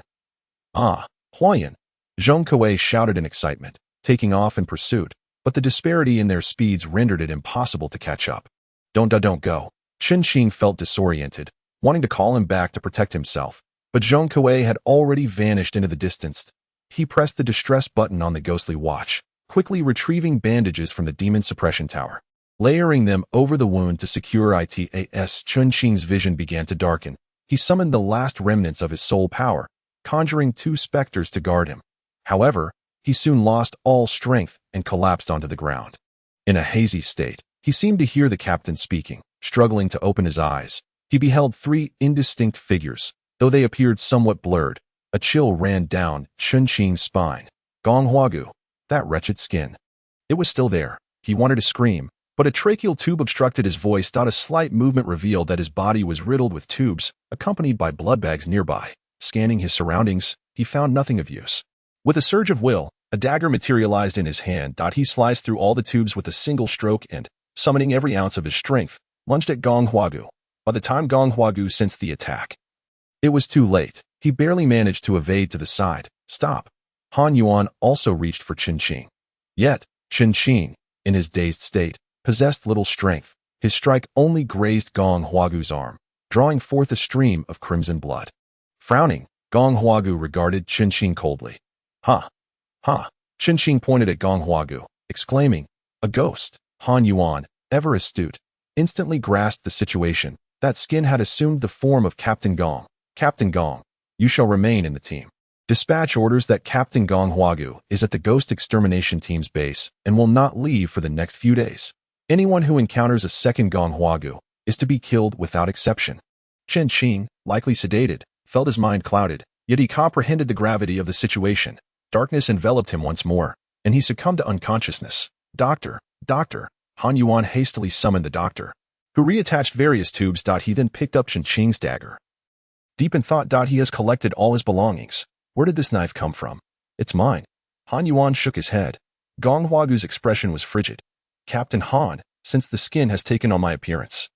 Ah, Huayan! Zhang Kuei shouted in excitement, taking off in pursuit, but the disparity in their speeds rendered it impossible to catch up. Don't go. Chen Qing felt disoriented, wanting to call him back to protect himself, but Zhang Kuei had already vanished into the distance. He pressed the distress button on the ghostly watch, quickly retrieving bandages from the demon suppression tower. Layering them over the wound to secure its, Chen Qing's vision began to darken. He summoned the last remnants of his soul power, conjuring 2 specters to guard him. However, he soon lost all strength and collapsed onto the ground. In a hazy state, he seemed to hear the captain speaking. Struggling to open his eyes, he beheld 3 indistinct figures, though they appeared somewhat blurred. A chill ran down Chen Qing's spine. Gong Huagu, that wretched skin. It was still there. He wanted to scream, but a tracheal tube obstructed his voice. A slight movement revealed that his body was riddled with tubes, accompanied by blood bags nearby. Scanning his surroundings, he found nothing of use. With a surge of will, a dagger materialized in his hand. He sliced through all the tubes with a single stroke and, summoning every ounce of his strength, lunged at Gong Huagu. By the time Gong Huagu sensed the attack, it was too late. He barely managed to evade to the side. Stop. Han Yuan also reached for Chen Qing. Yet, Chen Qing, in his dazed state, possessed little strength. His strike only grazed Gong Huagu's arm, drawing forth a stream of crimson blood. Frowning, Gong Huagu regarded Chen Qing coldly. Ha! Ha! Chen Qing pointed at Gong Huagu, exclaiming, a ghost. Han Yuan, ever astute, instantly grasped the situation. That skin had assumed the form of Captain Gong. Captain Gong, you shall remain in the team. Dispatch orders that Captain Gong Huagu is at the Ghost Extermination Team's base and will not leave for the next few days. Anyone who encounters a second Gong Huagu is to be killed without exception. Chen Qing, likely sedated, felt his mind clouded, yet he comprehended the gravity of the situation. Darkness enveloped him once more, and he succumbed to unconsciousness. Doctor! Han Yuan hastily summoned the doctor, who reattached various tubes. He then picked up Chen Qing's dagger. Deep in thought, he has collected all his belongings. Where did this knife come from? It's mine. Han Yuan shook his head. Gong Huagu's expression was frigid. Captain Han, since the skin has taken on my appearance,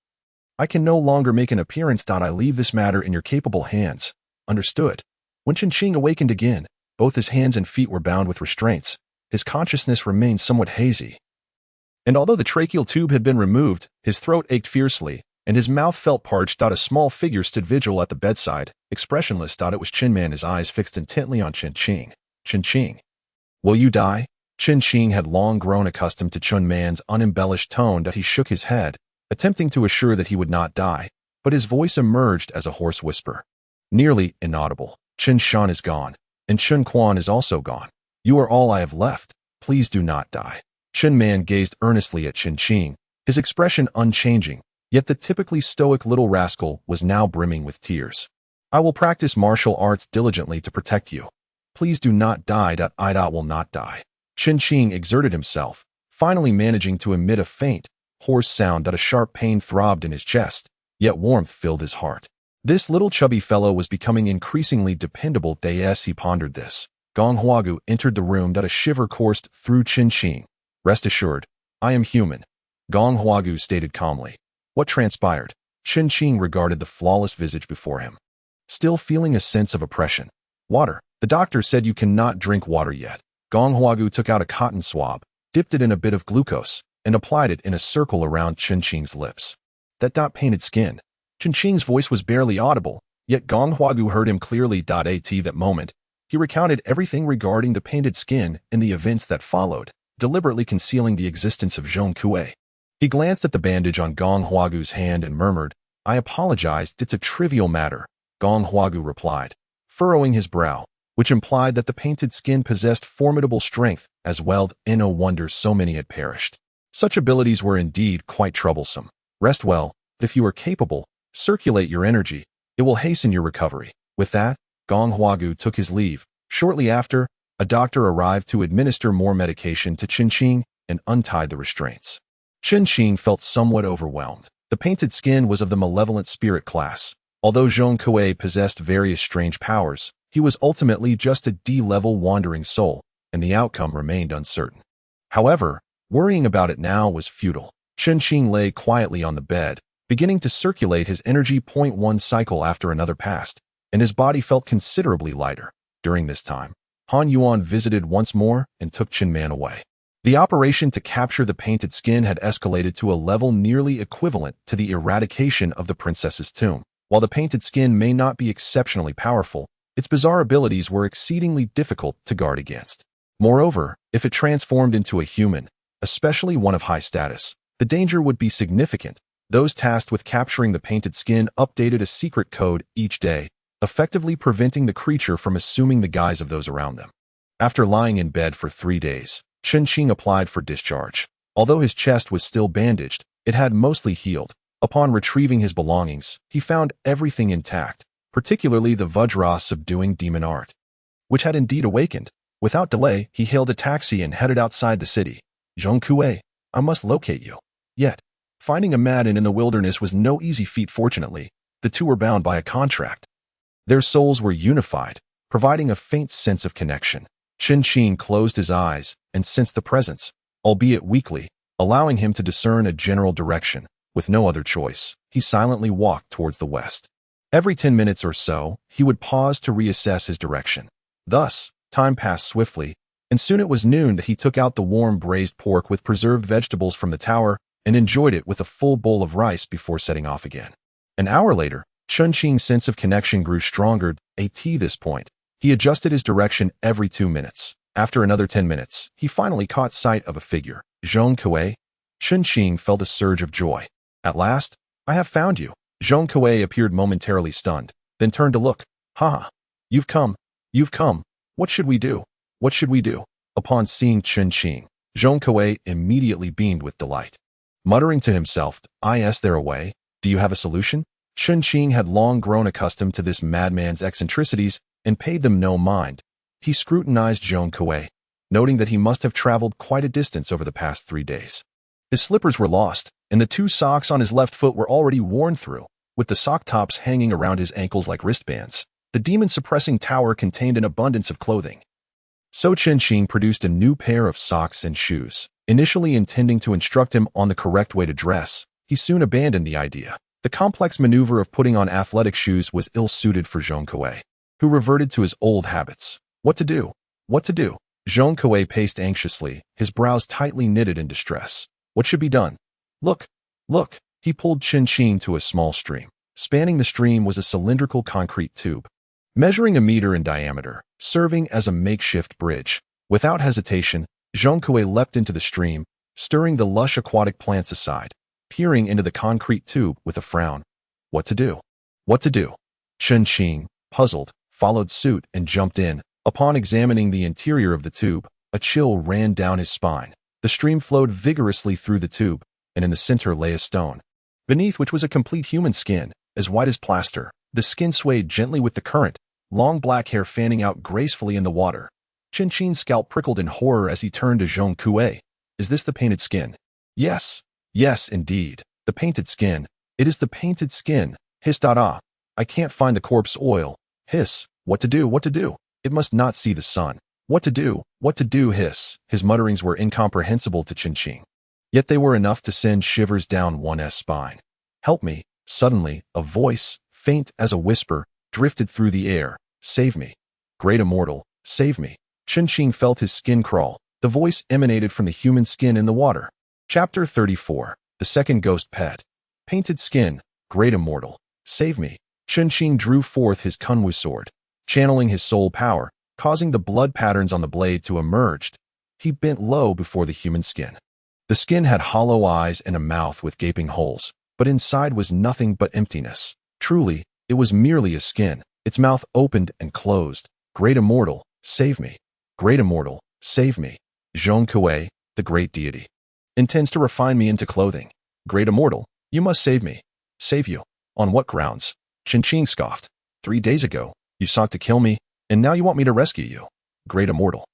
I can no longer make an appearance. I leave this matter in your capable hands. Understood. When Chen Qing awakened again, both his hands and feet were bound with restraints. His consciousness remained somewhat hazy. And although the tracheal tube had been removed, his throat ached fiercely, and his mouth felt parched. A small figure stood vigil at the bedside, expressionless. It was Chen Man, his eyes fixed intently on Chen Qing. Chen Qing, will you die? Chen Qing had long grown accustomed to Chen Man's unembellished tone. He shook his head, attempting to assure that he would not die, but his voice emerged as a hoarse whisper, nearly inaudible. Chen Shan is gone, and Chen Quan is also gone. You are all I have left. Please do not die. Chen Man gazed earnestly at Chen Qing, his expression unchanging, yet the typically stoic little rascal was now brimming with tears. I will practice martial arts diligently to protect you. Please do not die. I will not die. Chen Qing exerted himself, finally managing to emit a faint, hoarse sound. A sharp pain throbbed in his chest, yet warmth filled his heart. This little chubby fellow was becoming increasingly dependable. He pondered this. Gong Huagu entered the room. A shiver coursed through Chen Qing. Rest assured, I am human, Gong Huagu stated calmly. What transpired? Chen Qing regarded the flawless visage before him, still feeling a sense of oppression. Water. The doctor said you cannot drink water yet. Gong Huagu took out a cotton swab, dipped it in a bit of glucose, and applied it in a circle around Chen Qing's lips. That painted skin. Chen Qing's voice was barely audible, yet Gong Huagu heard him clearly. At that moment, he recounted everything regarding the painted skin and the events that followed, deliberately concealing the existence of Zhang Kuei. He glanced at the bandage on Gong Huagu's hand and murmured, I apologize, it's a trivial matter. Gong Huagu replied, furrowing his brow, which implied that the painted skin possessed formidable strength as well. No wonder so many had perished. Such abilities were indeed quite troublesome. Rest well, but if you are capable, circulate your energy. It will hasten your recovery. With that, Gong Huagu took his leave. Shortly after, a doctor arrived to administer more medication to Chen Qing and untied the restraints. Chen Qing felt somewhat overwhelmed. The painted skin was of the malevolent spirit class. Although Zhong Kuei possessed various strange powers, he was ultimately just a D-level wandering soul, and the outcome remained uncertain. However, worrying about it now was futile. Chen Qing lay quietly on the bed, beginning to circulate his energy. One cycle after another passed, and his body felt considerably lighter. During this time, Han Yuan visited once more and took Chen Man away. The operation to capture the painted skin had escalated to a level nearly equivalent to the eradication of the princess's tomb. While the painted skin may not be exceptionally powerful, its bizarre abilities were exceedingly difficult to guard against. Moreover, if it transformed into a human, especially one of high status, the danger would be significant. Those tasked with capturing the painted skin updated a secret code each day, effectively preventing the creature from assuming the guise of those around them. After lying in bed for 3 days, Chen Qing applied for discharge. Although his chest was still bandaged, it had mostly healed. Upon retrieving his belongings, he found everything intact, particularly the Vajra subduing demon art, which had indeed awakened. Without delay, he hailed a taxi and headed outside the city. Zhong Kuei, I must locate you. Yet, finding a madman in the wilderness was no easy feat. Fortunately, the two were bound by a contract. Their souls were unified, providing a faint sense of connection. Chen Qing closed his eyes and sensed the presence, albeit weakly, allowing him to discern a general direction. With no other choice, he silently walked towards the west. Every 10 minutes or so, he would pause to reassess his direction. Thus, time passed swiftly, and soon it was noon. He took out the warm braised pork with preserved vegetables from the tower and enjoyed it with a full bowl of rice before setting off again. An hour later, Chen Qing's sense of connection grew stronger. At this point, he adjusted his direction every 2 minutes. After another 10 minutes, he finally caught sight of a figure. Zhong Kuei? Chen Qing felt a surge of joy. At last, I have found you. Zhong Kuei appeared momentarily stunned, then turned to look. Ha! You've come. You've come. What should we do? What should we do? Upon seeing Chen Qing, Zhong Kuei immediately beamed with delight. Muttering to himself, is there a way? Do you have a solution? Chen Qing had long grown accustomed to this madman's eccentricities and paid them no mind. He scrutinized Zhong Kuei, noting that he must have traveled quite a distance over the past 3 days. His slippers were lost, and the 2 socks on his left foot were already worn through, with the sock tops hanging around his ankles like wristbands. The demon-suppressing tower contained an abundance of clothing. So Chen Qing produced a new pair of socks and shoes. Initially intending to instruct him on the correct way to dress, he soon abandoned the idea. The complex maneuver of putting on athletic shoes was ill-suited for Zhong Kuei, who reverted to his old habits. What to do? What to do? Zhong Kuei paced anxiously, his brows tightly knitted in distress. What should be done? Look! Look! He pulled Chen Qing to a small stream. Spanning the stream was a cylindrical concrete tube, measuring 1 meter in diameter, serving as a makeshift bridge. Without hesitation, Zhong Kuei leapt into the stream, stirring the lush aquatic plants aside, peering into the concrete tube with a frown. What to do? What to do? Chen Qing, puzzled, followed suit and jumped in. Upon examining the interior of the tube, a chill ran down his spine. The stream flowed vigorously through the tube, and in the center lay a stone, beneath which was a complete human skin, as white as plaster. The skin swayed gently with the current, long black hair fanning out gracefully in the water. Chen Qing's scalp prickled in horror as he turned to Zhong Kuei. Is this the painted skin? Yes. Yes, indeed. The painted skin. It is the painted skin. Hiss. I can't find the corpse oil. Hiss. What to do? What to do? It must not see the sun. What to do? What to do? Hiss. His mutterings were incomprehensible to Chen Qing, yet they were enough to send shivers down one's spine. Help me. Suddenly, a voice, faint as a whisper, drifted through the air. Save me. Great immortal, save me. Chen Qing felt his skin crawl. The voice emanated from the human skin in the water. Chapter 34. The Second Ghost Pet. Painted skin, great immortal, save me. Chen Qing drew forth his Kunwu sword, channeling his soul power, causing the blood patterns on the blade to emerge. He bent low before the human skin. The skin had hollow eyes and a mouth with gaping holes, but inside was nothing but emptiness. Truly, it was merely a skin. Its mouth opened and closed. Great immortal, save me. Great immortal, save me. Zhong Kuei, the great deity, intends to refine me into clothing. Great immortal, you must save me. Save you. On what grounds? Chen Qing scoffed. 3 days ago, You sought to kill me, and now you want me to rescue you. Great immortal.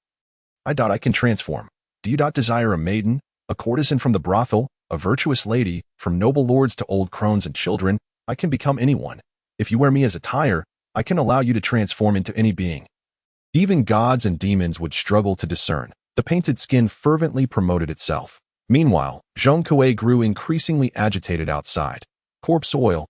I can transform. Do you desire a maiden, a courtesan from the brothel, a virtuous lady, from noble lords to old crones and children? I can become anyone. If you wear me as attire, I can allow you to transform into any being. Even gods and demons would struggle to discern. The painted skin fervently promoted itself. Meanwhile, Zhong Kuei grew increasingly agitated outside. Corpse oil,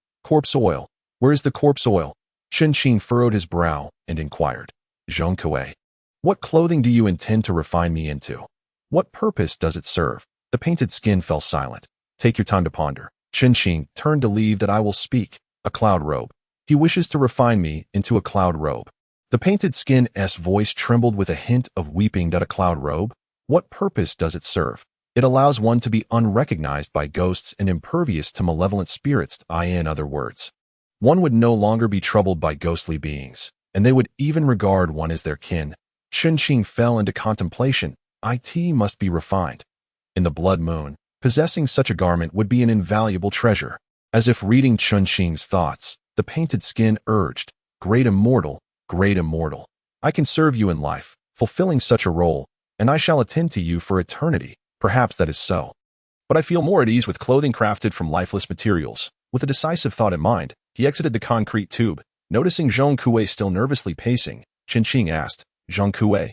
where is the corpse oil? Chen Fan furrowed his brow and inquired. Zhong Kuei, what clothing do you intend to refine me into? What purpose does it serve? The painted skin fell silent. Take your time to ponder. Chen Fan turned to leave that I will speak. A cloud robe. He wishes to refine me into a cloud robe. The painted skin's voice trembled with a hint of weeping. A cloud robe? What purpose does it serve? It allows one to be unrecognized by ghosts and impervious to malevolent spirits. In other words, one would no longer be troubled by ghostly beings, and they would even regard one as their kin. Chen Fan fell into contemplation. It must be refined. In the blood moon, possessing such a garment would be an invaluable treasure. As if reading Chen Fan's thoughts, the painted skin urged, great immortal, I can serve you in life, fulfilling such a role, and I shall attend to you for eternity. Perhaps that is so. But I feel more at ease with clothing crafted from lifeless materials. With a decisive thought in mind, he exited the concrete tube. Noticing Zhong Kuei still nervously pacing, Chen Fan asked, Zhong Kuei,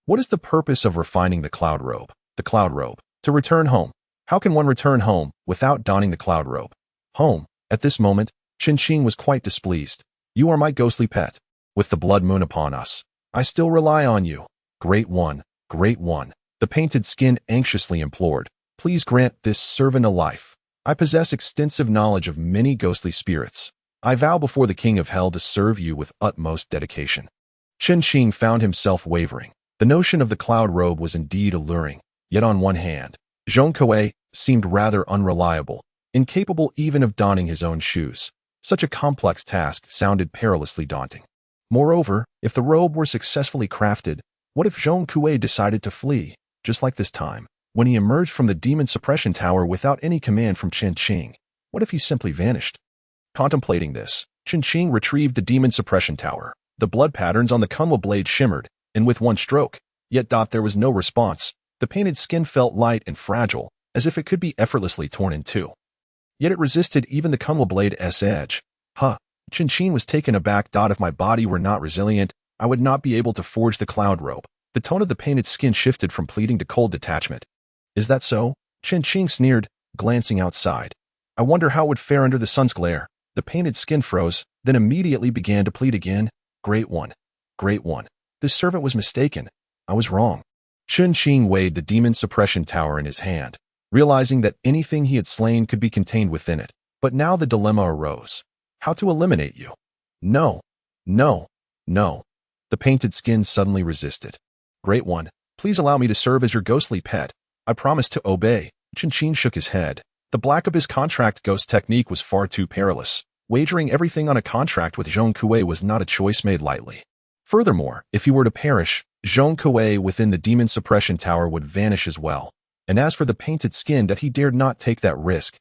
what is the purpose of refining the cloud robe? The cloud robe. To return home. How can one return home without donning the cloud robe? Home. At this moment, Chen Fan was quite displeased. You are my ghostly pet. With the blood moon upon us, I still rely on you. Great one. The painted skin anxiously implored. Please grant this servant a life. I possess extensive knowledge of many ghostly spirits. I vow before the king of hell to serve you with utmost dedication. Chen Fan found himself wavering. The notion of the cloud robe was indeed alluring. Yet on one hand, Zhong Kuei seemed rather unreliable, incapable even of donning his own shoes. Such a complex task sounded perilously daunting. Moreover, if the robe were successfully crafted, what if Zhong Kuei decided to flee, just like this time, when he emerged from the demon suppression tower without any command from Chen Fan? What if he simply vanished? Contemplating this, Chen Fan retrieved the demon suppression tower. The blood patterns on the kunwa blade shimmered, and with one stroke, yet there was no response. The painted skin felt light and fragile, as if it could be effortlessly torn in two. Yet it resisted even the kunwa blade's edge. Chen Fan was taken aback. If my body were not resilient, I would not be able to forge the cloud robe. The tone of the painted skin shifted from pleading to cold detachment. Is that so? Chen Fan sneered, glancing outside. I wonder how it would fare under the sun's glare. The painted skin froze, then immediately began to plead again. Great one. This servant was mistaken. I was wrong. Chen Fan weighed the demon suppression tower in his hand, realizing that anything he had slain could be contained within it. But now the dilemma arose. How to eliminate you? No. The painted skin suddenly resisted. Great one, please allow me to serve as your ghostly pet. I promise to obey. Chen Fan shook his head. The Black Abyss contract ghost technique was far too perilous. Wagering everything on a contract with Zhong Kuei was not a choice made lightly. Furthermore, if he were to perish, Zhong Kuei within the demon suppression tower would vanish as well. And as for the painted skin, he dared not take that risk.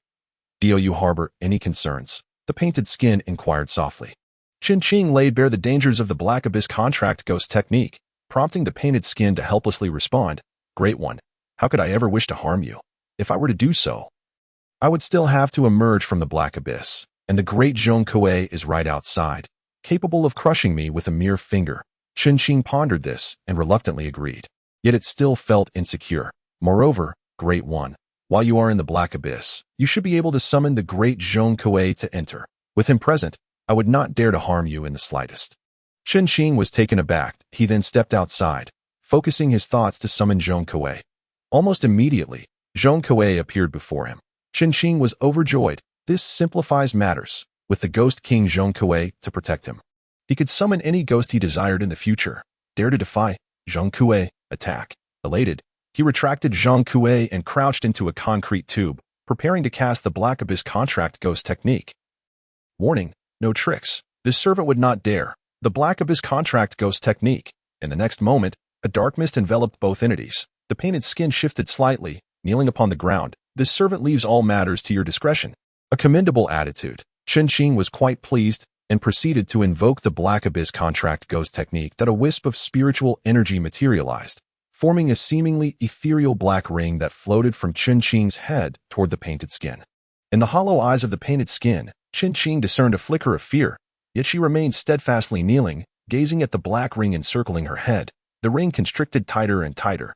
Do you harbor any concerns? The painted skin inquired softly. Chen Fan laid bare the dangers of the Black Abyss contract ghost technique, prompting the painted skin to helplessly respond. Great one, how could I ever wish to harm you? If I were to do so, I would still have to emerge from the Black Abyss, and the great Zhong Kuei is right outside, capable of crushing me with a mere finger. Chen Fan pondered this and reluctantly agreed. Yet it still felt insecure. Moreover, Great One, while you are in the Black Abyss, you should be able to summon the great Zhong Kuei to enter. With him present, I would not dare to harm you in the slightest. Chen Fan was taken aback. He then stepped outside, focusing his thoughts to summon Zhong Kuei. Almost immediately, Zhong Kuei appeared before him. Chen Fan was overjoyed. This simplifies matters. With the Ghost King Zhong Kuei to protect him, he could summon any ghost he desired in the future. Dare to defy. Zhong Kuei, attack. Elated, he retracted Zhong Kuei and crouched into a concrete tube, preparing to cast the Black Abyss contract ghost technique. Warning, no tricks. This servant would not dare. The Black Abyss contract ghost technique. In the next moment, a dark mist enveloped both entities. The painted skin shifted slightly, kneeling upon the ground. This servant leaves all matters to your discretion. A commendable attitude. Chen Fan was quite pleased. and proceeded to invoke the Black Abyss contract ghost technique that a wisp of spiritual energy materialized, forming a seemingly ethereal black ring that floated from Chen Qing's head toward the painted skin. In the hollow eyes of the painted skin, Chen Qing discerned a flicker of fear, yet she remained steadfastly kneeling, gazing at the black ring encircling her head. The ring constricted tighter and tighter,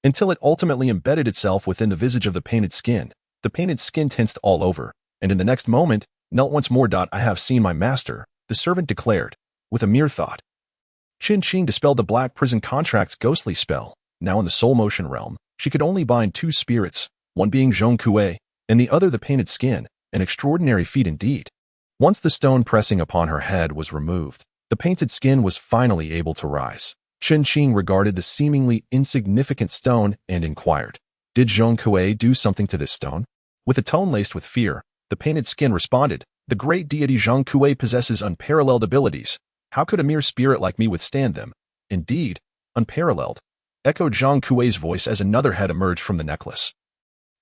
until it ultimately embedded itself within the visage of the painted skin. The painted skin tensed all over, and in the next moment, knelt once more. I have seen my master, the servant declared, with a mere thought. Chen Qing dispelled the black prison contract's ghostly spell. Now in the soul motion realm, she could only bind two spirits, one being Zhong Kuei, and the other the painted skin, an extraordinary feat indeed. Once the stone pressing upon her head was removed, the painted skin was finally able to rise. Chen Qing regarded the seemingly insignificant stone and inquired, "Did Zhong Kuei do something to this stone?" With a tone laced with fear, the painted skin responded, "The great deity Zhong Kuei possesses unparalleled abilities. How could a mere spirit like me withstand them?" "Indeed, unparalleled," echoed Zhong Kuei's voice as another head emerged from the necklace.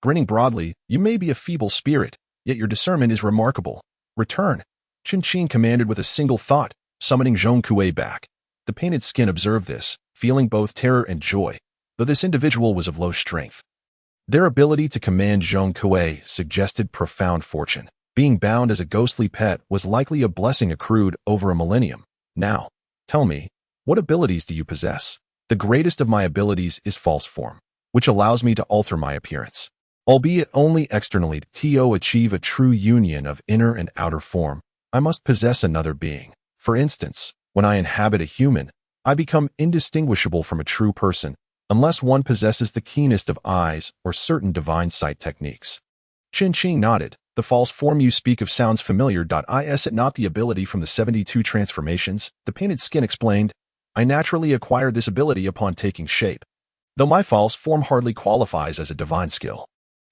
Grinning broadly, "You may be a feeble spirit, yet your discernment is remarkable. Return," Chen Qing commanded with a single thought, summoning Zhong Kuei back. The painted skin observed this, feeling both terror and joy, though this individual was of low strength. Their ability to command Zhong Kuei suggested profound fortune. Being bound as a ghostly pet was likely a blessing accrued over a millennium. "Now, tell me, what abilities do you possess?" "The greatest of my abilities is false form, which allows me to alter my appearance, albeit only externally. To achieve a true union of inner and outer form, I must possess another being. For instance, when I inhabit a human, I become indistinguishable from a true person, unless one possesses the keenest of eyes or certain divine sight techniques." Chen Qing nodded. "The false form you speak of sounds familiar. Is it not the ability from the 72 transformations?" The painted skin explained, "I naturally acquired this ability upon taking shape, though my false form hardly qualifies as a divine skill.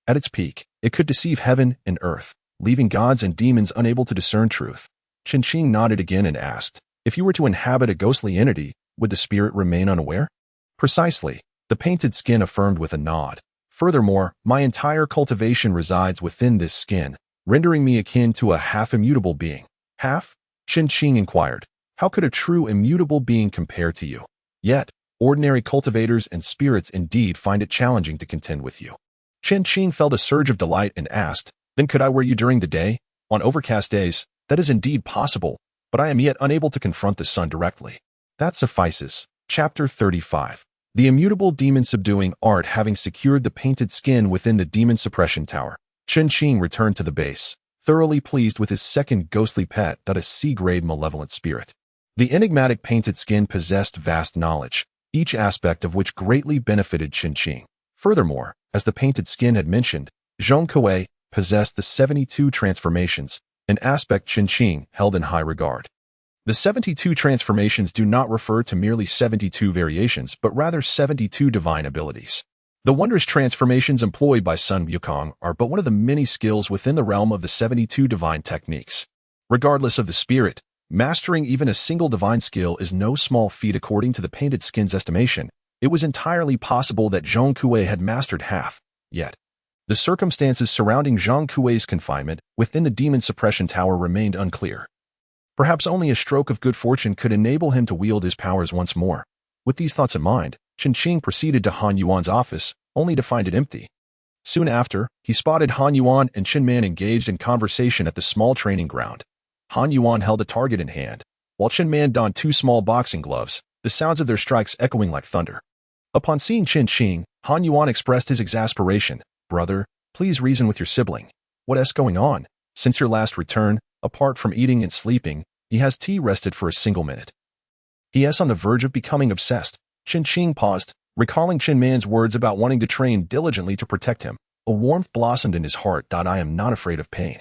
At its peak, it could deceive heaven and earth, leaving gods and demons unable to discern truth." Chen Qing nodded again and asked, "If you were to inhabit a ghostly entity, would the spirit remain unaware?" "Precisely," the painted skin affirmed with a nod. "Furthermore, my entire cultivation resides within this skin, rendering me akin to a half-immutable being." "Half?" Chen Qing inquired. "How could a true immutable being compare to you? Yet, ordinary cultivators and spirits indeed find it challenging to contend with you." Chen Qing felt a surge of delight and asked, "Then could I wear you during the day? On overcast days, that is indeed possible, but I am yet unable to confront the sun directly." "That suffices." Chapter 35. The immutable demon subduing art. Having secured the painted skin within the demon suppression tower, Chen Qing returned to the base, thoroughly pleased with his second ghostly pet, a C-grade malevolent spirit. The enigmatic painted skin possessed vast knowledge, each aspect of which greatly benefited Chen Qing. Furthermore, as the painted skin had mentioned, Zhong Kuei possessed the 72 transformations, an aspect Chen Qing held in high regard. The 72 transformations do not refer to merely 72 variations, but rather 72 divine abilities. The wondrous transformations employed by Sun Wukong are but one of the many skills within the realm of the 72 divine techniques. Regardless of the spirit, mastering even a single divine skill is no small feat. According to the painted skin's estimation, it was entirely possible that Zhong Kuei had mastered half, yet the circumstances surrounding Zhong Kuei's confinement within the demon suppression tower remained unclear. Perhaps only a stroke of good fortune could enable him to wield his powers once more. With these thoughts in mind, Chen Qing proceeded to Han Yuan's office, only to find it empty. Soon after, he spotted Han Yuan and Chen Man engaged in conversation at the small training ground. Han Yuan held a target in hand, while Chen Man donned two small boxing gloves, the sounds of their strikes echoing like thunder. Upon seeing Chen Qing, Han Yuan expressed his exasperation. "Brother, please reason with your sibling. What's going on? Since your last return, apart from eating and sleeping, he has rested for a single minute. He is on the verge of becoming obsessed." Chen Qing paused, recalling Chen Man's words about wanting to train diligently to protect him. A warmth blossomed in his heart. "I am not afraid of pain,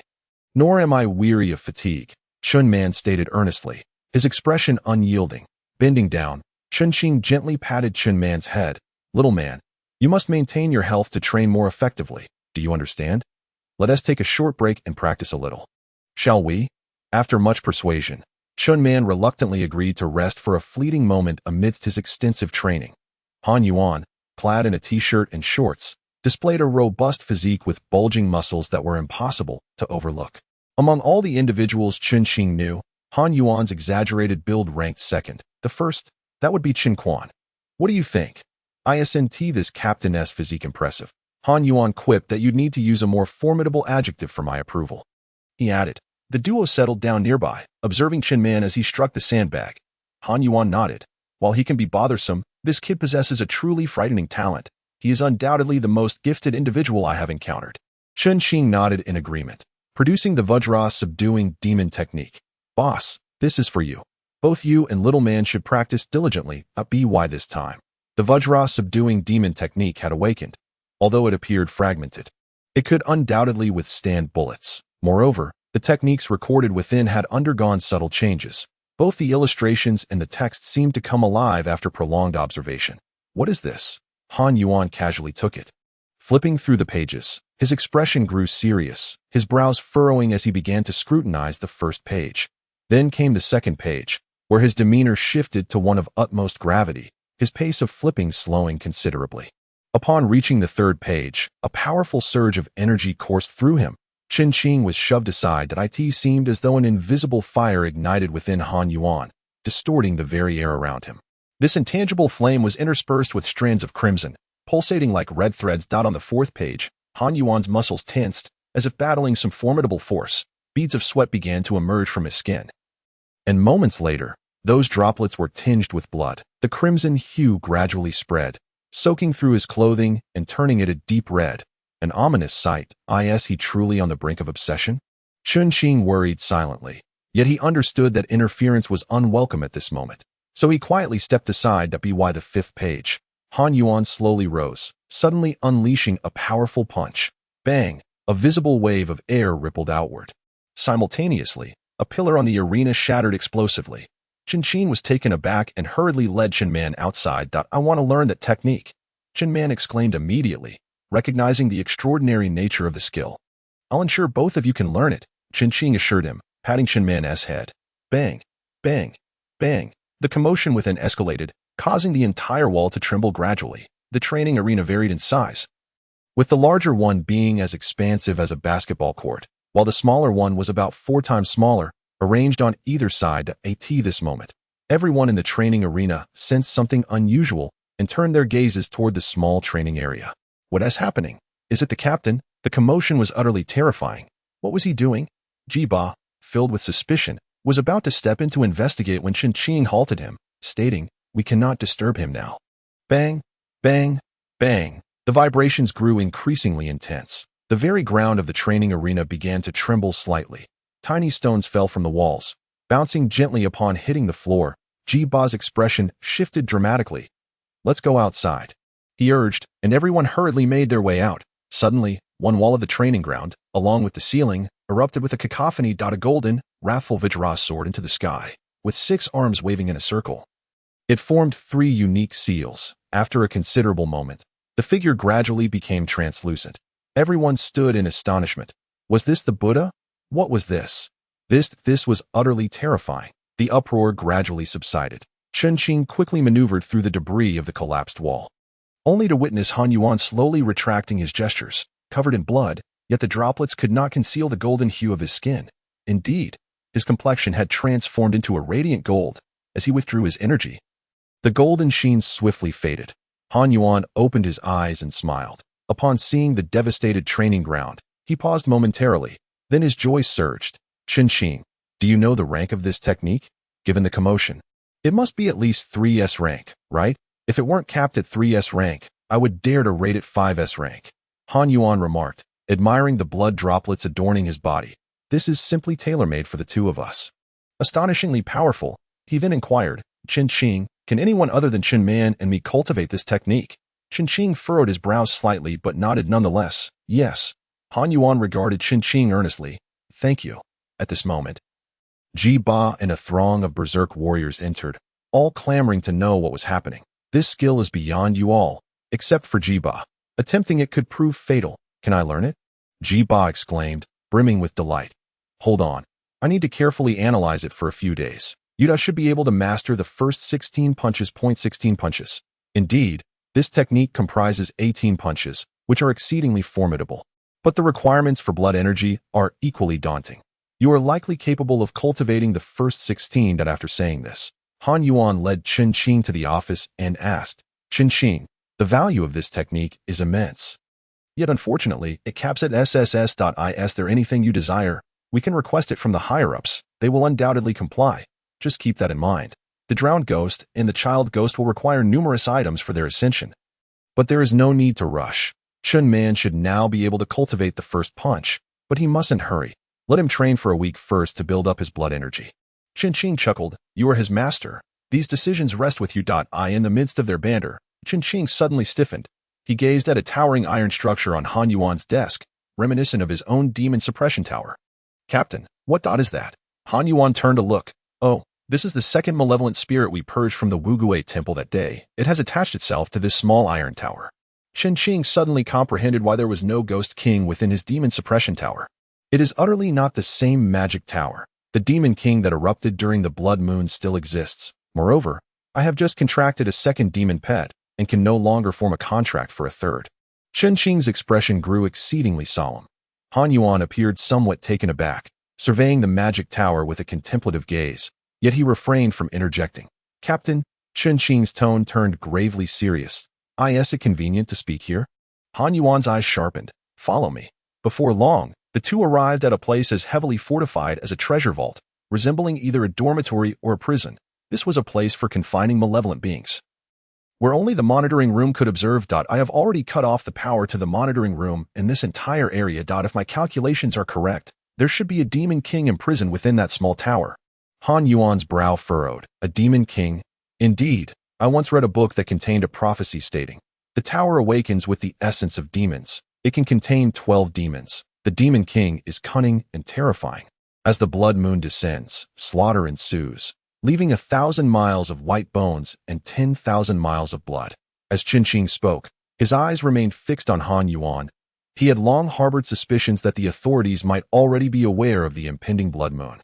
nor am I weary of fatigue," Chen Man stated earnestly, his expression unyielding. Bending down, Chen Qing gently patted Chen Man's head. "Little man, you must maintain your health to train more effectively. Do you understand? Let us take a short break and practice a little. Shall we?" After much persuasion, Chen Man reluctantly agreed to rest for a fleeting moment amidst his extensive training. Han Yuan, clad in a t-shirt and shorts, displayed a robust physique with bulging muscles that were impossible to overlook. Among all the individuals Chen Qing knew, Han Yuan's exaggerated build ranked second. The first, that would be Chen Fan. What do you think? Isn't this captain-s physique impressive? Han Yuan quipped that you'd need to use a more formidable adjective for my approval. He added. The duo settled down nearby, observing Chen Fan as he struck the sandbag. Han Yuan nodded. While he can be bothersome, this kid possesses a truly frightening talent. He is undoubtedly the most gifted individual I have encountered. Chen Xing nodded in agreement, producing the Vajra subduing demon technique. Boss, this is for you. Both you and little man should practice diligently at BY this time. The Vajra subduing demon technique had awakened, although it appeared fragmented. It could undoubtedly withstand bullets. Moreover, the techniques recorded within had undergone subtle changes. Both the illustrations and the text seemed to come alive after prolonged observation. What is this? Han Yuan casually took it. Flipping through the pages, his expression grew serious, his brows furrowing as he began to scrutinize the first page. Then came the second page, where his demeanor shifted to one of utmost gravity, his pace of flipping slowing considerably. Upon reaching the third page, a powerful surge of energy coursed through him. Chen Xing was shoved aside that it seemed as though an invisible fire ignited within Han Yuan, distorting the very air around him. This intangible flame was interspersed with strands of crimson, pulsating like red threads. On the fourth page, Han Yuan's muscles tensed, as if battling some formidable force. Beads of sweat began to emerge from his skin. And moments later, those droplets were tinged with blood. The crimson hue gradually spread, soaking through his clothing and turning it a deep red. An ominous sight. Is he truly on the brink of obsession? Chen Xing worried silently, yet he understood that interference was unwelcome at this moment. So he quietly stepped aside to BY the fifth page. Han Yuan slowly rose, suddenly unleashing a powerful punch. Bang! A visible wave of air rippled outward. Simultaneously, a pillar on the arena shattered explosively. Chen Xing was taken aback and hurriedly led Chen Man outside. I want to learn that technique, Chen Man exclaimed immediately, recognizing the extraordinary nature of the skill. I'll ensure both of you can learn it, Chen Xing assured him, patting Chen Man's head. Bang! Bang! Bang! The commotion within escalated, causing the entire wall to tremble gradually. The training arena varied in size, with the larger one being as expansive as a basketball court, while the smaller one was about 4 times smaller, arranged on either side. This moment, everyone in the training arena sensed something unusual and turned their gazes toward the small training area. What is happening? Is it the captain? The commotion was utterly terrifying. What was he doing? Jiba, filled with suspicion, was about to step in to investigate when Chen Xing halted him, stating, "We cannot disturb him now." Bang! Bang! Bang! The vibrations grew increasingly intense. The very ground of the training arena began to tremble slightly. Tiny stones fell from the walls, bouncing gently upon hitting the floor. Jiba's expression shifted dramatically. "Let's go outside," he urged, and everyone hurriedly made their way out. Suddenly, one wall of the training ground, along with the ceiling, erupted with a cacophony. A golden, wrathful Vajra soared into the sky, with 6 arms waving in a circle. It formed 3 unique seals. After a considerable moment, the figure gradually became translucent. Everyone stood in astonishment. Was this the Buddha? What was this? This was utterly terrifying. The uproar gradually subsided. Chen Xing quickly maneuvered through the debris of the collapsed wall, only to witness Han Yuan slowly retracting his gestures, covered in blood, yet the droplets could not conceal the golden hue of his skin. Indeed, his complexion had transformed into a radiant gold as he withdrew his energy. The golden sheen swiftly faded. Han Yuan opened his eyes and smiled. Upon seeing the devastated training ground, he paused momentarily, then his joy surged. "Chen Xing, do you know the rank of this technique? Given the commotion, it must be at least 3S rank, right? If it weren't capped at 3S rank, I would dare to rate it 5S rank." Han Yuan remarked, admiring the blood droplets adorning his body. "This is simply tailor-made for the two of us." Astonishingly powerful, he then inquired, "Chen Xing, can anyone other than Chen Man and me cultivate this technique?" Chen Xing furrowed his brows slightly but nodded nonetheless. "Yes." Han Yuan regarded Chen Xing earnestly. "Thank you." At this moment, Jiba and a throng of berserk warriors entered, all clamoring to know what was happening. "This skill is beyond you all, except for Jiba. Attempting it could prove fatal. Can I learn it?" Jiba exclaimed, brimming with delight. "Hold on. I need to carefully analyze it for a few days. Yuda should be able to master the first 16 punches. 16 punches. Indeed, this technique comprises 18 punches, which are exceedingly formidable. But the requirements for blood energy are equally daunting. You are likely capable of cultivating the first 16. After saying this, Han Yuan led Chen Qing to the office and asked, Chen Qing, the value of this technique is immense. Yet unfortunately, it caps at SSS. Is there anything you desire? We can request it from the higher-ups. They will undoubtedly comply. Just keep that in mind. The drowned ghost and the child ghost will require numerous items for their ascension. But there is no need to rush. Chen Man should now be able to cultivate the first punch, but he mustn't hurry. Let him train for a week first to build up his blood energy. Chen Qing chuckled, You are his master. These decisions rest with you. In the midst of their banter, Chen Qing suddenly stiffened. He gazed at a towering iron structure on Han Yuan's desk, reminiscent of his own demon suppression tower. Captain, what is that? Han Yuan turned to look. Oh, this is the second malevolent spirit we purged from the Wuguei temple that day. It has attached itself to this small iron tower. Chen Qing suddenly comprehended why there was no ghost king within his demon suppression tower. It is utterly not the same magic tower. The demon king that erupted during the blood moon still exists. Moreover, I have just contracted a second demon pet and can no longer form a contract for a third. Chen Qing's expression grew exceedingly solemn. Han Yuan appeared somewhat taken aback, surveying the magic tower with a contemplative gaze, yet he refrained from interjecting. Captain, Chen Qing's tone turned gravely serious. Is it convenient to speak here? Han Yuan's eyes sharpened. Follow me. Before long, the two arrived at a place as heavily fortified as a treasure vault, resembling either a dormitory or a prison. This was a place for confining malevolent beings, where only the monitoring room could observe. I have already cut off the power to the monitoring room in this entire area. If my calculations are correct, there should be a demon king imprisoned within that small tower. Han Yuan's brow furrowed. A demon king? Indeed, I once read a book that contained a prophecy stating, the tower awakens with the essence of demons. It can contain 12 demons. The demon king is cunning and terrifying. As the blood moon descends, slaughter ensues, leaving 1,000 miles of white bones and 10,000 miles of blood. As Chen Qing spoke, his eyes remained fixed on Han Yuan. He had long harbored suspicions that the authorities might already be aware of the impending blood moon,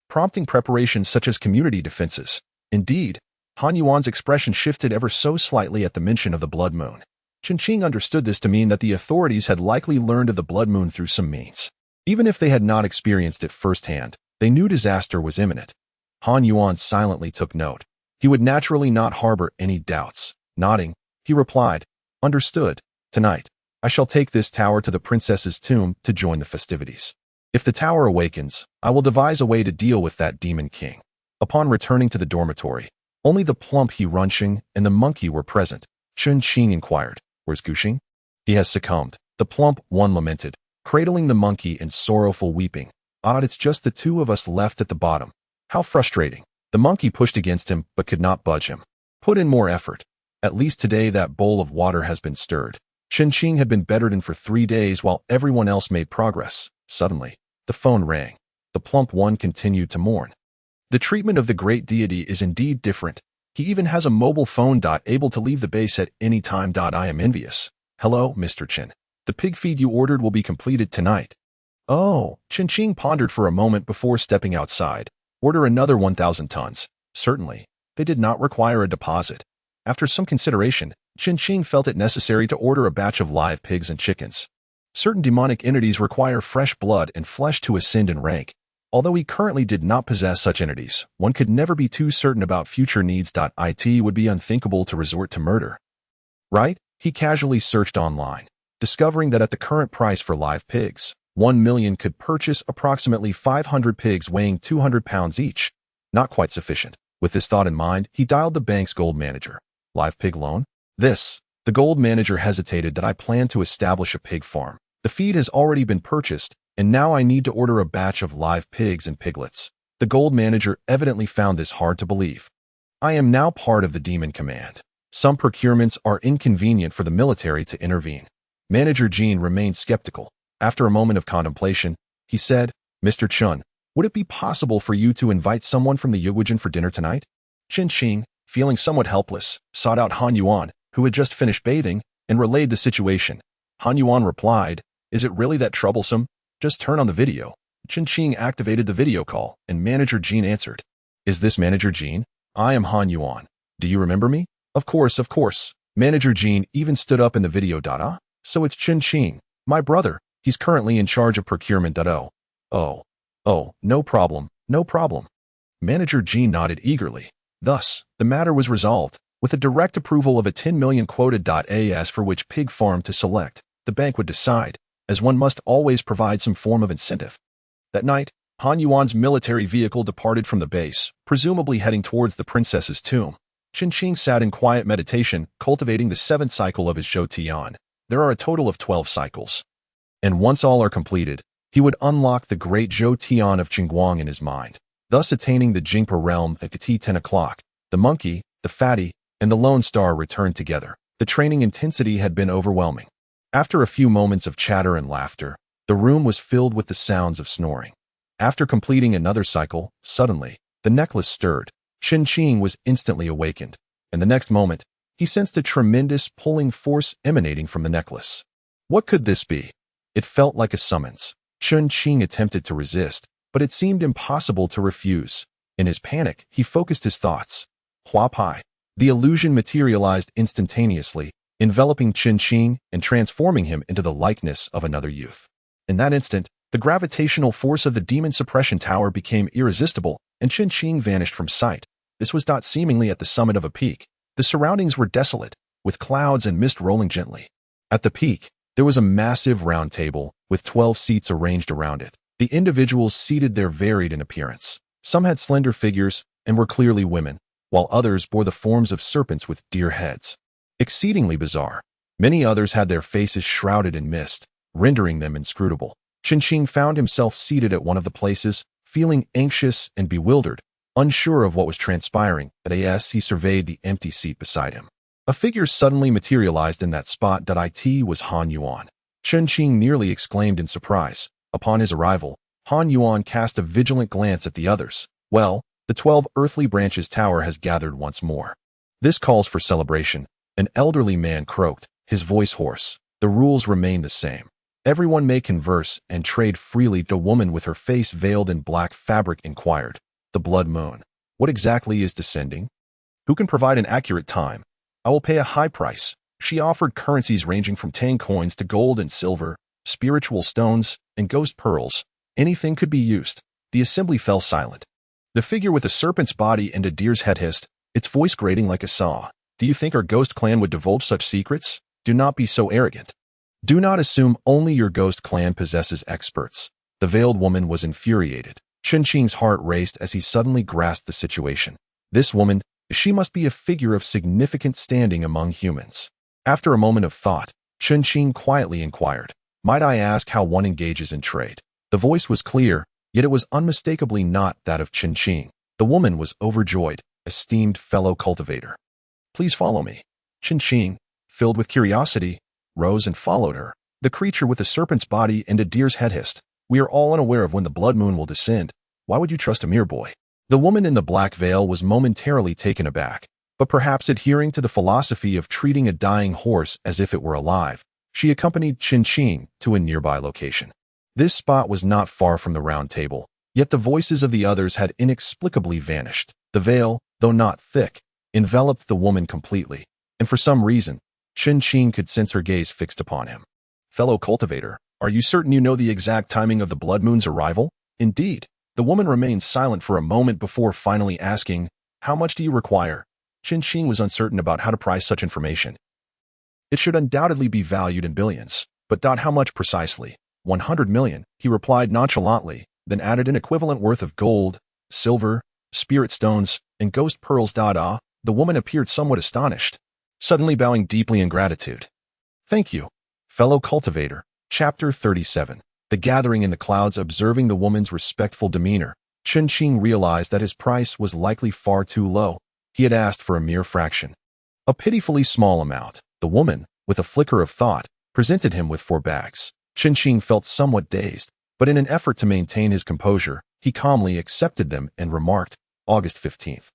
prompting preparations such as community defenses. Indeed, Han Yuan's expression shifted ever so slightly at the mention of the blood moon. Chen Qing understood this to mean that the authorities had likely learned of the blood moon through some means. Even if they had not experienced it firsthand, they knew disaster was imminent. Han Yuan silently took note. He would naturally not harbor any doubts. Nodding, he replied, Understood. Tonight, I shall take this tower to the princess's tomb to join the festivities. If the tower awakens, I will devise a way to deal with that demon king. Upon returning to the dormitory, only the plump He Runxing and the monkey were present. Chen Qing inquired, Where's Guxing? He has succumbed. The plump one lamented, cradling the monkey in sorrowful weeping. It's just the two of us left at the bottom. How frustrating. The monkey pushed against him but could not budge him. Put in more effort. At least today that bowl of water has been stirred. Chen Qing had been bedridden for 3 days while everyone else made progress. Suddenly, the phone rang. The plump one continued to mourn. The treatment of the great deity is indeed different. He even has a mobile phone. Able to leave the base at any time. I am envious. Hello, Mr. Chen. The pig feed you ordered will be completed tonight. Oh, Chen Qing pondered for a moment before stepping outside. Order another 1,000 tons. Certainly. They did not require a deposit. After some consideration, Chen Qing felt it necessary to order a batch of live pigs and chickens. Certain demonic entities require fresh blood and flesh to ascend in rank. Although he currently did not possess such entities, one could never be too certain about future needs. It would be unthinkable to resort to murder. Right? He casually searched online, discovering that at the current price for live pigs, 1 million could purchase approximately 500 pigs weighing 200 pounds each. Not quite sufficient. With this thought in mind, he dialed the bank's gold manager. Live pig loan? The gold manager hesitated. I plan to establish a pig farm. The feed has already been purchased, and now I need to order a batch of live pigs and piglets. The gold manager evidently found this hard to believe. I am now part of the demon command. Some procurements are inconvenient for the military to intervene. Manager Jean remained skeptical. After a moment of contemplation, he said, Mr. Chen, would it be possible for you to invite someone from the Yuguijin for dinner tonight? Chen Qing, feeling somewhat helpless, sought out Han Yuan, who had just finished bathing, and relayed the situation. Han Yuan replied, Is it really that troublesome? Just turn on the video. Chen Qing activated the video call, and Manager Jean answered. Is this Manager Jean? I am Han Yuan. Do you remember me? Of course. Manager Jean even stood up in the video. So it's Chen Qing, my brother. He's currently in charge of procurement. Oh, Oh, no problem, no problem. Manager G nodded eagerly. Thus, the matter was resolved, with a direct approval of a 10 million quota.as for which pig farm to select. The bank would decide, as one must always provide some form of incentive. That night, Han Yuan's military vehicle departed from the base, presumably heading towards the princess's tomb. Chen Qing sat in quiet meditation, cultivating the 7th cycle of his Zhou Tian. There are a total of 12 cycles. And once all are completed, he would unlock the great Zhou Tian of Qingguang in his mind, thus attaining the Jingpa realm at T 10 o'clock. The monkey, the fatty, and the lone star returned together. The training intensity had been overwhelming. After a few moments of chatter and laughter, the room was filled with the sounds of snoring. After completing another cycle, suddenly, the necklace stirred. Chen Qing was instantly awakened, and the next moment, he sensed a tremendous pulling force emanating from the necklace. What could this be? It felt like a summons. Chen Qing attempted to resist, but it seemed impossible to refuse. In his panic, he focused his thoughts. Hua Pai. The illusion materialized instantaneously, enveloping Chen Qing and transforming him into the likeness of another youth. In that instant, the gravitational force of the demon suppression tower became irresistible, and Chen Qing vanished from sight. This was not seemingly at the summit of a peak. The surroundings were desolate, with clouds and mist rolling gently. At the peak, there was a massive round table, with 12 seats arranged around it. The individuals seated there varied in appearance. Some had slender figures and were clearly women, while others bore the forms of serpents with deer heads. Exceedingly bizarre. Many others had their faces shrouded in mist, rendering them inscrutable. Chen Qing found himself seated at one of the places, feeling anxious and bewildered, unsure of what was transpiring. As he surveyed the empty seat beside him, a figure suddenly materialized in that spot. It was Han Yuan. Chen Qing nearly exclaimed in surprise. Upon his arrival, Han Yuan cast a vigilant glance at the others. Well, the 12 earthly branches tower has gathered once more. This calls for celebration. An elderly man croaked, his voice hoarse. The rules remain the same. Everyone may converse and trade freely. The woman with her face veiled in black fabric inquired. The blood moon. What exactly is descending? Who can provide an accurate time? I will pay a high price. She offered currencies ranging from Tang coins to gold and silver, spiritual stones, and ghost pearls. Anything could be used. The assembly fell silent. The figure with a serpent's body and a deer's head hissed, its voice grating like a saw. Do you think our ghost clan would divulge such secrets? Do not be so arrogant. Do not assume only your ghost clan possesses experts. The veiled woman was infuriated. Chen Qing's heart raced as he suddenly grasped the situation. This woman, she must be a figure of significant standing among humans. After a moment of thought, Chen Qing quietly inquired, might I ask how one engages in trade? The voice was clear, yet it was unmistakably not that of Chen Qing. The woman was overjoyed, esteemed fellow cultivator. Please follow me. Chen Qing, filled with curiosity, rose and followed her. The creature with a serpent's body and a deer's head hissed, we are all unaware of when the blood moon will descend. Why would you trust a mere boy? The woman in the black veil was momentarily taken aback, but perhaps adhering to the philosophy of treating a dying horse as if it were alive, she accompanied Chen Qing to a nearby location. This spot was not far from the round table, yet the voices of the others had inexplicably vanished. The veil, though not thick, enveloped the woman completely, and for some reason, Chen Qing could sense her gaze fixed upon him. Fellow cultivator, are you certain you know the exact timing of the blood moon's arrival? Indeed. The woman remained silent for a moment before finally asking, how much do you require? Chen Qing was uncertain about how to price such information. It should undoubtedly be valued in billions, but how much precisely? 100 million, he replied nonchalantly, then added an equivalent worth of gold, silver, spirit stones, and ghost pearls. The woman appeared somewhat astonished, suddenly bowing deeply in gratitude. Thank you, fellow cultivator. Chapter 37. The gathering in the clouds. Observing the woman's respectful demeanor, Chen Qing realized that his price was likely far too low. He had asked for a mere fraction. A pitifully small amount. The woman, with a flicker of thought, presented him with 4 bags. Chen Qing felt somewhat dazed, but in an effort to maintain his composure, he calmly accepted them and remarked, August 15th.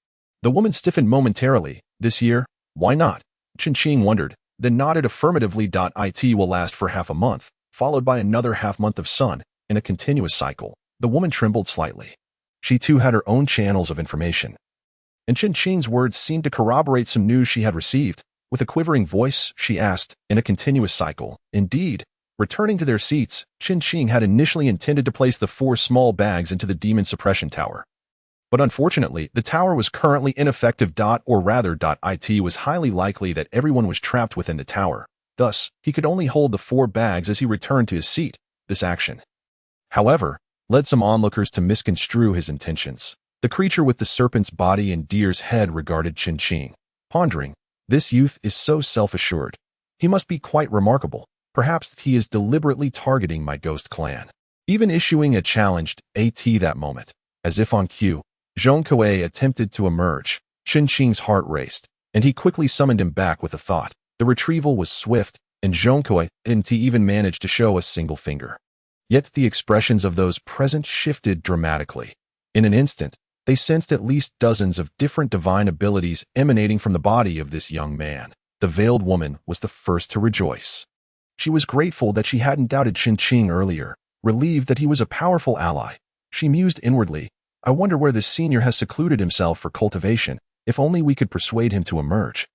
The woman stiffened momentarily. This year? Why not? Chen Qing wondered, then nodded affirmatively. It will last for half a month, followed by another half-month of sun, in a continuous cycle. The woman trembled slightly. She too had her own channels of information. And Chen Qing's words seemed to corroborate some news she had received. With a quivering voice, she asked, in a continuous cycle, indeed, Returning to their seats, Chen Qing had initially intended to place the 4 small bags into the demon suppression tower. But unfortunately, the tower was currently ineffective. Or rather, it was highly likely that everyone was trapped within the tower. Thus, he could only hold the 4 bags as he returned to his seat. This action, however, led some onlookers to misconstrue his intentions. The creature with the serpent's body and deer's head regarded Chen Qing, pondering, "This youth is so self-assured. He must be quite remarkable. Perhaps he is deliberately targeting my ghost clan." Even issuing a challenged AT that moment, as if on cue, Zhong Kuei attempted to emerge. Chen Qing's heart raced, and he quickly summoned him back with a thought. The retrieval was swift, and Zhong Kuei didn't even manage to show a single finger. Yet the expressions of those present shifted dramatically. In an instant, they sensed at least dozens of different divine abilities emanating from the body of this young man. The veiled woman was the first to rejoice. She was grateful that she hadn't doubted Chen Qing earlier, relieved that he was a powerful ally. She mused inwardly, "I wonder where this senior has secluded himself for cultivation. If only we could persuade him to emerge."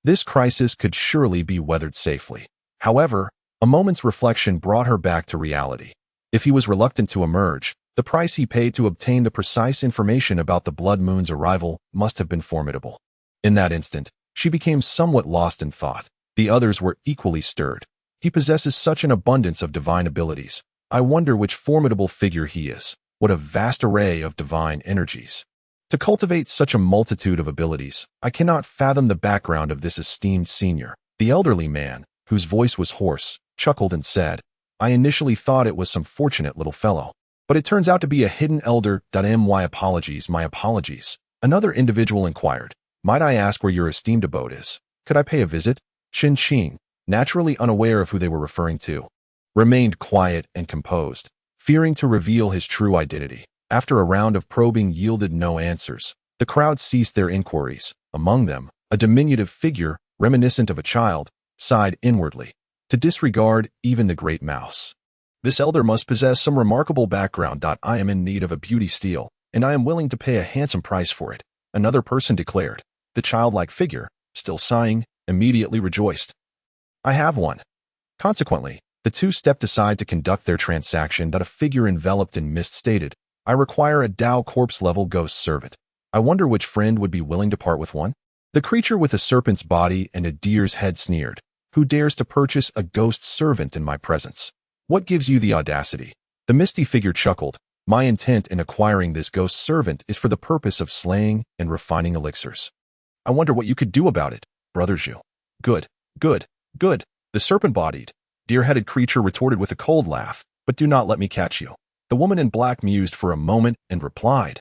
This crisis could surely be weathered safely. However, a moment's reflection brought her back to reality. If he was reluctant to emerge, the price he paid to obtain the precise information about the Blood Moon's arrival must have been formidable. In that instant, she became somewhat lost in thought. The others were equally stirred. He possesses such an abundance of divine abilities. I wonder which formidable figure he is. What a vast array of divine energies. To cultivate such a multitude of abilities, I cannot fathom the background of this esteemed senior. The elderly man, whose voice was hoarse, chuckled and said, "I initially thought it was some fortunate little fellow, but it turns out to be a hidden elder. My apologies. Another individual inquired, "Might I ask where your esteemed abode is? Could I pay a visit?" Chen Qing, naturally unaware of who they were referring to, remained quiet and composed, fearing to reveal his true identity. After a round of probing yielded no answers, the crowd ceased their inquiries. Among them, a diminutive figure, reminiscent of a child, sighed inwardly, to disregard even the great mouse. "This elder must possess some remarkable background. I am in need of a beauty steal, and I am willing to pay a handsome price for it," another person declared. The childlike figure, still sighing, immediately rejoiced. "I have one." Consequently, the two stepped aside to conduct their transaction. A figure enveloped in mist stated, "I require a Dao corpse-level ghost servant. I wonder which friend would be willing to part with one?" The creature with a serpent's body and a deer's head sneered, "Who dares to purchase a ghost servant in my presence? What gives you the audacity?" The misty figure chuckled, "My intent in acquiring this ghost servant is for the purpose of slaying and refining elixirs. I wonder what you could do about it, Brother Zhu." Good. The serpent-bodied, deer-headed creature retorted with a cold laugh, "But do not let me catch you." The woman in black mused for a moment and replied,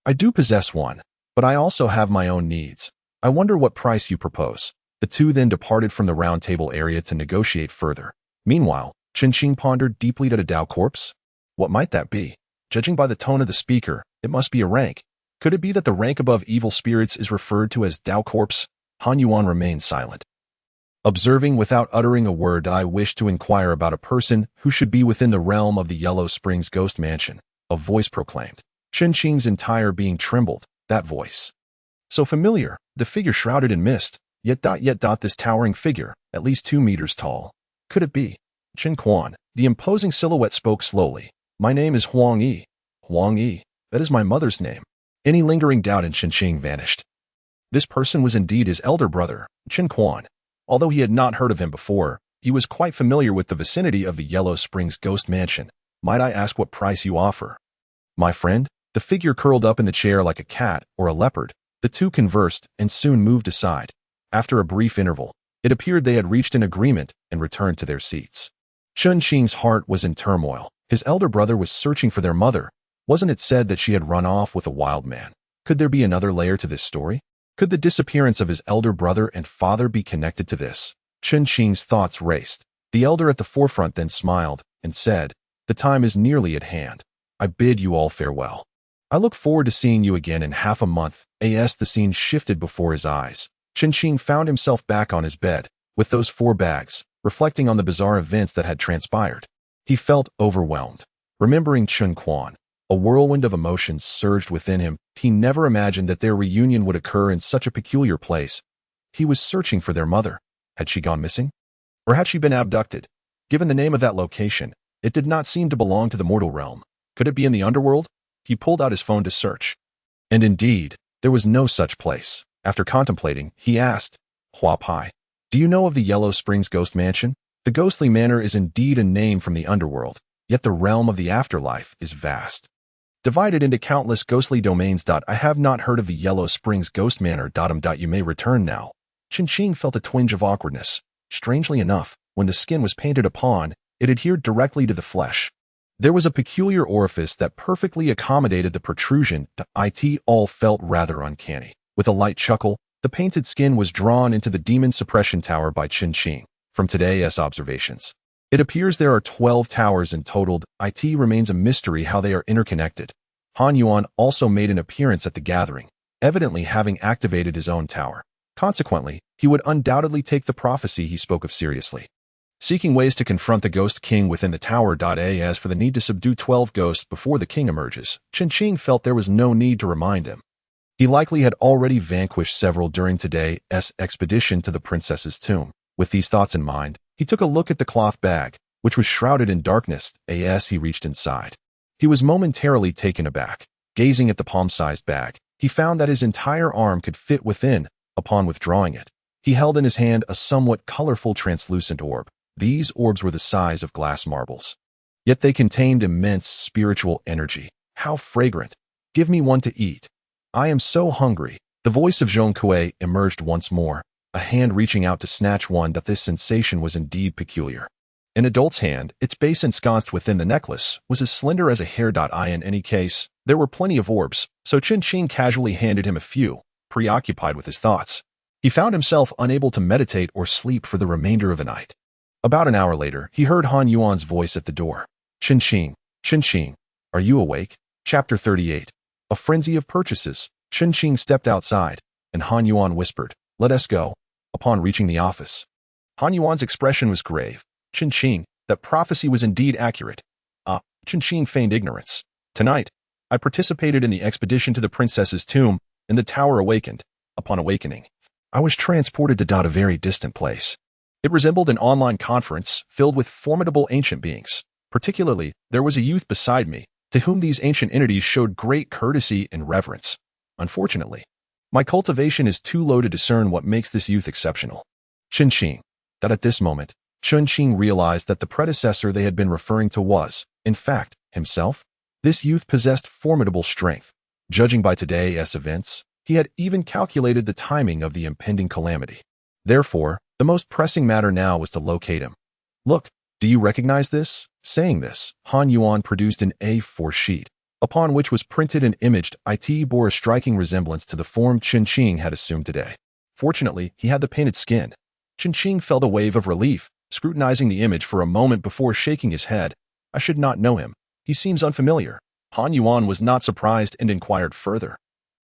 "I do possess one, but I also have my own needs. I wonder what price you propose." The two then departed from the round table area to negotiate further. Meanwhile, Chen Qing pondered deeply at a Dao corpse. What might that be? Judging by the tone of the speaker, it must be a rank. Could it be that the rank above evil spirits is referred to as Dao corpse? Han Yuan remained silent. Observing without uttering a word, "I wish to inquire about a person who should be within the realm of the Yellow Springs Ghost Mansion," a voice proclaimed. Chen Qing's entire being trembled. That voice. So familiar, the figure shrouded in mist, yet this towering figure, at least 2 meters tall. Could it be? Chen Quan, the imposing silhouette, spoke slowly. "My name is Huang Yi. Huang Yi, that is my mother's name." Any lingering doubt in Chen Qing vanished. This person was indeed his elder brother, Chen Quan. Although he had not heard of him before, he was quite familiar with the vicinity of the Yellow Springs Ghost Mansion. "Might I ask what price you offer?" "My friend?" The figure curled up in the chair like a cat or a leopard. The two conversed and soon moved aside. After a brief interval, it appeared they had reached an agreement and returned to their seats. Chen Qing's heart was in turmoil. His elder brother was searching for their mother. Wasn't it said that she had run off with a wild man? Could there be another layer to this story? Could the disappearance of his elder brother and father be connected to this? Chen Qing's thoughts raced. The elder at the forefront then smiled and said, "The time is nearly at hand. I bid you all farewell. I look forward to seeing you again in half a month." The scene shifted before his eyes. Chen Qing found himself back on his bed, with those 4 bags, reflecting on the bizarre events that had transpired. He felt overwhelmed. Remembering Chen Quan, a whirlwind of emotions surged within him. He never imagined that their reunion would occur in such a peculiar place. He was searching for their mother. Had she gone missing? Or had she been abducted? Given the name of that location, it did not seem to belong to the mortal realm. Could it be in the underworld? He pulled out his phone to search. And indeed, there was no such place. After contemplating, he asked, Hua Pai, do you know of the Yellow Springs Ghost Mansion? The ghostly manor is indeed a name from the underworld, yet the realm of the afterlife is vast, divided into countless ghostly domains. I have not heard of the Yellow Springs Ghost Manor. You may return now. Chen felt a twinge of awkwardness. Strangely enough, when the skin was painted upon, it adhered directly to the flesh. There was a peculiar orifice that perfectly accommodated the protrusion. It all felt rather uncanny. With a light chuckle, the painted skin was drawn into the demon suppression tower by Chen. From today's observations, it appears there are 12 towers in total. It remains a mystery how they are interconnected. Han Yuan also made an appearance at the gathering, evidently having activated his own tower. Consequently, he would undoubtedly take the prophecy he spoke of seriously. Seeking ways to confront the Ghost King within the tower. As for the need to subdue 12 ghosts before the king emerges, Chen felt there was no need to remind him. He likely had already vanquished several during today's expedition to the princess's tomb. With these thoughts in mind, he took a look at the cloth bag, which was shrouded in darkness. As he reached inside, he was momentarily taken aback. Gazing at the palm-sized bag, he found that his entire arm could fit within. Upon withdrawing it, he held in his hand a somewhat colorful translucent orb. These orbs were the size of glass marbles, yet they contained immense spiritual energy. How fragrant! Give me one to eat. I am so hungry. The voice of Zhong Kuei emerged once more, a hand reaching out to snatch one. This sensation was indeed peculiar. An adult's hand, its base ensconced within the necklace, was as slender as a hair. In any case, there were plenty of orbs, so Chen casually handed him a few, preoccupied with his thoughts. He found himself unable to meditate or sleep for the remainder of the night. About an hour later, he heard Han Yuan's voice at the door. Chen, are you awake? Chapter 38. A frenzy of purchases. Chen stepped outside, and Han Yuan whispered, let us go. Upon reaching the office, Han Yuan's expression was grave. Chen, that prophecy was indeed accurate. Chen feigned ignorance. Tonight, I participated in the expedition to the princess's tomb, and the tower awakened. Upon awakening, I was transported to a very distant place. It resembled an online conference filled with formidable ancient beings. Particularly, there was a youth beside me, to whom these ancient entities showed great courtesy and reverence. Unfortunately, my cultivation is too low to discern what makes this youth exceptional. Chen, that at this moment, Chen realized that the predecessor they had been referring to was, in fact, himself. This youth possessed formidable strength. Judging by today's events, he had even calculated the timing of the impending calamity. Therefore, the most pressing matter now was to locate him. Look, do you recognize this? Saying this, Han Yuan produced an A4 sheet, upon which was printed and imaged. It bore a striking resemblance to the form Chen had assumed today. Fortunately, he had the painted skin. Chen felt a wave of relief, scrutinizing the image for a moment before shaking his head. I should not know him. He seems unfamiliar. Han Yuan was not surprised and inquired further.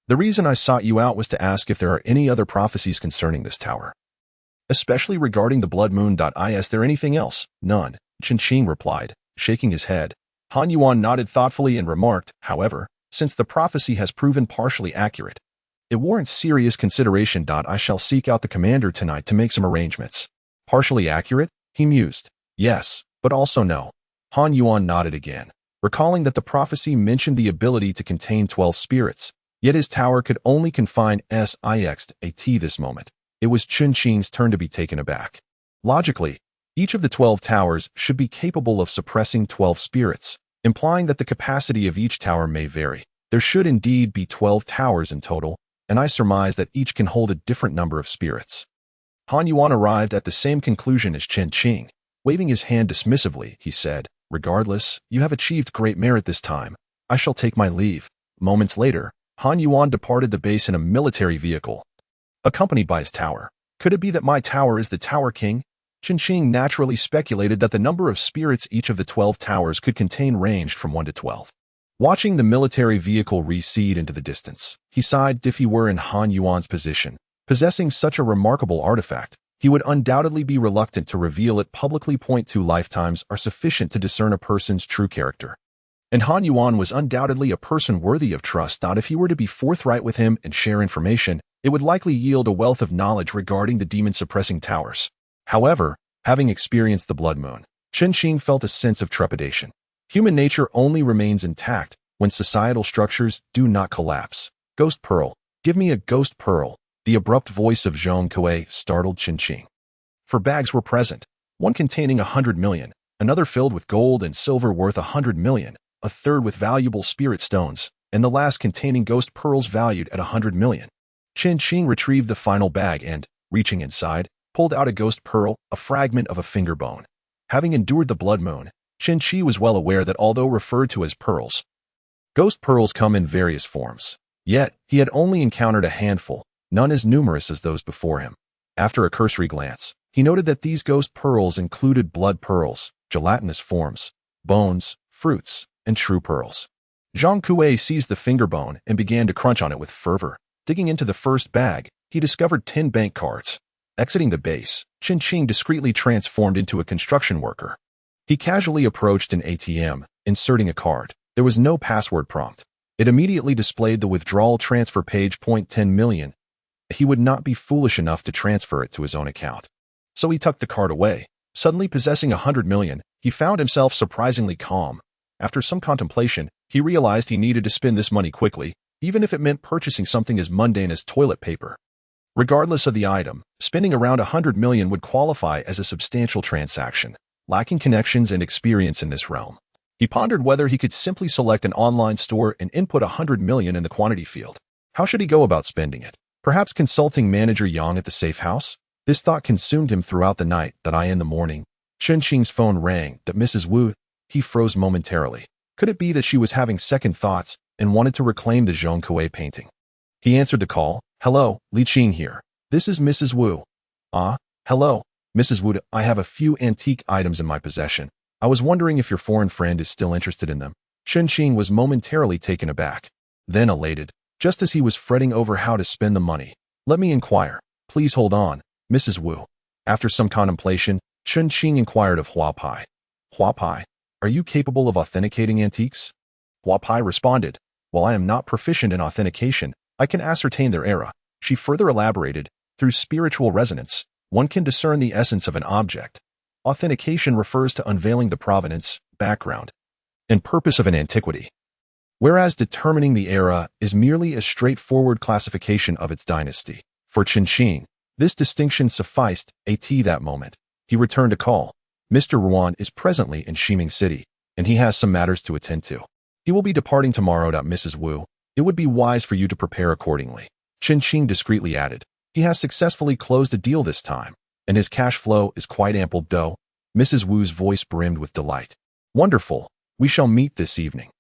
The reason I sought you out was to ask if there are any other prophecies concerning this tower, especially regarding the blood moon. Is there anything else? None, Chen replied, shaking his head. Han Yuan nodded thoughtfully and remarked, however, since the prophecy has proven partially accurate, it warrants serious consideration. I shall seek out the commander tonight to make some arrangements. Partially accurate? He mused. Yes, but also no. Han Yuan nodded again, recalling that the prophecy mentioned the ability to contain 12 spirits, yet his tower could only confine SIX-AT this moment. It was Chen turn to be taken aback. Logically, each of the 12 towers should be capable of suppressing 12 spirits, implying that the capacity of each tower may vary. There should indeed be 12 towers in total, and I surmise that each can hold a different number of spirits. Han Yuan arrived at the same conclusion as Chen. Waving his hand dismissively, he said, regardless, you have achieved great merit this time. I shall take my leave. Moments later, Han Yuan departed the base in a military vehicle, accompanied by his tower. Could it be that my tower is the Tower King? Chen naturally speculated that the number of spirits each of the 12 towers could contain ranged from 1 to 12. Watching the military vehicle recede into the distance, he sighed. If he were in Han Yuan's position, possessing such a remarkable artifact, he would undoubtedly be reluctant to reveal it publicly. 2 lifetimes are sufficient to discern a person's true character. And Han Yuan was undoubtedly a person worthy of trust. If he were to be forthright with him and share information, it would likely yield a wealth of knowledge regarding the demon-suppressing towers. However, having experienced the blood moon, Chen Qing felt a sense of trepidation. Human nature only remains intact when societal structures do not collapse. Ghost pearl. Give me a ghost pearl. The abrupt voice of Zhang Kuei startled Chen Qing. 4 bags were present, one containing 100 million, another filled with gold and silver worth 100 million, a third with valuable spirit stones, and the last containing ghost pearls valued at 100 million. Chen Qing retrieved the final bag and, reaching inside, pulled out a ghost pearl, a fragment of a finger bone. Having endured the blood moon, Chen Qi was well aware that although referred to as pearls, ghost pearls come in various forms. Yet, he had only encountered a handful, none as numerous as those before him. After a cursory glance, he noted that these ghost pearls included blood pearls, gelatinous forms, bones, fruits, and true pearls. Zhang Kuei seized the finger bone and began to crunch on it with fervor. Digging into the first bag, he discovered 10 bank cards. Exiting the base, Chen Qing discreetly transformed into a construction worker. He casually approached an ATM, inserting a card. There was no password prompt. It immediately displayed the withdrawal transfer page. 10 million. He would not be foolish enough to transfer it to his own account. So he tucked the card away. Suddenly possessing 100 million, he found himself surprisingly calm. After some contemplation, he realized he needed to spend this money quickly, even if it meant purchasing something as mundane as toilet paper. Regardless of the item, spending around 100 million would qualify as a substantial transaction. Lacking connections and experience in this realm, he pondered whether he could simply select an online store and input 100 million in the quantity field. How should he go about spending it? Perhaps consulting manager Yang at the safe house? This thought consumed him throughout the night. In the morning, Chen Qing's phone rang. Mrs. Wu. He froze momentarily. Could it be that she was having second thoughts and wanted to reclaim the Zhang Kuei painting? He answered the call. Hello, Li Qing here. This is Mrs. Wu. Hello, Mrs. Wu. I have a few antique items in my possession. I was wondering if your foreign friend is still interested in them. Chen Qing was momentarily taken aback, then elated, just as he was fretting over how to spend the money. Let me inquire. Please hold on, Mrs. Wu. After some contemplation, Chen Qing inquired of Hua Pai. Hua Pai, are you capable of authenticating antiques? Hua Pai responded, while I am not proficient in authentication, I can ascertain their era. She further elaborated, through spiritual resonance, one can discern the essence of an object. Authentication refers to unveiling the provenance, background, and purpose of an antiquity, whereas determining the era is merely a straightforward classification of its dynasty. For Chen Qing, this distinction sufficed. That moment, he returned a call. Mr. Ruan is presently in Ximing City, and he has some matters to attend to. He will be departing tomorrow. Mrs. Wu, it would be wise for you to prepare accordingly. Chen Qing discreetly added. He has successfully closed a deal this time, and his cash flow is quite ample. Mrs. Wu's voice brimmed with delight. Wonderful. We shall meet this evening.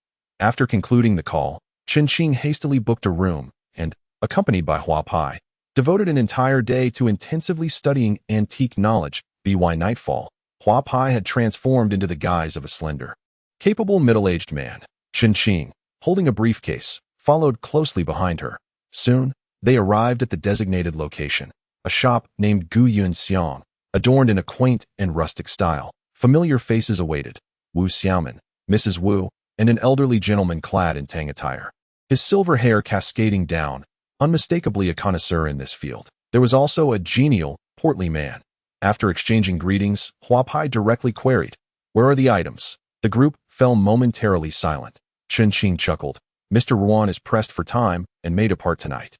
After concluding the call, Chen Qing hastily booked a room and, accompanied by Hua Pai, devoted an entire day to intensively studying antique knowledge. By nightfall, Hua Pai had transformed into the guise of a slender, capable middle-aged man. Chen Qing, holding a briefcase, followed closely behind her. Soon, they arrived at the designated location, a shop named Gu Yun Xiang, adorned in a quaint and rustic style. Familiar faces awaited. Wu Xiaoman, Mrs. Wu, and an elderly gentleman clad in tang attire, his silver hair cascading down, unmistakably a connoisseur in this field. There was also a genial, portly man. After exchanging greetings, Hua Pai directly queried, "Where are the items?" The group fell momentarily silent. Chen Qing chuckled. Mr. Ruan is pressed for time and may depart tonight.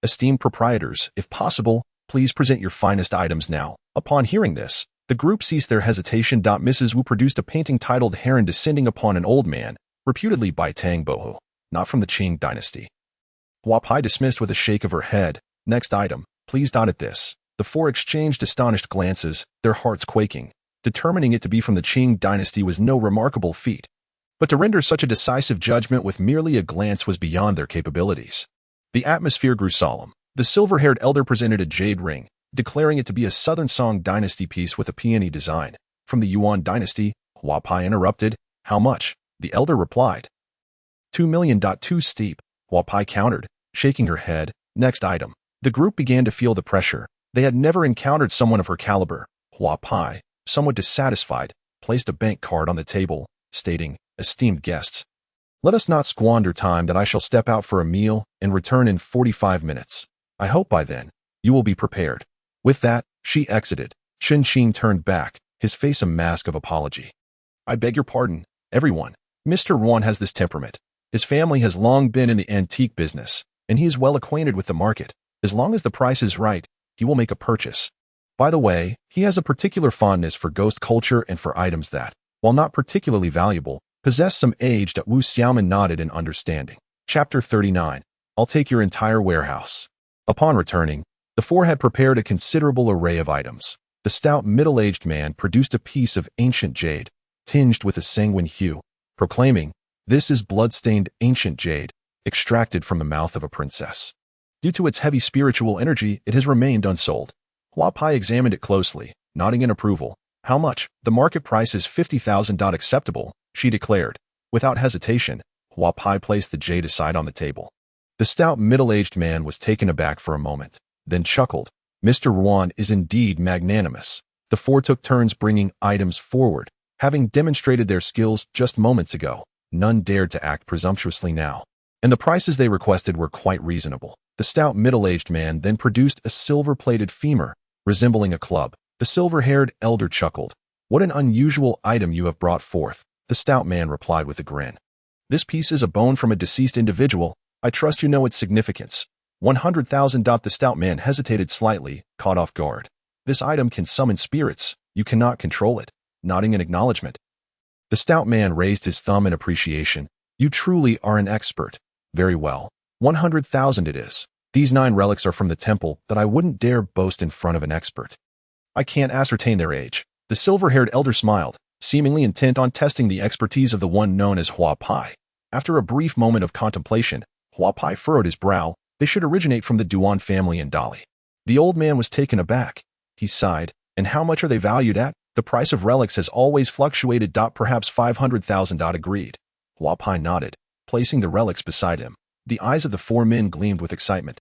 Esteemed proprietors, if possible, please present your finest items now. Upon hearing this, the group ceased their hesitation. Mrs. Wu produced a painting titled Heron Descending Upon an Old Man, reputedly by Tang Bohu, not from the Qing dynasty. Hua Pai dismissed with a shake of her head. Next item, please. At this, the four exchanged astonished glances, their hearts quaking. Determining it to be from the Qing dynasty was no remarkable feat, but to render such a decisive judgment with merely a glance was beyond their capabilities. The atmosphere grew solemn. The silver-haired elder presented a jade ring, declaring it to be a Southern Song dynasty piece with a peony design. From the Yuan dynasty, Hua Pai interrupted. How much? The elder replied. 2 million. Too steep, Hua Pai countered, shaking her head. Next item. The group began to feel the pressure. They had never encountered someone of her caliber. Hua Pai, somewhat dissatisfied, placed a bank card on the table, stating, "Esteemed guests, let us not squander time. I shall step out for a meal and return in 45 minutes. I hope by then, you will be prepared." With that, she exited. Chen Qing turned back, his face a mask of apology. I beg your pardon, everyone. Mr. Ruan has this temperament. His family has long been in the antique business, and he is well acquainted with the market. As long as the price is right, he will make a purchase. By the way, he has a particular fondness for ghost culture and for items that, while not particularly valuable, possess some age. Wu Xiaoman nodded in understanding. Chapter 39. I'll take your entire warehouse. Upon returning, the four had prepared a considerable array of items. The stout middle-aged man produced a piece of ancient jade, tinged with a sanguine hue, proclaiming, "This is blood-stained ancient jade, extracted from the mouth of a princess. Due to its heavy spiritual energy, it has remained unsold." Hua Pai examined it closely, nodding in approval. "How much?" "The market price is 50,000. Acceptable," she declared. Without hesitation, Hua Pai placed the jade aside on the table. The stout middle-aged man was taken aback for a moment, then chuckled. "Mr. Ruan is indeed magnanimous." The four took turns bringing items forward. Having demonstrated their skills just moments ago, none dared to act presumptuously now, and the prices they requested were quite reasonable. The stout middle-aged man then produced a silver-plated femur, resembling a club. The silver-haired elder chuckled. "What an unusual item you have brought forth," the stout man replied with a grin. "This piece is a bone from a deceased individual. I trust you know its significance." 100,000. The stout man hesitated slightly, caught off guard. "This item can summon spirits. You cannot control it." Nodding in acknowledgement, the stout man raised his thumb in appreciation. "You truly are an expert." "Very well. 100,000 it is. These 9 relics are from the temple that I wouldn't dare boast in front of an expert. I can't ascertain their age." The silver-haired elder smiled, seemingly intent on testing the expertise of the one known as Hua Pai. After a brief moment of contemplation, Hua Pai furrowed his brow. "They should originate from the Duan family in Dali." The old man was taken aback. He sighed. "And how much are they valued at?" "The price of relics has always fluctuated. Perhaps 500,000. Agreed. Hua Pai nodded, placing the relics beside him. The eyes of the 4 men gleamed with excitement.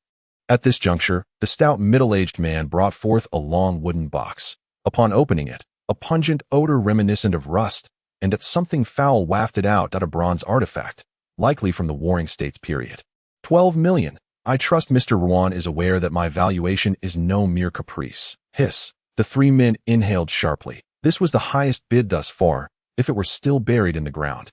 At this juncture, the stout middle-aged man brought forth a long wooden box. Upon opening it, a pungent odor reminiscent of rust, and that something foul wafted out. A bronze artifact, likely from the Warring States period. 12 million. I trust Mr. Ruan is aware that my valuation is no mere caprice. Hiss. The 3 men inhaled sharply. This was the highest bid thus far. If it were still buried in the ground,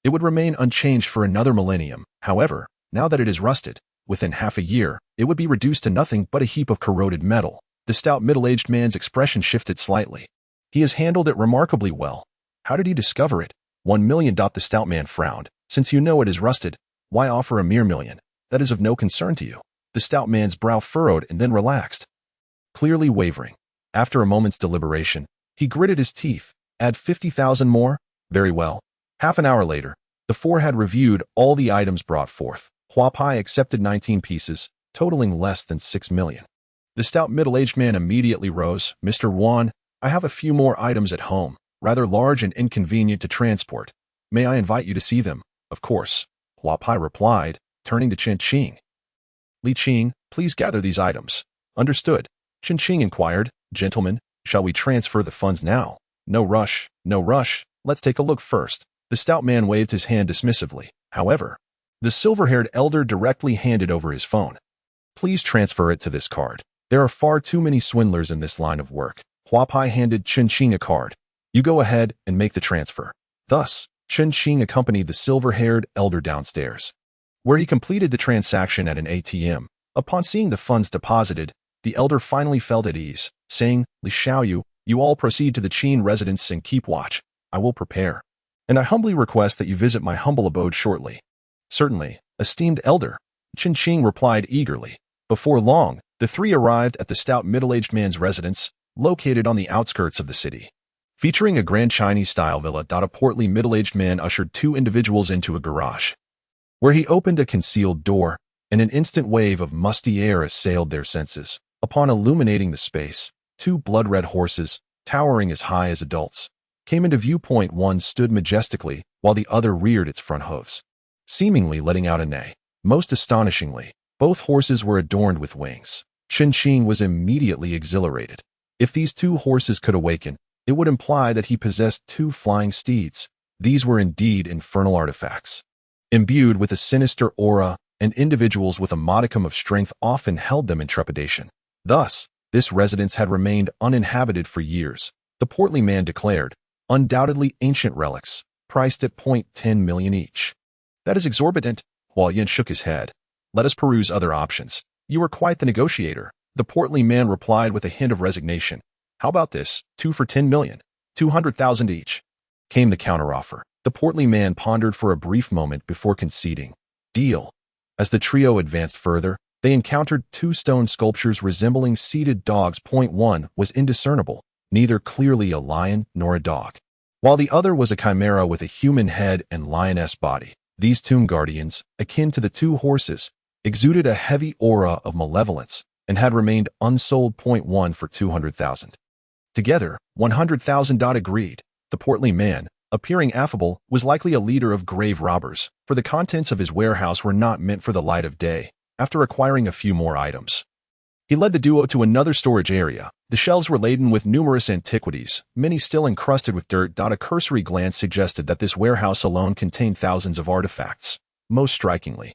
it would remain unchanged for another millennium. However, now that it is rusted, within half a year, it would be reduced to nothing but a heap of corroded metal. The stout middle-aged man's expression shifted slightly. "He has handled it remarkably well. How did he discover it?" 1 million. The stout man frowned. "Since you know it is rusted, why offer a mere million? That is of no concern to you." The stout man's brow furrowed and then relaxed, clearly wavering. After a moment's deliberation, he gritted his teeth. "Add 50,000 more?" "Very well." Half an hour later, the 4 had reviewed all the items brought forth. Hua Pai accepted 19 pieces, totaling less than 6 million. The stout middle-aged man immediately rose. "Mr. Ruan, I have a few more items at home, rather large and inconvenient to transport. May I invite you to see them?" "Of course," Hua Pai replied, turning to Chen Qing. "Li Qing, please gather these items." "Understood." Chen Qing inquired, "Gentlemen, shall we transfer the funds now?" "No rush, no rush. Let's take a look first." The stout man waved his hand dismissively. However, the silver-haired elder directly handed over his phone. "Please transfer it to this card. There are far too many swindlers in this line of work." Hua Pai handed Chen Qing a card. "You go ahead and make the transfer." Thus, Chen Qing accompanied the silver-haired elder downstairs, where he completed the transaction at an ATM. Upon seeing the funds deposited, the elder finally felt at ease, saying, "Li Xiaoyu, you all proceed to the Qin residence and keep watch. I will prepare. And I humbly request that you visit my humble abode shortly." "Certainly, esteemed elder," Chen Qing replied eagerly. Before long, the 3 arrived at the stout middle-aged man's residence, located on the outskirts of the city. Featuring a grand Chinese-style villa, a portly middle-aged man ushered 2 individuals into a garage, where he opened a concealed door, and an instant wave of musty air assailed their senses. Upon illuminating the space, 2 blood-red horses, towering as high as adults, came into viewpoint. One stood majestically, while the other reared its front hooves, seemingly letting out a neigh. Most astonishingly, both horses were adorned with wings. Chen Qing was immediately exhilarated. If these 2 horses could awaken, it would imply that he possessed 2 flying steeds. These were indeed infernal artifacts, imbued with a sinister aura, and individuals with a modicum of strength often held them in trepidation. Thus, this residence had remained uninhabited for years. The portly man declared. Undoubtedly ancient relics, priced at 10 million each. That is exorbitant. Hualien shook his head. Let us peruse other options. You are quite the negotiator. The portly man replied with a hint of resignation. How about this? 2 for 10 million. 200,000 each. Came the counteroffer. The portly man pondered for a brief moment before conceding. Deal. As the trio advanced further, they encountered 2 stone sculptures resembling seated dogs. One was indiscernible, neither clearly a lion nor a dog, while the other was a chimera with a human head and lioness body. These tomb guardians, akin to the 2 horses, exuded a heavy aura of malevolence and had remained unsold. 1 for 200,000. Together, 100,000. Agreed. The portly man, appearing affable, was likely a leader of grave robbers, for the contents of his warehouse were not meant for the light of day. After acquiring a few more items, he led the duo to another storage area. The shelves were laden with numerous antiquities, many still encrusted with dirt. A cursory glance suggested that this warehouse alone contained thousands of artifacts. Most strikingly,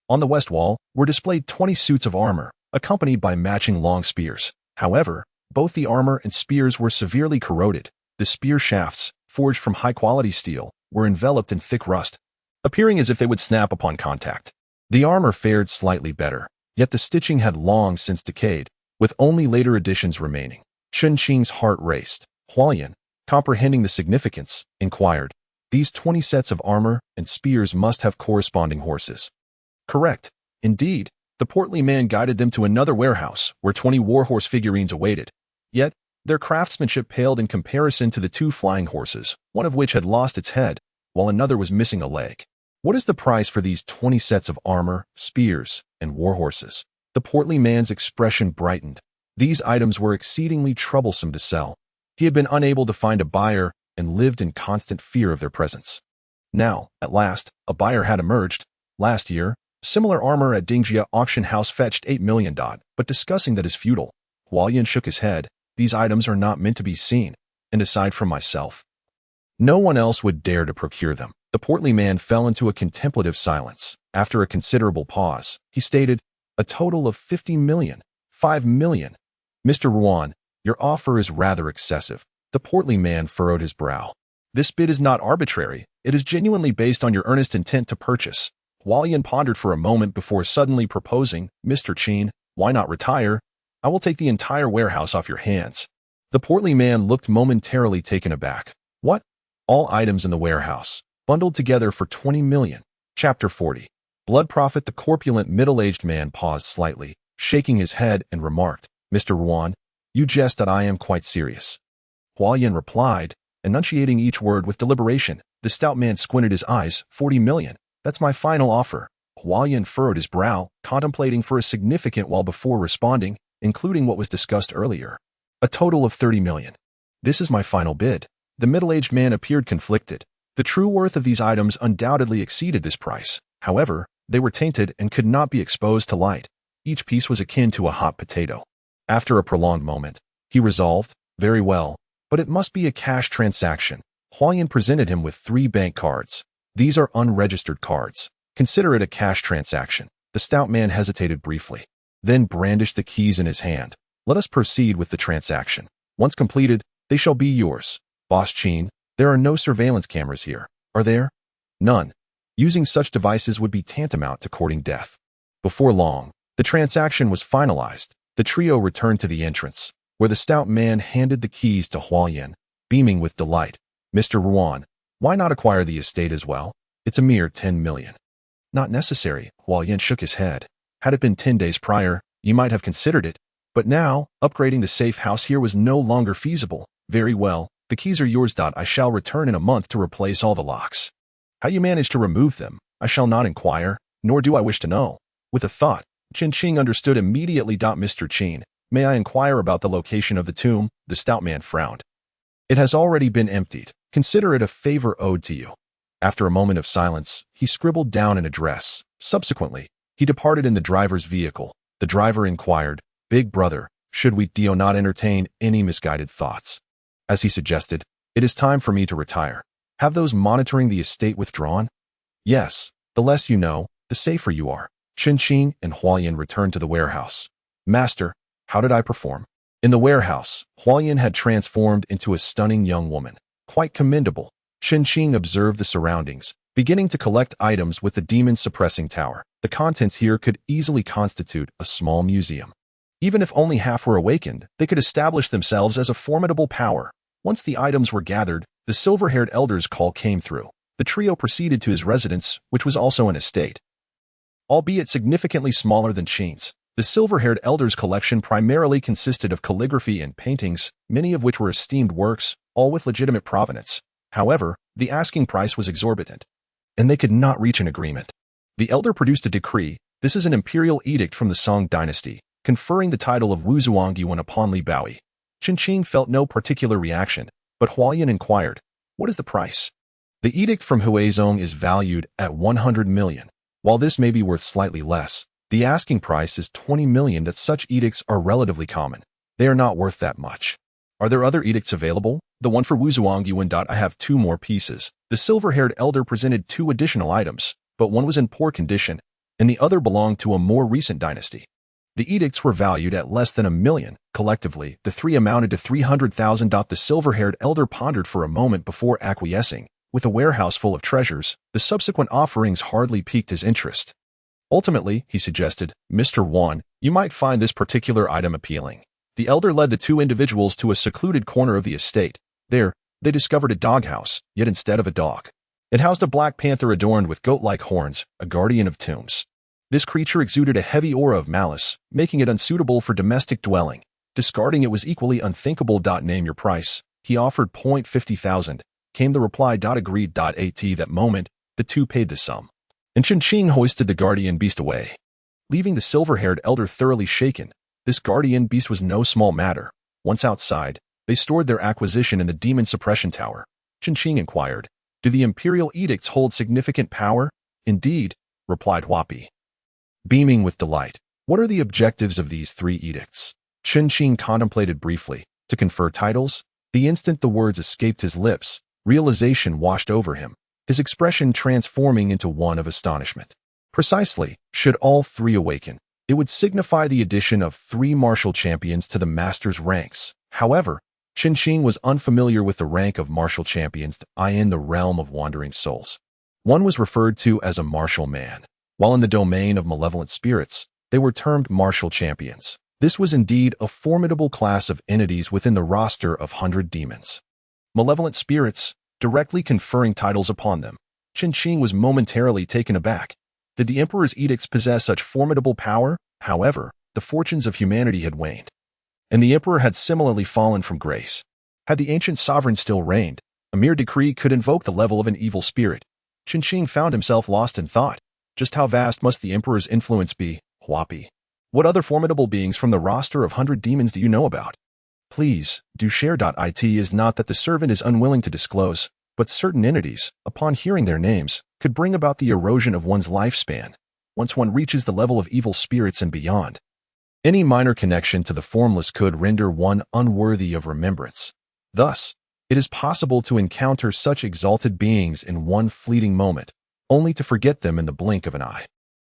on the west wall were displayed 20 suits of armor, accompanied by matching long spears. However, both the armor and spears were severely corroded. The spear shafts, forged from high-quality steel, were enveloped in thick rust, appearing as if they would snap upon contact. The armor fared slightly better, yet the stitching had long since decayed, with only later additions remaining. Chen Fan's heart raced. Hualien, comprehending the significance, inquired, "These 20 sets of armor and spears must have corresponding horses." "Correct. Indeed." The portly man guided them to another warehouse, where 20 warhorse figurines awaited. Yet, their craftsmanship paled in comparison to the 2 flying horses, one of which had lost its head, while another was missing a leg. "What is the price for these 20 sets of armor, spears, and warhorses?" The portly man's expression brightened. These items were exceedingly troublesome to sell. He had been unable to find a buyer and lived in constant fear of their presence. Now, at last, a buyer had emerged. Last year, similar armor at Dingjia auction house fetched 8 million. But discussing that is futile. Hualien shook his head. These items are not meant to be seen, and aside from myself, no one else would dare to procure them. The portly man fell into a contemplative silence. After a considerable pause, he stated, "A total of 50 million. 5 million. Mr. Ruan, your offer is rather excessive." The portly man furrowed his brow. "This bid is not arbitrary. It is genuinely based on your earnest intent to purchase." Hualien pondered for a moment before suddenly proposing, "Mr. Chen, why not retire? I will take the entire warehouse off your hands." The portly man looked momentarily taken aback. "What? All items in the warehouse, bundled together for 20 million. Chapter 40. Blood Prophet. The corpulent middle-aged man paused slightly, shaking his head, and remarked, "Mr. Ruan, you jest that I am quite serious." Hualien replied, enunciating each word with deliberation. The stout man squinted his eyes. 40 million. That's my final offer." Hualien furrowed his brow, contemplating for a significant while before responding, including what was discussed earlier. "A total of 30 million. This is my final bid." The middle-aged man appeared conflicted. The true worth of these items undoubtedly exceeded this price. However, they were tainted and could not be exposed to light. Each piece was akin to a hot potato. After a prolonged moment, he resolved, "Very well, but it must be a cash transaction." Hualien presented him with 3 bank cards. "These are unregistered cards. Consider it a cash transaction." The stout man hesitated briefly, then brandished the keys in his hand. "Let us proceed with the transaction. Once completed, they shall be yours." "Boss Chen, there are no surveillance cameras here, are there?" "None. Using such devices would be tantamount to courting death." Before long, the transaction was finalized. The trio returned to the entrance, where the stout man handed the keys to Hualien, beaming with delight. "Mr. Ruan, why not acquire the estate as well? It's a mere 10 million. "Not necessary." Hualien shook his head. "Had it been 10 days prior, you might have considered it. But now, upgrading the safe house here was no longer feasible." "Very well. The keys are yours. I shall return in a month to replace all the locks. How you manage to remove them, I shall not inquire, nor do I wish to know." With a thought, Chen Fan understood immediately. "Mr. Chen, may I inquire about the location of the tomb?" The stout man frowned. "It has already been emptied. Consider it a favor owed to you." After a moment of silence, he scribbled down an address. Subsequently, he departed in the driver's vehicle. The driver inquired, "Big brother, should we not entertain any misguided thoughts?" As he suggested, "It is time for me to retire. Have those monitoring the estate withdrawn?" "Yes, the less you know, the safer you are." Chen Fan and Hualien returned to the warehouse. "Master, how did I perform?" In the warehouse, Huayan had transformed into a stunning young woman. Quite commendable. Chen Qing observed the surroundings, beginning to collect items with the demon-suppressing tower. The contents here could easily constitute a small museum. Even if only half were awakened, they could establish themselves as a formidable power. Once the items were gathered, the silver-haired elder's call came through. The trio proceeded to his residence, which was also an estate. Albeit significantly smaller than Qing's, the silver-haired elder's collection primarily consisted of calligraphy and paintings, many of which were esteemed works, all with legitimate provenance. However, the asking price was exorbitant, and they could not reach an agreement. The elder produced a decree. This is an imperial edict from the Song dynasty, conferring the title of Wuzhuangyuan upon Li Baoyi. Chen Qing felt no particular reaction, but Huayan inquired, "What is the price?" The edict from Huizong is valued at 100 million. While this may be worth slightly less, the asking price is 20 million. That such edicts are relatively common. They are not worth that much. Are there other edicts available? The one for Wuzhuangyuan. I have 2 more pieces. The silver-haired elder presented 2 additional items, but one was in poor condition, and the other belonged to a more recent dynasty. The edicts were valued at less than 1 million. Collectively, the 3 amounted to 300,000. The silver-haired elder pondered for a moment before acquiescing. With a warehouse full of treasures, the subsequent offerings hardly piqued his interest. Ultimately, he suggested, "Mr. Wan, you might find this particular item appealing." The elder led the 2 individuals to a secluded corner of the estate. There, they discovered a doghouse, yet instead of a dog, it housed a black panther adorned with goat-like horns, a guardian of tombs. This creature exuded a heavy aura of malice, making it unsuitable for domestic dwelling. Discarding it was equally unthinkable. "Name your price." He offered 50,000. Came the reply. Agreed. At that moment, the 2 paid the sum, and Chen Qing hoisted the guardian beast away, leaving the silver-haired elder thoroughly shaken. This guardian beast was no small matter. Once outside, they stored their acquisition in the demon suppression tower. Chen Qing inquired, "Do the imperial edicts hold significant power?" "Indeed," replied Huapi, beaming with delight. "What are the objectives of these 3 edicts?" Chen Qing contemplated briefly. "To confer titles?" The instant the words escaped his lips, realization washed over him, his expression transforming into one of astonishment. Precisely. Should all 3 awaken, it would signify the addition of 3 martial champions to the master's ranks. However, Chen Qing was unfamiliar with the rank of martial champions in the realm of wandering souls. One was referred to as a martial man, while in the domain of malevolent spirits, they were termed martial champions. This was indeed a formidable class of entities within the roster of 100 demons. Malevolent spirits, directly conferring titles upon them. Chen Qing was momentarily taken aback. Did the emperor's edicts possess such formidable power? However, the fortunes of humanity had waned, and the emperor had similarly fallen from grace. Had the ancient sovereign still reigned, a mere decree could invoke the level of an evil spirit. Chen Qing found himself lost in thought. Just how vast must the emperor's influence be? Huapi, what other formidable beings from the roster of 100 demons do you know about? Please, do share. It is not that the servant is unwilling to disclose, but certain entities, upon hearing their names, could bring about the erosion of one's lifespan, once one reaches the level of evil spirits and beyond. Any minor connection to the formless could render one unworthy of remembrance. Thus, it is possible to encounter such exalted beings in one fleeting moment, only to forget them in the blink of an eye.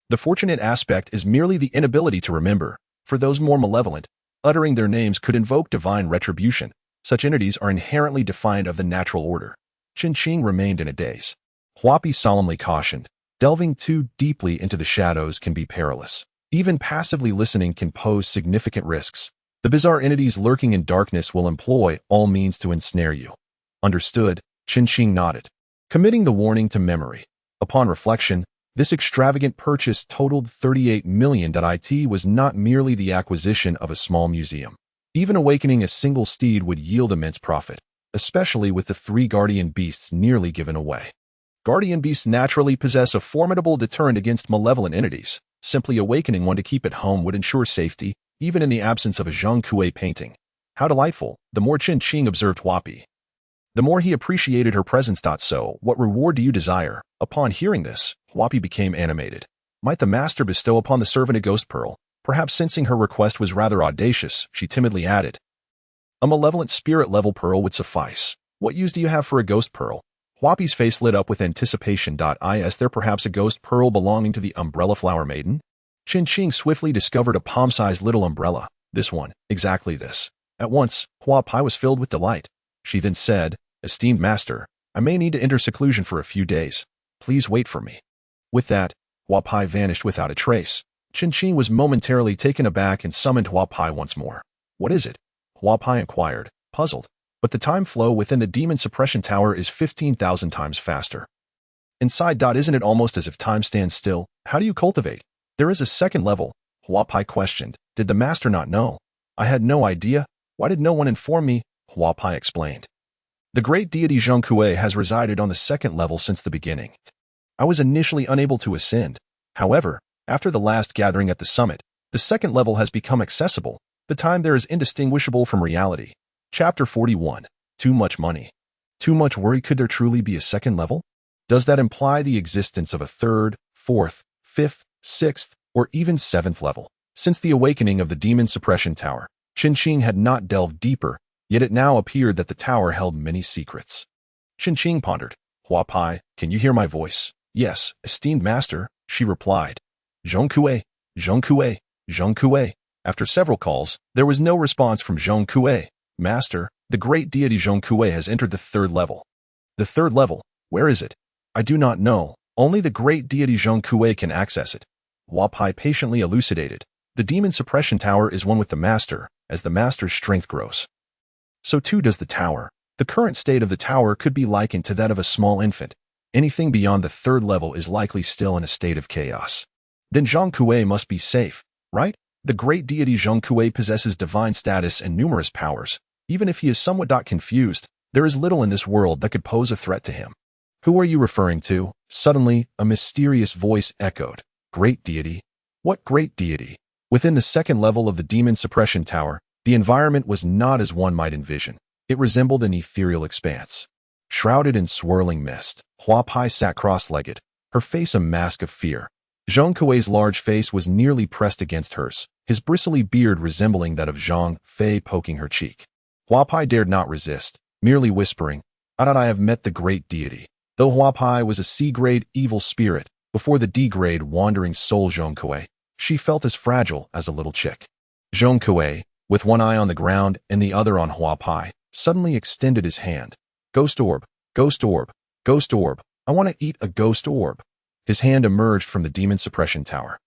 The fortunate aspect is merely the inability to remember. For those more malevolent, uttering their names could invoke divine retribution. Such entities are inherently defiant of the natural order. Chen Qing remained in a daze. Huapi solemnly cautioned, delving too deeply into the shadows can be perilous. Even passively listening can pose significant risks. The bizarre entities lurking in darkness will employ all means to ensnare you. Understood, Chen Qing nodded, committing the warning to memory. Upon reflection, this extravagant purchase totaled 38 million. It was not merely the acquisition of a small museum. Even awakening a single steed would yield immense profit, especially with the 3 guardian beasts nearly given away. Guardian beasts naturally possess a formidable deterrent against malevolent entities. Simply awakening one to keep at home would ensure safety, even in the absence of a Zhang Kuei painting. How delightful! The more Chen Qing observed Huapi, the more he appreciated her presence. So, what reward do you desire? Upon hearing this, Huapi became animated. Might the master bestow upon the servant a ghost pearl? Perhaps sensing her request was rather audacious, she timidly added, "A malevolent spirit-level pearl would suffice. What use do you have for a ghost pearl?" Huapi's face lit up with anticipation. Is there perhaps a ghost pearl belonging to the umbrella flower maiden? Chen Qing swiftly discovered a palm-sized little umbrella. This one, exactly this. At once, Hua Pai was filled with delight. She then said, "Esteemed master, I may need to enter seclusion for a few days. Please wait for me." With that, Hua Pai vanished without a trace. Chen Qing was momentarily taken aback and summoned Hua Pai once more. "What is it?" Hua Pai inquired, puzzled. "But the time flow within the demon suppression tower is 15,000 times faster. Inside. Isn't it almost as if time stands still? How do you cultivate?" "There is a second level," Hua Pai questioned. "Did the master not know?" "I had no idea. Why did no one inform me?" Hua Pai explained. "The great deity Zhongkue has resided on the second level since the beginning. I was initially unable to ascend. However, after the last gathering at the summit, the second level has become accessible. The time there is indistinguishable from reality." Chapter 41. Too much money. Too much worry. Could there truly be a second level? Does that imply the existence of a third, fourth, fifth, sixth, or even seventh level? Since the awakening of the demon suppression tower, Chen Qing had not delved deeper, yet it now appeared that the tower held many secrets. Chen Qing pondered. "Hua Pai, can you hear my voice?" "Yes, esteemed master," she replied. "Zhongkue, Zhongkue, Zhongkue." After several calls, there was no response from Zhongkue. "Master, the great deity Zhongkue has entered the third level." "The third level? Where is it?" "I do not know. Only the great deity Zhongkue can access it." Hua Pai patiently elucidated. "The demon suppression tower is one with the master. As the master's strength grows, so too does the tower. The current state of the tower could be likened to that of a small infant. Anything beyond the third level is likely still in a state of chaos." "Then Zhongkue must be safe, right? The great deity Zhongkue possesses divine status and numerous powers. Even if he is somewhat confused, there is little in this world that could pose a threat to him." "Who are you referring to?" Suddenly, a mysterious voice echoed. "Great deity? What great deity?" Within the second level of the demon suppression tower, the environment was not as one might envision. It resembled an ethereal expanse. Shrouded in swirling mist, Hua Pai sat cross-legged, her face a mask of fear. Zhongkue's large face was nearly pressed against hers, his bristly beard resembling that of Zhang Fei poking her cheek. Hua Pai dared not resist, merely whispering, I have met the great deity." Though Hua Pai was a C-grade evil spirit, before the D-grade wandering soul Zhongkue, she felt as fragile as a little chick. Zhongkue, with one eye on the ground and the other on Hua Pai, suddenly extended his hand. "Ghost orb, ghost orb, ghost orb. I want to eat a ghost orb." His hand emerged from the demon suppression tower,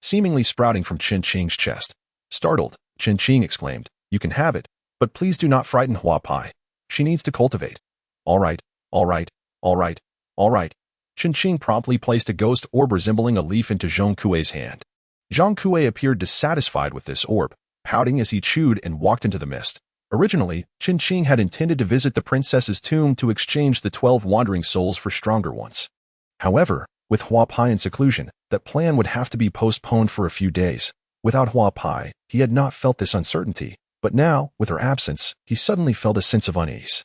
seemingly sprouting from Chen Qing's chest. Startled, Chen Qing exclaimed, "You can have it, but please do not frighten Hua Pai. She needs to cultivate." All right, all right, all right, all right." Chen Qing promptly placed a ghost orb resembling a leaf into Zhongkue's hand. Zhongkue appeared dissatisfied with this orb, pouting as he chewed and walked into the mist. Originally, Chen Qing had intended to visit the princess's tomb to exchange the 12 wandering souls for stronger ones. However, with Hua Pai in seclusion, that plan would have to be postponed for a few days. Without Hua Pai, he had not felt this uncertainty, but now, with her absence, he suddenly felt a sense of unease.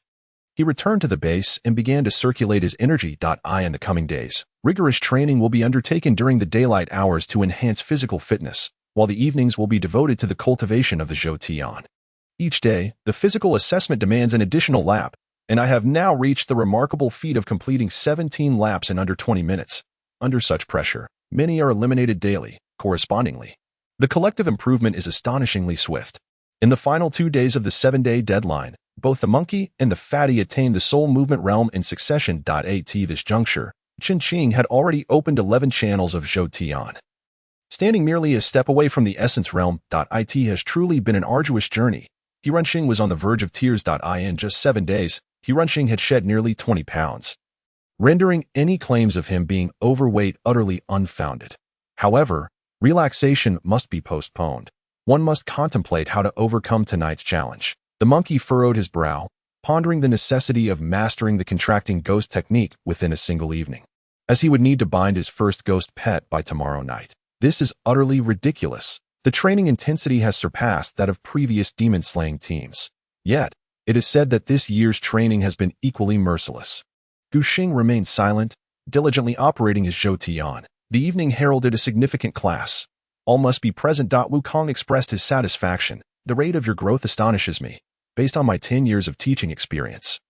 He returned to the base and began to circulate his energy. In the coming days, rigorous training will be undertaken during the daylight hours to enhance physical fitness, while the evenings will be devoted to the cultivation of the Zhou Tian. Each day, the physical assessment demands an additional lap, and I have now reached the remarkable feat of completing 17 laps in under 20 minutes. Under such pressure, many are eliminated daily. Correspondingly, the collective improvement is astonishingly swift. In the final 2 days of the 7-day deadline, both the monkey and the fatty attained the soul movement realm in succession. At this juncture, Chen Qing had already opened 11 channels of Zhou Tian. Standing merely a step away from the essence realm. It has truly been an arduous journey. Hirunxing was on the verge of tears. In just 7 days, Hirunxing had shed nearly 20 pounds, rendering any claims of him being overweight utterly unfounded. However, relaxation must be postponed. One must contemplate how to overcome tonight's challenge. The monkey furrowed his brow, pondering the necessity of mastering the contracting ghost technique within a single evening, as he would need to bind his first ghost pet by tomorrow night. This is utterly ridiculous. The training intensity has surpassed that of previous demon-slaying teams. Yet, it is said that this year's training has been equally merciless. Gu Xing remained silent, diligently operating his Zhou Tian. The evening heralded a significant class. All must be present. Wukong expressed his satisfaction. "The rate of your growth astonishes me, based on my 10 years of teaching experience.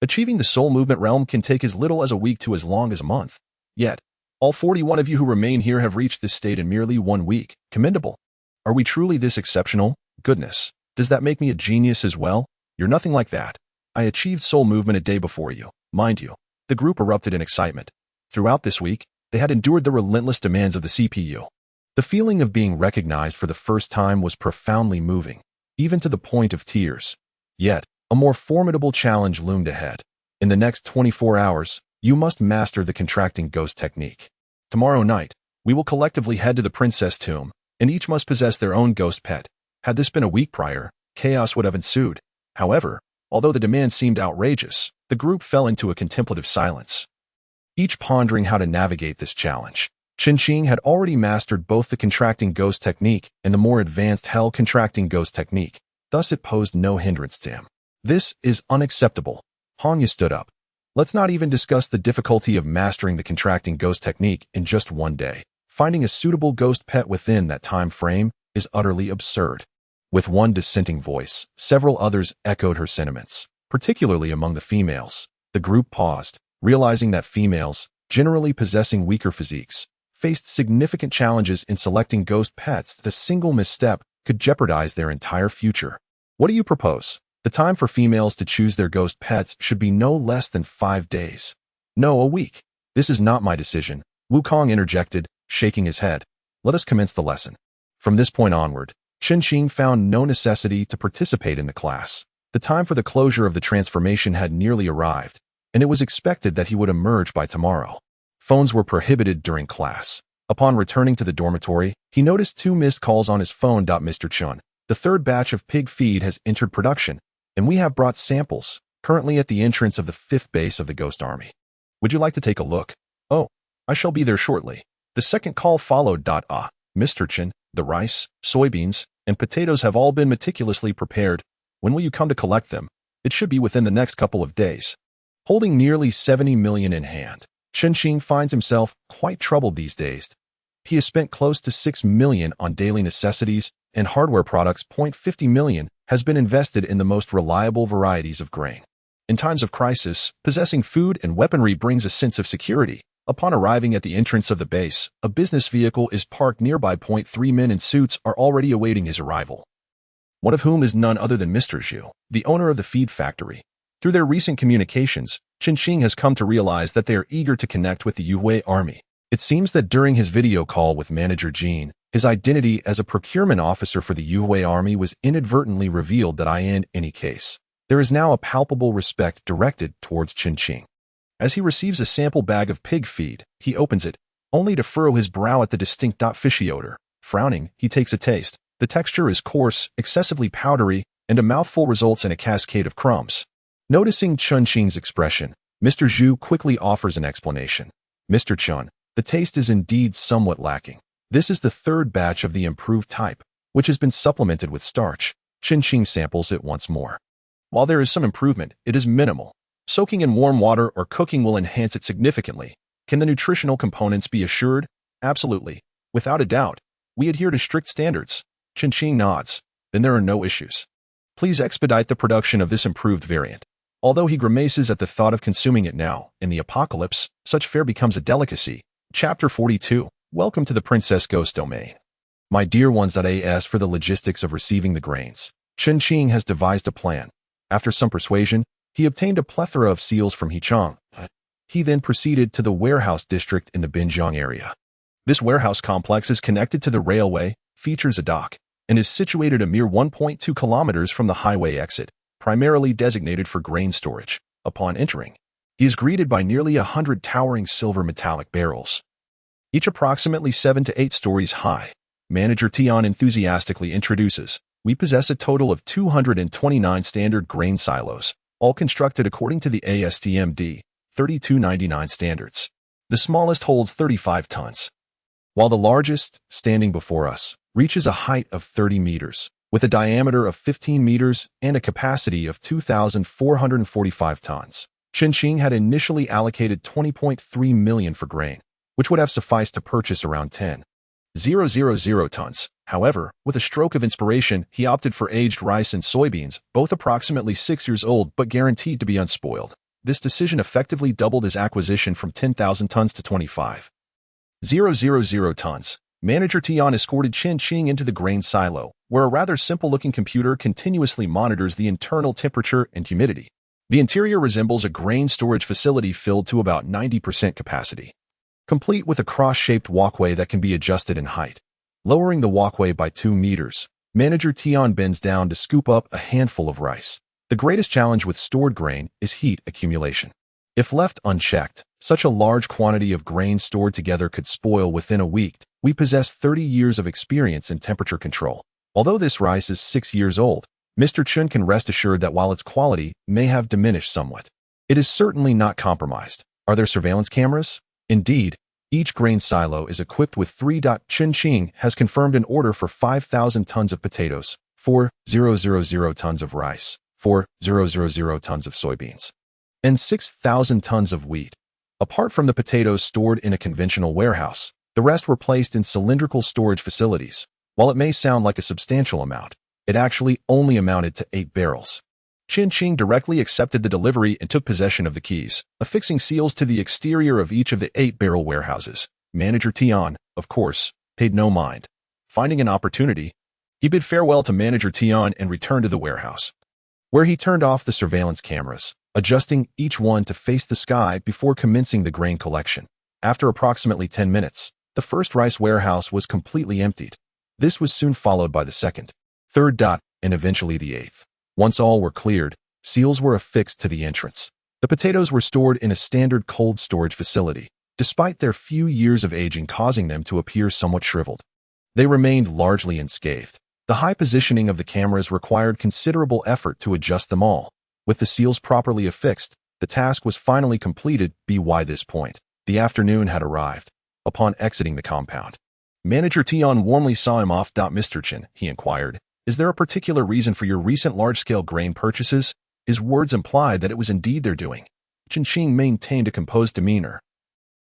Achieving the soul movement realm can take as little as a week to as long as a month. Yet, all 41 of you who remain here have reached this state in merely 1 week. Commendable. Are we truly this exceptional?" Goodness, does that make me a genius as well? You're nothing like that. I achieved soul movement a day before you, mind you. The group erupted in excitement. Throughout this week, they had endured the relentless demands of the CPU. The feeling of being recognized for the first time was profoundly moving, even to the point of tears. Yet, a more formidable challenge loomed ahead. In the next 24 hours, you must master the contracting ghost technique. Tomorrow night, we will collectively head to the princess tomb, and each must possess their own ghost pet. Had this been a week prior, chaos would have ensued. However, although the demand seemed outrageous, the group fell into a contemplative silence, each pondering how to navigate this challenge. Chen Fan had already mastered both the contracting ghost technique and the more advanced hell contracting ghost technique, thus it posed no hindrance to him. This is unacceptable. Hanya stood up. Let's not even discuss the difficulty of mastering the contracting ghost technique in just one day. Finding a suitable ghost pet within that time frame is utterly absurd. With one dissenting voice, several others echoed her sentiments, particularly among the females. The group paused, realizing that females, generally possessing weaker physiques, faced significant challenges in selecting ghost pets that a single misstep could jeopardize their entire future. What do you propose? The time for females to choose their ghost pets should be no less than 5 days. No, a week. This is not my decision, Wukong interjected, shaking his head. Let us commence the lesson. From this point onward, Chen Fan found no necessity to participate in the class. The time for the closure of the transformation had nearly arrived, and it was expected that he would emerge by tomorrow. Phones were prohibited during class. Upon returning to the dormitory, he noticed 2 missed calls on his phone. Mr. Chen, the 3rd batch of pig feed has entered production, and we have brought samples, currently at the entrance of the 5th base of the Ghost Army. Would you like to take a look? Oh, I shall be there shortly. The 2nd call followed. Mr. Chen, the rice, soybeans, and potatoes have all been meticulously prepared. When will you come to collect them? It should be within the next couple of days. Holding nearly 70 million in hand, Chen Fan finds himself quite troubled these days. He has spent close to 6 million on daily necessities and hardware products. 50 million has been invested in the most reliable varieties of grain. In times of crisis, possessing food and weaponry brings a sense of security. Upon arriving at the entrance of the base, a business vehicle is parked nearby. 3 men in suits are already awaiting his arrival, one of whom is none other than Mr. Zhu, the owner of the feed factory. Through their recent communications, Chen Fan has come to realize that they are eager to connect with the Yue army. It seems that during his video call with manager Jean, his identity as a procurement officer for the Yue army was inadvertently revealed. In any case, there is now a palpable respect directed towards Chen Fan. As he receives a sample bag of pig feed, he opens it, only to furrow his brow at the distinct fishy odor. Frowning, he takes a taste. The texture is coarse, excessively powdery, and a mouthful results in a cascade of crumbs. Noticing Chen Fan's expression, Mr. Zhu quickly offers an explanation. Mr. Chen, the taste is indeed somewhat lacking. This is the 3rd batch of the improved type, which has been supplemented with starch. Chen Fan samples it once more. While there is some improvement, it is minimal. Soaking in warm water or cooking will enhance it significantly. Can the nutritional components be assured? Absolutely. Without a doubt. We adhere to strict standards. Chen Fan nods. Then there are no issues. Please expedite the production of this improved variant. Although he grimaces at the thought of consuming it now, in the apocalypse, such fare becomes a delicacy. Chapter 42. Welcome to the Princess Ghost Domain. My dear ones. As for the logistics of receiving the grains, Chen Fan has devised a plan. After some persuasion, he obtained a plethora of seals from Heechang. He then proceeded to the warehouse district in the Binjiang area. This warehouse complex is connected to the railway, features a dock, and is situated a mere 1.2 kilometers from the highway exit, primarily designated for grain storage. Upon entering, he is greeted by nearly 100 towering silver metallic barrels, each approximately 7 to 8 stories high. Manager Tian enthusiastically introduces, we possess a total of 229 standard grain silos, all constructed according to the ASTM D3299 standards. The smallest holds 35 tons, while the largest, standing before us, reaches a height of 30 meters, with a diameter of 15 meters and a capacity of 2,445 tons. Chen Fan had initially allocated 20.3 million for grain, which would have sufficed to purchase around 10,000 tons. However, with a stroke of inspiration, he opted for aged rice and soybeans, both approximately 6 years old but guaranteed to be unspoiled. This decision effectively doubled his acquisition from 10,000 tons to 25,000 tons. Manager Tian escorted Chen Qing into the grain silo, where a rather simple-looking computer continuously monitors the internal temperature and humidity. The interior resembles a grain storage facility filled to about 90% capacity, complete with a cross-shaped walkway that can be adjusted in height. Lowering the walkway by 2 meters, Manager Tian bends down to scoop up a handful of rice. The greatest challenge with stored grain is heat accumulation. If left unchecked, such a large quantity of grain stored together could spoil within a week. We possess 30 years of experience in temperature control. Although this rice is 6 years old, Mr. Chen can rest assured that while its quality may have diminished somewhat, it is certainly not compromised. Are there surveillance cameras? Indeed, each grain silo is equipped with 3. Chen Qing has confirmed an order for 5,000 tons of potatoes, 4,000 tons of rice, 4,000 tons of soybeans, and 6,000 tons of wheat. Apart from the potatoes stored in a conventional warehouse, the rest were placed in cylindrical storage facilities. While it may sound like a substantial amount, it actually only amounted to 8 barrels. Chen Qing directly accepted the delivery and took possession of the keys, affixing seals to the exterior of each of the 8-barrel warehouses. Manager Tian, of course, paid no mind. Finding an opportunity, he bid farewell to Manager Tian and returned to the warehouse, where he turned off the surveillance cameras, adjusting each one to face the sky before commencing the grain collection. After approximately 10 minutes, the first rice warehouse was completely emptied. This was soon followed by the second, third, and eventually the 8th. Once all were cleared, seals were affixed to the entrance. The potatoes were stored in a standard cold storage facility, despite their few years of aging causing them to appear somewhat shriveled. They remained largely unscathed. The high positioning of the cameras required considerable effort to adjust them all. With the seals properly affixed, the task was finally completed. By this point, the afternoon had arrived. Upon exiting the compound, Manager Tian warmly saw him off. Mr. Chen, he inquired, is there a particular reason for your recent large-scale grain purchases? His words implied that it was indeed their doing. Chen Qing maintained a composed demeanor.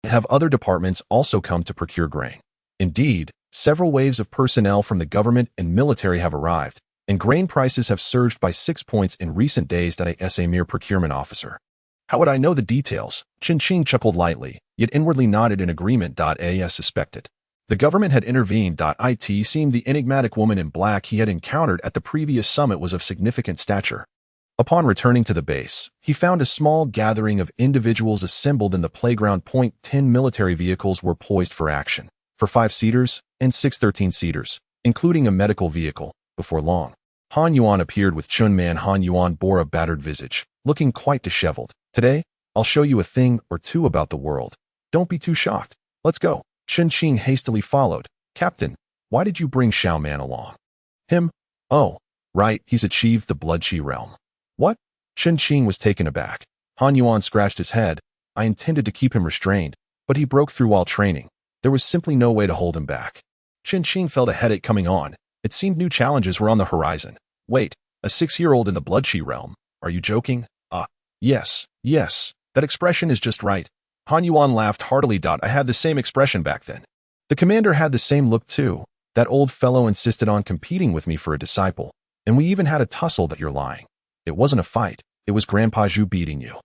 Have other departments also come to procure grain? Indeed, several waves of personnel from the government and military have arrived, and grain prices have surged by 6 points in recent days. As a mere procurement officer, how would I know the details? Chen Qing chuckled lightly, yet inwardly nodded in agreement. As suspected, the government had intervened. It seemed the enigmatic woman in black he had encountered at the previous summit was of significant stature. Upon returning to the base, he found a small gathering of individuals assembled in the playground. 10 military vehicles were poised for action, for 5-seaters and 6 13-seaters, including a medical vehicle. Before long, Han Yuan appeared with Chun Man. Han Yuan bore a battered visage, looking quite disheveled. Today, I'll show you a thing or two about the world. Don't be too shocked. Let's go. Chen Qing hastily followed. Captain, why did you bring Xiao Man along? Him? Oh, right, he's achieved the Blood Qi realm. What? Chen Qing was taken aback. Han Yuan scratched his head. I intended to keep him restrained, but he broke through while training. There was simply no way to hold him back. Chen Qing felt a headache coming on. It seemed new challenges were on the horizon. Wait, a 6-year-old in the Blood Qi realm? Are you joking? Yes, that expression is just right. Han Yuan laughed heartily. I had the same expression back then. The commander had the same look too. That old fellow insisted on competing with me for a disciple, and we even had a tussle. That you're lying. It wasn't a fight, it was Grandpa Zhu beating you.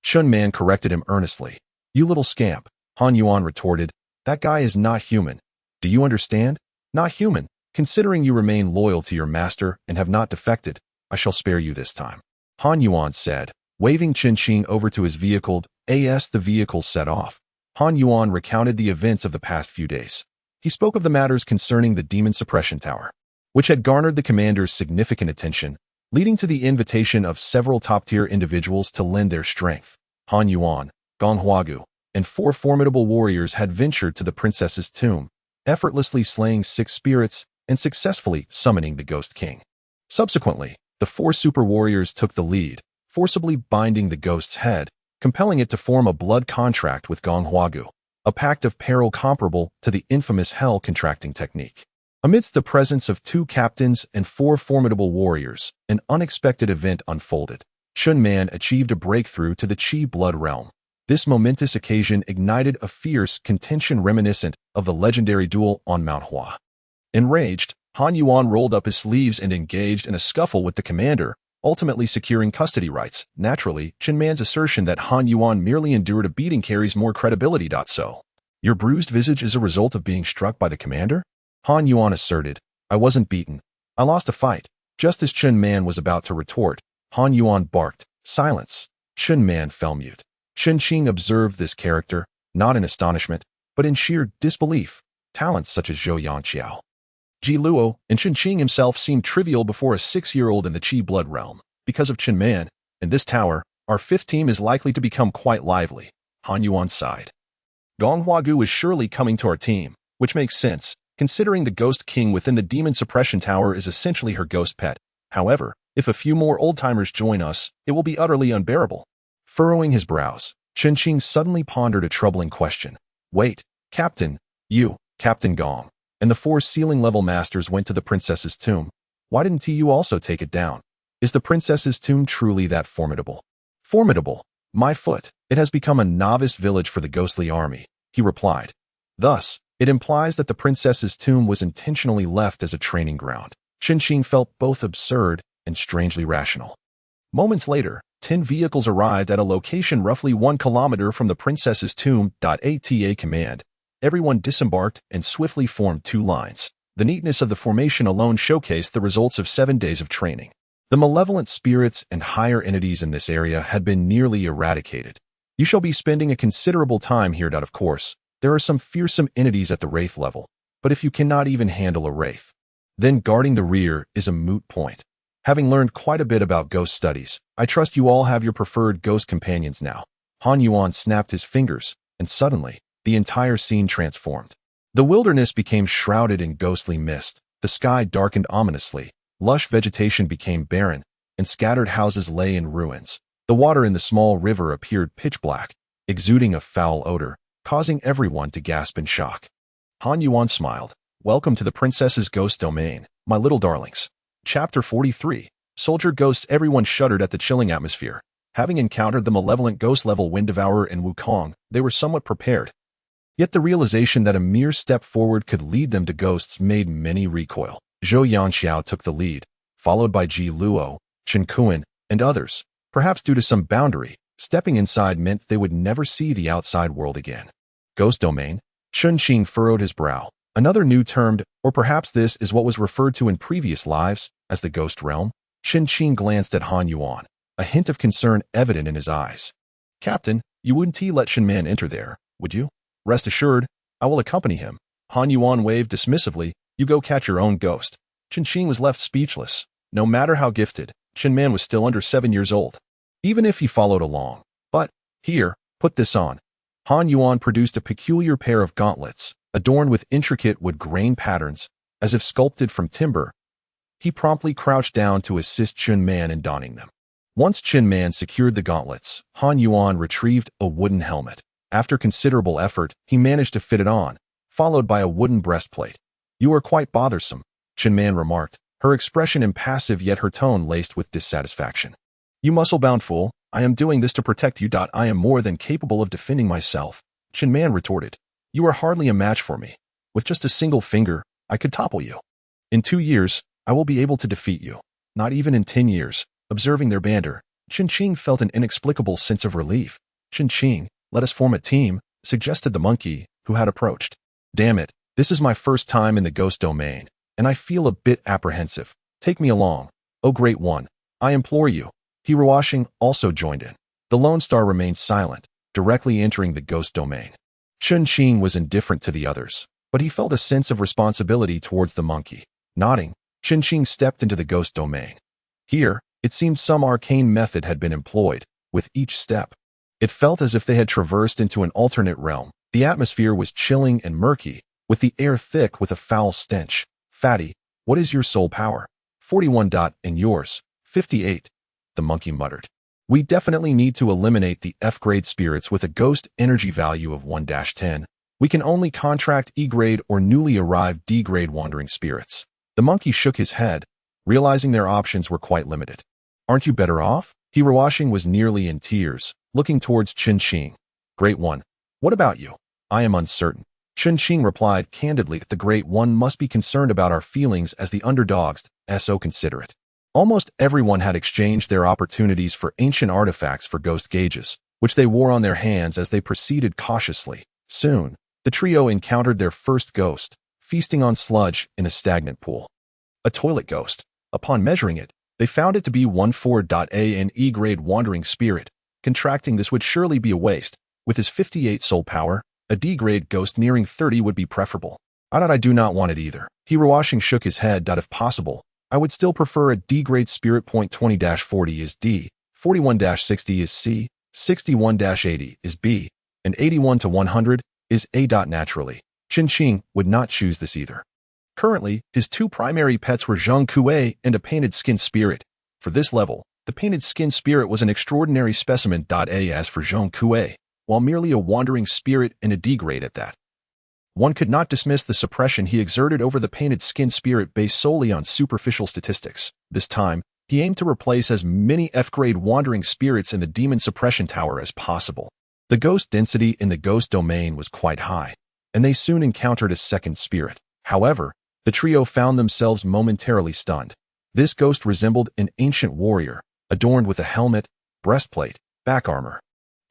Chun Man corrected him earnestly. You little scamp, Han Yuan retorted. That guy is not human. Do you understand? Not human. Considering you remain loyal to your master and have not defected, I shall spare you this time, Han Yuan said, waving Chen Qing over to his vehicle. As the vehicle set off, Han Yuan recounted the events of the past few days. He spoke of the matters concerning the demon suppression tower, which had garnered the commander's significant attention, leading to the invitation of several top-tier individuals to lend their strength. Han Yuan, Gong Huagu, and 4 formidable warriors had ventured to the princess's tomb, effortlessly slaying 6 spirits and successfully summoning the Ghost King. Subsequently, the 4 super warriors took the lead, forcibly binding the ghost's head, compelling it to form a blood contract with Gong Huagu, a pact of peril comparable to the infamous hell contracting technique. Amidst the presence of 2 captains and 4 formidable warriors, an unexpected event unfolded. Chun Man achieved a breakthrough to the Qi blood realm. This momentous occasion ignited a fierce contention reminiscent of the legendary duel on Mount Hua. Enraged, Han Yuan rolled up his sleeves and engaged in a scuffle with the commander, ultimately securing custody rights. Naturally, Chen Man's assertion that Han Yuan merely endured a beating carries more credibility. So, Your bruised visage is a result of being struck by the commander? Han Yuan asserted. I wasn't beaten. I lost a fight. Just as Chen Man was about to retort, Han Yuan barked, silence. Chen Man fell mute. Chen Qing observed this character, not in astonishment, but in sheer disbelief. Talents such as Zhou Yangqiao, Ji Luo, and Chen Qing himself seemed trivial before a 6-year-old in the Qi blood realm. Because of Chen Man, in this tower, our 5th team is likely to become quite lively. Han Yuan sighed. Gong Huagu is surely coming to our team, which makes sense, considering the Ghost King within the Demon Suppression Tower is essentially her ghost pet. However, if a few more old-timers join us, it will be utterly unbearable. Furrowing his brows, Chen Qing suddenly pondered a troubling question. Wait, Captain, you, Captain Gong, and the 4 ceiling-level masters went to the princess's tomb. Why didn't you also take it down? Is the princess's tomb truly that formidable? Formidable, my foot. It has become a novice village for the ghostly army, he replied. Thus, it implies that the princess's tomb was intentionally left as a training ground. Chen Qing felt both absurd and strangely rational. Moments later, 10 vehicles arrived at a location roughly 1 kilometer from the princess's tomb. ATA command. Everyone disembarked and swiftly formed 2 lines. The neatness of the formation alone showcased the results of 7 days of training. The malevolent spirits and higher entities in this area had been nearly eradicated. You shall be spending a considerable time here. Of course, there are some fearsome entities at the wraith level, but if you cannot even handle a wraith, then guarding the rear is a moot point. Having learned quite a bit about ghost studies, I trust you all have your preferred ghost companions now. Han Yuan snapped his fingers, and suddenly, the entire scene transformed. The wilderness became shrouded in ghostly mist, the sky darkened ominously, lush vegetation became barren, and scattered houses lay in ruins. The water in the small river appeared pitch black, exuding a foul odor, causing everyone to gasp in shock. Han Yuan smiled. Welcome to the princess's ghost domain, my little darlings. Chapter 43. Soldier Ghosts. Everyone shuddered at the chilling atmosphere. Having encountered the malevolent ghost-level Wind Devourer in Wukong, they were somewhat prepared. Yet the realization that a mere step forward could lead them to ghosts made many recoil. Zhou Yangqiao took the lead, followed by Ji Luo, Chen Kuan, and others. Perhaps due to some boundary, stepping inside meant they would never see the outside world again. Ghost domain? Chen Qing furrowed his brow. Another new term, or perhaps this is what was referred to in previous lives as the ghost realm. Chen Qing glanced at Han Yuan, a hint of concern evident in his eyes. Captain, you wouldn't let Chen Man enter there, would you? Rest assured, I will accompany him. Han Yuan waved dismissively. You go catch your own ghost. Chen Qing was left speechless. No matter how gifted, Chen Man was still under 7 years old. Even if he followed along. But, here, put this on. Han Yuan produced a peculiar pair of gauntlets, adorned with intricate wood grain patterns, as if sculpted from timber. He promptly crouched down to assist Chen Man in donning them. Once Chen Man secured the gauntlets, Han Yuan retrieved a wooden helmet. After considerable effort, he managed to fit it on, followed by a wooden breastplate. You are quite bothersome, Chen Man remarked, her expression impassive yet her tone laced with dissatisfaction. You muscle-bound fool, I am doing this to protect you. I am more than capable of defending myself, Chen Man retorted. You are hardly a match for me. With just a single finger, I could topple you. In 2 years, I will be able to defeat you. Not even in 10 years. Observing their banter, Chen Qing felt an inexplicable sense of relief. Chen Qing, let us form a team, suggested the monkey, who had approached. Damn it, this is my first time in the ghost domain, and I feel a bit apprehensive. Take me along. Oh great one, I implore you. Hiroashing also joined in. The Lone Star remained silent, directly entering the ghost domain. Chen Qing was indifferent to the others, but he felt a sense of responsibility towards the monkey. Nodding, Chen Qing stepped into the ghost domain. Here, it seemed some arcane method had been employed. With each step, it felt as if they had traversed into an alternate realm. The atmosphere was chilling and murky, with the air thick with a foul stench. Fatty, what is your soul power? 41. And yours? 58. The monkey muttered. We definitely need to eliminate the F-grade spirits with a ghost energy value of 1-10. We can only contract E-grade or newly arrived D-grade wandering spirits. The monkey shook his head, realizing their options were quite limited. Aren't you better off? Hiroashing was nearly in tears, looking towards Chen Qing. Great one. What about you? I am uncertain. Chen Qing replied candidly that the Great One must be concerned about our feelings as the underdogs, so considerate. Almost everyone had exchanged their opportunities for ancient artifacts for ghost gauges, which they wore on their hands as they proceeded cautiously. Soon, the The trio encountered their first ghost, feasting on sludge in a stagnant pool. A toilet ghost. Upon measuring it, they found it to be 14.A and E-grade wandering spirit. Contracting this would surely be a waste. With his 58 soul power, a D-grade ghost nearing 30 would be preferable. I do not want it either. Hiroashing shook his head. If possible, I would still prefer a D-grade spirit. 20-40 is D, 41-60 is C, 61-80 is B, and 81-100 is A. Naturally, Chen would not choose this either. Currently, his two primary pets were Zhang Kuei and a painted skin spirit. For this level, the painted skin spirit was an extraordinary specimen. As for Zhang Kuei, while merely a wandering spirit and a D-grade at that, one could not dismiss the suppression he exerted over the painted skin spirit based solely on superficial statistics. This time, he aimed to replace as many F-grade wandering spirits in the demon suppression tower as possible. The ghost density in the ghost domain was quite high, and they soon encountered a second spirit. However, the trio found themselves momentarily stunned. This ghost resembled an ancient warrior, adorned with a helmet, breastplate, back armor,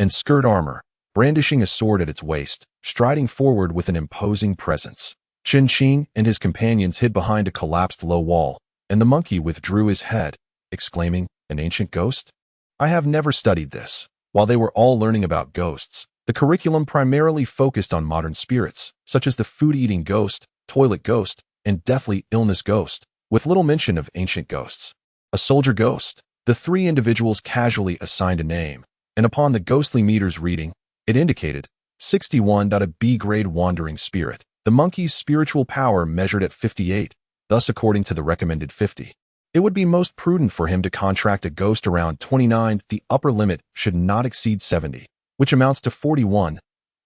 and skirt armor, brandishing a sword at its waist, striding forward with an imposing presence. Chen and his companions hid behind a collapsed low wall, and the monkey withdrew his head, exclaiming, "An ancient ghost? I have never studied this." While they were all learning about ghosts, the curriculum primarily focused on modern spirits, such as the food-eating ghost, toilet ghost, and deathly illness ghost, with little mention of ancient ghosts. A soldier ghost. The three individuals casually assigned a name, and upon the ghostly meter's reading, it indicated 61. A B-grade wandering spirit. The monkey's spiritual power measured at 58, thus according to the recommended 50. It would be most prudent for him to contract a ghost around 29. The upper limit should not exceed 70, which amounts to 41.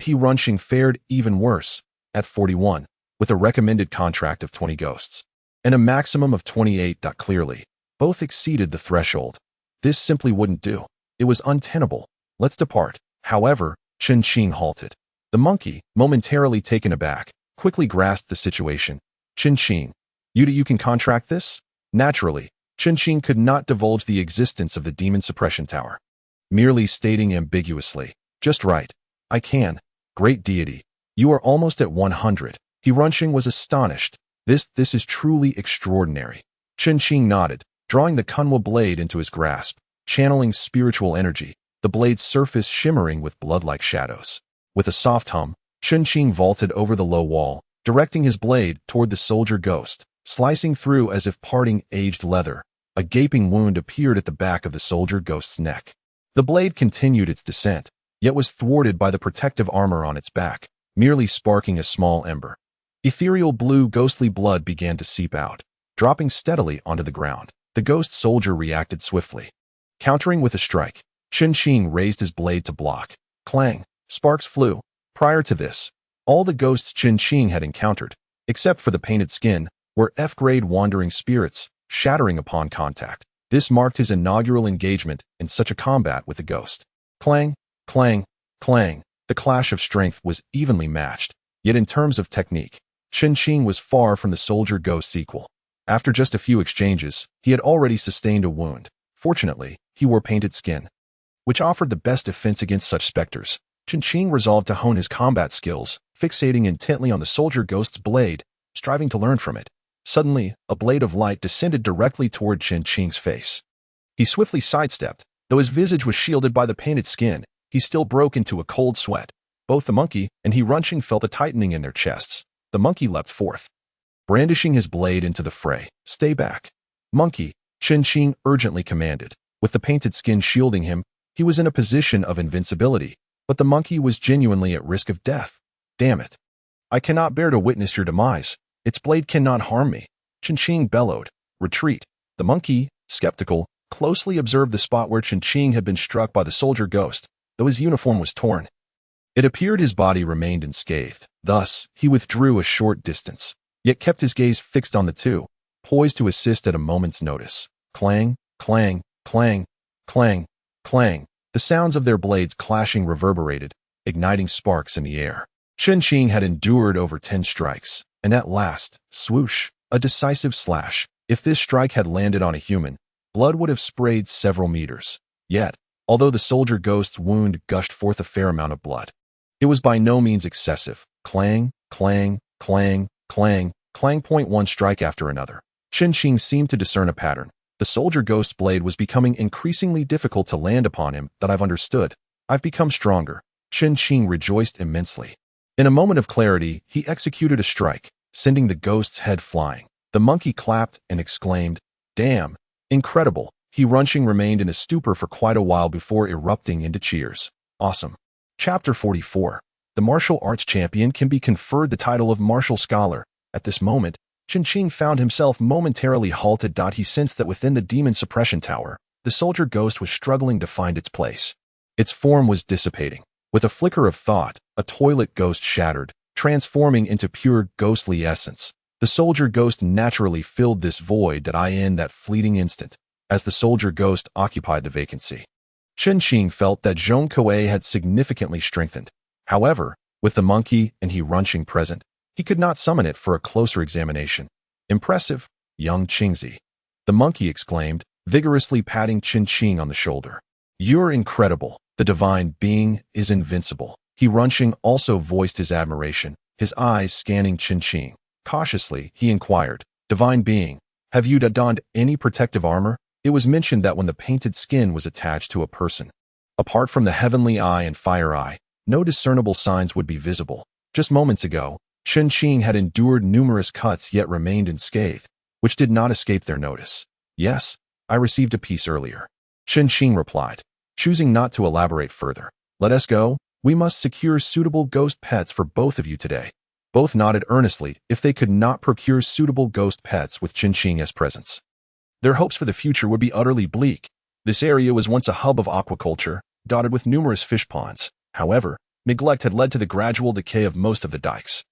Runching fared even worse, at 41, with a recommended contract of 20 ghosts, and a maximum of 28. Clearly, both exceeded the threshold. This simply wouldn't do. It was untenable. Let's depart. However, Chen halted. The monkey, momentarily taken aback, quickly grasped the situation. Chen, you can contract this? Naturally, Chen could not divulge the existence of the demon suppression tower, merely stating ambiguously, "Just right. I can. Great deity. You are almost at 100. Runching was astonished. This is truly extraordinary. Chen nodded, drawing the Kunwa blade into his grasp, channeling spiritual energy, the blade's surface shimmering with blood-like shadows. With a soft hum, Chen vaulted over the low wall, directing his blade toward the soldier ghost, slicing through as if parting aged leather. A gaping wound appeared at the back of the soldier ghost's neck. The blade continued its descent, yet was thwarted by the protective armor on its back, merely sparking a small ember. Ethereal blue ghostly blood began to seep out, dropping steadily onto the ground. The ghost soldier reacted swiftly. Countering with a strike, Chen raised his blade to block. Clang! Sparks flew. Prior to this, all the ghosts Chen had encountered, except for the painted skin, were F-grade wandering spirits, shattering upon contact. This marked his inaugural engagement in such a combat with a ghost. Clang! Clang! Clang! The clash of strength was evenly matched, yet in terms of technique, Chen was far from the soldier ghost's equal. After just a few exchanges, he had already sustained a wound. Fortunately, he wore painted skin, which offered the best defense against such specters. Chen resolved to hone his combat skills, fixating intently on the soldier ghost's blade, striving to learn from it. Suddenly, a blade of light descended directly toward Chen face. He swiftly sidestepped. Though his visage was shielded by the painted skin, he still broke into a cold sweat. Both the monkey and Runching felt a tightening in their chests. The monkey leapt forth, brandishing his blade into the fray. "Stay back, monkey," Chen urgently commanded. With the painted skin shielding him, he was in a position of invincibility, but the monkey was genuinely at risk of death. "Damn it. I cannot bear to witness your demise. Its blade cannot harm me," Chen bellowed. "Retreat." The monkey, skeptical, closely observed the spot where Chen had been struck by the soldier ghost, though his uniform was torn. It appeared his body remained unscathed. Thus, he withdrew a short distance, yet kept his gaze fixed on the two, poised to assist at a moment's notice. Clang! Clang! Clang! Clang! Clang! The sounds of their blades clashing reverberated, igniting sparks in the air. Chen had endured over 10 strikes, and at last, swoosh, a decisive slash. If this strike had landed on a human, blood would have sprayed several meters. Yet, although the soldier ghost's wound gushed forth a fair amount of blood, it was by no means excessive. Clang, clang, clang, clang, clang. Point one strike after another. Chen Qing seemed to discern a pattern. The soldier ghost blade was becoming increasingly difficult to land upon him. That I've understood. I've become stronger. Chen Qing rejoiced immensely. In a moment of clarity, he executed a strike, sending the ghost's head flying. The monkey clapped and exclaimed, "Damn! Incredible!" He Runching remained in a stupor for quite a while before erupting into cheers. Awesome. Chapter 44. The martial arts champion can be conferred the title of martial scholar. At this moment, Chen Qing found himself momentarily halted. He sensed that within the demon suppression tower, the soldier ghost was struggling to find its place. Its form was dissipating. With a flicker of thought, a toilet ghost shattered, transforming into pure ghostly essence. The soldier ghost naturally filled this void in that fleeting instant, as the soldier ghost occupied the vacancy. Chen Qing felt that Zhong Kuei had significantly strengthened. However, with the monkey and he Runching present, he could not summon it for a closer examination. Impressive, young Qingzi. The monkey exclaimed, vigorously patting Chen Qing on the shoulder. You're incredible. The divine being is invincible. He Runching also voiced his admiration, his eyes scanning Chen Qing. Cautiously, he inquired, Divine being, have you donned any protective armor? It was mentioned that when the painted skin was attached to a person, apart from the heavenly eye and fire eye, no discernible signs would be visible. Just moments ago, Chen Qing had endured numerous cuts yet remained unscathed, which did not escape their notice. Yes, I received a piece earlier. Chen Qing replied, choosing not to elaborate further. Let us go. We must secure suitable ghost pets for both of you today. Both nodded earnestly if they could not procure suitable ghost pets with Chen Qing's presence. Their hopes for the future would be utterly bleak. This area was once a hub of aquaculture, dotted with numerous fish ponds. However, neglect had led to the gradual decay of most of the dikes,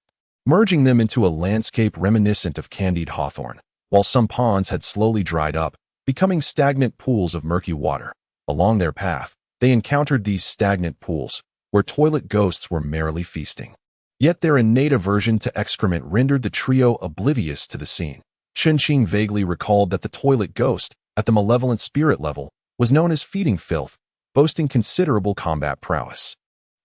merging them into a landscape reminiscent of candied hawthorn, while some ponds had slowly dried up, becoming stagnant pools of murky water. Along their path, they encountered these stagnant pools, where toilet ghosts were merrily feasting. Yet their innate aversion to excrement rendered the trio oblivious to the scene. Chen Qing vaguely recalled that the toilet ghost, at the malevolent spirit level, was known as feeding filth, boasting considerable combat prowess.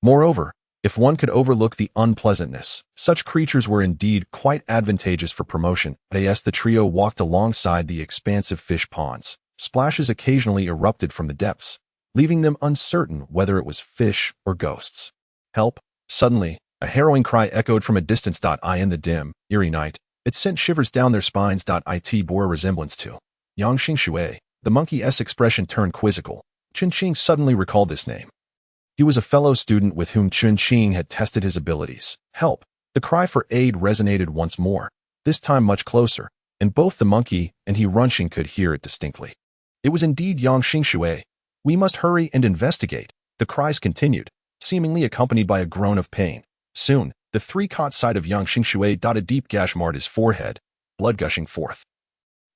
Moreover, if one could overlook the unpleasantness, such creatures were indeed quite advantageous for promotion. As the trio walked alongside the expansive fish ponds, splashes occasionally erupted from the depths, leaving them uncertain whether it was fish or ghosts. Help! Suddenly, a harrowing cry echoed from a distance. In the dim, eerie night, it sent shivers down their spines. It bore a resemblance to Yang Xingxue. The monkey's expression turned quizzical. Chen Qing suddenly recalled this name. He was a fellow student with whom Chen Qing had tested his abilities. Help! The cry for aid resonated once more, this time much closer, and both the monkey and he Runching could hear it distinctly. It was indeed Yang Xingxue. We must hurry and investigate. The cries continued, seemingly accompanied by a groan of pain. Soon, the three caught sight of Yang Xingxue. A deep gash marred his forehead, blood gushing forth,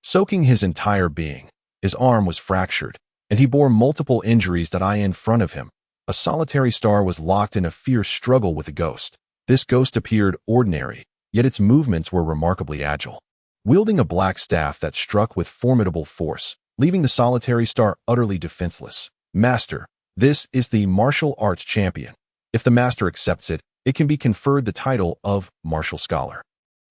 soaking his entire being. His arm was fractured, and he bore multiple injuries. In front of him, a solitary star was locked in a fierce struggle with a ghost. This ghost appeared ordinary, yet its movements were remarkably agile, wielding a black staff that struck with formidable force, leaving the solitary star utterly defenseless. Master, this is the martial arts champion. If the master accepts it, it can be conferred the title of martial scholar.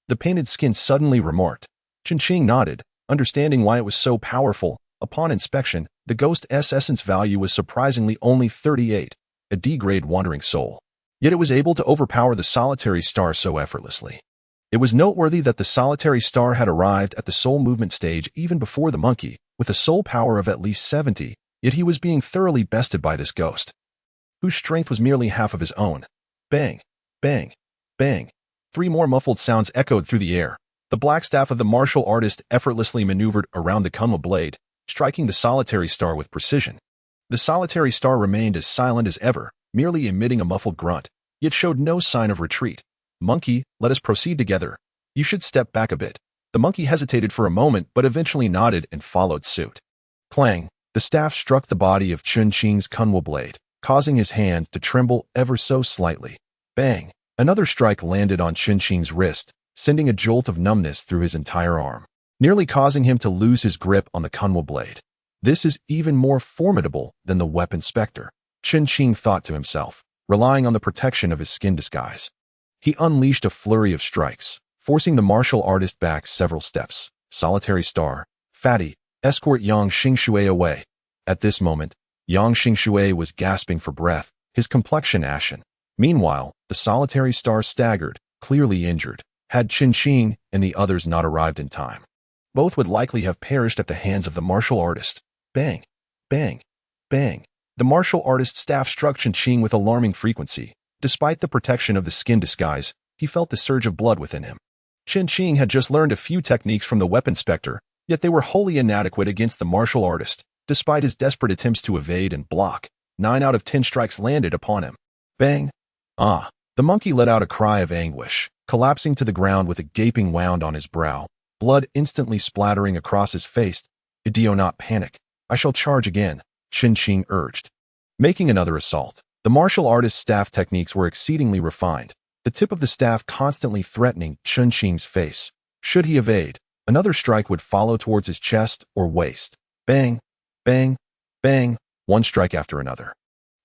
The painted skin suddenly remarked. Chen Qing nodded, understanding why it was so powerful. Upon inspection, the ghost's essence value was surprisingly only 38, a D-grade wandering soul. Yet it was able to overpower the solitary star so effortlessly. It was noteworthy that the solitary star had arrived at the soul movement stage even before the monkey, with a soul power of at least 70, yet he was being thoroughly bested by this ghost, whose strength was merely half of his own. Bang, bang, bang. Three more muffled sounds echoed through the air. The black staff of the martial artist effortlessly maneuvered around the Kunma blade, striking the solitary star with precision. The solitary star remained as silent as ever, merely emitting a muffled grunt, yet showed no sign of retreat. Monkey, let us proceed together. You should step back a bit. The monkey hesitated for a moment but eventually nodded and followed suit. Clang! The staff struck the body of Chen Qing's Kunma blade, causing his hand to tremble ever so slightly. Bang! Another strike landed on Chen Qing's wrist, sending a jolt of numbness through his entire arm, nearly causing him to lose his grip on the Kunma blade. This is even more formidable than the weapon specter, Chen Qing thought to himself, relying on the protection of his skin disguise. He unleashed a flurry of strikes, forcing the martial artist back several steps. Solitary star, fatty, escort Yang Xingshui away. At this moment, Yang Xingshui was gasping for breath, his complexion ashen. Meanwhile, the solitary star staggered, clearly injured. Had Chen Qing and the others not arrived in time, both would likely have perished at the hands of the martial artist. Bang, bang, bang. The martial artist's staff struck Chen Qing with alarming frequency. Despite the protection of the skin disguise, he felt the surge of blood within him. Chen Qing had just learned a few techniques from the weapon specter, yet they were wholly inadequate against the martial artist. Despite his desperate attempts to evade and block, 9 out of 10 strikes landed upon him. Bang! Ah! The monkey let out a cry of anguish, collapsing to the ground with a gaping wound on his brow, blood instantly splattering across his face. Do not panic. I shall charge again, Chen Qing urged. Making another assault, the martial artist's staff techniques were exceedingly refined, the tip of the staff constantly threatening Chen Qing's face. Should he evade, another strike would follow towards his chest or waist. Bang, bang, bang, one strike after another.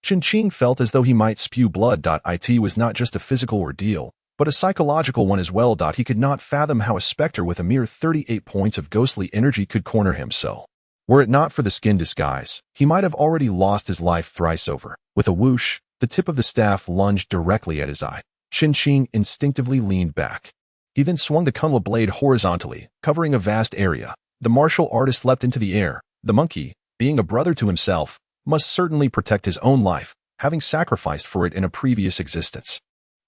Chen Qing felt as though he might spew blood. It was not just a physical ordeal, but a psychological one as well. He could not fathom how a specter with a mere 38 points of ghostly energy could corner him so. Were it not for the skin disguise, he might have already lost his life thrice over. With a whoosh, the tip of the staff lunged directly at his eye. Chen Qing instinctively leaned back. He then swung the kunwa blade horizontally, covering a vast area. The martial artist leapt into the air. The monkey, being a brother to himself, must certainly protect his own life, having sacrificed for it in a previous existence.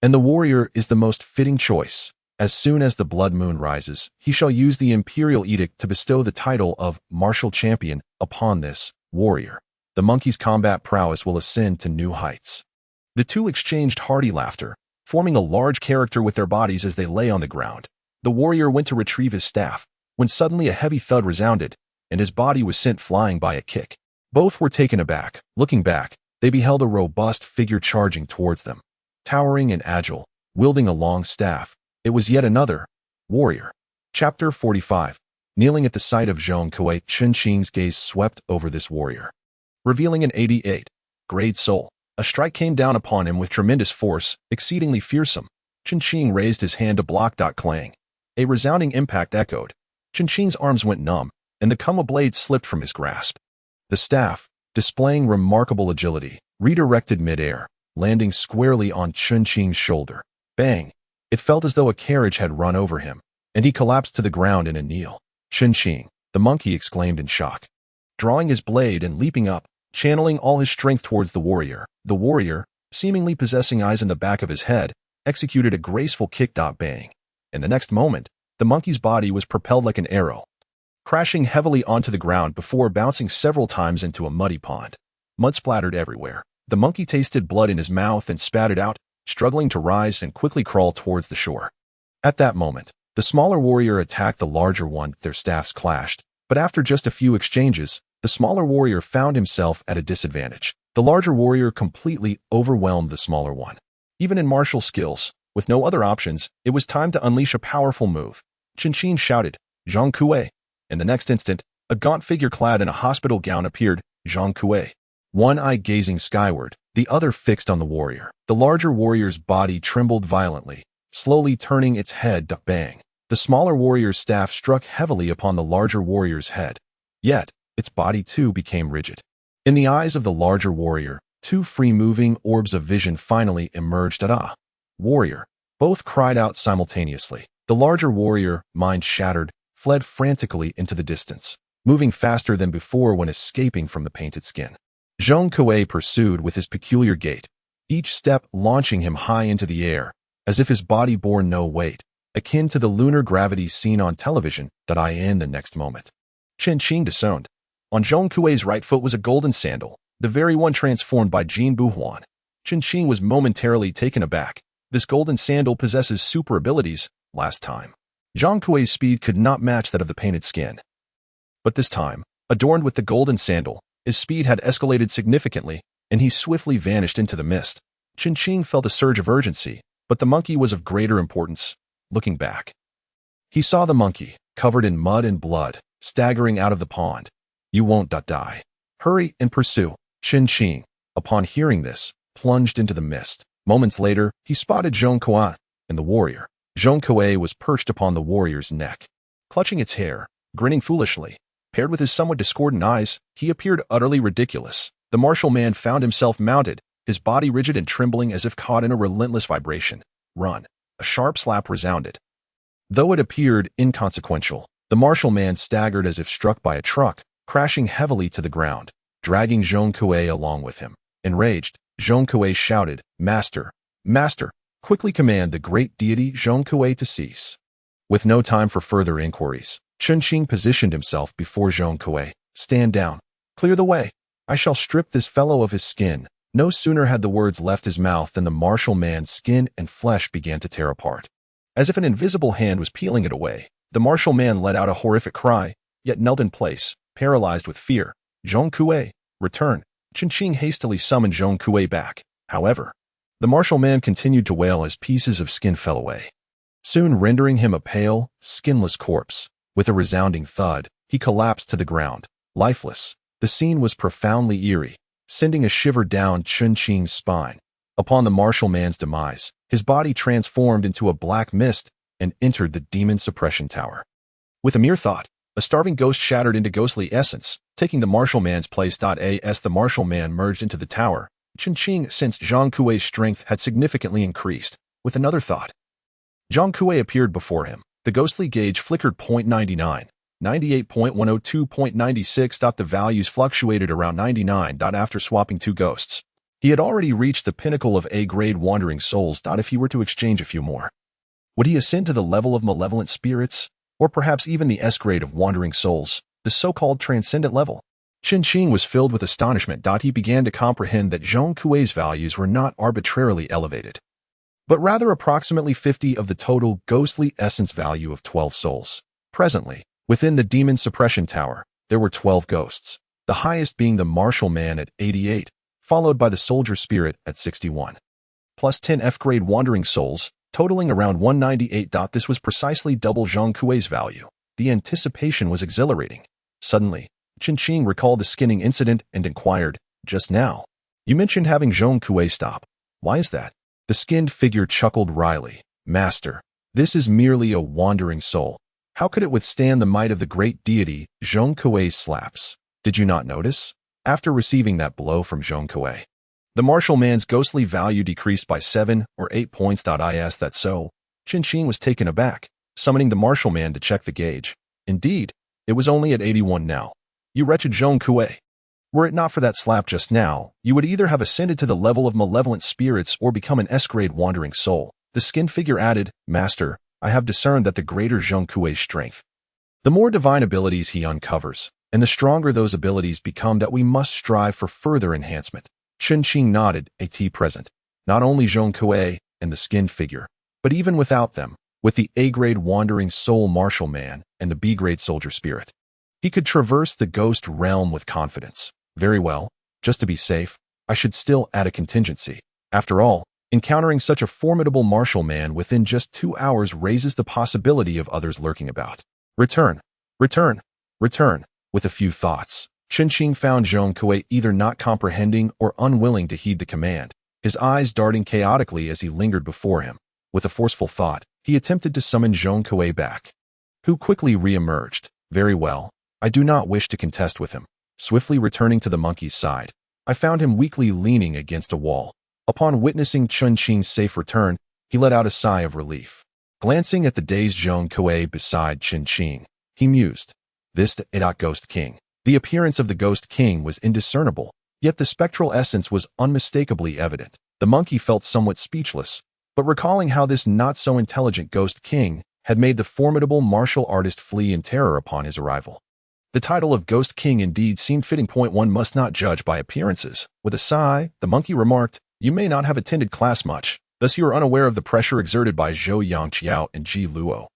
And the warrior is the most fitting choice. As soon as the blood moon rises, he shall use the imperial edict to bestow the title of martial champion upon this warrior. The monkey's combat prowess will ascend to new heights. The two exchanged hearty laughter, forming a large character with their bodies as they lay on the ground. The warrior went to retrieve his staff, when suddenly a heavy thud resounded, and his body was sent flying by a kick. Both were taken aback. Looking back, they beheld a robust figure charging towards them. Towering and agile, wielding a long staff, it was yet another warrior. Chapter 45. Kneeling at the sight of Zhong Kuei, Chen Qing's gaze swept over this warrior, revealing an 88 grade soul. A strike came down upon him with tremendous force, exceedingly fearsome. Chen Qing raised his hand to block. Clang. A resounding impact echoed. Chen Qing's arms went numb, and the kunwa blade slipped from his grasp. The staff, displaying remarkable agility, redirected mid-air, landing squarely on Chen Qing's shoulder. Bang! It felt as though a carriage had run over him, and he collapsed to the ground in a kneel. Chen Qing, the monkey exclaimed in shock. Drawing his blade and leaping up, channeling all his strength towards the warrior, seemingly possessing eyes in the back of his head, executed a graceful kick. Bang! In the next moment, the monkey's body was propelled like an arrow, crashing heavily onto the ground before bouncing several times into a muddy pond. Mud splattered everywhere. The monkey tasted blood in his mouth and spat it out, struggling to rise and quickly crawl towards the shore. At that moment, the smaller warrior attacked the larger one. Their staffs clashed, but after just a few exchanges, the smaller warrior found himself at a disadvantage. The larger warrior completely overwhelmed the smaller one. Even in martial skills, with no other options, it was time to unleash a powerful move. Chen Qing shouted, "Zhong Kuei!" In the next instant, a gaunt figure clad in a hospital gown appeared. Zhong Kuei, one eye gazing skyward, the other fixed on the warrior. The larger warrior's body trembled violently, slowly turning its head. Bang! The smaller warrior's staff struck heavily upon the larger warrior's head. Yet, its body too became rigid. In the eyes of the larger warrior, two free-moving orbs of vision finally emerged. Warrior! Both cried out simultaneously. The larger warrior, mind shattered, fled frantically into the distance, moving faster than before when escaping from the painted skin. Zhong Kuei pursued with his peculiar gait, each step launching him high into the air, as if his body bore no weight, akin to the lunar gravity seen on television. In the next moment, Chen Qing disowned. On Zhong Kuei's right foot was a golden sandal, the very one transformed by Jin Buhuan. Chen Qing was momentarily taken aback. This golden sandal possesses super abilities. Last time, Zhong Kuei's speed could not match that of the painted skin. But this time, adorned with the golden sandal, his speed had escalated significantly, and he swiftly vanished into the mist. Chen Qing felt a surge of urgency, but the monkey was of greater importance. Looking back, he saw the monkey, covered in mud and blood, staggering out of the pond. "You won't die. Hurry and pursue." Chen Qing, upon hearing this, plunged into the mist. Moments later, he spotted Zhong Kuei, and the warrior. Zhong Kuei was perched upon the warrior's neck, clutching its hair, grinning foolishly. Paired with his somewhat discordant eyes, he appeared utterly ridiculous. The martial man found himself mounted, his body rigid and trembling as if caught in a relentless vibration. Run. A sharp slap resounded. Though it appeared inconsequential, the martial man staggered as if struck by a truck, crashing heavily to the ground, dragging Zhong Kuei along with him. Enraged, Zhong Kuei shouted, "Master! Master! Quickly command the great deity Zhong Kuei to cease." With no time for further inquiries, Chen Fan positioned himself before Zhong Kuei. "Stand down. Clear the way. I shall strip this fellow of his skin." No sooner had the words left his mouth than the martial man's skin and flesh began to tear apart. As if an invisible hand was peeling it away, the martial man let out a horrific cry, yet knelt in place, paralyzed with fear. "Zhong Kuei, return." Chen Fan hastily summoned Zhong Kuei back. However, the martial man continued to wail as pieces of skin fell away, soon rendering him a pale, skinless corpse. With a resounding thud, he collapsed to the ground, lifeless. The scene was profoundly eerie, sending a shiver down Chen Fan's spine. Upon the martial man's demise, his body transformed into a black mist and entered the demon suppression tower. With a mere thought, a starving ghost shattered into ghostly essence, taking the martial man's place. As the martial man merged into the tower, Chen Fan sensed Zhong Kuei's strength had significantly increased. With another thought, Zhong Kuei appeared before him. The ghostly gauge flickered .99, 98.102.96. The values fluctuated around 99. After swapping two ghosts, he had already reached the pinnacle of A-grade wandering souls. If he were to exchange a few more, would he ascend to the level of malevolent spirits, or perhaps even the S-grade of wandering souls, the so-called transcendent level? Chen Fan was filled with astonishment. He began to comprehend that Zhong Kuei's values were not arbitrarily elevated, but rather approximately 50 of the total ghostly essence value of 12 souls. Presently, within the demon suppression tower, there were 12 ghosts, the highest being the martial man at 88, followed by the soldier spirit at 61, plus 10 F-grade wandering souls, totaling around 198. This was precisely double Zhong Kuei's value. The anticipation was exhilarating. Suddenly, Chen Fan recalled the skinning incident and inquired, "Just now, you mentioned having Zhong Kuei stop. Why is that?" The skinned figure chuckled wryly. "Master, this is merely a wandering soul. How could it withstand the might of the great deity Zhong Kuei's slaps? Did you not notice?" After receiving that blow from Zhong Kuei, the martial man's ghostly value decreased by 7 or 8 points. Is that so? Chen Fan was taken aback, summoning the martial man to check the gauge. Indeed, it was only at 81 now. "You wretched Zhong Kuei. Were it not for that slap just now, you would either have ascended to the level of malevolent spirits or become an S-grade wandering soul." The skinned figure added, "Master, I have discerned that the greater Zhong Kuei's strength, the more divine abilities he uncovers, and the stronger those abilities become, that we must strive for further enhancement." Chen Fan nodded, at present. Not only Zhong Kuei and the skinned figure, but even without them, with the A-grade wandering soul martial man and the B-grade soldier spirit, he could traverse the ghost realm with confidence. Very well, just to be safe, I should still add a contingency. After all, encountering such a formidable martial man within just 2 hours raises the possibility of others lurking about. Return, return, return. With a few thoughts, Chen Fan found Zhong Kuei either not comprehending or unwilling to heed the command, his eyes darting chaotically as he lingered before him. With a forceful thought, he attempted to summon Zhong Kuei back, who quickly re-emerged. "Very well, I do not wish to contest with him." Swiftly returning to the monkey's side, I found him weakly leaning against a wall. Upon witnessing Chen Fan's safe return, he let out a sigh of relief. Glancing at the dazed Zhong Kuei beside Chen Fan, he mused, "This the Ghost King." The appearance of the Ghost King was indiscernible, yet the spectral essence was unmistakably evident. The monkey felt somewhat speechless, but recalling how this not-so-intelligent Ghost King had made the formidable martial artist flee in terror upon his arrival, the title of Ghost King indeed seemed fitting. One must not judge by appearances. With a sigh, the monkey remarked, "You may not have attended class much, thus you are unaware of the pressure exerted by Zhou Yangqiao and Ji Luo.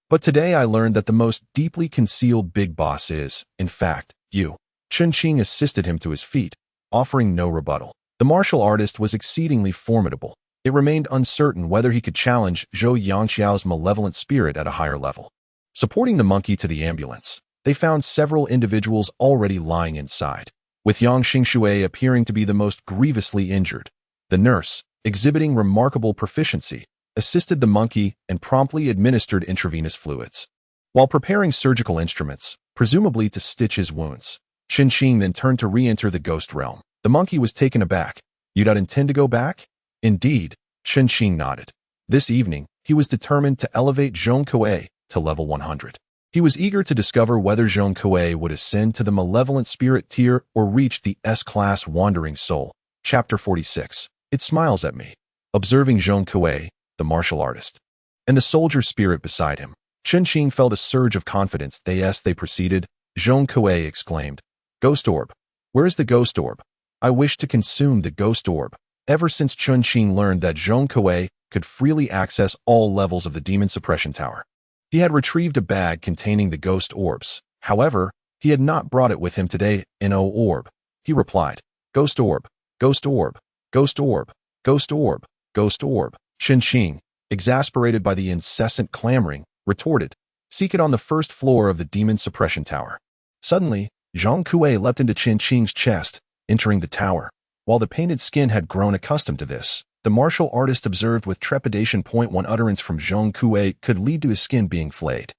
But today I learned that the most deeply concealed big boss is, in fact, you." Chen Fan assisted him to his feet, offering no rebuttal. The martial artist was exceedingly formidable. It remained uncertain whether he could challenge Zhou Yangqiao's malevolent spirit at a higher level. Supporting the monkey to the ambulance, they found several individuals already lying inside, with Yang Xingxue appearing to be the most grievously injured. The nurse, exhibiting remarkable proficiency, assisted the monkey, and promptly administered intravenous fluids. While preparing surgical instruments, presumably to stitch his wounds, Chen Fan then turned to re-enter the ghost realm. The monkey was taken aback. "You don't intend to go back?" "Indeed," Chen Fan nodded. This evening, he was determined to elevate Zhong Kuei to level 100. He was eager to discover whether Zhong Kuei would ascend to the malevolent spirit tier or reach the S-class wandering soul. Chapter 46. It smiles at me. Observing Zhong Kuei, the martial artist, and the soldier spirit beside him, Chen Fan felt a surge of confidence. As they proceeded, Zhong Kuei exclaimed, "Ghost orb! Where is the ghost orb? I wish to consume the ghost orb." Ever since Chen Fan learned that Zhong Kuei could freely access all levels of the demon suppression tower, he had retrieved a bag containing the ghost orbs. However, he had not brought it with him today. "No orb," he replied. "Ghost orb, ghost orb, ghost orb, ghost orb, ghost orb." Chen Fan, exasperated by the incessant clamoring, retorted, "Seek it on the first floor of the demon suppression tower." Suddenly, Zhong Kuei leapt into Chen Fan's chest, entering the tower. While the painted skin had grown accustomed to this, the martial artist observed with trepidation. One utterance from Zhong Kuei could lead to his skin being flayed.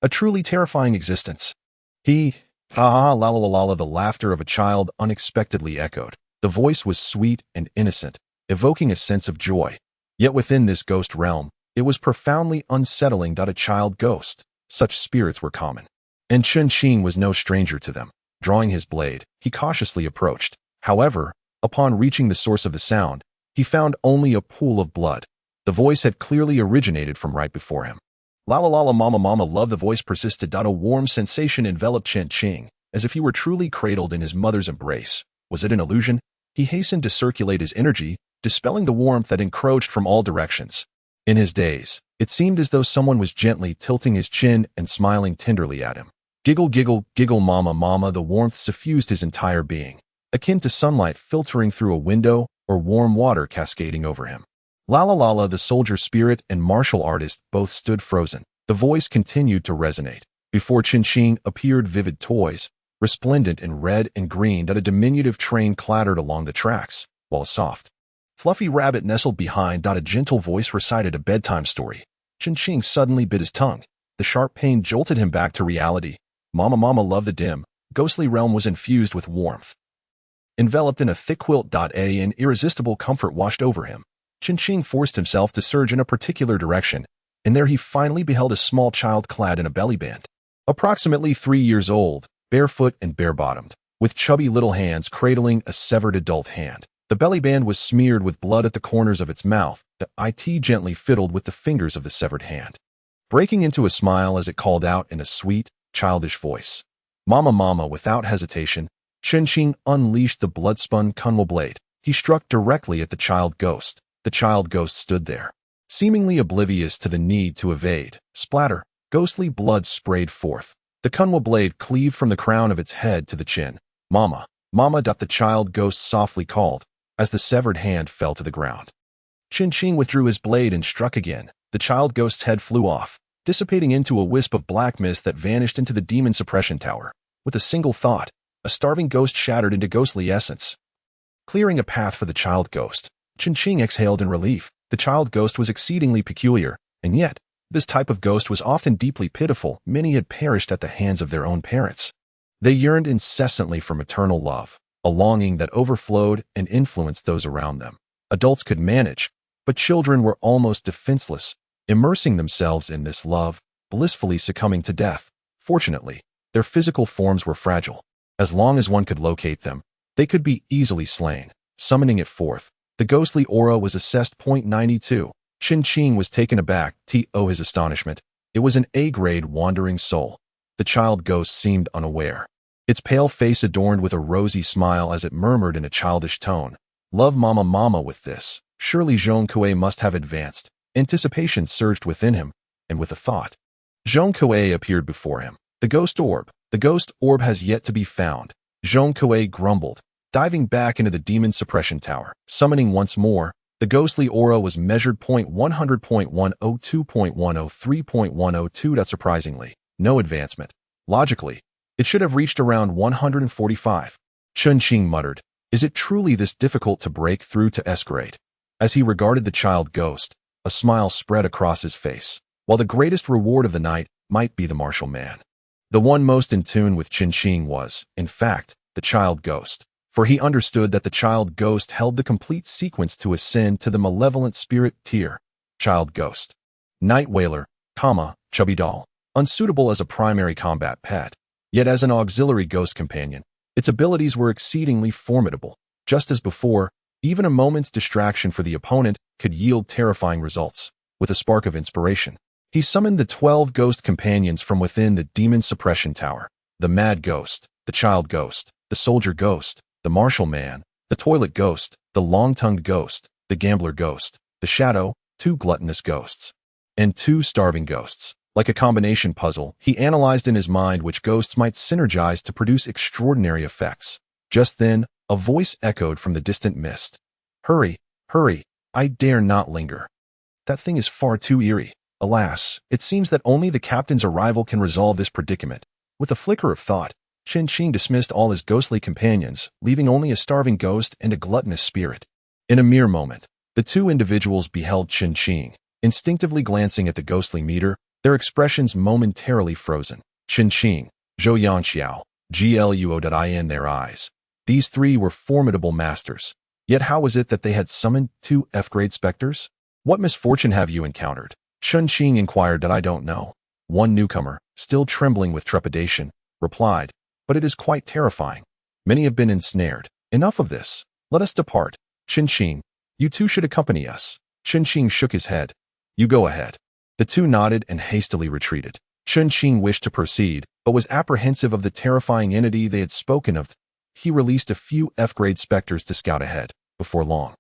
A truly terrifying existence. Ha la la la la, the laughter of a child unexpectedly echoed. The voice was sweet and innocent, evoking a sense of joy. Yet within this ghost realm, it was profoundly unsettling. A child ghost. Such spirits were common, and Chen Fan was no stranger to them. Drawing his blade, he cautiously approached. However, upon reaching the source of the sound, he found only a pool of blood. The voice had clearly originated from right before him. "La la la la, mama mama love." The voice persisted. A warm sensation enveloped Chen Fan, as if he were truly cradled in his mother's embrace. Was it an illusion? He hastened to circulate his energy, dispelling the warmth that encroached from all directions. In his daze, it seemed as though someone was gently tilting his chin and smiling tenderly at him. Giggle, giggle, giggle, mama, mama. The warmth suffused his entire being, akin to sunlight filtering through a window or warm water cascading over him. La la la la, the soldier spirit and martial artist both stood frozen. The voice continued to resonate. Before Chen Fan appeared vivid toys, resplendent in red and green. A diminutive train clattered along the tracks, while a soft, fluffy rabbit nestled behind. A gentle voice recited a bedtime story. Chen Fan suddenly bit his tongue. The sharp pain jolted him back to reality. Mama mama love. The dim, ghostly realm was infused with warmth. Enveloped in a thick quilt. An irresistible comfort washed over him. Chen Fan forced himself to surge in a particular direction, and there he finally beheld a small child clad in a belly band. Approximately 3 years old, barefoot and bare-bottomed, with chubby little hands cradling a severed adult hand. The belly band was smeared with blood at the corners of its mouth. It gently fiddled with the fingers of the severed hand, breaking into a smile as it called out in a sweet, childish voice. "Mama mama." Without hesitation, Chen Fan unleashed the blood-spun kunwo blade. He struck directly at the child ghost. The child ghost stood there, seemingly oblivious to the need to evade. Splatter, ghostly blood sprayed forth. The kunwo blade cleaved from the crown of its head to the chin. "Mama, mama." The child ghost softly called, as the severed hand fell to the ground. Chen Fan withdrew his blade and struck again. The child ghost's head flew off, dissipating into a wisp of black mist that vanished into the demon suppression tower. With a single thought, a starving ghost shattered into ghostly essence, clearing a path for the child ghost. Chen Fan exhaled in relief. The child ghost was exceedingly peculiar, and yet, this type of ghost was often deeply pitiful. Many had perished at the hands of their own parents. They yearned incessantly for maternal love, a longing that overflowed and influenced those around them. Adults could manage, but children were almost defenseless, immersing themselves in this love, blissfully succumbing to death. Fortunately, their physical forms were fragile. As long as one could locate them, they could be easily slain. Summoning it forth, the ghostly aura was assessed .92. Chen Fan was taken aback. His astonishment. It was an A-grade wandering soul. The child ghost seemed unaware, its pale face adorned with a rosy smile as it murmured in a childish tone, "Love mama mama." With this, surely Zhong Kuei must have advanced. Anticipation surged within him, and with a thought, Zhong Kuei appeared before him. The ghost orb. The ghost orb has yet to be found. Zhong Kuei grumbled, diving back into the demon suppression tower. Summoning once more, the ghostly aura was measured .100, .102, .103, .102. Surprisingly, no advancement. Logically, it should have reached around 145. Chen Fan muttered, "Is it truly this difficult to break through to S-grade?" As he regarded the child ghost, A smile spread across his face. While the greatest reward of the night might be the martial man, the one most in tune with Chen Fan was, in fact, the child ghost, for he understood that the child ghost held the complete sequence to ascend to the malevolent spirit tier. Child ghost. Night wailer, chubby doll. Unsuitable as a primary combat pet, yet as an auxiliary ghost companion, its abilities were exceedingly formidable. Just as before, even a moment's distraction for the opponent could yield terrifying results. With a spark of inspiration, he summoned the 12 ghost companions from within the demon suppression tower. The mad ghost, the child ghost, the soldier ghost, the martial man, the toilet ghost, the long-tongued ghost, the gambler ghost, the shadow, 2 gluttonous ghosts, and 2 starving ghosts. Like a combination puzzle, he analyzed in his mind which ghosts might synergize to produce extraordinary effects. Just then, a voice echoed from the distant mist. "Hurry, hurry, I dare not linger. That thing is far too eerie. Alas, it seems that only the captain's arrival can resolve this predicament." With a flicker of thought, Chen Fan dismissed all his ghostly companions, leaving only a starving ghost and a gluttonous spirit. In a mere moment, the 2 individuals beheld Chen Fan, instinctively glancing at the ghostly meter, their expressions momentarily frozen. Chen Fan, Zhou Yanxiao, Gluo.in their eyes. These 3 were formidable masters. Yet how was it that they had summoned 2 F-grade specters? "What misfortune have you encountered?" Chen Fan inquired. "I don't know." One newcomer, still trembling with trepidation, replied, "But it is quite terrifying. Many have been ensnared. Enough of this. Let us depart. Chen Fan, you 2 should accompany us." Chen Fan shook his head. "You go ahead." The 2 nodded and hastily retreated. Chen Fan wished to proceed, but was apprehensive of the terrifying entity they had spoken of. He released a few F-grade specters to scout ahead. Before long,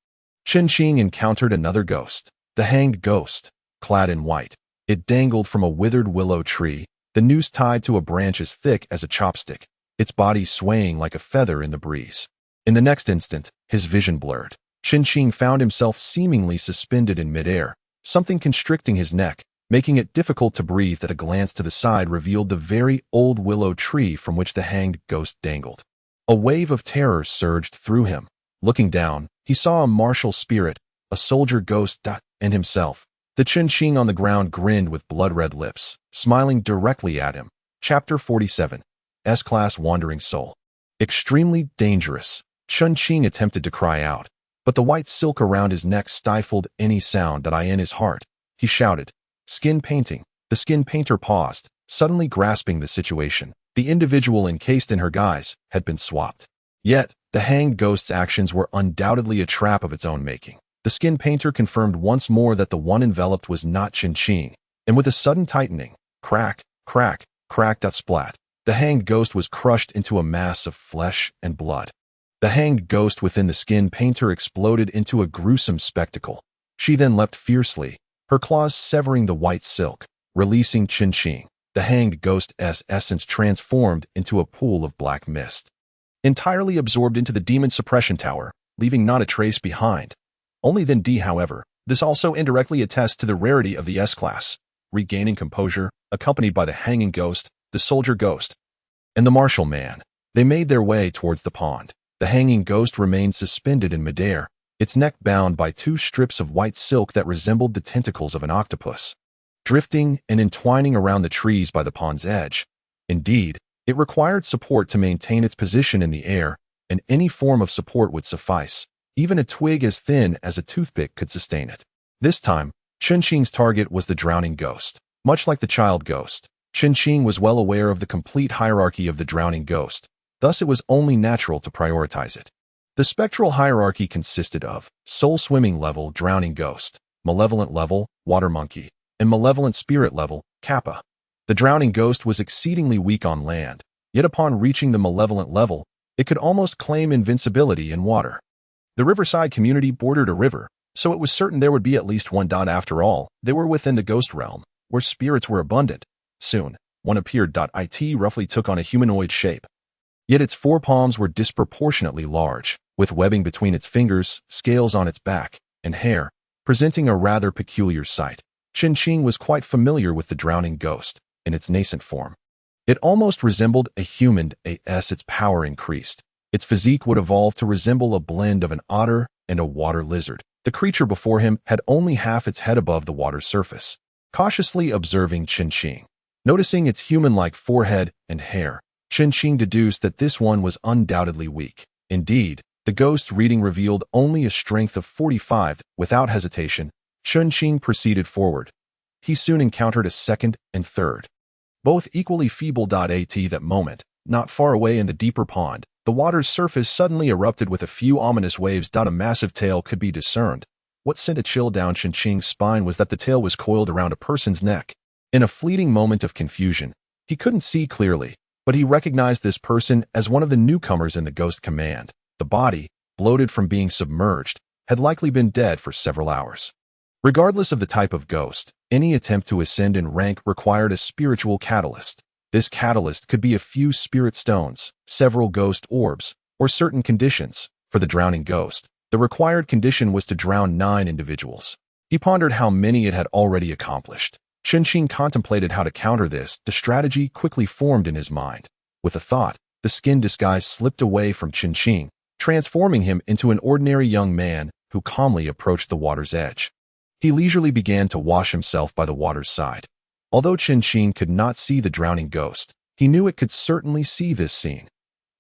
Chen Fan encountered another ghost, the hanged ghost, clad in white. It dangled from a withered willow tree, the noose tied to a branch as thick as a chopstick, its body swaying like a feather in the breeze. In the next instant, his vision blurred. Chen Fan found himself seemingly suspended in midair, something constricting his neck, making it difficult to breathe. That a glance to the side revealed the very old willow tree from which the hanged ghost dangled. A wave of terror surged through him. Looking down, he saw a martial spirit, a soldier ghost, and himself. The Chen Fan on the ground grinned with blood-red lips, smiling directly at him. Chapter 47. S-Class Wandering Soul. Extremely dangerous. Chen Fan attempted to cry out, but the white silk around his neck stifled any sound in his heart. He shouted, "Skin painting." The skin painter paused, suddenly grasping the situation. The individual encased in her guise had been swapped. Yet, the hanged ghost's actions were undoubtedly a trap of its own making. The skin painter confirmed once more that the one enveloped was not Chen Fan, and with a sudden tightening, crack, crack, crack, splat, the hanged ghost was crushed into a mass of flesh and blood. The hanged ghost within the skin painter exploded into a gruesome spectacle. She then leapt fiercely, her claws severing the white silk, releasing Chen Fan. The hanged ghost's essence transformed into a pool of black mist, entirely absorbed into the demon suppression tower, leaving not a trace behind. Only then however, this also indirectly attests to the rarity of the S-Class. Regaining composure, accompanied by the hanging ghost, the soldier ghost, and the martial man, they made their way towards the pond. The hanging ghost remained suspended in midair, its neck bound by 2 strips of white silk that resembled the tentacles of an octopus, drifting and entwining around the trees by the pond's edge. Indeed, it required support to maintain its position in the air, and any form of support would suffice. Even a twig as thin as a toothpick could sustain it. This time, Chen Fan's target was the drowning ghost. Much like the child ghost, Chen Fan was well aware of the complete hierarchy of the drowning ghost, thus it was only natural to prioritize it. The spectral hierarchy consisted of soul swimming level drowning ghost, malevolent level water monkey, and malevolent spirit level kappa. The drowning ghost was exceedingly weak on land, yet upon reaching the malevolent level, it could almost claim invincibility in water. The riverside community bordered a river, so it was certain there would be at least one. After all, they were within the ghost realm, where spirits were abundant. Soon, one appeared. It roughly took on a humanoid shape. Yet its 4 palms were disproportionately large, with webbing between its fingers, scales on its back, and hair, presenting a rather peculiar sight. Chen Fan was quite familiar with the drowning ghost, in its nascent form. It almost resembled a human as its power increased. Its physique would evolve to resemble a blend of an otter and a water lizard. The creature before him had only half its head above the water's surface. Cautiously observing Chen Qing, noticing its human-like forehead and hair, Chen Qing deduced that this one was undoubtedly weak. Indeed, the ghost reading revealed only a strength of 45. Without hesitation, Chen Qing proceeded forward. He soon encountered a second and third, both equally feeble. At that moment, not far away in the deeper pond, the water's surface suddenly erupted with a few ominous waves. A massive tail could be discerned. What sent a chill down Chen Qing's spine was that the tail was coiled around a person's neck. In a fleeting moment of confusion, he couldn't see clearly, but he recognized this person as one of the newcomers in the ghost command. The body, bloated from being submerged, had likely been dead for several hours. Regardless of the type of ghost, any attempt to ascend in rank required a spiritual catalyst. This catalyst could be a few spirit stones, several ghost orbs, or certain conditions. For the drowning ghost, the required condition was to drown 9 individuals. He pondered how many it had already accomplished. Chen Qing contemplated how to counter this. The strategy quickly formed in his mind. With a thought, the skin disguise slipped away from Chen Qing, transforming him into an ordinary young man who calmly approached the water's edge. He leisurely began to wash himself by the water's side. Although Chen Qing could not see the drowning ghost, he knew it could certainly see this scene.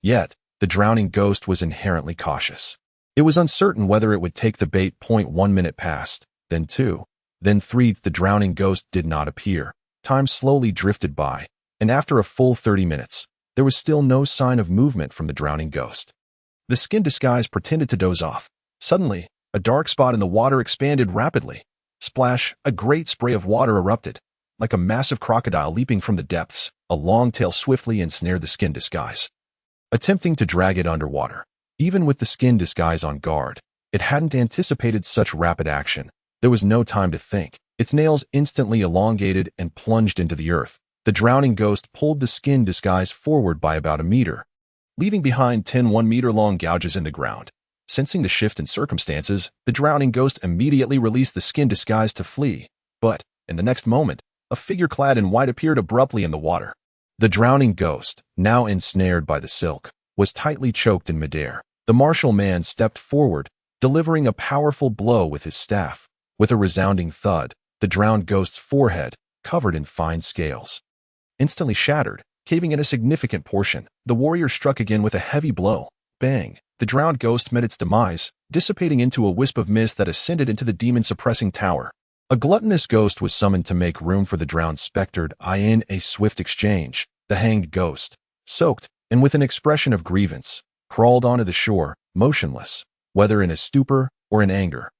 Yet, the drowning ghost was inherently cautious. It was uncertain whether it would take the bait. 1 minute passed, then 2, then 3. The drowning ghost did not appear. Time slowly drifted by, and after a full 30 minutes, there was still no sign of movement from the drowning ghost. The skin disguise pretended to doze off. Suddenly, a dark spot in the water expanded rapidly. Splash, a great spray of water erupted. Like a massive crocodile leaping from the depths, a long tail swiftly ensnared the skin disguise, attempting to drag it underwater. Even with the skin disguise on guard, it hadn't anticipated such rapid action. There was no time to think. Its nails instantly elongated and plunged into the earth. The drowning ghost pulled the skin disguise forward by about a meter, leaving behind 10 1-meter-long gouges in the ground. Sensing the shift in circumstances, the drowning ghost immediately released the skin disguise to flee. But, in the next moment, a figure clad in white appeared abruptly in the water. The drowning ghost, now ensnared by the silk, was tightly choked in midair. The martial man stepped forward, delivering a powerful blow with his staff. With a resounding thud, the drowned ghost's forehead, covered in fine scales, instantly shattered, caving in a significant portion. The warrior struck again with a heavy blow. Bang! The drowned ghost met its demise, dissipating into a wisp of mist that ascended into the demon-suppressing tower. A gluttonous ghost was summoned to make room for the drowned spectre. In a swift exchange, the hanged ghost, soaked, and with an expression of grievance, crawled onto the shore, motionless, whether in a stupor or in anger.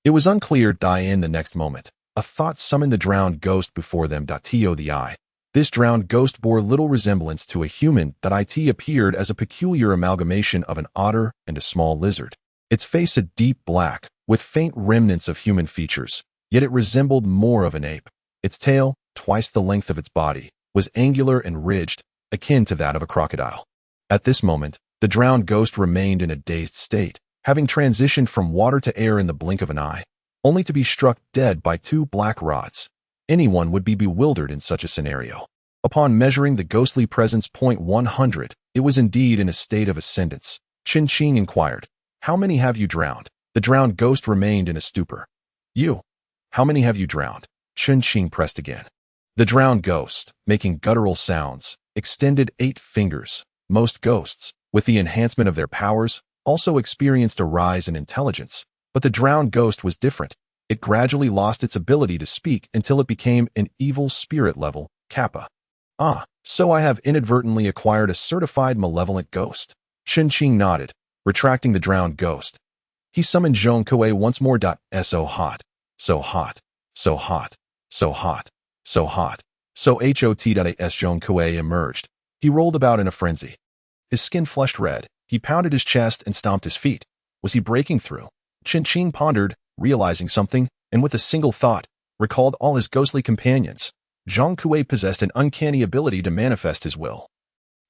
It was unclear. In the next moment, a thought summoned the drowned ghost before them. The eye. This drowned ghost bore little resemblance to a human. It appeared as a peculiar amalgamation of an otter and a small lizard. Its face a deep black, with faint remnants of human features, yet it resembled more of an ape. Its tail, twice the length of its body, was angular and ridged, akin to that of a crocodile. At this moment, the drowned ghost remained in a dazed state, having transitioned from water to air in the blink of an eye, only to be struck dead by 2 black rods. Anyone would be bewildered in such a scenario. Upon measuring the ghostly presence. 100, it was indeed in a state of ascendance. Chen Qing inquired, "How many have you drowned?" The drowned ghost remained in a stupor. "You. How many have you drowned?" Chen Qing pressed again. The drowned ghost, making guttural sounds, extended 8 fingers. Most ghosts, with the enhancement of their powers, also experienced a rise in intelligence, but the drowned ghost was different. It gradually lost its ability to speak until it became an evil spirit level, Kappa. "Ah, so I have inadvertently acquired a certified malevolent ghost." Chen Qing nodded, retracting the drowned ghost. He summoned Zhong Kuei once more. So hot, so hot, so hot, so hot, so hot, so hot. As Zhong Kuei emerged, he rolled about in a frenzy. His skin flushed red. He pounded his chest and stomped his feet. Was he breaking through? Chen Qing pondered, realizing something, and with a single thought, recalled all his ghostly companions. Zhong Kuei possessed an uncanny ability to manifest his will.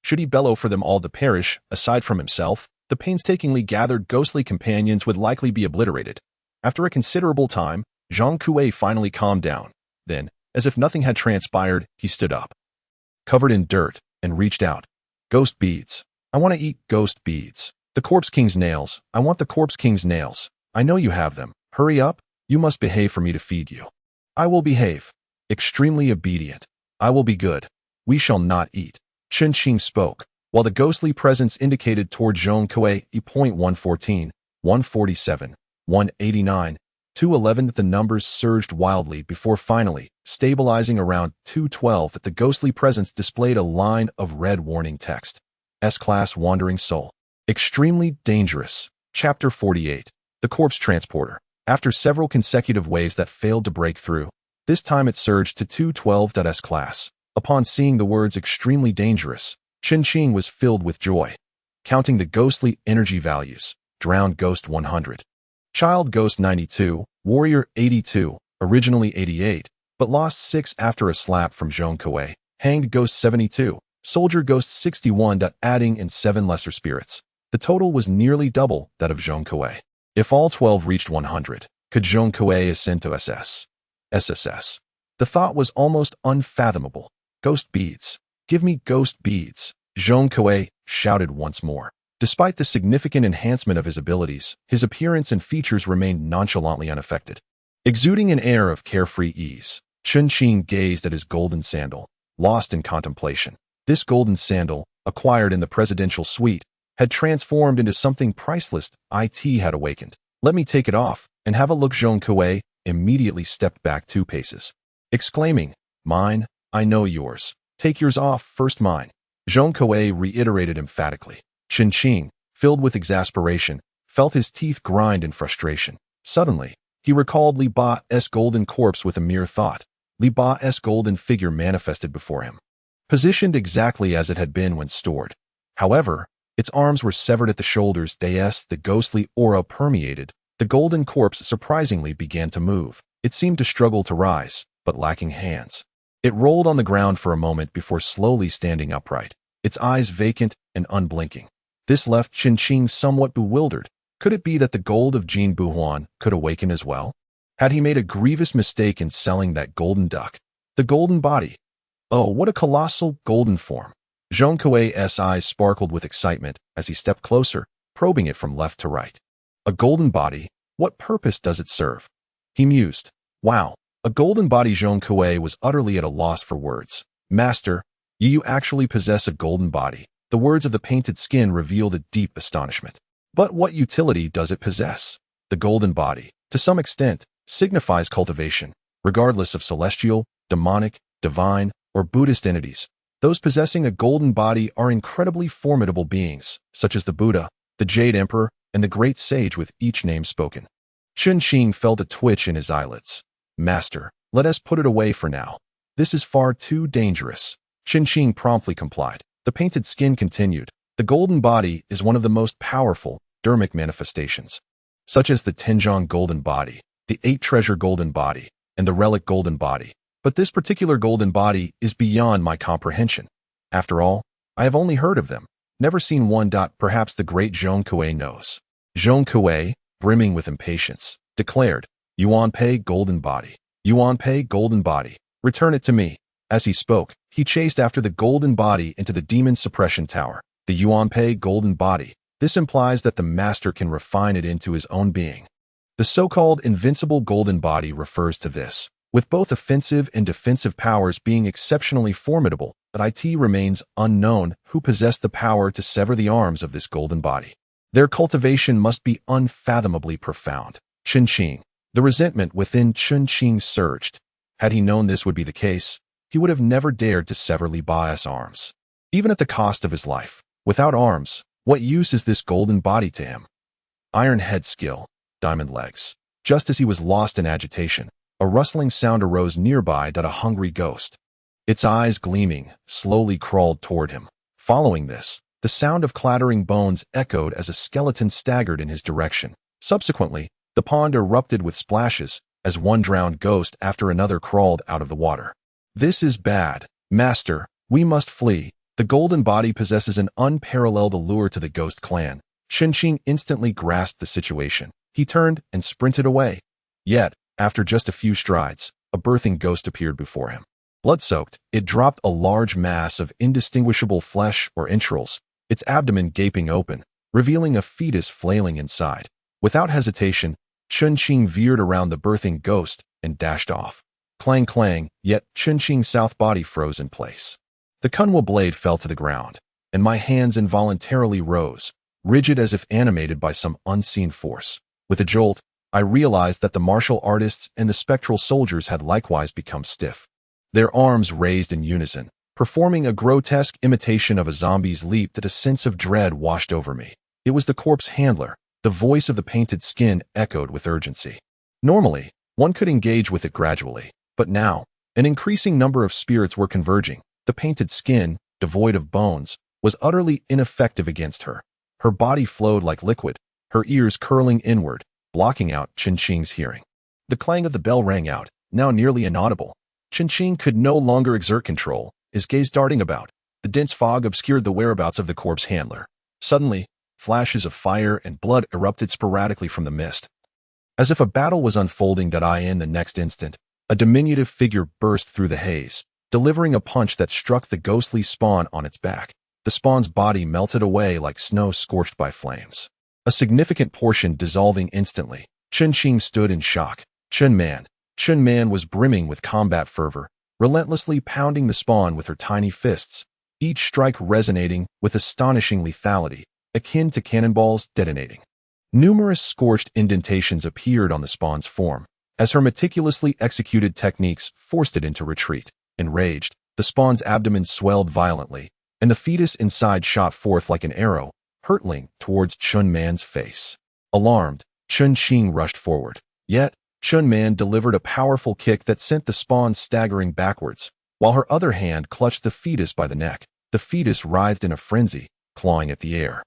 Should he bellow for them all to perish, aside from himself, the painstakingly gathered ghostly companions would likely be obliterated. After a considerable time, Zhong Kuei finally calmed down. Then, as if nothing had transpired, he stood up, covered in dirt, and reached out. "Ghost beads. I want to eat ghost beads. The Corpse King's nails. I want the Corpse King's nails. I know you have them." Hurry up, you must behave for me to feed you. I will behave. Extremely obedient. I will be good. We shall not eat. Chen Qing spoke, while the ghostly presence indicated toward Zhong Kuei E.114, 147, 189, 211 that the numbers surged wildly before finally stabilizing around 212 that the ghostly presence displayed a line of red warning text. S-Class Wandering Soul. Extremely dangerous. Chapter 48. The Corpse Transporter. After several consecutive waves that failed to break through, this time it surged to 212 S-Class. Upon seeing the words extremely dangerous, Chen Qing was filled with joy. Counting the ghostly energy values, drowned ghost 100. Child ghost 92, warrior 82, originally 88, but lost 6 after a slap from Zhong Kuei. Hanged ghost 72, soldier ghost 61. Adding in 7 lesser spirits. The total was nearly double that of Zhong Kuei. If all 12 reached 100, could Zhong Kuei ascend to SSS? The thought was almost unfathomable. Ghost beads. Give me ghost beads. Zhong Kuei shouted once more. Despite the significant enhancement of his abilities, his appearance and features remained nonchalantly unaffected. Exuding an air of carefree ease, Chen Qing gazed at his golden sandal, lost in contemplation. This golden sandal, acquired in the presidential suite, had transformed into something priceless. It had awakened. Let me take it off and have a look. Zhong Kuei immediately stepped back 2 paces, exclaiming, Mine, I know yours. Take yours off first, mine. Zhong Kuei reiterated emphatically. Chen Qing, filled with exasperation, felt his teeth grind in frustration. Suddenly, he recalled Li Ba's golden corpse with a mere thought. Li Ba's golden figure manifested before him, positioned exactly as it had been when stored. However, its arms were severed at the shoulders. The ghostly aura permeated. The golden corpse surprisingly began to move. It seemed to struggle to rise, but lacking hands. It rolled on the ground for a moment before slowly standing upright, its eyes vacant and unblinking. This left Chen Qing somewhat bewildered. Could it be that the gold of Jin Buhuan could awaken as well? Had he made a grievous mistake in selling that golden duck? The golden body. Oh, what a colossal golden form. Zhong Kuei's eyes sparkled with excitement as he stepped closer, probing it from left to right. A golden body? What purpose does it serve? He mused. Wow, a golden body. Zhong Kuei was utterly at a loss for words. Master, you actually possess a golden body. The words of the painted skin revealed a deep astonishment. But what utility does it possess? The golden body, to some extent, signifies cultivation, regardless of celestial, demonic, divine, or Buddhist entities. Those possessing a golden body are incredibly formidable beings, such as the Buddha, the Jade Emperor, and the Great Sage, with each name spoken. Chen Qing felt a twitch in his eyelids. Master, let us put it away for now. This is far too dangerous. Chen Qing promptly complied. The painted skin continued. The golden body is one of the most powerful dermic manifestations, such as the Tenjong golden body, the 8-treasure golden body, and the relic golden body. But this particular golden body is beyond my comprehension. After all, I have only heard of them, never seen one. Perhaps the great Zhong Kuei knows. Zhong Kuei, brimming with impatience, declared, Yuan Pei golden body. Yuan Pei golden body. Return it to me. As he spoke, he chased after the golden body into the demon suppression tower. The Yuan Pei golden body. This implies that the master can refine it into his own being. The so-called invincible golden body refers to this, with both offensive and defensive powers being exceptionally formidable, but it remains unknown who possessed the power to sever the arms of this golden body. Their cultivation must be unfathomably profound. Chen Qing. The resentment within Chen Qing surged. Had he known this would be the case, he would have never dared to sever Li Ba's arms, even at the cost of his life. Without arms, what use is this golden body to him? Iron head skill, diamond legs. Just as he was lost in agitation, a rustling sound arose nearby. A hungry ghost, its eyes gleaming, slowly crawled toward him. Following this, the sound of clattering bones echoed as a skeleton staggered in his direction. Subsequently, the pond erupted with splashes as one drowned ghost after another crawled out of the water. This is bad. Master, we must flee. The golden body possesses an unparalleled allure to the ghost clan. Chen Qing instantly grasped the situation. He turned and sprinted away. Yet, after just a few strides, a birthing ghost appeared before him. Blood-soaked, it dropped a large mass of indistinguishable flesh or entrails, its abdomen gaping open, revealing a fetus flailing inside. Without hesitation, Chen Qing veered around the birthing ghost and dashed off. Clang clang, yet Chen Qing's south body froze in place. The Conqueror blade fell to the ground, and my hands involuntarily rose, rigid as if animated by some unseen force. With a jolt, I realized that the martial artists and the spectral soldiers had likewise become stiff. Their arms raised in unison, performing a grotesque imitation of a zombie's leap that a sense of dread washed over me. It was the corpse handler. The voice of the painted skin echoed with urgency. Normally, one could engage with it gradually, but now, an increasing number of spirits were converging. The painted skin, devoid of bones, was utterly ineffective against her. Her body flowed like liquid, her ears curling inward, blocking out Chen Qing's hearing. The clang of the bell rang out, now nearly inaudible. Chen Qing could no longer exert control, his gaze darting about. The dense fog obscured the whereabouts of the corpse handler. Suddenly, flashes of fire and blood erupted sporadically from the mist. As if a battle was unfolding in the next instant, a diminutive figure burst through the haze, delivering a punch that struck the ghostly spawn on its back. The spawn's body melted away like snow scorched by flames, a significant portion dissolving instantly. Chen Qing stood in shock. Chen Man was brimming with combat fervor, relentlessly pounding the spawn with her tiny fists, each strike resonating with astonishing lethality, akin to cannonballs detonating. Numerous scorched indentations appeared on the spawn's form, as her meticulously executed techniques forced it into retreat. Enraged, the spawn's abdomen swelled violently, and the fetus inside shot forth like an arrow, hurtling towards Chen Man's face. Alarmed, Chen Qing rushed forward. Yet, Chen Man delivered a powerful kick that sent the spawn staggering backwards, while her other hand clutched the fetus by the neck. The fetus writhed in a frenzy, clawing at the air.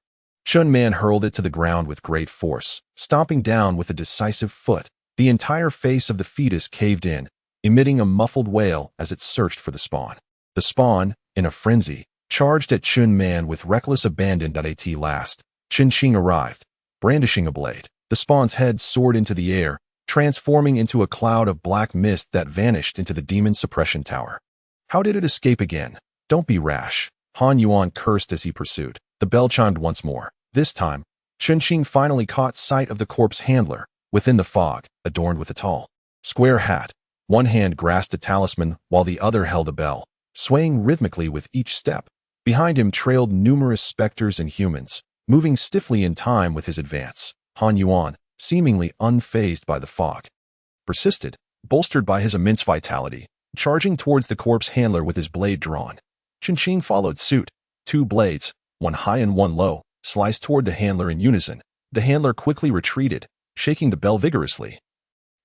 Chen Man hurled it to the ground with great force, stomping down with a decisive foot. The entire face of the fetus caved in, emitting a muffled wail as it searched for the spawn. The spawn, in a frenzy, charged at Chen Man with reckless abandon. At last, Chen Qing arrived, brandishing a blade. The spawn's head soared into the air, transforming into a cloud of black mist that vanished into the demon suppression tower. How did it escape again? Don't be rash, Han Yuan cursed as he pursued. The bell chimed once more. This time, Chen Qing finally caught sight of the corpse handler, within the fog, adorned with a tall, square hat. One hand grasped a talisman while the other held a bell, swaying rhythmically with each step. Behind him trailed numerous specters and humans, moving stiffly in time with his advance. Han Yuan, seemingly unfazed by the fog, persisted, bolstered by his immense vitality, charging towards the corpse handler with his blade drawn. Chen Qing followed suit. Two blades, one high and one low, sliced toward the handler in unison. The handler quickly retreated, shaking the bell vigorously,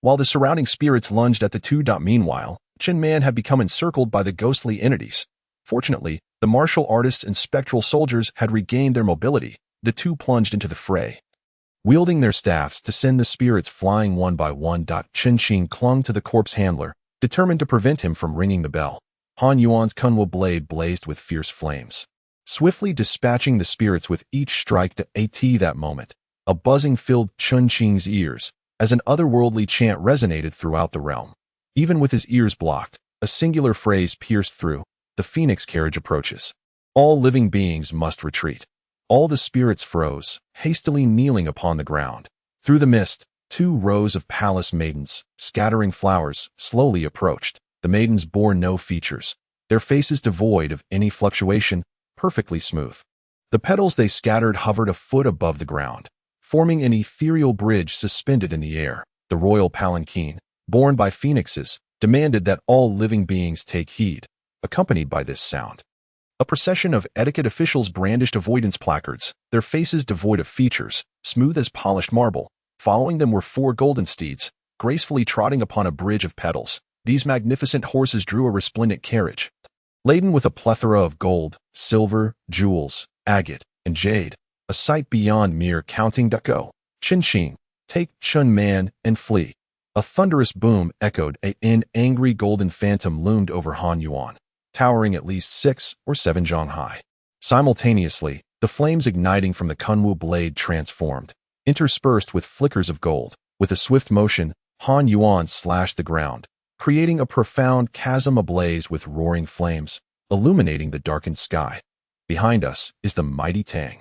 while the surrounding spirits lunged at the two. Meanwhile, Chen Man had become encircled by the ghostly entities. Fortunately, the martial artists and spectral soldiers had regained their mobility. The two plunged into the fray, wielding their staffs to send the spirits flying one by one. Chen Qing clung to the corpse handler, determined to prevent him from ringing the bell. Han Yuan's Conqueror blade blazed with fierce flames, swiftly dispatching the spirits with each strike. At that moment, a buzzing filled Chen Qing's ears, as an otherworldly chant resonated throughout the realm. Even with his ears blocked, a singular phrase pierced through: the phoenix carriage approaches. All living beings must retreat. All the spirits froze, hastily kneeling upon the ground. Through the mist, 2 rows of palace maidens, scattering flowers, slowly approached. The maidens bore no features, their faces devoid of any fluctuation, perfectly smooth. The petals they scattered hovered a foot above the ground, forming an ethereal bridge suspended in the air. The royal palanquin, borne by phoenixes, demanded that all living beings take heed, accompanied by this sound. A procession of etiquette officials brandished avoidance placards, their faces devoid of features, smooth as polished marble. Following them were 4 golden steeds, gracefully trotting upon a bridge of petals. These magnificent horses drew a resplendent carriage, laden with a plethora of gold, silver, jewels, agate, and jade, a sight beyond mere counting. Go, Chen Qing, take Chen Man and flee. A thunderous boom echoed. An angry golden phantom loomed over Han Yuan, towering at least 6 or 7 zhang high. Simultaneously, the flames igniting from the Conqueror blade transformed, interspersed with flickers of gold. With a swift motion, Han Yuan slashed the ground, creating a profound chasm ablaze with roaring flames, illuminating the darkened sky. Behind us is the mighty Tang.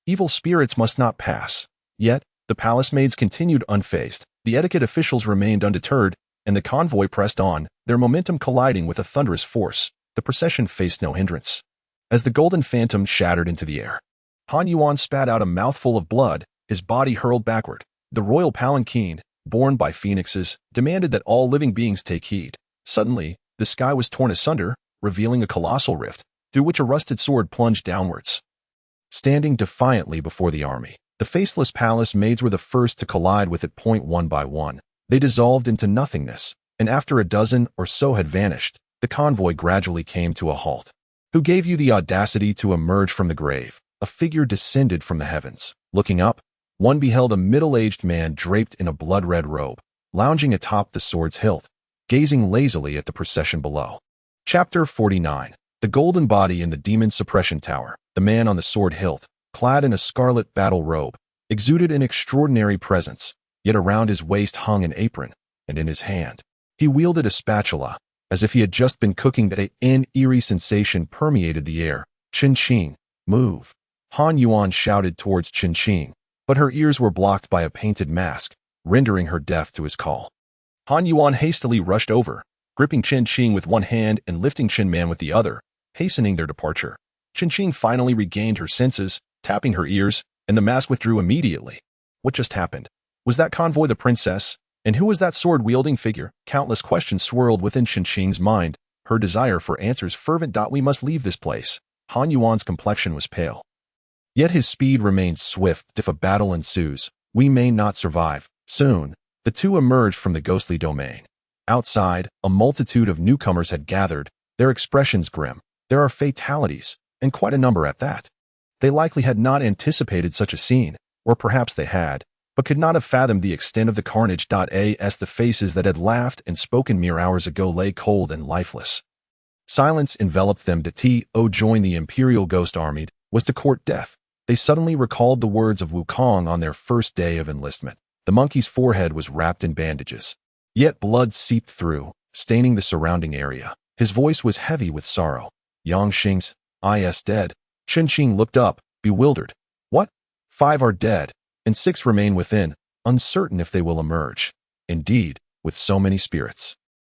Evil spirits must not pass. Yet, the palace maids continued unfazed, The etiquette officials remained undeterred, and the convoy pressed on, their momentum colliding with a thunderous force. The procession faced no hindrance. As the golden phantom shattered into the air, Han Yuan spat out a mouthful of blood, his body hurled backward. The royal palanquin, borne by phoenixes, demanded that all living beings take heed. Suddenly, the sky was torn asunder, revealing a colossal rift, through which a rusted sword plunged downwards. Standing defiantly before the army, the faceless palace maids were the first to collide with it. One by one, they dissolved into nothingness, and after a dozen or so had vanished, the convoy gradually came to a halt. Who gave you the audacity to emerge from the grave? A figure descended from the heavens. Looking up, one beheld a middle-aged man draped in a blood-red robe, lounging atop the sword's hilt, gazing lazily at the procession below. Chapter 49. The Golden Body in the Demon Suppression Tower. The man on the sword hilt, clad in a scarlet battle robe, exuded an extraordinary presence, yet around his waist hung an apron, and in his hand, he wielded a spatula, as if he had just been cooking. An eerie sensation permeated the air. Chen Fan, move. Han Yuan shouted towards Chen Fan, but her ears were blocked by a painted mask, rendering her deaf to his call. Han Yuan hastily rushed over, gripping Chen Fan with one hand and lifting Chen Man with the other, hastening their departure. Chen Fan finally regained her senses, tapping her ears, and the mask withdrew immediately. What just happened? Was that convoy the princess? And who was that sword-wielding figure? Countless questions swirled within Chen Fan's mind, her desire for answers fervent. We must leave this place. Han Yuan's complexion was pale, yet his speed remained swift. If a battle ensues, we may not survive. Soon, the two emerged from the ghostly domain. Outside, a multitude of newcomers had gathered, their expressions grim. There are fatalities, and quite a number at that. They likely had not anticipated such a scene, or perhaps they had, but could not have fathomed the extent of the carnage. As the faces that had laughed and spoken mere hours ago lay cold and lifeless, silence enveloped them. To join the Imperial Ghost Army was to court death. They suddenly recalled the words of Wukong on their first day of enlistment. The monkey's forehead was wrapped in bandages, yet blood seeped through, staining the surrounding area. His voice was heavy with sorrow. Yangxing's is dead. Chen Fan looked up, bewildered. What? 5 are dead, and 6 remain within, uncertain if they will emerge. Indeed, with so many spirits,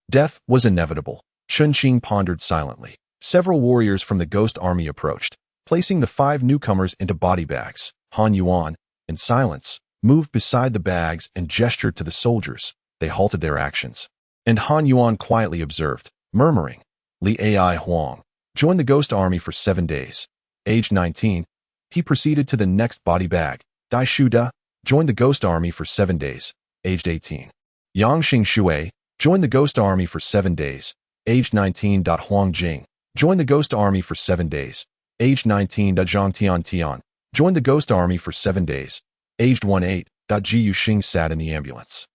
death was inevitable. Chen Fan pondered silently. Several warriors from the ghost army approached, placing the 5 newcomers into body bags. Han Yuan, in silence, moved beside the bags and gestured to the soldiers. They halted their actions, and Han Yuan quietly observed, murmuring, Li Ai Huang joined the ghost army for 7 days. Aged 19, he proceeded to the next body bag. Dai Shuda joined the ghost army for 7 days. Aged 18. Yangxing Shui joined the ghost army for 7 days. Aged 19. Huang Jing joined the ghost army for 7 days. Aged 19. Zhang Tian joined the ghost army for 7 days. Aged 18. Ji Yuxing sat in the ambulance,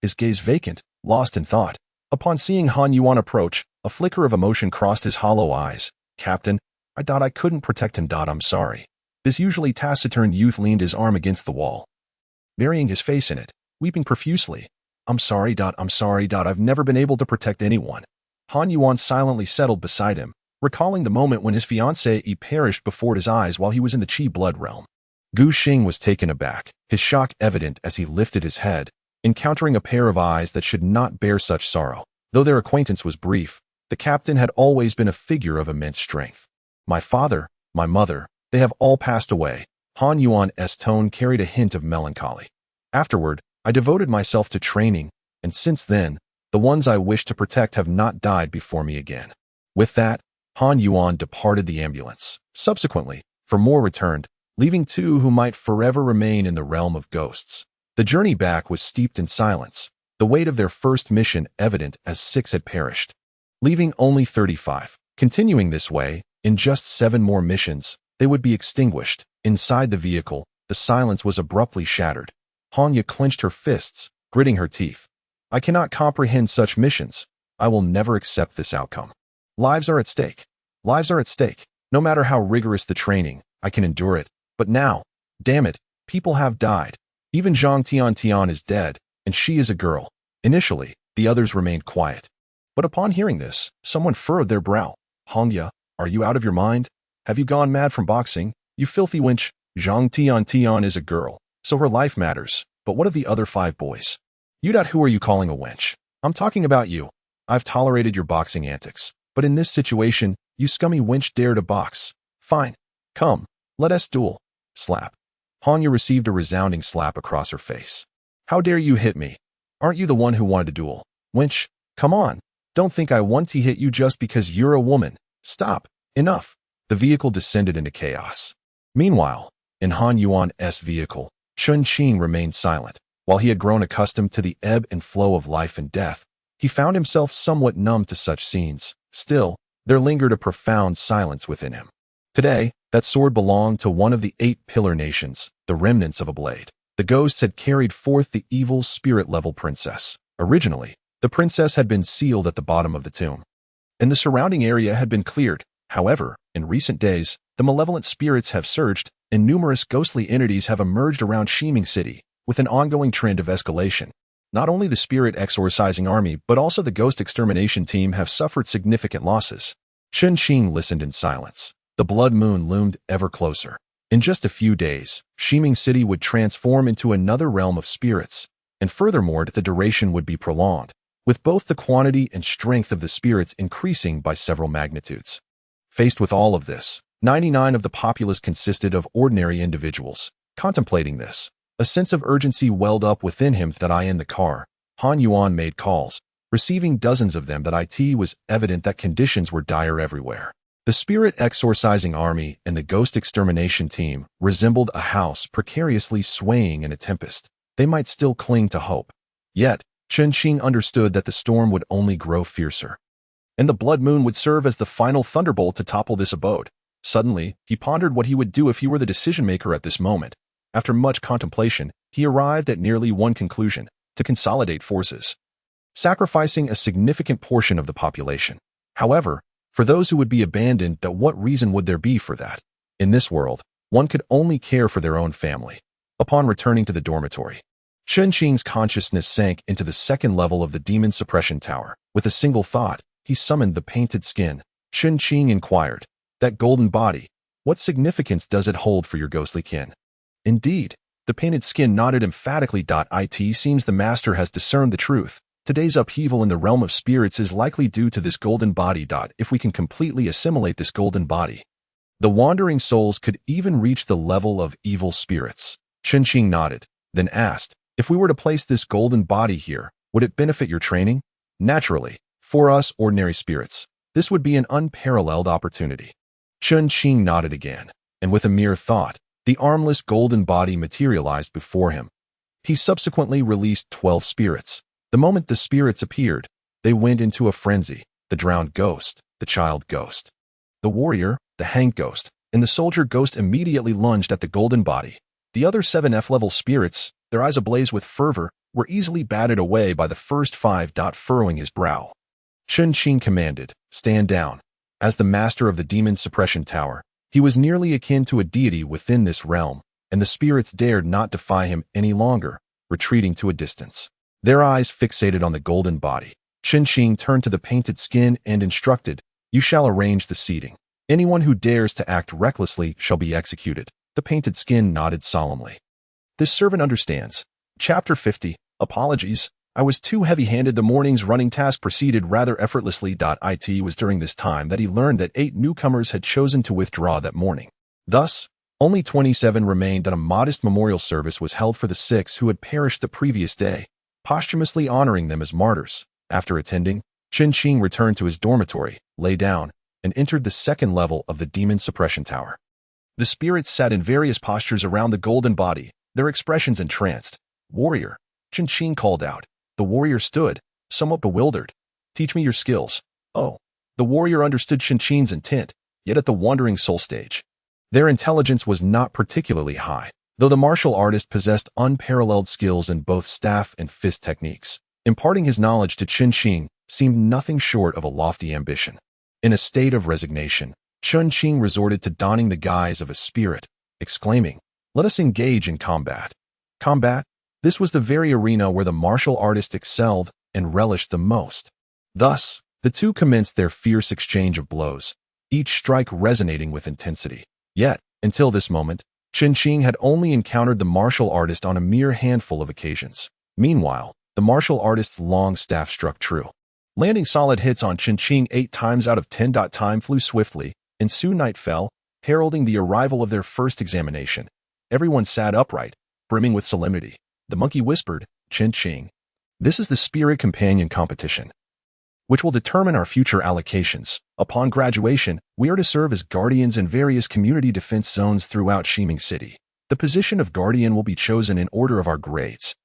his gaze vacant, lost in thought. Upon seeing Han Yuan approach, a flicker of emotion crossed his hollow eyes. Captain, I thought I couldn't protect him. I'm sorry. This usually taciturn youth leaned his arm against the wall, burying his face in it, weeping profusely. I'm sorry. I've never been able to protect anyone. Han Yuan silently settled beside him, recalling the moment when his fiancée perished before his eyes while he was in the Qi blood realm. Gu Xing was taken aback, his shock evident as he lifted his head, encountering a pair of eyes that should not bear such sorrow. Though their acquaintance was brief, the captain had always been a figure of immense strength. My father, my mother, they have all passed away. Han Yuan's tone carried a hint of melancholy. Afterward, I devoted myself to training, and since then, the ones I wish to protect have not died before me again. With that, Han Yuan departed the ambulance. Subsequently, for more returned, leaving 2 who might forever remain in the realm of ghosts. The journey back was steeped in silence, the weight of their first mission evident as 6 had perished, leaving only 35. Continuing this way, in just 7 more missions, they would be extinguished. Inside the vehicle, the silence was abruptly shattered. Hanya clenched her fists, gritting her teeth. I cannot comprehend such missions. I will never accept this outcome. Lives are at stake. Lives are at stake. No matter how rigorous the training, I can endure it. But now, damn it, people have died. Even Zhang Tian is dead, and she is a girl. Initially, the others remained quiet. But upon hearing this, someone furrowed their brow. Hongya, are you out of your mind? Have you gone mad from boxing? You filthy wench. Zhang Tian is a girl, so her life matters. But what of the other 5 boys? Who are you calling a wench? I'm talking about you. I've tolerated your boxing antics, but in this situation, you scummy wench dare to box. Fine. Come, let us duel. Slap. Hanya received a resounding slap across her face. How dare you hit me? Aren't you the one who wanted to duel? Wench, come on. Don't think I want to hit you just because you're a woman. Stop. Enough. The vehicle descended into chaos. Meanwhile, in Han Yuan's vehicle, Chen Qing remained silent. While he had grown accustomed to the ebb and flow of life and death, he found himself somewhat numb to such scenes. Still, there lingered a profound silence within him. Today, that sword belonged to one of the 8 pillar nations, the remnants of a blade. The ghosts had carried forth the evil spirit-level princess. Originally, the princess had been sealed at the bottom of the tomb, and the surrounding area had been cleared. However, in recent days, the malevolent spirits have surged, and numerous ghostly entities have emerged around Shiming City, with an ongoing trend of escalation. Not only the spirit exorcising army, but also the ghost extermination team have suffered significant losses. Chen Qing listened in silence. The blood moon loomed ever closer. In just a few days, Shiming City would transform into another realm of spirits, and furthermore, the duration would be prolonged, with both the quantity and strength of the spirits increasing by several magnitudes. Faced with all of this, 99 of the populace consisted of ordinary individuals. Contemplating this, a sense of urgency welled up within him. In the car, Han Yuan made calls, receiving dozens of them. It was evident that conditions were dire everywhere. The spirit exorcising army and the ghost extermination team resembled a house precariously swaying in a tempest. They might still cling to hope. Yet, Chen Qing understood that the storm would only grow fiercer, and the blood moon would serve as the final thunderbolt to topple this abode. Suddenly, he pondered what he would do if he were the decision-maker at this moment. After much contemplation, he arrived at nearly one conclusion: to consolidate forces, sacrificing a significant portion of the population. However, for those who would be abandoned, what reason would there be for that? In this world, one could only care for their own family. Upon returning to the dormitory, Chen Qing's consciousness sank into the second level of the demon suppression tower. With a single thought, he summoned the painted skin. Chen Qing inquired, "That golden body, what significance does it hold for your ghostly kin?" Indeed, the painted skin nodded emphatically. It seems the master has discerned the truth. Today's upheaval in the realm of spirits is likely due to this golden body. If we can completely assimilate this golden body, the wandering souls could even reach the level of evil spirits. Chen Qing nodded, then asked, "If we were to place this golden body here, would it benefit your training?" "Naturally. For us ordinary spirits, this would be an unparalleled opportunity." Chen Qing nodded again, and with a mere thought, the armless golden body materialized before him. He subsequently released 12 spirits. The moment the spirits appeared, they went into a frenzy: the drowned ghost, the child ghost, the warrior, the hanged ghost, and the soldier ghost immediately lunged at the golden body. The other 7 F-level spirits, their eyes ablaze with fervor, were easily batted away by the first 5. Furrowing his brow, Chen Qing commanded, "Stand down." As the master of the demon suppression tower, he was nearly akin to a deity within this realm, and the spirits dared not defy him any longer, retreating to a distance. Their eyes fixated on the golden body. Chen Qing turned to the painted skin and instructed, "You shall arrange the seating. Anyone who dares to act recklessly shall be executed." The painted skin nodded solemnly. "This servant understands." Chapter 50. Apologies. I was too heavy-handed. The morning's running task proceeded rather effortlessly. It was during this time that he learned that 8 newcomers had chosen to withdraw that morning. Thus, only 27 remained, and a modest memorial service was held for the 6 who had perished the previous day, posthumously honoring them as martyrs. After attending, Chen Qing returned to his dormitory, lay down, and entered the second level of the demon suppression tower. The spirits sat in various postures around the golden body, their expressions entranced. "Warrior," Chen Qing called out. The warrior stood, somewhat bewildered. "Teach me your skills." Oh, the warrior understood Chen Qing's intent, yet at the wandering soul stage, their intelligence was not particularly high, though the martial artist possessed unparalleled skills in both staff and fist techniques. Imparting his knowledge to Chen Qing seemed nothing short of a lofty ambition. In a state of resignation, Chen Qing resorted to donning the guise of a spirit, exclaiming, "Let us engage in combat." Combat? This was the very arena where the martial artist excelled and relished the most. Thus, the two commenced their fierce exchange of blows, each strike resonating with intensity. Yet, until this moment, Chen Qing had only encountered the martial artist on a mere handful of occasions. Meanwhile, The martial artist's long staff struck true, landing solid hits on Chen Qing 8 times out of 10. Time flew swiftly, and soon night fell, heralding the arrival of their first examination. Everyone sat upright, brimming with solemnity. The monkey whispered, "Chen Qing, this is the Spirit Companion competition, which will determine our future allocations. Upon graduation, we are to serve as guardians in various community defense zones throughout Shiming City. The position of guardian will be chosen in order of our grades.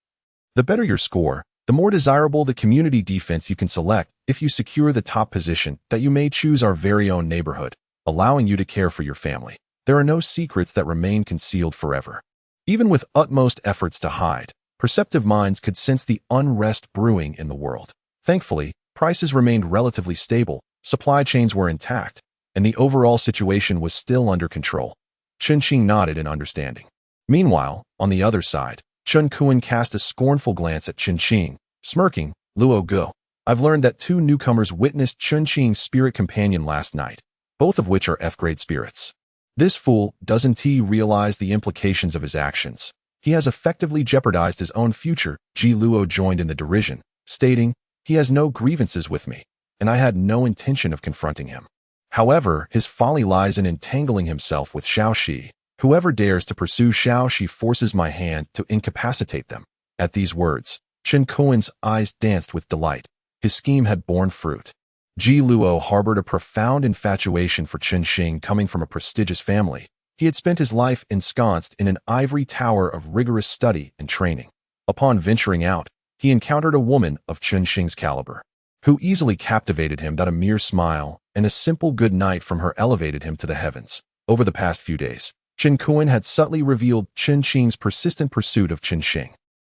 The better your score, the more desirable the community defense you can select. If you secure the top position, that you may choose our very own neighborhood, allowing you to care for your family. There are no secrets that remain concealed forever. Even with utmost efforts to hide, perceptive minds could sense the unrest brewing in the world. Thankfully, prices remained relatively stable, supply chains were intact, and the overall situation was still under control." Chen Qing nodded in understanding. Meanwhile, on the other side, Chen Kuan cast a scornful glance at Chen Qing, smirking, "Luo Go, I've learned that 2 newcomers witnessed Chen Qing's spirit companion last night, both of which are F-grade spirits. This fool doesn't realize the implications of his actions. He has effectively jeopardized his own future." Ji Luo joined in the derision, stating, "He has no grievances with me, and I had no intention of confronting him. However, his folly lies in entangling himself with Xiao Shi. Whoever dares to pursue Xiao Shi forces my hand to incapacitate them." At these words, Chen Kuan's eyes danced with delight. His scheme had borne fruit. Ji Luo harbored a profound infatuation for Chen Qing. Coming from a prestigious family, he had spent his life ensconced in an ivory tower of rigorous study and training. Upon venturing out, he encountered a woman of Chen Qing's caliber, who easily captivated him. A mere smile and a simple good night from her elevated him to the heavens. Over the past few days, Chen Kuan had subtly revealed Chen Qing's persistent pursuit of Chen Qing,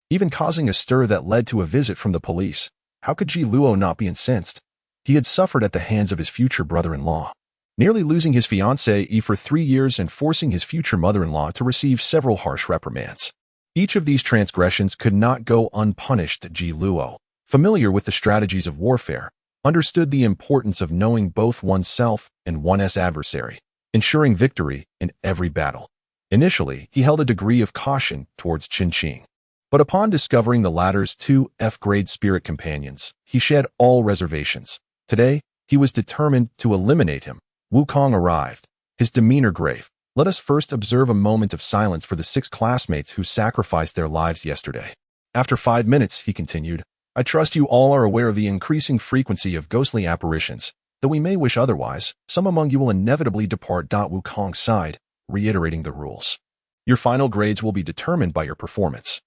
even causing a stir that led to a visit from the police. How could Ji Luo not be incensed? He had suffered at the hands of his future brother-in-law, nearly losing his fiancée for 3 years and forcing his future mother-in-law to receive several harsh reprimands. Each of these transgressions could not go unpunished. Ji Luo, familiar with the strategies of warfare, understood the importance of knowing both oneself and one's adversary, ensuring victory in every battle. Initially, he held a degree of caution towards Chen Qing, but upon discovering the latter's 2 F-grade spirit companions, he shed all reservations. Today, he was determined to eliminate him. Wukong arrived, his demeanor grave. "Let us first observe a moment of silence for the 6 classmates who sacrificed their lives yesterday." After 5 minutes, he continued, "I trust you all are aware of the increasing frequency of ghostly apparitions. Though we may wish otherwise, some among you will inevitably depart." Wukong sighed, reiterating the rules. "Your final grades will be determined by your performance,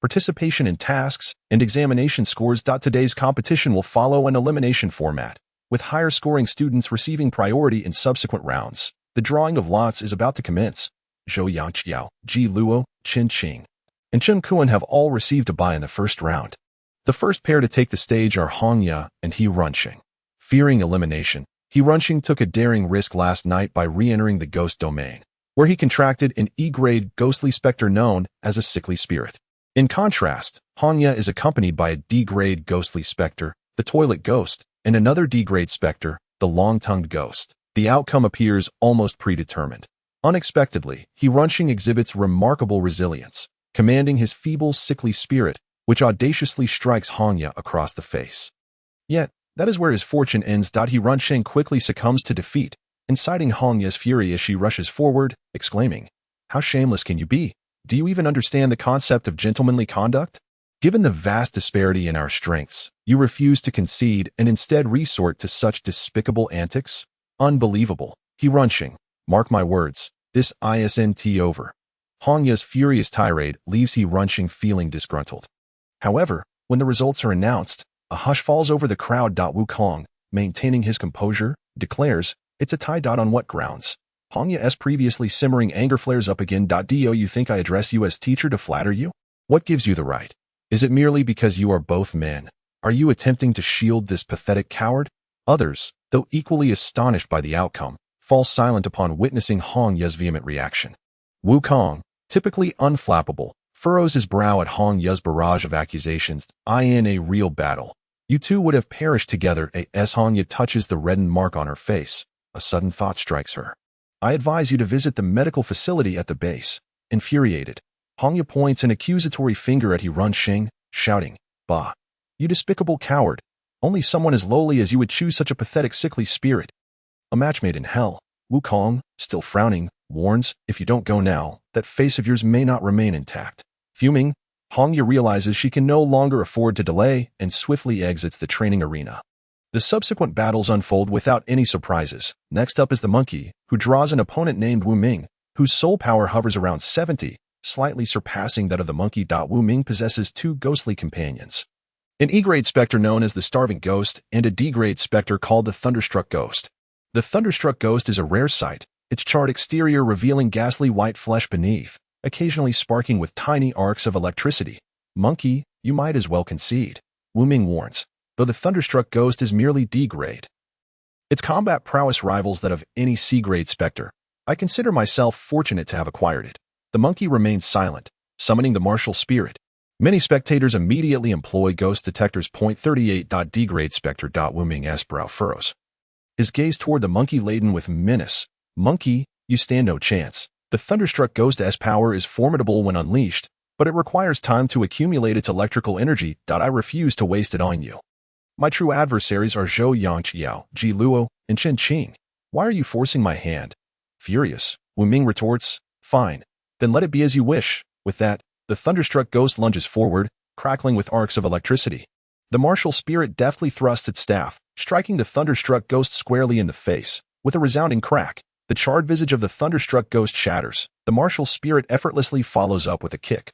participation in tasks, and examination scores. Today's competition will follow an elimination format, with higher scoring students receiving priority in subsequent rounds. The drawing of lots is about to commence. Zhou Yangqiao, Ji Luo, Chen Qing, and Chen Kuan have all received a bye in the first round. The first pair to take the stage are Hongya and He Runxing. Fearing elimination, He Runxing took a daring risk last night by re-entering the ghost domain, where he contracted an E-grade ghostly specter known as a sickly spirit. In contrast, Hongya is accompanied by a D-grade ghostly specter, the toilet ghost, and another D-grade specter, the long-tongued ghost. The outcome appears almost predetermined. Unexpectedly, He Runxing exhibits remarkable resilience, commanding his feeble sickly spirit, which audaciously strikes Hongya across the face. Yet, that is where his fortune ends. He Runxing quickly succumbs to defeat, inciting Hongya's fury as she rushes forward, exclaiming, "How shameless can you be? Do you even understand the concept of gentlemanly conduct? Given the vast disparity in our strengths, you refuse to concede and instead resort to such despicable antics? Unbelievable." He Runxing, mark my words, this isn't over. Hongya's furious tirade leaves He Runxing feeling disgruntled. However, when the results are announced, a hush falls over the crowd. Wukong, maintaining his composure, declares, "It's a tie. On what grounds?" Hongya's previously simmering anger flares up again. Do you think I address you as teacher to flatter you? What gives you the right? Is it merely because you are both men? Are you attempting to shield this pathetic coward? Others, though equally astonished by the outcome, fall silent upon witnessing Hongya's vehement reaction. Wukong, typically unflappable, furrows his brow at Hongya's barrage of accusations. In a real battle, you two would have perished together. As Hongya touches the reddened mark on her face, a sudden thought strikes her. "I advise you to visit the medical facility at the base." Infuriated, Hongya points an accusatory finger at He Runxing, shouting, Bah! You despicable coward. Only someone as lowly as you would choose such a pathetic sickly spirit. A match made in hell. Wukong, still frowning, warns, if you don't go now, that face of yours may not remain intact. Fuming, Hongya realizes she can no longer afford to delay and swiftly exits the training arena. The subsequent battles unfold without any surprises. Next up is the monkey, who draws an opponent named Wu Ming, whose soul power hovers around 70, slightly surpassing that of the monkey. Wu Ming possesses two ghostly companions. An E-grade specter known as the Starving Ghost and a D-grade specter called the Thunderstruck Ghost. The Thunderstruck Ghost is a rare sight, its charred exterior revealing ghastly white flesh beneath, occasionally sparking with tiny arcs of electricity. Monkey, you might as well concede, Wu Ming warns, though the Thunderstruck Ghost is merely D-grade. Its combat prowess rivals that of any C-grade specter. I consider myself fortunate to have acquired it. The monkey remains silent, summoning the martial spirit. Many spectators immediately employ ghost detectors. .38. D-grade specter. Wu Ming's brow furrows. His gaze toward the monkey laden with menace. Monkey, you stand no chance. The Thunderstruck Ghost's power is formidable when unleashed, but it requires time to accumulate its electrical energy. I refuse to waste it on you. My true adversaries are Zhou Yangqiao, Ji Luo, and Chen Qing. Why are you forcing my hand? Furious, Wu Ming retorts, fine, then let it be as you wish. With that, the Thunderstruck Ghost lunges forward, crackling with arcs of electricity. The martial spirit deftly thrusts its staff, striking the Thunderstruck Ghost squarely in the face. With a resounding crack, the charred visage of the Thunderstruck Ghost shatters. The martial spirit effortlessly follows up with a kick,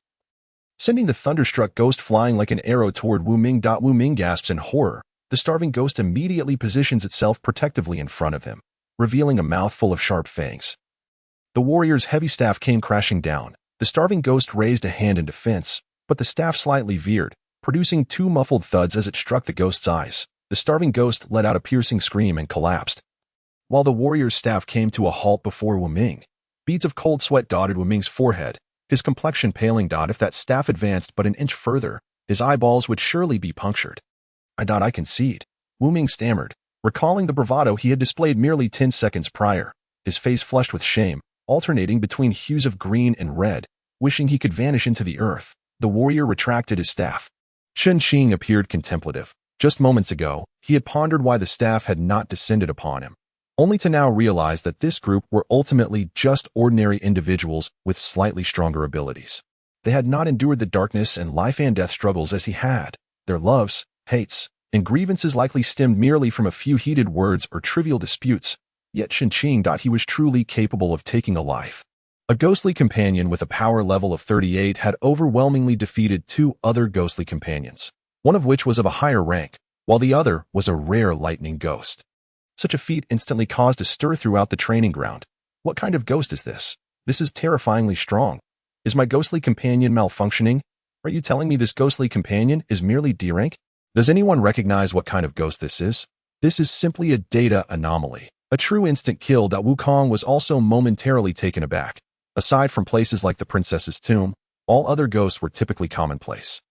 sending the Thunderstruck Ghost flying like an arrow toward Wu Ming. Wu Ming gasps in horror. The Starving Ghost immediately positions itself protectively in front of him, revealing a mouth full of sharp fangs. The warrior's heavy staff came crashing down. The Starving Ghost raised a hand in defense, but the staff slightly veered, producing two muffled thuds as it struck the ghost's eyes. The Starving Ghost let out a piercing scream and collapsed, while the warrior's staff came to a halt before Wu Ming. Beads of cold sweat dotted Wu Ming's forehead, his complexion paling. If that staff advanced but an inch further, his eyeballs would surely be punctured. I concede, Wu Ming stammered, recalling the bravado he had displayed merely 10 seconds prior, his face flushed with shame, alternating between hues of green and red, wishing he could vanish into the earth. The warrior retracted his staff. Chen Qing appeared contemplative. Just moments ago, he had pondered why the staff had not descended upon him, only to now realize that this group were ultimately just ordinary individuals with slightly stronger abilities. They had not endured the darkness and life and death struggles as he had. Their loves, hates, and grievances likely stemmed merely from a few heated words or trivial disputes, yet Chen Qing. He was truly capable of taking a life. A ghostly companion with a power level of 38 had overwhelmingly defeated two other ghostly companions, one of which was of a higher rank, while the other was a rare lightning ghost. Such a feat instantly caused a stir throughout the training ground. What kind of ghost is this? This is terrifyingly strong. Is my ghostly companion malfunctioning? Are you telling me this ghostly companion is merely D rank? Does anyone recognize what kind of ghost this is? This is simply a data anomaly. A true instant kill. Wukong was also momentarily taken aback. Aside from places like the princess's tomb, all other ghosts were typically commonplace.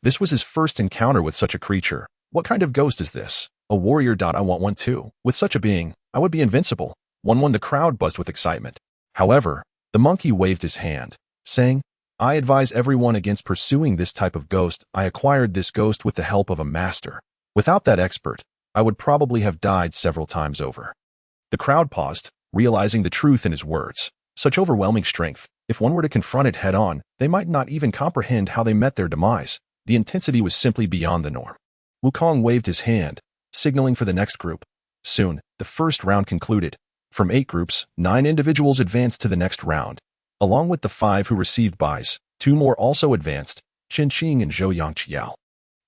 This was his first encounter with such a creature. What kind of ghost is this? A warrior. I want one too. With such a being, I would be invincible. The crowd buzzed with excitement. However, the monkey waved his hand, saying, I advise everyone against pursuing this type of ghost. I acquired this ghost with the help of a master. Without that expert, I would probably have died several times over. The crowd paused, realizing the truth in his words. Such overwhelming strength, if one were to confront it head-on, they might not even comprehend how they met their demise. The intensity was simply beyond the norm. Wukong waved his hand, signaling for the next group. Soon, the first round concluded. From 8 groups, 9 individuals advanced to the next round. Along with the 5 who received buys, 2 more also advanced, Chen Qing and Zhou Yangqiao.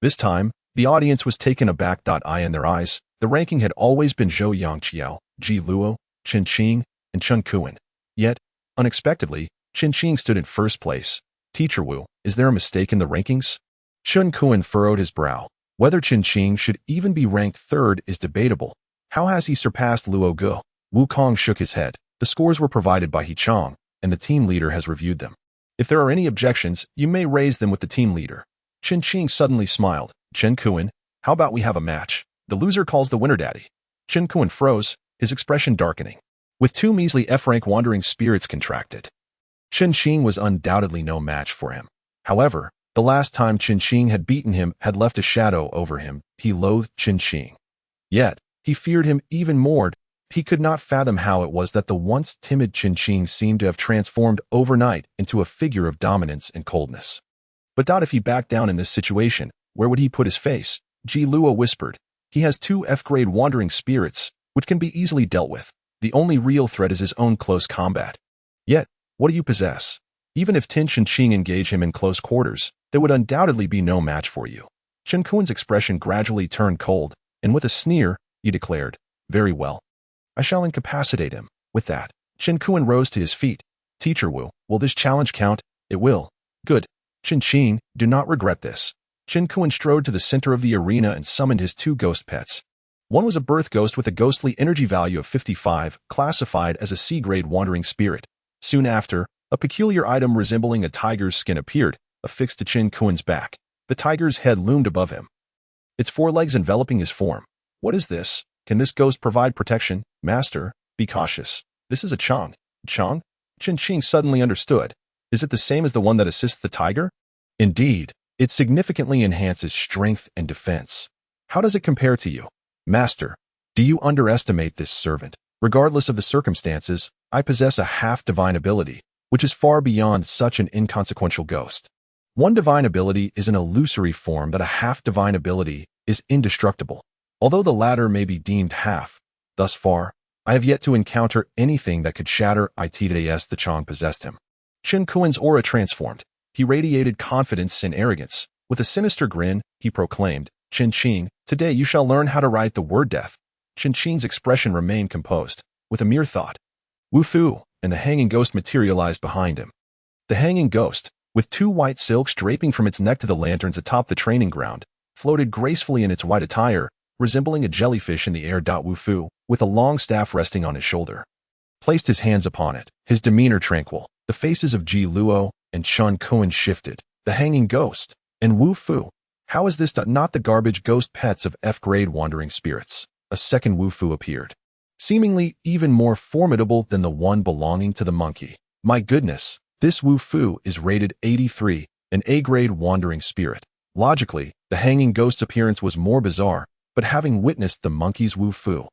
This time, the audience was taken aback. In their eyes, the ranking had always been Zhou Yangqiao, Ji Luo, Chen Qing, and Chen Kuan. Yet, unexpectedly, Chen Qing stood in first place. Teacher Wu, is there a mistake in the rankings? Chen Kuan furrowed his brow. Whether Chen Qing should even be ranked 3rd is debatable. How has he surpassed Luo Ge? Wukong shook his head. The scores were provided by He Chong, and the team leader has reviewed them. If there are any objections, you may raise them with the team leader. Chen Qing suddenly smiled. Chen Kuan, how about we have a match? The loser calls the winner daddy. Chen Kuan froze, his expression darkening. With 2 measly F-rank wandering spirits contracted, Chen Qing was undoubtedly no match for him. However, The last time Chen Xing had beaten him had left a shadow over him. He loathed Chen Xing. Yet, he feared him even more. He could not fathom how it was that the once timid Chen Xing seemed to have transformed overnight into a figure of dominance and coldness. But if he backed down in this situation, where would he put his face? Ji Luo whispered. He has 2 F-grade wandering spirits, which can be easily dealt with. The only real threat is his own close combat. Yet, what do you possess? Even if Chen Xing engage him in close quarters, there would undoubtedly be no match for you. Chen Kuen's expression gradually turned cold, and with a sneer, he declared, "Very well. I shall incapacitate him." With that, Chen Kuen rose to his feet. "Teacher Wu, will this challenge count?" "It will." "Good. Chen Xing, do not regret this." Chen Kuen strode to the center of the arena and summoned his 2 ghost pets. One was a birth ghost with a ghostly energy value of 55, classified as a C-grade wandering spirit. Soon after, a peculiar item resembling a tiger's skin appeared, affixed to Chen Kuen's back. The tiger's head loomed above him, its 4 legs enveloping his form. "What is this? Can this ghost provide protection? Master, be cautious. This is a Chang." "Chang?" Chen Xing suddenly understood. "Is it the same as the one that assists the tiger?" "Indeed. It significantly enhances strength and defense." "How does it compare to you?" "Master, do you underestimate this servant? Regardless of the circumstances, I possess a half-divine ability, which is far beyond such an inconsequential ghost. One divine ability is an illusory form, but a half-divine ability is indestructible. Although the latter may be deemed half, thus far, I have yet to encounter anything that could shatter ITDAS. The Chang possessed him. Chen Kuen's aura transformed. He radiated confidence and arrogance. With a sinister grin, he proclaimed, "Chen Xing, today you shall learn how to write the word death." Chen Xing's expression remained composed. With a mere thought, "Wu Fu," and the hanging ghost materialized behind him. The hanging ghost, with 2 white silks draping from its neck to the lanterns atop the training ground, floated gracefully in its white attire, resembling a jellyfish in the air. Wu Fu, with a long staff resting on his shoulder, placed his hands upon it, his demeanor tranquil. The faces of Ji Luo and Chen Kuen shifted. The hanging ghost and Wu Fu. How is this not the garbage ghost pets of F-grade wandering spirits? A second Wu Fu appeared, seemingly even more formidable than the one belonging to the monkey. My goodness, this Wu Fu is rated 83, an A-grade wandering spirit. Logically, the hanging ghost's appearance was more bizarre, but having witnessed the monkey's Wu Fu,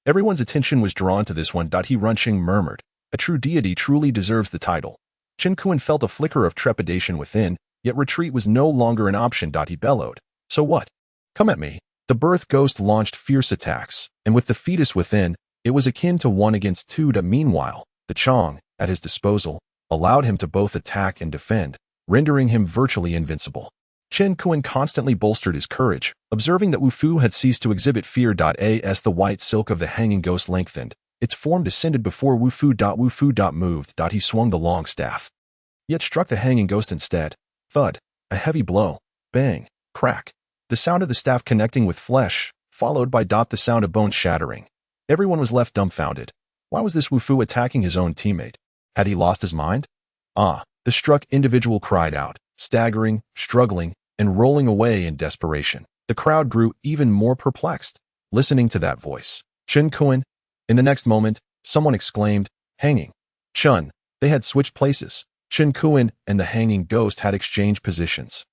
everyone's attention was drawn to this one. He Runching murmured, "A true deity truly deserves the title." Chen Kuen felt a flicker of trepidation within, yet retreat was no longer an option. He bellowed, "So what? Come at me." The birth ghost launched fierce attacks, and with the fetus within, it was akin to 1 against 2. Meanwhile, the Chang, at his disposal, allowed him to both attack and defend, rendering him virtually invincible. Chen Kuen constantly bolstered his courage, observing that Wu Fu had ceased to exhibit fear. As the white silk of the hanging ghost lengthened, its form descended before Wu Fu. Wu Fu moved. He swung the long staff, yet struck the hanging ghost instead. Thud, a heavy blow, bang, crack. The sound of the staff connecting with flesh, followed by the sound of bones shattering. Everyone was left dumbfounded. Why was this Wu Fu attacking his own teammate? Had he lost his mind? "Ah!" the struck individual cried out, staggering, struggling, and rolling away in desperation. The crowd grew even more perplexed, listening to that voice. "Chen Kuen." In the next moment, someone exclaimed, "Hanging." "Chun." They had switched places. Chen Kuen and the hanging ghost had exchanged positions.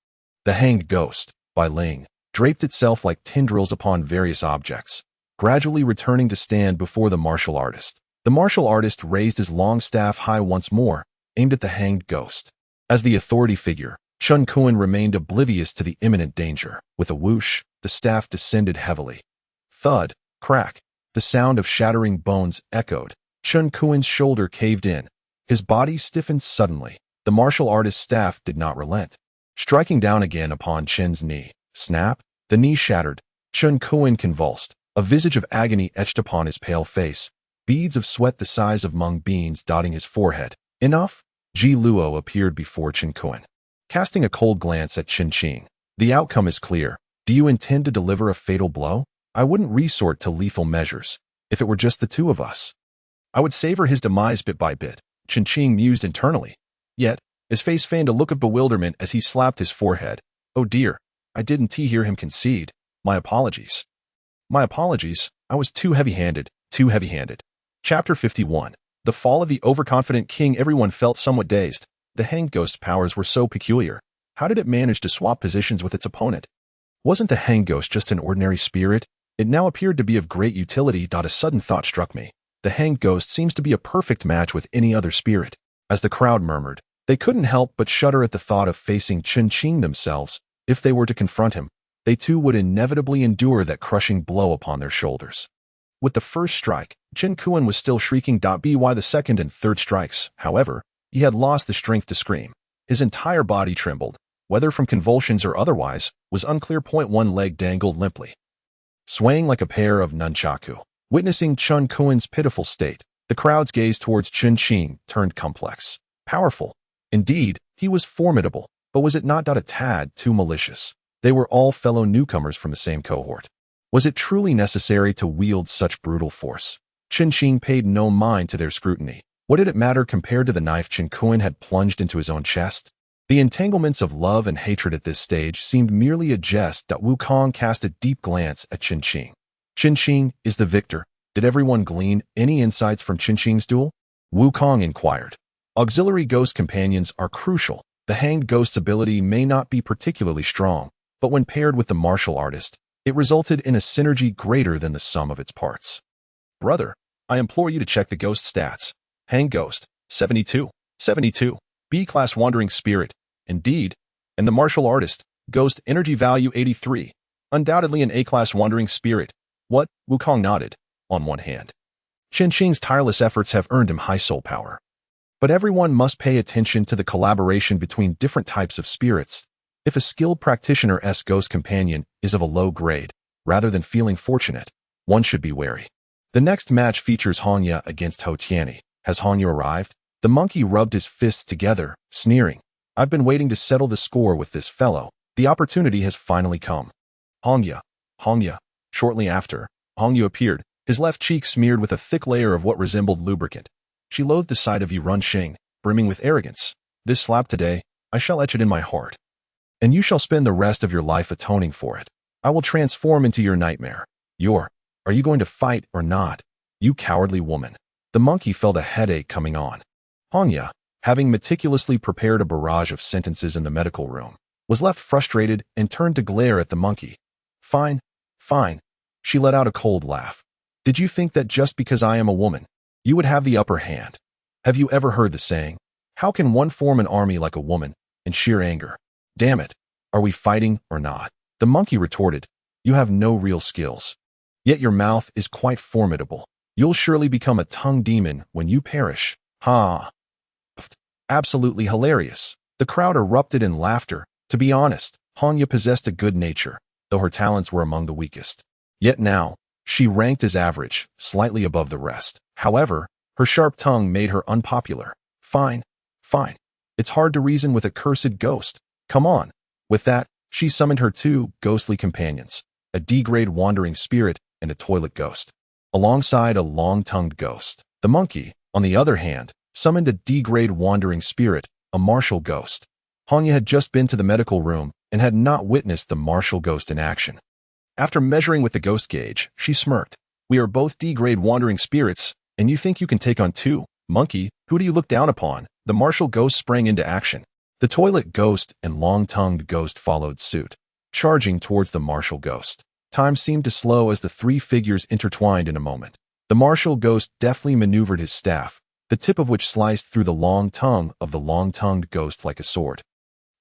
The hanged ghost, by laying, draped itself like tendrils upon various objects, gradually returning to stand before the martial artist. The martial artist raised his long staff high once more, aimed at the hanged ghost. As the authority figure, Chen Kuen remained oblivious to the imminent danger. With a whoosh, the staff descended heavily. Thud, crack, the sound of shattering bones echoed. Chen Kuen's shoulder caved in. His body stiffened suddenly. The martial artist's staff did not relent, striking down again upon Chen's knee. Snap! The knee shattered. Chen Kuen convulsed. A visage of agony etched upon his pale face, beads of sweat the size of mung beans dotting his forehead. Enough? Ji Luo appeared before Chen Kuen, casting a cold glance at Chen Xing. The outcome is clear. Do you intend to deliver a fatal blow? I wouldn't resort to lethal measures. If it were just the 2 of us, I would savor his demise bit by bit. Chen Xing mused internally. Yet, his face feigned a look of bewilderment as he slapped his forehead. Oh dear, I didn't hear him concede. My apologies. My apologies, I was too heavy-handed. Chapter 51. The fall of the overconfident king. Everyone felt somewhat dazed. The hanged ghost's powers were so peculiar. How did it manage to swap positions with its opponent? Wasn't the hang ghost just an ordinary spirit? It now appeared to be of great utility. A sudden thought struck me. The hang ghost seems to be a perfect match with any other spirit. As the crowd murmured, they couldn't help but shudder at the thought of facing Chen Qing themselves. If they were to confront him, they too would inevitably endure that crushing blow upon their shoulders. With the first strike, Chen Kuan was still shrieking. By the second and third strikes, however, he had lost the strength to scream. His entire body trembled, whether from convulsions or otherwise, was unclear. One leg dangled limply, swaying like a pair of nunchaku. Witnessing Chen Kuan's pitiful state, the crowd's gaze towards Chen Qing turned complex. Powerful. Indeed, he was formidable, but was it not a tad too malicious? They were all fellow newcomers from the same cohort. Was it truly necessary to wield such brutal force? Chen Qing paid no mind to their scrutiny. What did it matter compared to the knife Chen Kuan had plunged into his own chest? The entanglements of love and hatred at this stage seemed merely a jest. Wukong cast a deep glance at Chen Qing. Chen Qing is the victor. Did everyone glean any insights from Chen Qing's duel? Wukong inquired. Auxiliary ghost companions are crucial. The hanged ghost's ability may not be particularly strong, but when paired with the martial artist, it resulted in a synergy greater than the sum of its parts. Brother, I implore you to check the ghost stats. Hanged ghost, 72. 72. B-class wandering spirit, indeed. And the martial artist, ghost energy value 83. Undoubtedly an A-class wandering spirit. What? Wukong nodded. On one hand, Chen Qing's tireless efforts have earned him high soul power. But everyone must pay attention to the collaboration between different types of spirits. If a skilled practitioner's ghost companion is of a low grade, rather than feeling fortunate, one should be wary. The next match features Hongya against Ho Tianyi. Has Hongya arrived? The monkey rubbed his fists together, sneering. I've been waiting to settle the score with this fellow. The opportunity has finally come. Hongya. Shortly after, Hongya appeared, his left cheek smeared with a thick layer of what resembled lubricant. She loathed the sight of Yurun Xing, brimming with arrogance. This slap today, I shall etch it in my heart. And you shall spend the rest of your life atoning for it. I will transform into your nightmare. Are you going to fight or not? You cowardly woman. The monkey felt a headache coming on. Hongya, having meticulously prepared a barrage of sentences in the medical room, was left frustrated and turned to glare at the monkey. Fine. She let out a cold laugh. Did you think that just because I am a woman, you would have the upper hand? Have you ever heard the saying, how can one form an army like a woman, in sheer anger? Damn it, are we fighting or not? The monkey retorted, you have no real skills. Yet your mouth is quite formidable. You'll surely become a tongue demon when you perish. Ha! Absolutely hilarious. The crowd erupted in laughter. To be honest, Hongya possessed a good nature, though her talents were among the weakest. Yet now, she ranked as average, slightly above the rest. However, her sharp tongue made her unpopular. Fine. It's hard to reason with a cursed ghost. Come on. With that, she summoned her two ghostly companions, a D-grade wandering spirit and a toilet ghost, alongside a long-tongued ghost. The monkey, on the other hand, summoned a D-grade wandering spirit, a martial ghost. Hongya had just been to the medical room and had not witnessed the martial ghost in action. After measuring with the ghost gauge, she smirked. We are both D-grade wandering spirits, and you think you can take on two? Monkey, who do you look down upon? The martial ghost sprang into action. The toilet ghost and long-tongued ghost followed suit, charging towards the martial ghost. Time seemed to slow as the three figures intertwined in a moment. The martial ghost deftly maneuvered his staff, the tip of which sliced through the long tongue of the long-tongued ghost like a sword,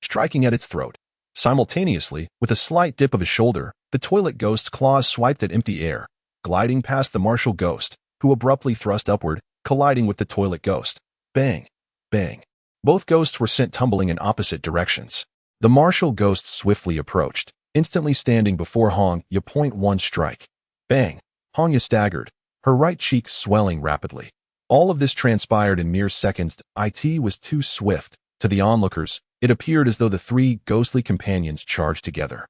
striking at its throat. Simultaneously, with a slight dip of his shoulder, the toilet ghost's claws swiped at empty air, gliding past the martial ghost, who abruptly thrust upward, colliding with the toilet ghost. Bang! Bang! Both ghosts were sent tumbling in opposite directions. The martial ghost swiftly approached, instantly standing before Hongya. One strike. Bang! Hongya staggered, her right cheek swelling rapidly. All of this transpired in mere seconds. It was too swift. To the onlookers, it appeared as though the three ghostly companions charged together.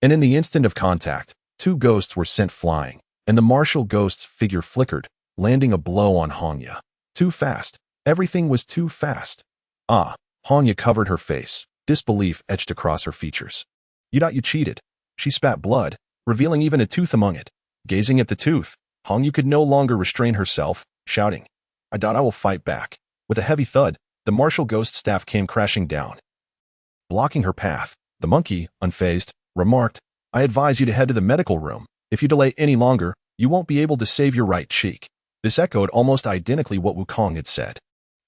And in the instant of contact, two ghosts were sent flying, and the martial ghost's figure flickered, landing a blow on Hongya. Too fast. Everything was too fast. Hongya covered her face, disbelief etched across her features. You cheated. She spat blood, revealing even a tooth among it. Gazing at the tooth, Hongya could no longer restrain herself, shouting, I will fight back. With a heavy thud, the martial ghost staff came crashing down. blocking her path. The monkey, unfazed, remarked, "I advise you to head to the medical room. If you delay any longer, you won't be able to save your right cheek." This echoed almost identically what Wukong had said.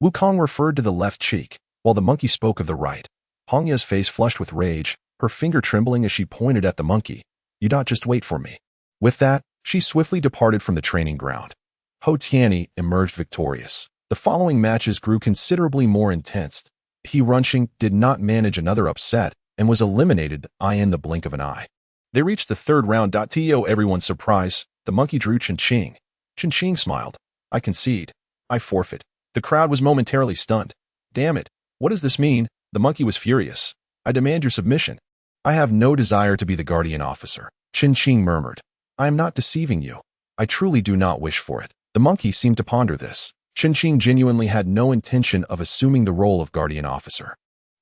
Wukong referred to the left cheek, while the monkey spoke of the right. Hongya's face flushed with rage, her finger trembling as she pointed at the monkey. "You don't just wait for me." With that, she swiftly departed from the training ground. Ho Tianyi emerged victorious. The following matches grew considerably more intense. He Runxing did not manage another upset and was eliminated in the blink of an eye. They reached the third round. To everyone's surprise, the monkey drew Chen Qing. Chen Qing smiled. "I concede. I forfeit." The crowd was momentarily stunned. "Damn it. What does this mean?" The monkey was furious. "I demand your submission." "I have no desire to be the guardian officer," Chen Qing murmured. "I am not deceiving you. I truly do not wish for it." The monkey seemed to ponder this. Chen Qing genuinely had no intention of assuming the role of guardian officer.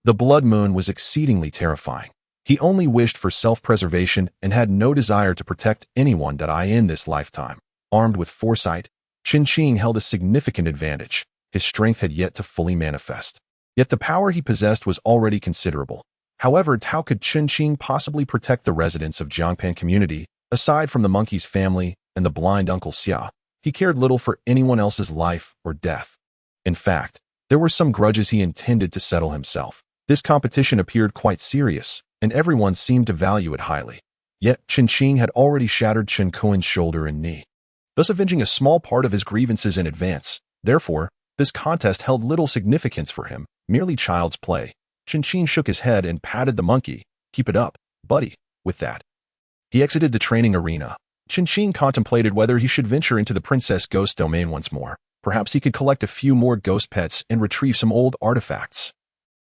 The blood moon was exceedingly terrifying. He only wished for self-preservation and had no desire to protect anyone in this lifetime. Armed with foresight, Chen Qing held a significant advantage. His strength had yet to fully manifest. Yet the power he possessed was already considerable. However, how could Chen Qing possibly protect the residents of Jiangpan community, aside from the monkey's family and the blind Uncle Xia? He cared little for anyone else's life or death. In fact, there were some grudges he intended to settle himself. This competition appeared quite serious, and everyone seemed to value it highly. Yet Chen Qing had already shattered Chen Kuan's shoulder and knee, thus avenging a small part of his grievances in advance. Therefore, this contest held little significance for him, merely child's play. Chen Qing shook his head and patted the monkey. "Keep it up, buddy." With that, he exited the training arena. Chen Qing contemplated whether he should venture into the princess ghost domain once more. Perhaps he could collect a few more ghost pets and retrieve some old artifacts,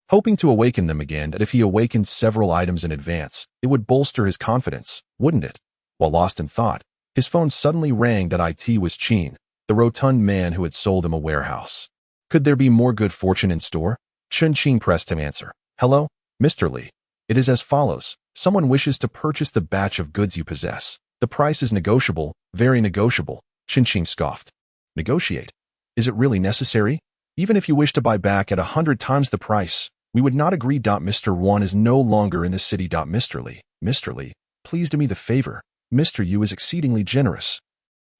hoping to awaken them again. That if he awakened several items in advance, it would bolster his confidence, wouldn't it? While lost in thought, his phone suddenly rang. It was Qin, the rotund man who had sold him a warehouse. Could there be more good fortune in store? Chen Qing pressed him answer. "Hello, Mr. Li. It is as follows. Someone wishes to purchase the batch of goods you possess. The price is negotiable, very negotiable." Chen Qing scoffed. "Negotiate? Is it really necessary? Even if you wish to buy back at 100 times the price, we would not agree. Mr. Wan is no longer in the city. Mr. Li, please do me the favor. Mr. Yu is exceedingly generous,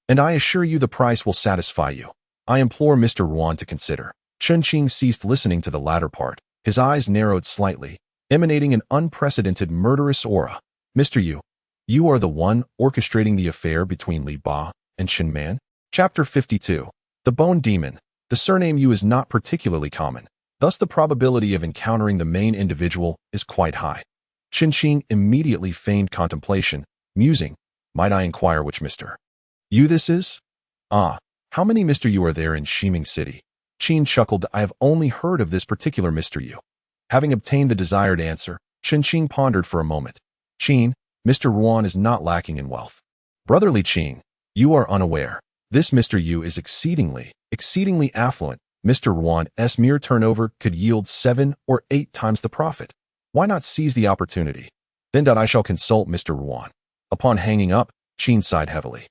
and I assure you the price will satisfy you. I implore Mr. Wan to consider." Chen Qing ceased listening to the latter part. His eyes narrowed slightly, emanating an unprecedented murderous aura. "Mr. Yu, you are the one orchestrating the affair between Li Ba and Chen Man?" Chapter 52. The Bone Demon. The surname Yu is not particularly common, thus the probability of encountering the main individual is quite high. Chen Qing immediately feigned contemplation, musing, "Might I inquire which Mr. Yu this is?" "Ah, how many Mr. Yu are there in Shiming City?" Qin chuckled. "I have only heard of this particular Mr. Yu." Having obtained the desired answer, Chen Qing pondered for a moment. "Qin, Mr. Ruan is not lacking in wealth. Brotherly Qing, you are unaware. This Mr. Yu is exceedingly affluent. Mr. Ruan's mere turnover could yield 7 or 8 times the profit. Why not seize the opportunity? Then I shall consult Mr. Ruan." Upon hanging up, Qin sighed heavily.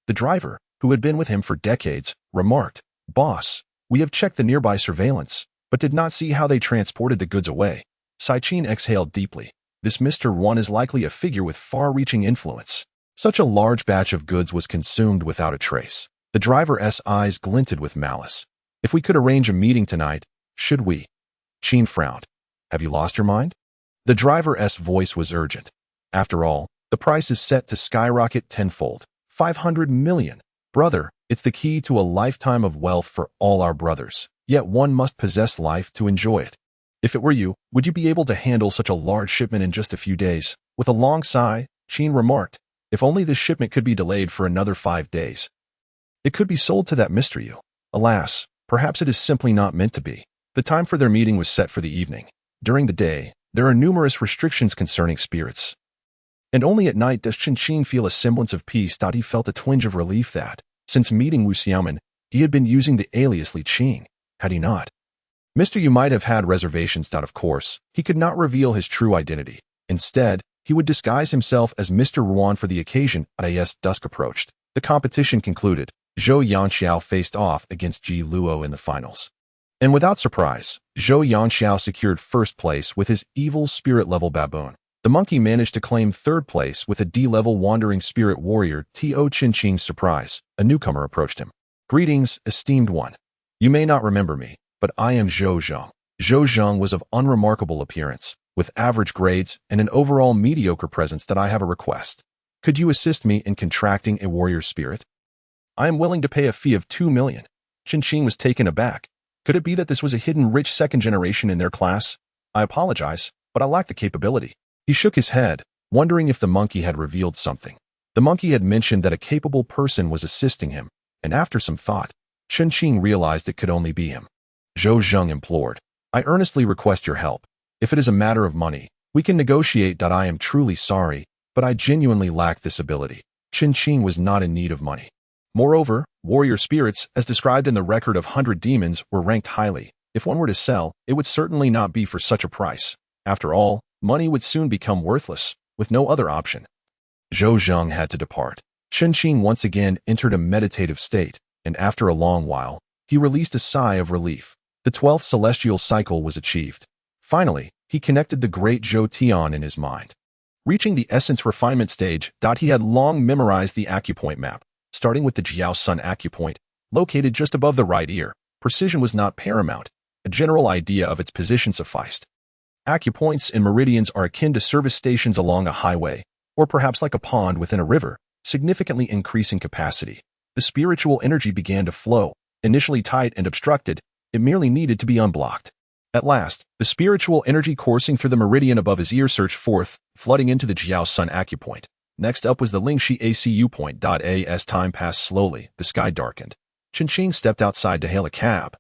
The driver, who had been with him for decades, remarked, "Boss, we have checked the nearby surveillance, but did not see how they transported the goods away." Qin exhaled deeply. This Mr. Ruan is likely a figure with far-reaching influence. Such a large batch of goods was consumed without a trace. The driver's eyes glinted with malice. "If we could arrange a meeting tonight, should we?" Qin frowned. "Have you lost your mind?" The driver's voice was urgent. "After all, the price is set to skyrocket tenfold. 500 million. Brother, it's the key to a lifetime of wealth for all our brothers. Yet one must possess life to enjoy it. If it were you, would you be able to handle such a large shipment in just a few days?" With a long sigh, Qin remarked, "If only this shipment could be delayed for another 5 days. It could be sold to that Mr. Yu. Alas, perhaps it is simply not meant to be." The time for their meeting was set for the evening. During the day, there are numerous restrictions concerning spirits, and only at night does Chen Qing feel a semblance of peace. He felt a twinge of relief that, since meeting Wu Xiaoman, he had been using the alias Li Qing. Had he not? Mr. Yu might have had reservations. Of course, he could not reveal his true identity. Instead, he would disguise himself as Mr. Ruan for the occasion. As dusk approached, the competition concluded. Zhou Yanxiao faced off against Ji Luo in the finals. And without surprise, Zhou Yanxiao secured first place with his evil spirit-level baboon. The monkey managed to claim third place with a D-level wandering spirit warrior. To Qinqing's surprise, a newcomer approached him. "Greetings, esteemed one. You may not remember me, but I am Zhou Zhang." Zhou Zhang was of unremarkable appearance, with average grades and an overall mediocre presence. "That I have a request. Could you assist me in contracting a warrior spirit? I am willing to pay a fee of 2 million. Qinqing was taken aback. Could it be that this was a hidden rich second generation in their class? "I apologize, but I lack the capability." He shook his head, wondering if the monkey had revealed something. The monkey had mentioned that a capable person was assisting him, and after some thought, Qinqing realized it could only be him. Zhou Zhang implored, "I earnestly request your help. If it is a matter of money, we can negotiate. I am truly sorry, but I genuinely lack this ability." Qinqing was not in need of money. Moreover, warrior spirits, as described in the record of 100 demons, were ranked highly. If one were to sell, it would certainly not be for such a price. After all, money would soon become worthless, with no other option. Zhou Zhang had to depart. Qinqing once again entered a meditative state, and after a long while, he released a sigh of relief. The 12th celestial cycle was achieved. Finally, he connected the great Zhou Tian in his mind. Reaching the essence refinement stage, he had long memorized the acupoint map. Starting with the Jiao Sun acupoint, located just above the right ear, precision was not paramount. A general idea of its position sufficed. Acupoints and meridians are akin to service stations along a highway, or perhaps like a pond within a river, significantly increasing capacity. The spiritual energy began to flow. Initially tight and obstructed, it merely needed to be unblocked. At last, the spiritual energy coursing through the meridian above his ear surged forth, flooding into the Jiao Sun acupoint. Next up was the Lingxi ACU point. As time passed slowly, the sky darkened. Qinqing stepped outside to hail a cab.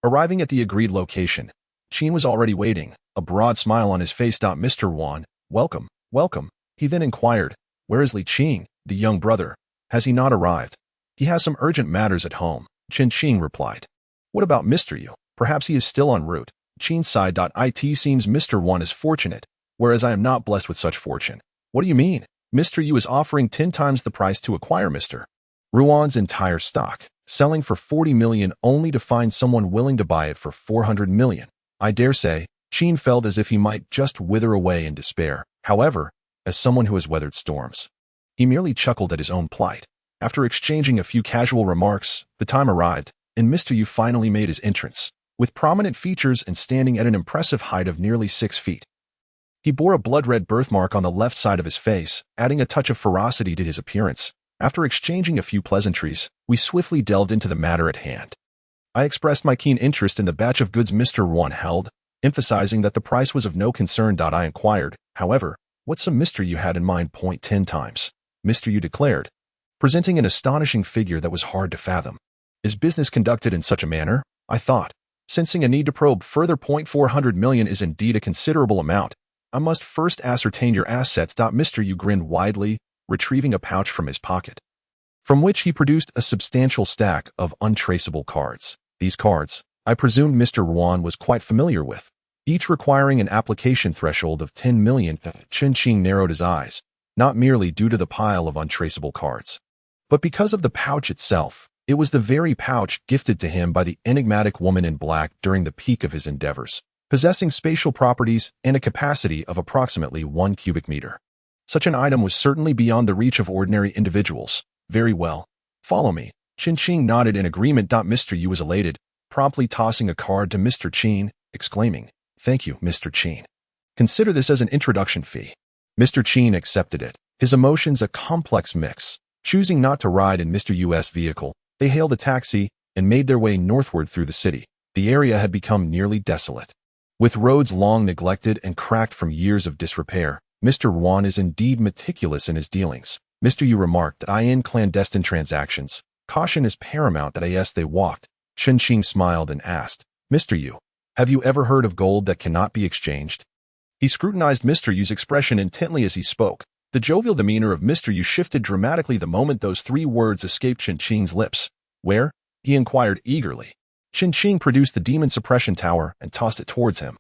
Arriving at the agreed location, Qin was already waiting, a broad smile on his face. "Mr. Wan, welcome, welcome." He then inquired, "Where is Li Qing, the young brother? Has he not arrived?" "He has some urgent matters at home," Qinqing replied. "What about Mr. Yu? Perhaps he is still en route." Qin sighed. "It seems Mr. Wan is fortunate, whereas I am not blessed with such fortune." "What do you mean?" "Mr. Yu is offering 10 times the price to acquire Mr. Ruan's entire stock, selling for 40 million only to find someone willing to buy it for 400 million. I dare say, Qin felt as if he might just wither away in despair. However, as someone who has weathered storms, he merely chuckled at his own plight. After exchanging a few casual remarks, the time arrived, and Mr. Yu finally made his entrance, with prominent features and standing at an impressive height of nearly 6 feet. He bore a blood-red birthmark on the left side of his face, adding a touch of ferocity to his appearance. After exchanging a few pleasantries, we swiftly delved into the matter at hand. I expressed my keen interest in the batch of goods Mr. Wan held, emphasizing that the price was of no concern. I inquired, however, what sum Mr. Yu had in mind. 10 times, Mr. Yu declared, presenting an astonishing figure that was hard to fathom. Is business conducted in such a manner? I thought, sensing a need to probe further. 400 million is indeed a considerable amount. I must first ascertain your assets. Mr. Yu grinned widely, retrieving a pouch from his pocket, from which he produced a substantial stack of untraceable cards. These cards, I presumed Mr. Wan was quite familiar with, each requiring an application threshold of 10 million. Qinqing narrowed his eyes, not merely due to the pile of untraceable cards, but because of the pouch itself. It was the very pouch gifted to him by the enigmatic woman in black during the peak of his endeavors, possessing spatial properties and a capacity of approximately 1 cubic meter. Such an item was certainly beyond the reach of ordinary individuals. Very well. Follow me. Qinqing nodded in agreement. Mr. Yu was elated, promptly tossing a card to Mr. Qin, exclaiming, "Thank you, Mr. Qin. Consider this as an introduction fee." Mr. Qin accepted it, his emotions a complex mix. Choosing not to ride in Mr. Yu's vehicle, they hailed a taxi and made their way northward through the city. The area had become nearly desolate, with roads long neglected and cracked from years of disrepair. Mr. Wan is indeed meticulous in his dealings, Mr. Yu remarked. In clandestine transactions, caution is paramount. As they walked, Qinqing smiled and asked, "Mr. Yu, have you ever heard of gold that cannot be exchanged?" He scrutinized Mr. Yu's expression intently as he spoke. The jovial demeanor of Mr. Yu shifted dramatically the moment those 3 words escaped Qinqing's lips. "Where?" he inquired eagerly. Qinqing produced the demon suppression tower and tossed it towards him,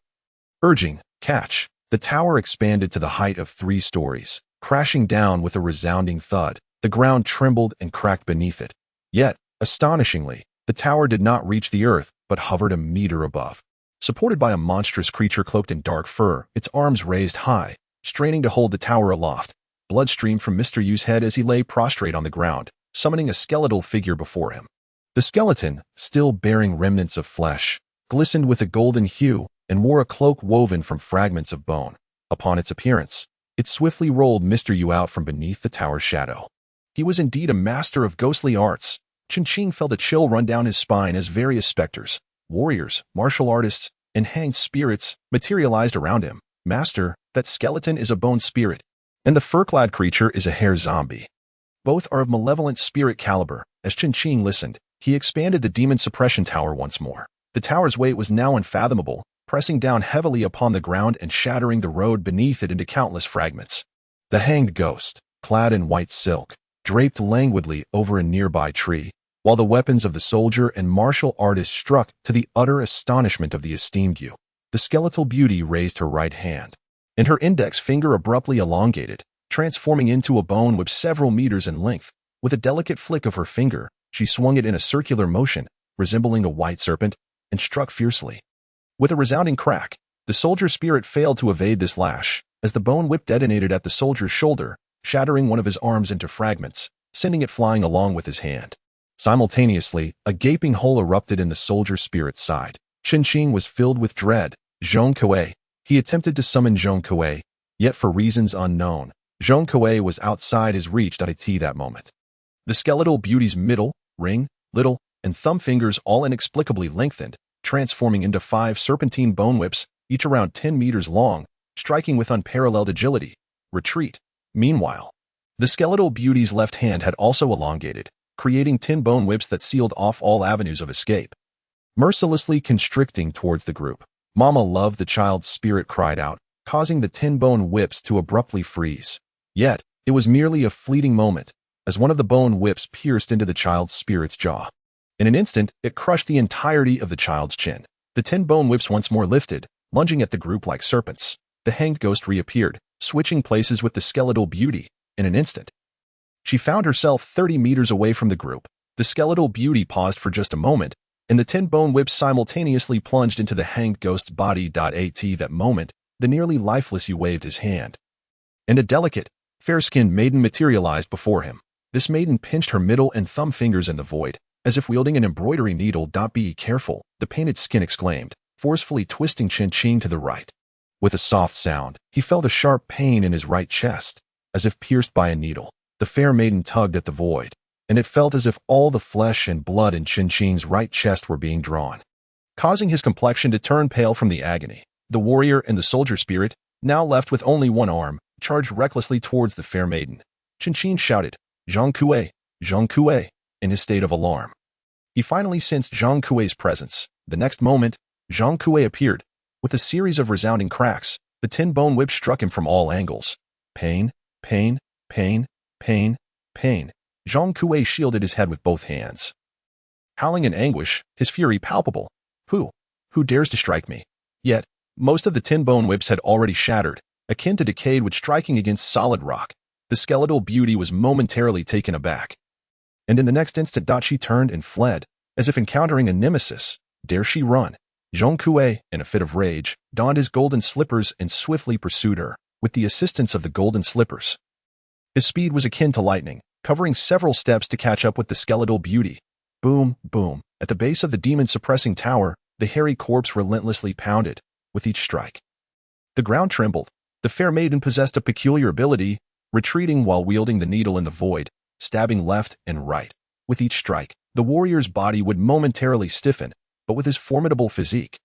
urging, "Catch." The tower expanded to the height of 3 stories, crashing down with a resounding thud. The ground trembled and cracked beneath it. Yet, astonishingly, The tower did not reach the earth, but hovered a meter above. Supported by a monstrous creature cloaked in dark fur, its arms raised high, straining to hold the tower aloft. Blood streamed from Mr. Yu's head as he lay prostrate on the ground, summoning a skeletal figure before him. The skeleton, still bearing remnants of flesh, glistened with a golden hue and wore a cloak woven from fragments of bone. Upon its appearance, it swiftly rolled Mr. Yu out from beneath the tower's shadow. He was indeed a master of ghostly arts. Chen felt a chill run down his spine as various specters, warriors, martial artists, and hanged spirits materialized around him. Master, that skeleton is a bone spirit, and the fur-clad creature is a hair zombie. Both are of malevolent spirit caliber. As Chen listened, he expanded the demon suppression tower once more. The tower's weight was now unfathomable, pressing down heavily upon the ground and shattering the road beneath it into countless fragments. The hanged ghost, clad in white silk, draped languidly over a nearby tree, while the weapons of the soldier and martial artist struck to the utter astonishment of the esteemed Yu. The skeletal beauty raised her right hand, and her index finger abruptly elongated, transforming into a bone whip several meters in length. With a delicate flick of her finger, she swung it in a circular motion, resembling a white serpent, and struck fiercely. With a resounding crack, the soldier's spirit failed to evade this lash, as the bone whip detonated at the soldier's shoulder, shattering one of his arms into fragments, sending it flying along with his hand. Simultaneously, a gaping hole erupted in the soldier's spirit's side. Chen was filled with dread. Zhong Kuei. He attempted to summon Zhong Kuei, yet for reasons unknown, Zhong Kuei was outside his reach. That moment. The skeletal beauty's middle, ring, little, and thumb fingers all inexplicably lengthened, transforming into 5 serpentine bone whips, each around 10 meters long, striking with unparalleled agility. Retreat. Meanwhile, the skeletal beauty's left hand had also elongated, creating 10 bone whips that sealed off all avenues of escape. Mercilessly constricting towards the group, Mama Love the child's spirit cried out, causing the 10 bone whips to abruptly freeze. Yet, it was merely a fleeting moment, as one of the bone whips pierced into the child's spirit's jaw. In an instant, it crushed the entirety of the child's chin. The 10 bone whips once more lifted, lunging at the group like serpents. The hanged ghost reappeared, switching places with the skeletal beauty. In an instant, she found herself 30 meters away from the group. The skeletal beauty paused for just a moment, and the 10 bone whips simultaneously plunged into the hanged ghost's body. At that moment, the nearly lifeless Yu waved his hand, and a delicate, fair-skinned maiden materialized before him. This maiden pinched her middle and thumb fingers in the void, as if wielding an embroidery needle. Be careful, the painted skin exclaimed, forcefully twisting Chen to the right. With a soft sound, he felt a sharp pain in his right chest, as if pierced by a needle. The fair maiden tugged at the void, and it felt as if all the flesh and blood in Chen right chest were being drawn, causing his complexion to turn pale from the agony. The warrior and the soldier spirit, now left with only one arm, charged recklessly towards the fair maiden. Chen shouted, Zhong Kuei, in his state of alarm. He finally sensed Zhong Kuei's presence. The next moment, Zhong Kuei appeared. With a series of resounding cracks, the 10 bone whips struck him from all angles. Pain, pain, pain, pain, pain. Zhong Kuei shielded his head with both hands, howling in anguish, his fury palpable. Who dares to strike me? Yet, most of the 10 bone whips had already shattered, akin to decayed wood striking against solid rock. The skeletal beauty was momentarily taken aback, and in the next instant she turned and fled, as if encountering a nemesis. Dare she run? Zhong Kuei, in a fit of rage, donned his golden slippers and swiftly pursued her, with the assistance of the golden slippers. His speed was akin to lightning, covering several steps to catch up with the skeletal beauty. Boom, boom. At the base of the demon-suppressing tower, the hairy corpse relentlessly pounded, with each strike. The ground trembled. The fair maiden possessed a peculiar ability, retreating while wielding the needle in the void, stabbing left and right. With each strike, the warrior's body would momentarily stiffen, but with his formidable physique,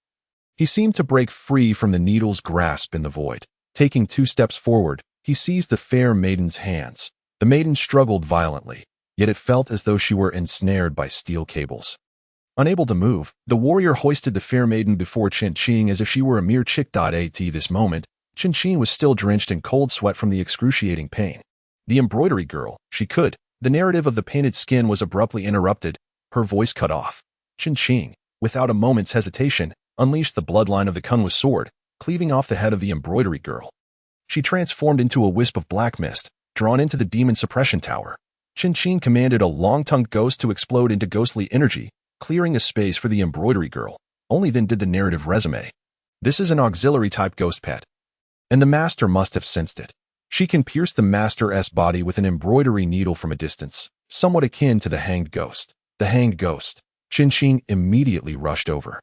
he seemed to break free from the needle's grasp in the void. Taking 2 steps forward, he seized the fair maiden's hands. The maiden struggled violently, yet it felt as though she were ensnared by steel cables. Unable to move, the warrior hoisted the fair maiden before Chen as if she were a mere chick. At this moment, Chen was still drenched in cold sweat from the excruciating pain. The embroidery girl, she could. The narrative of the painted skin was abruptly interrupted, her voice cut off. Chen, without a moment's hesitation, unleashed the bloodline of the Kunwa sword, cleaving off the head of the embroidery girl. She transformed into a wisp of black mist, drawn into the demon suppression tower. Chen commanded a long-tongued ghost to explode into ghostly energy, clearing a space for the embroidery girl. Only then did the narrative resume. This is an auxiliary-type ghost pet, and the master must have sensed it. She can pierce the master's body with an embroidery needle from a distance, somewhat akin to the hanged ghost. The hanged ghost. Chen immediately rushed over.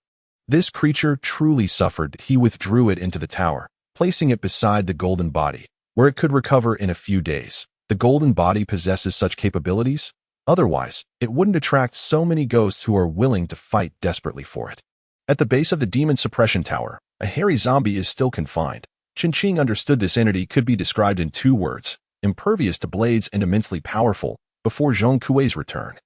This creature truly suffered. He withdrew it into the tower, placing it beside the golden body, where it could recover in a few days. The golden body possesses such capabilities. Otherwise, it wouldn't attract so many ghosts who are willing to fight desperately for it. At the base of the demon suppression tower, a hairy zombie is still confined. Chen understood this entity could be described in 2 words, impervious to blades and immensely powerful, before Zhong Kuei's return.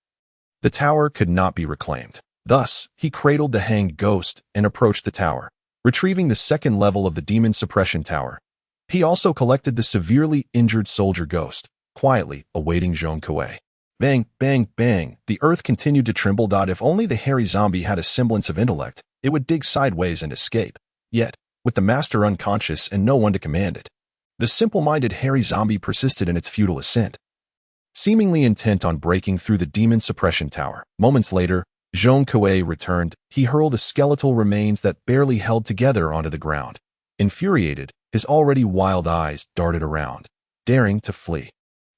The tower could not be reclaimed. Thus, he cradled the hanged ghost and approached the tower, retrieving the 2nd level of the demon suppression tower. He also collected the severely injured soldier ghost, quietly awaiting Zhong Kuei. Bang, bang, bang. The earth continued to tremble. If only the hairy zombie had a semblance of intellect, it would dig sideways and escape. Yet, with the master unconscious and no one to command it, the simple-minded hairy zombie persisted in its futile ascent, seemingly intent on breaking through the demon suppression tower. Moments later, Zhong Kuei returned. He hurled the skeletal remains that barely held together onto the ground. Infuriated, his already wild eyes darted around, daring to flee,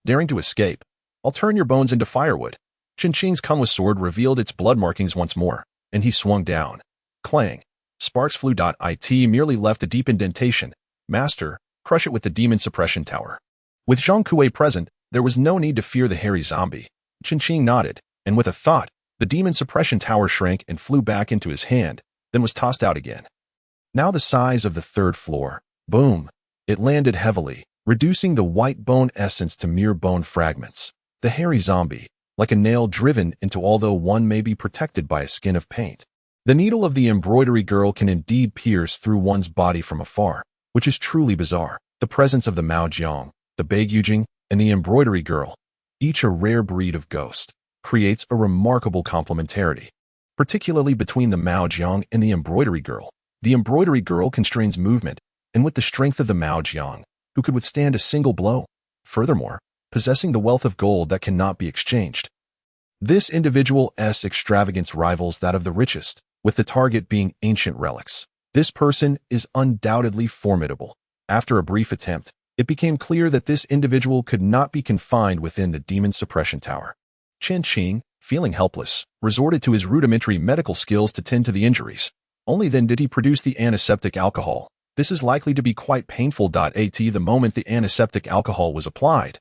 daring to escape. I'll turn your bones into firewood. Chen's Kunwa sword revealed its blood markings once more, and he swung down. Clang. Sparks flew. It merely left a deep indentation. Master, crush it with the demon suppression tower. With Zhong Kuei present, there was no need to fear the hairy zombie. Chen nodded, and with a thought, the demon suppression tower shrank and flew back into his hand, then was tossed out again. Now the size of the 3rd floor. Boom. It landed heavily, reducing the white bone essence to mere bone fragments. The hairy zombie, like a nail driven into, although one may be protected by a skin of paint. The needle of the embroidery girl can indeed pierce through one's body from afar, which is truly bizarre. The presence of the Maojiang, the Beigujing, and the embroidery girl, each a rare breed of ghost, creates a remarkable complementarity, particularly between the Maojiang and the embroidery girl. The embroidery girl constrains movement, and with the strength of the Maojiang, who could withstand a single blow. Furthermore, possessing the wealth of gold that cannot be exchanged. This individual's extravagance rivals that of the richest, with the target being ancient relics. This person is undoubtedly formidable. After a brief attempt, it became clear that this individual could not be confined within the demon suppression tower. Chen, feeling helpless, resorted to his rudimentary medical skills to tend to the injuries. Only then did he produce the antiseptic alcohol. This is likely to be quite painful. At the moment the antiseptic alcohol was applied,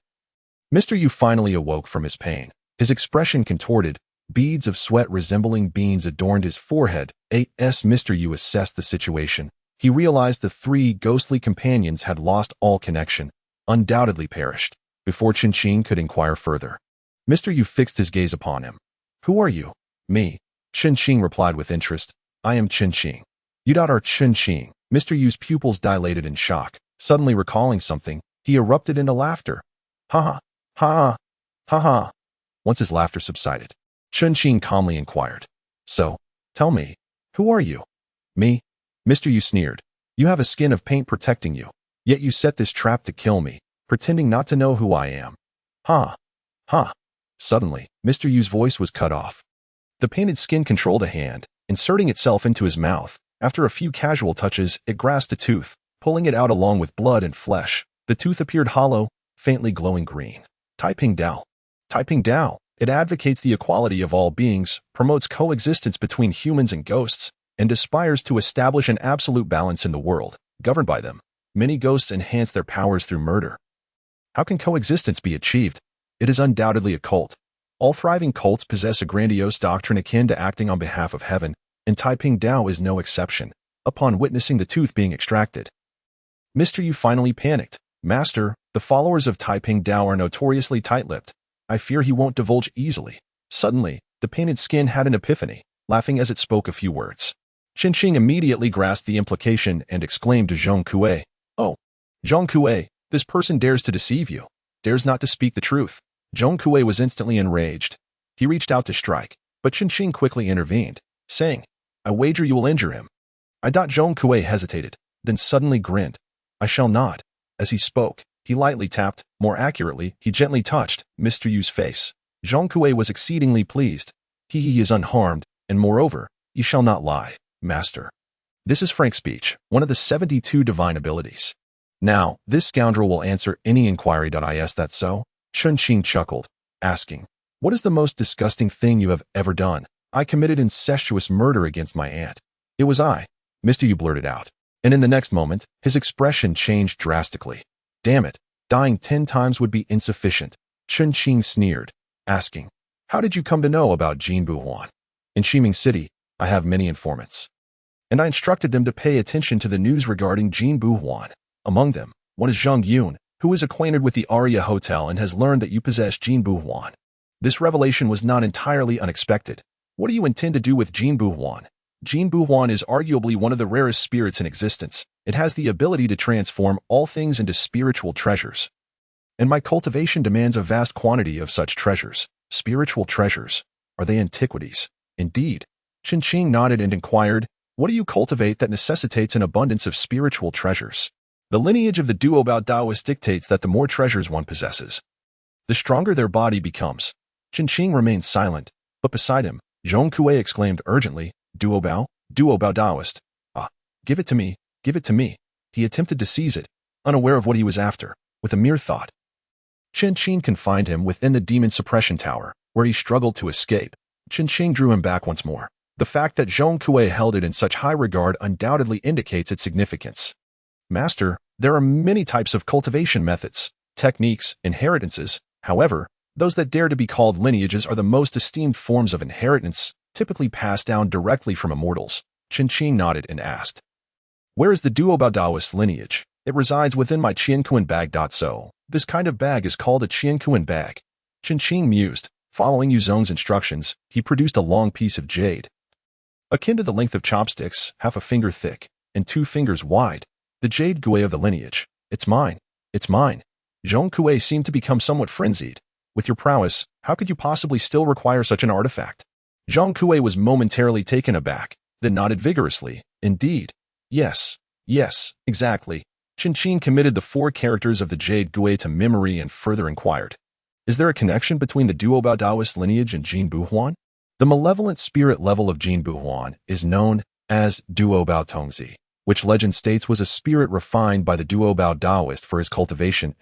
Mr. Yu finally awoke from his pain. His expression contorted. Beads of sweat resembling beans adorned his forehead. As Mr. Yu assessed the situation, he realized the 3 ghostly companions had lost all connection, undoubtedly perished, before Chen could inquire further. Mr. Yu fixed his gaze upon him. Who are you? Me. Chen replied with interest. I am Chen. You are Chen. Mr. Yu's pupils dilated in shock. Suddenly recalling something, he erupted into laughter. Ha ha, ha ha, ha ha. Once his laughter subsided, Chen calmly inquired. So, tell me, who are you? Me? Mr. Yu sneered. You have a skin of paint protecting you, yet you set this trap to kill me, pretending not to know who I am. Ha! Ha! Suddenly, Mr. Yu's voice was cut off. The painted skin controlled a hand, inserting itself into his mouth. After a few casual touches, it grasped a tooth, pulling it out along with blood and flesh. The tooth appeared hollow, faintly glowing green. Taiping Dao. Taiping Dao. It advocates the equality of all beings, promotes coexistence between humans and ghosts, and aspires to establish an absolute balance in the world, governed by them. Many ghosts enhance their powers through murder. How can coexistence be achieved? It is undoubtedly a cult. All thriving cults possess a grandiose doctrine akin to acting on behalf of heaven, and Taiping Dao is no exception. Upon witnessing the tooth being extracted, Mr. Yu finally panicked. Master, the followers of Taiping Dao are notoriously tight-lipped. I fear he won't divulge easily. Suddenly, the painted skin had an epiphany, laughing as it spoke a few words. Chen immediately grasped the implication and exclaimed to Zhong Kuei, "Oh, Zhong Kuei, this person dares to deceive you, dares not to speak the truth." Zhong Kuei was instantly enraged. He reached out to strike, but Chen quickly intervened, saying, "I wager you will injure him." Zhong Kuei hesitated, then suddenly grinned. "I shall not." As he spoke, he lightly tapped, more accurately, he gently touched, Mr. Yu's face. Zhong Kuei was exceedingly pleased. He is unharmed, and moreover, you shall not lie, master. This is frank speech, one of the 72 divine abilities. Now, this scoundrel will answer any inquiry. Is that so? Chen Fan chuckled, asking, what is the most disgusting thing you have ever done? I committed incestuous murder against my aunt. It was I, Mr. You blurted out. And in the next moment, his expression changed drastically. Damn it, dying 10 times would be insufficient. Chen Fan sneered, asking, how did you come to know about Jin Buhuan? In Shiming City, I have many informants. And I instructed them to pay attention to the news regarding Jin Buhuan. Among them, one is Zhang Yun, who is acquainted with the Arya Hotel and has learned that you possess Jin Buhuan. This revelation was not entirely unexpected. What do you intend to do with Jin Buhuan? Jin Buhuan is arguably one of the rarest spirits in existence. It has the ability to transform all things into spiritual treasures. And my cultivation demands a vast quantity of such treasures. Spiritual treasures. Are they antiquities? Indeed. Chen Fan nodded and inquired, what do you cultivate that necessitates an abundance of spiritual treasures? The lineage of the Duobao Taoist dictates that the more treasures one possesses, the stronger their body becomes. Chen Fan remained silent, but beside him, Zhong Kuei exclaimed urgently, Duobao Taoist. Ah, give it to me, give it to me. He attempted to seize it, unaware of what he was after, with a mere thought. Chen Fan confined him within the demon suppression tower, where he struggled to escape. Chen Fan drew him back once more. The fact that Zhong Kuei held it in such high regard undoubtedly indicates its significance. Master, there are many types of cultivation methods, techniques, inheritances. However, those that dare to be called lineages are the most esteemed forms of inheritance, typically passed down directly from immortals. Chen Fan nodded and asked, where is the Duobao Taoist lineage? It resides within my Qiankuan bag. So, this kind of bag is called a Qiankuan bag. Chen Fan mused. Following Yu Zong's instructions, he produced a long piece of jade. Akin to the length of chopsticks, half a finger thick, and 2 fingers wide, the jade Gui of the lineage. It's mine. It's mine. Zhong Kuei seemed to become somewhat frenzied. With your prowess, how could you possibly still require such an artifact? Zhong Kuei was momentarily taken aback, then nodded vigorously. Indeed. Yes, exactly. Chen Fan committed the 4 characters of the jade Gui to memory and further inquired. Is there a connection between the Duobao Taoist lineage and Jin Buhuan? The malevolent spirit level of Jin Buhuan is known as Duobao Tongzi, which legend states was a spirit refined by the Duobao Taoist for his cultivation.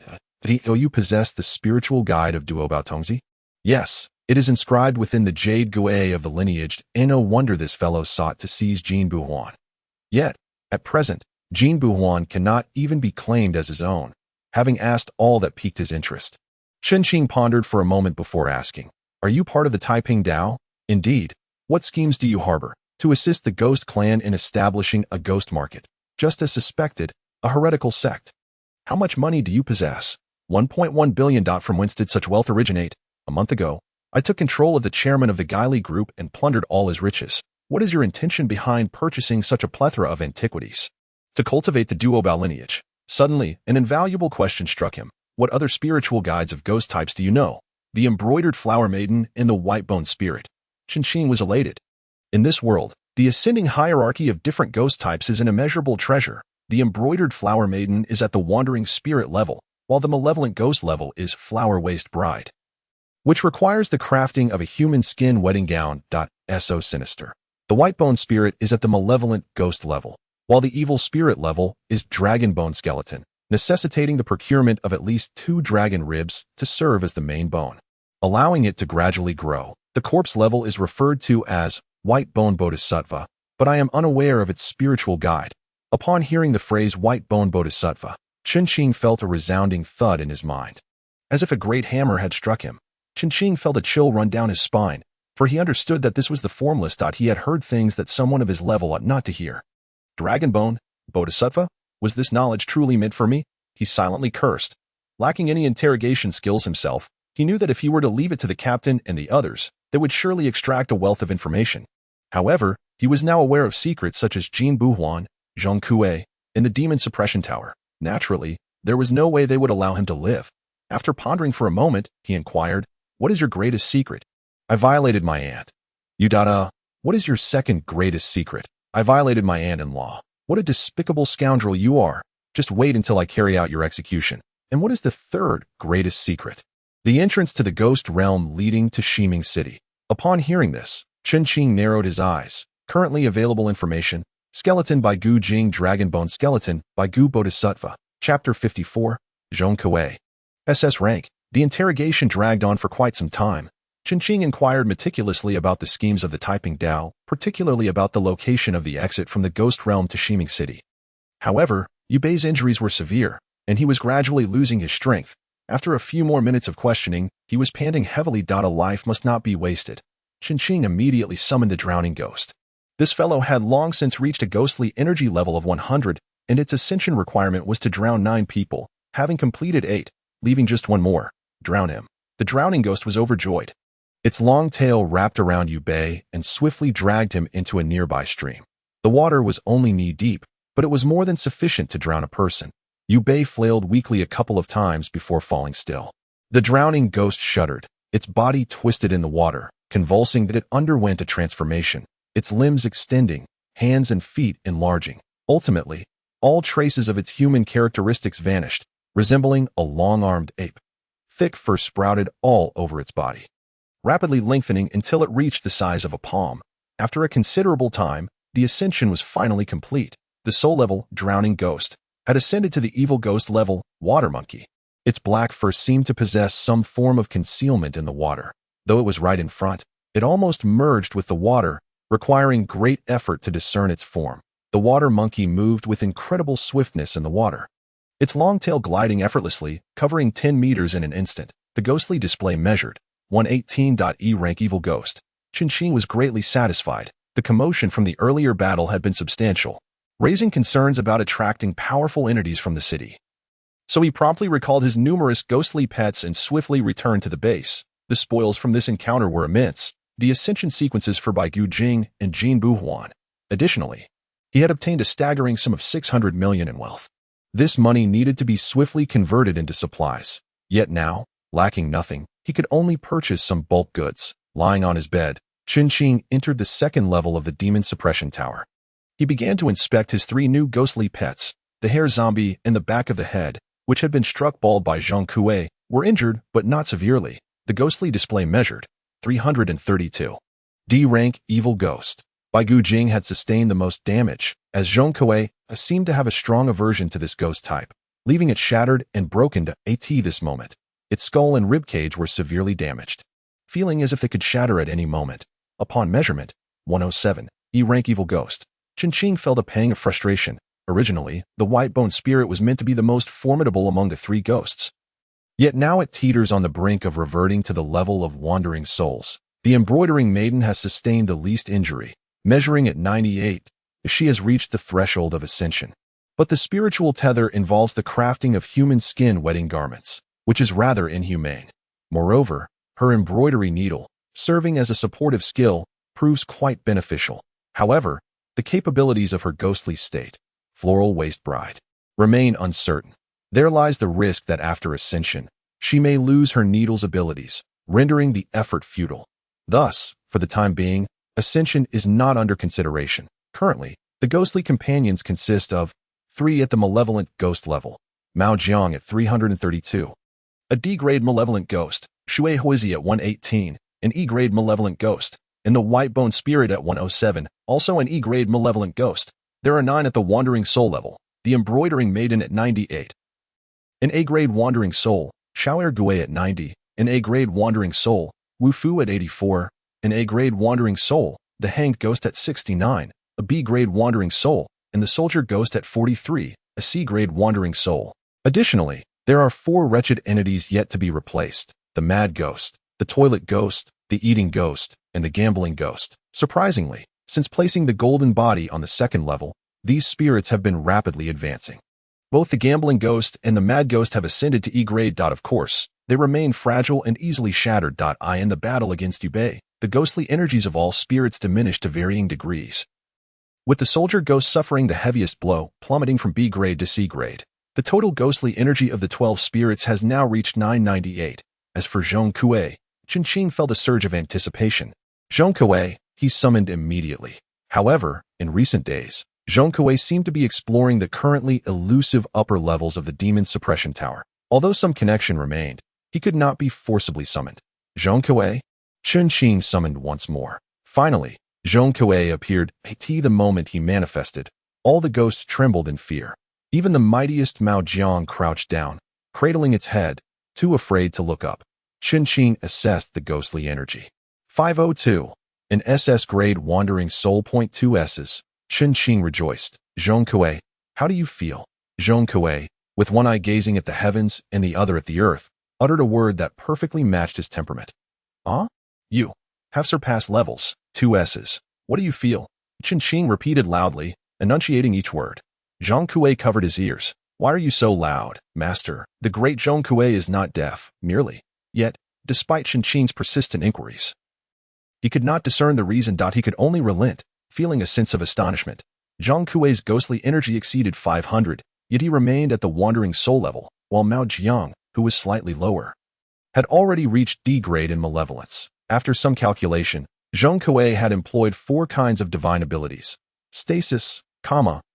Did you possess the spiritual guide of Duobao Tongzi? Yes, it is inscribed within the jade Gui of the lineage, and no wonder this fellow sought to seize Jin Buhuan. Yet, at present, Jin Buhuan cannot even be claimed as his own, having asked all that piqued his interest. Chen Fan pondered for a moment before asking, are you part of the Taiping Dao? Indeed. What schemes do you harbor? To assist the ghost clan in establishing a ghost market. Just as suspected, a heretical sect. How much money do you possess? 1.1 billion. From whence did such wealth originate? A month ago, I took control of the chairman of the Guiley Group and plundered all his riches. What is your intention behind purchasing such a plethora of antiquities? To cultivate the Duobao lineage. Suddenly, an invaluable question struck him. What other spiritual guides of ghost types do you know? The embroidered flower maiden and the white-bone spirit. Chen Fan was elated. In this world, the ascending hierarchy of different ghost types is an immeasurable treasure. The embroidered flower maiden is at the wandering spirit level, while the malevolent ghost level is flower waist bride, which requires the crafting of a human skin wedding gown. So sinister. The white-bone spirit is at the malevolent ghost level, while the evil spirit level is dragon bone skeleton, necessitating the procurement of at least 2 dragon ribs to serve as the main bone, allowing it to gradually grow. The corpse level is referred to as white bone bodhisattva, but I am unaware of its spiritual guide. Upon hearing the phrase white bone bodhisattva, Chen Fan felt a resounding thud in his mind. As if a great hammer had struck him, Chen Fan felt a chill run down his spine, for he understood that this was the formless. He had heard things that someone of his level ought not to hear. Dragon bone, bodhisattva? Was this knowledge truly meant for me? He silently cursed. Lacking any interrogation skills himself, he knew that if he were to leave it to the captain and the others, they would surely extract a wealth of information. However, he was now aware of secrets such as Jin Buhuan, Zhong Kuei, and the demon suppression tower. Naturally, there was no way they would allow him to live. After pondering for a moment, he inquired, what is your greatest secret? I violated my aunt. What is your second greatest secret? I violated my aunt-in-law. What a despicable scoundrel you are. Just wait until I carry out your execution. And what is the third greatest secret? The entrance to the ghost realm leading to Shiming City. Upon hearing this, Chen Qing narrowed his eyes. Currently available information: Skeleton by Gu Jing, Dragon Bone Skeleton by Gu Bodhisattva. Chapter 54, Zhong Kuei. SS rank. The interrogation dragged on for quite some time. Chen Qing inquired meticulously about the schemes of the Taiping Dao, particularly about the location of the exit from the Ghost Realm to Shiming City. However, Yu Bei's injuries were severe, and he was gradually losing his strength. After a few more minutes of questioning, he was panting heavily. A life must not be wasted. Chen Qing immediately summoned the drowning ghost. This fellow had long since reached a ghostly energy level of 100, and its ascension requirement was to drown 9 people, having completed 8, leaving just 1 more. Drown him. The drowning ghost was overjoyed. Its long tail wrapped around Yu Bei and swiftly dragged him into a nearby stream. The water was only knee-deep, but it was more than sufficient to drown a person. Yu Bei flailed weakly a couple of times before falling still. The drowning ghost shuddered. Its body twisted in the water, convulsing that it underwent a transformation, its limbs extending, hands and feet enlarging. Ultimately, all traces of its human characteristics vanished, resembling a long-armed ape. Thick fur sprouted all over its body, rapidly lengthening until it reached the size of a palm. After a considerable time, the ascension was finally complete. The soul-level, drowning ghost had ascended to the evil ghost level, water monkey. Its black fur seemed to possess some form of concealment in the water. Though it was right in front, it almost merged with the water, requiring great effort to discern its form. The water monkey moved with incredible swiftness in the water, its long tail gliding effortlessly, covering 10 meters in an instant. The ghostly display measured 118. E rank evil ghost. Chen Qing was greatly satisfied. The commotion from the earlier battle had been substantial, raising concerns about attracting powerful entities from the city. So he promptly recalled his numerous ghostly pets and swiftly returned to the base. The spoils from this encounter were immense. The ascension sequences for Bai Gu Jing and Jin Buhuan. Additionally, he had obtained a staggering sum of 600 million in wealth. This money needed to be swiftly converted into supplies. Yet now, lacking nothing, he could only purchase some bulk goods. Lying on his bed, Chen Qing entered the second level of the demon suppression tower. He began to inspect his 3 new ghostly pets. The hair zombie and the back of the head, which had been struck bald by Zhong Kuei, were injured but not severely. The ghostly display measured 332. D rank evil ghost. Bai Gu Jing had sustained the most damage, as Zhong Kuei seemed to have a strong aversion to this ghost type, leaving it shattered and broken to AT this moment. Its skull and ribcage were severely damaged, feeling as if they could shatter at any moment. Upon measurement, 107. E rank evil ghost. Chen Qing felt a pang of frustration. Originally, the white-bone spirit was meant to be the most formidable among the 3 ghosts. Yet now it teeters on the brink of reverting to the level of wandering souls. The embroidering maiden has sustained the least injury, measuring at 98. She has reached the threshold of ascension. But the spiritual tether involves the crafting of human skin wedding garments, which is rather inhumane. Moreover, her embroidery needle, serving as a supportive skill, proves quite beneficial. However, the capabilities of her ghostly state, floral waste bride, remain uncertain. There lies the risk that after ascension, she may lose her needle's abilities, rendering the effort futile. Thus, for the time being, ascension is not under consideration. Currently, the ghostly companions consist of 3 at the malevolent ghost level, Mao Jiang at 332, a D-grade malevolent ghost, Shui Huizi at 118, an E-grade malevolent ghost, and the white-bone spirit at 107, also an E-grade malevolent ghost. There are 9 at the wandering soul level, the embroidering maiden at 98, an A-grade wandering soul, Xiaoer Gui at 90, an A-grade wandering soul, Wu Fu at 84, an A-grade wandering soul, the hanged ghost at 69, a B-grade wandering soul, and the soldier ghost at 43, a C-grade wandering soul. Additionally, there are 4 wretched entities yet to be replaced: the mad ghost, the toilet ghost, the eating ghost, and the gambling ghost. Surprisingly, since placing the golden body on the second level, these spirits have been rapidly advancing. Both the gambling ghost and the mad ghost have ascended to E-grade. Of course, they remain fragile and easily shattered. In the battle against Yu Bei, the ghostly energies of all spirits diminish to varying degrees, with the soldier ghost suffering the heaviest blow, plummeting from B-grade to C-grade. The total ghostly energy of the 12 spirits has now reached 998. As for Zhong Kuei, Chen Qing felt a surge of anticipation. Zhong Kuei, he summoned immediately. However, in recent days, Zhong Kuei seemed to be exploring the currently elusive upper levels of the demon suppression tower. Although some connection remained, he could not be forcibly summoned. Zhong Kuei, Chen Qing summoned once more. Finally, Zhong Kuei appeared. The moment he manifested, all the ghosts trembled in fear. Even the mightiest Mao Jiang crouched down, cradling its head, too afraid to look up. Chen Qing assessed the ghostly energy. 502. An SS-grade wandering soul. 2 S's. Chen Qing rejoiced. Zhong Kuei, how do you feel? Zhong Kuei, with one eye gazing at the heavens and the other at the earth, uttered a word that perfectly matched his temperament. You have surpassed levels. 2 S's. What do you feel? Chen Qing repeated loudly, enunciating each word. Zhong Kuei covered his ears. Why are you so loud, master? The great Zhong Kuei is not deaf, merely. Yet, despite Chen Qing's persistent inquiries, he could not discern the reason. He could only relent, feeling a sense of astonishment. Zhong Kuei's ghostly energy exceeded 500, yet he remained at the wandering soul level, while Mao Jiang, who was slightly lower, had already reached D grade in malevolence. After some calculation, Zhong Kuei had employed 4 kinds of divine abilities: stasis,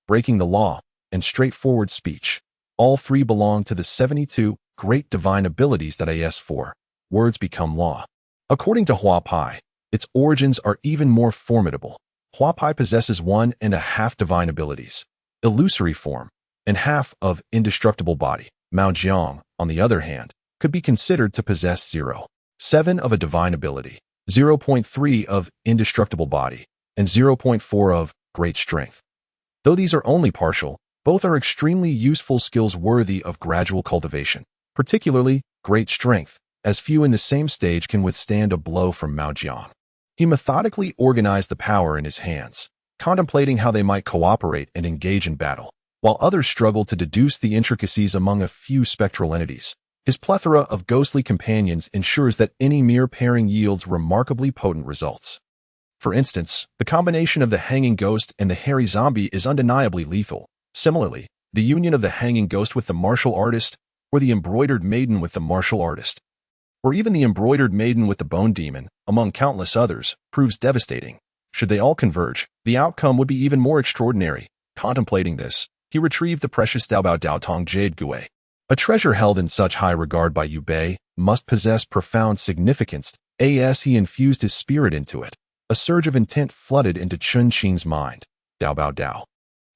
breaking the law, and straightforward speech. All 3 belong to the 72 great divine abilities that as4 words become law. According to Hua Pai, its origins are even more formidable. Hua Pai possesses 1.5 divine abilities: illusory form, and half of indestructible body. Mao Jiang, on the other hand, could be considered to possess 0.7 of a divine ability, 0.3 of indestructible body, and 0.4 of great strength. Though these are only partial, both are extremely useful skills worthy of gradual cultivation, particularly great strength, as few in the same stage can withstand a blow from Mao Jiang. He methodically organized the power in his hands, contemplating how they might cooperate and engage in battle, while others struggled to deduce the intricacies among a few spectral entities. His plethora of ghostly companions ensures that any mere pairing yields remarkably potent results. For instance, the combination of the hanging ghost and the hairy zombie is undeniably lethal. Similarly, the union of the hanging ghost with the martial artist, or the embroidered maiden with the martial artist, or even the embroidered maiden with the bone demon, among countless others, proves devastating. Should they all converge, the outcome would be even more extraordinary. Contemplating this, he retrieved the precious Daobao Daotong Jade Gui. A treasure held in such high regard by Yu Bei must possess profound significance. As he infused his spirit into it, a surge of intent flooded into Chen Qing's mind. Daobao Dao.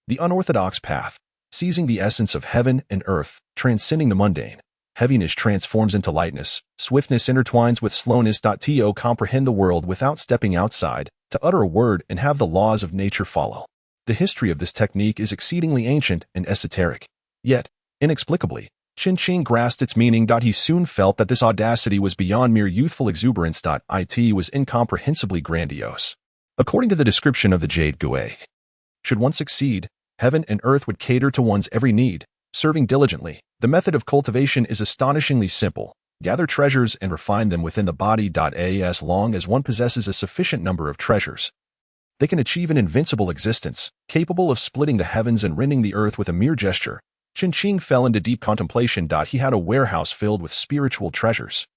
The unorthodox path, seizing the essence of heaven and earth, transcending the mundane. Heaviness transforms into lightness, swiftness intertwines with slowness. To comprehend the world without stepping outside, to utter a word and have the laws of nature follow. The history of this technique is exceedingly ancient and esoteric. Yet, inexplicably, Chen Qing grasped its meaning. He soon felt that this audacity was beyond mere youthful exuberance. It was incomprehensibly grandiose. According to the description of the Jade Gui, should one succeed, heaven and earth would cater to one's every need, serving diligently. The method of cultivation is astonishingly simple. Gather treasures and refine them within the body. As long as one possesses a sufficient number of treasures, they can achieve an invincible existence, capable of splitting the heavens and rending the earth with a mere gesture. Chen Qing fell into deep contemplation. He had a warehouse filled with spiritual treasures.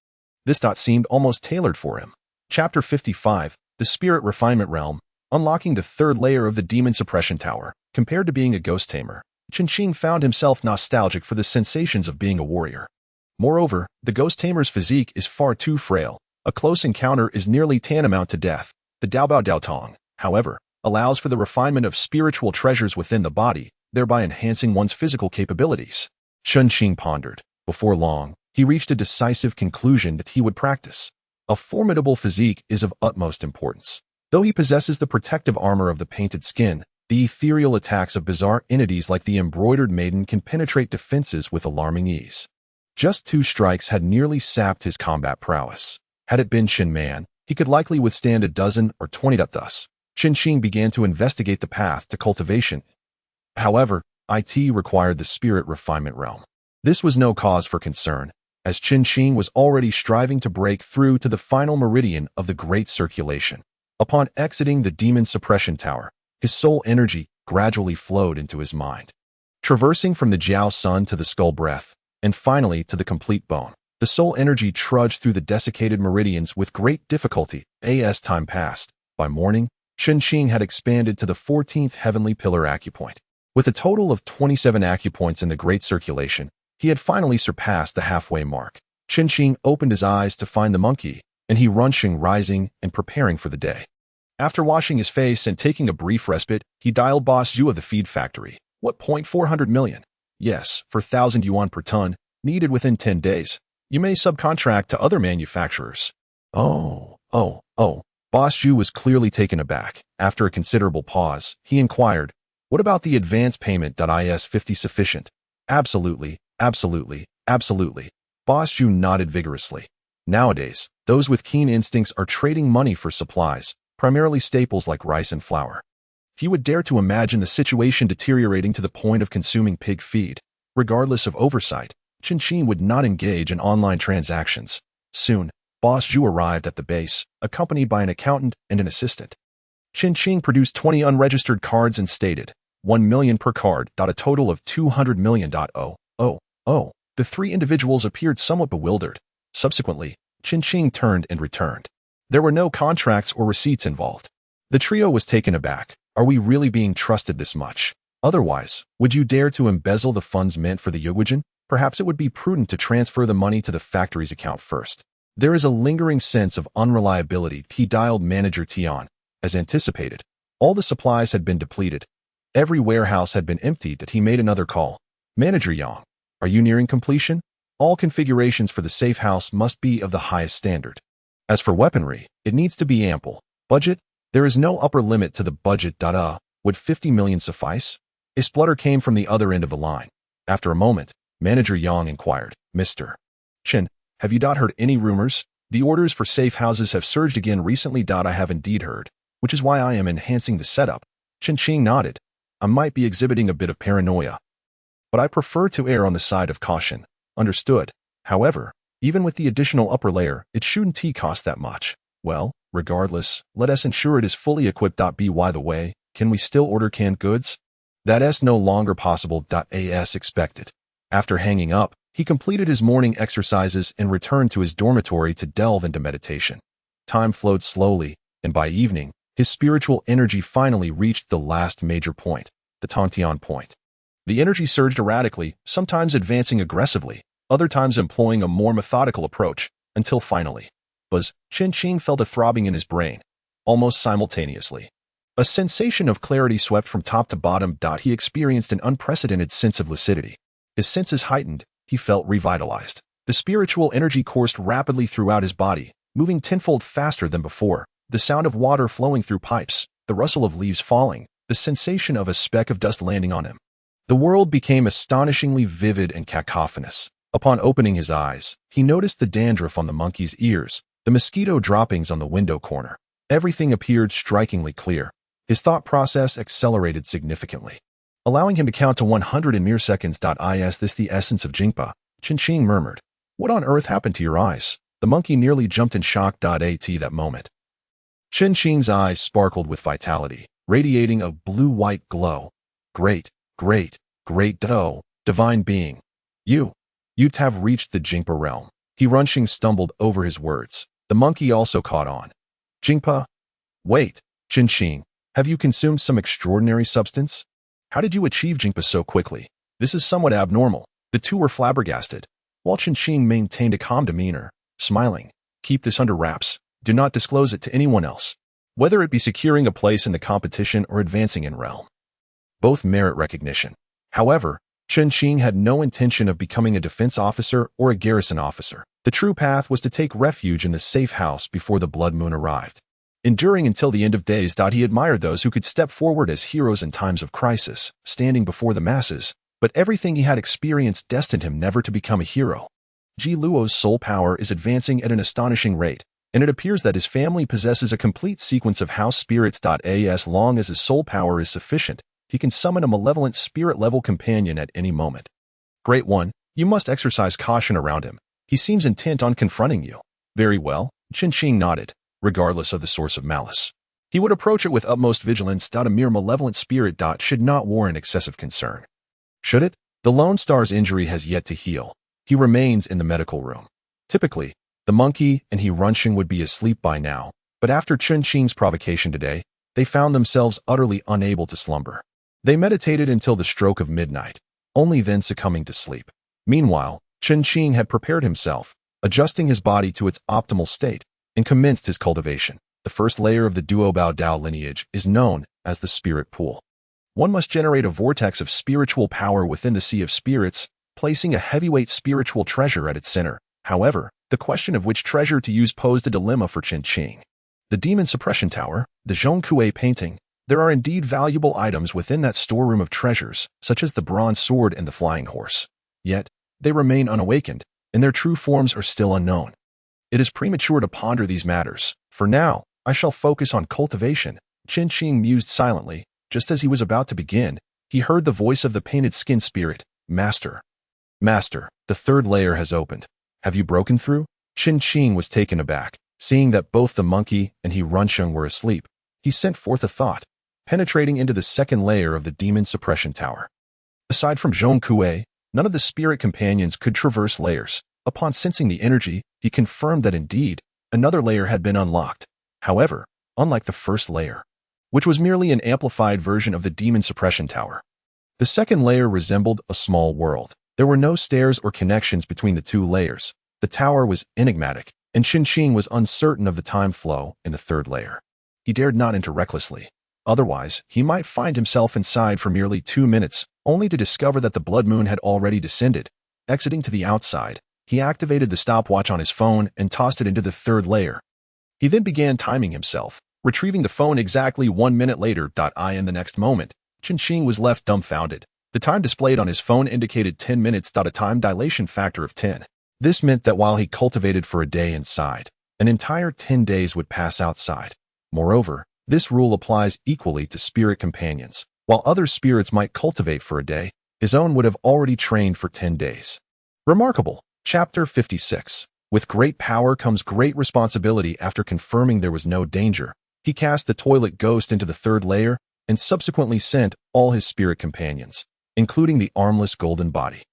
This seemed almost tailored for him. Chapter 55, The Spirit Refinement Realm, unlocking the 3rd layer of the Demon Suppression Tower. Compared to being a ghost tamer, Chen Qing found himself nostalgic for the sensations of being a warrior. Moreover, the ghost tamer's physique is far too frail. A close encounter is nearly tantamount to death. The Daobao Daotong, however, allows for the refinement of spiritual treasures within the body, thereby enhancing one's physical capabilities. Chen Qing pondered. Before long, he reached a decisive conclusion that he would practice. A formidable physique is of utmost importance. Though he possesses the protective armor of the painted skin, the ethereal attacks of bizarre entities like the embroidered maiden can penetrate defenses with alarming ease. Just 2 strikes had nearly sapped his combat prowess. Had it been Chen Man, he could likely withstand a dozen or 20. Thus, Chen Qing began to investigate the path to cultivation. However, it required the spirit refinement realm. This was no cause for concern, as Chen Qing was already striving to break through to the final meridian of the Great Circulation. Upon exiting the Demon Suppression Tower, his soul energy gradually flowed into his mind. Traversing from the Jiao Sun to the skull breath, and finally to the complete bone, the soul energy trudged through the desiccated meridians with great difficulty. As time passed, by morning, Chen Qing had expanded to the 14th heavenly pillar acupoint. With a total of 27 acupoints in the Great Circulation, he had finally surpassed the halfway mark. Chen Qing opened his eyes to find the monkey, and he Runxing rising and preparing for the day. After washing his face and taking a brief respite, he dialed Boss Zhu of the feed factory. What point 400 million? Yes, for 1,000 yuan per ton, needed within 10 days. You may subcontract to other manufacturers. Oh. Boss Zhu was clearly taken aback. After a considerable pause, he inquired, what about the advance payment? Is 50 sufficient? Absolutely. Boss Zhu nodded vigorously. Nowadays, those with keen instincts are trading money for supplies, primarily staples like rice and flour. Few would dare to imagine the situation deteriorating to the point of consuming pig feed. Regardless of oversight, Chen Fan would not engage in online transactions. Soon, Boss Zhu arrived at the base, accompanied by an accountant and an assistant. Chen Fan produced 20 unregistered cards and stated, 1 million per card. A total of 200 million. The three individuals appeared somewhat bewildered. Subsequently, Chen Fan turned and returned. There were no contracts or receipts involved. The trio was taken aback. Are we really being trusted this much? Otherwise, would you dare to embezzle the funds meant for the Yuguijin? Perhaps it would be prudent to transfer the money to the factory's account first. There is a lingering sense of unreliability. He dialed Manager Tian. As anticipated, all the supplies had been depleted. Every warehouse had been emptied. He made another call. Manager Yang, are you nearing completion? All configurations for the safe house must be of the highest standard. As for weaponry, it needs to be ample. Budget? There is no upper limit to the budget. Would 50 million suffice? A splutter came from the other end of the line. After a moment, Manager Yang inquired, Mr. Chen, have you heard any rumors? The orders for safe houses have surged again recently. I have indeed heard, which is why I am enhancing the setup. Chen Fan nodded. I might be exhibiting a bit of paranoia, but I prefer to err on the side of caution. Understood. However, even with the additional upper layer, it shouldn't cost that much. Well, regardless, let us ensure it is fully equipped. By the way, can we still order canned goods? That's no longer possible. As expected. After hanging up, he completed his morning exercises and returned to his dormitory to delve into meditation. Time flowed slowly, and by evening, his spiritual energy finally reached the last major point, the Tongtian point. The energy surged erratically, sometimes advancing aggressively, other times employing a more methodical approach, until finally, Chen Fan felt a throbbing in his brain, almost simultaneously. A sensation of clarity swept from top to bottom. He experienced an unprecedented sense of lucidity. His senses heightened, he felt revitalized. The spiritual energy coursed rapidly throughout his body, moving tenfold faster than before. The sound of water flowing through pipes, the rustle of leaves falling, the sensation of a speck of dust landing on him. The world became astonishingly vivid and cacophonous. Upon opening his eyes, he noticed the dandruff on the monkey's ears, the mosquito droppings on the window corner. Everything appeared strikingly clear. His thought process accelerated significantly, allowing him to count to 100 in mere seconds. Is this the essence of Jingpa? Chen Fan murmured. What on earth happened to your eyes? The monkey nearly jumped in shock. At that moment, Chen Fan's eyes sparkled with vitality, radiating a blue-white glow. Great, divine being. You'd have reached the Jingpa realm. He Runxing stumbled over his words. The monkey also caught on. Jingpa? Wait, Chen Fan, have you consumed some extraordinary substance? How did you achieve Jingpa so quickly? This is somewhat abnormal. The two were flabbergasted, while Chen Fan maintained a calm demeanor, smiling. Keep this under wraps. Do not disclose it to anyone else, whether it be securing a place in the competition or advancing in realm. Both merit recognition. However, Chen Fan had no intention of becoming a defense officer or a garrison officer. The true path was to take refuge in the safe house before the blood moon arrived. Enduring until the end of days. He admired those who could step forward as heroes in times of crisis, standing before the masses, but everything he had experienced destined him never to become a hero. Ji Luo's soul power is advancing at an astonishing rate, and it appears that his family possesses a complete sequence of house spirits. As long as his soul power is sufficient, he can summon a malevolent spirit-level companion at any moment. Great One, you must exercise caution around him. He seems intent on confronting you. Very well, Chen Fan nodded, regardless of the source of malice. He would approach it with utmost vigilance. A mere malevolent spirit should not warrant excessive concern. Should it? The Lone Star's injury has yet to heal. He remains in the medical room. Typically, the monkey and he Runxing would be asleep by now, but after Chen Fan's provocation today, they found themselves utterly unable to slumber. They meditated until the stroke of midnight, only then succumbing to sleep. Meanwhile, Chen Fan had prepared himself, adjusting his body to its optimal state, and commenced his cultivation. The The first layer of the Duo Bao Dao lineage is known as the spirit pool. One must generate a vortex of spiritual power within the sea of spirits, placing a heavyweight spiritual treasure at its center. However, the question of which treasure to use posed a dilemma for Chen Qing. The Demon Suppression Tower, the Zhongkue painting. There are indeed valuable items within that storeroom of treasures, such as the bronze sword and the flying horse. Yet, they remain unawakened, and their true forms are still unknown. It is premature to ponder these matters. For now, I shall focus on cultivation. Chen Qing mused silently. Just as he was about to begin, he heard the voice of the painted skin spirit. Master. Master, the third layer has opened. Have you broken through? Chen Qing was taken aback, seeing that both the monkey and he Runsheng were asleep. He sent forth a thought, penetrating into the second layer of the Demon Suppression Tower. Aside from Zhongkue, none of the spirit companions could traverse layers. Upon sensing the energy, he confirmed that indeed, another layer had been unlocked. However, unlike the first layer, which was merely an amplified version of the Demon Suppression Tower, the second layer resembled a small world. There were no stairs or connections between the two layers. The tower was enigmatic, and Chen Qing was uncertain of the time flow in the third layer. He dared not enter recklessly. Otherwise, he might find himself inside for merely 2 minutes, only to discover that the blood moon had already descended. Exiting to the outside, he activated the stopwatch on his phone and tossed it into the third layer. He then began timing himself, retrieving the phone exactly 1 minute later. In the next moment, Chen Qing was left dumbfounded. The time displayed on his phone indicated 10 minutes. A time dilation factor of 10. This meant that while he cultivated for a day inside, an entire 10 days would pass outside. Moreover, this rule applies equally to spirit companions. While other spirits might cultivate for a day, his own would have already trained for 10 days. Remarkable. Chapter 56. With great power comes great responsibility. After confirming there was no danger, he cast the toilet ghost into the third layer and subsequently sent all his spirit companions, including the armless golden body,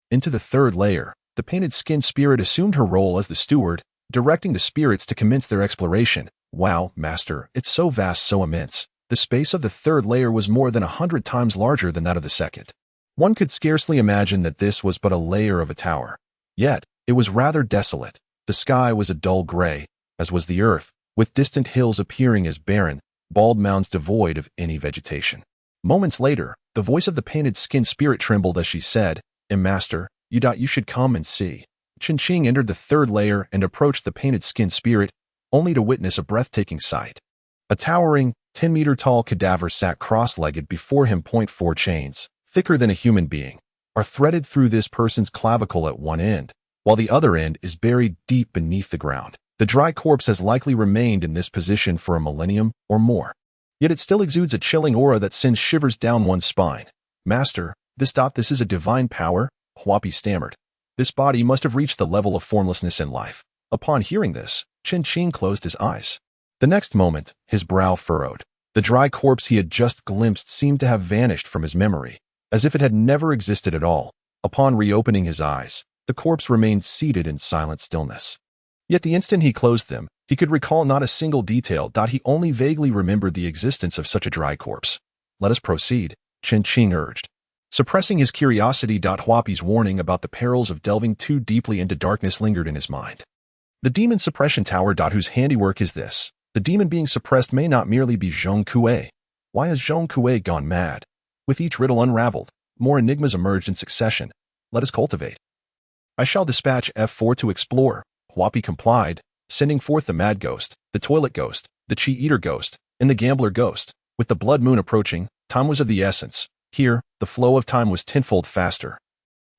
into the third layer. The painted skin spirit assumed her role as the steward, directing the spirits to commence their exploration. Wow, master, it's so vast, so immense. The space of the third layer was more than 100 times larger than that of the second. One could scarcely imagine that this was but a layer of a tower. Yet, it was rather desolate. The sky was a dull gray, as was the earth, with distant hills appearing as barren, bald mounds devoid of any vegetation. Moments later, the voice of the painted skin spirit trembled as she said, Master, you should come and see. Chen Qing entered the third layer and approached the painted skin spirit, only to witness a breathtaking sight. A towering, 10-meter-tall cadaver sat cross-legged before him. 4 chains, thicker than a human being, are threaded through this person's clavicle at one end, while the other end is buried deep beneath the ground. The dry corpse has likely remained in this position for a millennium or more. Yet it still exudes a chilling aura that sends shivers down one's spine. Master, this is a divine power, Huapi stammered. This body must have reached the level of formlessness in life. Upon hearing this, Chen Qing closed his eyes. The next moment, his brow furrowed. The dry corpse he had just glimpsed seemed to have vanished from his memory, as if it had never existed at all. Upon reopening his eyes, the corpse remained seated in silent stillness. Yet the instant he closed them, he could recall not a single detail. He only vaguely remembered the existence of such a dry corpse. Let us proceed, Chen Qing urged. Suppressing his curiosity, Huapi's warning about the perils of delving too deeply into darkness lingered in his mind. The Demon Suppression Tower. Whose handiwork is this? The demon being suppressed may not merely be Zhongkue. Why has Zhongkue gone mad? With each riddle unraveled, more enigmas emerged in succession. Let us cultivate. I shall dispatch F4 to explore. Huapi complied, sending forth the mad ghost, the toilet ghost, the chi-eater ghost, and the gambler ghost. With the blood moon approaching, time was of the essence. Here, the flow of time was tenfold faster,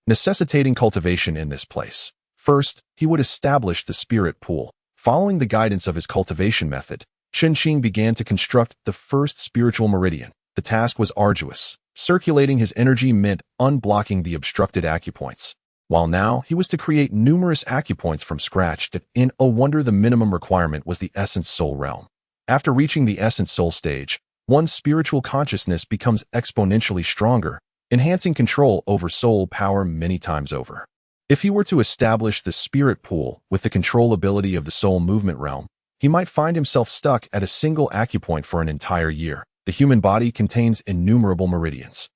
necessitating cultivation in this place. First, he would establish the spirit pool. Following the guidance of his cultivation method, Chen Qing began to construct the first spiritual meridian. The task was arduous. Circulating his energy meant unblocking the obstructed acupoints, while now he was to create numerous acupoints from scratch. In a wonder, the minimum requirement was the essence soul realm. After reaching the essence soul stage, one's spiritual consciousness becomes exponentially stronger, enhancing control over soul power many times over. If he were to establish the spirit pool with the controllability of the soul movement realm, he might find himself stuck at a single acupoint for an entire year. The human body contains innumerable meridians,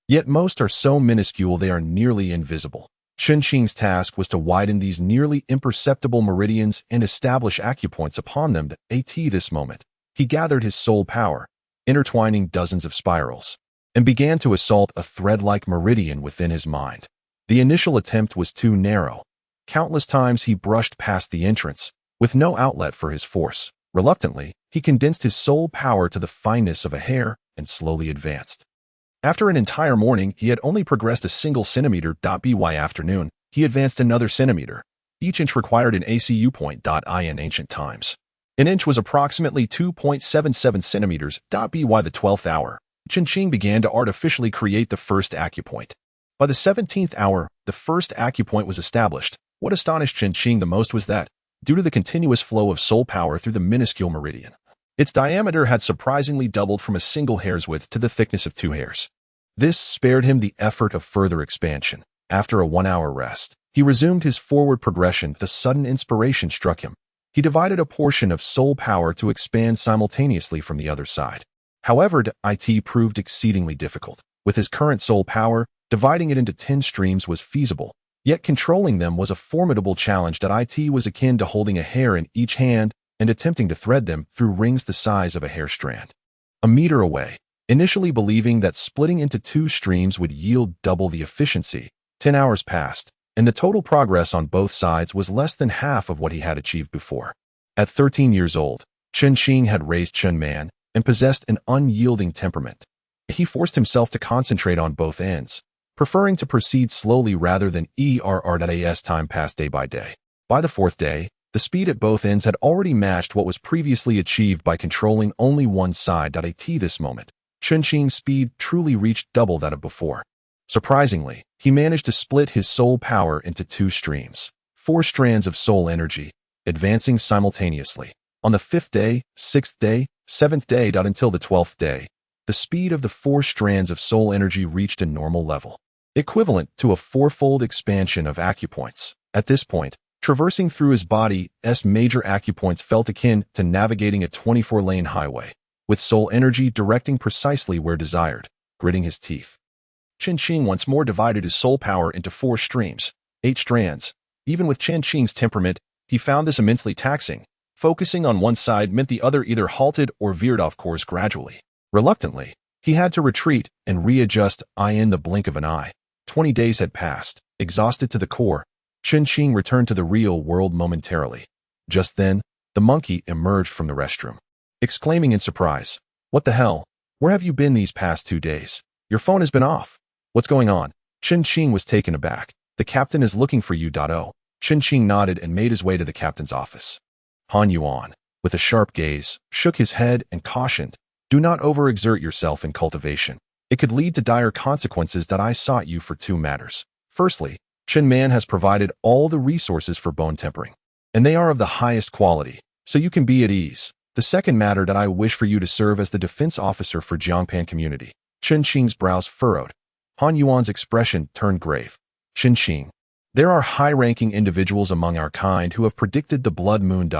yet most are so minuscule they are nearly invisible. Chen Qing's task was to widen these nearly imperceptible meridians and establish acupoints upon them at this moment. He gathered his soul power, intertwining dozens of spirals, and began to assault a thread-like meridian within his mind. The initial attempt was too narrow. Countless times he brushed past the entrance, with no outlet for his force. Reluctantly, he condensed his soul power to the fineness of a hair and slowly advanced. After an entire morning, he had only progressed a single centimeter. By afternoon, he advanced another centimeter. Each inch required an ACU point. In ancient times, an inch was approximately 2.77 centimeters. By the 12th hour, Chen Qing began to artificially create the first acupoint. By the 17th hour, the first acupoint was established. What astonished Chen Qing the most was that, due to the continuous flow of soul power through the minuscule meridian, its diameter had surprisingly doubled from a single hair's width to the thickness of 2 hairs. This spared him the effort of further expansion. After a 1-hour rest, he resumed his forward progression. A sudden inspiration struck him. He divided a portion of soul power to expand simultaneously from the other side. However, it proved exceedingly difficult. With his current soul power, dividing it into 10 streams was feasible, yet controlling them was a formidable challenge. It was akin to holding a hair in each hand and attempting to thread them through rings the size of a hair strand. A meter away, initially believing that splitting into 2 streams would yield double the efficiency, 10 hours passed, and the total progress on both sides was less than half of what he had achieved before. At 13 years old, Chen Qing had raised Chen Man and possessed an unyielding temperament. He forced himself to concentrate on both ends, preferring to proceed slowly rather than as time passed day by day. By the 4th day, the speed at both ends had already matched what was previously achieved by controlling only one side. At this moment, Chen Qing's speed truly reached double that of before. Surprisingly, he managed to split his soul power into 2 streams, 4 strands of soul energy, advancing simultaneously. On the 5th day, 6th day, 7th day. Until the 12th day, the speed of the 4 strands of soul energy reached a normal level, equivalent to a 4-fold expansion of acupoints. At this point, traversing through his body's major acupoints felt akin to navigating a 24-lane highway, with soul energy directing precisely where desired. Gritting his teeth, Chen Qing once more divided his soul power into 4 streams, 8 strands. Even with Chen Qing's temperament, he found this immensely taxing. Focusing on one side meant the other either halted or veered off course gradually. Reluctantly, he had to retreat and readjust in the blink of an eye. 20 days had passed. Exhausted to the core, Chen Qing returned to the real world momentarily. Just then, the monkey emerged from the restroom, exclaiming in surprise, "What the hell? Where have you been these past 2 days? Your phone has been off. What's going on?" Chen Qing was taken aback. "The captain is looking for you." Chen Qing nodded and made his way to the captain's office. Han Yuan, with a sharp gaze, shook his head and cautioned, "Do not overexert yourself in cultivation. It could lead to dire consequences. I sought you for 2 matters. Firstly, Chen Man has provided all the resources for bone tempering, and they are of the highest quality, so you can be at ease. The second matter I wish for you to serve as the defense officer for Jiangpan community." Chen Qing's brows furrowed. Han Yuan's expression turned grave. "Chen Qing, there are high-ranking individuals among our kind who have predicted the blood moon.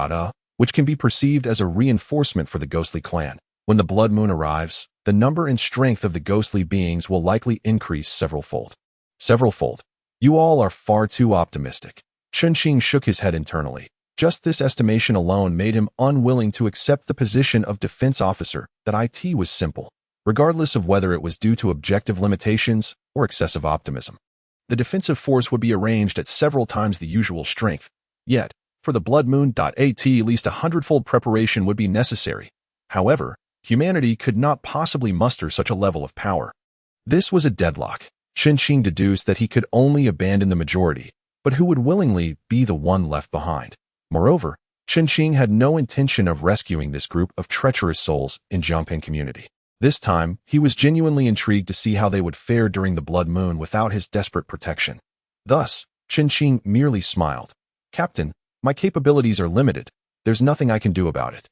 Which can be perceived as a reinforcement for the ghostly clan. When the blood moon arrives, the number and strength of the ghostly beings will likely increase several-fold. Several-fold. You all are far too optimistic." Chen Qing shook his head internally. Just this estimation alone made him unwilling to accept the position of defense officer. It was simple, regardless of whether it was due to objective limitations or excessive optimism. The defensive force would be arranged at several times the usual strength. Yet, for the blood moon. At least 100-fold preparation would be necessary. However, humanity could not possibly muster such a level of power. This was a deadlock. Chen Qing deduced that he could only abandon the majority, but who would willingly be the one left behind? Moreover, Chen Qing had no intention of rescuing this group of treacherous souls in Jiangpan community. This time, he was genuinely intrigued to see how they would fare during the blood moon without his desperate protection. Thus, Chen Qing merely smiled. "Captain, my capabilities are limited. There's nothing I can do about it."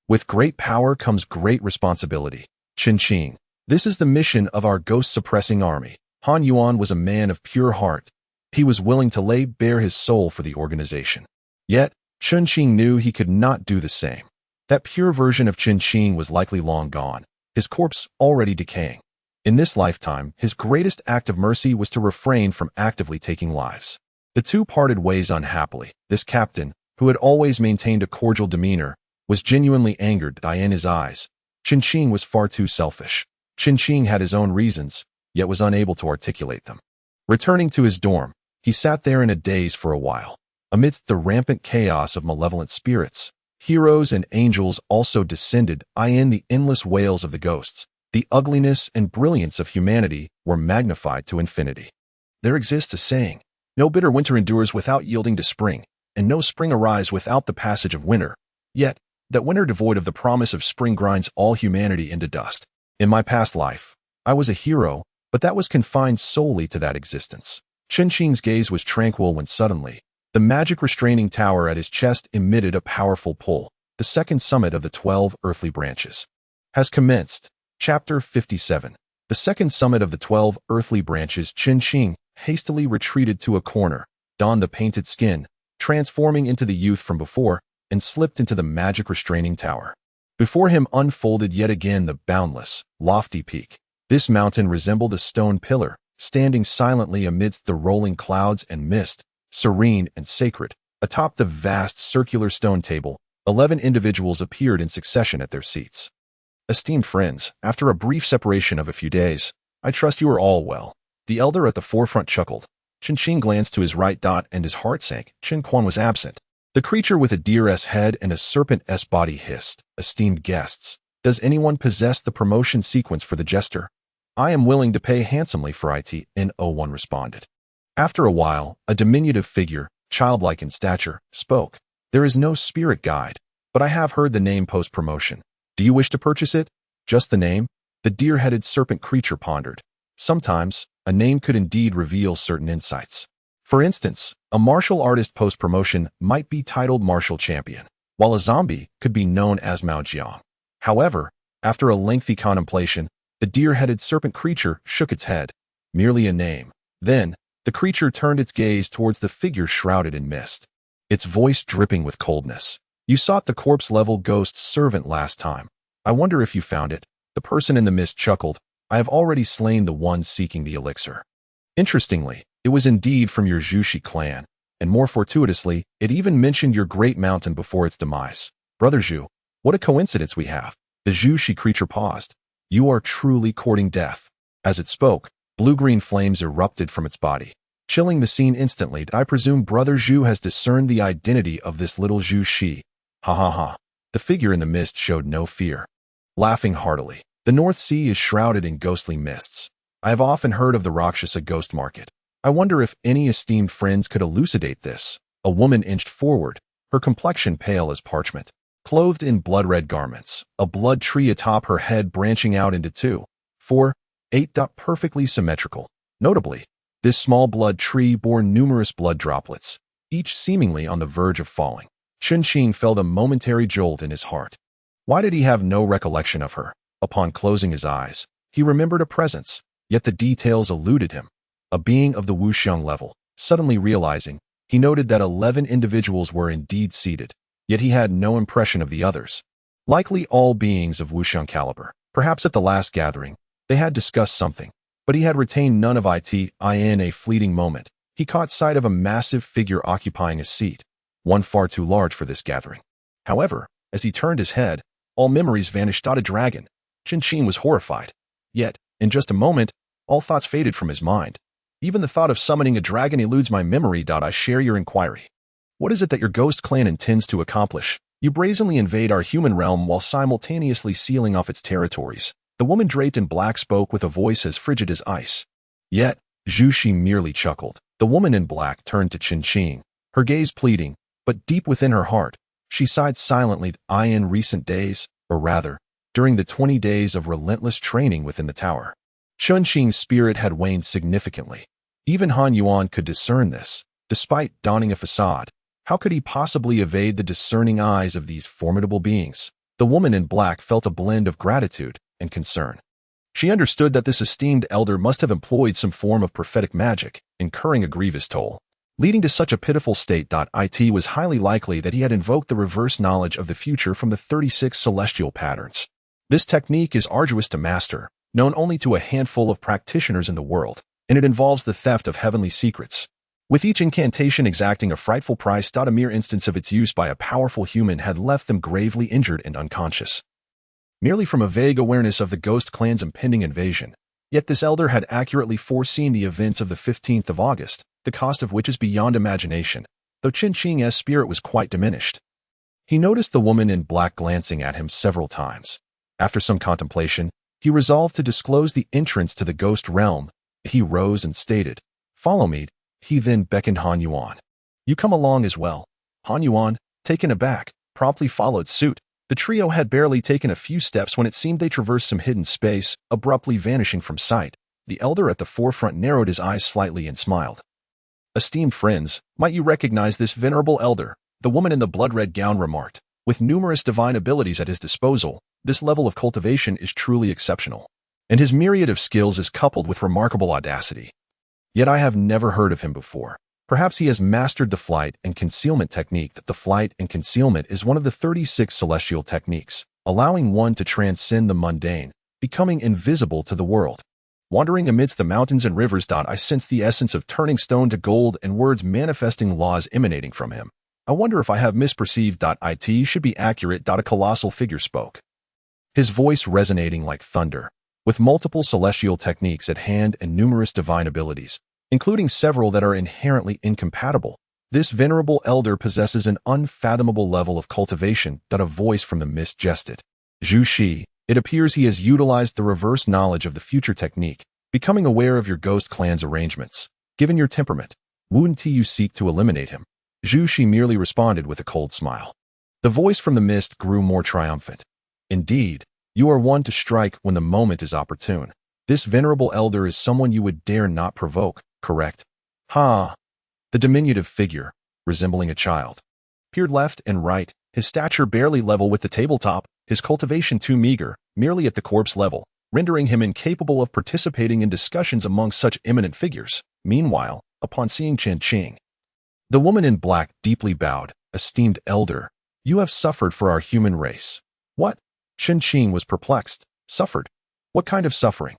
"With great power comes great responsibility. Chen Qing, this is the mission of our ghost-suppressing army." Han Yuan was a man of pure heart. He was willing to lay bare his soul for the organization. Yet, Chen Qing knew he could not do the same. That pure version of Chen Qing was likely long gone, his corpse already decaying. In this lifetime, his greatest act of mercy was to refrain from actively taking lives. The two parted ways unhappily. This captain, who had always maintained a cordial demeanor, was genuinely angered. In his eyes, Chen Fan was far too selfish. Chen Fan had his own reasons, yet was unable to articulate them. Returning to his dorm, he sat there in a daze for a while. Amidst the rampant chaos of malevolent spirits, heroes and angels also descended. In the endless wails of the ghosts, the ugliness and brilliance of humanity were magnified to infinity. There exists a saying, no bitter winter endures without yielding to spring, and no spring arrives without the passage of winter. Yet, that winter devoid of the promise of spring grinds all humanity into dust. In my past life, I was a hero, but that was confined solely to that existence. Chen Fan's gaze was tranquil when suddenly, the magic restraining tower at his chest emitted a powerful pull. The second summit of the 12 earthly branches has commenced. Chapter 57. The second summit of the 12 earthly branches. Chen Fan hastily retreated to a corner, donned the painted skin, transforming into the youth from before, and slipped into the magic restraining tower. Before him unfolded yet again the boundless, lofty peak. This mountain resembled a stone pillar, standing silently amidst the rolling clouds and mist, serene and sacred. Atop the vast circular stone table, 11 individuals appeared in succession at their seats. Esteemed friends, after a brief separation of a few days, I trust you are all well. The elder at the forefront chuckled. Chen Fan glanced to his right and his heart sank. Chen Quan was absent. The creature with a deer's head and a serpent's body hissed. Esteemed guests, does anyone possess the promotion sequence for the jester? I am willing to pay handsomely for it, No one responded. After a while, a diminutive figure, childlike in stature, spoke. There is no spirit guide, but I have heard the name post-promotion. Do you wish to purchase it? Just the name? The deer-headed serpent creature pondered. Sometimes, a name could indeed reveal certain insights. For instance, a martial artist post-promotion might be titled Martial Champion, while a zombie could be known as Mao Jiang. However, after a lengthy contemplation, the deer-headed serpent creature shook its head. Merely a name. Then, the creature turned its gaze towards the figure shrouded in mist, its voice dripping with coldness. You sought the corpse-level ghost's servant last time. I wonder if you found it. The person in the mist chuckled. I have already slain the one seeking the elixir. Interestingly, it was indeed from your Zhushi clan, and more fortuitously, it even mentioned your great mountain before its demise. Brother Zhu, what a coincidence we have. The Zhushi creature paused. You are truly courting death. As it spoke, blue-green flames erupted from its body, chilling the scene instantly. I presume Brother Zhu has discerned the identity of this little Zhushi. Ha ha ha. The figure in the mist showed no fear. Laughing heartily, the North Sea is shrouded in ghostly mists. I have often heard of the Rakshasa ghost market. I wonder if any esteemed friends could elucidate this. A woman inched forward, her complexion pale as parchment, clothed in blood-red garments, a blood tree atop her head branching out into 2, 4, 8. Perfectly symmetrical. Notably, this small blood tree bore numerous blood droplets, each seemingly on the verge of falling. Chen Fan felt a momentary jolt in his heart. Why did he have no recollection of her? Upon closing his eyes, he remembered a presence, yet the details eluded him. A being of the Wuxiang level. Suddenly realizing, he noted that 11 individuals were indeed seated, yet he had no impression of the others. Likely all beings of Wuxiang caliber. Perhaps at the last gathering, they had discussed something, but he had retained none of it. In a fleeting moment, he caught sight of a massive figure occupying a seat, one far too large for this gathering. However, as he turned his head, all memories vanished. A dragon. Chen Fan was horrified. Yet, in just a moment, all thoughts faded from his mind. Even the thought of summoning a dragon eludes my memory. I share your inquiry. What is it that your ghost clan intends to accomplish? You brazenly invade our human realm while simultaneously sealing off its territories. The woman draped in black spoke with a voice as frigid as ice. Yet, Zhushi merely chuckled. The woman in black turned to Chen Fan, her gaze pleading, but deep within her heart, she sighed silently. In recent days, or rather, during the 20 days of relentless training within the tower, Chen Fan's spirit had waned significantly. Even Han Yuan could discern this. Despite donning a facade, how could he possibly evade the discerning eyes of these formidable beings? The woman in black felt a blend of gratitude and concern. She understood that this esteemed elder must have employed some form of prophetic magic, incurring a grievous toll, leading to such a pitiful state. It was highly likely that he had invoked the reverse knowledge of the future from the 36 celestial patterns. This technique is arduous to master, known only to a handful of practitioners in the world, and it involves the theft of heavenly secrets. With each incantation exacting a frightful price, a mere instance of its use by a powerful human had left them gravely injured and unconscious. Merely from a vague awareness of the Ghost Clan's impending invasion, yet this elder had accurately foreseen the events of the 15th of August, the cost of which is beyond imagination, though Chen Qing's spirit was quite diminished. He noticed the woman in black glancing at him several times. After some contemplation, he resolved to disclose the entrance to the ghost realm. He rose and stated, "Follow me." He then beckoned Han Yuan. "You come along as well." Han Yuan, taken aback, promptly followed suit. The trio had barely taken a few steps when it seemed they traversed some hidden space, abruptly vanishing from sight. The elder at the forefront narrowed his eyes slightly and smiled. "Esteemed friends, might you recognize this venerable elder?" The woman in the blood-red gown remarked. "With numerous divine abilities at his disposal, this level of cultivation is truly exceptional, and his myriad of skills is coupled with remarkable audacity. Yet I have never heard of him before. Perhaps he has mastered the flight and concealment technique. That the flight and concealment is one of the 36 celestial techniques, allowing one to transcend the mundane, becoming invisible to the world. Wandering amidst the mountains and rivers. I sense the essence of turning stone to gold and words manifesting laws emanating from him. I wonder if I have misperceived. It should be accurate. A colossal figure spoke, his voice resonating like thunder. With multiple celestial techniques at hand and numerous divine abilities, including several that are inherently incompatible, this venerable elder possesses an unfathomable level of cultivation. A voice from the mist jested. "Zhu Shi, it appears he has utilized the reverse knowledge of the future technique, becoming aware of your Ghost Clan's arrangements. Given your temperament, wouldn't you seek to eliminate him?" Zhu Shi merely responded with a cold smile. The voice from the mist grew more triumphant. "Indeed, you are one to strike when the moment is opportune. This venerable elder is someone you would dare not provoke, correct?" "Ha!" The diminutive figure, resembling a child, peered left and right, his stature barely level with the tabletop, his cultivation too meager, merely at the corpse level, rendering him incapable of participating in discussions among such eminent figures. Meanwhile, upon seeing Chen Qing, the woman in black deeply bowed. "Esteemed elder, you have suffered for our human race." "What?" Chen Qing was perplexed. "Suffered? What kind of suffering?"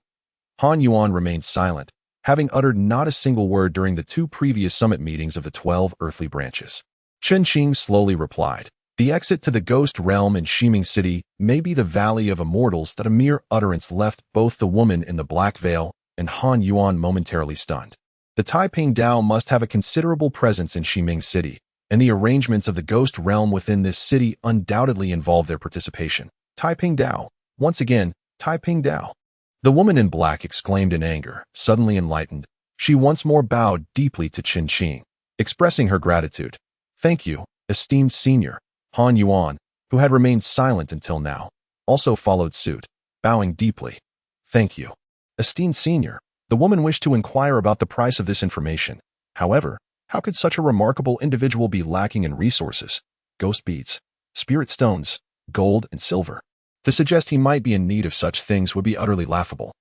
Han Yuan remained silent, having uttered not a single word during the 2 previous summit meetings of the 12 earthly branches. Chen Qing slowly replied, "The exit to the ghost realm in Shiming City may be the Valley of Immortals." That a mere utterance left both the woman in the black veil and Han Yuan momentarily stunned. The Taiping Dao must have a considerable presence in Shiming City, and the arrangements of the ghost realm within this city undoubtedly involve their participation. Taiping Dao. Once again, Taiping Dao. The woman in black exclaimed in anger. Suddenly enlightened, she once more bowed deeply to Chen Qing, expressing her gratitude. "Thank you, esteemed senior." Han Yuan, who had remained silent until now, also followed suit, bowing deeply. "Thank you, esteemed senior." The woman wished to inquire about the price of this information. However, how could such a remarkable individual be lacking in resources, ghost beads, spirit stones, gold, and silver? To suggest he might be in need of such things would be utterly laughable.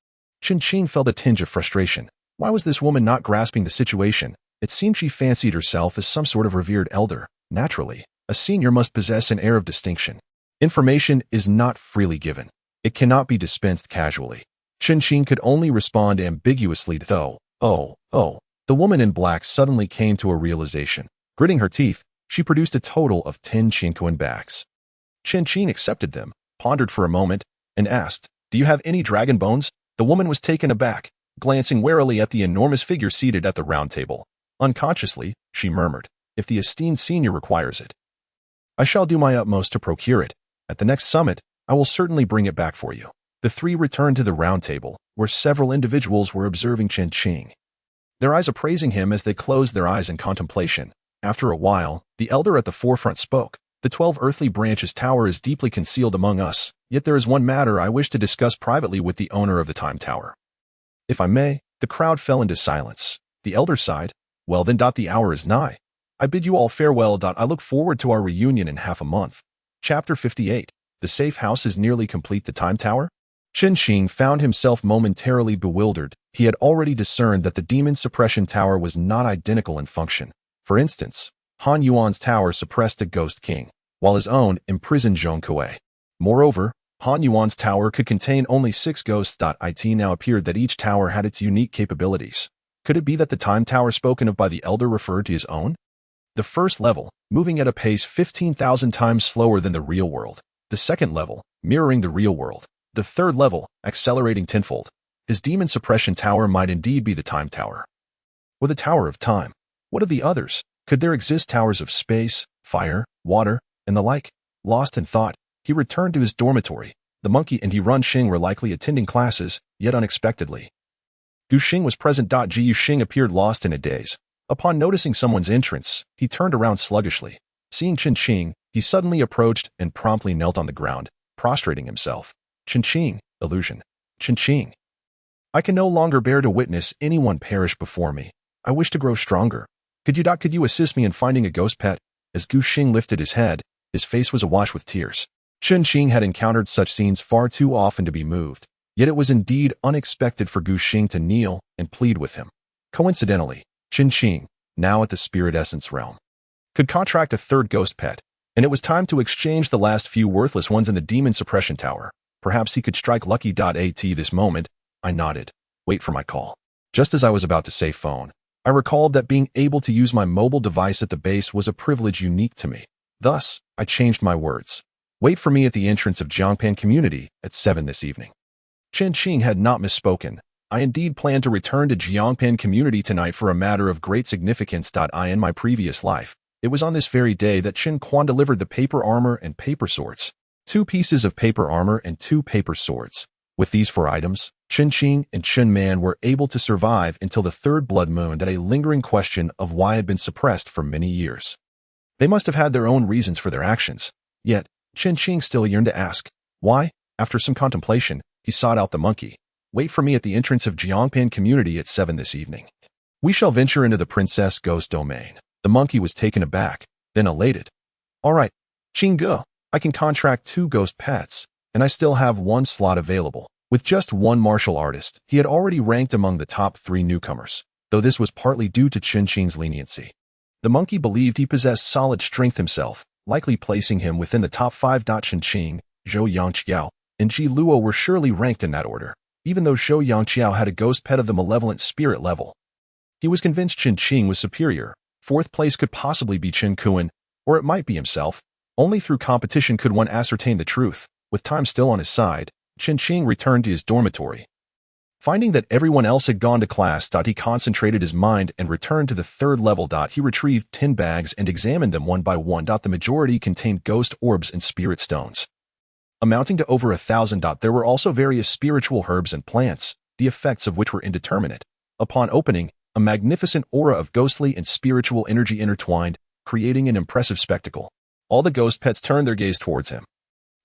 Chen Qing felt a tinge of frustration. Why was this woman not grasping the situation? It seemed she fancied herself as some sort of revered elder. Naturally, a senior must possess an air of distinction. Information is not freely given. It cannot be dispensed casually. Chen Qing could only respond ambiguously to, oh. The woman in black suddenly came to a realization. Gritting her teeth, she produced a total of 10 Qingquan bags. Chen Qing accepted them, pondered for a moment, and asked, "Do you have any dragon bones?" The woman was taken aback, glancing warily at the enormous figure seated at the round table. Unconsciously, she murmured, "If the esteemed senior requires it, I shall do my utmost to procure it. At the next summit, I will certainly bring it back for you." The 3 returned to the round table, where several individuals were observing Chen Qing, their eyes appraising him as they closed their eyes in contemplation. After a while, the elder at the forefront spoke. "The 12 earthly branches tower is deeply concealed among us, yet there is one matter I wish to discuss privately with the owner of the time tower." "If I may." The crowd fell into silence. The elder sighed. "Well then, the hour is nigh. I bid you all farewell. I look forward to our reunion in half a month." Chapter 58. The safe house is nearly complete. The time tower? Chen Qing found himself momentarily bewildered. He had already discerned that the demon suppression tower was not identical in function. For instance, Han Yuan's tower suppressed the Ghost King, while his own imprisoned Zhong Kuei. Moreover, Han Yuan's tower could contain only 6 ghosts. It now appeared that each tower had its unique capabilities. Could it be that the time tower spoken of by the elder referred to his own? The first level, moving at a pace 15,000 times slower than the real world. The second level, mirroring the real world. The third level, accelerating tenfold. His demon suppression tower might indeed be the time tower. Or the tower of time. What of the others? Could there exist towers of space, fire, water, and the like? Lost in thought, he returned to his dormitory. The monkey and Ran Xing were likely attending classes, yet unexpectedly. Gu Xing was present. Gu Xing appeared lost in a daze. Upon noticing someone's entrance, he turned around sluggishly. Seeing Chen Qing, he suddenly approached and promptly knelt on the ground, prostrating himself. Chen Qing, illusion. Chen Qing. I can no longer bear to witness anyone perish before me. I wish to grow stronger. Could you assist me in finding a ghost pet? As Gu Xing lifted his head, his face was awash with tears. Chen Qing had encountered such scenes far too often to be moved, yet it was indeed unexpected for Gu Xing to kneel and plead with him. Coincidentally, Chen Qing, now at the spirit essence realm, could contract a third ghost pet, and it was time to exchange the last few worthless ones in the demon suppression tower. Perhaps he could strike lucky. At this moment, I nodded. Wait for my call. Just as I was about to say phone, I recalled that being able to use my mobile device at the base was a privilege unique to me. Thus, I changed my words. Wait for me at the entrance of Jiangpan Community at 7 this evening. Chen Qing had not misspoken. I indeed planned to return to Jiangpan Community tonight for a matter of great significance. In my previous life, it was on this very day that Chen Quan delivered the paper armor and paper swords. 2 pieces of paper armor and 2 paper swords. With these 4 items, Chen Qing and Chen Man were able to survive until the 3rd blood moon. A lingering question of why had been suppressed for many years. They must have had their own reasons for their actions. Yet, Chen Qing still yearned to ask, why? After some contemplation, he sought out the monkey. Wait for me at the entrance of Jiangpan Community at 7 this evening. We shall venture into the Princess Ghost domain. The monkey was taken aback, then elated. All right, Qingge, I can contract 2 ghost pets, and I still have 1 slot available. With just 1 martial artist, he had already ranked among the top 3 newcomers, though this was partly due to Chen Qing's leniency. The monkey believed he possessed solid strength himself, likely placing him within the top 5. Chen Qing, Zhou Yangqiao, and Ji Luo were surely ranked in that order, even though Zhou Yangqiao had a ghost pet of the malevolent spirit level. He was convinced Chen Qing was superior. 4th place could possibly be Chen Kuan, or it might be himself. Only through competition could one ascertain the truth. With time still on his side, Chen Qing returned to his dormitory. Finding that everyone else had gone to class, he concentrated his mind and returned to the 3rd level. He retrieved 10 bags and examined them one by one. The majority contained ghost orbs and spirit stones, amounting to over 1,000. There were also various spiritual herbs and plants, the effects of which were indeterminate. Upon opening, a magnificent aura of ghostly and spiritual energy intertwined, creating an impressive spectacle. All the ghost pets turned their gaze towards him,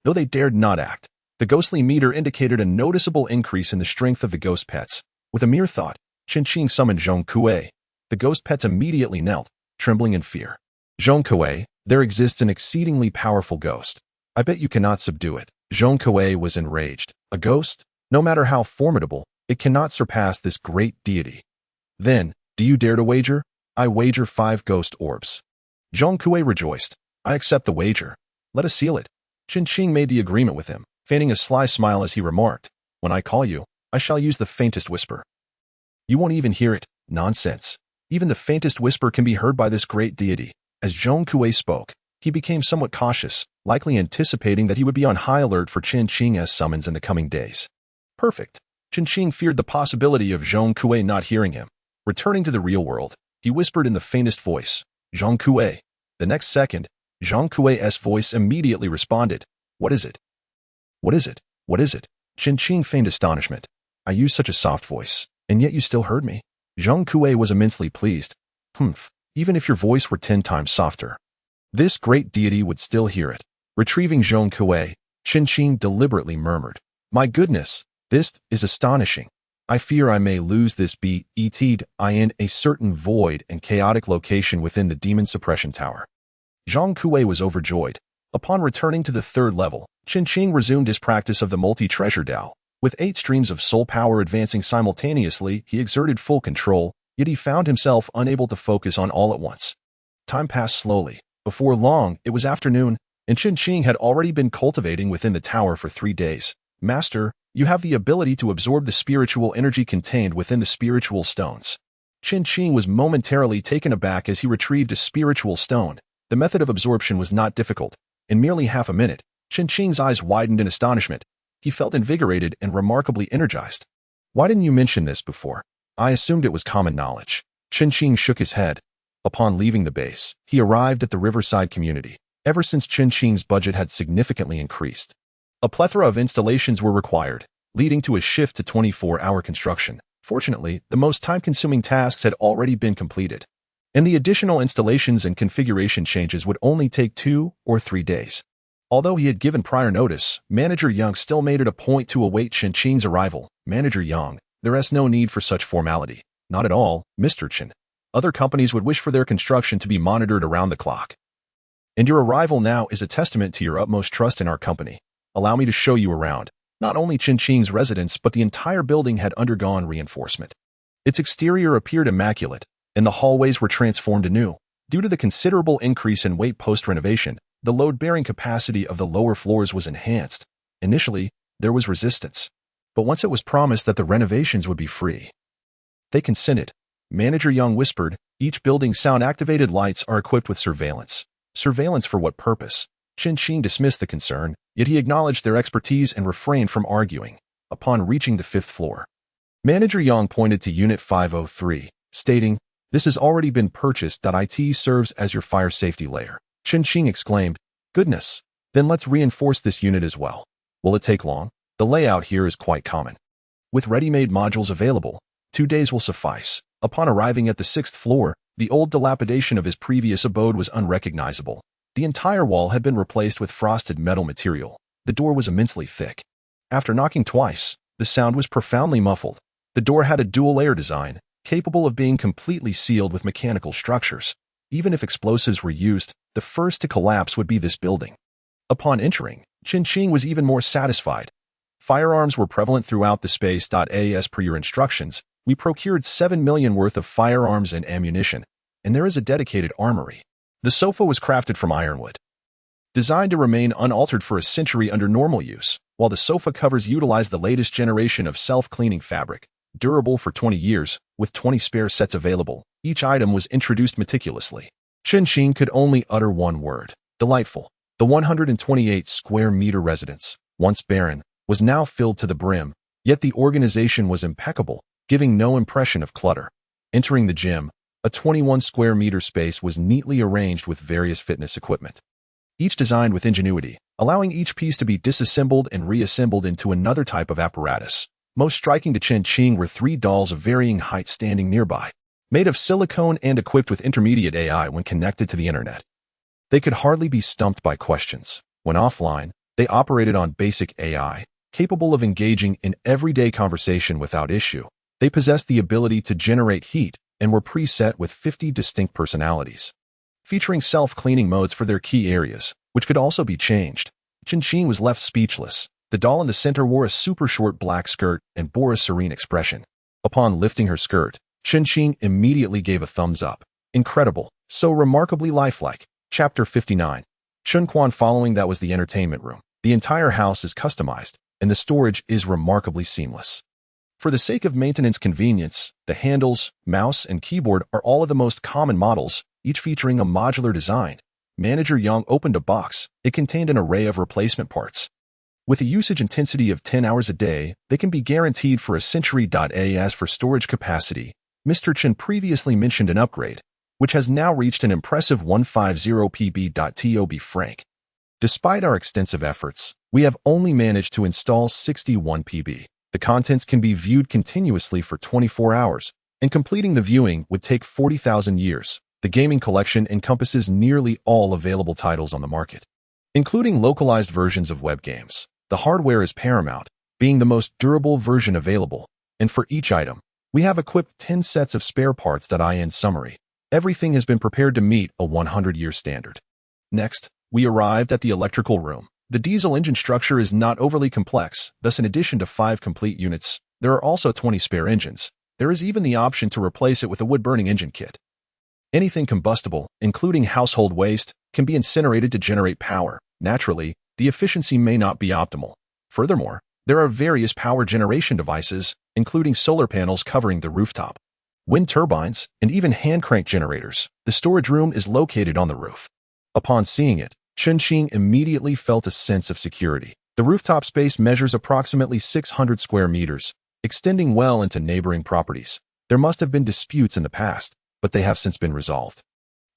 though they dared not act. The ghostly meter indicated a noticeable increase in the strength of the ghost pets. With a mere thought, Chen Qing summoned Zhong Kuei. The ghost pets immediately knelt, trembling in fear. Zhong Kuei, there exists an exceedingly powerful ghost. I bet you cannot subdue it. Zhong Kuei was enraged. A ghost? No matter how formidable, it cannot surpass this great deity. Then, do you dare to wager? I wager 5 ghost orbs. Zhong Kuei rejoiced. I accept the wager. Let us seal it. Chen Qing made the agreement with him, feigning a sly smile as he remarked, when I call you, I shall use the faintest whisper. You won't even hear it. Nonsense. Even the faintest whisper can be heard by this great deity. As Zhong Kuei spoke, he became somewhat cautious, likely anticipating that he would be on high alert for Chen Qing's summons in the coming days. Perfect. Chen Qing feared the possibility of Zhong Kuei not hearing him. Returning to the real world, he whispered in the faintest voice, Zhong Kuei. The next second, Zhong Kuei's voice immediately responded, What is it? What is it? What is it? Chen Qing feigned astonishment. I used such a soft voice, and yet you still heard me. Zhong Kuei was immensely pleased. Even if your voice were 10 times softer, this great deity would still hear it. Retrieving Zhong Kuei, Chen Qing deliberately murmured, My goodness, this is astonishing. I fear I may lose this beat in a certain void and chaotic location within the demon suppression tower. Zhong Kuei was overjoyed. Upon returning to the 3rd level, Chen Qing resumed his practice of the multi-treasure Dao. With 8 streams of soul power advancing simultaneously, he exerted full control, yet he found himself unable to focus on all at once. Time passed slowly. Before long, it was afternoon. and Chen Qing had already been cultivating within the tower for 3 days. Master, you have the ability to absorb the spiritual energy contained within the spiritual stones. Chen Qing was momentarily taken aback as he retrieved a spiritual stone. The method of absorption was not difficult. In merely half a minute, Chen Qing's eyes widened in astonishment. He felt invigorated and remarkably energized. Why didn't you mention this before? I assumed it was common knowledge. Chen Qing shook his head. Upon leaving the base, he arrived at the riverside community. Ever since Chen Qing's budget had significantly increased, a plethora of installations were required, leading to a shift to 24-hour construction. Fortunately, the most time-consuming tasks had already been completed, and the additional installations and configuration changes would only take 2 or 3 days. Although he had given prior notice, Manager Yang still made it a point to await Chen Qing's arrival. Manager Yang, there is no need for such formality. Not at all, Mr. Chen. Other companies would wish for their construction to be monitored around the clock. And your arrival now is a testament to your utmost trust in our company. Allow me to show you around. Not only Chen Qing's residence, but the entire building had undergone reinforcement. Its exterior appeared immaculate, and the hallways were transformed anew. Due to the considerable increase in weight post-renovation, the load-bearing capacity of the lower floors was enhanced. Initially, there was resistance, but once it was promised that the renovations would be free, they consented. Manager Young whispered, each building's sound-activated lights are equipped with surveillance. Surveillance for what purpose? Chen Qing dismissed the concern, yet he acknowledged their expertise and refrained from arguing. Upon reaching the 5th floor, Manager Yang pointed to Unit 503, stating, this has already been purchased. IT serves as your fire safety layer. Chen Qing exclaimed, goodness, then let's reinforce this unit as well. Will it take long? The layout here is quite common. With ready-made modules available, 2 days will suffice. Upon arriving at the 6th floor, the old dilapidation of his previous abode was unrecognizable. The entire wall had been replaced with frosted metal material. The door was immensely thick. After knocking twice, the sound was profoundly muffled. The door had a dual-layer design, capable of being completely sealed with mechanical structures. Even if explosives were used, the first to collapse would be this building. Upon entering, Chen Qing was even more satisfied. Firearms were prevalent throughout the space. As per your instructions, we procured 7 million worth of firearms and ammunition, and there is a dedicated armory. The sofa was crafted from ironwood, designed to remain unaltered for a century under normal use, while the sofa covers utilize the latest generation of self-cleaning fabric, durable for 20 years, with 20 spare sets available. Each item was introduced meticulously. Chen Qing could only utter one word: delightful. The 128 square meter residence, once barren, was now filled to the brim, yet the organization was impeccable, giving no impression of clutter. Entering the gym, a 21 square meter space was neatly arranged with various fitness equipment, each designed with ingenuity, allowing each piece to be disassembled and reassembled into another type of apparatus. Most striking to Chen Qing were 3 dolls of varying height standing nearby, made of silicone and equipped with intermediate AI when connected to the internet. They could hardly be stumped by questions. When offline, they operated on basic AI, capable of engaging in everyday conversation without issue. They possessed the ability to generate heat and were preset with 50 distinct personalities, featuring self-cleaning modes for their key areas, which could also be changed. Chen Qing was left speechless. The doll in the center wore a super short black skirt and bore a serene expression. Upon lifting her skirt, Chen Qing immediately gave a thumbs up. Incredible, so remarkably lifelike. Chapter 59. Chun Quan. Following that was the entertainment room. The entire house is customized, and the storage is remarkably seamless. For the sake of maintenance convenience, the handles, mouse, and keyboard are all of the most common models, each featuring a modular design. Manager Yang opened a box. It contained an array of replacement parts. With a usage intensity of 10 hours a day, they can be guaranteed for a century. As for storage capacity, Mr. Chen previously mentioned an upgrade, which has now reached an impressive 150 PB. To be frank, despite our extensive efforts, we have only managed to install 61 PB. The contents can be viewed continuously for 24 hours, and completing the viewing would take 40,000 years. The gaming collection encompasses nearly all available titles on the market, including localized versions of web games. The hardware is paramount, being the most durable version available, and for each item, we have equipped 10 sets of spare parts. In summary, everything has been prepared to meet a 100-year standard. Next, we arrived at the electrical room. The diesel engine structure is not overly complex, thus in addition to 5 complete units, there are also 20 spare engines. There is even the option to replace it with a wood-burning engine kit. Anything combustible, including household waste, can be incinerated to generate power. Naturally, the efficiency may not be optimal. Furthermore, there are various power generation devices, including solar panels covering the rooftop, wind turbines, and even hand-crank generators. The storage room is located on the roof. Upon seeing it, Chen Fan immediately felt a sense of security. The rooftop space measures approximately 600 square meters, extending well into neighboring properties. There must have been disputes in the past, but they have since been resolved.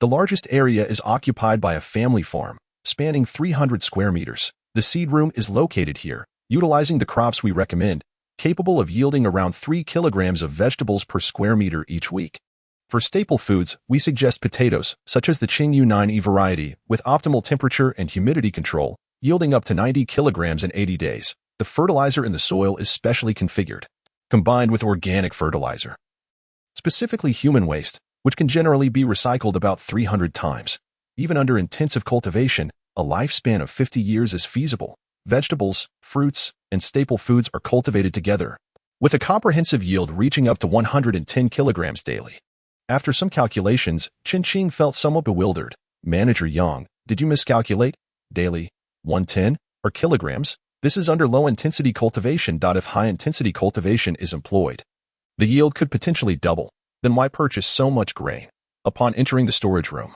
The largest area is occupied by a family farm, spanning 300 square meters. The seed room is located here, utilizing the crops we recommend, capable of yielding around 3 kilograms of vegetables per square meter each week. For staple foods, we suggest potatoes, such as the Qingyu 9E variety, with optimal temperature and humidity control, yielding up to 90 kilograms in 80 days. The fertilizer in the soil is specially configured, combined with organic fertilizer, specifically human waste, which can generally be recycled about 300 times. Even under intensive cultivation, a lifespan of 50 years is feasible. Vegetables, fruits, and staple foods are cultivated together, with a comprehensive yield reaching up to 110 kilograms daily. After some calculations, Chen Fan felt somewhat bewildered. Manager Yang, did you miscalculate? Daily, 110, or kilograms? This is under low-intensity cultivation. If high-intensity cultivation is employed, the yield could potentially double. Then why purchase so much grain? Upon entering the storage room,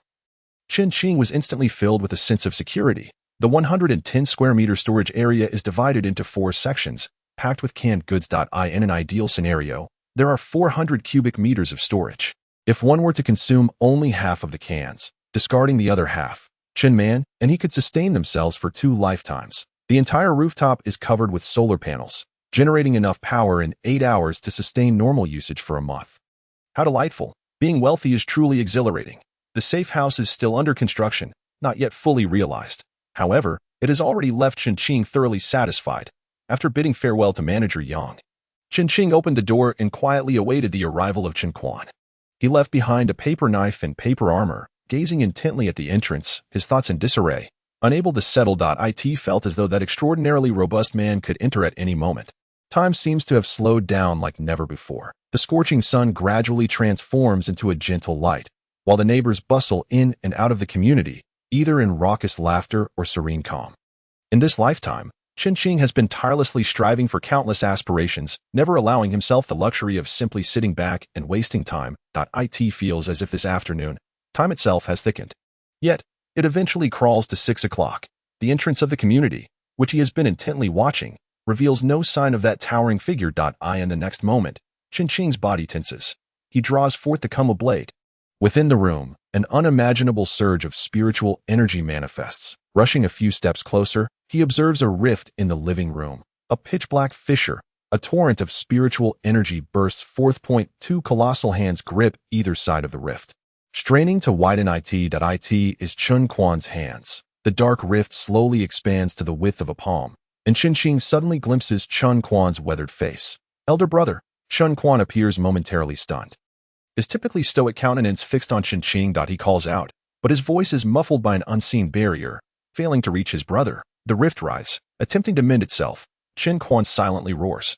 Chen Fan was instantly filled with a sense of security. The 110 square meter storage area is divided into 4 sections, packed with canned goods. In an ideal scenario, there are 400 cubic meters of storage. If one were to consume only half of the cans, discarding the other half, Chen Fan and he could sustain themselves for 2 lifetimes. The entire rooftop is covered with solar panels, generating enough power in 8 hours to sustain normal usage for a month. How delightful! Being wealthy is truly exhilarating. The safe house is still under construction, not yet fully realized. However, it has already left Chen Fan thoroughly satisfied. After bidding farewell to Manager Yang, Chen Fan opened the door and quietly awaited the arrival of Chen Quan. He left behind a paper knife and paper armor, gazing intently at the entrance, his thoughts in disarray. Unable to settle. It felt as though that extraordinarily robust man could enter at any moment. Time seems to have slowed down like never before. The scorching sun gradually transforms into a gentle light, while the neighbors bustle in and out of the community, either in raucous laughter or serene calm. In this lifetime, Chen Fan has been tirelessly striving for countless aspirations, never allowing himself the luxury of simply sitting back and wasting time. It feels as if this afternoon, time itself has thickened. Yet, it eventually crawls to 6 o'clock. The entrance of the community, which he has been intently watching, reveals no sign of that towering figure. In the next moment, Chen Fan's body tenses. He draws forth the Kumo blade. Within the room, an unimaginable surge of spiritual energy manifests. Rushing a few steps closer, he observes a rift in the living room. A pitch-black fissure, a torrent of spiritual energy bursts forth. 2 colossal hands grip either side of the rift, straining to widen it. It is Chen Quan's hands. The dark rift slowly expands to the width of a palm, and Chen Fan suddenly glimpses Chen Quan's weathered face. Elder brother, Chen Quan appears momentarily stunned. His typically stoic countenance fixed on Chen Fan. He calls out, but his voice is muffled by an unseen barrier, failing to reach his brother. The rift writhes, attempting to mend itself. Chen Quan silently roars,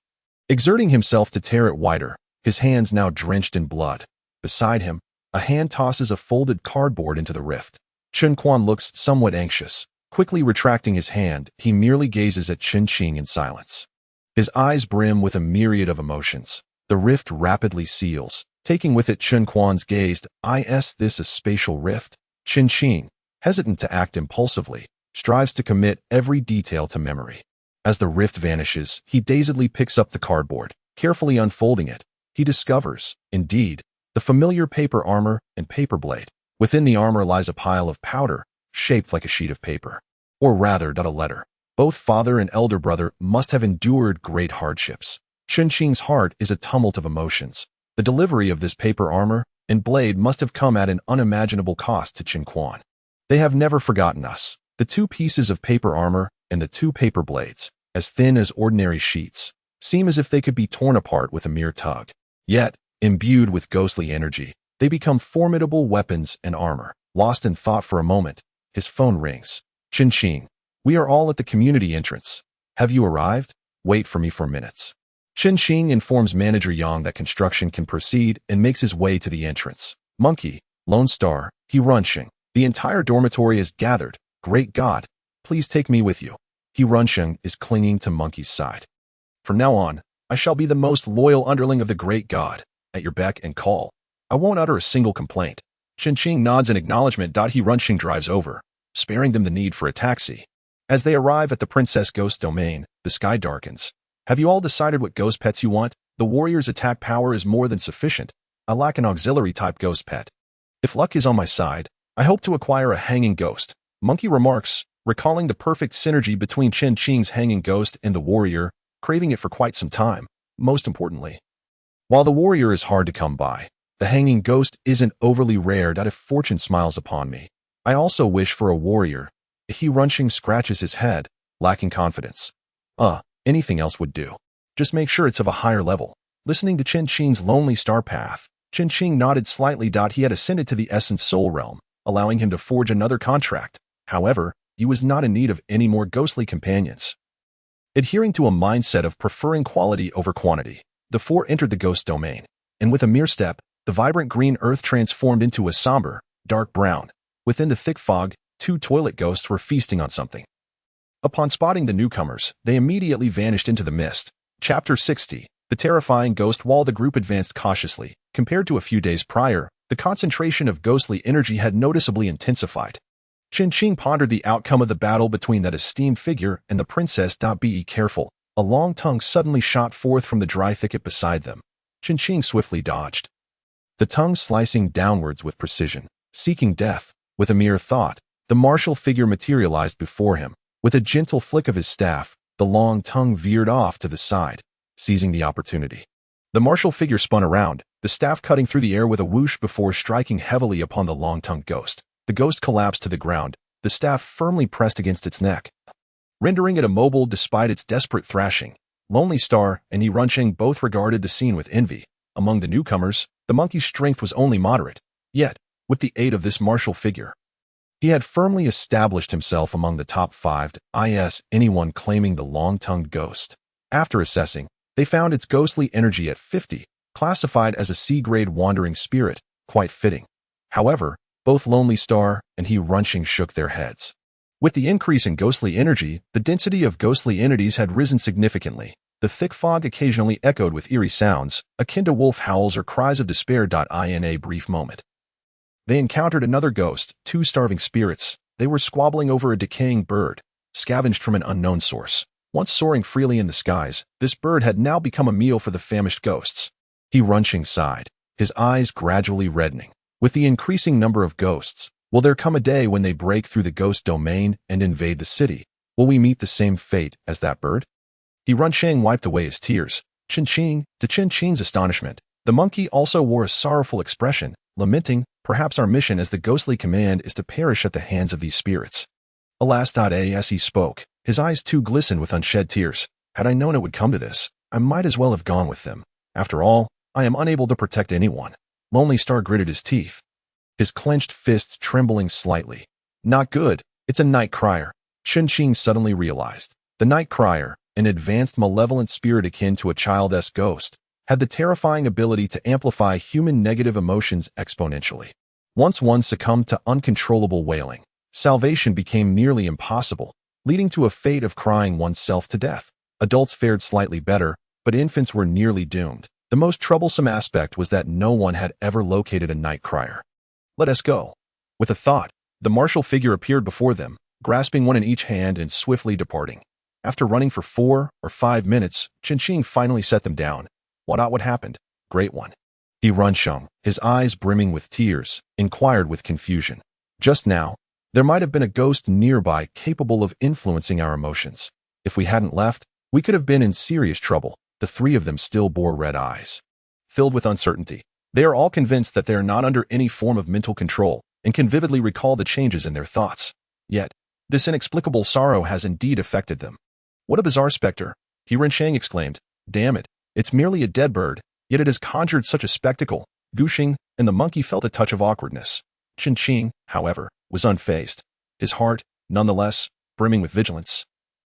exerting himself to tear it wider, his hands now drenched in blood. Beside him, a hand tosses a folded cardboard into the rift. Chen Quan looks somewhat anxious. Quickly retracting his hand, he merely gazes at Chen Fan in silence. His eyes brim with a myriad of emotions. The rift rapidly seals, taking with it Chen Quan's gaze. Is this a spatial rift? Chen Fan, hesitant to act impulsively, strives to commit every detail to memory. As the rift vanishes, he dazedly picks up the cardboard. Carefully unfolding it, he discovers, indeed, the familiar paper armor and paper blade. Within the armor lies a pile of powder, shaped like a sheet of paper. Or rather, a letter. Both father and elder brother must have endured great hardships. Chen Fan's heart is a tumult of emotions. The delivery of this paper armor and blade must have come at an unimaginable cost to Chen Quan. They have never forgotten us. The 2 pieces of paper armor and the 2 paper blades, as thin as ordinary sheets, seem as if they could be torn apart with a mere tug. Yet, imbued with ghostly energy, they become formidable weapons and armor. Lost in thought for a moment, his phone rings. Chen Fan, we are all at the community entrance. Have you arrived? Wait for me for minutes. Chen Fan informs Manager Yang that construction can proceed and makes his way to the entrance. Monkey, Lone Star, he runching. The entire dormitory is gathered. Great God! please take me with you. He Runsheng is clinging to Monkey's side. From now on, I shall be the most loyal underling of the great god, at your beck and call. I won't utter a single complaint. Chen Qing nods in acknowledgement. He Runsheng drives over, sparing them the need for a taxi. As they arrive at the Princess Ghost domain, the sky darkens. Have you all decided what ghost pets you want? The warrior's attack power is more than sufficient. I lack an auxiliary-type ghost pet. If luck is on my side, I hope to acquire a hanging ghost. Monkey remarks, recalling the perfect synergy between Chen Qing's hanging ghost and the warrior, craving it for quite some time. Most importantly, while the warrior is hard to come by, the hanging ghost isn't overly rare. If fortune smiles upon me, I also wish for a warrior. He Runsheng scratches his head, lacking confidence. Anything else would do. Just make sure it's of a higher level. Listening to Chen Qing's lonely star path, Chen Qing nodded slightly. He had ascended to the Essence Soul Realm, allowing him to forge another contract. However, he was not in need of any more ghostly companions. Adhering to a mindset of preferring quality over quantity, the four entered the ghost domain, and with a mere step, the vibrant green earth transformed into a somber, dark brown. Within the thick fog, two toilet ghosts were feasting on something. Upon spotting the newcomers, they immediately vanished into the mist. Chapter 60. The terrifying ghost. While the group advanced cautiously, compared to a few days prior, the concentration of ghostly energy had noticeably intensified. Chen Qing pondered the outcome of the battle between that esteemed figure and the princess. Be careful. A long tongue suddenly shot forth from the dry thicket beside them. Chen Qing swiftly dodged, the tongue slicing downwards with precision, seeking death. With a mere thought, the martial figure materialized before him. With a gentle flick of his staff, the long tongue veered off to the side, seizing the opportunity. The martial figure spun around, the staff cutting through the air with a whoosh before striking heavily upon the long-tongued ghost. The ghost collapsed to the ground, the staff firmly pressed against its neck, rendering it immobile despite its desperate thrashing. Lonely Star and He Runsheng both regarded the scene with envy. Among the newcomers, the monkey's strength was only moderate. Yet, with the aid of this martial figure, he had firmly established himself among the top 5. Anyone claiming the long-tongued ghost. After assessing, they found its ghostly energy at 50, classified as a C-grade wandering spirit, quite fitting. However, both Lonely Star and He Runsheng shook their heads. With the increase in ghostly energy, the density of ghostly entities had risen significantly. The thick fog occasionally echoed with eerie sounds, akin to wolf howls or cries of despair. In a brief moment, they encountered another ghost, 2 starving spirits. They were squabbling over a decaying bird, scavenged from an unknown source. Once soaring freely in the skies, this bird had now become a meal for the famished ghosts. He Runsheng sighed, his eyes gradually reddening. With the increasing number of ghosts, will there come a day when they break through the ghost domain and invade the city? Will we meet the same fate as that bird? He Runsheng wiped away his tears. Chen Qing, to Chen Qing's astonishment, the monkey also wore a sorrowful expression, lamenting, perhaps our mission as the ghostly command is to perish at the hands of these spirits. Alas. As he spoke, his eyes too glistened with unshed tears. Had I known it would come to this, I might as well have gone with them. After all, I am unable to protect anyone. Lonely Star gritted his teeth, his clenched fists trembling slightly. Not good. It's a night crier. Chen Qing suddenly realized. The night crier, an advanced malevolent spirit akin to a child's ghost, had the terrifying ability to amplify human negative emotions exponentially. Once one succumbed to uncontrollable wailing, salvation became nearly impossible, leading to a fate of crying oneself to death. Adults fared slightly better, but infants were nearly doomed. The most troublesome aspect was that no one had ever located a night crier. Let us go. With a thought, the martial figure appeared before them, grasping one in each hand and swiftly departing. After running for 4 or 5 minutes, Chen Qing finally set them down. What happened? Great one. He Runsheng, his eyes brimming with tears, inquired with confusion. Just now, there might have been a ghost nearby capable of influencing our emotions. If we hadn't left, we could have been in serious trouble. The 3 of them still bore red eyes, filled with uncertainty. They are all convinced that they are not under any form of mental control and can vividly recall the changes in their thoughts. Yet, this inexplicable sorrow has indeed affected them. What a bizarre specter, He Runsheng exclaimed. Damn it, it's merely a dead bird, yet it has conjured such a spectacle. Gushing, and the monkey felt a touch of awkwardness. Chen Qing, however, was unfazed. His heart, nonetheless, brimming with vigilance,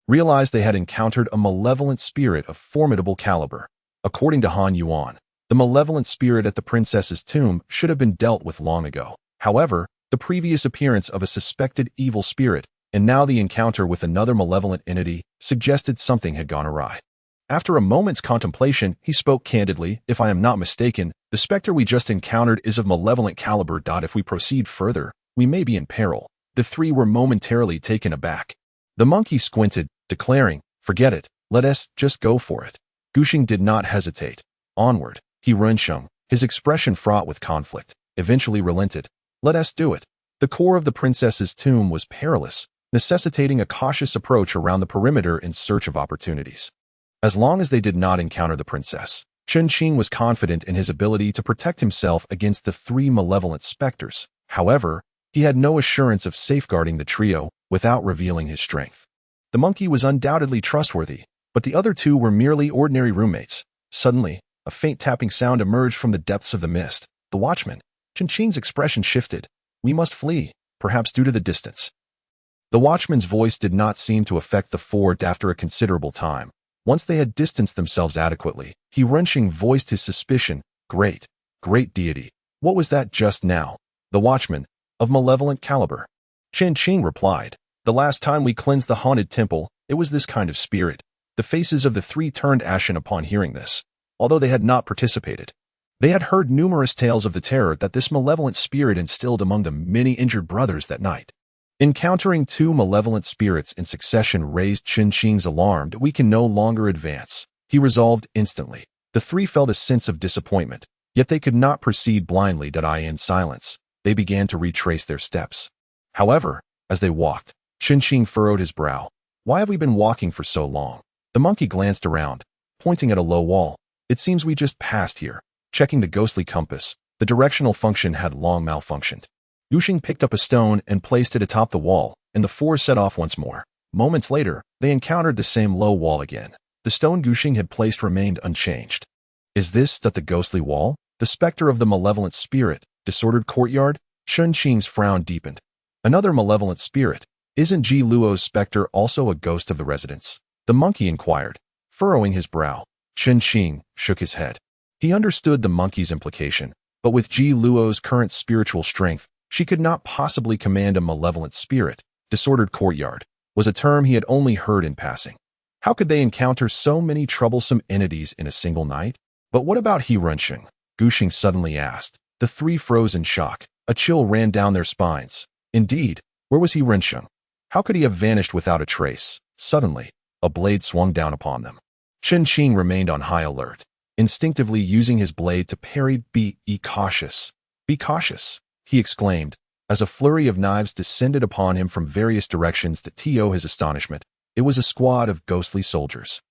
realized they had encountered a malevolent spirit of formidable caliber. According to Han Yuan, the malevolent spirit at the princess's tomb should have been dealt with long ago. However, the previous appearance of a suspected evil spirit and now the encounter with another malevolent entity suggested something had gone awry. After a moment's contemplation, he spoke candidly. If I am not mistaken, the specter we just encountered is of malevolent caliber. If we proceed further, we may be in peril. The three were momentarily taken aback. The monkey squinted, declaring, "Forget it, let us just go for it." Gushing did not hesitate. Onward, he runshung, his expression fraught with conflict, eventually relented. "Let us do it." The core of the princess's tomb was perilous, necessitating a cautious approach around the perimeter in search of opportunities. As long as they did not encounter the princess, Chen Fan was confident in his ability to protect himself against the three malevolent specters. However, he had no assurance of safeguarding the trio without revealing his strength. The monkey was undoubtedly trustworthy, but the other two were merely ordinary roommates. Suddenly, a faint tapping sound emerged from the depths of the mist. The watchman. Chen Fan's expression shifted. "We must flee, perhaps due to the distance." The watchman's voice did not seem to affect the four after a considerable time. Once they had distanced themselves adequately, he wrenching voiced his suspicion. Great deity. What was that just now?" "The watchman, of malevolent caliber." Chen Fan replied. "The last time we cleansed the haunted temple, it was this kind of spirit." The faces of the three turned ashen upon hearing this. Although they had not participated, they had heard numerous tales of the terror that this malevolent spirit instilled among the many injured brothers that night. Encountering two malevolent spirits in succession raised Chen Fan's alarm. "We can no longer advance," he resolved instantly. The three felt a sense of disappointment, yet they could not proceed blindly. In silence, they began to retrace their steps. However, as they walked, Chen Fan furrowed his brow. "Why have we been walking for so long?" The monkey glanced around, pointing at a low wall. "It seems we just passed here." Checking the ghostly compass, the directional function had long malfunctioned. Gushing picked up a stone and placed it atop the wall, and the four set off once more. Moments later, they encountered the same low wall again. The stone Gushing had placed remained unchanged. "Is this the ghostly wall? The specter of the malevolent spirit? Disordered courtyard?" Chen Fan's frown deepened. "Another malevolent spirit? Isn't Ji Luo's specter also a ghost of the residence?" The monkey inquired, furrowing his brow. Chen Fan shook his head. He understood the monkey's implication, but with Ji Luo's current spiritual strength, she could not possibly command a malevolent spirit. Disordered courtyard was a term he had only heard in passing. How could they encounter so many troublesome entities in a single night? "But what about He Runsheng?" Gushing suddenly asked. The three froze in shock. A chill ran down their spines. Indeed, where was He Runsheng? How could he have vanished without a trace? Suddenly, a blade swung down upon them. Chen Fan remained on high alert, instinctively using his blade to parry. Be cautious. Be cautious," he exclaimed, as a flurry of knives descended upon him from various directions. To his astonishment, it was a squad of ghostly soldiers.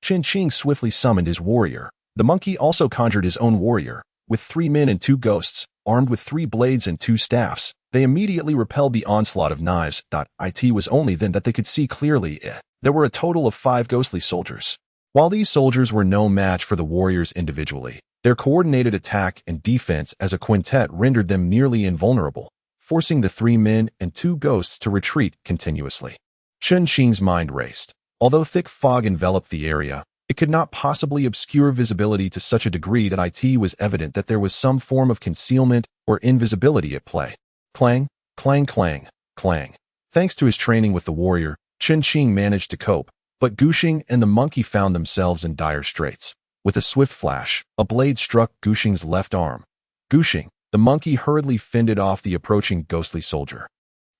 Chen Fan swiftly summoned his warrior. The monkey also conjured his own warrior, with 3 men and 2 ghosts, armed with 3 blades and 2 staffs. They immediately repelled the onslaught of knives. It was only then that they could see clearly. There were a total of 5 ghostly soldiers. While these soldiers were no match for the warriors individually, their coordinated attack and defense as a quintet rendered them nearly invulnerable, forcing the 3 men and 2 ghosts to retreat continuously. Chen Fan's mind raced. Although thick fog enveloped the area, it could not possibly obscure visibility to such a degree that it was evident that there was some form of concealment or invisibility at play. Clang, clang, clang, clang. Thanks to his training with the warrior, Chen Fan managed to cope, but Gushing and the monkey found themselves in dire straits. With a swift flash, a blade struck Gushing's left arm. Gushing, the monkey hurriedly fended off the approaching ghostly soldier,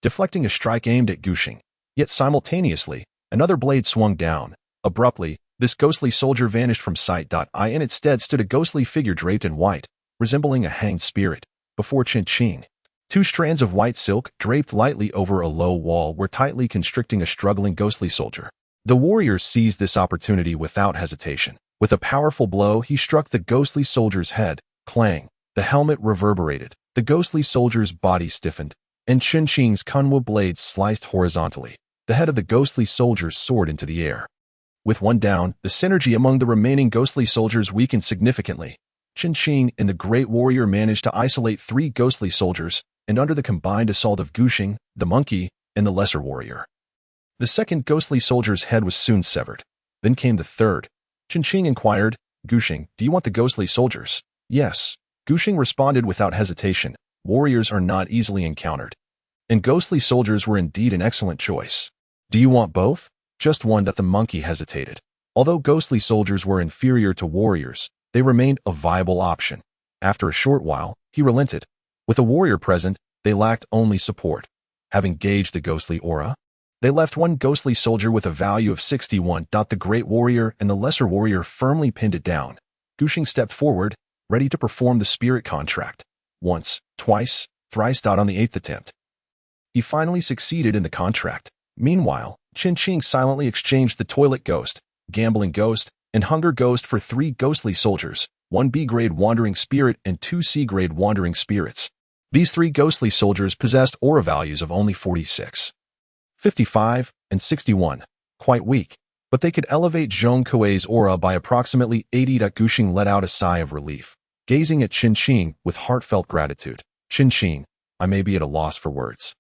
deflecting a strike aimed at Gushing. Yet simultaneously, another blade swung down. Abruptly, this ghostly soldier vanished from sight. In its stead stood a ghostly figure draped in white, resembling a hanged spirit, before Chen Fan. 2 strands of white silk, draped lightly over a low wall, were tightly constricting a struggling ghostly soldier. The warrior seized this opportunity without hesitation. With a powerful blow, he struck the ghostly soldier's head. Clang! The helmet reverberated. The ghostly soldier's body stiffened, and Chen Fan's kunwa blades sliced horizontally. The head of the ghostly soldier soared into the air. With one down, the synergy among the remaining ghostly soldiers weakened significantly. Chen Fan and the great warrior managed to isolate 3 ghostly soldiers, and under the combined assault of Gushing, the monkey, and the lesser warrior, the second ghostly soldier's head was soon severed. Then came the third. Chen Fan inquired, "Gushing, do you want the ghostly soldiers?" "Yes." Gushing responded without hesitation. Warriors are not easily encountered. and ghostly soldiers were indeed an excellent choice. Do you want both? Just one. The monkey hesitated. Although ghostly soldiers were inferior to warriors, they remained a viable option. After a short while, he relented. With a warrior present, they lacked only support. Having gauged the ghostly aura, they left one ghostly soldier with a value of 61. The great warrior and the lesser warrior firmly pinned it down. Gushing stepped forward, ready to perform the spirit contract. Once, twice, thrice. On the 8th attempt, he finally succeeded in the contract. Meanwhile, Chen Fan silently exchanged the toilet ghost, gambling ghost, and hunger ghost for 3 ghostly soldiers, 1 B-grade wandering spirit and 2 C-grade wandering spirits. These 3 ghostly soldiers possessed aura values of only 46, 55, and 61. Quite weak, but they could elevate Zhong Kuei's aura by approximately 80. Gushing let out a sigh of relief, gazing at Chen Fan with heartfelt gratitude. Chen Fan, I may be at a loss for words,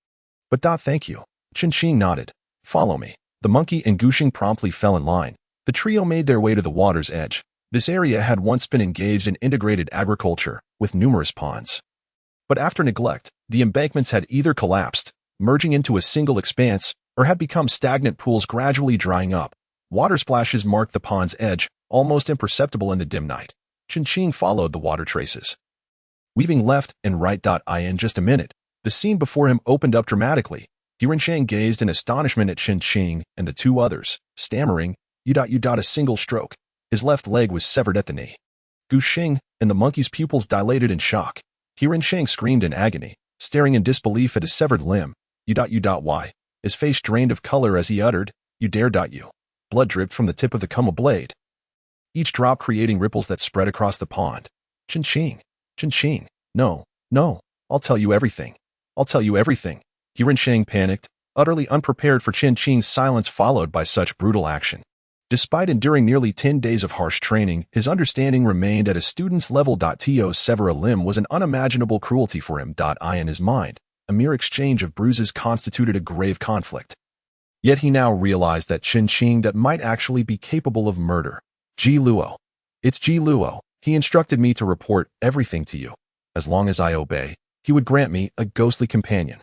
but thank you. Chen Fan nodded. Follow me. The monkey and Gushing promptly fell in line. The trio made their way to the water's edge. This area had once been engaged in integrated agriculture, with numerous ponds. But after neglect, the embankments had either collapsed, merging into a single expanse, or had become stagnant pools gradually drying up. Water splashes marked the pond's edge, almost imperceptible in the dim night. Chen Fan followed the water traces, weaving left and right. In just a minute, the scene before him opened up dramatically. Yuansheng gazed in astonishment at Chen Fan and the 2 others, stammering, a single stroke. His left leg was severed at the knee. Gushing and the monkey's pupils dilated in shock. Yuansheng screamed in agony, staring in disbelief at his severed limb. Why? His face drained of color as he uttered, you dare. Blood dripped from the tip of the Kuma blade, each drop creating ripples that spread across the pond. Chen Fan, no, I'll tell you everything. Yuansheng panicked, utterly unprepared for Chen Fan's silence followed by such brutal action. Despite enduring nearly 10 days of harsh training, his understanding remained at a student's level. To sever a limb was an unimaginable cruelty for him. In his mind, a mere exchange of bruises constituted a grave conflict. Yet he now realized that Chen Fan might actually be capable of murder. Ji Luo. It's Ji Luo. He instructed me to report everything to you. As long as I obey, he would grant me a ghostly companion.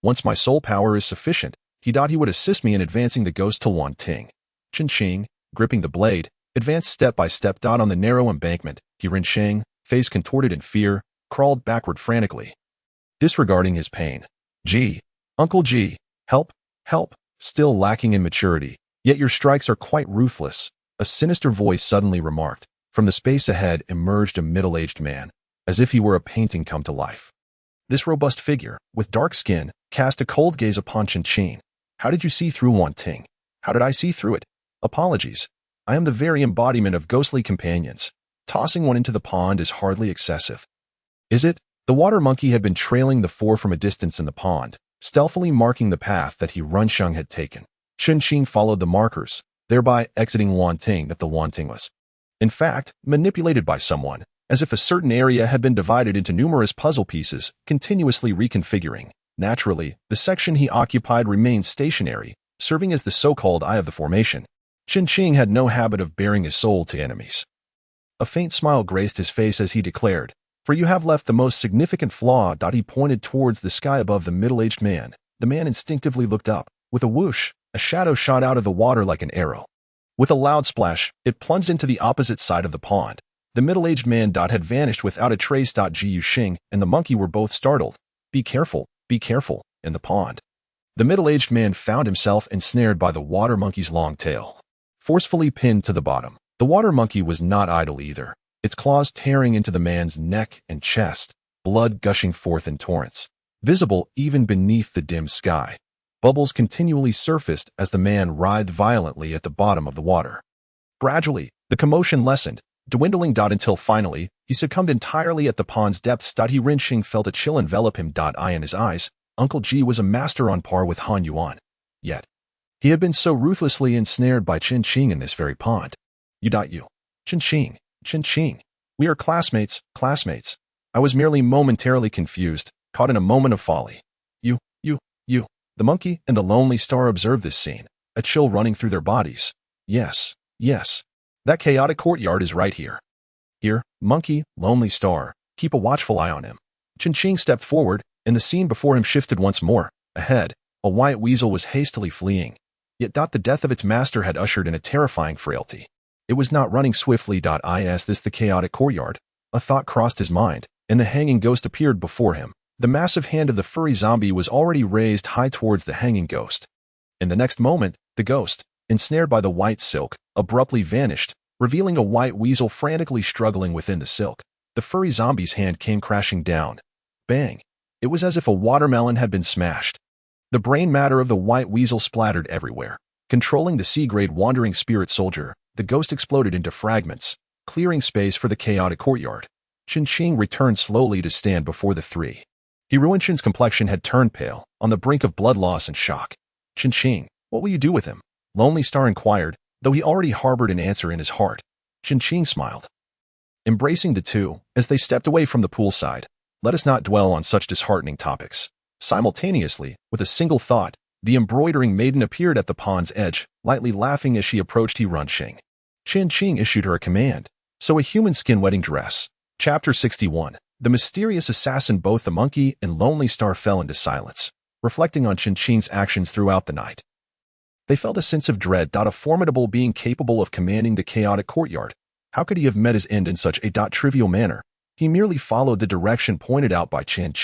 Once my soul power is sufficient, he would assist me in advancing the ghost to Wanting. Chen Fan, gripping the blade, advanced step by step. On the narrow embankment, Yuansheng, face contorted in fear, crawled backward frantically, disregarding his pain. Ji, Uncle Ji, help, still lacking in maturity, yet your strikes are quite ruthless, a sinister voice suddenly remarked. From the space ahead emerged a middle-aged man, as if he were a painting come to life. This robust figure, with dark skin, cast a cold gaze upon Chen Fan. How did you see through Wanting? How did I see through it? Apologies. I am the very embodiment of ghostly companions. Tossing one into the pond is hardly excessive. Is it? The water monkey had been trailing the 4 from a distance in the pond, stealthily marking the path that Yuansheng had taken. Chen Fan followed the markers, thereby exiting Wanting. The Wanting was, in fact, manipulated by someone, as if a certain area had been divided into numerous puzzle pieces, continuously reconfiguring. Naturally, the section he occupied remained stationary, serving as the so-called eye of the formation. Chen Fan had no habit of baring his soul to enemies. A faint smile graced his face as he declared, for you have left the most significant flaw. He pointed towards the sky above the middle-aged man. The man instinctively looked up. With a whoosh, a shadow shot out of the water like an arrow. With a loud splash, it plunged into the opposite side of the pond. The middle-aged man had vanished without a trace. Yuansheng and the monkey were both startled. Be careful, in the pond. The middle-aged man found himself ensnared by the water monkey's long tail, forcefully pinned to the bottom. The water monkey was not idle either, its claws tearing into the man's neck and chest, blood gushing forth in torrents, visible even beneath the dim sky. Bubbles continually surfaced as the man writhed violently at the bottom of the water. Gradually, the commotion lessened, dwindling until finally, he succumbed entirely at the pond's depths. Yuansheng felt a chill envelop him. In his eyes, Uncle Ji was a master on par with Han Yuan. Yet, he had been so ruthlessly ensnared by Chen Fan in this very pond. You. Chen Fan. We are classmates. I was merely momentarily confused, caught in a moment of folly. You. The monkey and the lonely star observed this scene, a chill running through their bodies. Yes. That chaotic courtyard is right here. Here, monkey, lonely star, keep a watchful eye on him. Chen Fan stepped forward, and the scene before him shifted once more. Ahead, a white weasel was hastily fleeing, yet the death of its master had ushered in a terrifying frailty. It was not running swiftly. Is this the chaotic courtyard? A thought crossed his mind, and the hanging ghost appeared before him. The massive hand of the furry zombie was already raised high towards the hanging ghost. In the next moment, the ghost, ensnared by the white silk, abruptly vanished, revealing a white weasel frantically struggling within the silk. The furry zombie's hand came crashing down. Bang! It was as if a watermelon had been smashed. The brain matter of the white weasel splattered everywhere. Controlling the C-grade wandering spirit soldier, the ghost exploded into fragments, clearing space for the chaotic courtyard. Chen returned slowly to stand before the three. Hiruinchen's complexion had turned pale, on the brink of blood loss and shock. Chen, what will you do with him? Lonely Star inquired, though he already harbored an answer in his heart. Chen smiled. Embracing the two, as they stepped away from the poolside, let us not dwell on such disheartening topics. Simultaneously, with a single thought, the embroidering maiden appeared at the pond's edge, lightly laughing as she approached Hiruinchen. Chen issued her a command. So a human skin wedding dress. Chapter 61. The mysterious assassin. Both the monkey and Lonely Star fell into silence, reflecting on Chen's actions throughout the night. They felt a sense of dread. A formidable being capable of commanding the chaotic courtyard. How could he have met his end in such a trivial manner? He merely followed the direction pointed out by Chen,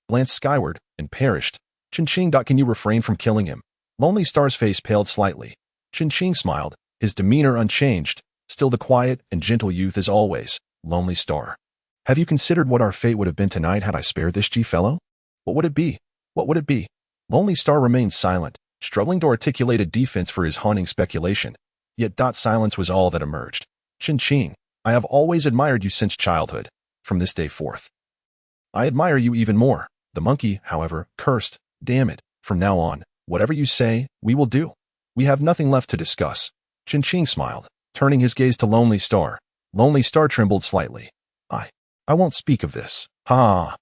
glanced skyward, and perished. Chen, can you refrain from killing him? Lonely Star's face paled slightly. Chen smiled, his demeanor unchanged, still the quiet and gentle youth as always. Lonely Star. Have you considered what our fate would have been tonight had I spared this fellow? What would it be? What would it be? Lonely Star remained silent, struggling to articulate a defense for his haunting speculation. Yet silence was all that emerged. Chen, I have always admired you since childhood. From this day forth, I admire you even more. The monkey, however, cursed. Damn it. From now on, whatever you say, we will do. We have nothing left to discuss. Chen smiled, turning his gaze to Lonely Star. Lonely Star trembled slightly. I won't speak of this. Ha!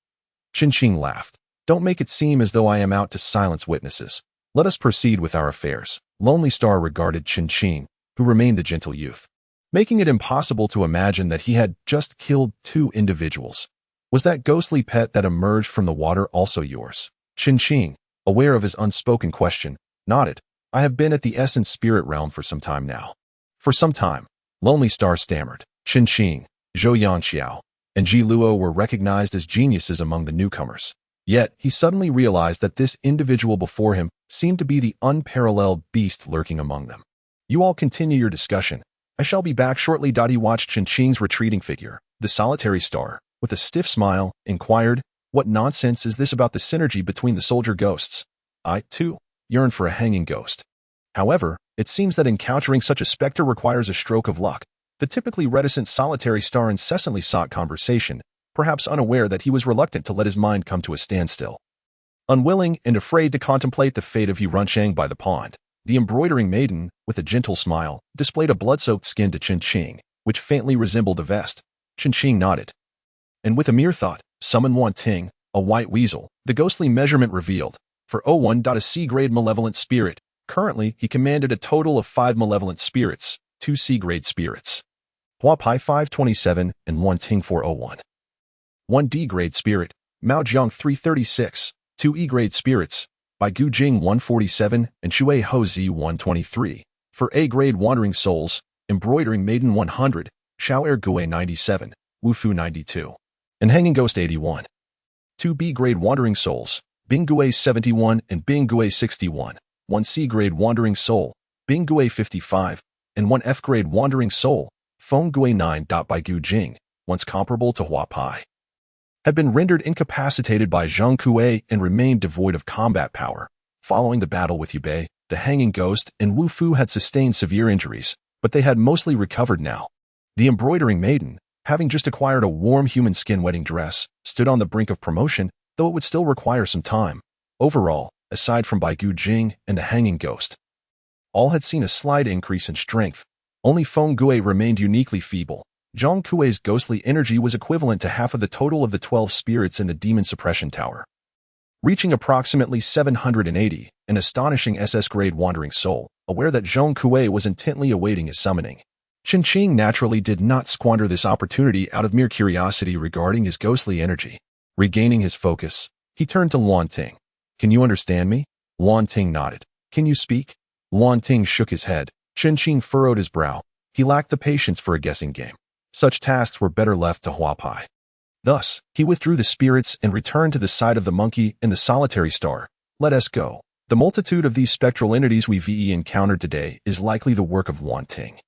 Chen laughed. Don't make it seem as though I am out to silence witnesses. Let us proceed with our affairs. Lonely Star regarded Chen, who remained the gentle youth, making it impossible to imagine that he had just killed two individuals. Was that ghostly pet that emerged from the water also yours? Chen, aware of his unspoken question, nodded. I have been at the essence spirit realm for some time now. For some time, Lonely Star stammered. Chen, Zhou Yanxiao, and Ji Luo were recognized as geniuses among the newcomers. Yet, he suddenly realized that this individual before him seemed to be the unparalleled beast lurking among them. You all continue your discussion. I shall be back shortly. He watched Chen's retreating figure. The solitary star, with a stiff smile, inquired, what nonsense is this about the synergy between the soldier ghosts? I, too, yearn for a hanging ghost. However, it seems that encountering such a specter requires a stroke of luck. The typically reticent solitary star incessantly sought conversation, perhaps unaware that he was reluctant to let his mind come to a standstill. Unwilling and afraid to contemplate the fate of Hiruinchen by the pond, the embroidering maiden, with a gentle smile, displayed a blood-soaked skin to Chen, which faintly resembled a vest. Chen nodded. And with a mere thought, summon Wanting, a white weasel, the ghostly measurement revealed. For 01. A C-grade malevolent spirit. Currently, he commanded a total of 5 malevolent spirits, 2 C-grade spirits. Hua Pai 527 and Wanting 401. 1 D-grade spirit, Mao Jiang 336, 2 E-grade spirits, Bai Gu Jing 147 and Shui Ho Zi 123. For A-grade wandering souls, embroidering maiden 100, Xiao Er Gui 97, Wu Fu 92, and Hanging Ghost 81. 2 B-grade wandering souls, Bing Gui 71 and Bing Gui 61. 1 C-grade wandering soul, Bing Gui 55, and 1 F-grade wandering soul, Feng Gui 9. Bai Gu Jing, once comparable to Hua Pai, had been rendered incapacitated by Zhang Kuei and remained devoid of combat power. Following the battle with Yubei, the Hanging Ghost and Wu Fu had sustained severe injuries, but they had mostly recovered now. The embroidering maiden, having just acquired a warm human skin wedding dress, stood on the brink of promotion, though it would still require some time. Overall, aside from Bai Gu Jing and the Hanging Ghost, all had seen a slight increase in strength. Only Feng Gui remained uniquely feeble. Zhang Kuei's ghostly energy was equivalent to half of the total of the 12 spirits in the Demon Suppression Tower, reaching approximately 780, an astonishing SS-grade wandering soul, aware that Zhang Kuei was intently awaiting his summoning. Chen naturally did not squander this opportunity out of mere curiosity regarding his ghostly energy. Regaining his focus, he turned to Wanting. Can you understand me? Luan Ting nodded. Can you speak? Luan Ting shook his head. Chen Qing furrowed his brow. He lacked the patience for a guessing game. Such tasks were better left to Hua Pai. Thus, he withdrew the spirits and returned to the side of the monkey and the solitary star. Let us go. The multitude of these spectral entities we've encountered today is likely the work of Luan Ting.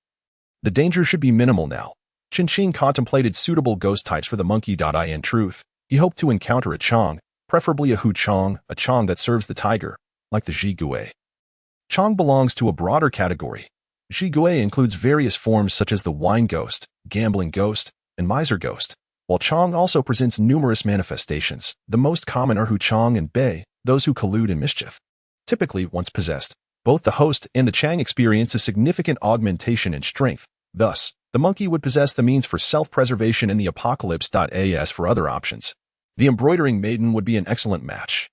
The danger should be minimal now. Chen Qing contemplated suitable ghost types for the monkey. In truth, he hoped to encounter a Chong, preferably a Hu Chong, a Chong that serves the tiger, like the Zhi Gui. Chong belongs to a broader category. Zhi Gui includes various forms such as the wine ghost, gambling ghost, and miser ghost, while Chong also presents numerous manifestations. The most common are Hu Chong and Bei, those who collude in mischief. Typically, once possessed, both the host and the Chang experience a significant augmentation in strength. Thus, the monkey would possess the means for self-preservation in the apocalypse. As for other options, the embroidering maiden would be an excellent match.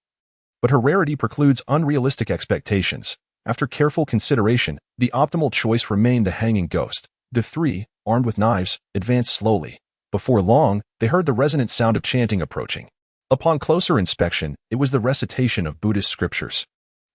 But her rarity precludes unrealistic expectations. After careful consideration, the optimal choice remained the hanging ghost. The three, armed with knives, advanced slowly. Before long, they heard the resonant sound of chanting approaching. Upon closer inspection, it was the recitation of Buddhist scriptures.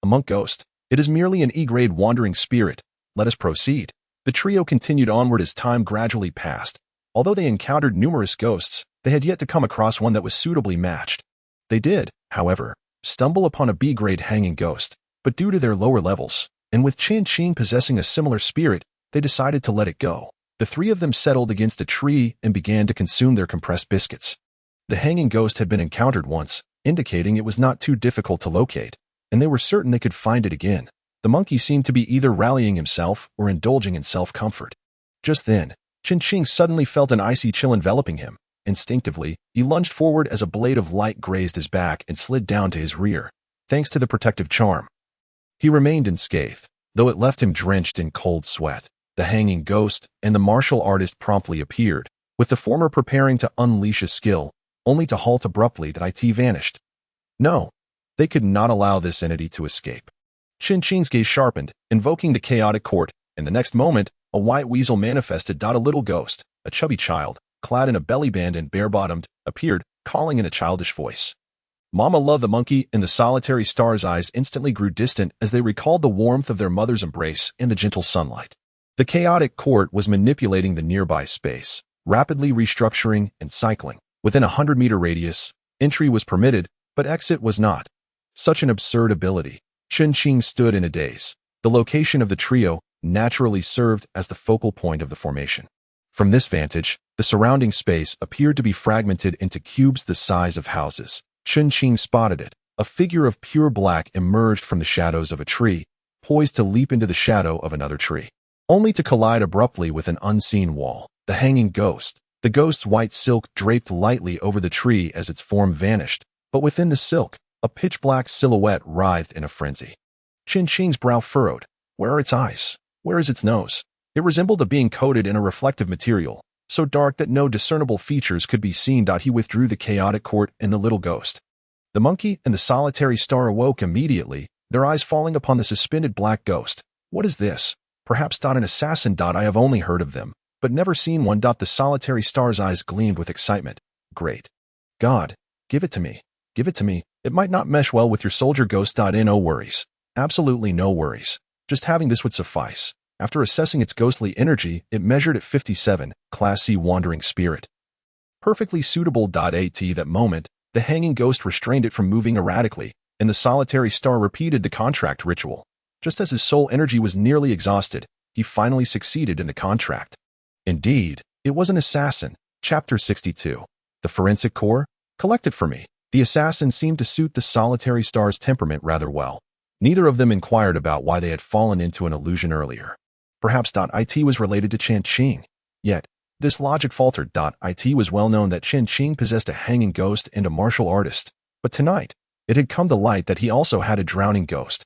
A monk ghost. It is merely an E-grade wandering spirit. Let us proceed. The trio continued onward as time gradually passed. Although they encountered numerous ghosts, they had yet to come across one that was suitably matched. They did, however, stumble upon a B-grade hanging ghost, but due to their lower levels, and with Chen Qing possessing a similar spirit, they decided to let it go. The three of them settled against a tree and began to consume their compressed biscuits. The hanging ghost had been encountered once, indicating it was not too difficult to locate, and they were certain they could find it again. The monkey seemed to be either rallying himself or indulging in self-comfort. Just then, Chen Qing suddenly felt an icy chill enveloping him. Instinctively, he lunged forward as a blade of light grazed his back and slid down to his rear, thanks to the protective charm. He remained unscathed, though it left him drenched in cold sweat. The hanging ghost and the martial artist promptly appeared, with the former preparing to unleash a skill, only to halt abruptly. It vanished. No, they could not allow this entity to escape. Chen Qing's gaze sharpened, invoking the chaotic court, and the next moment, a white weasel manifested. A little ghost, a chubby child, clad in a belly band and bare-bottomed, appeared, calling in a childish voice. Mama loved the monkey, and the solitary star's eyes instantly grew distant as they recalled the warmth of their mother's embrace in the gentle sunlight. The chaotic court was manipulating the nearby space, rapidly restructuring and cycling. Within a 100-meter radius, entry was permitted, but exit was not. Such an absurd ability. Chen Qing stood in a daze. The location of the trio naturally served as the focal point of the formation. From this vantage, the surrounding space appeared to be fragmented into cubes the size of houses. Chen Qing spotted it. A figure of pure black emerged from the shadows of a tree, poised to leap into the shadow of another tree, only to collide abruptly with an unseen wall. The hanging ghost. The ghost's white silk draped lightly over the tree as its form vanished, but within the silk, a pitch-black silhouette writhed in a frenzy. Chen Qing's brow furrowed. Where are its eyes? Where is its nose? It resembled a being coated in a reflective material, so dark that no discernible features could be seen. He withdrew the chaotic court and the little ghost. The monkey and the solitary star awoke immediately, their eyes falling upon the suspended black ghost. What is this? Perhaps an assassin. I have only heard of them, but never seen one. The solitary star's eyes gleamed with excitement. Great God, give it to me. Give it to me. It might not mesh well with your soldier ghost. No worries. Absolutely no worries. Just having this would suffice. After assessing its ghostly energy, it measured at 57, Class C wandering spirit. Perfectly suitable. At that moment, the hanging ghost restrained it from moving erratically, and the solitary star repeated the contract ritual. Just as his soul energy was nearly exhausted, he finally succeeded in the contract. Indeed, it was an assassin. Chapter 62. The Forensic Corps? Collect it for me. The assassin seemed to suit the solitary star's temperament rather well. Neither of them inquired about why they had fallen into an illusion earlier. Perhaps it was related to Chen Qing. Yet, this logic faltered. It was well known that Chen Qing possessed a hanging ghost and a martial artist, but tonight, it had come to light that he also had a drowning ghost.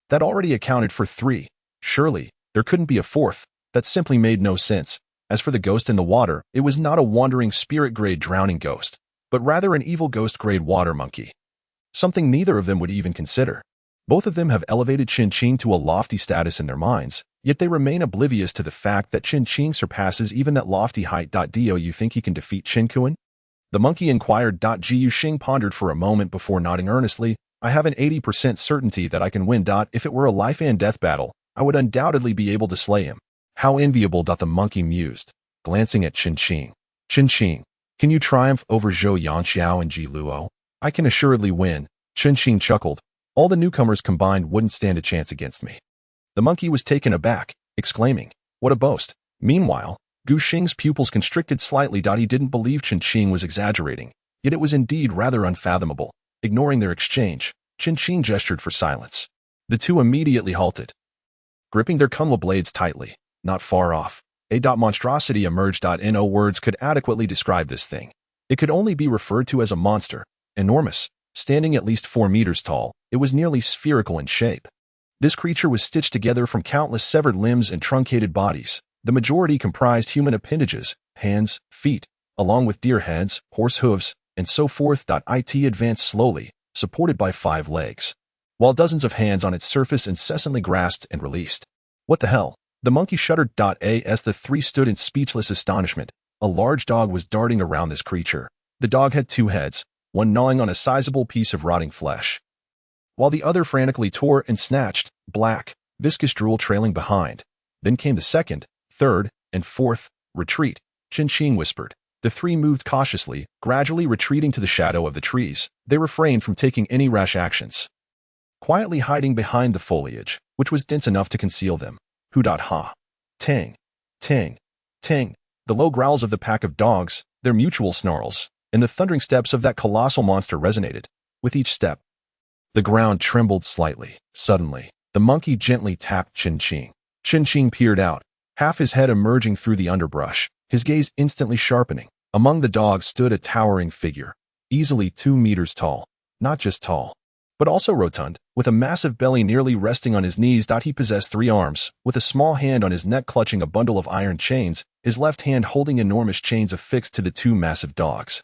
That already accounted for 3. Surely, there couldn't be a 4th. That simply made no sense. As for the ghost in the water, it was not a wandering spirit-grade drowning ghost, but rather an evil ghost-grade water monkey. Something neither of them would even consider. Both of them have elevated Chen Qing to a lofty status in their minds, yet they remain oblivious to the fact that Chen Qing surpasses even that lofty height. Do you think he can defeat Chen Kuan? The monkey inquired. Jiu Xing pondered for a moment before nodding earnestly. I have an 80% certainty that I can win. If it were a life and death battle, I would undoubtedly be able to slay him. How enviable. The monkey mused, glancing at Chen Qing. Chen Qing, can you triumph over Zhou Yanxiao and Ji Luo? I can assuredly win. Chen Qing chuckled. All the newcomers combined wouldn't stand a chance against me. The monkey was taken aback, exclaiming, what a boast. Meanwhile, Gu Xing's pupils constricted slightly. He didn't believe Chen Qing was exaggerating, yet it was indeed rather unfathomable. Ignoring their exchange, Chen Qing gestured for silence. The two immediately halted, gripping their kunla blades tightly. Not far off, a monstrosity emerged. No words could adequately describe this thing. It could only be referred to as a monster, enormous, standing at least 4 meters tall. It was nearly spherical in shape. This creature was stitched together from countless severed limbs and truncated bodies. The majority comprised human appendages, hands, feet, along with deer heads, horse hooves, and so forth. It advanced slowly, supported by 5 legs, while dozens of hands on its surface incessantly grasped and released. What the hell? The monkey shuddered. As the 3 stood in speechless astonishment, a large dog was darting around this creature. The dog had 2 heads, one gnawing on a sizable piece of rotting flesh, while the other frantically tore and snatched, black, viscous drool trailing behind. Then came the second, third, and fourth. Retreat, Chen Qing whispered. The 3 moved cautiously, gradually retreating to the shadow of the trees. They refrained from taking any rash actions, quietly hiding behind the foliage, which was dense enough to conceal them. Hu. Ha. Tang. Tang. Tang. The low growls of the pack of dogs, their mutual snarls, and the thundering steps of that colossal monster resonated. With each step, the ground trembled slightly. Suddenly, the monkey gently tapped Chen Qing. Chen Qing peered out, half his head emerging through the underbrush, his gaze instantly sharpening. Among the dogs stood a towering figure, easily 2 meters tall. Not just tall, but also rotund, with a massive belly nearly resting on his knees. He possessed 3 arms, with a small hand on his neck clutching a bundle of iron chains, his left hand holding enormous chains affixed to the 2 massive dogs.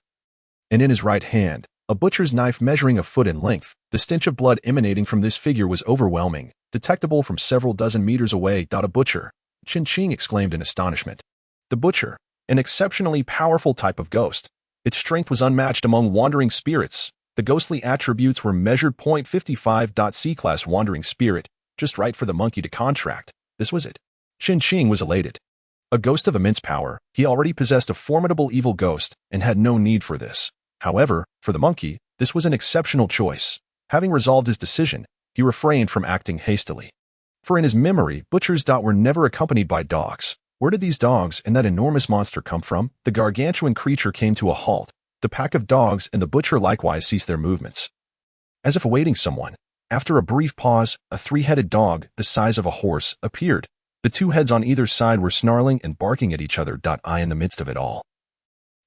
And in his right hand, a butcher's knife measuring a foot in length. The stench of blood emanating from this figure was overwhelming, detectable from several dozen meters away. A butcher, Chen Qing exclaimed in astonishment. The butcher, an exceptionally powerful type of ghost. Its strength was unmatched among wandering spirits. The ghostly attributes were measured .55. C-class wandering spirit, just right for the monkey to contract. This was it. Chen Qing was elated. A ghost of immense power, he already possessed a formidable evil ghost and had no need for this. However, for the monkey, this was an exceptional choice. Having resolved his decision, he refrained from acting hastily. For in his memory, butchers were never accompanied by dogs. Where did these dogs and that enormous monster come from? The gargantuan creature came to a halt. The pack of dogs and the butcher likewise ceased their movements, as if awaiting someone. After a brief pause, a 3-headed dog, the size of a horse, appeared. The 2 heads on either side were snarling and barking at each other. In the midst of it all,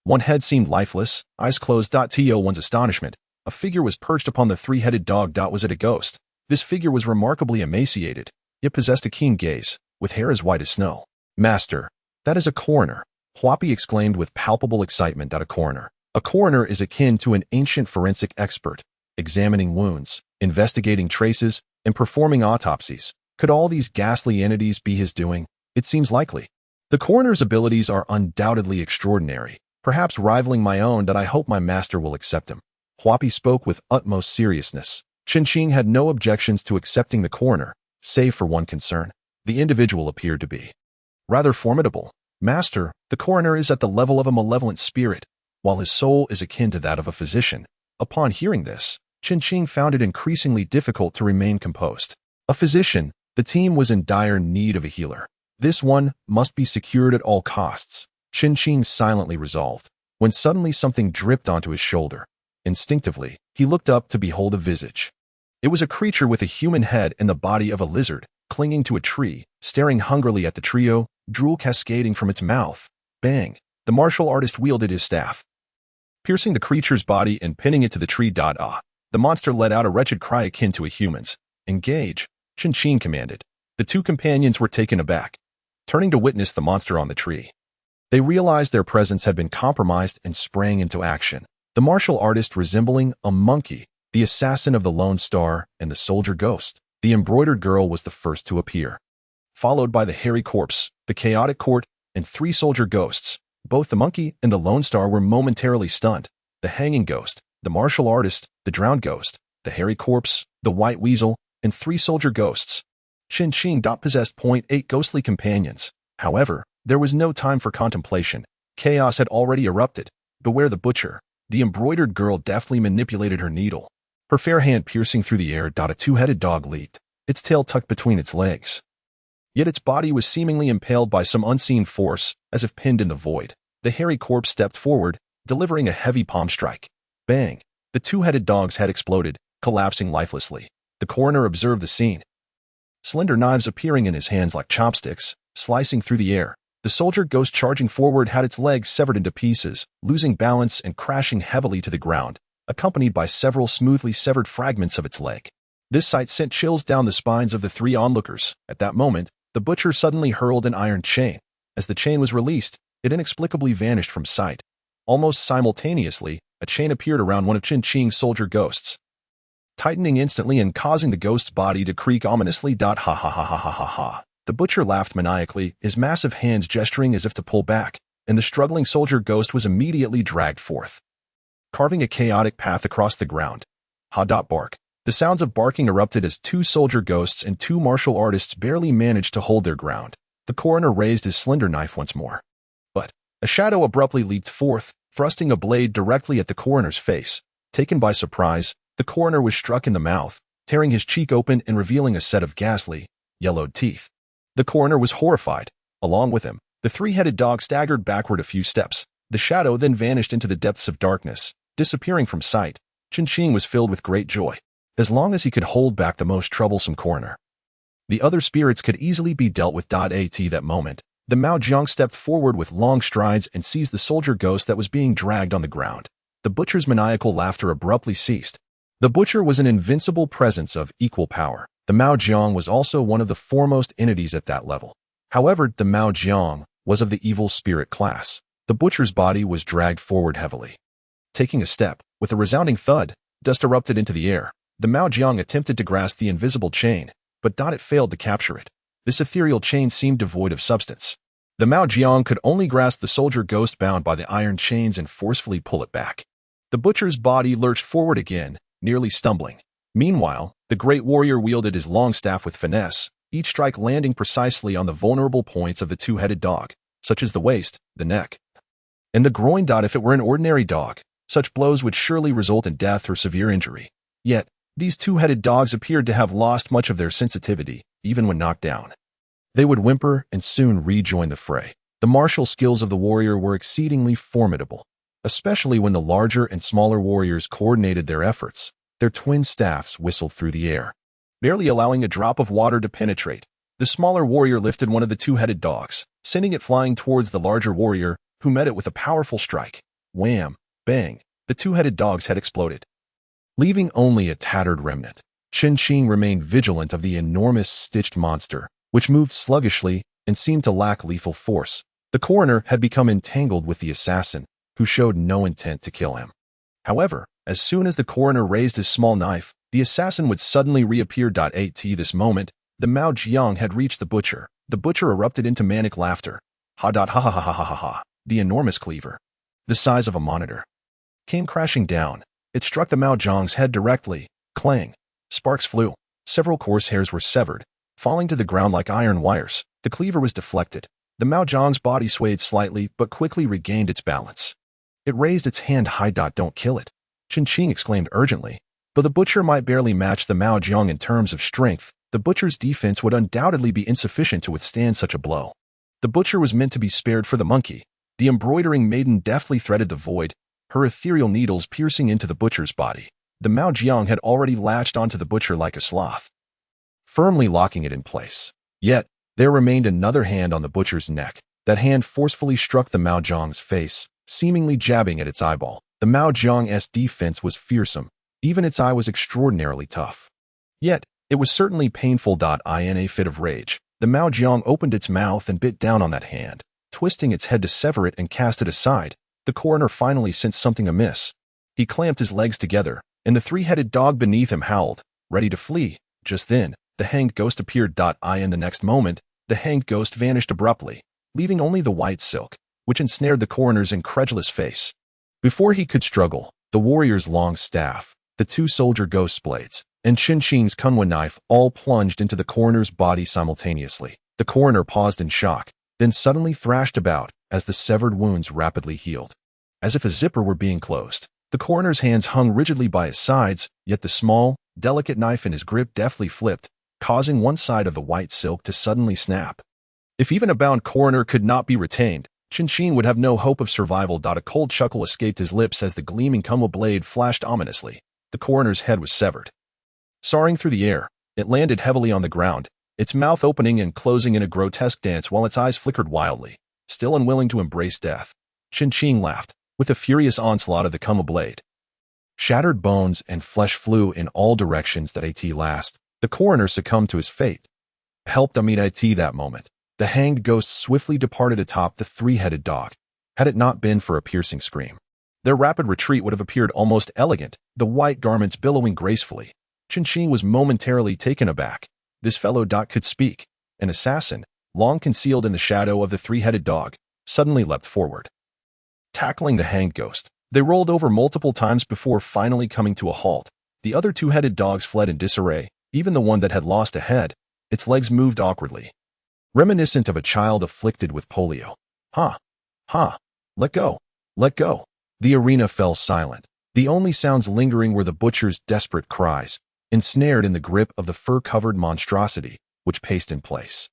one head seemed lifeless, eyes closed. To one's astonishment, a figure was perched upon the 3-headed dog. Was it a ghost? This figure was remarkably emaciated, yet possessed a keen gaze, with hair as white as snow. Master, that is a coroner, Huapi exclaimed with palpable excitement. A coroner. A coroner is akin to an ancient forensic expert, examining wounds, investigating traces, and performing autopsies. Could all these ghastly entities be his doing? It seems likely. The coroner's abilities are undoubtedly extraordinary, perhaps rivaling my own. I hope my master will accept him. Huapi spoke with utmost seriousness. Chen Qing had no objections to accepting the coroner, save for one concern. The individual appeared to be rather formidable. Master, the coroner is at the level of a malevolent spirit, while his soul is akin to that of a physician. Upon hearing this, Chen Qing found it increasingly difficult to remain composed. A physician, the team was in dire need of a healer. This one must be secured at all costs. Chen Qing silently resolved, when suddenly something dripped onto his shoulder. Instinctively, he looked up to behold a visage. It was a creature with a human head and the body of a lizard, clinging to a tree, staring hungrily at the trio, drool cascading from its mouth. Bang! The martial artist wielded his staff, piercing the creature's body and pinning it to the tree. The monster let out a wretched cry akin to a human's. Engage, Chen Qing commanded. The 2 companions were taken aback, turning to witness the monster on the tree. They realized their presence had been compromised and sprang into action. The martial artist resembling a monkey, the assassin of the Lone Star, and the soldier ghost. The embroidered girl was the first to appear, followed by the hairy corpse, the chaotic court, and 3 soldier ghosts. Both the monkey and the Lone Star were momentarily stunned. The hanging ghost, the martial artist, the drowned ghost, the hairy corpse, the white weasel, and 3 soldier ghosts. Chen Fan possessed 8 ghostly companions. However, there was no time for contemplation. Chaos had already erupted. Beware the butcher. The embroidered girl deftly manipulated her needle. Her fair hand piercing through the air. A 2-headed dog leaped, its tail tucked between its legs. Yet its body was seemingly impaled by some unseen force, as if pinned in the void. The hairy corpse stepped forward, delivering a heavy palm strike. Bang! The 2-headed dog's head exploded, collapsing lifelessly. The coroner observed the scene. Slender knives appearing in his hands like chopsticks, slicing through the air. The soldier ghost charging forward had its legs severed into pieces, losing balance and crashing heavily to the ground, accompanied by several smoothly severed fragments of its leg. This sight sent chills down the spines of the 3 onlookers. At that moment, the butcher suddenly hurled an iron chain. As the chain was released, it inexplicably vanished from sight. Almost simultaneously, a chain appeared around one of Chen Fan's soldier ghosts, tightening instantly and causing the ghost's body to creak ominously. Ha ha ha ha ha ha ha. The butcher laughed maniacally, his massive hands gesturing as if to pull back, and the struggling soldier ghost was immediately dragged forth, carving a chaotic path across the ground. Ha! Bark. The sounds of barking erupted as 2 soldier ghosts and 2 martial artists barely managed to hold their ground. The coroner raised his slender knife once more. But a shadow abruptly leaped forth, thrusting a blade directly at the coroner's face. Taken by surprise, the coroner was struck in the mouth, tearing his cheek open and revealing a set of ghastly, yellowed teeth. The coroner was horrified. Along with him, the 3-headed dog staggered backward a few steps. The shadow then vanished into the depths of darkness, disappearing from sight. Chen Fan was filled with great joy. As long as he could hold back the most troublesome coroner, the other spirits could easily be dealt with. At that moment, the Mao Jiang stepped forward with long strides and seized the soldier ghost that was being dragged on the ground. The butcher's maniacal laughter abruptly ceased. The butcher was an invincible presence of equal power. The Mao Jiang was also one of the foremost entities at that level. However, the Mao Jiang was of the evil spirit class. The butcher's body was dragged forward heavily. Taking a step, with a resounding thud, dust erupted into the air. The Mao Jiang attempted to grasp the invisible chain, but it failed to capture it. This ethereal chain seemed devoid of substance. The Mao Jiang could only grasp the soldier ghost bound by the iron chains and forcefully pull it back. The butcher's body lurched forward again, nearly stumbling. Meanwhile, the great warrior wielded his long staff with finesse, each strike landing precisely on the vulnerable points of the 2-headed dog, such as the waist, the neck, and the groin. If it were an ordinary dog, such blows would surely result in death or severe injury. Yet, these 2-headed dogs appeared to have lost much of their sensitivity, even when knocked down. They would whimper and soon rejoin the fray. The martial skills of the warrior were exceedingly formidable, especially when the larger and smaller warriors coordinated their efforts. Their twin staffs whistled through the air, barely allowing a drop of water to penetrate. The smaller warrior lifted one of the 2-headed dogs, sending it flying towards the larger warrior, who met it with a powerful strike. Wham! Bang! The 2-headed dog's head exploded, leaving only a tattered remnant. Chen Fan remained vigilant of the enormous stitched monster, which moved sluggishly and seemed to lack lethal force. The coroner had become entangled with the assassin, who showed no intent to kill him. However, as soon as the coroner raised his small knife, the assassin would suddenly reappear. At this moment, the Mao Jiang had reached the butcher. The butcher erupted into manic laughter. Ha ha ha ha ha ha ha ha. The enormous cleaver, the size of a monitor, came crashing down. It struck the Mao Jiang's head directly. Clang! Sparks flew. Several coarse hairs were severed, falling to the ground like iron wires. The cleaver was deflected. The Mao Jiang's body swayed slightly but quickly regained its balance. It raised its hand high. Don't kill it, Chen Fan exclaimed urgently. Though the butcher might barely match the Mao Jiang in terms of strength, the butcher's defense would undoubtedly be insufficient to withstand such a blow. The butcher was meant to be spared for the monkey. The embroidering maiden deftly threaded the void, her ethereal needles piercing into the butcher's body. The Mao Jiang had already latched onto the butcher like a sloth, firmly locking it in place. Yet, there remained another hand on the butcher's neck. That hand forcefully struck the Mao Jiang's face, seemingly jabbing at its eyeball. The Mao Jiang's defense was fearsome. Even its eye was extraordinarily tough. Yet, it was certainly painful. In a fit of rage, the Mao Jiang opened its mouth and bit down on that hand, twisting its head to sever it and cast it aside. The coroner finally sensed something amiss. He clamped his legs together, and the 3-headed dog beneath him howled, ready to flee. Just then, the hanged ghost appeared. In the next moment, the hanged ghost vanished abruptly, leaving only the white silk, which ensnared the coroner's incredulous face. Before he could struggle, the warrior's long staff, the two soldier ghost blades, and Chen Qing's kunwa knife all plunged into the coroner's body simultaneously. The coroner paused in shock, then suddenly thrashed about as the severed wounds rapidly healed. As if a zipper were being closed, the coroner's hands hung rigidly by his sides, yet the small, delicate knife in his grip deftly flipped, causing one side of the white silk to suddenly snap. If even a bound coroner could not be retained, Chen Qing would have no hope of survival. A cold chuckle escaped his lips as the gleaming kunwa blade flashed ominously. The coroner's head was severed. Soaring through the air, it landed heavily on the ground, its mouth opening and closing in a grotesque dance while its eyes flickered wildly. Still unwilling to embrace death, Chen Qing laughed, with a furious onslaught of the kunwa blade. Shattered bones and flesh flew in all directions. At last, the coroner succumbed to his fate. Helped innate that moment. The hanged ghost swiftly departed atop the three-headed dog, had it not been for a piercing scream. Their rapid retreat would have appeared almost elegant, the white garments billowing gracefully. Chen Qing was momentarily taken aback. This fellow could speak. An assassin, long concealed in the shadow of the three-headed dog, suddenly leapt forward. Tackling the hanged ghost, they rolled over multiple times before finally coming to a halt. The other two-headed dogs fled in disarray, even the one that had lost a head. Its legs moved awkwardly, reminiscent of a child afflicted with polio. Ha! Ha! Let go! Let go! The arena fell silent. The only sounds lingering were the butcher's desperate cries, ensnared in the grip of the fur-covered monstrosity, which paced in place.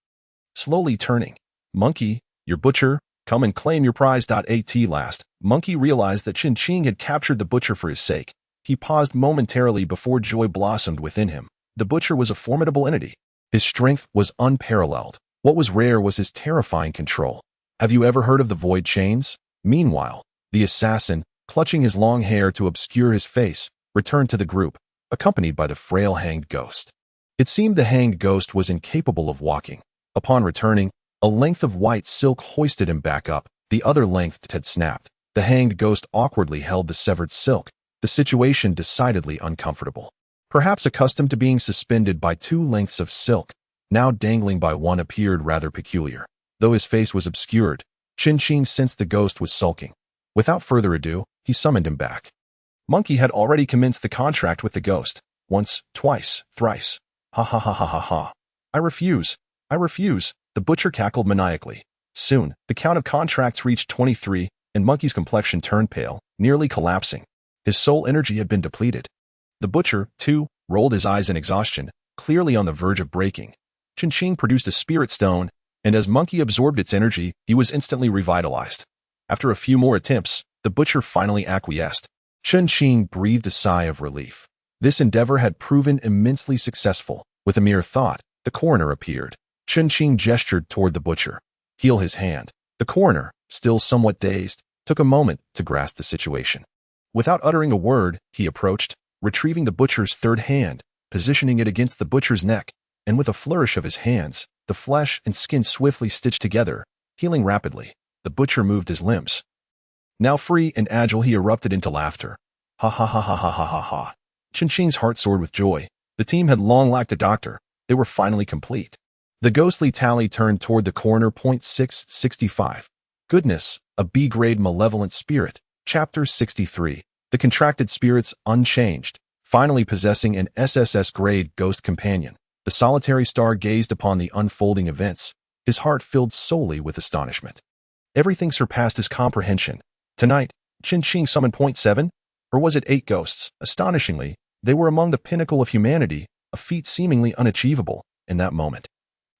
Slowly turning, "Monkey, your butcher, come and claim your prize." At last, Monkey realized that Chen Qing had captured the butcher for his sake. He paused momentarily before joy blossomed within him. The butcher was a formidable entity. His strength was unparalleled. What was rare was his terrifying control. Have you ever heard of the void chains? Meanwhile, the assassin, clutching his long hair to obscure his face, returned to the group, accompanied by the frail hanged ghost. It seemed the hanged ghost was incapable of walking. Upon returning, a length of white silk hoisted him back up. The other length had snapped. The hanged ghost awkwardly held the severed silk, the situation decidedly uncomfortable. Perhaps accustomed to being suspended by two lengths of silk, now dangling by one appeared rather peculiar. Though his face was obscured, Chen Qing sensed the ghost was sulking. Without further ado, he summoned him back. Monkey had already commenced the contract with the ghost. Once, twice, thrice. Ha ha ha ha ha ha. I refuse. I refuse. The butcher cackled maniacally. Soon, the count of contracts reached 23, and Monkey's complexion turned pale, nearly collapsing. His soul energy had been depleted. The butcher, too, rolled his eyes in exhaustion, clearly on the verge of breaking. Chen Qing produced a spirit stone, and as Monkey absorbed its energy, he was instantly revitalized. After a few more attempts, the butcher finally acquiesced. Chen Qing breathed a sigh of relief. This endeavor had proven immensely successful. With a mere thought, the coroner appeared. Chen Qing gestured toward the butcher. Heal his hand. The coroner, still somewhat dazed, took a moment to grasp the situation. Without uttering a word, he approached, retrieving the butcher's third hand, positioning it against the butcher's neck, and with a flourish of his hands, the flesh and skin swiftly stitched together, healing rapidly. The butcher moved his limbs. Now free and agile, he erupted into laughter. Ha ha ha ha ha ha ha ha. Chen Qing's heart soared with joy. The team had long lacked a doctor. They were finally complete. The ghostly tally turned toward the coroner. 665. Goodness, a B-grade malevolent spirit. Chapter 63. The contracted spirits unchanged, finally possessing an SSS-grade ghost companion. The solitary star gazed upon the unfolding events, his heart filled solely with astonishment. Everything surpassed his comprehension. Tonight, Chen Qing summoned 7, or was it 8 ghosts? Astonishingly, they were among the pinnacle of humanity, a feat seemingly unachievable in that moment.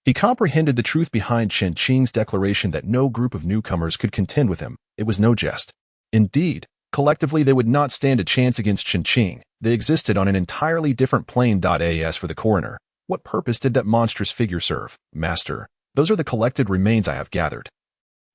He comprehended the truth behind Chen Qing's declaration that no group of newcomers could contend with him. It was no jest. Indeed, collectively they would not stand a chance against Chen Qing. They existed on an entirely different plane. As for the coroner, what purpose did that monstrous figure serve? Master, those are the collected remains I have gathered.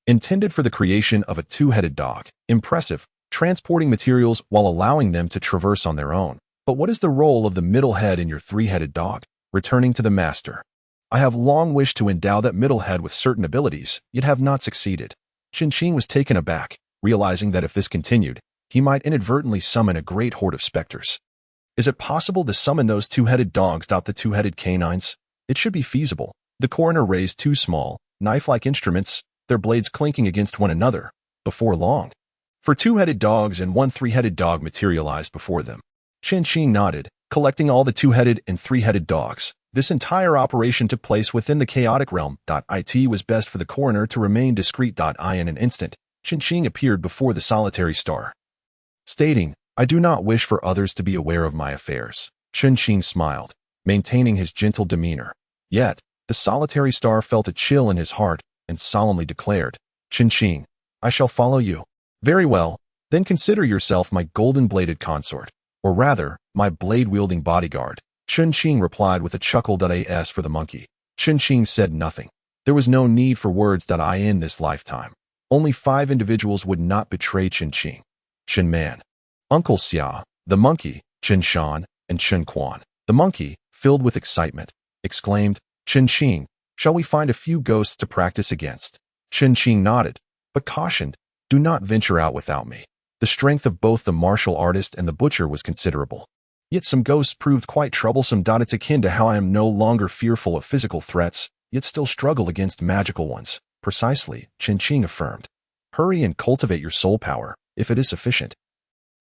Intended for the creation of a two-headed dog. Impressive, transporting materials while allowing them to traverse on their own. But what is the role of the middle head in your three-headed dog? Returning to the master. I have long wished to endow that middle head with certain abilities, yet have not succeeded. Chen Qing was taken aback, realizing that if this continued, he might inadvertently summon a great horde of specters. Is it possible to summon those two-headed dogs? The two-headed canines? It should be feasible. The coroner raised 2 small, knife-like instruments, their blades clinking against one another. Before long, 4 two-headed dogs and 1 three-headed dog materialized before them. Chen Qing nodded, collecting all the two-headed and three-headed dogs. This entire operation took place within the chaotic realm. It was best for the coroner to remain discreet. In an instant, Chen Qing appeared before the solitary star, stating, "I do not wish for others to be aware of my affairs." Chen Qing smiled, maintaining his gentle demeanor. Yet, the solitary star felt a chill in his heart and solemnly declared, "Chen Qing, I shall follow you." "Very well, then consider yourself my golden-bladed consort, or rather, my blade-wielding bodyguard." Chen Qing replied with a chuckle. As for the monkey, Chen Qing said nothing. There was no need for words. In this lifetime, only 5 individuals would not betray Chen Qing: Chen Man, Uncle Xia, the monkey, Chen Shan, and Chen Quan. The monkey, filled with excitement, exclaimed, "Chen Qing, shall we find a few ghosts to practice against?" Chen Qing nodded, but cautioned, "Do not venture out without me." The strength of both the martial artist and the butcher was considerable. Yet some ghosts proved quite troublesome. It's akin to how I am no longer fearful of physical threats, yet still struggle against magical ones. Precisely, Chen Qing affirmed. Hurry and cultivate your soul power, if it is sufficient.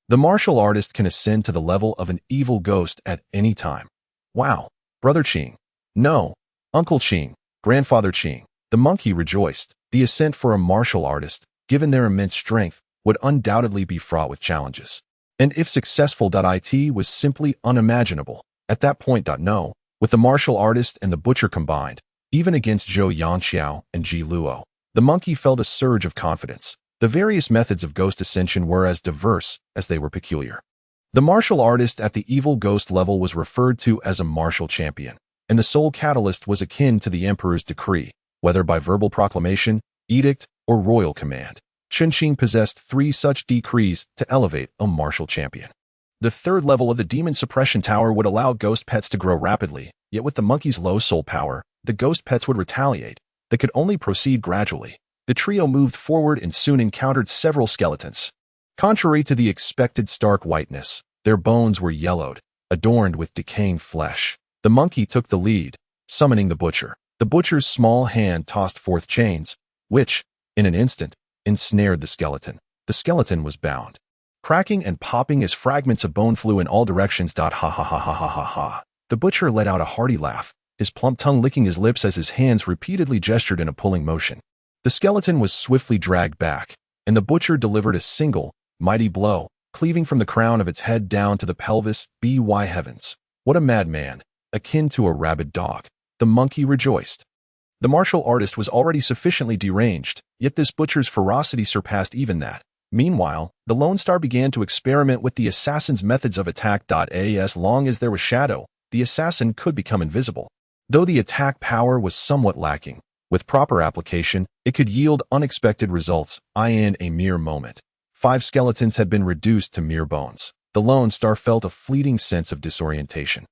The martial artist can ascend to the level of an evil ghost at any time. Wow, Brother Qing. No, Uncle Qing, Grandfather Qing. The monkey rejoiced. The ascent for a martial artist, given their immense strength, would undoubtedly be fraught with challenges. And if successful, it was simply unimaginable. At that point, no, with the martial artist and the butcher combined, even against Zhou Yanxiao and Ji Luo, the monkey felt a surge of confidence. The various methods of ghost ascension were as diverse as they were peculiar. The martial artist at the evil ghost level was referred to as a martial champion, and the soul catalyst was akin to the emperor's decree, whether by verbal proclamation, edict, or royal command. Chen Qing possessed 3 such decrees to elevate a martial champion. The 3rd level of the demon suppression tower would allow ghost pets to grow rapidly, yet with the monkey's low soul power, the ghost pets would retaliate. They could only proceed gradually. The trio moved forward and soon encountered several skeletons. Contrary to the expected stark whiteness, their bones were yellowed, adorned with decaying flesh. The monkey took the lead, summoning the butcher. The butcher's small hand tossed forth chains, which, in an instant, ensnared the skeleton. The skeleton was bound, cracking and popping as fragments of bone flew in all directions. Ha ha ha ha ha ha ha. The butcher let out a hearty laugh, his plump tongue licking his lips as his hands repeatedly gestured in a pulling motion. The skeleton was swiftly dragged back, and the butcher delivered a single, mighty blow, cleaving from the crown of its head down to the pelvis. By heavens! What a madman, akin to a rabid dog. The monkey rejoiced. The martial artist was already sufficiently deranged, yet this butcher's ferocity surpassed even that. Meanwhile, the Lone Star began to experiment with the assassin's methods of attack. As long as there was shadow, the assassin could become invisible. Though the attack power was somewhat lacking, with proper application, it could yield unexpected results. In a mere moment, 5 skeletons had been reduced to mere bones. The Lone Star felt a fleeting sense of disorientation.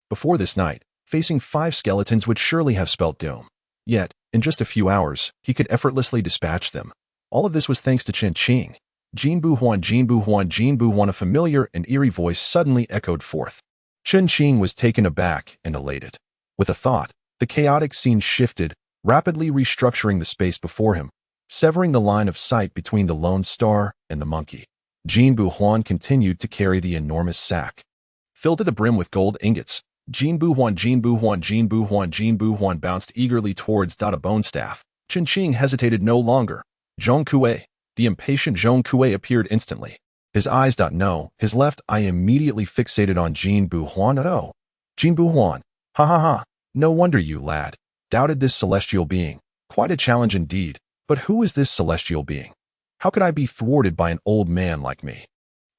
Before this night, facing 5 skeletons would surely have spelt doom. Yet, in just a few hours, he could effortlessly dispatch them. All of this was thanks to Chen Qing. Jinbu Huan, Jinbu Huan, Jinbu Huan. A familiar and eerie voice suddenly echoed forth. Chen Qing was taken aback and elated. With a thought, the chaotic scene shifted, rapidly restructuring the space before him, severing the line of sight between the Lone Star and the monkey. Jinbu Huan continued to carry the enormous sack, filled to the brim with gold ingots. Jinbu Huan, Jinbu Huan, Jinbu Huan, Jinbu Huan bounced eagerly towards a bone staff. Chen Qing hesitated no longer. Zhong Kuei, the impatient Zhong Kuei, appeared instantly. His eyes. No, his left eye immediately fixated on Jinbu Huan. Oh, Jinbu Huan. Ha ha ha. No wonder you, lad, doubted this celestial being. Quite a challenge indeed. But who is this celestial being? How could I be thwarted by an old man like me?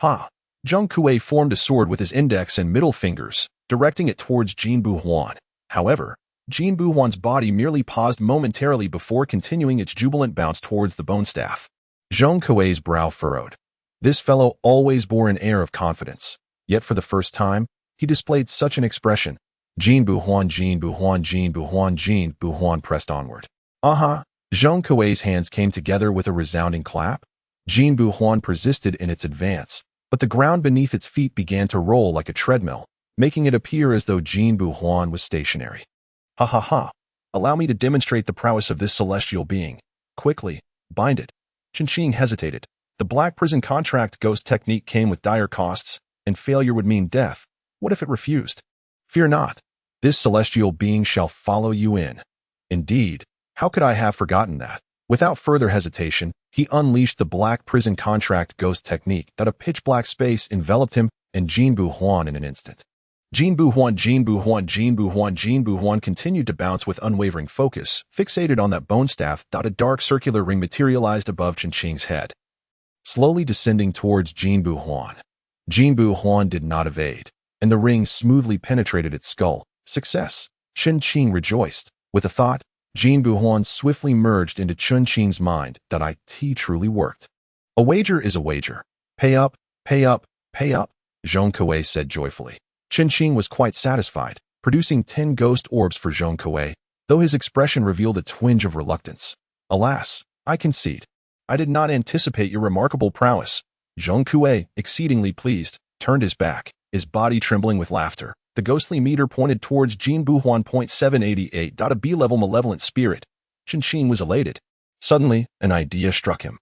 Ha! Zhong Kuei formed a sword with his index and middle fingers, directing it towards Jinbu Huan. However, Jinbu Huan's body merely paused momentarily before continuing its jubilant bounce towards the bone staff. Zhong Kuei's brow furrowed. This fellow always bore an air of confidence, yet for the first time, he displayed such an expression. Jinbu Huan, Jinbu Huan, Jinbu Huan, Jinbu Huan pressed onward. Aha! Zhong Kuei's hands came together with a resounding clap. Jinbu Huan persisted in its advance, but the ground beneath its feet began to roll like a treadmill, making it appear as though Jinbu Huan was stationary. Ha ha ha! Allow me to demonstrate the prowess of this celestial being. Quickly, bind it. Chen Qing hesitated. The black prison contract ghost technique came with dire costs, and failure would mean death. What if it refused? Fear not. This celestial being shall follow you in. Indeed, how could I have forgotten that? Without further hesitation, he unleashed the black prison contract ghost technique that a pitch-black space enveloped him and Jinbu Huan in an instant. Jinbu Huan continued to bounce with unwavering focus, fixated on that bone staff. A dark circular ring materialized above Chen Qing's head, slowly descending towards Jinbu Huan. Jinbu Huan did not evade, and the ring smoothly penetrated its skull. Success! Chen Qing rejoiced. With a thought, Jinbu Huan swiftly merged into Chen Qing's mind. It truly worked. A wager is a wager. Pay up, pay up, pay up, Zhong Kuei said joyfully. Chen Qing was quite satisfied, producing 10 ghost orbs for Zhong Kuei, though his expression revealed a twinge of reluctance. Alas, I concede. I did not anticipate your remarkable prowess. Zhong Kuei, exceedingly pleased, turned his back, his body trembling with laughter. The ghostly meter pointed towards Jinbu Huan. 788. A B-level malevolent spirit. Chen Qing was elated. Suddenly, an idea struck him,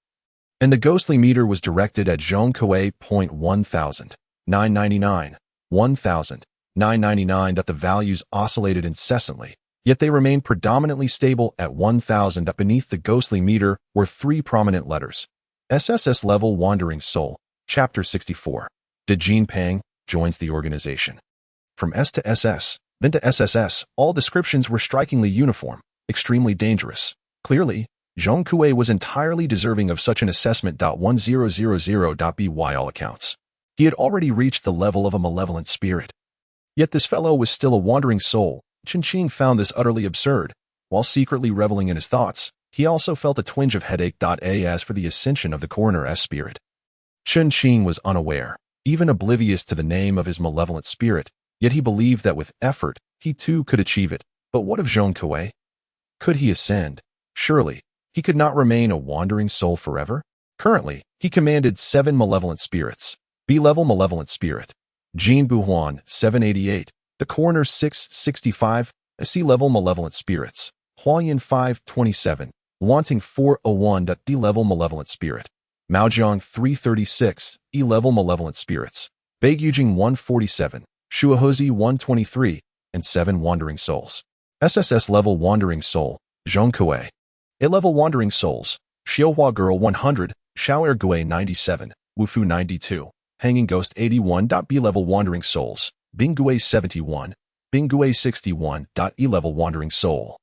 and the ghostly meter was directed at Zhong Kuei. 1000. 999. 1000. 999. The values oscillated incessantly, yet they remained predominantly stable at 1000. Beneath the ghostly meter were 3 prominent letters. SSS Level Wandering Soul. Chapter 64. De Jin Pang joins the organization. From S to SS, then to SSS, all descriptions were strikingly uniform, extremely dangerous. Clearly, Zhong Kuei was entirely deserving of such an assessment. 1000.by all accounts. He had already reached the level of a malevolent spirit. Yet this fellow was still a wandering soul. Chen Qing found this utterly absurd. While secretly reveling in his thoughts, he also felt a twinge of headache. As for the ascension of the coroner's spirit, Chen Qing was unaware, even oblivious to the name of his malevolent spirit, yet he believed that with effort, he too could achieve it. But what of Zhong Kuei? Could he ascend? Surely, he could not remain a wandering soul forever. Currently, he commanded 7 malevolent spirits. B-level malevolent spirit. Jinbu Huan, 788. The coroner 665. C-level malevolent spirits. Huayan 527. Wanting 401. D-level malevolent spirit. Maojiang 336. E-level malevolent spirits. Beigujing 147. Shuahozi 123. And 7 wandering souls. SSS level wandering soul. Zhong Kuei. A-level wandering souls. Xiaohua girl 100. Xiaoer Gui 97. Wufu 92. Hanging Ghost 81. B-level wandering souls. Bingui 71. Bingui 61. E-level wandering soul.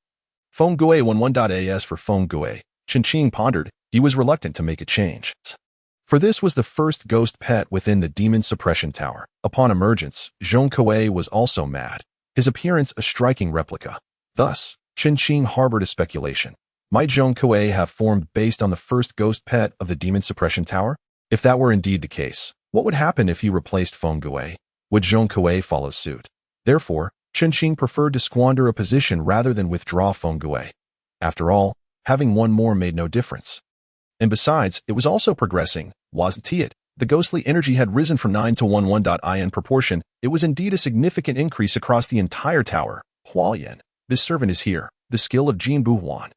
Feng-Gui 11.as for Feng-Gui. Chen Qing pondered. He was reluctant to make a change, for this was the first ghost pet within the demon suppression tower. Upon emergence, Zhong Kuei was also mad, his appearance a striking replica. Thus, Chen Qing harbored a speculation. Might Zhong Kuei have formed based on the first ghost pet of the demon suppression tower? If that were indeed the case, what would happen if he replaced Feng-Gui? Would Zhong Kuei follow suit? Therefore, Chen Qing preferred to squander a position rather than withdraw Feng-Gui. After all, having one more made no difference. And besides, it was also progressing, wasn't it? The ghostly energy had risen from 9 to 11. In proportion, it was indeed a significant increase across the entire tower. Huayan, this servant is here, the skill of Jinbu Huan.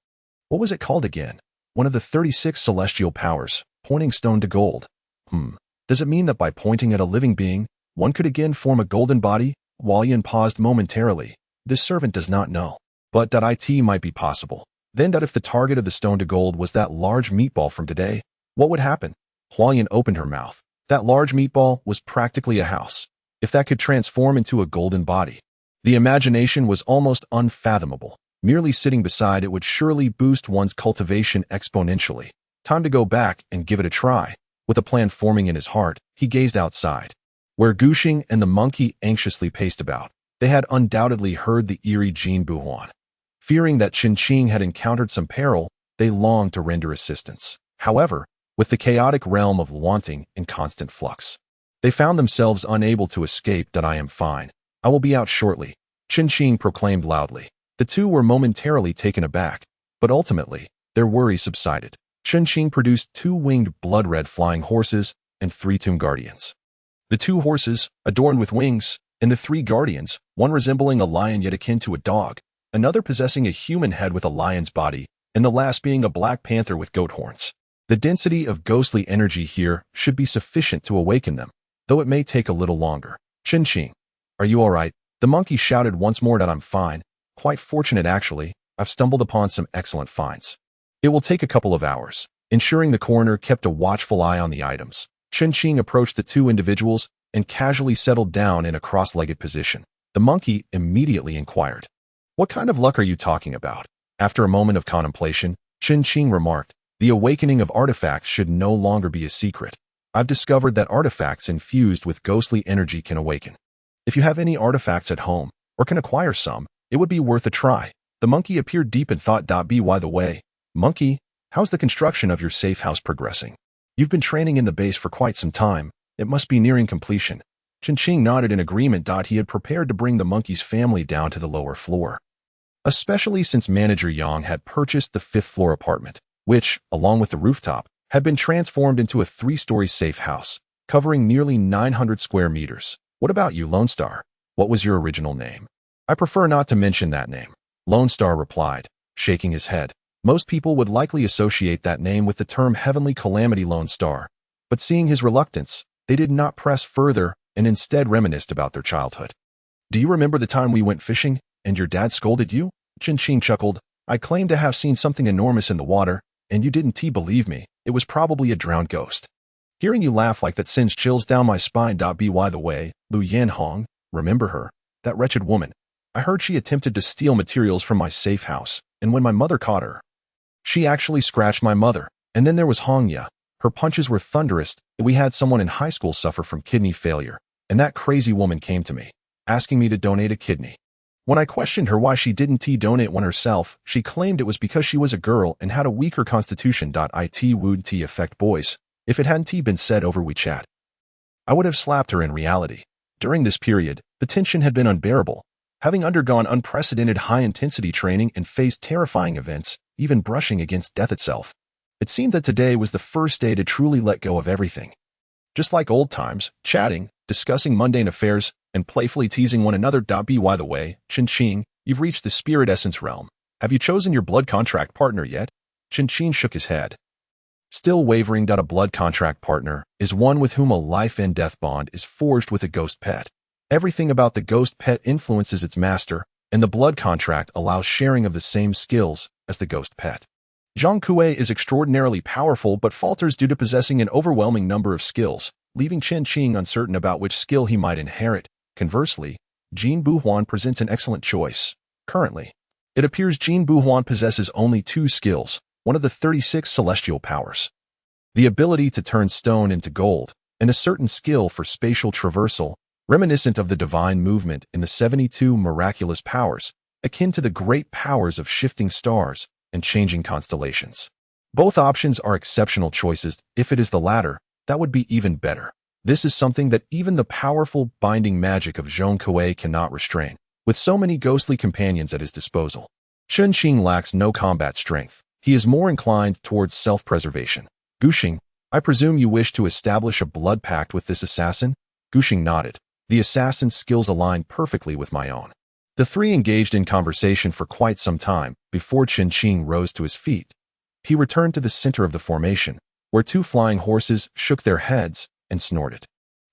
What was it called again? One of the 36 celestial powers, pointing stone to gold. Does it mean that by pointing at a living being, one could again form a golden body? Huayan paused momentarily. This servant does not know. But it might be possible. Then if the target of the stone to gold was that large meatball from today, what would happen? Huayan opened her mouth. That large meatball was practically a house. If that could transform into a golden body, the imagination was almost unfathomable. Merely sitting beside it would surely boost one's cultivation exponentially. Time to go back and give it a try. With a plan forming in his heart, he gazed outside, where Guxing and the monkey anxiously paced about. They had undoubtedly heard the eerie Jinbu Huan. Fearing that Chen Qing had encountered some peril, they longed to render assistance. However, with the chaotic realm of wanting in constant flux, they found themselves unable to escape. I am fine. I will be out shortly, Chen Qing proclaimed loudly. The two were momentarily taken aback, but ultimately, their worry subsided. Chen Qing produced 2 winged blood-red flying horses and 3 tomb guardians. The 2 horses, adorned with wings, and the 3 guardians, one resembling a lion yet akin to a dog, another possessing a human head with a lion's body, and the last being a black panther with goat horns. The density of ghostly energy here should be sufficient to awaken them. though it may take a little longer. Chen Qing, are you all right? The monkey shouted once more. That I'm fine. Quite fortunate actually. I've stumbled upon some excellent finds. It will take a couple of hours. Ensuring the coroner kept a watchful eye on the items, Chen Qing approached the two individuals and casually settled down in a cross-legged position. The monkey immediately inquired, "What kind of luck are you talking about?" After a moment of contemplation, Chen Qing remarked, "The awakening of artifacts should no longer be a secret. I've discovered that artifacts infused with ghostly energy can awaken. If you have any artifacts at home, or can acquire some, it would be worth a try." The monkey appeared deep in thought. By the way, monkey, how's the construction of your safe house progressing? You've been training in the base for quite some time. It must be nearing completion. Chen Qing nodded in agreement. He had prepared to bring the monkey's family down to the lower floor, especially since Manager Yang had purchased the fifth-floor apartment, which, along with the rooftop, had been transformed into a three-story safe house, covering nearly 900 square meters. What about you, Lone Star? What was your original name? I prefer not to mention that name, Lone Star replied, shaking his head. Most people would likely associate that name with the term Heavenly Calamity Lone Star, but seeing his reluctance, they did not press further and instead reminisced about their childhood. Do you remember the time we went fishing and your dad scolded you? Chen Qing chuckled. I claimed to have seen something enormous in the water, and you didn't believe me. It was probably a drowned ghost. Hearing you laugh like that sends chills down my spine. By the way, Lu Yanhong, remember her? That wretched woman. I heard she attempted to steal materials from my safe house, and when my mother caught her, she actually scratched my mother. And then there was Hongya. Her punches were thunderous. We had someone in high school suffer from kidney failure, and that crazy woman came to me, asking me to donate a kidney. When I questioned her why she didn't donate one herself, she claimed it was because she was a girl and had a weaker constitution. It would affect boys. If it hadn't been said over WeChat, I would have slapped her in reality. During this period, the tension had been unbearable. Having undergone unprecedented high-intensity training and faced terrifying events, even brushing against death itself, it seemed that today was the first day to truly let go of everything. Just like old times, chatting, discussing mundane affairs, and playfully teasing one another. By the way, Chen Qing, you've reached the spirit essence realm. Have you chosen your blood contract partner yet? Chen Qing shook his head, still wavering. A blood contract partner is one with whom a life and death bond is forged with a ghost pet. Everything about the ghost pet influences its master, and the blood contract allows sharing of the same skills as the ghost pet. Zhang Kuei is extraordinarily powerful but falters due to possessing an overwhelming number of skills, leaving Chen Qing uncertain about which skill he might inherit. Conversely, Jin Buhuan presents an excellent choice. Currently, it appears Jin Buhuan possesses only 2 skills, one of the 36 celestial powers: the ability to turn stone into gold, and a certain skill for spatial traversal, reminiscent of the divine movement in the 72 miraculous powers, akin to the great powers of shifting stars and changing constellations. Both options are exceptional choices. If it is the latter, that would be even better. This is something that even the powerful binding magic of Zhong Kuei cannot restrain, with so many ghostly companions at his disposal. Chen Qing lacks no combat strength. He is more inclined towards self-preservation. Guxing, I presume you wish to establish a blood pact with this assassin? Guxing nodded. The assassin's skills align perfectly with my own. The three engaged in conversation for quite some time before Chen Qing rose to his feet. He returned to the center of the formation, where 2 flying horses shook their heads and snorted.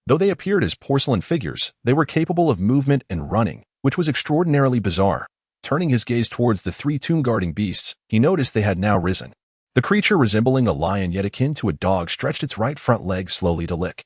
Though they appeared as porcelain figures, they were capable of movement and running, which was extraordinarily bizarre. Turning his gaze towards the 3 tomb-guarding beasts, he noticed they had now risen. The creature, resembling a lion yet akin to a dog, stretched its right front leg slowly to lick.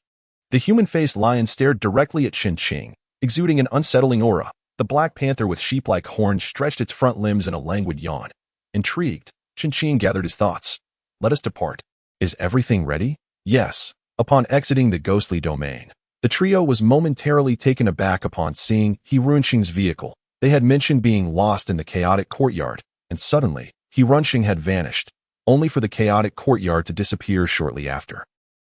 The human-faced lion stared directly at Chen Qing, exuding an unsettling aura. The black panther with sheep-like horns stretched its front limbs in a languid yawn. Intrigued, Chen Qing gathered his thoughts. Let us depart. Is everything ready? Yes. Upon exiting the ghostly domain, the trio was momentarily taken aback upon seeing He Runqing's vehicle. They had mentioned being lost in the chaotic courtyard, and suddenly, He Runqing had vanished, only for the chaotic courtyard to disappear shortly after.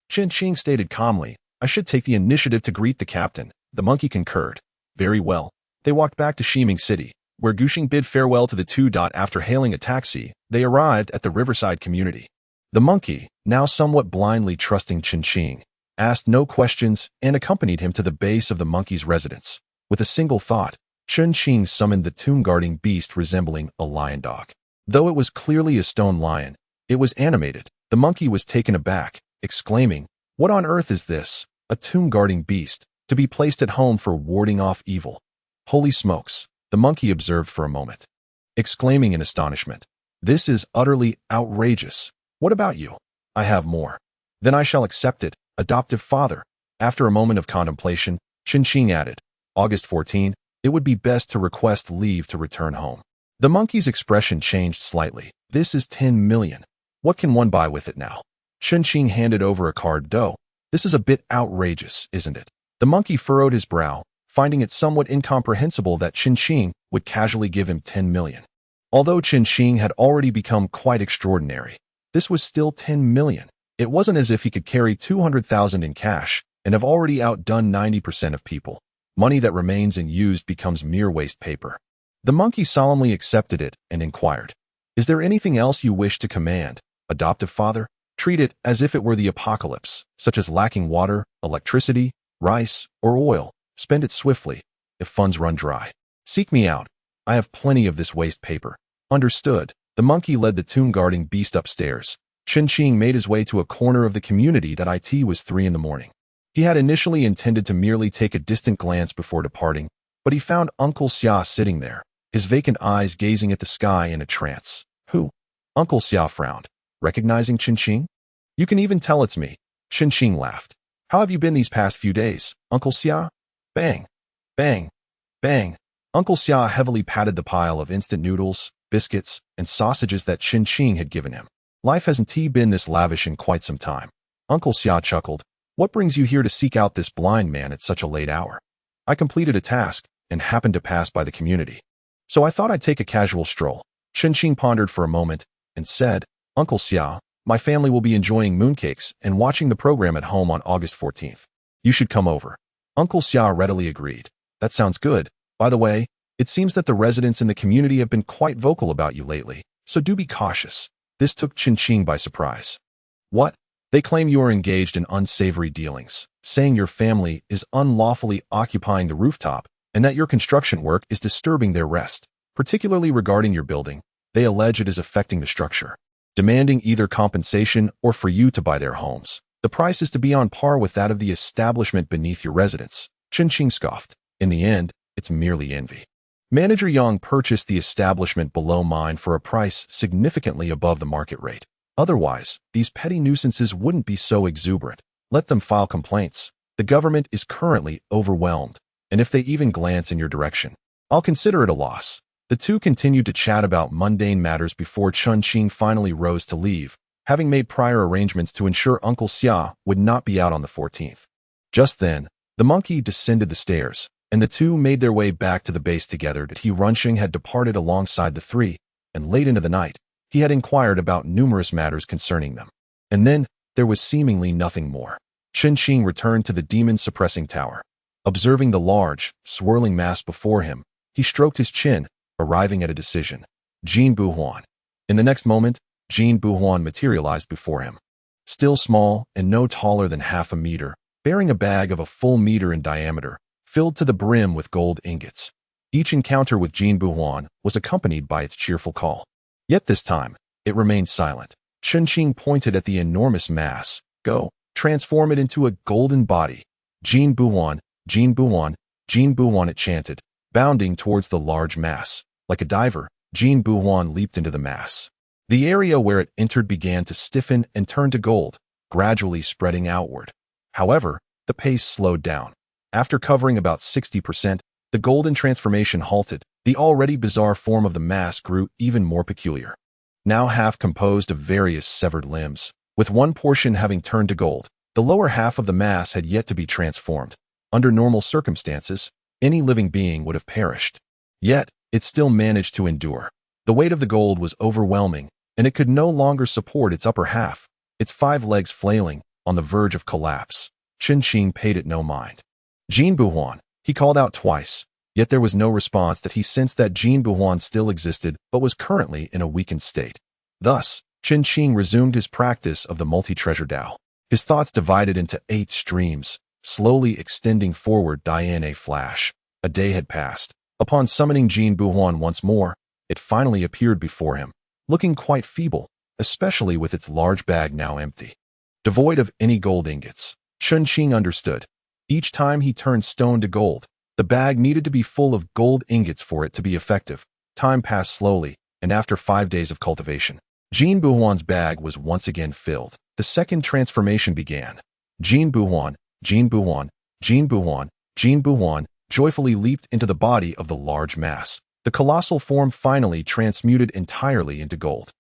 Chen Qing stated calmly, I should take the initiative to greet the captain. The monkey concurred. Very well. They walked back to Shiming City, where Guxing bid farewell to the two. After hailing a taxi, they arrived at the riverside community. The monkey, now somewhat blindly trusting Chen Qing, asked no questions and accompanied him to the base of the monkey's residence. With a single thought, Chen Qing summoned the tomb-guarding beast resembling a lion dog. Though it was clearly a stone lion, it was animated. The monkey was taken aback, exclaiming, What on earth is this? a tomb-guarding beast, to be placed at home for warding off evil. Holy smokes, the monkey observed for a moment, exclaiming in astonishment. This is utterly outrageous. What about you? I have more. Then I shall accept it, adoptive father. After a moment of contemplation, Chen added, August 14, it would be best to request leave to return home. The monkey's expression changed slightly. This is 10 million. What can one buy with it now? Chen handed over a card. This is a bit outrageous, isn't it? The monkey furrowed his brow, finding it somewhat incomprehensible that Chen would casually give him 10 million. Although Chen had already become quite extraordinary, this was still 10 million. It wasn't as if he could carry 200,000 in cash and have already outdone 90% of people. Money that remains unused becomes mere waste paper. The monkey solemnly accepted it and inquired, Is there anything else you wish to command, adoptive father? Treat it as if it were the apocalypse, such as lacking water, electricity, rice, or oil. Spend it swiftly, if funds run dry. Seek me out. I have plenty of this waste paper. Understood. The monkey led the tomb-guarding beast upstairs. Chen made his way to a corner of the community that it was 3 in the morning. He had initially intended to merely take a distant glance before departing, but he found Uncle Xia sitting there, his vacant eyes gazing at the sky in a trance. Who? Uncle Xia frowned, recognizing Chen. You can even tell it's me. Chen laughed. How have you been these past few days, Uncle Xia? Bang, bang, bang. Uncle Xia heavily patted the pile of instant noodles, biscuits, and sausages that Chen had given him. Life hasn't been this lavish in quite some time. Uncle Xia chuckled. What brings you here to seek out this blind man at such a late hour? I completed a task and happened to pass by the community, so I thought I'd take a casual stroll. Chen pondered for a moment and said, Uncle Xia, my family will be enjoying mooncakes and watching the program at home on August 14th. You should come over. Uncle Xia readily agreed. That sounds good. By the way, it seems that the residents in the community have been quite vocal about you lately, so do be cautious. This took Chen by surprise. What? They claim you are engaged in unsavory dealings, saying your family is unlawfully occupying the rooftop and that your construction work is disturbing their rest. Particularly regarding your building, they allege it is affecting the structure, demanding either compensation or for you to buy their homes. The price is to be on par with that of the establishment beneath your residence. Chen scoffed. In the end, it's merely envy. Manager Yang purchased the establishment below mine for a price significantly above the market rate. Otherwise, these petty nuisances wouldn't be so exuberant. Let them file complaints. The government is currently overwhelmed, and if they even glance in your direction, I'll consider it a loss. The two continued to chat about mundane matters before Chen finally rose to leave, having made prior arrangements to ensure Uncle Xia would not be out on the 14th. Just then, the monkey descended the stairs, and the two made their way back to the base together. That Runxing had departed alongside the three, and late into the night, he had inquired about numerous matters concerning them. And then, there was seemingly nothing more. Chen returned to the demon-suppressing tower. Observing the large, swirling mass before him, he stroked his chin, arriving at a decision. Jin Buhuan. In the next moment, Jin Buhuan materialized before him. Still small and no taller than half a meter, bearing a bag of a full meter in diameter, filled to the brim with gold ingots. Each encounter with Jin Buhuan was accompanied by its cheerful call. Yet this time, it remained silent. Chen pointed at the enormous mass. Go, transform it into a golden body. Jin Buhuan, Jin Buhuan, Jin Buhuan, it chanted, bounding towards the large mass. Like a diver, Jin Buhuan leaped into the mass. The area where it entered began to stiffen and turn to gold, gradually spreading outward. However, the pace slowed down. After covering about 60%, the golden transformation halted. The already bizarre form of the mass grew even more peculiar. Now half composed of various severed limbs, with one portion having turned to gold, the lower half of the mass had yet to be transformed. Under normal circumstances, any living being would have perished. Yet, it still managed to endure. The weight of the gold was overwhelming, and it could no longer support its upper half, its 5 legs flailing, on the verge of collapse. Chen paid it no mind. Jin Buhuan, he called out twice. Yet there was no response. That he sensed that Jin Buhuan still existed but was currently in a weakened state. Thus, Chen resumed his practice of the multi-treasure Dao. His thoughts divided into 8 streams, slowly extending forward. In a flash, a day had passed. Upon summoning Jin Buhuan once more, it finally appeared before him, looking quite feeble, especially with its large bag now empty. Devoid of any gold ingots, Chen Qing understood. Each time he turned stone to gold, the bag needed to be full of gold ingots for it to be effective. Time passed slowly, and after 5 days of cultivation, Jin Buhuan's bag was once again filled. The second transformation began. Jin Buhuan, Jin Buhuan, Jin Buhuan, Jin Buhuan joyfully leaped into the body of the large mass. The colossal form finally transmuted entirely into gold,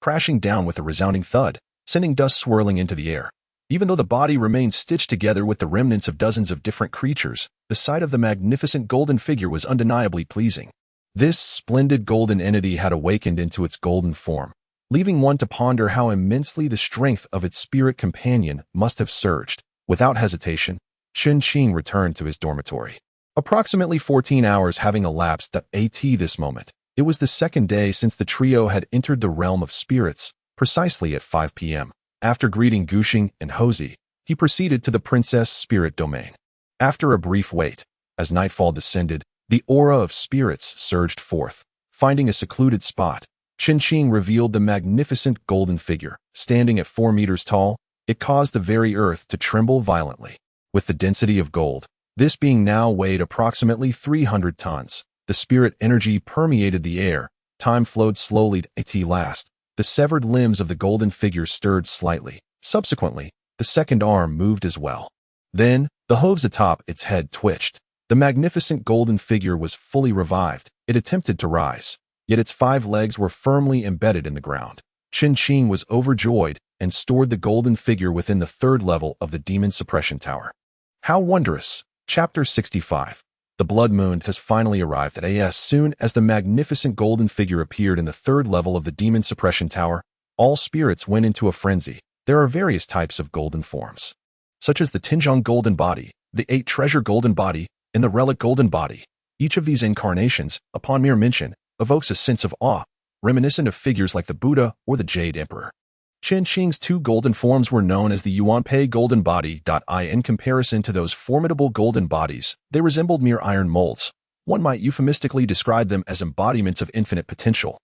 crashing down with a resounding thud, sending dust swirling into the air. Even though the body remained stitched together with the remnants of dozens of different creatures, the sight of the magnificent golden figure was undeniably pleasing. This splendid golden entity had awakened into its golden form, leaving one to ponder how immensely the strength of its spirit companion must have surged. Without hesitation, Chen Qing returned to his dormitory. Approximately 14 hours having elapsed at this moment. It was the second day since the trio had entered the realm of spirits, precisely at 5 p.m. After greeting Guxing and Houzi, he proceeded to the princess spirit domain. After a brief wait, as nightfall descended, the aura of spirits surged forth. Finding a secluded spot, Chen Qing revealed the magnificent golden figure. Standing at 4 meters tall, it caused the very earth to tremble violently. With the density of gold, this being now weighed approximately 300 tons, the spirit energy permeated the air. Time flowed slowly at last. The severed limbs of the golden figure stirred slightly. Subsequently, the second arm moved as well. Then, the hooves atop its head twitched. The magnificent golden figure was fully revived. It attempted to rise, yet its 5 legs were firmly embedded in the ground. Chen Qing was overjoyed and stored the golden figure within the 3rd level of the demon suppression tower. How wondrous! Chapter 65. The blood moon has finally arrived at as soon as the magnificent golden figure appeared in the 3rd level of the demon suppression tower. All spirits went into a frenzy. There are various types of golden forms, such as the Tinjiang golden body, the 8 treasure golden body, and the relic golden body. Each of these incarnations, upon mere mention, evokes a sense of awe, reminiscent of figures like the Buddha or the Jade Emperor. Chen Qing's 2 golden forms were known as the Yuanpei golden body. In comparison to those formidable golden bodies, they resembled mere iron molds. One might euphemistically describe them as embodiments of infinite potential.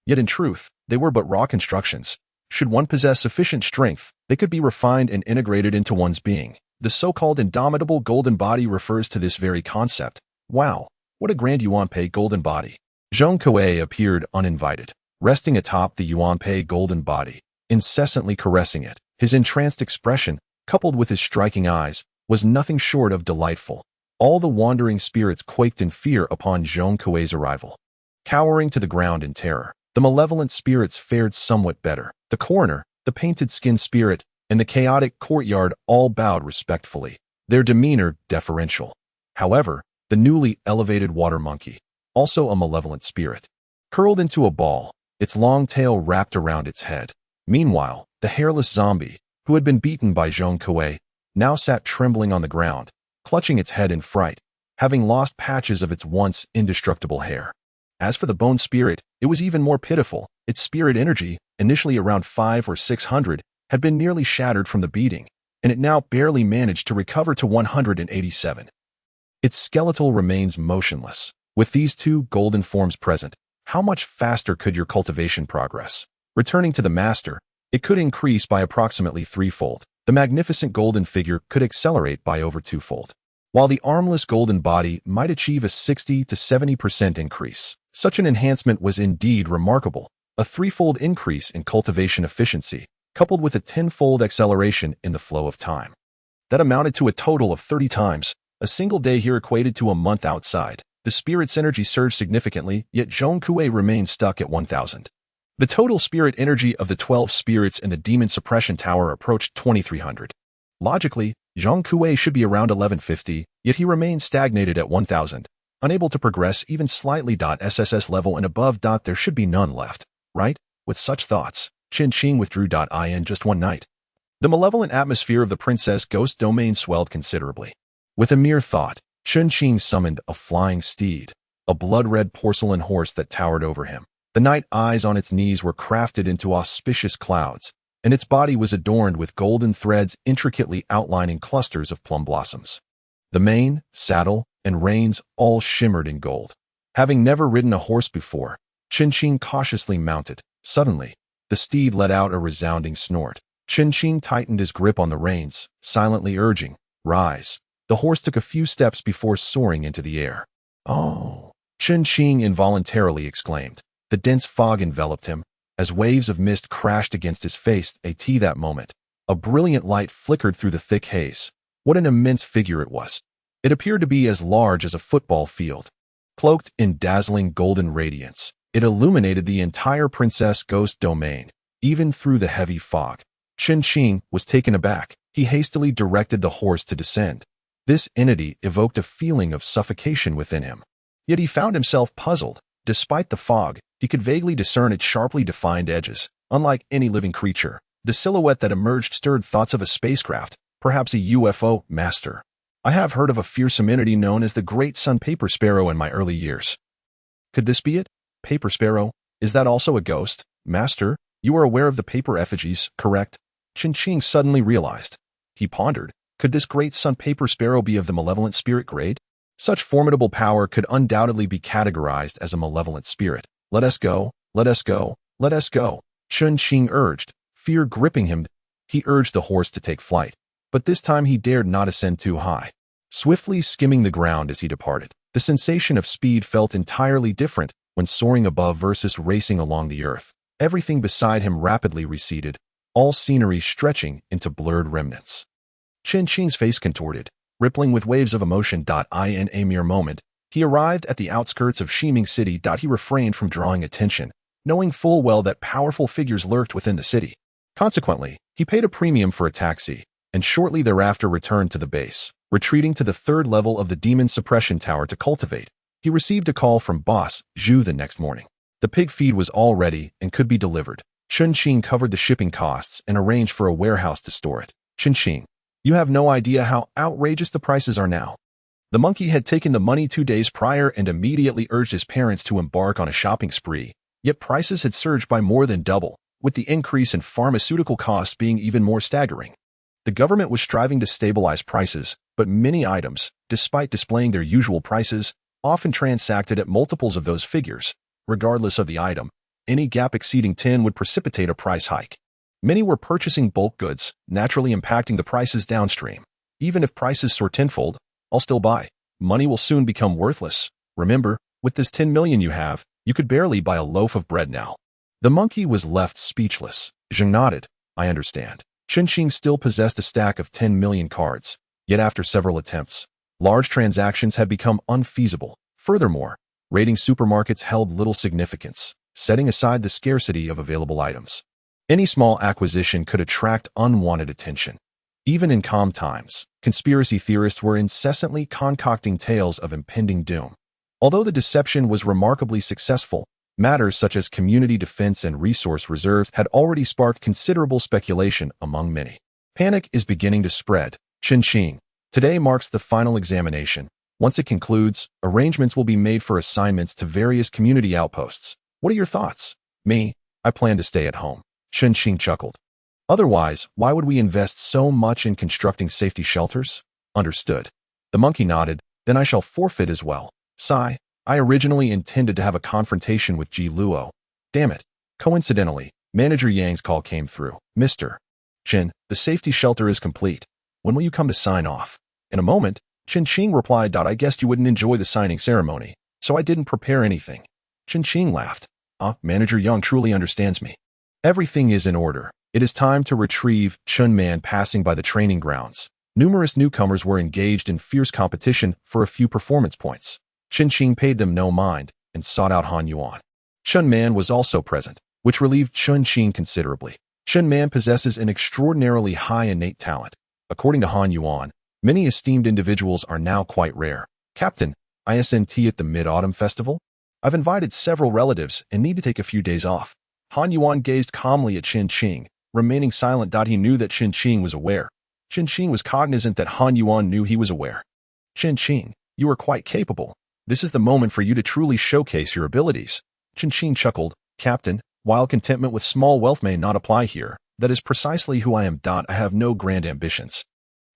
Yet in truth, they were but raw constructions. Should one possess sufficient strength, they could be refined and integrated into one's being. The so-called indomitable golden body refers to this very concept. Wow, what a grand Yuanpei golden body. Zhong Kuei appeared uninvited, resting atop the Yuanpei golden body, incessantly caressing it. His entranced expression, coupled with his striking eyes, was nothing short of delightful. All the wandering spirits quaked in fear upon Zhong Kuei's arrival. Cowering to the ground in terror, the malevolent spirits fared somewhat better. The coroner, the painted-skinned spirit, and the chaotic courtyard all bowed respectfully, their demeanor deferential. However, the newly elevated water monkey, also a malevolent spirit, curled into a ball, its long tail wrapped around its head. Meanwhile, the hairless zombie, who had been beaten by Zhong Kuei, now sat trembling on the ground, clutching its head in fright, having lost patches of its once indestructible hair. As for the bone spirit, it was even more pitiful. Its spirit energy, initially around 500 or 600, had been nearly shattered from the beating, and it now barely managed to recover to 187. Its skeletal remains motionless. With these 2 golden forms present, how much faster could your cultivation progress? Returning to the master, it could increase by approximately 3-fold. The magnificent golden figure could accelerate by over 2-fold, while the armless golden body might achieve a 60 to 70% increase. Such an enhancement was indeed remarkable. A 3-fold increase in cultivation efficiency, coupled with a 10-fold acceleration in the flow of time. That amounted to a total of 30 times. A single day here equated to a month outside. The spirit's energy surged significantly, yet Zhong Kuei remained stuck at 1,000. The total spirit energy of the 12 spirits in the demon suppression tower approached 2,300. Logically, Zhong Kuei should be around 1150, yet he remained stagnated at 1,000, unable to progress even slightly. SSS level and above. There should be none left, right? With such thoughts, Chen Qing withdrew. In just one night, the malevolent atmosphere of the princess ghost domain swelled considerably. With a mere thought, Chen Qing summoned a flying steed, a blood-red porcelain horse that towered over him. The night eyes on its knees were crafted into auspicious clouds, and its body was adorned with golden threads intricately outlining clusters of plum blossoms. The mane, saddle, and reins all shimmered in gold. Having never ridden a horse before, Chen Qing cautiously mounted. Suddenly, the steed let out a resounding snort. Chen Qing tightened his grip on the reins, silently urging, "Rise." The horse took a few steps before soaring into the air. "Oh!" Chen Qing involuntarily exclaimed. The dense fog enveloped him, as waves of mist crashed against his face. That moment, a brilliant light flickered through the thick haze. What an immense figure it was! It appeared to be as large as a football field. Cloaked in dazzling golden radiance, it illuminated the entire Princess Ghost domain, even through the heavy fog. Chen Qing was taken aback. He hastily directed the horse to descend. This entity evoked a feeling of suffocation within him. Yet he found himself puzzled. Despite the fog, he could vaguely discern its sharply defined edges. Unlike any living creature, the silhouette that emerged stirred thoughts of a spacecraft, perhaps a UFO master. I have heard of a fearsome entity known as the Great Sun Paper Sparrow in my early years. Could this be it? Paper Sparrow? Is that also a ghost? Master, you are aware of the paper effigies, correct? Chen Qing suddenly realized. He pondered, could this Great Sun Paper Sparrow be of the malevolent spirit grade? Such formidable power could undoubtedly be categorized as a malevolent spirit. Let us go, let us go, let us go, Chen Qing urged, fear gripping him. He urged the horse to take flight, but this time he dared not ascend too high. Swiftly skimming the ground as he departed, the sensation of speed felt entirely different when soaring above versus racing along the earth. Everything beside him rapidly receded, all scenery stretching into blurred remnants. Chen Qing's face contorted, rippling with waves of emotion. In a mere moment, he arrived at the outskirts of Shiming City. He refrained from drawing attention, knowing full well that powerful figures lurked within the city. Consequently, he paid a premium for a taxi, and shortly thereafter returned to the base, retreating to the third level of the Demon Suppression Tower to cultivate. He received a call from Boss Zhu the next morning. The pig feed was all ready and could be delivered. Chen Qing covered the shipping costs and arranged for a warehouse to store it. Chen Qing, you have no idea how outrageous the prices are now. The monkey had taken the money 2 days prior and immediately urged his parents to embark on a shopping spree, yet prices had surged by more than double, with the increase in pharmaceutical costs being even more staggering. The government was striving to stabilize prices, but many items, despite displaying their usual prices, often transacted at multiples of those figures. Regardless of the item, any gap exceeding 10 would precipitate a price hike. Many were purchasing bulk goods, naturally impacting the prices downstream. Even if prices soar tenfold, I'll still buy. Money will soon become worthless. Remember, with this 10 million you have, you could barely buy a loaf of bread now. The monkey was left speechless. Zheng nodded. I understand. Chen Qing still possessed a stack of 10 million cards, yet after several attempts, large transactions had become unfeasible. Furthermore, raiding supermarkets held little significance, setting aside the scarcity of available items. Any small acquisition could attract unwanted attention. Even in calm times, conspiracy theorists were incessantly concocting tales of impending doom. Although the deception was remarkably successful, matters such as community defense and resource reserves had already sparked considerable speculation among many. Panic is beginning to spread. Chen Qing, today marks the final examination. Once it concludes, arrangements will be made for assignments to various community outposts. What are your thoughts? Me, I plan to stay at home. Chen Qing chuckled. Otherwise, why would we invest so much in constructing safety shelters? Understood. The monkey nodded. Then I shall forfeit as well. Sigh. I originally intended to have a confrontation with Ji Luo. Damn it. Coincidentally, Manager Yang's call came through. Mr. Chen, the safety shelter is complete. When will you come to sign off? In a moment, Chen Qing replied. I guessed you wouldn't enjoy the signing ceremony, so I didn't prepare anything. Chen Qing laughed. Manager Yang truly understands me. Everything is in order. It is time to retrieve Chen Man. Passing by the training grounds, numerous newcomers were engaged in fierce competition for a few performance points. Chen Qing paid them no mind and sought out Han Yuan. Chen Man was also present, which relieved Chen Qing considerably. Chen Man possesses an extraordinarily high innate talent. According to Han Yuan, many esteemed individuals are now quite rare. Captain, ISNT at the Mid-Autumn Festival? I've invited several relatives and need to take a few days off. Han Yuan gazed calmly at Chen Qing, remaining silent. He knew that Chen Qing was aware. Chen Qing was cognizant that Han Yuan knew he was aware. Chen Qing, you are quite capable. This is the moment for you to truly showcase your abilities. Chen Qing chuckled. Captain, while contentment with small wealth may not apply here, that is precisely who I am. I have no grand ambitions.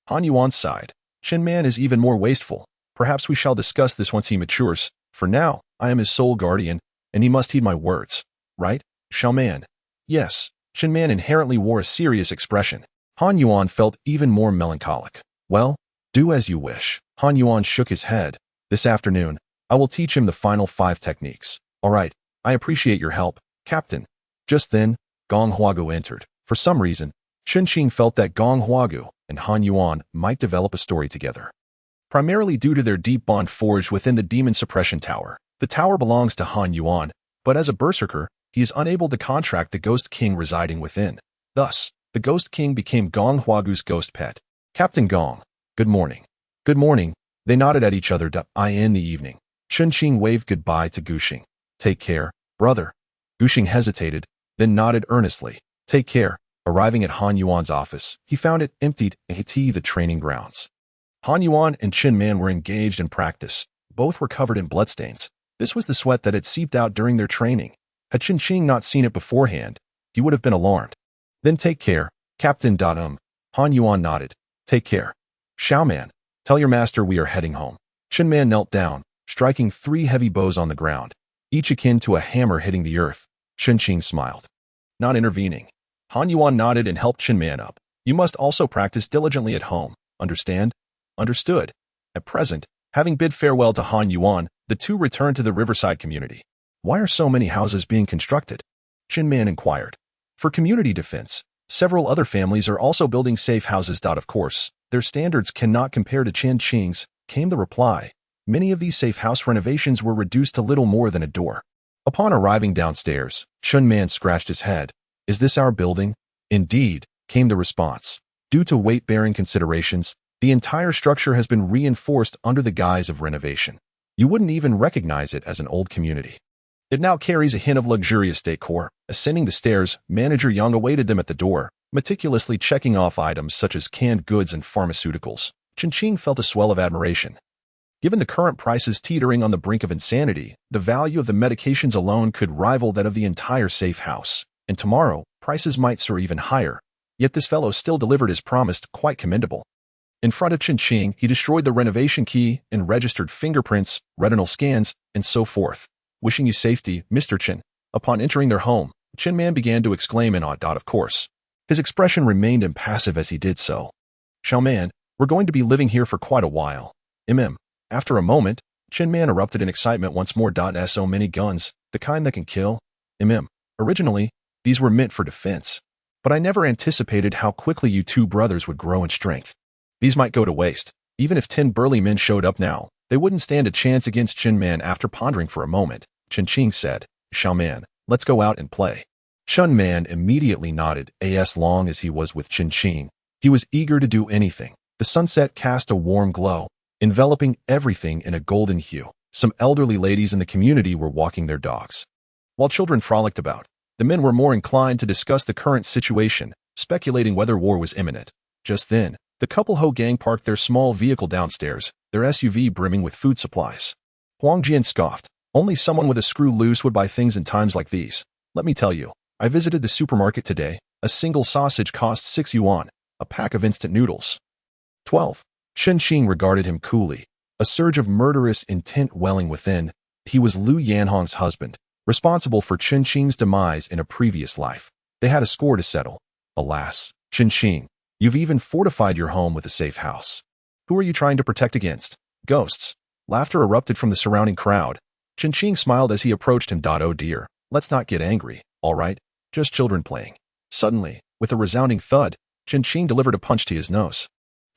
Han Yuan sighed. Chen Man is even more wasteful. Perhaps we shall discuss this once he matures. For now, I am his sole guardian, and he must heed my words. Right, Xiao Man? Yes. Chen Man inherently wore a serious expression. Han Yuan felt even more melancholic. Well, do as you wish. Han Yuan shook his head. This afternoon, I will teach him the final 5 techniques. All right, I appreciate your help, Captain. Just then, Gong Huagu entered. For some reason, Chen Qing felt that Gong Huagu and Han Yuan might develop a story together. Primarily due to their deep bond forged within the Demon Suppression Tower. The tower belongs to Han Yuan, but as a berserker, he is unable to contract the Ghost King residing within. Thus, the Ghost King became Gong Huagu's ghost pet. Captain Gong, good morning. Good morning. They nodded at each other in the evening. Chen Qing waved goodbye to Guxing. Take care, brother. Guxing hesitated, then nodded earnestly. Take care. Arriving at Han Yuan's office, he found it emptied at the training grounds. Han Yuan and Chen Man were engaged in practice. Both were covered in bloodstains. This was the sweat that had seeped out during their training. Had Chen Qing not seen it beforehand, he would have been alarmed. Then take care, Captain. Han Yuan nodded. Take care. Xiaoman, tell your master we are heading home. Chen Man knelt down, striking 3 heavy blows on the ground, each akin to a hammer hitting the earth. Chen Qing smiled, not intervening. Han Yuan nodded and helped Chen Man up. You must also practice diligently at home. Understand? Understood. At present, having bid farewell to Han Yuan, the two returned to the riverside community. Why are so many houses being constructed? Chen Man inquired. For community defense, several other families are also building safe houses. Of course, their standards cannot compare to Chen Qing's, came the reply. Many of these safe house renovations were reduced to little more than a door. Upon arriving downstairs, Chen Man scratched his head. Is this our building? Indeed, came the response. Due to weight-bearing considerations, the entire structure has been reinforced under the guise of renovation. You wouldn't even recognize it as an old community. It now carries a hint of luxurious decor. Ascending the stairs, Manager Yang awaited them at the door, meticulously checking off items such as canned goods and pharmaceuticals. Chen Qing felt a swell of admiration. Given the current prices teetering on the brink of insanity, the value of the medications alone could rival that of the entire safe house. And tomorrow, prices might soar even higher. Yet this fellow still delivered as promised, quite commendable. In front of Chen Qing, he destroyed the renovation key and registered fingerprints, retinal scans, and so forth. Wishing you safety, Mr. Chen. Upon entering their home, Chen Man began to exclaim in awe. Of course. His expression remained impassive as he did so. Xiaoman, we're going to be living here for quite a while. After a moment, Chen Man erupted in excitement once more. So many guns, the kind that can kill. Originally, these were meant for defense. But I never anticipated how quickly you two brothers would grow in strength. These might go to waste. Even if 10 burly men showed up now, they wouldn't stand a chance against Chen Man. After pondering for a moment, Chen Qing said, Xiaoman, let's go out and play. Chen Man immediately nodded. As long as he was with Chen Qing, he was eager to do anything. The sunset cast a warm glow, enveloping everything in a golden hue. Some elderly ladies in the community were walking their dogs. While children frolicked about, the men were more inclined to discuss the current situation, speculating whether war was imminent. Just then, the couple Ho gang parked their small vehicle downstairs, their SUV brimming with food supplies. Huang Jian scoffed. Only someone with a screw loose would buy things in times like these. Let me tell you, I visited the supermarket today. A single sausage cost 6 yuan, a pack of instant noodles. 12. Chen Qing regarded him coolly, a surge of murderous intent welling within. He was Lu Yanhong's husband, responsible for Chen Qing's demise in a previous life. They had a score to settle. Alas, Chen Qing, you've even fortified your home with a safe house. Who are you trying to protect against? Ghosts. Laughter erupted from the surrounding crowd. Chen Qing smiled as he approached him. Oh dear, let's not get angry, all right? Just children playing. Suddenly, with a resounding thud, Chen Qing delivered a punch to his nose.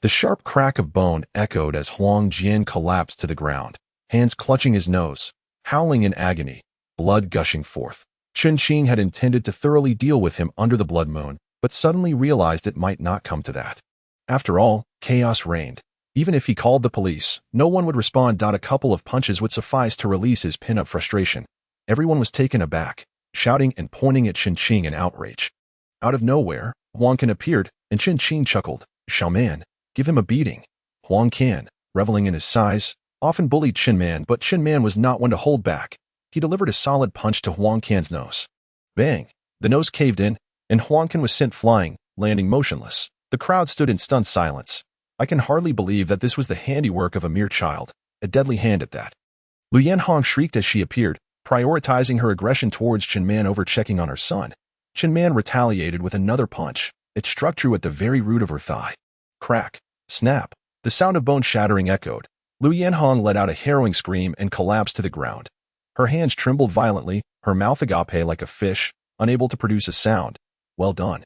The sharp crack of bone echoed as Huang Jian collapsed to the ground, hands clutching his nose, howling in agony, blood gushing forth. Chen Qing had intended to thoroughly deal with him under the blood moon, but suddenly realized it might not come to that. After all, chaos reigned. Even if he called the police, no one would respond. A couple of punches would suffice to release his pin-up frustration. Everyone was taken aback, shouting and pointing at Chen Qing in outrage. Out of nowhere, Huang Can appeared, and Chen Qing chuckled. Xiaoman, give him a beating. Huang Can, reveling in his size, often bullied Chen Man, but Chen Man was not one to hold back. He delivered a solid punch to Huang Can's nose. Bang! The nose caved in, and Huang Can was sent flying, landing motionless. The crowd stood in stunned silence. I can hardly believe that this was the handiwork of a mere child, a deadly hand at that. Lu Yanhong shrieked as she appeared, prioritizing her aggression towards Chen Man over checking on her son. Chen Man retaliated with another punch. It struck true at the very root of her thigh. Crack. Snap. The sound of bone shattering echoed. Lu Yanhong let out a harrowing scream and collapsed to the ground. Her hands trembled violently, her mouth agape like a fish, unable to produce a sound. Well done.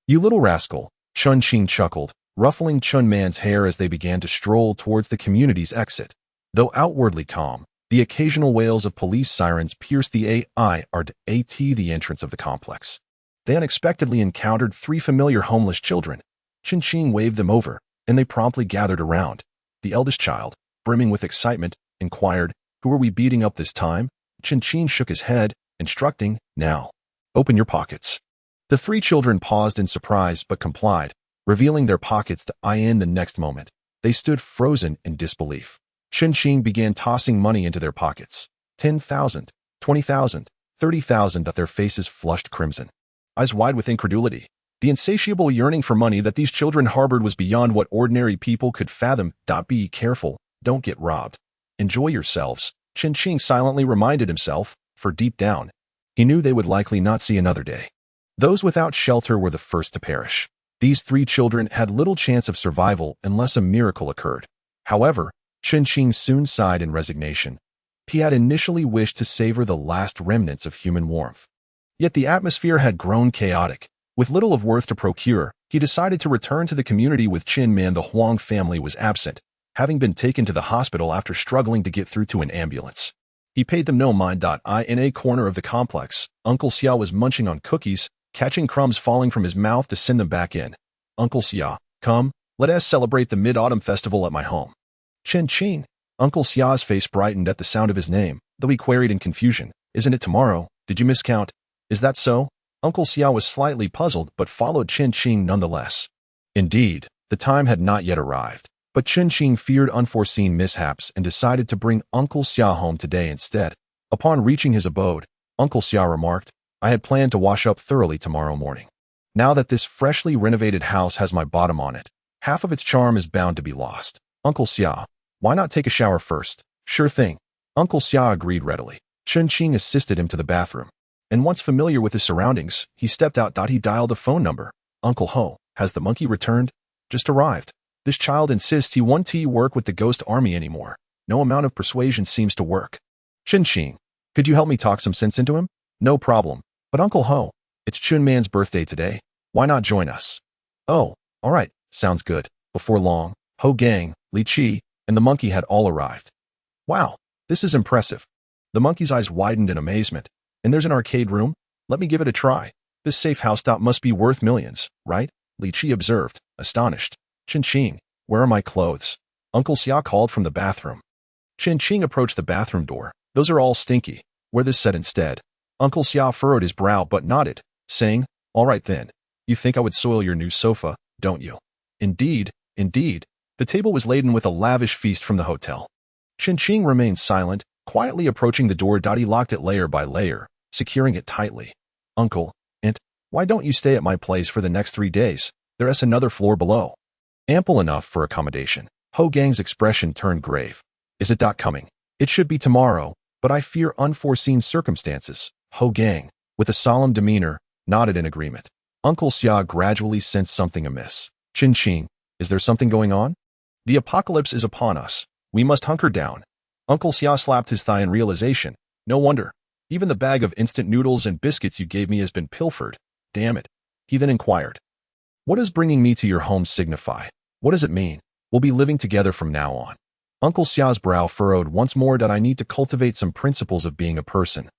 You little rascal, Chun Qing chuckled, ruffling Chun Man's hair as they began to stroll towards the community's exit. Though outwardly calm, the occasional wails of police sirens pierced the the entrance of the complex. They unexpectedly encountered 3 familiar homeless children. Chen Qing waved them over, and they promptly gathered around. The eldest child, brimming with excitement, inquired, "Who are we beating up this time?" Chen Qing shook his head, instructing, "Now, open your pockets." The 3 children paused in surprise but complied, revealing their pockets to in the next moment. They stood frozen in disbelief. Chen Qing began tossing money into their pockets. 10,000, 20,000, 30,000. Their faces flushed crimson. Eyes wide with incredulity. The insatiable yearning for money that these children harbored was beyond what ordinary people could fathom. Be careful, don't get robbed. Enjoy yourselves, Chen Qing silently reminded himself, for deep down, he knew they would likely not see another day. Those without shelter were the first to perish. These 3 children had little chance of survival unless a miracle occurred. However, Chen Qing soon sighed in resignation. He had initially wished to savor the last remnants of human warmth. Yet the atmosphere had grown chaotic. With little of worth to procure, he decided to return to the community with Chen Man. The Huang family was absent, having been taken to the hospital after struggling to get through to an ambulance. He paid them no mind. In a corner of the complex, Uncle Xia was munching on cookies, catching crumbs falling from his mouth to send them back in. "Uncle Xia, come, let us celebrate the Mid-Autumn Festival at my home." "Chen Qing." Uncle Xia's face brightened at the sound of his name, though he queried in confusion, "Isn't it tomorrow? Did you miscount? Is that so?" Uncle Xia was slightly puzzled but followed Chen Qing nonetheless. Indeed, the time had not yet arrived, but Chen Qing feared unforeseen mishaps and decided to bring Uncle Xia home today instead. Upon reaching his abode, Uncle Xia remarked, "I had planned to wash up thoroughly tomorrow morning. Now that this freshly renovated house has my bottom on it, half of its charm is bound to be lost. Uncle Xia, why not take a shower first?" "Sure thing." Uncle Xia agreed readily. Chen Qing assisted him to the bathroom. And once familiar with his surroundings, he stepped out. He dialed a phone number. "Uncle Ho, has the monkey returned?" "Just arrived. This child insists he won't work with the ghost army anymore. No amount of persuasion seems to work." "Chen Qing, could you help me talk some sense into him?" "No problem. But Uncle Ho, it's Chun Man's birthday today. Why not join us?" "Oh, all right, sounds good." Before long, Ho Gang, Li Qi, and the monkey had all arrived. "Wow, this is impressive." The monkey's eyes widened in amazement. "And there's an arcade room? Let me give it a try. This safe house must be worth millions, right?" Li Qi observed, astonished. "Chen Qing, where are my clothes?" Uncle Xia called from the bathroom. Chen Qing approached the bathroom door. "Those are all stinky. Wear this set instead." Uncle Xia furrowed his brow but nodded, saying, "All right then. You think I would soil your new sofa, don't you?" Indeed, indeed. The table was laden with a lavish feast from the hotel. Chen Qing remained silent, quietly approaching the door. He locked it layer by layer, securing it tightly. "Uncle, why don't you stay at my place for the next 3 days? There's another floor below." Ample enough for accommodation. Ho Gang's expression turned grave. "Is it coming?" "It should be tomorrow, but I fear unforeseen circumstances." Ho Gang, with a solemn demeanor, nodded in agreement. Uncle Xia gradually sensed something amiss. "Chen Qing, is there something going on?" "The apocalypse is upon us. We must hunker down." Uncle Xia slapped his thigh in realization. "No wonder. Even the bag of instant noodles and biscuits you gave me has been pilfered. Damn it." He then inquired, "What does bringing me to your home signify? What does it mean? We'll be living together from now on." Uncle Xia's brow furrowed once more. "I need to cultivate some principles of being a person.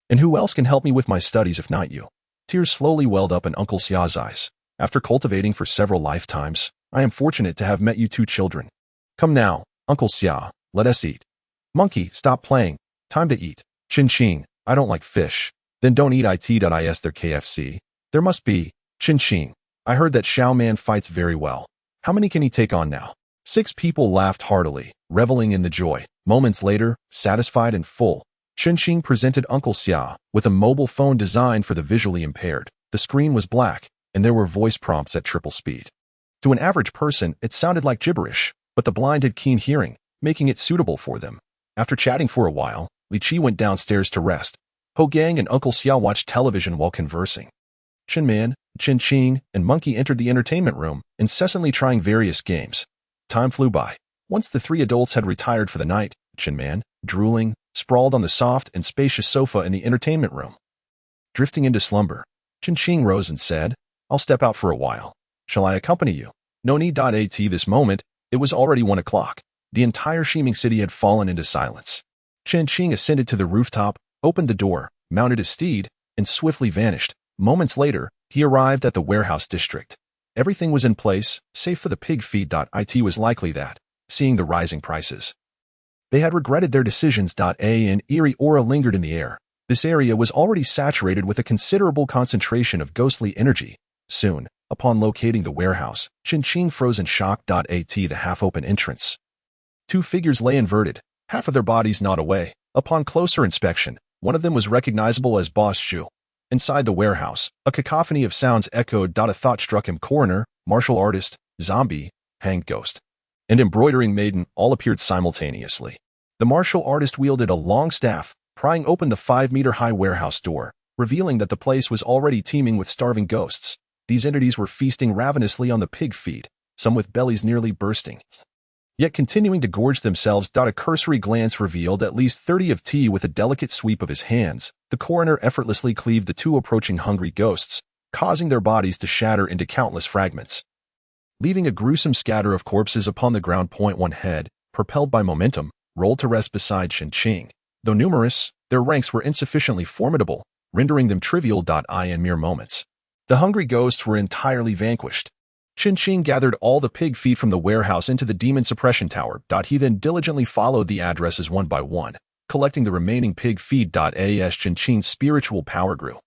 And who else can help me with my studies if not you?" Tears slowly welled up in Uncle Xia's eyes. "After cultivating for several lifetimes, I am fortunate to have met you 2 children. Come now, Uncle Xia, let us eat." "Monkey, stop playing. Time to eat." "Chen Qing, I don't like fish." "Then don't eat is their KFC. There must be." "Chen Qing, I heard that Xiao Man fights very well. How many can he take on now?" 6 people laughed heartily, reveling in the joy. Moments later, satisfied and full, Chen Qing presented Uncle Xia with a mobile phone designed for the visually impaired. The screen was black, and there were voice prompts at triple speed. To an average person, it sounded like gibberish, but the blind had keen hearing, making it suitable for them. After chatting for a while, Li Qi went downstairs to rest. Ho Gang and Uncle Xia watched television while conversing. Chen Man, Chen Qing, and Monkey entered the entertainment room, incessantly trying various games. Time flew by. Once the three adults had retired for the night, Chen Man, drooling, sprawled on the soft and spacious sofa in the entertainment room. Drifting into slumber, Chen Qing rose and said, "I'll step out for a while. Shall I accompany you?" No need. At this moment, it was already 1 o'clock. The entire Shiming city had fallen into silence. Chen Qing ascended to the rooftop, opened the door, mounted his steed, and swiftly vanished. Moments later, he arrived at the warehouse district. Everything was in place, save for the pig feed. It was likely that, seeing the rising prices, they had regretted their decisions. An eerie aura lingered in the air. This area was already saturated with a considerable concentration of ghostly energy. Soon, upon locating the warehouse, Chen Qing froze in shock. At the half-open entrance, two figures lay inverted, half of their bodies gnawed away. Upon closer inspection, one of them was recognizable as Boss Shu. Inside the warehouse, a cacophony of sounds echoed. A thought struck him. Coroner, martial artist, zombie, hanged ghost, and embroidering maiden all appeared simultaneously. The martial artist wielded a long staff, prying open the 5-meter-high warehouse door, revealing that the place was already teeming with starving ghosts. These entities were feasting ravenously on the pig feed, some with bellies nearly bursting, yet continuing to gorge themselves. A cursory glance revealed at least 30 of tea. With a delicate sweep of his hands, the coroner effortlessly cleaved the two approaching hungry ghosts, causing their bodies to shatter into countless fragments, leaving a gruesome scatter of corpses upon the ground. One head, propelled by momentum, rolled to rest beside Chen Qing. Though numerous, their ranks were insufficiently formidable, rendering them trivial. In mere moments, the hungry ghosts were entirely vanquished. Chen Qing gathered all the pig feet from the warehouse into the demon suppression tower. He then diligently followed the addresses one by one, collecting the remaining pig feet. As Chen Qing's spiritual power grew,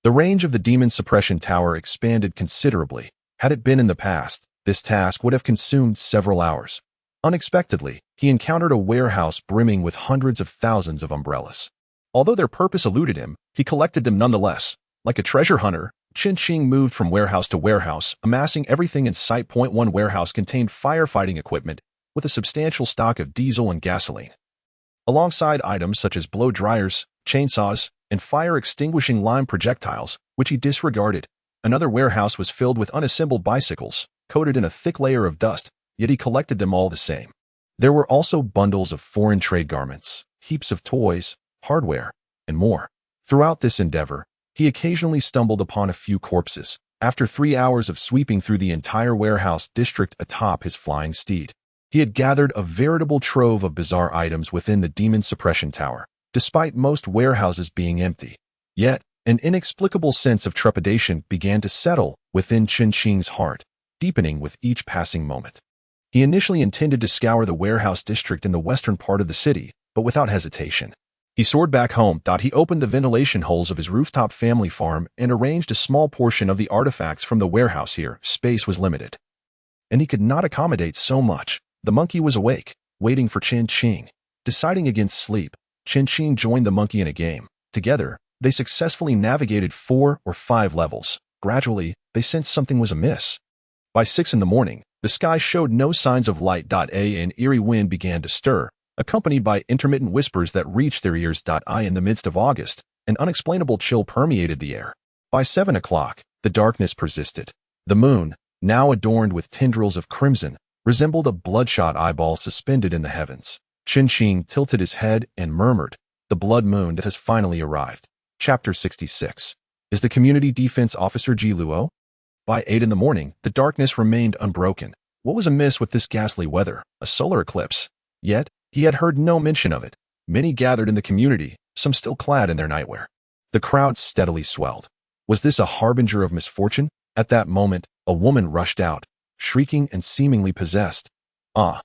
the range of the demon suppression tower expanded considerably. Had it been in the past, this task would have consumed several hours. Unexpectedly, he encountered a warehouse brimming with hundreds of thousands of umbrellas. Although their purpose eluded him, he collected them nonetheless. Like a treasure hunter, Chen Qing moved from warehouse to warehouse, amassing everything in sight. One warehouse contained firefighting equipment, with a substantial stock of diesel and gasoline, alongside items such as blow dryers, chainsaws, and fire-extinguishing lime projectiles, which he disregarded. Another warehouse was filled with unassembled bicycles, coated in a thick layer of dust, yet he collected them all the same. There were also bundles of foreign trade garments, heaps of toys, hardware, and more. Throughout this endeavor, he occasionally stumbled upon a few corpses. After 3 hours of sweeping through the entire warehouse district atop his flying steed, he had gathered a veritable trove of bizarre items within the demon suppression tower, despite most warehouses being empty. Yet, an inexplicable sense of trepidation began to settle within Chen Qing's heart, deepening with each passing moment. He initially intended to scour the warehouse district in the western part of the city, but without hesitation, he soared back home. He opened the ventilation holes of his rooftop family farm and arranged a small portion of the artifacts from the warehouse here. Space was limited, and he could not accommodate so much. The monkey was awake, waiting for Chen Qing. Deciding against sleep, Chen Qing joined the monkey in a game. Together, they successfully navigated 4 or 5 levels. Gradually, they sensed something was amiss. By 6 in the morning, the sky showed no signs of light. An eerie wind began to stir, accompanied by intermittent whispers that reached their ears. In the midst of August, an unexplainable chill permeated the air. By 7 o'clock, the darkness persisted. The moon, now adorned with tendrils of crimson, resembled a bloodshot eyeball suspended in the heavens. Chen Qing tilted his head and murmured, "The blood moon that has finally arrived." Chapter 66. Is the community defense officer Ji Luo? By 8 in the morning, the darkness remained unbroken. What was amiss with this ghastly weather? A solar eclipse? Yet, he had heard no mention of it. Many gathered in the community, some still clad in their nightwear. The crowd steadily swelled. Was this a harbinger of misfortune? At that moment, a woman rushed out, shrieking and seemingly possessed. A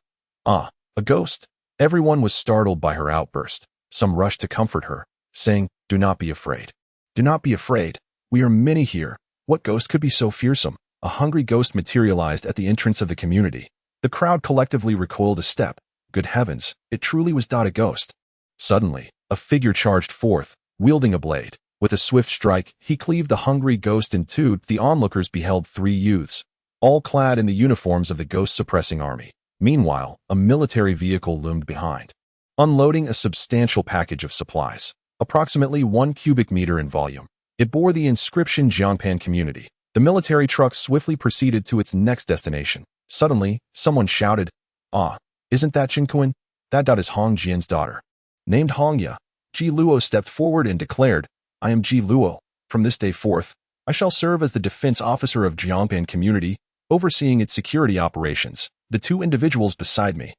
ghost! Everyone was startled by her outburst. Some rushed to comfort her, saying, "Do not be afraid. Do not be afraid. We are many here. What ghost could be so fearsome?" A hungry ghost materialized at the entrance of the community. The crowd collectively recoiled a step. Good heavens, it truly was a ghost. Suddenly, a figure charged forth, wielding a blade. With a swift strike, he cleaved the hungry ghost in two. The onlookers beheld 3 youths, all clad in the uniforms of the ghost-suppressing army. Meanwhile, a military vehicle loomed behind, unloading a substantial package of supplies, approximately 1 cubic meter in volume. It bore the inscription Jiangpan Community. The military truck swiftly proceeded to its next destination. Suddenly, someone shouted, "Ah, isn't that Chen Fan? That is Hong Jian's daughter." Named Hongya, Ji Luo stepped forward and declared, "I am Ji Luo. From this day forth, I shall serve as the defense officer of Jiangpan Community, overseeing its security operations." The two individuals beside me,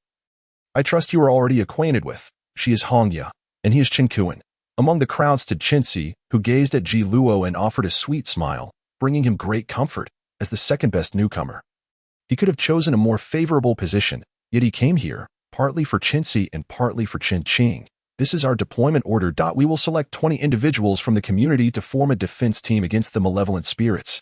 I trust you are already acquainted with. She is Hongya, and he is Chen Fan. Among the crowd stood Chen Si, who gazed at Ji Luo and offered a sweet smile, bringing him great comfort as the second-best newcomer. He could have chosen a more favorable position, yet he came here, partly for Chen Si and partly for Chen Qing. "This is our deployment order. We will select 20 individuals from the community to form a defense team against the malevolent spirits."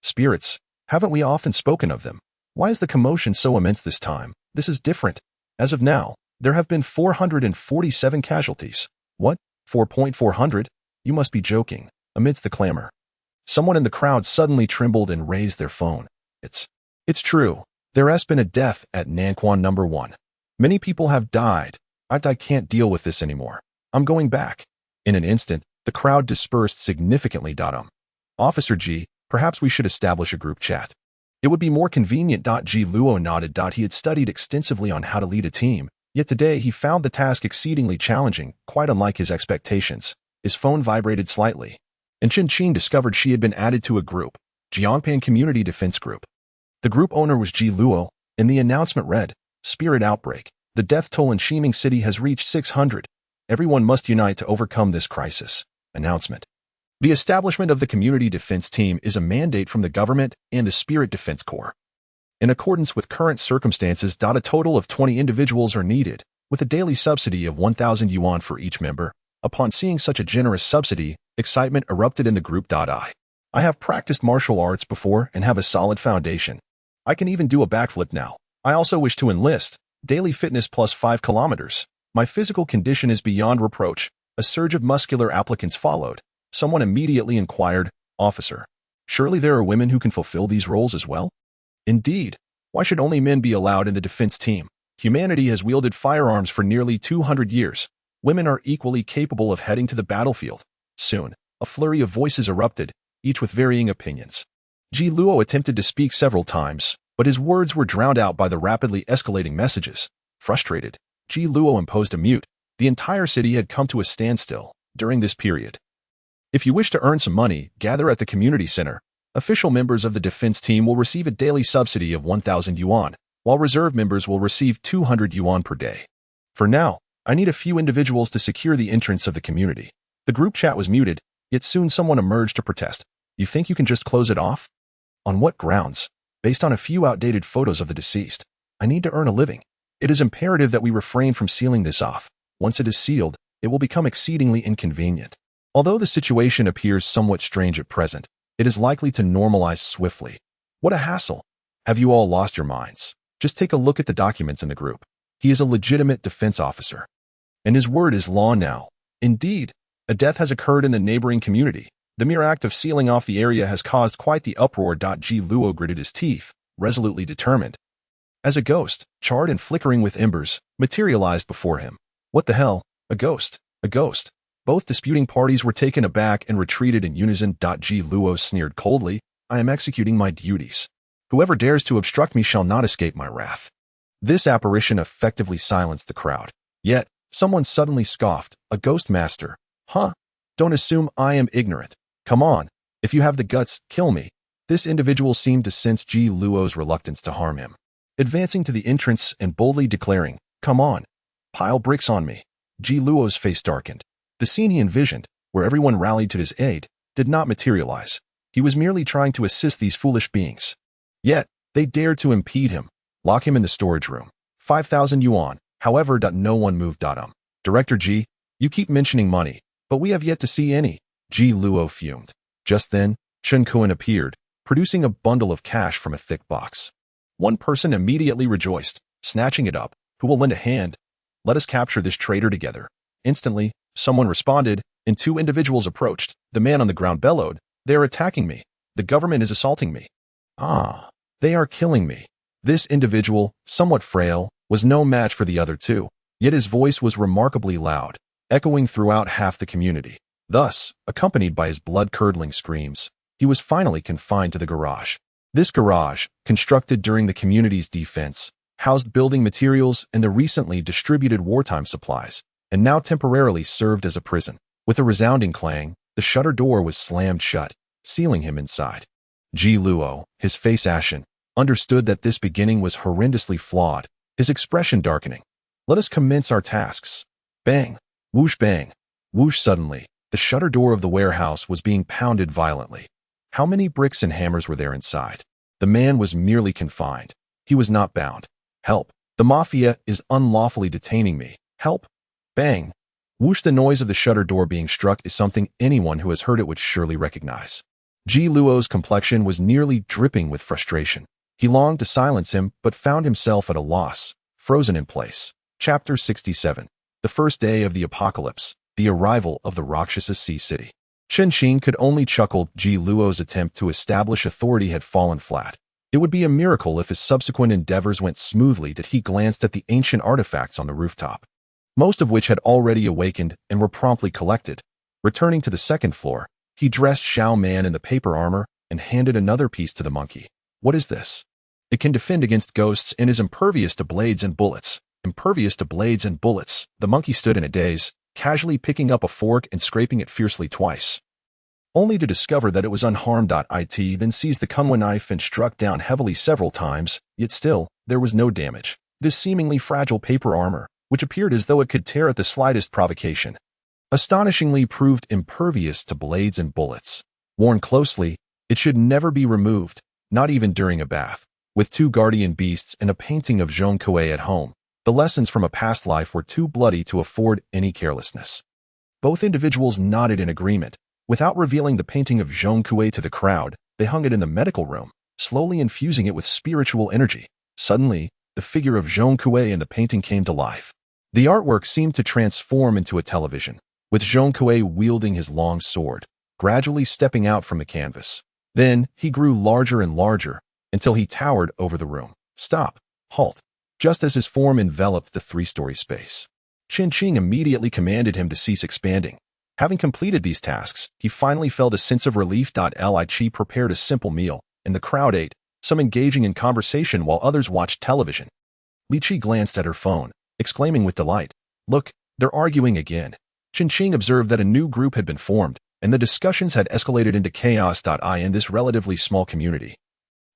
Spirits? Haven't we often spoken of them? Why is the commotion so immense this time? This is different. As of now, there have been 447 casualties. What? 4,400? You must be joking. Amidst the clamor, someone in the crowd suddenly trembled and raised their phone. It's true. There has been a death at Nanquan number 1. Many people have died. I can't deal with this anymore. I'm going back. In an instant, the crowd dispersed significantly. Officer G, perhaps we should establish a group chat. It would be more convenient. Ji Luo nodded. He had studied extensively on how to lead a team, yet today he found the task exceedingly challenging, quite unlike his expectations. His phone vibrated slightly, and Chen Qing discovered she had been added to a group, Jiangpan Community Defense Group. The group owner was Ji Luo, and the announcement read, "Spirit outbreak. The death toll in Shiming City has reached 600. Everyone must unite to overcome this crisis." Announcement. The establishment of the community defense team is a mandate from the government and the Spirit Defense Corps. In accordance with current circumstances, a total of 20 individuals are needed, with a daily subsidy of 1,000 yuan for each member. Upon seeing such a generous subsidy, excitement erupted in the group. I have practiced martial arts before and have a solid foundation. I can even do a backflip now. I also wish to enlist. Daily fitness plus 5 kilometers. My physical condition is beyond reproach. A surge of muscular applicants followed. Someone immediately inquired, "Officer, surely there are women who can fulfill these roles as well?" Indeed. Why should only men be allowed in the defense team? Humanity has wielded firearms for nearly 200 years. Women are equally capable of heading to the battlefield. Soon, a flurry of voices erupted, each with varying opinions. Ji Luo attempted to speak several times, but his words were drowned out by the rapidly escalating messages. Frustrated, Ji Luo imposed a mute. The entire city had come to a standstill during this period. "If you wish to earn some money, gather at the community center. Official members of the defense team will receive a daily subsidy of 1,000 yuan, while reserve members will receive 200 yuan per day. For now, I need a few individuals to secure the entrance of the community." The group chat was muted, yet soon someone emerged to protest. "You think you can just close it off? On what grounds? Based on a few outdated photos of the deceased. I need to earn a living. It is imperative that we refrain from sealing this off. Once it is sealed, it will become exceedingly inconvenient." Although the situation appears somewhat strange at present, it is likely to normalize swiftly. What a hassle. Have you all lost your minds? Just take a look at the documents in the group. He is a legitimate defense officer, and his word is law now. Indeed, a death has occurred in the neighboring community. The mere act of sealing off the area has caused quite the uproar. Ji Luo gritted his teeth, resolutely determined. As a ghost, charred and flickering with embers, materialized before him. What the hell? A ghost. A ghost. Both disputing parties were taken aback and retreated in unison. Ji Luo sneered coldly, "I am executing my duties. Whoever dares to obstruct me shall not escape my wrath." This apparition effectively silenced the crowd. Yet, someone suddenly scoffed, "A ghost master? Huh? Don't assume I am ignorant. Come on, if you have the guts, kill me." This individual seemed to sense Ji Luo's reluctance to harm him, advancing to the entrance and boldly declaring, "Come on, pile bricks on me." Ji Luo's face darkened. The scene he envisioned, where everyone rallied to his aid, did not materialize. He was merely trying to assist these foolish beings. Yet, they dared to impede him, lock him in the storage room. 5,000 yuan, however. No one moved. "Director Ji, you keep mentioning money, but we have yet to see any." Ji Luo fumed. Just then, Chen Fan appeared, producing a bundle of cash from a thick box. One person immediately rejoiced, snatching it up. "Who will lend a hand? Let us capture this traitor together." Instantly, someone responded, and 2 individuals approached. The man on the ground bellowed, "They are attacking me. The government is assaulting me. Ah, they are killing me." This individual, somewhat frail, was no match for the other 2, yet his voice was remarkably loud, echoing throughout half the community. Thus, accompanied by his blood-curdling screams, he was finally confined to the garage. This garage, constructed during the community's defense, housed building materials and the recently distributed wartime supplies, and now temporarily served as a prison. With a resounding clang, the shutter door was slammed shut, sealing him inside. Ji Luo, his face ashen, understood that this beginning was horrendously flawed, his expression darkening. Let us commence our tasks. Bang! Whoosh bang! Whoosh suddenly, the shutter door of the warehouse was being pounded violently. How many bricks and hammers were there inside? The man was merely confined. He was not bound. Help! The mafia is unlawfully detaining me. Help! Bang! Whoosh! The noise of the shutter door being struck is something anyone who has heard it would surely recognize. Ji Luo's complexion was nearly dripping with frustration. He longed to silence him, but found himself at a loss, frozen in place. Chapter 67. The first day of the apocalypse, the arrival of the Rakshasa Sea City. Chen Fan could only chuckle. Ji Luo's attempt to establish authority had fallen flat. It would be a miracle if his subsequent endeavors went smoothly. That he glanced at the ancient artifacts on the rooftop, most of which had already awakened and were promptly collected. Returning to the second floor, he dressed Xiao Man in the paper armor and handed another piece to the monkey. What is this? It can defend against ghosts and is impervious to blades and bullets. Impervious to blades and bullets. The monkey stood in a daze, casually picking up a fork and scraping it fiercely twice, only to discover that it was unharmed. It then seized the kunwa knife and struck down heavily several times, yet still, there was no damage. This seemingly fragile paper armor, which appeared as though it could tear at the slightest provocation, astonishingly proved impervious to blades and bullets. Worn closely, it should never be removed, not even during a bath. With 2 guardian beasts and a painting of Zhong Kui at home, the lessons from a past life were too bloody to afford any carelessness. Both individuals nodded in agreement. Without revealing the painting of Zhong Kui to the crowd, they hung it in the medical room, slowly infusing it with spiritual energy. Suddenly, the figure of Zhong Kui in the painting came to life. The artwork seemed to transform into a television, with Zhong Kui wielding his long sword, gradually stepping out from the canvas. Then, he grew larger and larger, until he towered over the room. Stop! Halt! Just as his form enveloped the 3-story space, Chen Fan immediately commanded him to cease expanding. Having completed these tasks, he finally felt a sense of relief. Li Chi prepared a simple meal, and the crowd ate, some engaging in conversation while others watched television. Li Chi glanced at her phone, exclaiming with delight, "Look, they're arguing again." Chen Fan observed that a new group had been formed, and the discussions had escalated into chaos. In this relatively small community,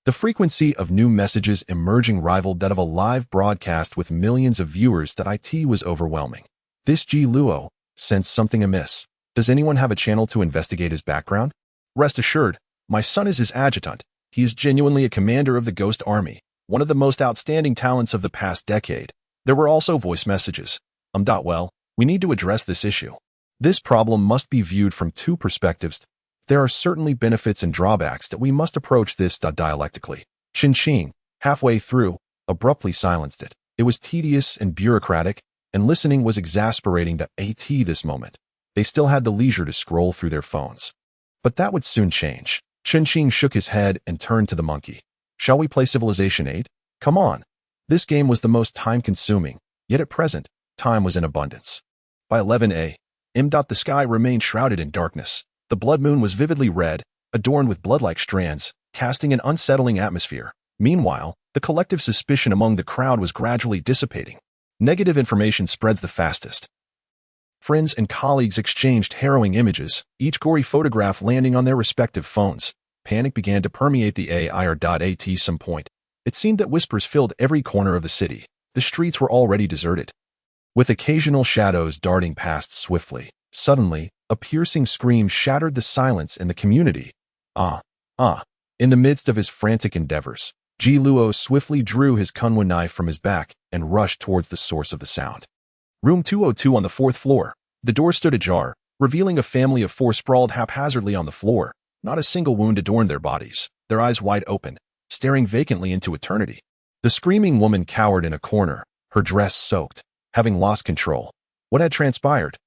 the frequency of new messages emerging rivaled that of a live broadcast with millions of viewers. It was overwhelming. This Ji Luo sensed something amiss. Does anyone have a channel to investigate his background? Rest assured, my son is his adjutant. He is genuinely a commander of the Ghost Army, one of the most outstanding talents of the past decade. There were also voice messages. Well, we need to address this issue. This problem must be viewed from 2 perspectives. There are certainly benefits and drawbacks that we must approach this dialectically. Chen Fan, halfway through, abruptly silenced it. It was tedious and bureaucratic, and listening was exasperating. This moment, they still had the leisure to scroll through their phones. But that would soon change. Chen Fan shook his head and turned to the monkey. Shall we play Civilization 8? Come on. This game was the most time-consuming, yet at present, time was in abundance. By 11 a.m. The sky remained shrouded in darkness. The blood moon was vividly red, adorned with blood-like strands, casting an unsettling atmosphere. Meanwhile, the collective suspicion among the crowd was gradually dissipating. Negative information spreads the fastest. Friends and colleagues exchanged harrowing images, each gory photograph landing on their respective phones. Panic began to permeate the At some point. It seemed that whispers filled every corner of the city. The streets were already deserted, with occasional shadows darting past swiftly. Suddenly, a piercing scream shattered the silence in the community. In the midst of his frantic endeavors, Ji Luo swiftly drew his kunwa knife from his back and rushed towards the source of the sound. Room 202 on the 4th floor. The door stood ajar, revealing a family of 4 sprawled haphazardly on the floor. Not a single wound adorned their bodies, their eyes wide open, staring vacantly into eternity. The screaming woman cowered in a corner, her dress soaked, having lost control. What had transpired?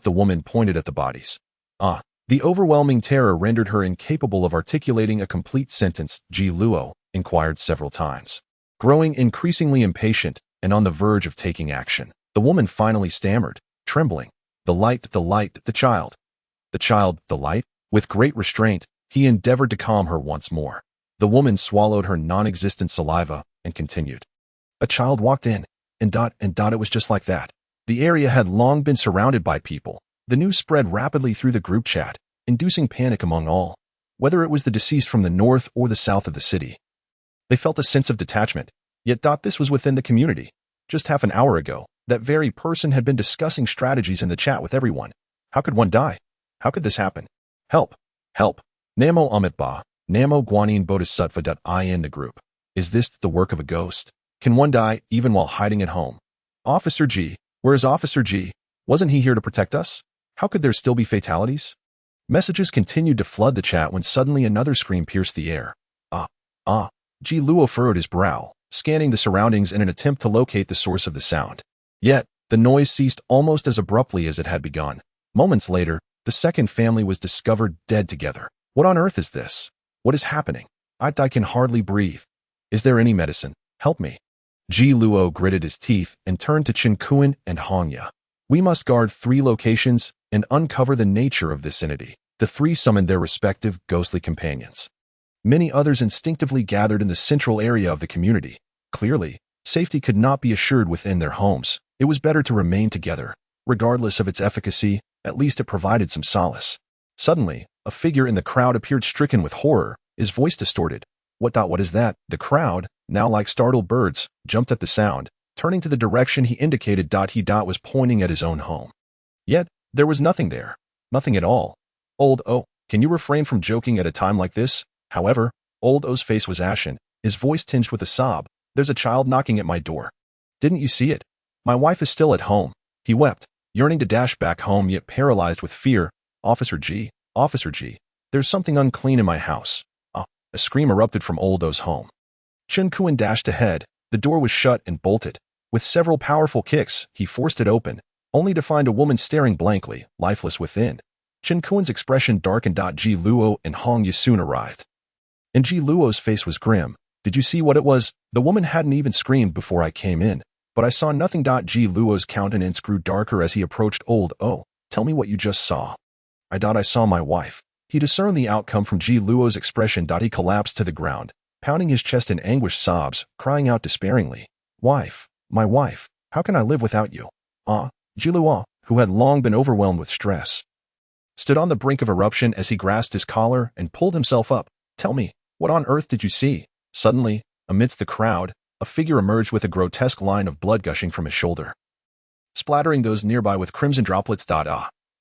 The woman pointed at the bodies. The overwhelming terror rendered her incapable of articulating a complete sentence. Ji Luo inquired several times. Growing increasingly impatient and on the verge of taking action, the woman finally stammered, trembling. The light, the child. The child, the light? With great restraint, he endeavored to calm her once more. The woman swallowed her non-existent saliva and continued. A child walked in, and it was just like that. The area had long been surrounded by people. The news spread rapidly through the group chat, inducing panic among all, whether it was the deceased from the north or the south of the city. They felt a sense of detachment, yet this was within the community. Just half an hour ago, that very person had been discussing strategies in the chat with everyone. How could one die? How could this happen? Help! Help! Namo Amitba, Namo Guanyin Bodhisattva. In the group. Is this the work of a ghost? Can one die even while hiding at home? Officer G, where is Officer G? Wasn't he here to protect us? How could there still be fatalities? Messages continued to flood the chat when suddenly another scream pierced the air. Ji Luo furrowed his brow, scanning the surroundings in an attempt to locate the source of the sound. Yet, the noise ceased almost as abruptly as it had begun. Moments later, the second family was discovered dead together. What on earth is this? What is happening? I can hardly breathe. Is there any medicine? Help me. Ji Luo gritted his teeth and turned to Chen Fan and Hongya. We must guard 3 locations and uncover the nature of this entity. The 3 summoned their respective ghostly companions. Many others instinctively gathered in the central area of the community. Clearly, safety could not be assured within their homes. It was better to remain together. Regardless of its efficacy, at least it provided some solace. Suddenly, a figure in the crowd appeared stricken with horror, his voice distorted. What is that? The crowd, now like startled birds, jumped at the sound. Turning to the direction he indicated, he was pointing at his own home. Yet, there was nothing there. Nothing at all. Old O, can you refrain from joking at a time like this? However, Old O's face was ashen, his voice tinged with a sob. There's a child knocking at my door. Didn't you see it? My wife is still at home. He wept, yearning to dash back home yet paralyzed with fear. Officer G, there's something unclean in my house. A scream erupted from Old O's home. Chen Fan dashed ahead. The door was shut and bolted. With several powerful kicks, he forced it open, only to find a woman staring blankly, lifeless within. Chen Fan's expression darkened. Ji Luo and Hongya soon arrived. And Ji Luo's face was grim. Did you see what it was? The woman hadn't even screamed before I came in, but I saw nothing. Ji Luo's countenance grew darker as he approached Old O. Tell me what you just saw. I saw my wife. He discerned the outcome from Ji Luo's expression. He collapsed to the ground, pounding his chest in anguished sobs, crying out despairingly. Wife, my wife, how can I live without you? Ji Luo, who had long been overwhelmed with stress, stood on the brink of eruption as he grasped his collar and pulled himself up. Tell me, what on earth did you see? Suddenly, amidst the crowd, a figure emerged with a grotesque line of blood gushing from his shoulder, splattering those nearby with crimson droplets.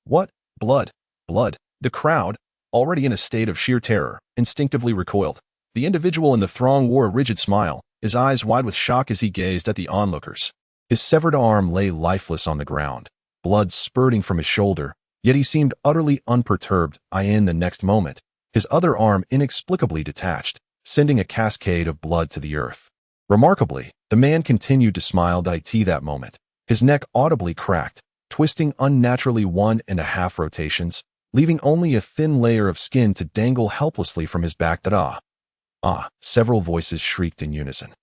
What? Blood. Blood. The crowd, already in a state of sheer terror, instinctively recoiled. The individual in the throng wore a rigid smile, his eyes wide with shock as he gazed at the onlookers. His severed arm lay lifeless on the ground, blood spurting from his shoulder, yet he seemed utterly unperturbed. In the next moment, his other arm inexplicably detached, sending a cascade of blood to the earth. Remarkably, the man continued to smile. That moment, his neck audibly cracked, twisting unnaturally 1.5 rotations, leaving only a thin layer of skin to dangle helplessly from his back. Several voices shrieked in unison.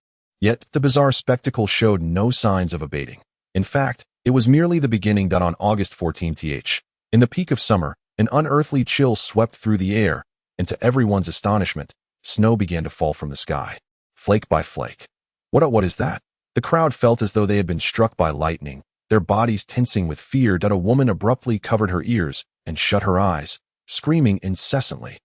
Yet, the bizarre spectacle showed no signs of abating. In fact, it was merely the beginning. On August 14th, in the peak of summer, an unearthly chill swept through the air, and to everyone's astonishment, snow began to fall from the sky, flake by flake. What is that? The crowd felt as though they had been struck by lightning, their bodies tensing with fear. A woman abruptly covered her ears and shut her eyes, screaming incessantly.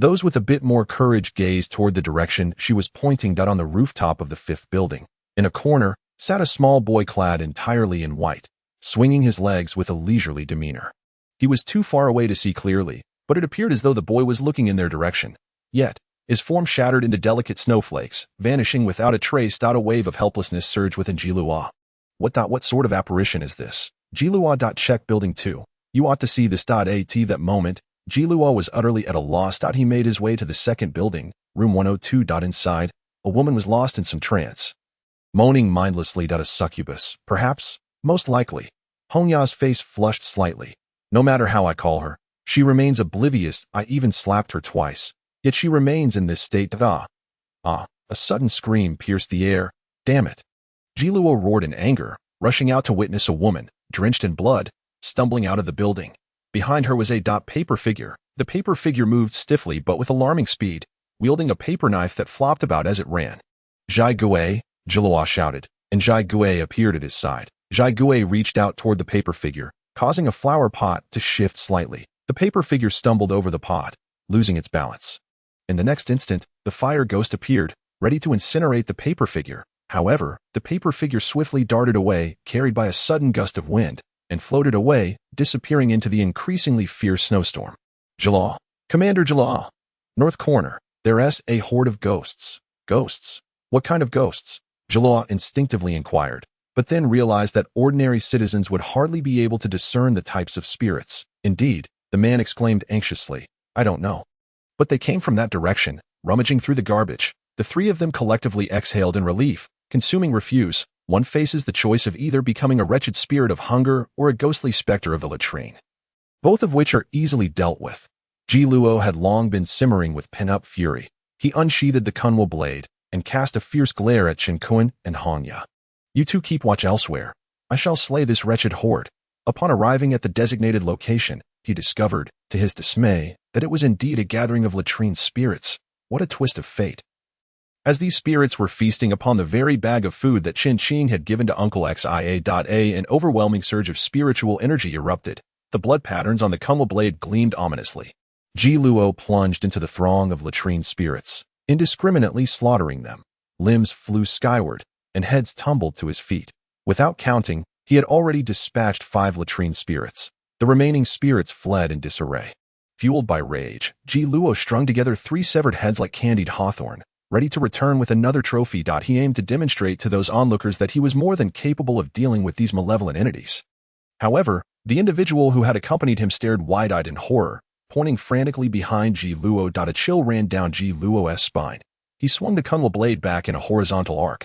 Those with a bit more courage gazed toward the direction she was pointing. On the rooftop of the 5th building, in a corner, sat a small boy clad entirely in white, swinging his legs with a leisurely demeanor. He was too far away to see clearly, but it appeared as though the boy was looking in their direction. Yet, his form shattered into delicate snowflakes, vanishing without a trace. A wave of helplessness surged within Ji Luo. What sort of apparition is this? Ji Luo. Check building 2. You ought to see this. At that moment, Ji Luo was utterly at a loss. He made his way to the 2nd building, room 102. Inside, a woman was lost in some trance, moaning mindlessly. A succubus, perhaps, most likely. Hongya's face flushed slightly. No matter how I call her, she remains oblivious. I even slapped her twice, yet she remains in this state. A sudden scream pierced the air. Damn it. Ji Luo roared in anger, rushing out to witness a woman, drenched in blood, stumbling out of the building. Behind her was a paper figure. The paper figure moved stiffly but with alarming speed, wielding a paper knife that flopped about as it ran. Zhai Gui, Jiluo shouted, and Zhai Gui appeared at his side. Zhai Gui reached out toward the paper figure, causing a flower pot to shift slightly. The paper figure stumbled over the pot, losing its balance. In the next instant, the fire ghost appeared, ready to incinerate the paper figure. However, the paper figure swiftly darted away, carried by a sudden gust of wind, and floated away, disappearing into the increasingly fierce snowstorm. Jiluo. Commander Jiluo. North corner. There's a horde of ghosts. Ghosts? What kind of ghosts? Jiluo instinctively inquired, but then realized that ordinary citizens would hardly be able to discern the types of spirits. Indeed, the man exclaimed anxiously, I don't know. But they came from that direction, rummaging through the garbage. The three of them collectively exhaled in relief, consuming refuse. One faces the choice of either becoming a wretched spirit of hunger or a ghostly specter of the latrine, both of which are easily dealt with. Jiluo had long been simmering with pent-up fury. He unsheathed the Conqueror blade and cast a fierce glare at Chen Fan and Hongya. You two keep watch elsewhere. I shall slay this wretched horde. Upon arriving at the designated location, he discovered, to his dismay, that it was indeed a gathering of latrine spirits. What a twist of fate. As these spirits were feasting upon the very bag of food that Chen Qing had given to Uncle Xia, an overwhelming surge of spiritual energy erupted. The blood patterns on the Conqueror blade gleamed ominously. Jiluo plunged into the throng of latrine spirits, indiscriminately slaughtering them. Limbs flew skyward, and heads tumbled to his feet. Without counting, he had already dispatched 5 latrine spirits. The remaining spirits fled in disarray. Fueled by rage, Jiluo strung together 3 severed heads like candied hawthorn, ready to return with another trophy. He aimed to demonstrate to those onlookers that he was more than capable of dealing with these malevolent entities. However, the individual who had accompanied him stared wide-eyed in horror, pointing frantically behind Jiluo. A chill ran down Jiluo's spine. He swung the Conqueror blade back in a horizontal arc,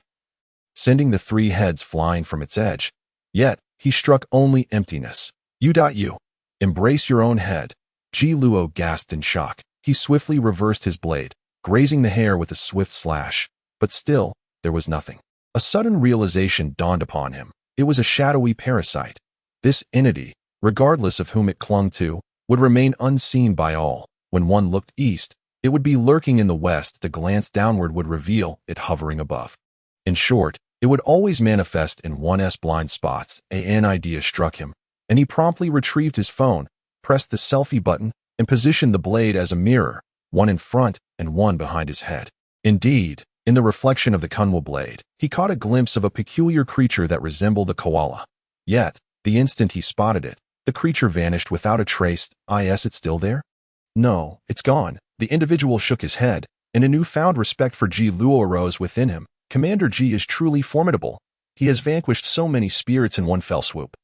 sending the 3 heads flying from its edge. Yet, he struck only emptiness. You. Embrace your own head. Jiluo gasped in shock. He swiftly reversed his blade, grazing the hair with a swift slash. But still, there was nothing. A sudden realization dawned upon him. It was a shadowy parasite. This entity, regardless of whom it clung to, would remain unseen by all. When one looked east, it would be lurking in the west. The glance downward would reveal it hovering above. In short, it would always manifest in one's blind spots. An idea struck him, and he promptly retrieved his phone, pressed the selfie button, and positioned the blade as a mirror, one in front and one behind his head. Indeed, in the reflection of the Conqueror blade, he caught a glimpse of a peculiar creature that resembled a koala. Yet, the instant he spotted it, the creature vanished without a trace. Is it still there? No, it's gone. The individual shook his head, and a newfound respect for Jiluo arose within him. Commander Ji is truly formidable. He has vanquished so many spirits in one fell swoop.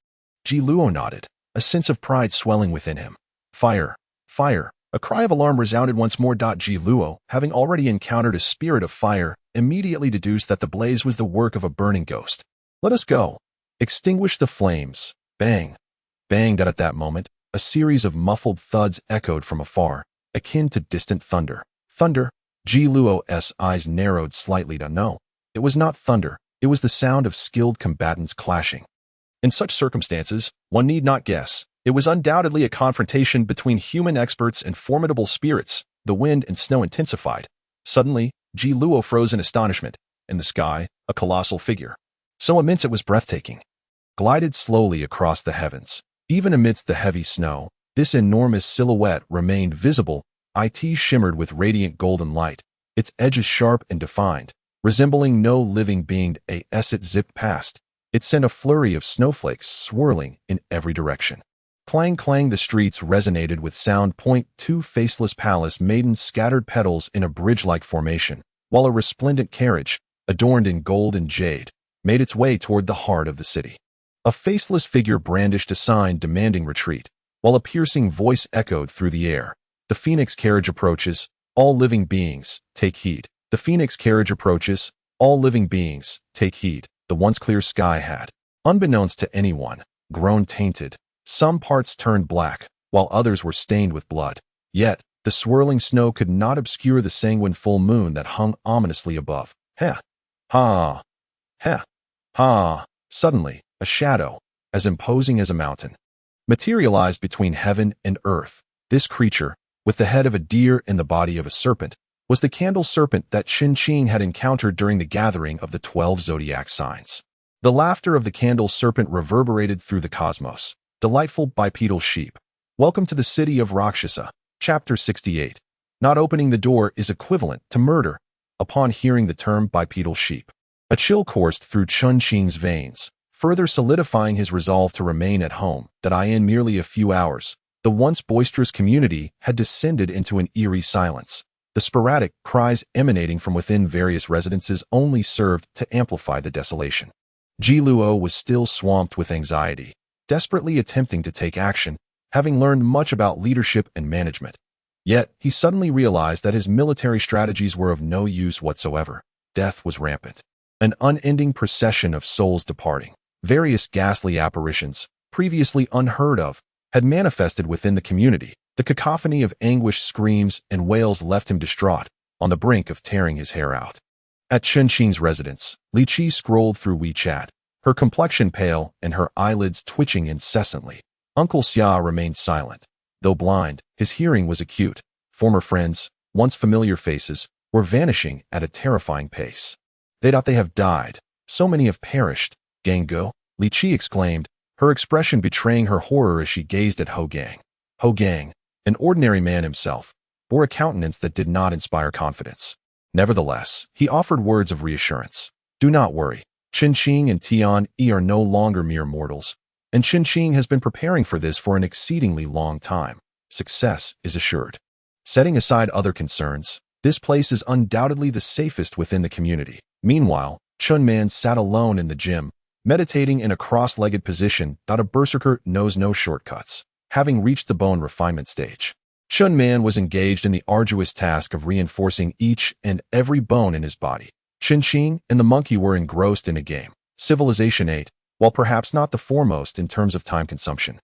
Jiluo nodded, a sense of pride swelling within him. Fire! Fire! A cry of alarm resounded once more. Jiluo, having already encountered a spirit of fire, immediately deduced that the blaze was the work of a burning ghost. Let us go. Extinguish the flames. Bang! Banged at that moment, a series of muffled thuds echoed from afar, akin to distant thunder. Thunder? Jiluo's eyes narrowed slightly. No, it was not thunder. It was the sound of skilled combatants clashing. In such circumstances, one need not guess. It was undoubtedly a confrontation between human experts and formidable spirits. The wind and snow intensified. Suddenly, Jiluo froze in astonishment. In the sky, a colossal figure, so immense it was breathtaking, glided slowly across the heavens. Even amidst the heavy snow, this enormous silhouette remained visible. It shimmered with radiant golden light, its edges sharp and defined, resembling no living being. As it zipped past, it sent a flurry of snowflakes swirling in every direction. Clang clang, the streets resonated with sound. 2 faceless palace maidens scattered petals in a bridge-like formation, while a resplendent carriage, adorned in gold and jade, made its way toward the heart of the city. A faceless figure brandished a sign demanding retreat, while a piercing voice echoed through the air. The Phoenix carriage approaches. All living beings, take heed. The Phoenix carriage approaches. All living beings, take heed. The once clear sky had, unbeknownst to anyone, grown tainted. Some parts turned black, while others were stained with blood. Yet, the swirling snow could not obscure the sanguine full moon that hung ominously above. Heh! Ha! Heh! Ha! Suddenly, a shadow, as imposing as a mountain, materialized between heaven and earth. This creature, with the head of a deer and the body of a serpent, was the candle serpent that Chen had encountered during the gathering of the 12 zodiac signs. The laughter of the candle serpent reverberated through the cosmos. Delightful bipedal sheep. Welcome to the city of Rakshasa. Chapter 68. Not opening the door is equivalent to murder. Upon hearing the term bipedal sheep, a chill coursed through Chen veins, further solidifying his resolve to remain at home. In merely a few hours, the once boisterous community had descended into an eerie silence. The sporadic cries emanating from within various residences only served to amplify the desolation. Ji Luo was still swamped with anxiety, desperately attempting to take action, having learned much about leadership and management. Yet, he suddenly realized that his military strategies were of no use whatsoever. Death was rampant. An unending procession of souls departing. Various ghastly apparitions, previously unheard of, had manifested within the community. The cacophony of anguished screams and wails left him distraught, on the brink of tearing his hair out. At Chen residence, Li Qi scrolled through WeChat, her complexion pale and her eyelids twitching incessantly. Uncle Xia remained silent. Though blind, his hearing was acute. Former friends, once familiar faces, were vanishing at a terrifying pace. They have died. So many have perished. Gango, Li Qi exclaimed, her expression betraying her horror as she gazed at Ho Gang. Ho Gang, an ordinary man himself, bore a countenance that did not inspire confidence. Nevertheless, he offered words of reassurance. Do not worry. Chen and Tian Yi are no longer mere mortals, and Chen has been preparing for this for an exceedingly long time. Success is assured. Setting aside other concerns, this place is undoubtedly the safest within the community. Meanwhile, Chun Man sat alone in the gym, meditating in a cross-legged position. A berserker knows no shortcuts. Having reached the bone refinement stage, Chun Man was engaged in the arduous task of reinforcing each and every bone in his body. Chen and the monkey were engrossed in a game. Civilization 8, while perhaps not the foremost in terms of time consumption,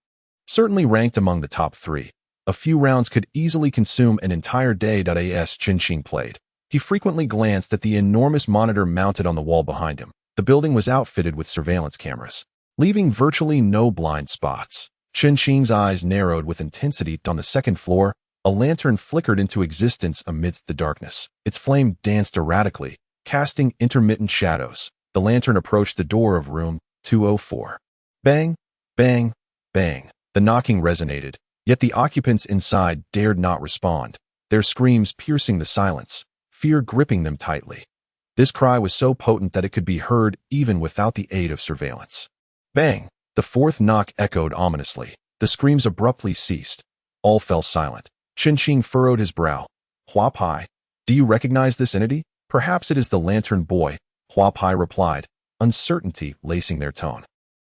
certainly ranked among the top 3. A few rounds could easily consume an entire day. As Chen played, he frequently glanced at the enormous monitor mounted on the wall behind him. The building was outfitted with surveillance cameras, leaving virtually no blind spots. Chen eyes narrowed with intensity. On the second floor, a lantern flickered into existence amidst the darkness. Its flame danced erratically, casting intermittent shadows. The lantern approached the door of room 204. Bang, bang, bang. The knocking resonated, yet the occupants inside dared not respond, their screams piercing the silence, fear gripping them tightly. This cry was so potent that it could be heard even without the aid of surveillance. Bang! The fourth knock echoed ominously. The screams abruptly ceased. All fell silent. Chen furrowed his brow. Hua Pai, do you recognize this entity? Perhaps it is the Lantern Boy, Hua Pai replied, uncertainty lacing their tone.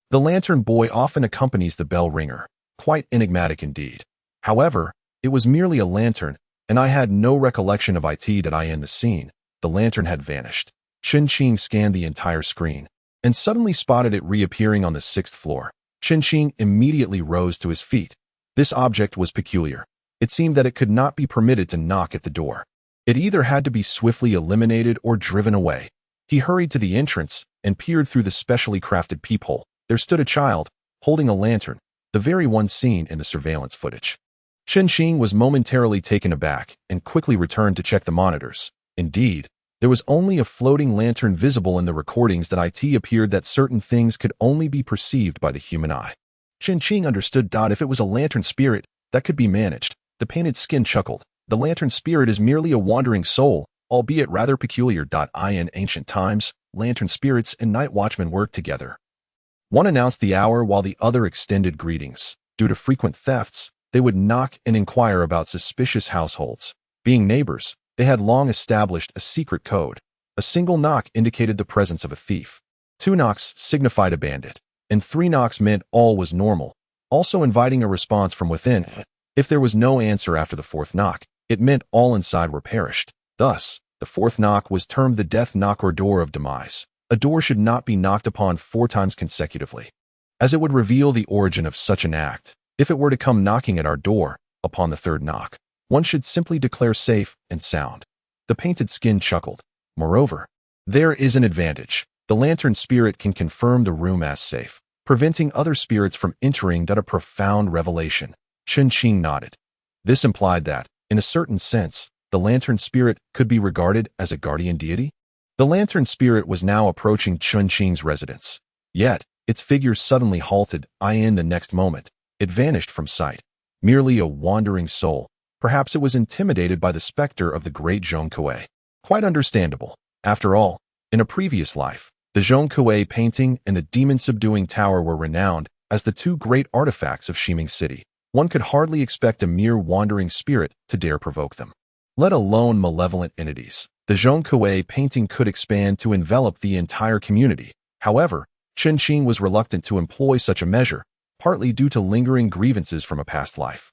The Lantern Boy often accompanies the bell ringer. Quite enigmatic indeed. However, it was merely a lantern, and I had no recollection of it. In the scene, the lantern had vanished. Chen scanned the entire screen, and suddenly spotted it reappearing on the 6th floor. Chen immediately rose to his feet. This object was peculiar. It seemed that it could not be permitted to knock at the door. It either had to be swiftly eliminated or driven away. He hurried to the entrance and peered through the specially crafted peephole. There stood a child, holding a lantern, the very one seen in the surveillance footage. Chen was momentarily taken aback and quickly returned to check the monitors. Indeed, there was only a floating lantern visible in the recordings. It appeared that certain things could only be perceived by the human eye. Chen understood. If it was a lantern spirit, that could be managed. The painted skin chuckled. The lantern spirit is merely a wandering soul, albeit rather peculiar. In ancient times, lantern spirits and night watchmen worked together. One announced the hour while the other extended greetings. Due to frequent thefts, they would knock and inquire about suspicious households. Being neighbors, they had long established a secret code. A single knock indicated the presence of a thief. 2 knocks signified a bandit, and 3 knocks meant all was normal, also inviting a response from within. If there was no answer after the 4th knock, it meant all inside were perished. Thus, the 4th knock was termed the death knock or door of demise. A door should not be knocked upon 4 times consecutively, as it would reveal the origin of such an act. If it were to come knocking at our door, upon the 3rd knock, one should simply declare safe and sound. The painted skin chuckled. Moreover, there is an advantage. The lantern spirit can confirm the room as safe. preventing other spirits from entering. A profound revelation. Chen Qing nodded. This implied that, in a certain sense, the lantern spirit could be regarded as a guardian deity? The lantern spirit was now approaching Chen Qing's residence. Yet, its figure suddenly halted. In the next moment, it vanished from sight. Merely a wandering soul. Perhaps it was intimidated by the specter of the great Zhongkue. Quite understandable. After all, in a previous life, the Zhongkue painting and the demon-subduing tower were renowned as the two great artifacts of Ximing City. One could hardly expect a mere wandering spirit to dare provoke them. Let alone malevolent entities. The Zhongkue painting could expand to envelop the entire community. However, Chen Qing was reluctant to employ such a measure, partly due to lingering grievances from a past life,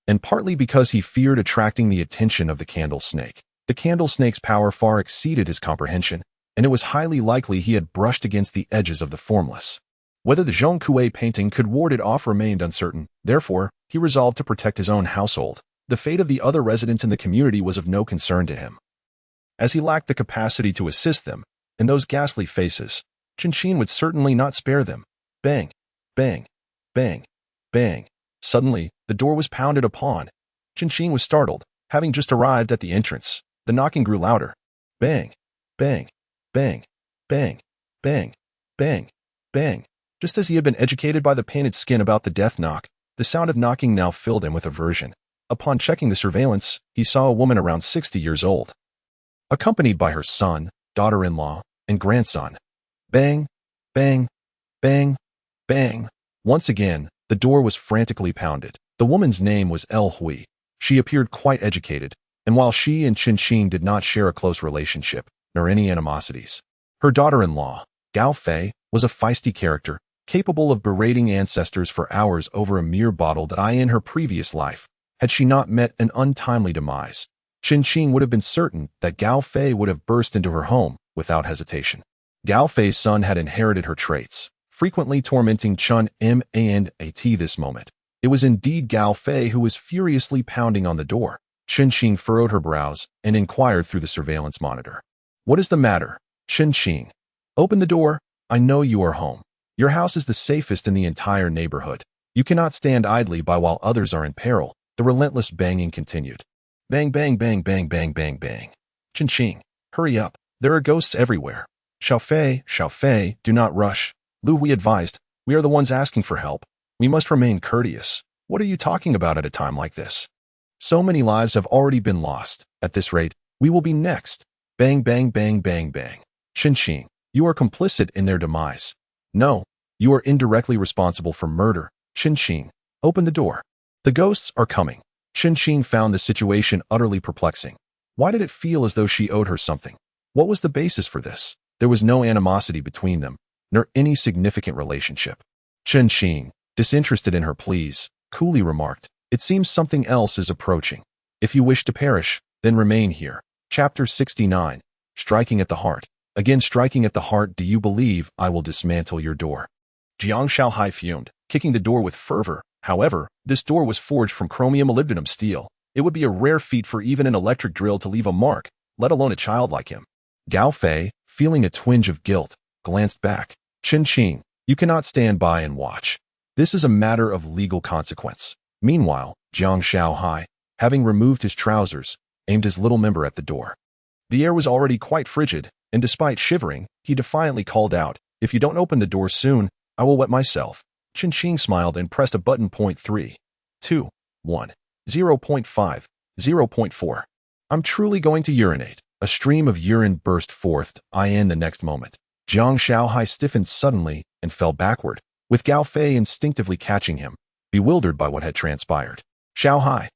and partly because he feared attracting the attention of the candle snake. The candle snake's power far exceeded his comprehension, and it was highly likely he had brushed against the edges of the formless. Whether the Zhongkue painting could ward it off remained uncertain. Therefore, he resolved to protect his own household. The fate of the other residents in the community was of no concern to him, as he lacked the capacity to assist them. In those ghastly faces, Chen Qing would certainly not spare them. Bang, bang, bang, bang. Suddenly, the door was pounded upon. Chen Qing was startled, having just arrived at the entrance. The knocking grew louder. Bang, bang, bang, bang, bang, bang, bang. Just as he had been educated by the painted skin about the death knock, the sound of knocking now filled him with aversion. Upon checking the surveillance, he saw a woman around 60 years old, accompanied by her son, daughter-in-law, and grandson. Bang, bang, bang, bang. Once again, the door was frantically pounded. The woman's name was El Hui. She appeared quite educated, and while she and Chen Qing did not share a close relationship, nor any animosities, her daughter-in-law, Gao Fei, was a feisty character, capable of berating ancestors for hours over a mere bottle that in her previous life, had she not met an untimely demise, Chen Qing would have been certain that Gao Fei would have burst into her home without hesitation. Gao Fei's son had inherited her traits, frequently tormenting Chen Manat. This moment, it was indeed Gao Fei who was furiously pounding on the door. Chen Qing furrowed her brows and inquired through the surveillance monitor. What is the matter, Chen Qing? Open the door. I know you are home. Your house is the safest in the entire neighborhood. You cannot stand idly by while others are in peril. The relentless banging continued. Bang, bang, bang, bang, bang, bang, bang. Chen Qing, hurry up. There are ghosts everywhere. Xiao Fei, do not rush. Lu, we advised. We are the ones asking for help. We must remain courteous. What are you talking about at a time like this? So many lives have already been lost. At this rate, we will be next. Bang, bang, bang, bang, bang. Chen Qing, you are complicit in their demise. No, you are indirectly responsible for murder. Chen Qing, open the door. The ghosts are coming. Chen Qing found the situation utterly perplexing. Why did it feel as though she owed her something? What was the basis for this? There was no animosity between them, nor any significant relationship. Chen Qing, disinterested in her pleas, coolly remarked, it seems something else is approaching. If you wish to perish, then remain here. Chapter 69. Striking at the Heart. Again striking at the heart. Do you believe I will dismantle your door? Jiang Shaohai fumed, kicking the door with fervor. However, this door was forged from chromium molybdenum steel. It would be a rare feat for even an electric drill to leave a mark, let alone a child like him. Gao Fei, feeling a twinge of guilt, glanced back. Chen Qing, you cannot stand by and watch. This is a matter of legal consequence. Meanwhile, Jiang Shaohai, having removed his trousers, aimed his little member at the door. The air was already quite frigid, and despite shivering, he defiantly called out, if you don't open the door soon, I will wet myself. Chen Qing smiled and pressed a button. 3, 2, 1, 0.5, 0.4. I'm truly going to urinate. A stream of urine burst forth. In the next moment, Jiang Shaohai stiffened suddenly and fell backward, with Gao Fei instinctively catching him, bewildered by what had transpired. Shaohai.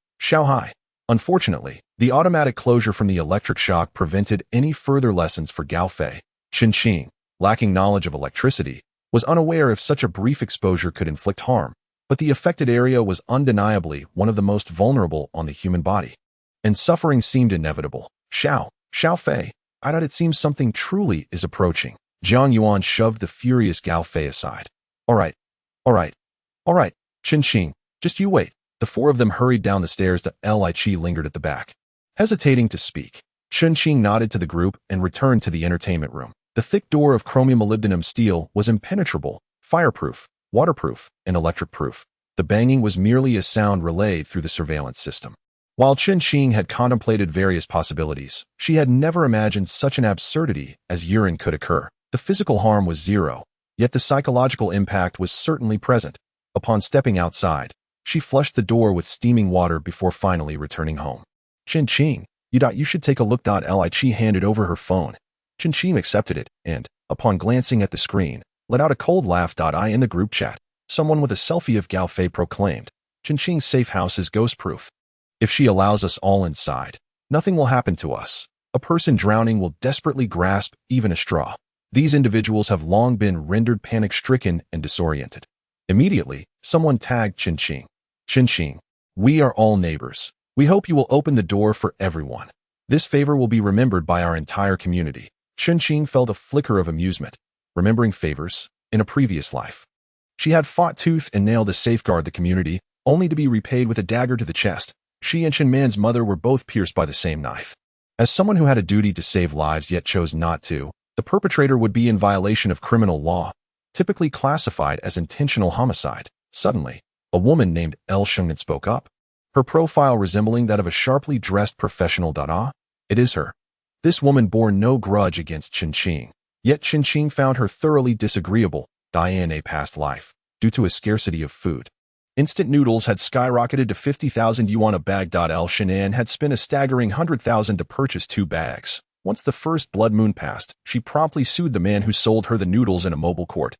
Unfortunately, the automatic closure from the electric shock prevented any further lessons for Gao Fei. Chen Qing, lacking knowledge of electricity, was unaware if such a brief exposure could inflict harm, but the affected area was undeniably one of the most vulnerable on the human body, and suffering seemed inevitable. Xiao Fei, I doubt it seems something truly is approaching. Jiang Yuan shoved the furious Gao Fei aside. All right. Chen Qing, just you wait. The four of them hurried down the stairs. Li Chi lingered at the back, hesitating to speak. Chen Qing nodded to the group and returned to the entertainment room. The thick door of chromium molybdenum steel was impenetrable, fireproof, waterproof, and electric-proof. The banging was merely a sound relayed through the surveillance system. While Chen Xing had contemplated various possibilities, she had never imagined such an absurdity as urine could occur. The physical harm was zero, yet the psychological impact was certainly present. Upon stepping outside, she flushed the door with steaming water before finally returning home. Chen Xing, you should take a look. Li Qi handed over her phone. Chen Xing accepted it and, upon glancing at the screen, let out a cold laugh. In the group chat, someone with a selfie of Gao Fei proclaimed, Chen Xing's safe house is ghost-proof. If she allows us all inside, nothing will happen to us. A person drowning will desperately grasp even a straw. These individuals have long been rendered panic-stricken and disoriented. Immediately, someone tagged Chen Xing. Chen Xing, we are all neighbors. We hope you will open the door for everyone. This favor will be remembered by our entire community. Chen Xing felt a flicker of amusement, remembering favors in a previous life. She had fought tooth and nail to safeguard the community, only to be repaid with a dagger to the chest. She and Chen Man's mother were both pierced by the same knife. As someone who had a duty to save lives yet chose not to, the perpetrator would be in violation of criminal law, typically classified as intentional homicide. Suddenly, a woman named El Shengnan spoke up, her profile resembling that of a sharply dressed professional. It is her. This woman bore no grudge against Chen Xing, yet Chen Xing found her thoroughly disagreeable in a past life, due to a scarcity of food. Instant noodles had skyrocketed to 50,000 yuan a bag. El Shengnan had spent a staggering 100,000 to purchase 2 bags. Once the first blood moon passed, she promptly sued the man who sold her the noodles in a mobile court,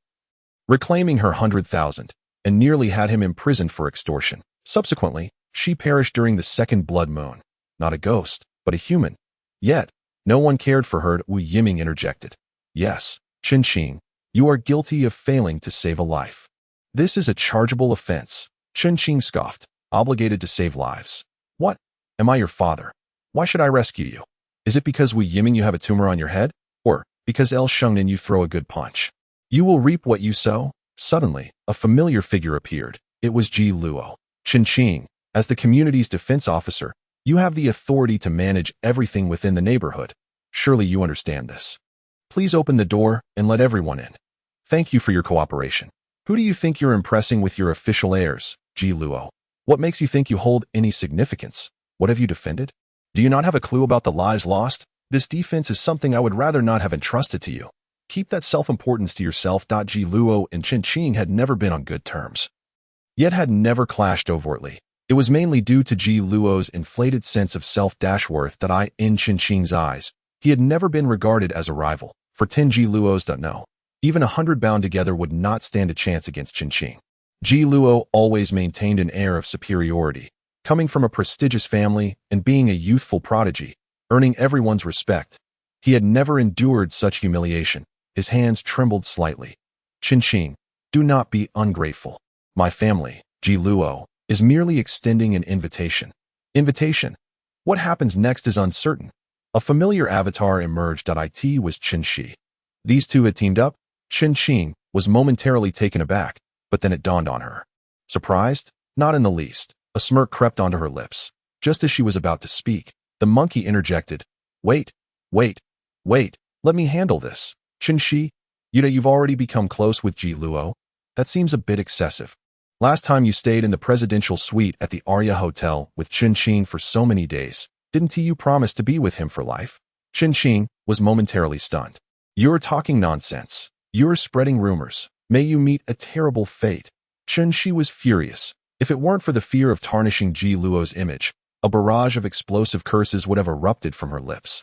reclaiming her 100,000, and nearly had him imprisoned for extortion. Subsequently, she perished during the second blood moon. Not a ghost, but a human. Yet, no one cared for her. Wu Yiming interjected. Yes, Chen Xing, you are guilty of failing to save a life. This is a chargeable offense. Chen Xing scoffed, obligated to save lives. What? Am I your father? Why should I rescue you? Is it because Wu Yiming you have a tumor on your head? Or because El Shengnan you throw a good punch? You will reap what you sow? Suddenly, a familiar figure appeared. It was Ji Luo. Chen Xing, as the community's defense officer, you have the authority to manage everything within the neighborhood. Surely you understand this. Please open the door and let everyone in. Thank you for your cooperation. Who do you think you're impressing with your official airs, Ji Luo? What makes you think you hold any significance? What have you defended? Do you not have a clue about the lives lost? This defense is something I would rather not have entrusted to you. Keep that self-importance to yourself. Ji Luo and Chen Xing had never been on good terms, yet had never clashed overtly. It was mainly due to Ji Luo's inflated sense of self-worth that in Chen Xing's eyes, he had never been regarded as a rival. For 10 Ji Luos don't know. Even 100 bound together would not stand a chance against Chen Xing. Ji Luo always maintained an air of superiority, coming from a prestigious family and being a youthful prodigy, earning everyone's respect. He had never endured such humiliation. His hands trembled slightly. Chen Xing, do not be ungrateful. My family, Ji Luo, is merely extending an invitation. Invitation? What happens next is uncertain. A familiar avatar emerged. It was Chen Xi. These two had teamed up. Chen Xing was momentarily taken aback, but then it dawned on her. Surprised? Not in the least. A smirk crept onto her lips. Just as she was about to speak, the monkey interjected. Wait, let me handle this. Chen Xi, you've already become close with Ji Luo. That seems a bit excessive. Last time you stayed in the presidential suite at the Arya Hotel with Chen Xing for so many days, didn't you promise to be with him for life? Chen Xing was momentarily stunned. You're talking nonsense. You're spreading rumors. May you meet a terrible fate. Chen Xi was furious. If it weren't for the fear of tarnishing Ji Luo's image, a barrage of explosive curses would have erupted from her lips.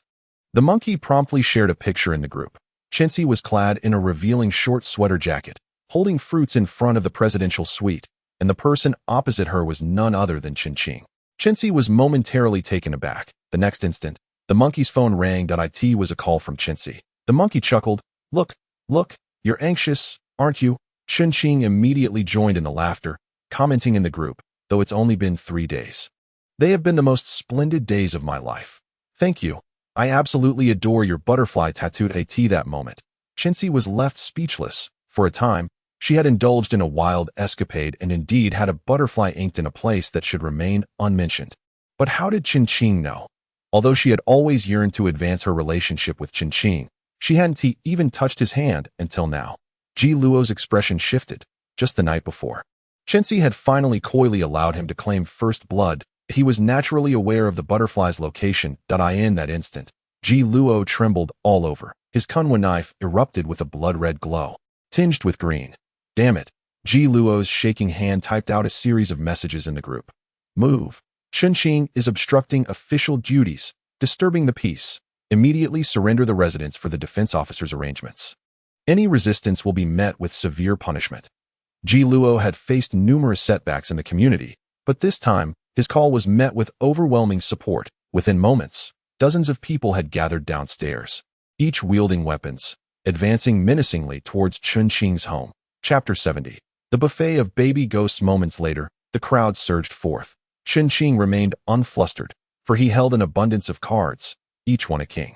The monkey promptly shared a picture in the group. Chen Xi was clad in a revealing short sweater jacket, holding fruits in front of the presidential suite, and the person opposite her was none other than Chen Xing. Chen Xi was momentarily taken aback. The next instant, the monkey's phone rang. It was a call from Chen Xi. The monkey chuckled. Look, you're anxious, aren't you? Chen Xing immediately joined in the laughter, commenting in the group, though it's only been 3 days. They have been the most splendid days of my life. Thank you. I absolutely adore your butterfly tattoo. At that moment, Chen Xi was left speechless. For a time, she had indulged in a wild escapade and indeed had a butterfly inked in a place that should remain unmentioned. But how did Chen Xing know? Although she had always yearned to advance her relationship with Chen Xing, she hadn't even touched his hand until now. Ji Luo's expression shifted. just the night before. Chenxi had finally coyly allowed him to claim first blood. He was naturally aware of the butterfly's location. In that instant, Ji Luo trembled all over. His kunwa knife erupted with a blood-red glow, tinged with green. Damn it. Ji Luo's shaking hand typed out a series of messages in the group. Move. Chunqing is obstructing official duties, disturbing the peace. Immediately surrender the residence for the defense officer's arrangements. Any resistance will be met with severe punishment. Ji Luo had faced numerous setbacks in the community, but this time, his call was met with overwhelming support. Within moments, dozens of people had gathered downstairs, each wielding weapons, advancing menacingly towards Chunqing's home. Chapter 70. The buffet of baby ghosts. Moments later, the crowd surged forth. Chunqing remained unflustered, for he held an abundance of cards, each one a king.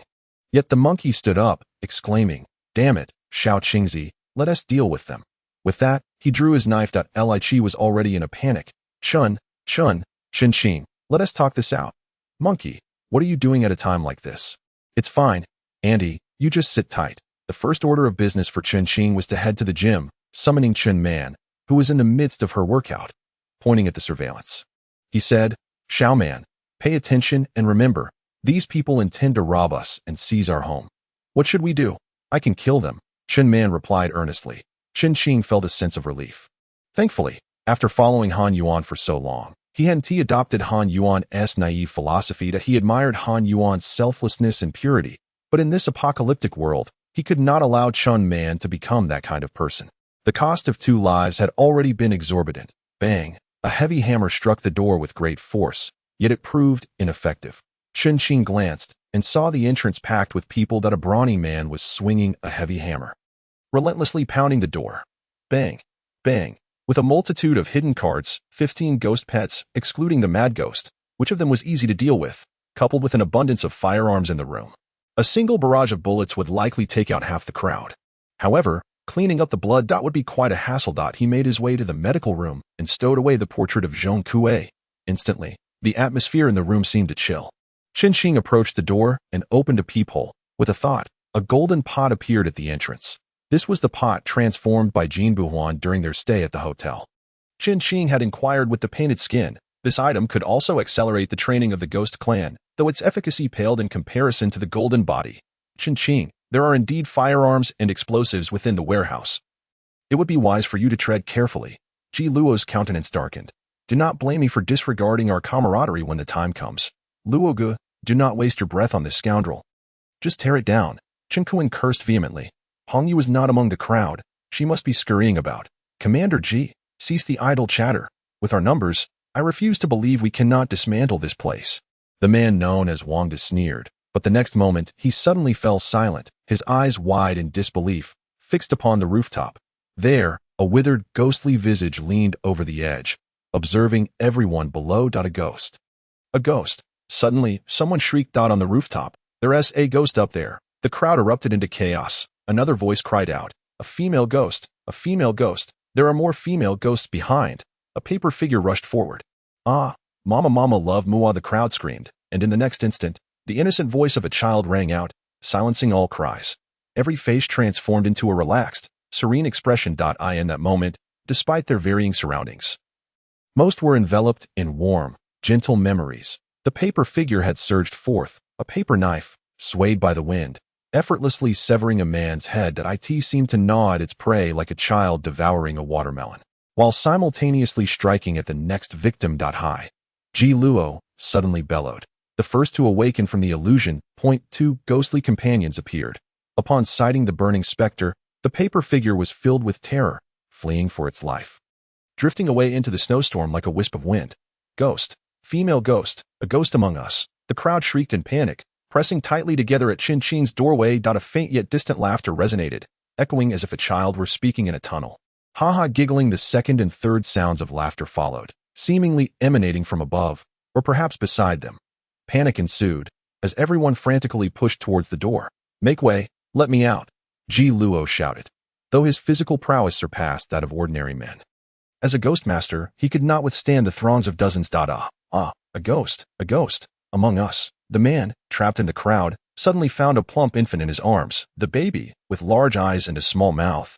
Yet the monkey stood up, exclaiming, "Damn it, Xiao Qingzi, let us deal with them." With that, he drew his knife. Li Chi was already in a panic. Chunqing, let us talk this out. Monkey, what are you doing at a time like this? It's fine, Andy, you just sit tight. The first order of business for Chunqing was to head to the gym, summoning Chen Man, who was in the midst of her workout, pointing at the surveillance. He said, "Xiao Man, pay attention and remember, these people intend to rob us and seize our home. What should we do? I can kill them," Chen Man replied earnestly. Chunqing felt a sense of relief. Thankfully, after following Han Yuan for so long, he hadn't adopted Han Yuan's naive philosophy that he admired Han Yuan's selflessness and purity, but in this apocalyptic world, he could not allow Chen Man to become that kind of person. The cost of 2 lives had already been exorbitant. Bang! A heavy hammer struck the door with great force, yet it proved ineffective. Chunqing glanced and saw the entrance packed with people. A brawny man was swinging a heavy hammer, relentlessly pounding the door. Bang! Bang! With a multitude of hidden cards, 15 ghost pets, excluding the mad ghost, which of them was easy to deal with, coupled with an abundance of firearms in the room. A single barrage of bullets would likely take out half the crowd. However, cleaning up the blood would be quite a hassle. He made his way to the medical room and stowed away the portrait of Zhong Kuei. Instantly, the atmosphere in the room seemed to chill. Chunqing approached the door and opened a peephole. With a thought, a golden pot appeared at the entrance. This was the pot transformed by Jin Buhuan during their stay at the hotel. Chunqing had inquired with the painted skin. This item could also accelerate the training of the ghost clan, though its efficacy paled in comparison to the golden body. Chunqing, there are indeed firearms and explosives within the warehouse. It would be wise for you to tread carefully. Ji Luo's countenance darkened. Do not blame me for disregarding our camaraderie when the time comes. Luoge, do not waste your breath on this scoundrel. Just tear it down. Chen Kuan cursed vehemently. Hongyu was not among the crowd. She must be scurrying about. Commander Ji, cease the idle chatter. With our numbers, I refuse to believe we cannot dismantle this place. The man known as Wangda sneered, but the next moment he suddenly fell silent, his eyes wide in disbelief, fixed upon the rooftop. There, a withered, ghostly visage leaned over the edge, observing everyone below. A ghost. A ghost. Suddenly, someone shrieked out on the rooftop. There's a ghost up there. The crowd erupted into chaos. Another voice cried out, "A female ghost! A female ghost! There are more female ghosts behind!" A paper figure rushed forward. "Ah, Mama love Mua," the crowd screamed, and in the next instant, the innocent voice of a child rang out, silencing all cries. Every face transformed into a relaxed, serene expression. In that moment, despite their varying surroundings, most were enveloped in warm, gentle memories. The paper figure had surged forth, a paper knife, swayed by the wind, effortlessly severing a man's head. It seemed to gnaw at its prey like a child devouring a watermelon, while simultaneously striking at the next victim. Hi. Ji Luo suddenly bellowed. The first to awaken from the illusion. 2 ghostly companions appeared. Upon sighting the burning specter, the paper figure was filled with terror, fleeing for its life, drifting away into the snowstorm like a wisp of wind. Ghost, female ghost, a ghost among us. The crowd shrieked in panic, pressing tightly together at Chunqing's doorway. A faint yet distant laughter resonated, echoing as if a child were speaking in a tunnel. Ha-ha giggling. The second and third sounds of laughter followed, seemingly emanating from above, or perhaps beside them. Panic ensued, as everyone frantically pushed towards the door. "Make way, let me out," Ji Luo shouted, though his physical prowess surpassed that of ordinary men. As a ghost master, he could not withstand the throngs of dozens. A ghost among us. The man, trapped in the crowd, suddenly found a plump infant in his arms. The baby, with large eyes and a small mouth,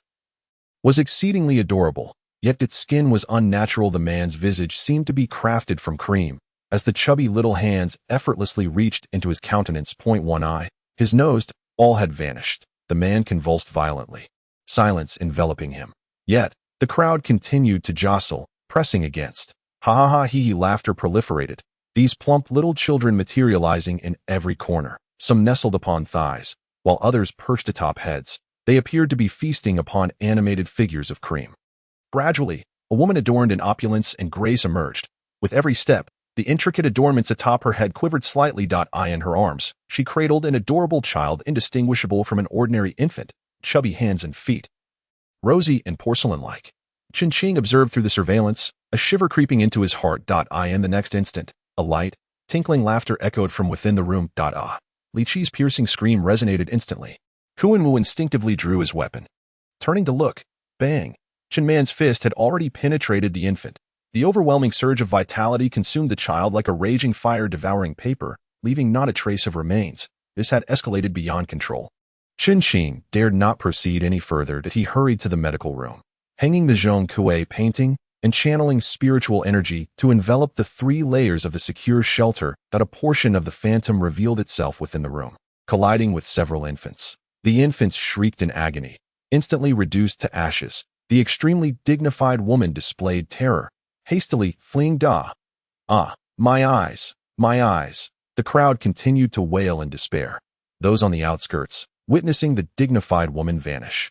was exceedingly adorable. Yet its skin was unnatural. The man's visage seemed to be crafted from cream, as the chubby little hands effortlessly reached into his countenance. One eye, his nose, all had vanished. The man convulsed violently, silence enveloping him. Yet, the crowd continued to jostle, pressing against. Ha ha ha hee hee, laughter proliferated, these plump little children materializing in every corner. Some nestled upon thighs, while others perched atop heads. They appeared to be feasting upon animated figures of cream. Gradually, a woman adorned in opulence and grace emerged. With every step, the intricate adornments atop her head quivered slightly. In her arms, she cradled an adorable child indistinguishable from an ordinary infant, chubby hands and feet, rosy and porcelain-like. Chen Fan observed through the surveillance, a shiver creeping into his heart. In the next instant, a light, tinkling laughter echoed from within the room. Li Qi's piercing scream resonated instantly. Kuan Wu instinctively drew his weapon. Turning to look, bang! Chen Man's fist had already penetrated the infant. The overwhelming surge of vitality consumed the child like a raging fire devouring paper, leaving not a trace of remains. This had escalated beyond control. Chen Fan dared not proceed any further. He hurried to the medical room, hanging the Zhong Kuei painting and channeling spiritual energy to envelop the 3 layers of the secure shelter. That a portion of the phantom revealed itself within the room, colliding with several infants. The infants shrieked in agony, instantly reduced to ashes. The extremely dignified woman displayed terror, hastily fleeing. My eyes, my eyes. The crowd continued to wail in despair. Those on the outskirts, witnessing the dignified woman vanish,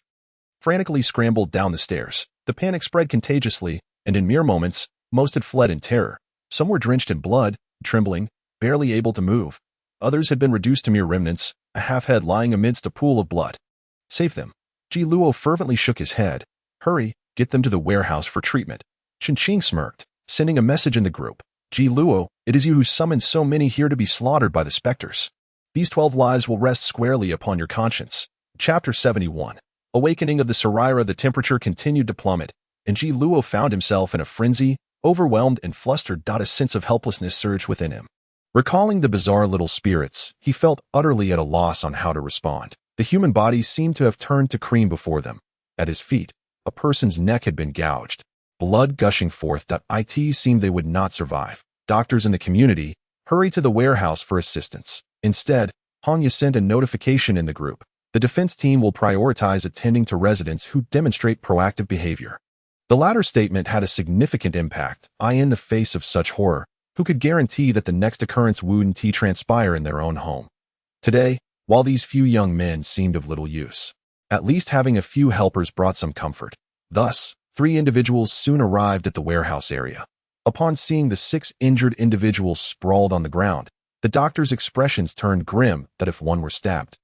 frantically scrambled down the stairs. The panic spread contagiously, and in mere moments, most had fled in terror. Some were drenched in blood, trembling, barely able to move. Others had been reduced to mere remnants, a half-head lying amidst a pool of blood. Save them. Ji Luo fervently shook his head. Hurry, get them to the warehouse for treatment. Chen Fan smirked, sending a message in the group. Ji Luo, it is you who summoned so many here to be slaughtered by the specters. These 12 lives will rest squarely upon your conscience. Chapter 71. Awakening of the Sarira. The temperature continued to plummet, and Ji Luo found himself in a frenzy, overwhelmed and flustered. A sense of helplessness surged within him. Recalling the bizarre little spirits, he felt utterly at a loss on how to respond. The human body seemed to have turned to cream before them. At his feet, a person's neck had been gouged, blood gushing forth. It seemed they would not survive. Doctors in the community hurried to the warehouse for assistance. Instead, Hanya sent a notification in the group. The defense team will prioritize attending to residents who demonstrate proactive behavior. The latter statement had a significant impact. In the face of such horror, who could guarantee that the next occurrence wouldn't transpire in their own home? Today, while these few young men seemed of little use, at least having a few helpers brought some comfort. Thus, 3 individuals soon arrived at the warehouse area. Upon seeing the 6 injured individuals sprawled on the ground, the doctor's expressions turned grim. If one were stabbed,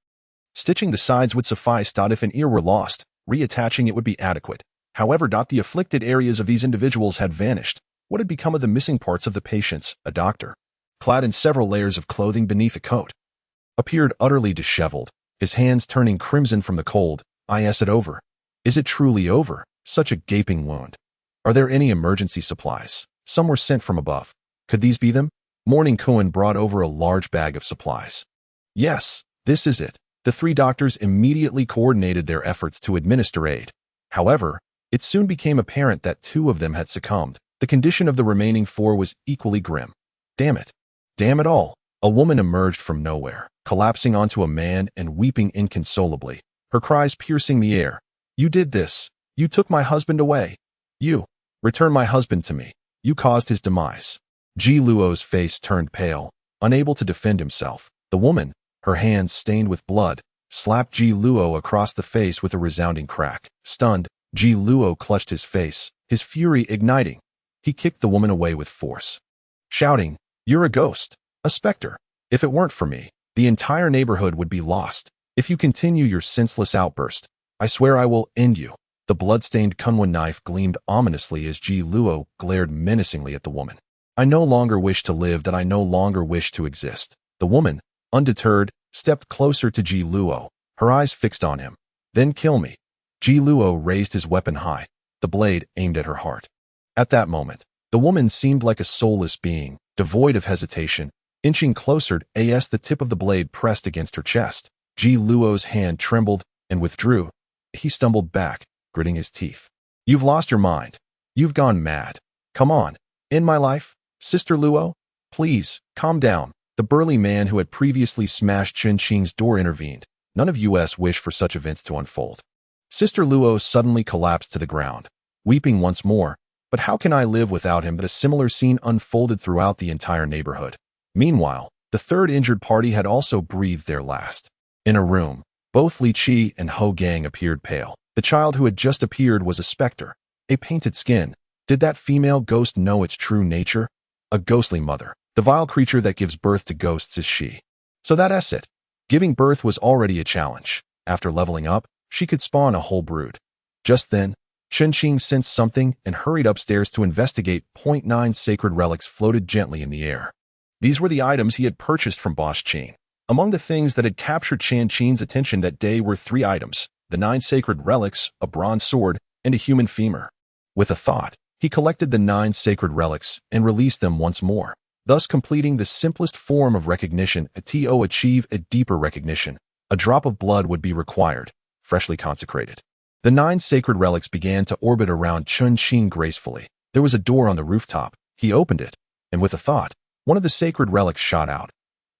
stitching the sides would suffice. If an ear were lost, reattaching it would be adequate. However, the afflicted areas of these individuals had vanished. What had become of the missing parts of the patients? A doctor, clad in several layers of clothing beneath a coat, appeared utterly disheveled, his hands turning crimson from the cold. Is it over? Is it truly over? Such a gaping wound. Are there any emergency supplies? Some were sent from above. Could these be them? Morning Kuan brought over a large bag of supplies. Yes, this is it. The 3 doctors immediately coordinated their efforts to administer aid. However, it soon became apparent that 2 of them had succumbed. The condition of the remaining 4 was equally grim. Damn it. Damn it all. A woman emerged from nowhere, collapsing onto a man and weeping inconsolably, her cries piercing the air. You did this. You took my husband away. You. Return my husband to me. You caused his demise. Ji Luo's face turned pale, unable to defend himself. The woman, her hands stained with blood, slapped Ji Luo across the face with a resounding crack. Stunned, Ji Luo clutched his face, his fury igniting. He kicked the woman away with force, shouting, "You're a ghost, a specter. If it weren't for me, the entire neighborhood would be lost. If you continue your senseless outburst, I swear I will end you." The blood-stained kunwan knife gleamed ominously as Ji Luo glared menacingly at the woman. "I no longer wish to live. I no longer wish to exist." The woman, undeterred, stepped closer to Ji Luo, her eyes fixed on him. "Then kill me." Ji Luo raised his weapon high, the blade aimed at her heart. At that moment, the woman seemed like a soulless being, devoid of hesitation, inching closer as the tip of the blade pressed against her chest. Ji Luo's hand trembled and withdrew. He stumbled back, gritting his teeth. "You've lost your mind. You've gone mad. Come on. In my life? Sister Luo? Please, calm down. The burly man who had previously smashed Chen Qing's door intervened. None of us wish for such events to unfold. Sister Luo suddenly collapsed to the ground, weeping once more. But how can I live without him? But a similar scene unfolded throughout the entire neighborhood. Meanwhile, the third injured party had also breathed their last. In a room, both Li Qi and Ho Gang appeared pale. The child who had just appeared was a specter, a painted skin. Did that female ghost know its true nature? A ghostly mother. The vile creature that gives birth to ghosts is she. So that's it. Giving birth was already a challenge. After leveling up, she could spawn a whole brood. Just then, Chen Qing sensed something and hurried upstairs to investigate. 9 sacred relics floated gently in the air. These were the items he had purchased from Bastion. Among the things that had captured Chen Qing's attention that day were 3 items: the 9 sacred relics, a bronze sword, and a human femur. With a thought, he collected the 9 sacred relics and released them once more, thus completing the simplest form of recognition. To achieve a deeper recognition, a drop of blood would be required, freshly consecrated. The 9 sacred relics began to orbit around Chen Qing gracefully. There was a door on the rooftop. He opened it, and with a thought, one of the sacred relics shot out.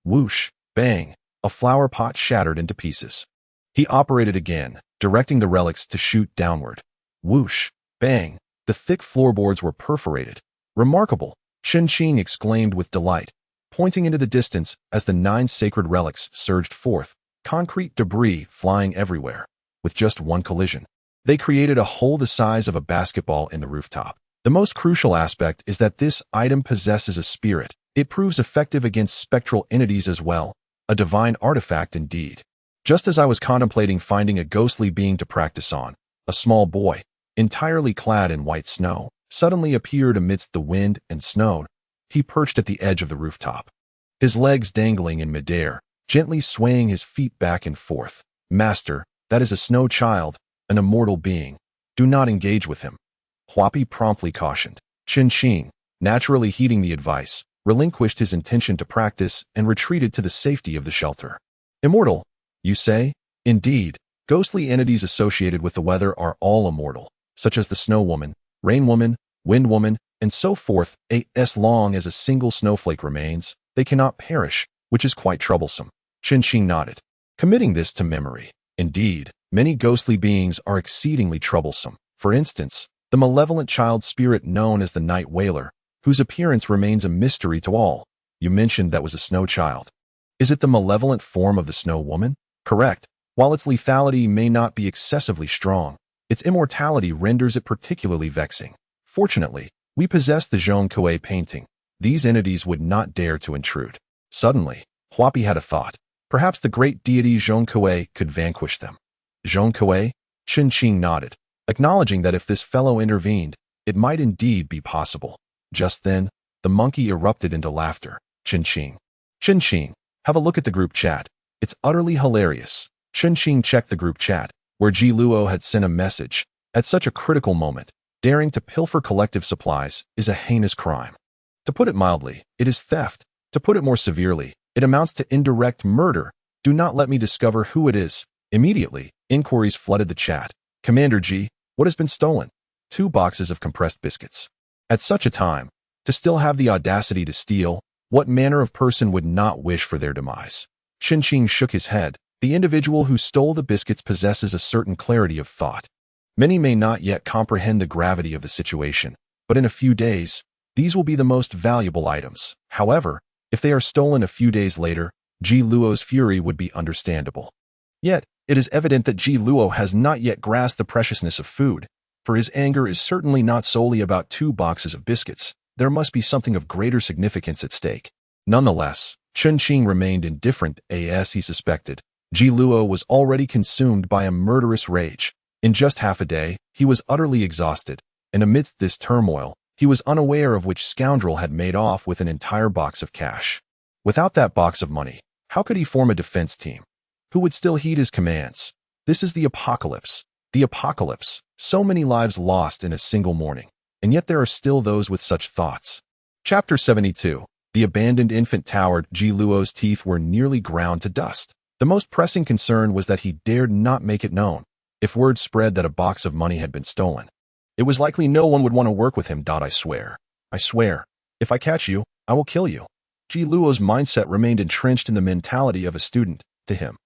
Whoosh, bang, a flower pot shattered into pieces. He operated again, directing the relics to shoot downward. Whoosh, bang, the thick floorboards were perforated. Remarkable, Chen Qing exclaimed with delight, pointing into the distance as the 9 sacred relics surged forth, concrete debris flying everywhere. With just one collision, they created a hole the size of a basketball in the rooftop. The most crucial aspect is that this item possesses a spirit. It proves effective against spectral entities as well, a divine artifact indeed. Just as I was contemplating finding a ghostly being to practice on, a small boy, entirely clad in white snow, suddenly appeared amidst the wind and snow. He perched at the edge of the rooftop, his legs dangling in midair, gently swaying his feet back and forth. Master, that is a snow child, an immortal being. Do not engage with him. Huapi promptly cautioned. Chen Qing, naturally heeding the advice, relinquished his intention to practice and retreated to the safety of the shelter. Immortal, you say? Indeed, ghostly entities associated with the weather are all immortal, such as the snow woman, rain woman, wind woman, and so forth. As long as a single snowflake remains, they cannot perish, which is quite troublesome. Chen Qing nodded, committing this to memory. Indeed, many ghostly beings are exceedingly troublesome. For instance, the malevolent child spirit known as the Night Wailer, whose appearance remains a mystery to all. You mentioned that was a snow child. Is it the malevolent form of the snow woman? Correct. While its lethality may not be excessively strong, its immortality renders it particularly vexing. Fortunately, we possess the Zhongkue painting. These entities would not dare to intrude. Suddenly, Huapi had a thought. Perhaps the great deity Zhongkue could vanquish them. Zhongkue? Chen Qing nodded, acknowledging that if this fellow intervened, it might indeed be possible. Just then, the monkey erupted into laughter. Chen Qing, have a look at the group chat. It's utterly hilarious. Chen Qing checked the group chat, where Ji Luo had sent a message. At such a critical moment, daring to pilfer collective supplies is a heinous crime. To put it mildly, it is theft. To put it more severely, it amounts to indirect murder. Do not let me discover who it is. Immediately, inquiries flooded the chat. Commander Ji, what has been stolen? 2 boxes of compressed biscuits. At such a time, to still have the audacity to steal, what manner of person would not wish for their demise? Chen Qing shook his head. The individual who stole the biscuits possesses a certain clarity of thought. Many may not yet comprehend the gravity of the situation, but in a few days, these will be the most valuable items. However, if they are stolen a few days later, Ji Luo's fury would be understandable. Yet, it is evident that Ji Luo has not yet grasped the preciousness of food, for his anger is certainly not solely about 2 boxes of biscuits. There must be something of greater significance at stake. Nonetheless, Chen Qing remained indifferent as he suspected. Ji Luo was already consumed by a murderous rage. In just half a day, he was utterly exhausted, and amidst this turmoil, he was unaware of which scoundrel had made off with an entire box of cash. Without that box of money, how could he form a defense team? Who would still heed his commands? This is the apocalypse. The apocalypse. So many lives lost in a single morning, and yet there are still those with such thoughts. Chapter 72. The abandoned infant towered. Ji Luo's teeth were nearly ground to dust. The most pressing concern was that he dared not make it known. If word spread that a box of money had been stolen, It was likely no one would want to work with him. I swear. I swear. If I catch you, I will kill you. Ji Luo's mindset remained entrenched in the mentality of a student. To him,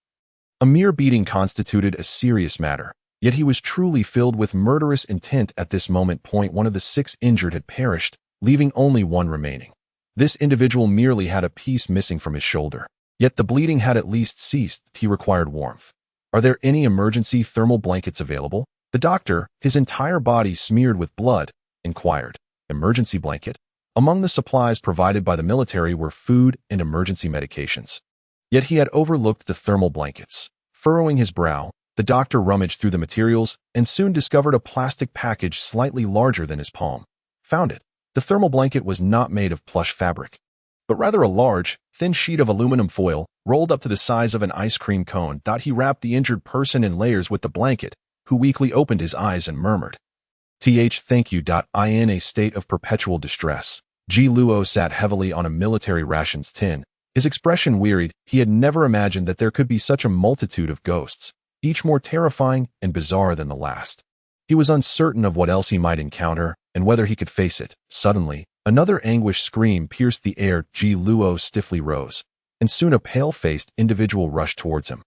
a mere beating constituted a serious matter, yet he was truly filled with murderous intent at this moment. One of the 6 injured had perished, leaving only one remaining. This individual merely had a piece missing from his shoulder, yet the bleeding had at least ceased. He required warmth. Are there any emergency thermal blankets available? The doctor, his entire body smeared with blood, inquired. Emergency blanket? Among the supplies provided by the military were food and emergency medications. Yet he had overlooked the thermal blankets. Furrowing his brow, the doctor rummaged through the materials and soon discovered a plastic package slightly larger than his palm. Found it. The thermal blanket was not made of plush fabric, but rather a large, thin sheet of aluminum foil rolled up to the size of an ice cream cone. He wrapped the injured person in layers with the blanket, who weakly opened his eyes and murmured, Thank you. In a state of perpetual distress, Ji Luo sat heavily on a military rations tin. His expression wearied. He had never imagined that there could be such a multitude of ghosts, each more terrifying and bizarre than the last. He was uncertain of what else he might encounter and whether he could face it. Suddenly, another anguished scream pierced the air. Ji Luo stiffly rose, and soon a pale-faced individual rushed towards him.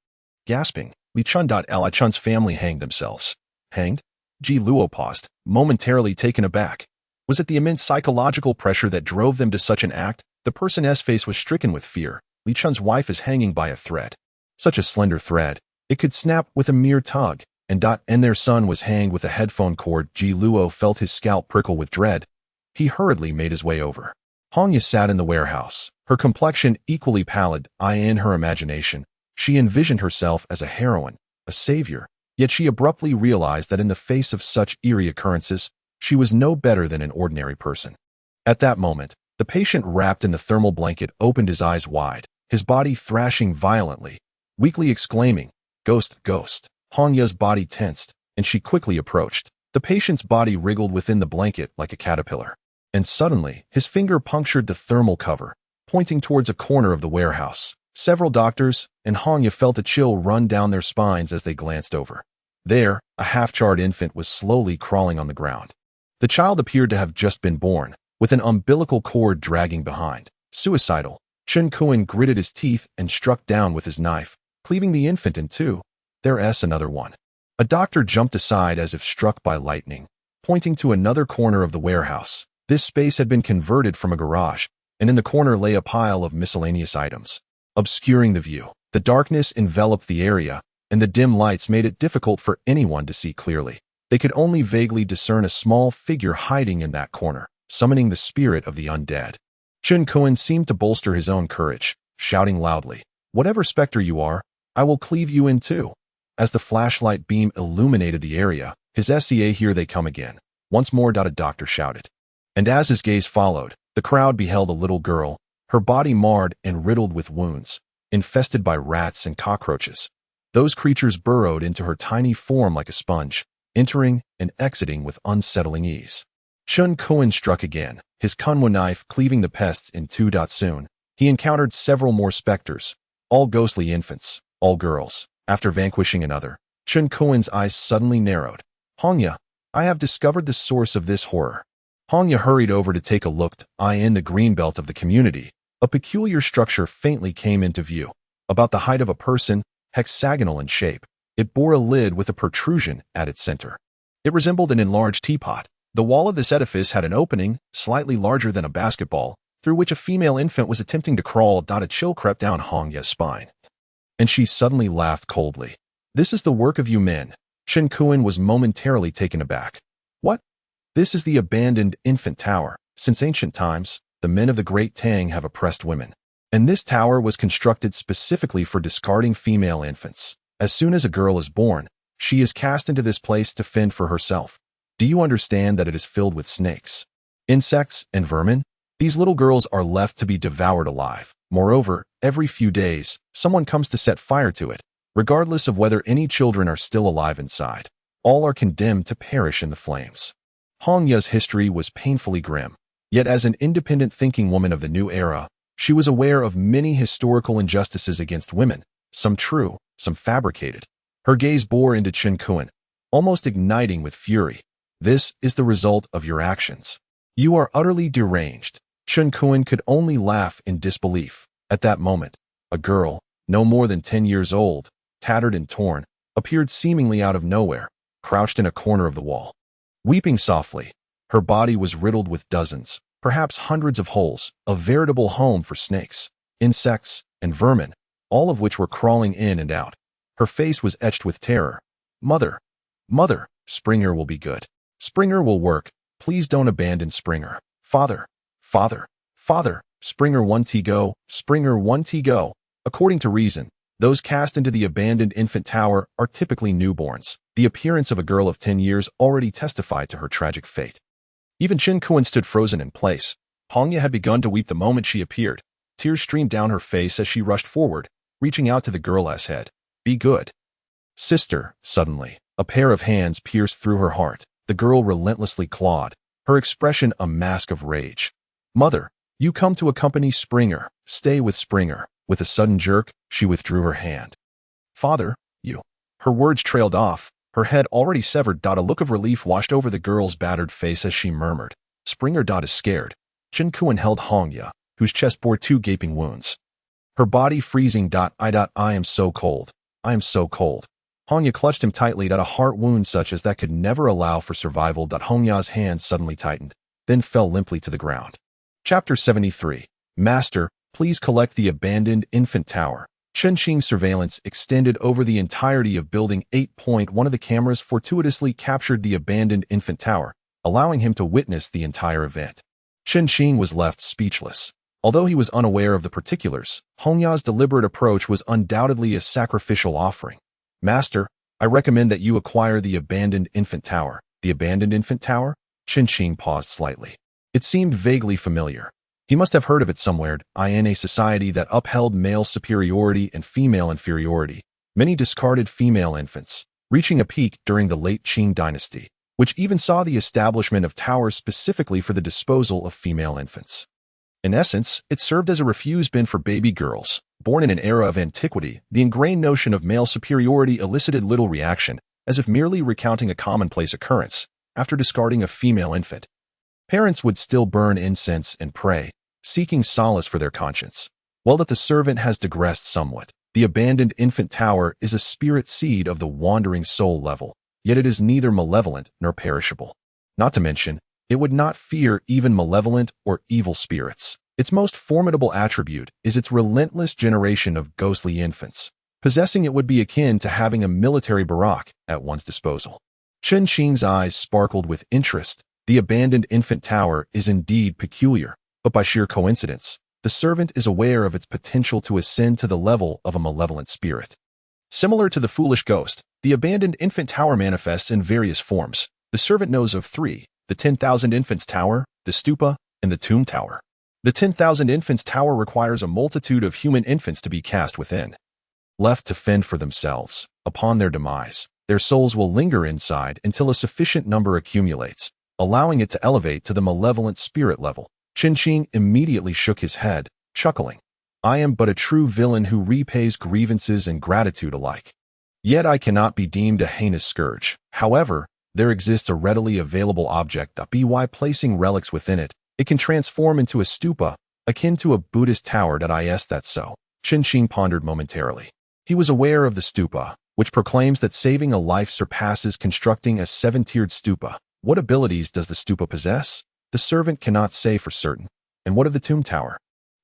Gasping, Li Chun's family hanged themselves. Hanged? Ji Luo paused, momentarily taken aback. Was it the immense psychological pressure that drove them to such an act? The person's face was stricken with fear. Li Chun's wife is hanging by a thread. Such a slender thread. It could snap with a mere tug. And their son was hanged with a headphone cord. Ji Luo felt his scalp prickle with dread. He hurriedly made his way over. Hanya sat in the warehouse, her complexion equally pallid. In her imagination, she envisioned herself as a heroine, a savior, yet she abruptly realized that in the face of such eerie occurrences, she was no better than an ordinary person. At that moment, the patient wrapped in the thermal blanket opened his eyes wide, his body thrashing violently, weakly exclaiming, Ghost, ghost. Hanya's body tensed, and she quickly approached. The patient's body wriggled within the blanket like a caterpillar. And suddenly, his finger punctured the thermal cover, pointing towards a corner of the warehouse. Several doctors and Hanya felt a chill run down their spines as they glanced over. There, a half-charred infant was slowly crawling on the ground. The child appeared to have just been born, with an umbilical cord dragging behind. Suicidal. Chen Fan gritted his teeth and struck down with his knife, cleaving the infant in two. There's another one. A doctor jumped aside as if struck by lightning, pointing to another corner of the warehouse. This space had been converted from a garage, and in the corner lay a pile of miscellaneous items, obscuring the view. The darkness enveloped the area, and the dim lights made it difficult for anyone to see clearly. They could only vaguely discern a small figure hiding in that corner, summoning the spirit of the undead. Chen Fan seemed to bolster his own courage, shouting loudly, Whatever specter you are, I will cleave you in two. As the flashlight beam illuminated the area, his SCA here they come again. Once more, a doctor shouted. And as his gaze followed, the crowd beheld a little girl, her body marred and riddled with wounds, infested by rats and cockroaches. Those creatures burrowed into her tiny form like a sponge, entering and exiting with unsettling ease. Chen Fan struck again, his kunwa knife cleaving the pests in two. Soon, he encountered several more specters, all ghostly infants, all girls. After vanquishing another, Chen Fan's eyes suddenly narrowed. Hanya, I have discovered the source of this horror. Hanya hurried over to take a look. In the green belt of the community, a peculiar structure faintly came into view. About the height of a person, hexagonal in shape, it bore a lid with a protrusion at its center. It resembled an enlarged teapot. The wall of this edifice had an opening, slightly larger than a basketball, through which a female infant was attempting to crawl. A chill crept down Hanya's spine, and she suddenly laughed coldly. This is the work of you men. Chen Fan was momentarily taken aback. What? This is the abandoned infant tower. Since ancient times, the men of the Great Tang have oppressed women. And this tower was constructed specifically for discarding female infants. As soon as a girl is born, she is cast into this place to fend for herself. Do you understand that it is filled with snakes, insects, and vermin? These little girls are left to be devoured alive. Moreover, every few days, someone comes to set fire to it, regardless of whether any children are still alive inside. All are condemned to perish in the flames. Hanya's history was painfully grim, yet as an independent thinking woman of the new era, she was aware of many historical injustices against women, some true, some fabricated. Her gaze bore into Chen Fan, almost igniting with fury. This is the result of your actions. You are utterly deranged. Chen Fan could only laugh in disbelief. At that moment, a girl, no more than 10 years old, tattered and torn, appeared seemingly out of nowhere, crouched in a corner of the wall. Weeping softly, her body was riddled with dozens, perhaps hundreds of holes, a veritable home for snakes, insects, and vermin, all of which were crawling in and out. Her face was etched with terror. Mother, mother, Springer will be good. Springer will work. Please don't abandon Springer. Father, father, father, Springer 1T go, Springer 1T go. According to reason, those cast into the abandoned infant tower are typically newborns. The appearance of a girl of 10 years already testified to her tragic fate. Even Chen Fan stood frozen in place. Hongya had begun to weep the moment she appeared. Tears streamed down her face as she rushed forward, reaching out to the girl's head. Be good. Sister, suddenly, a pair of hands pierced through her heart. The girl relentlessly clawed, her expression a mask of rage. Mother, you come to accompany Springer. Stay with Springer. With a sudden jerk, she withdrew her hand. Father, you. Her words trailed off, her head already severed. A look of relief washed over the girl's battered face as she murmured, Springer is scared. Chen Fan held Hongya, whose chest bore 2 gaping wounds. Her body freezing. I am so cold. I am so cold. Hongya clutched him tightly. A heart wound such as that could never allow for survival. Hongya's hands suddenly tightened, then fell limply to the ground. Chapter 73. Master, please collect the abandoned infant tower. Chen Fan's surveillance extended over the entirety of Building 8. One of the cameras fortuitously captured the abandoned infant tower, allowing him to witness the entire event. Chen Fan was left speechless. Although he was unaware of the particulars, Hongya's deliberate approach was undoubtedly a sacrificial offering. Master, I recommend that you acquire the abandoned infant tower. The abandoned infant tower? Chen Fan paused slightly. It seemed vaguely familiar. He must have heard of it somewhere. In a society that upheld male superiority and female inferiority, many discarded female infants, reaching a peak during the late Qing dynasty, which even saw the establishment of towers specifically for the disposal of female infants. In essence, it served as a refuse bin for baby girls. Born in an era of antiquity, the ingrained notion of male superiority elicited little reaction, as if merely recounting a commonplace occurrence. After discarding a female infant, parents would still burn incense and pray, seeking solace for their conscience. Well, that the servant has digressed somewhat. The abandoned infant tower is a spirit seed of the wandering soul level, yet it is neither malevolent nor perishable. Not to mention, it would not fear even malevolent or evil spirits. Its most formidable attribute is its relentless generation of ghostly infants. Possessing it would be akin to having a military barrack at one's disposal. Chen Fan's eyes sparkled with interest. The abandoned infant tower is indeed peculiar, but by sheer coincidence, the servant is aware of its potential to ascend to the level of a malevolent spirit. Similar to the foolish ghost, the abandoned infant tower manifests in various forms. The servant knows of 3, the 10,000 infants tower, the stupa, and the tomb tower. The 10,000 infants tower requires a multitude of human infants to be cast within. Left to fend for themselves, upon their demise, their souls will linger inside until a sufficient number accumulates, allowing it to elevate to the malevolent spirit level. Chen Fan immediately shook his head, chuckling. I am but a true villain who repays grievances and gratitude alike. Yet I cannot be deemed a heinous scourge. However, there exists a readily available object that by placing relics within it, it can transform into a stupa, akin to a Buddhist tower. That's so. Chen Fan pondered momentarily. He was aware of the stupa, which proclaims that saving a life surpasses constructing a 7-tiered stupa. What abilities does the stupa possess? The servant cannot say for certain. And what of the tomb tower?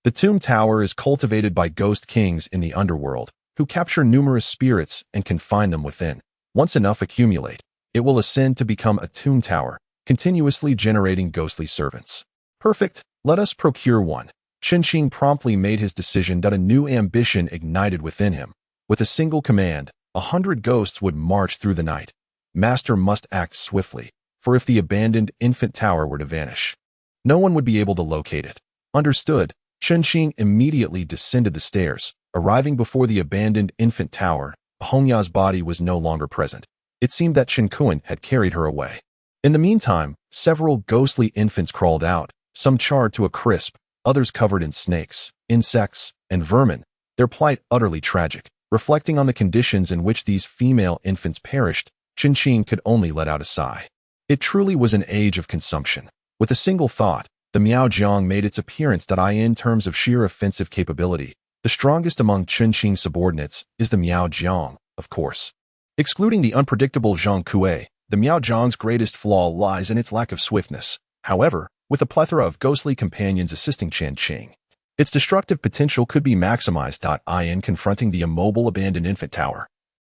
The tomb tower is cultivated by ghost kings in the underworld, who capture numerous spirits and confine them within. Once enough accumulate, it will ascend to become a tomb tower, continuously generating ghostly servants. Perfect, let us procure one. Chen Fan promptly made his decision. A new ambition ignited within him. With a single command, 100 ghosts would march through the night. Master must act swiftly, for if the abandoned infant tower were to vanish, no one would be able to locate it. Understood. Chen Fan immediately descended the stairs. Arriving before the abandoned infant tower, Hongya's body was no longer present. It seemed that Chen Fan had carried her away. In the meantime, several ghostly infants crawled out, some charred to a crisp, others covered in snakes, insects, and vermin, their plight utterly tragic. Reflecting on the conditions in which these female infants perished, Chen Fan could only let out a sigh. It truly was an age of consumption. With a single thought, the Miaojiang made its appearance. In terms of sheer offensive capability, the strongest among Chen Qing's subordinates is the Miaojiang, of course. Excluding the unpredictable Zhang Kuei, the Miaojiang's greatest flaw lies in its lack of swiftness. However, with a plethora of ghostly companions assisting Chen Qing, its destructive potential could be maximized. In confronting the immobile abandoned infant tower,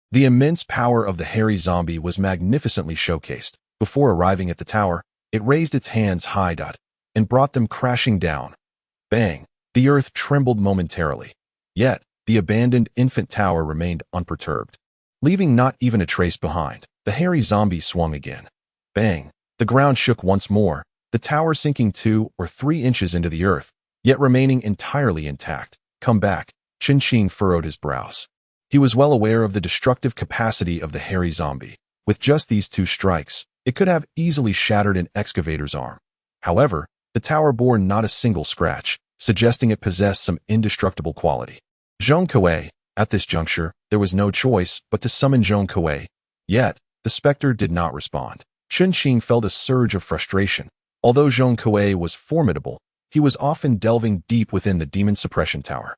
the immense power of the hairy zombie was magnificently showcased. Before arriving at the tower, it raised its hands high and brought them crashing down. Bang! The earth trembled momentarily. Yet, the abandoned infant tower remained unperturbed, leaving not even a trace behind. The hairy zombie swung again. Bang! The ground shook once more, the tower sinking 2 or 3 inches into the earth, yet remaining entirely intact. Come back. Chen Qing furrowed his brows. He was well aware of the destructive capacity of the hairy zombie. With just these 2 strikes, it could have easily shattered an excavator's arm. However, the tower bore not a single scratch, suggesting it possessed some indestructible quality. Zhang Kuei. At this juncture, there was no choice but to summon Zhang Kuei. Yet, the specter did not respond. Chen Qing felt a surge of frustration. Although Zhang Kuei was formidable, he was often delving deep within the demon suppression tower,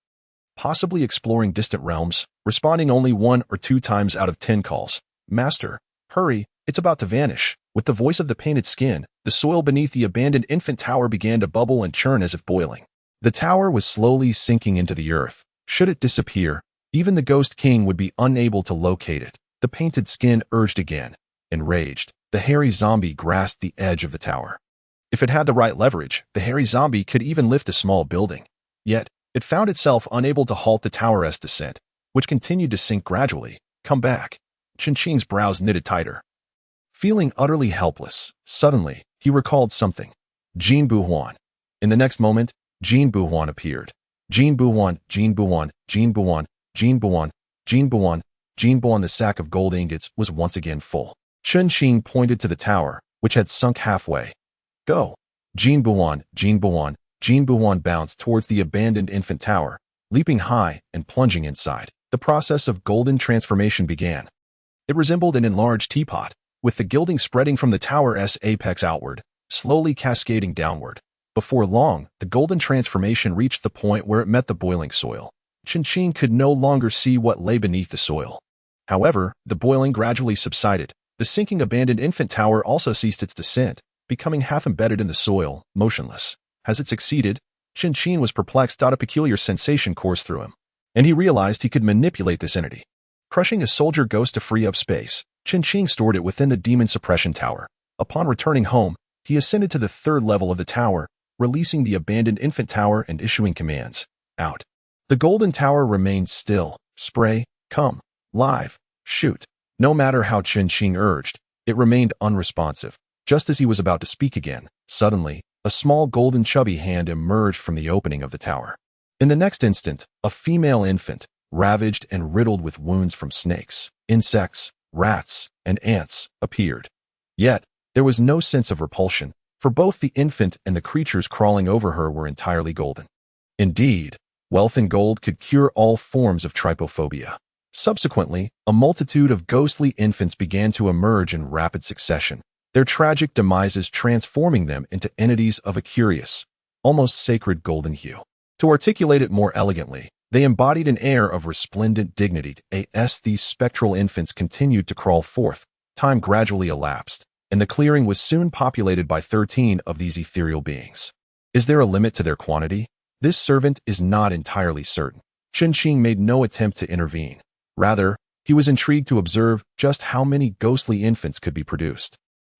possibly exploring distant realms, responding only 1 or 2 times out of 10 calls. Master, hurry, it's about to vanish. With the voice of the painted skin, the soil beneath the abandoned infant tower began to bubble and churn as if boiling. The tower was slowly sinking into the earth. Should it disappear, even the Ghost King would be unable to locate it. The painted skin urged again. Enraged, the hairy zombie grasped the edge of the tower. If it had the right leverage, the hairy zombie could even lift a small building. Yet, it found itself unable to halt the tower's descent, which continued to sink gradually. Come back. Chen Qing's brows knitted tighter. Feeling utterly helpless, suddenly, he recalled something. Jin Buhuan. In the next moment, Jin Buhuan appeared. Jin Buhuan, Jin Buhuan, Jin Buhuan, Jin Buhuan, Jin Buhuan, Jin Buhuan. The sack of gold ingots was once again full. Chen Qing pointed to the tower, which had sunk halfway. Go. Jin Buhuan, Jin Buhuan, Jin Buhuan bounced towards the abandoned infant tower, leaping high and plunging inside. The process of golden transformation began. It resembled an enlarged teapot, with the gilding spreading from the tower's apex outward, slowly cascading downward. Before long, the golden transformation reached the point where it met the boiling soil. Chen Qing could no longer see what lay beneath the soil. However, the boiling gradually subsided. The sinking abandoned infant tower also ceased its descent, becoming half embedded in the soil, motionless. As it succeeded, Chen Qing was perplexed. A peculiar sensation coursed through him, and he realized he could manipulate this entity. Crushing a soldier ghost to free up space, Chen Qing stored it within the demon suppression tower. Upon returning home, he ascended to the 3rd level of the tower, releasing the abandoned infant tower and issuing commands. Out. The golden tower remained still. Spray, come, live, shoot. No matter how Chen Qing urged, it remained unresponsive. Just as he was about to speak again, suddenly, a small golden chubby hand emerged from the opening of the tower. In the next instant, a female infant, ravaged and riddled with wounds from snakes, insects, rats, and ants, appeared. Yet, there was no sense of repulsion, for both the infant and the creatures crawling over her were entirely golden. Indeed, wealth and gold could cure all forms of trypophobia. Subsequently, a multitude of ghostly infants began to emerge in rapid succession, their tragic demises transforming them into entities of a curious, almost sacred golden hue. To articulate it more elegantly, they embodied an air of resplendent dignity. As these spectral infants continued to crawl forth, time gradually elapsed, and the clearing was soon populated by 13 of these ethereal beings. Is there a limit to their quantity? This servant is not entirely certain. Chen Qing made no attempt to intervene. Rather, he was intrigued to observe just how many ghostly infants could be produced.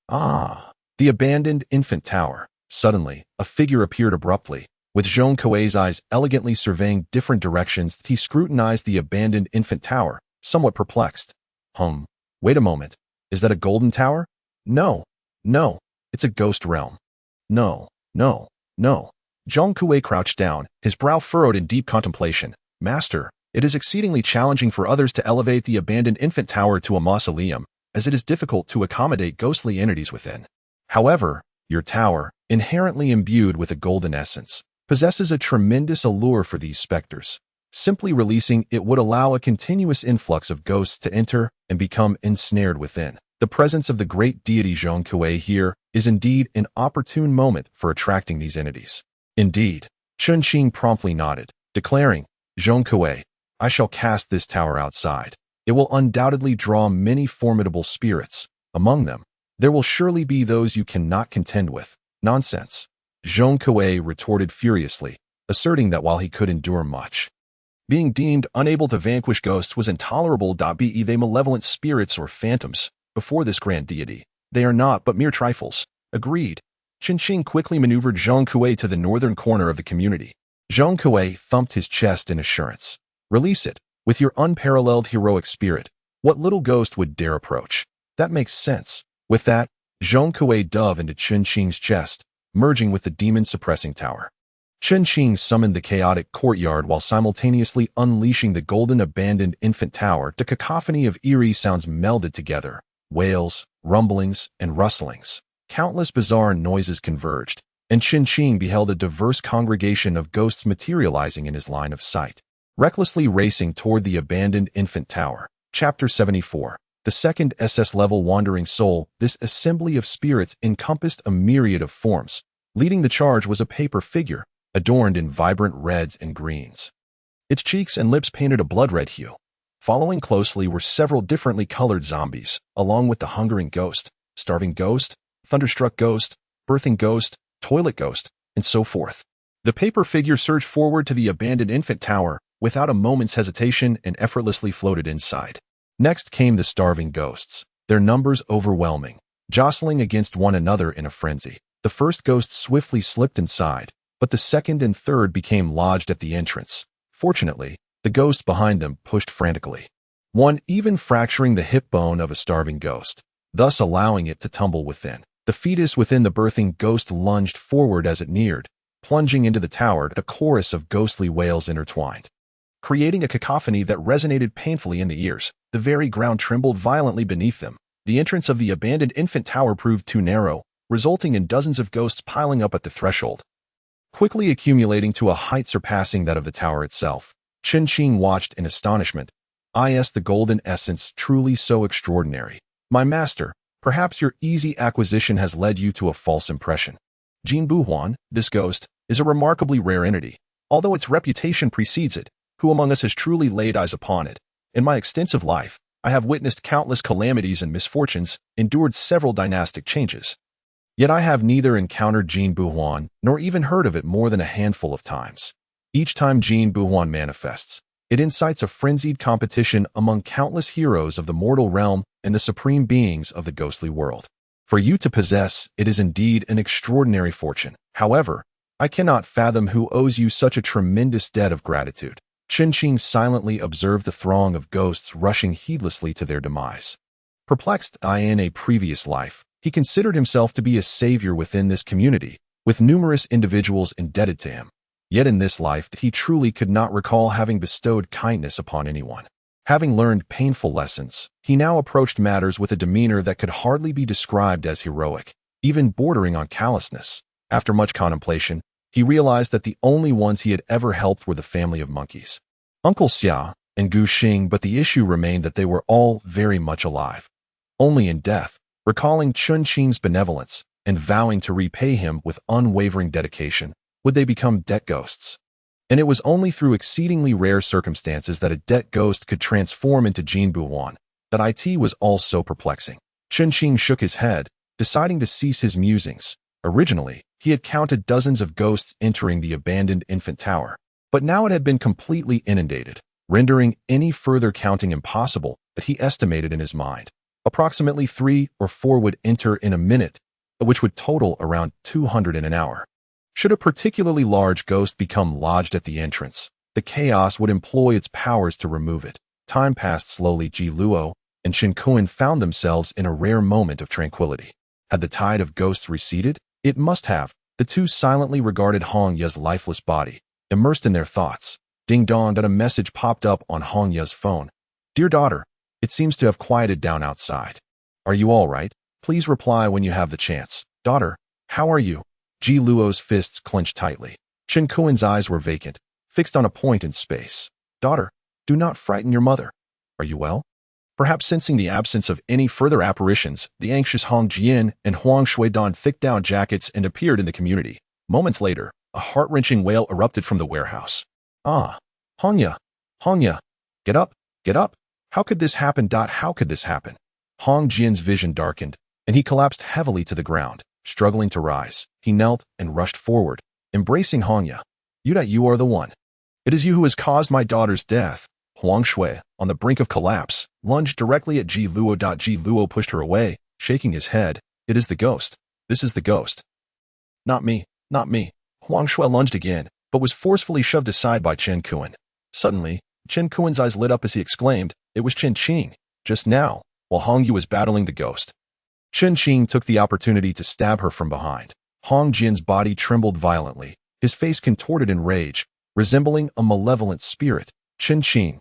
The abandoned infant tower. Suddenly, a figure appeared abruptly. With Zhang Kuei's eyes elegantly surveying different directions, he scrutinized the abandoned infant tower, somewhat perplexed. Wait a moment. Is that a golden tower? No, it's a ghost realm. No. Zhang Kuei crouched down, his brow furrowed in deep contemplation. Master, it is exceedingly challenging for others to elevate the abandoned infant tower to a mausoleum, as it is difficult to accommodate ghostly entities within. However, your tower, inherently imbued with a golden essence, possesses a tremendous allure for these specters. Simply releasing it would allow a continuous influx of ghosts to enter and become ensnared within. The presence of the great deity Zhong Kuei here is indeed an opportune moment for attracting these entities. Indeed, Chen Qing promptly nodded, declaring, Zhong Kuei, I shall cast this tower outside. It will undoubtedly draw many formidable spirits. Among them, there will surely be those you cannot contend with. Nonsense. Zhong Kuei retorted furiously, asserting that while he could endure much, being deemed unable to vanquish ghosts was intolerable. Be they malevolent spirits or phantoms, before this grand deity, they are not but mere trifles. Agreed. Chen Qing quickly maneuvered Zhong Kuei to the northern corner of the community. Zhong Kuei thumped his chest in assurance. Release it. With your unparalleled heroic spirit, what little ghost would dare approach? That makes sense. With that, Zhong Kuei dove into Chen Qing's chest, merging with the demon-suppressing tower. Chen Qing summoned the chaotic courtyard while simultaneously unleashing the golden abandoned infant tower. The cacophony of eerie sounds melded together. Wails, rumblings, and rustlings. Countless bizarre noises converged, and Chen Qing beheld a diverse congregation of ghosts materializing in his line of sight, recklessly racing toward the abandoned infant tower. Chapter 74. The second SS-level wandering soul. This assembly of spirits encompassed a myriad of forms. Leading the charge was a paper figure, adorned in vibrant reds and greens. Its cheeks and lips painted a blood-red hue. Following closely were several differently colored zombies, along with the hungering ghost, starving ghost, thunderstruck ghost, birthing ghost, toilet ghost, and so forth. The paper figure surged forward to the abandoned infant tower without a moment's hesitation and effortlessly floated inside. Next came the starving ghosts, their numbers overwhelming, jostling against one another in a frenzy. The first ghost swiftly slipped inside, but the second and third became lodged at the entrance. Fortunately, the ghost behind them pushed frantically, one even fracturing the hip bone of a starving ghost, thus allowing it to tumble within. The fetus within the birthing ghost lunged forward as it neared, plunging into the tower. A chorus of ghostly wails intertwined, creating a cacophony that resonated painfully in the ears. The very ground trembled violently beneath them. The entrance of the abandoned infant tower proved too narrow, resulting in dozens of ghosts piling up at the threshold, quickly accumulating to a height surpassing that of the tower itself. Chen Qing watched in astonishment. Is the golden essence truly so extraordinary? My master, perhaps your easy acquisition has led you to a false impression. Jin Buhuan, this ghost, is a remarkably rare entity, although its reputation precedes it. Who among us has truly laid eyes upon it? In my extensive life, I have witnessed countless calamities and misfortunes, endured several dynastic changes. Yet I have neither encountered Jin Buhuan nor even heard of it more than a handful of times. Each time Jin Buhuan manifests, it incites a frenzied competition among countless heroes of the mortal realm and the supreme beings of the ghostly world. For you to possess it is indeed an extraordinary fortune. However, I cannot fathom who owes you such a tremendous debt of gratitude. Chen Qing silently observed the throng of ghosts rushing heedlessly to their demise. Perplexed in a previous life, he considered himself to be a savior within this community, with numerous individuals indebted to him. Yet in this life he truly could not recall having bestowed kindness upon anyone. Having learned painful lessons, he now approached matters with a demeanor that could hardly be described as heroic, even bordering on callousness. After much contemplation, he realized that the only ones he had ever helped were the family of monkeys, Uncle Xia and Gu Xing, but the issue remained that they were all very much alive. Only in death, recalling Chen Qing's benevolence and vowing to repay him with unwavering dedication, would they become debt ghosts. And it was only through exceedingly rare circumstances that a debt ghost could transform into Jin Buhuan. That it was all so perplexing. Chen Qing shook his head, deciding to cease his musings. Originally, he had counted dozens of ghosts entering the abandoned infant tower, but now it had been completely inundated, rendering any further counting impossible. That he estimated in his mind, approximately 3 or 4 would enter in a minute, which would total around 200 in an hour. Should a particularly large ghost become lodged at the entrance, the chaos would employ its powers to remove it. Time passed slowly. Ji Luo and Chen Kuan found themselves in a rare moment of tranquility. Had the tide of ghosts receded? It must have. The two silently regarded Hong Ye's lifeless body, immersed in their thoughts. Ding dong, that a message popped up on Hong Ye's phone. Dear daughter, it seems to have quieted down outside. Are you all right? Please reply when you have the chance. Daughter, how are you? Ji Luo's fists clenched tightly. Chen Kuan's eyes were vacant, fixed on a point in space. Daughter, do not frighten your mother. Are you well? Perhaps sensing the absence of any further apparitions, the anxious Hong Jian and Huang Shui donned thick down jackets and appeared in the community. Moments later, a heart-wrenching wail erupted from the warehouse. Ah! Hongya! Hongya! Get up! Get up! How could this happen? How could this happen? Hong Jian's vision darkened, and he collapsed heavily to the ground, struggling to rise. He knelt and rushed forward, embracing Hongya. You are the one. It is you who has caused my daughter's death. Huang Shui, on the brink of collapse, lunged directly at Ji Luo. Ji Luo pushed her away, shaking his head. It is the ghost. This is the ghost. Not me, not me. Huang Shui lunged again, but was forcefully shoved aside by Chen Kuan. Suddenly, Chen Kuan's eyes lit up as he exclaimed, it was Chen Qing, just now, while Hong Yu was battling the ghost. Chen Qing took the opportunity to stab her from behind. Hong Jian's body trembled violently, his face contorted in rage, resembling a malevolent spirit. Chen Qing,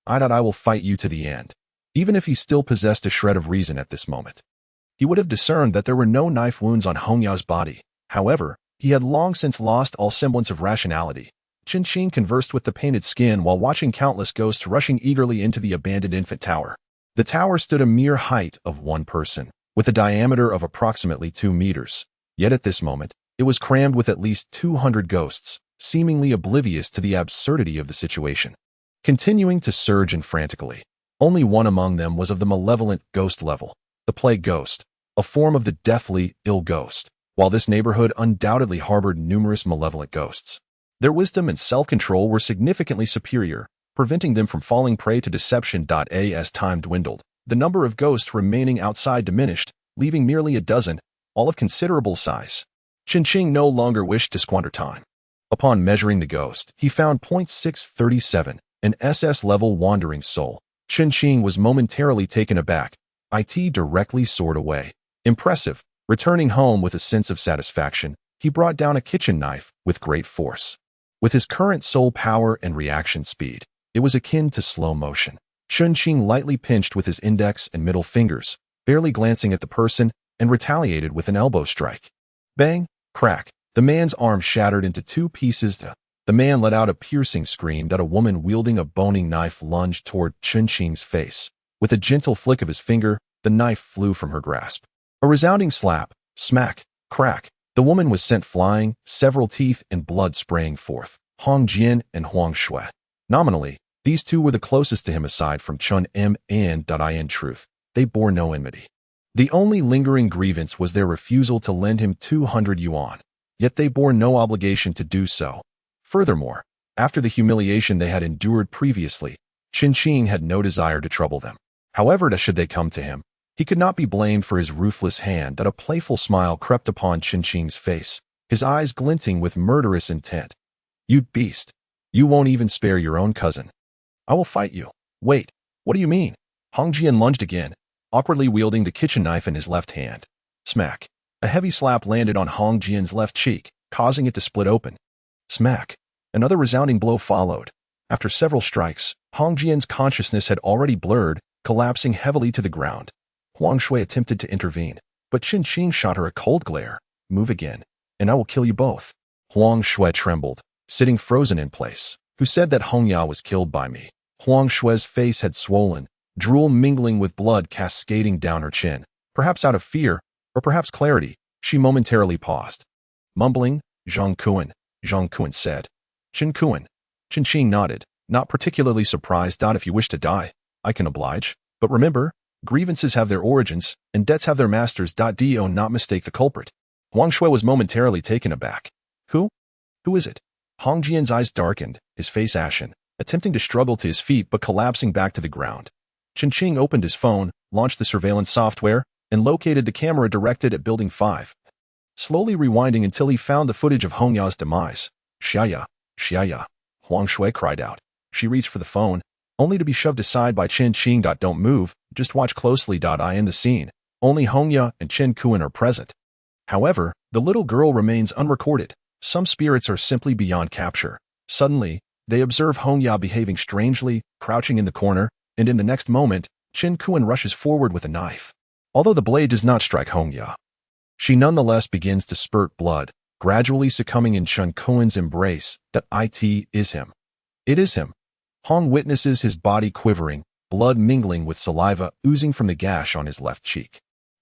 I will fight you to the end. Even if he still possessed a shred of reason at this moment. He would have discerned that there were no knife wounds on Hongya's body. However, he had long since lost all semblance of rationality. Chen Qing conversed with the painted skin while watching countless ghosts rushing eagerly into the abandoned infant tower. The tower stood a mere height of one person, with a diameter of approximately 2 meters. Yet at this moment, it was crammed with at least 200 ghosts, seemingly oblivious to the absurdity of the situation. Continuing to surge and frantically. Only one among them was of the malevolent ghost level, the plague ghost, a form of the deathly ill ghost, while this neighborhood undoubtedly harbored numerous malevolent ghosts. Their wisdom and self-control were significantly superior, preventing them from falling prey to deception. As time dwindled, the number of ghosts remaining outside diminished, leaving merely a dozen, all of considerable size. Chen Qing no longer wished to squander time. Upon measuring the ghost, he found .637, an SS-level wandering soul. Chen Qing was momentarily taken aback. It directly soared away. Impressive. Returning home with a sense of satisfaction, he brought down a kitchen knife with great force. With his current soul power and reaction speed, it was akin to slow motion. Chen Qing lightly pinched with his index and middle fingers, barely glancing at the person, and retaliated with an elbow strike. Bang! Crack! The man's arm shattered into 2 pieces. The man let out a piercing scream. A woman wielding a boning knife lunged toward Chen Qing's face. With a gentle flick of his finger, the knife flew from her grasp. A resounding slap, smack, crack. The woman was sent flying, several teeth and blood spraying forth. Hong Jian and Huang Shui. Nominally, these two were the closest to him aside from Chen M and in truth, they bore no enmity. The only lingering grievance was their refusal to lend him 200 yuan, yet they bore no obligation to do so. Furthermore, after the humiliation they had endured previously, Chen Qing had no desire to trouble them. However, should they come to him, he could not be blamed for his ruthless hand. A playful smile crept upon Chen Qing's face, his eyes glinting with murderous intent. You beast! You won't even spare your own cousin. I will fight you. Wait, what do you mean? Hong Jian lunged again, awkwardly wielding the kitchen knife in his left hand. Smack! A heavy slap landed on Hong Jian's left cheek, causing it to split open. Smack! Another resounding blow followed. After several strikes, Hong Jian's consciousness had already blurred, collapsing heavily to the ground. Huang Shui attempted to intervene, but Chen Qing shot her a cold glare. Move again, and I will kill you both. Huang Shui trembled, sitting frozen in place. Who said that Hongya was killed by me? Huang Shui's face had swollen, drool mingling with blood cascading down her chin. Perhaps out of fear, or perhaps clarity, she momentarily paused. Mumbling, Zhang Kuan said. Chen Kuan. Chen Qing nodded, not particularly surprised. If you wish to die, I can oblige. But remember, grievances have their origins, and debts have their masters. Do not mistake the culprit. Huang Shui was momentarily taken aback. Who? Who is it? Hong Jian's eyes darkened, his face ashen, attempting to struggle to his feet but collapsing back to the ground. Chen Qing opened his phone, launched the surveillance software, and located the camera directed at Building 5. Slowly rewinding until he found the footage of Hongya's demise. Xiaya, Huang Shui cried out. She reached for the phone, only to be shoved aside by Chen Qing. Don't move, just watch closely. In the scene, only Hongya and Chen Kuan are present. However, the little girl remains unrecorded. Some spirits are simply beyond capture. Suddenly, they observe Hongya behaving strangely, crouching in the corner, and in the next moment, Chen Kuan rushes forward with a knife. Although the blade does not strike Hongya, she nonetheless begins to spurt blood, gradually succumbing in Chen Kuan's embrace. It is him. It is him. Hong witnesses his body quivering, blood mingling with saliva oozing from the gash on his left cheek.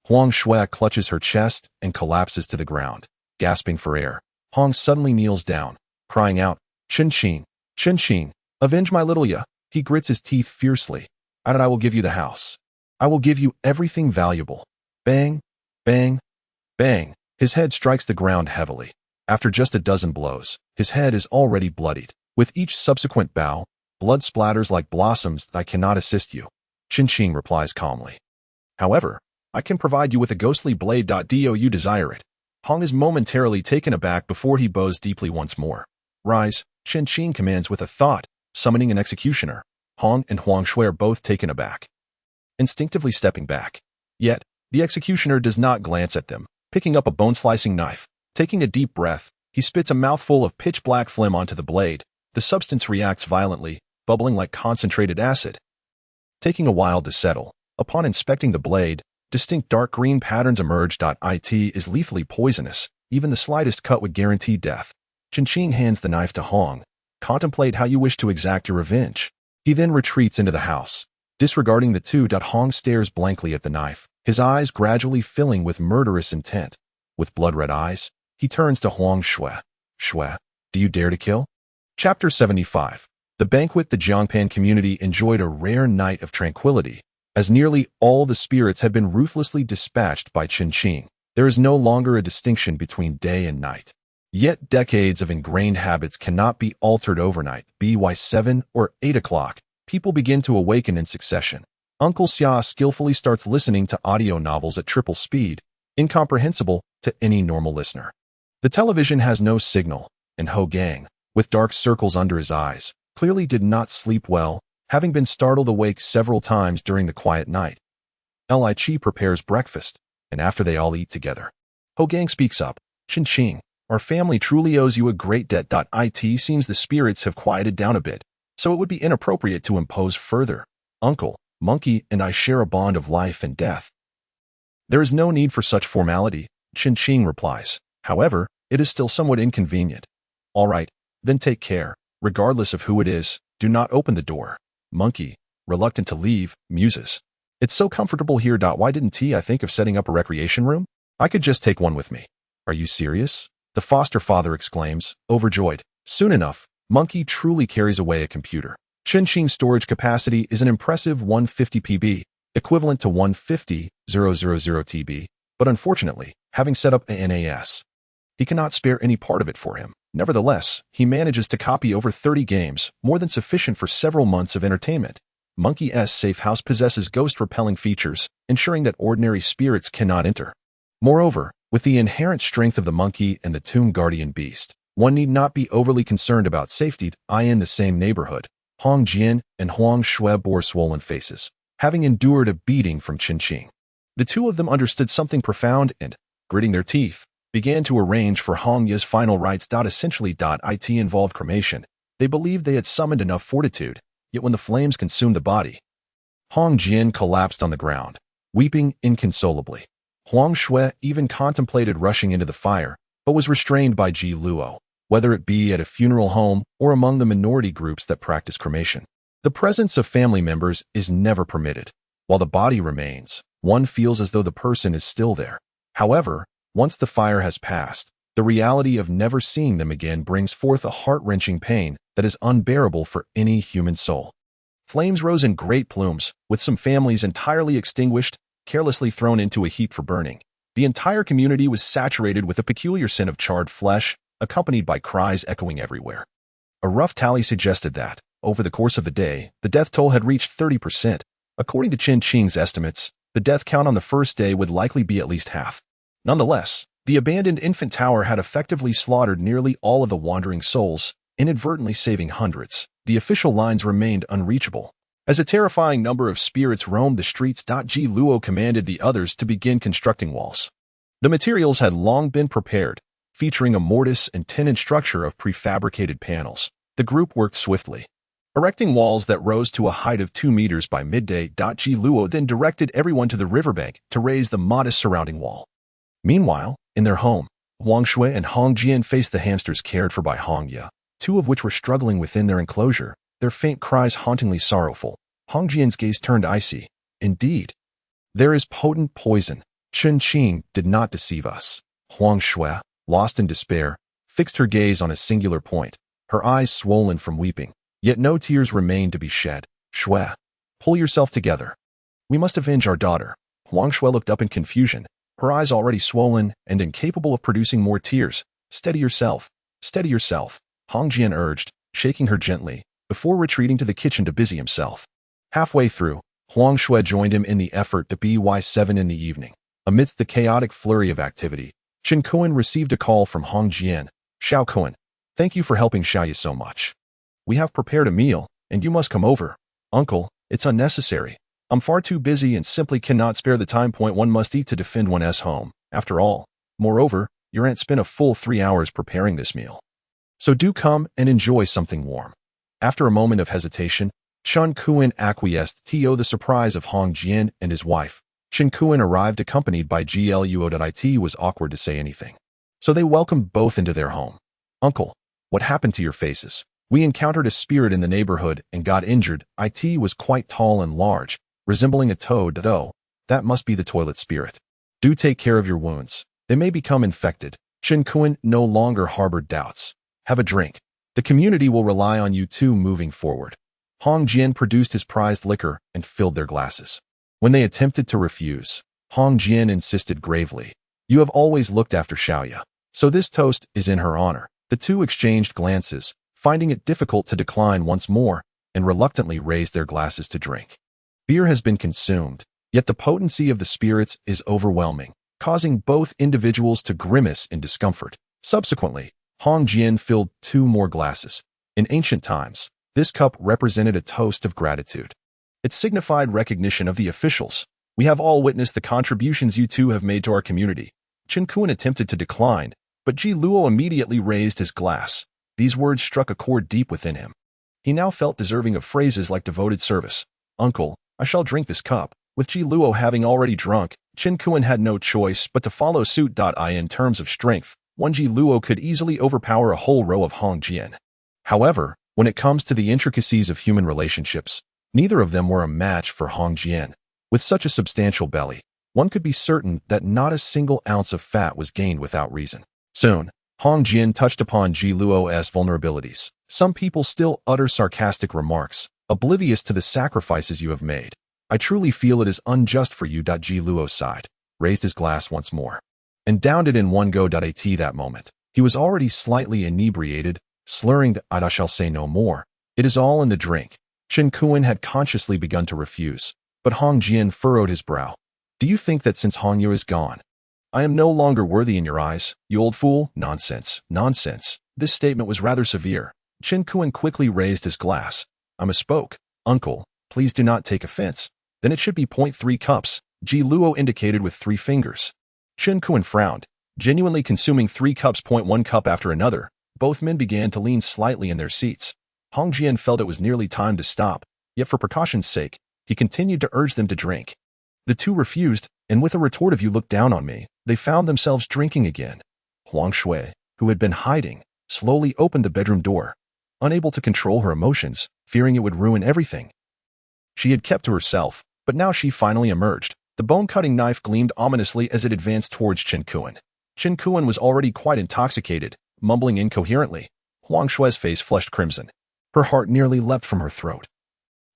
Huang Shui clutches her chest and collapses to the ground, gasping for air. Hong suddenly kneels down, crying out, Chen Qing, avenge my little ya. He grits his teeth fiercely. And I will give you the house. I will give you everything valuable. Bang, bang, bang. His head strikes the ground heavily. After just a dozen blows, his head is already bloodied. With each subsequent bow, blood splatters like blossoms. I cannot assist you, Chen Qing replies calmly. However, I can provide you with a ghostly blade. Do you desire it? Hong is momentarily taken aback before he bows deeply once more. Rise, Chen Qing commands with a thought, summoning an executioner. Hong and Huang Shui are both taken aback, instinctively stepping back. Yet, the executioner does not glance at them. Picking up a bone-slicing knife, taking a deep breath, he spits a mouthful of pitch-black phlegm onto the blade. The substance reacts violently, bubbling like concentrated acid. Taking a while to settle, upon inspecting the blade, distinct dark green patterns emerge. It is lethally poisonous. Even the slightest cut would guarantee death. Chen Qing hands the knife to Hong. Contemplate how you wish to exact your revenge. He then retreats into the house. Disregarding the two. Hong stares blankly at the knife, his eyes gradually filling with murderous intent. With blood-red eyes, he turns to Huang Shui. Shui, do you dare to kill? Chapter 75. The banquet. The Jiangpan community enjoyed a rare night of tranquility, as nearly all the spirits had been ruthlessly dispatched by Chen Qing. There is no longer a distinction between day and night. Yet decades of ingrained habits cannot be altered overnight. By 7 or 8 o'clock, people begin to awaken in succession. Uncle Xia skillfully starts listening to audio novels at triple speed, incomprehensible to any normal listener. The television has no signal, and Ho Gang, with dark circles under his eyes, clearly did not sleep well, having been startled awake several times during the quiet night. Li Chi prepares breakfast, and after they all eat together, Ho Gang speaks up. Chen Qing, our family truly owes you a great debt. It seems the spirits have quieted down a bit, so it would be inappropriate to impose further. Uncle, Monkey, and I share a bond of life and death. There is no need for such formality, Chen Qing replies. However, it is still somewhat inconvenient. All right, then take care. Regardless of who it is, do not open the door. Monkey, reluctant to leave, muses. It's so comfortable here. Why didn't I think of setting up a recreation room? I could just take one with me. Are you serious? The foster father exclaims, overjoyed. Soon enough, Monkey truly carries away a computer. Chen Qing's storage capacity is an impressive 150 PB, equivalent to 150,000 TB, but unfortunately, having set up a NAS, he cannot spare any part of it for him. Nevertheless, he manages to copy over 30 games, more than sufficient for several months of entertainment. Monkey's safe house possesses ghost-repelling features, ensuring that ordinary spirits cannot enter. Moreover, with the inherent strength of the monkey and the tomb guardian beast, one need not be overly concerned about safety. In the same neighborhood, Hong Jian and Huang Shui bore swollen faces, having endured a beating from Chen Qing. The two of them understood something profound and, gritting their teeth, began to arrange for Hong Ya's final rites. Essentially, it involved cremation. They believed they had summoned enough fortitude, yet when the flames consumed the body, Hong Jian collapsed on the ground, weeping inconsolably. Huang Shui even contemplated rushing into the fire, but was restrained by Ji Luo, whether it be at a funeral home or among the minority groups that practice cremation. The presence of family members is never permitted. While the body remains, one feels as though the person is still there. However, once the fire has passed, the reality of never seeing them again brings forth a heart-wrenching pain that is unbearable for any human soul. Flames rose in great plumes, with some families entirely extinguished, carelessly thrown into a heap for burning. The entire community was saturated with a peculiar scent of charred flesh, accompanied by cries echoing everywhere. A rough tally suggested that, over the course of the day, the death toll had reached 30%. According to Chen Qing's estimates, the death count on the first day would likely be at least half. Nonetheless, the abandoned infant tower had effectively slaughtered nearly all of the wandering souls, inadvertently saving hundreds. The official lines remained unreachable. As a terrifying number of spirits roamed the streets, Ji Luo commanded the others to begin constructing walls. The materials had long been prepared, featuring a mortise and tenon structure of prefabricated panels. The group worked swiftly, erecting walls that rose to a height of 2 meters by midday. Ji Luo then directed everyone to the riverbank to raise the modest surrounding wall. Meanwhile, in their home, Huang Shui and Hong Jian faced the hamsters cared for by Hong Ya, two of which were struggling within their enclosure, their faint cries hauntingly sorrowful. Hong Jian's gaze turned icy. Indeed. There is potent poison. Chen Qing did not deceive us. Huang Shui, lost in despair, fixed her gaze on a singular point, her eyes swollen from weeping, yet no tears remained to be shed. Shui, pull yourself together. We must avenge our daughter. Huang Shui looked up in confusion, her eyes already swollen and incapable of producing more tears. Steady yourself. Steady yourself, Hong Jian urged, shaking her gently, before retreating to the kitchen to busy himself. Halfway through, Huang Shui joined him in the effort to be 7 in the evening. Amidst the chaotic flurry of activity, Chen Kuan received a call from Hong Jian. Xiao Kuan, thank you for helping Xiaoyu so much. We have prepared a meal, and you must come over. Uncle, it's unnecessary. I'm far too busy and simply cannot spare the time one must eat to defend one's home. After all, moreover, your aunt spent a full 3 hours preparing this meal. So do come and enjoy something warm. After a moment of hesitation, Chen Kuan acquiesced to the surprise of Hong Jian and his wife. Chen Kuan arrived accompanied by Gluo. It was awkward to say anything. So they welcomed both into their home. Uncle, what happened to your faces? We encountered a spirit in the neighborhood and got injured. It was quite tall and large, resembling a toad. Oh, that must be the toilet spirit. Do take care of your wounds. They may become infected. Chen Kuan no longer harbored doubts. Have a drink. The community will rely on you too moving forward. Hong Jian produced his prized liquor and filled their glasses. When they attempted to refuse, Hong Jian insisted gravely, you have always looked after Xiaoyu, so this toast is in her honor. The two exchanged glances, finding it difficult to decline once more, and reluctantly raised their glasses to drink. Beer has been consumed, yet the potency of the spirits is overwhelming, causing both individuals to grimace in discomfort. Subsequently, Hong Jian filled 2 more glasses. In ancient times, this cup represented a toast of gratitude. It signified recognition of the officials. We have all witnessed the contributions you two have made to our community. Chen Kuan attempted to decline, but Luo immediately raised his glass. These words struck a chord deep within him. He now felt deserving of phrases like devoted service. Uncle, I shall drink this cup. With Luo having already drunk, Chen Kuan had no choice but to follow suit. In terms of strength, one Luo could easily overpower a whole row of Hong Jian. However, when it comes to the intricacies of human relationships, neither of them were a match for Hong Jian. With such a substantial belly, one could be certain that not a single ounce of fat was gained without reason. Soon, Hong Jian touched upon Luo's vulnerabilities. Some people still utter sarcastic remarks, oblivious to the sacrifices you have made. I truly feel it is unjust for you. Luo sighed, raised his glass once more, and downed it in one go. At that moment, he was already slightly inebriated, slurring, I shall say no more. It is all in the drink. Chen Kuan had consciously begun to refuse, but Hong Jian furrowed his brow. Do you think that since Hong Yu is gone, I am no longer worthy in your eyes, you old fool? Nonsense, nonsense. This statement was rather severe. Chen Kuan quickly raised his glass. I misspoke. Uncle, please do not take offense. Then it should be 0.3 cups, Luo indicated with 3 fingers. Chen Kuan frowned, genuinely consuming 3 cups. 1 cup after another. Both men began to lean slightly in their seats. Hong Jian felt it was nearly time to stop, yet for precaution's sake, he continued to urge them to drink. The two refused, and with a retort of you look down on me, they found themselves drinking again. Huang Shui, who had been hiding, slowly opened the bedroom door, unable to control her emotions, fearing it would ruin everything. She had kept to herself, but now she finally emerged. The bone-cutting knife gleamed ominously as it advanced towards Chen Kuan. Chen Kuan was already quite intoxicated, mumbling incoherently. Huang Shui's face flushed crimson. Her heart nearly leapt from her throat.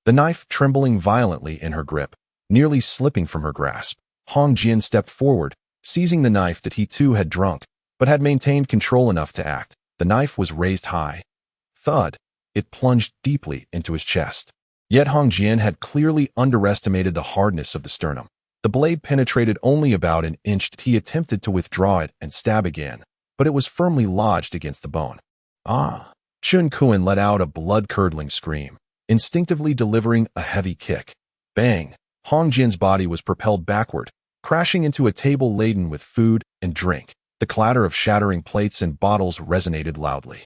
The knife trembling violently in her grip, nearly slipping from her grasp. Hong Jian stepped forward, seizing the knife that he too had drunk, but had maintained control enough to act. The knife was raised high. Thud! It plunged deeply into his chest. Yet Hong Jian had clearly underestimated the hardness of the sternum. The blade penetrated only about an inch. He attempted to withdraw it and stab again, but it was firmly lodged against the bone. Ah! Chen Kuan let out a blood-curdling scream, instinctively delivering a heavy kick. Bang! Hong Jian's body was propelled backward, crashing into a table laden with food and drink. The clatter of shattering plates and bottles resonated loudly.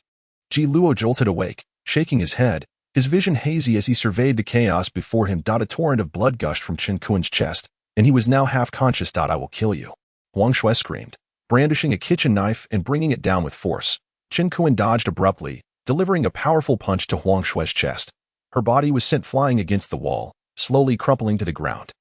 Luo jolted awake, shaking his head, his vision hazy as he surveyed the chaos before him. A torrent of blood gushed from Chen Kuan's chest, and he was now half-conscious. I will kill you. Huang Shui screamed, brandishing a kitchen knife and bringing it down with force. Chen Kuan dodged abruptly, delivering a powerful punch to Huang Shui's chest. Her body was sent flying against the wall, slowly crumpling to the ground.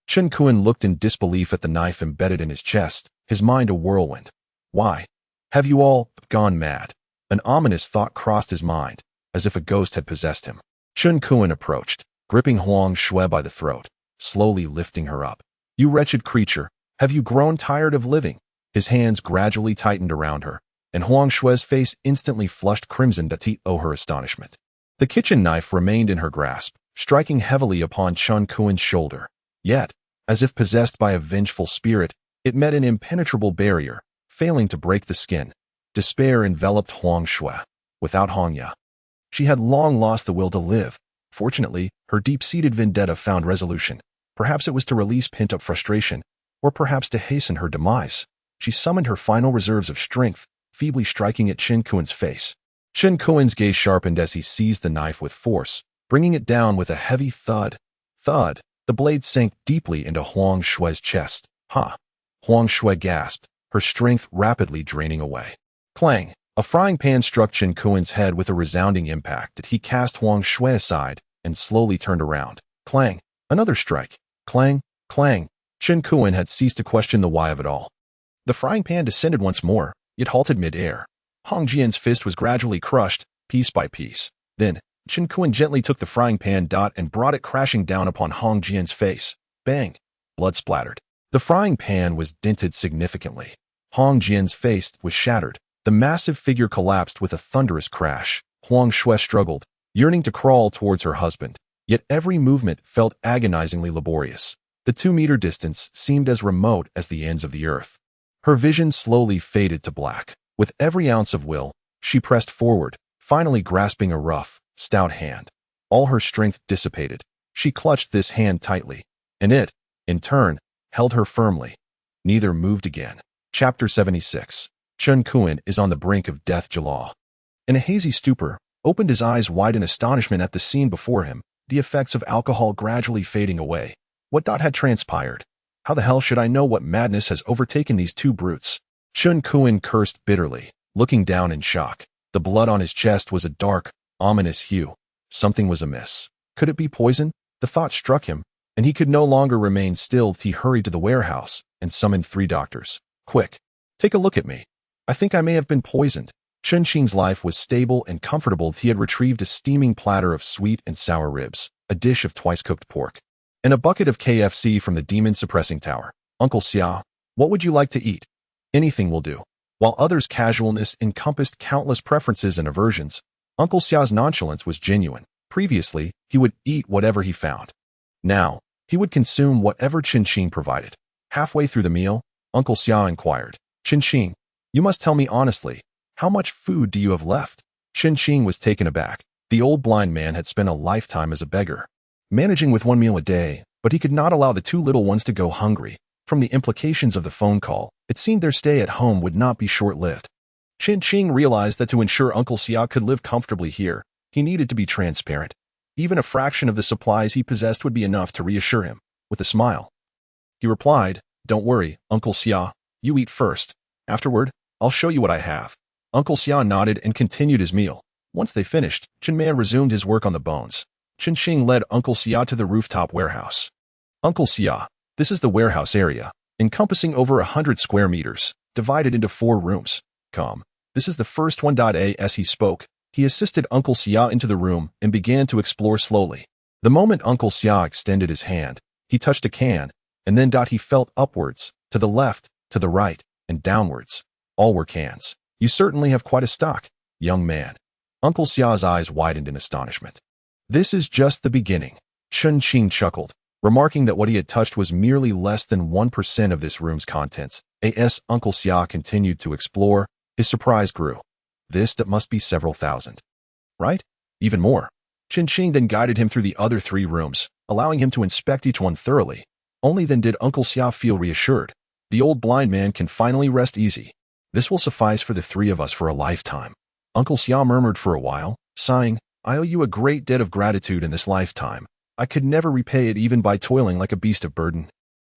Chen Fan looked in disbelief at the knife embedded in his chest, his mind a whirlwind. Why? Have you all gone mad? An ominous thought crossed his mind, as if a ghost had possessed him. Chen Fan approached, gripping Huang Shui by the throat, slowly lifting her up. You wretched creature, have you grown tired of living? His hands gradually tightened around her, and Huang Shui's face instantly flushed crimson to her astonishment. The kitchen knife remained in her grasp, striking heavily upon Chen Fan's shoulder. Yet, as if possessed by a vengeful spirit, it met an impenetrable barrier, failing to break the skin. Despair enveloped Huang Shui. Without Hongya, she had long lost the will to live. Fortunately, her deep-seated vendetta found resolution. Perhaps it was to release pent-up frustration, or perhaps to hasten her demise. She summoned her final reserves of strength, feebly striking at Chen Fan's face. Chen Fan's gaze sharpened as he seized the knife with force, bringing it down with a heavy thud. Thud. The blade sank deeply into Huang Shui's chest. Ha! Huang Shui gasped, her strength rapidly draining away. Clang! A frying pan struck Chen Fan's head with a resounding impact that he cast Huang Shui aside and slowly turned around. Clang! Another strike. Clang! Clang! Chen Fan had ceased to question the why of it all. The frying pan descended once more, yet halted mid-air. Hong Jian's fist was gradually crushed, piece by piece. Then, Chen Fan gently took the frying pan and brought it crashing down upon Hong Jian's face. Bang! Blood splattered. The frying pan was dented significantly. Hong Jian's face was shattered. The massive figure collapsed with a thunderous crash. Huang Shui struggled, yearning to crawl towards her husband, yet every movement felt agonizingly laborious. The 2-meter distance seemed as remote as the ends of the earth. Her vision slowly faded to black. With every ounce of will, she pressed forward, finally grasping a rough, stout hand. All her strength dissipated. She clutched this hand tightly, and it, in turn, held her firmly. Neither moved again. Chapter 76. Chen Fan is on the brink of death. Jalaw, in a hazy stupor, opened his eyes wide in astonishment at the scene before him, the effects of alcohol gradually fading away. What had transpired? How the hell should I know what madness has overtaken these two brutes? Chen Fan cursed bitterly, looking down in shock. The blood on his chest was a dark, ominous hue. Something was amiss. Could it be poison? The thought struck him, and he could no longer remain still. He hurried to the warehouse and summoned 3 doctors. Quick, take a look at me. I think I may have been poisoned. Chen Fan's life was stable and comfortable. He had retrieved a steaming platter of sweet and sour ribs, a dish of twice-cooked pork, and a bucket of KFC from the demon-suppressing tower. Uncle Xia, what would you like to eat? Anything will do. While others' casualness encompassed countless preferences and aversions, Uncle Xia's nonchalance was genuine. Previously, he would eat whatever he found. Now, he would consume whatever Chen Fan provided. Halfway through the meal, Uncle Xia inquired, Chen Fan, you must tell me honestly, how much food do you have left? Chen Fan was taken aback. The old blind man had spent a lifetime as a beggar, managing with 1 meal a day, but he could not allow the 2 little ones to go hungry. From the implications of the phone call, it seemed their stay at home would not be short-lived. Chen Fan realized that to ensure Uncle Xia could live comfortably here, he needed to be transparent. Even a fraction of the supplies he possessed would be enough to reassure him. With a smile, he replied, Don't worry, Uncle Xia, you eat first. Afterward, I'll show you what I have. Uncle Xia nodded and continued his meal. Once they finished, Chen Man resumed his work on the bones. Chen Fan led Uncle Xia to the rooftop warehouse. Uncle Xia, this is the warehouse area, encompassing over 100 square meters, divided into 4 rooms. Come, this is the first one. As he spoke, he assisted Uncle Xia into the room and began to explore slowly. The moment Uncle Xia extended his hand, he touched a can, and then he felt upwards, to the left, to the right, and downwards. All were cans. You certainly have quite a stock, young man. Uncle Xia's eyes widened in astonishment. This is just the beginning. Chen Fan chuckled, remarking that what he had touched was merely less than 1% of this room's contents. As Uncle Xia continued to explore, his surprise grew. That must be several thousand. Right? Even more. Chen Fan then guided him through the other 3 rooms, allowing him to inspect each one thoroughly. Only then did Uncle Xia feel reassured. The old blind man can finally rest easy. This will suffice for the 3 of us for a lifetime. Uncle Xia murmured for a while, sighing, I owe you a great debt of gratitude in this lifetime. I could never repay it even by toiling like a beast of burden.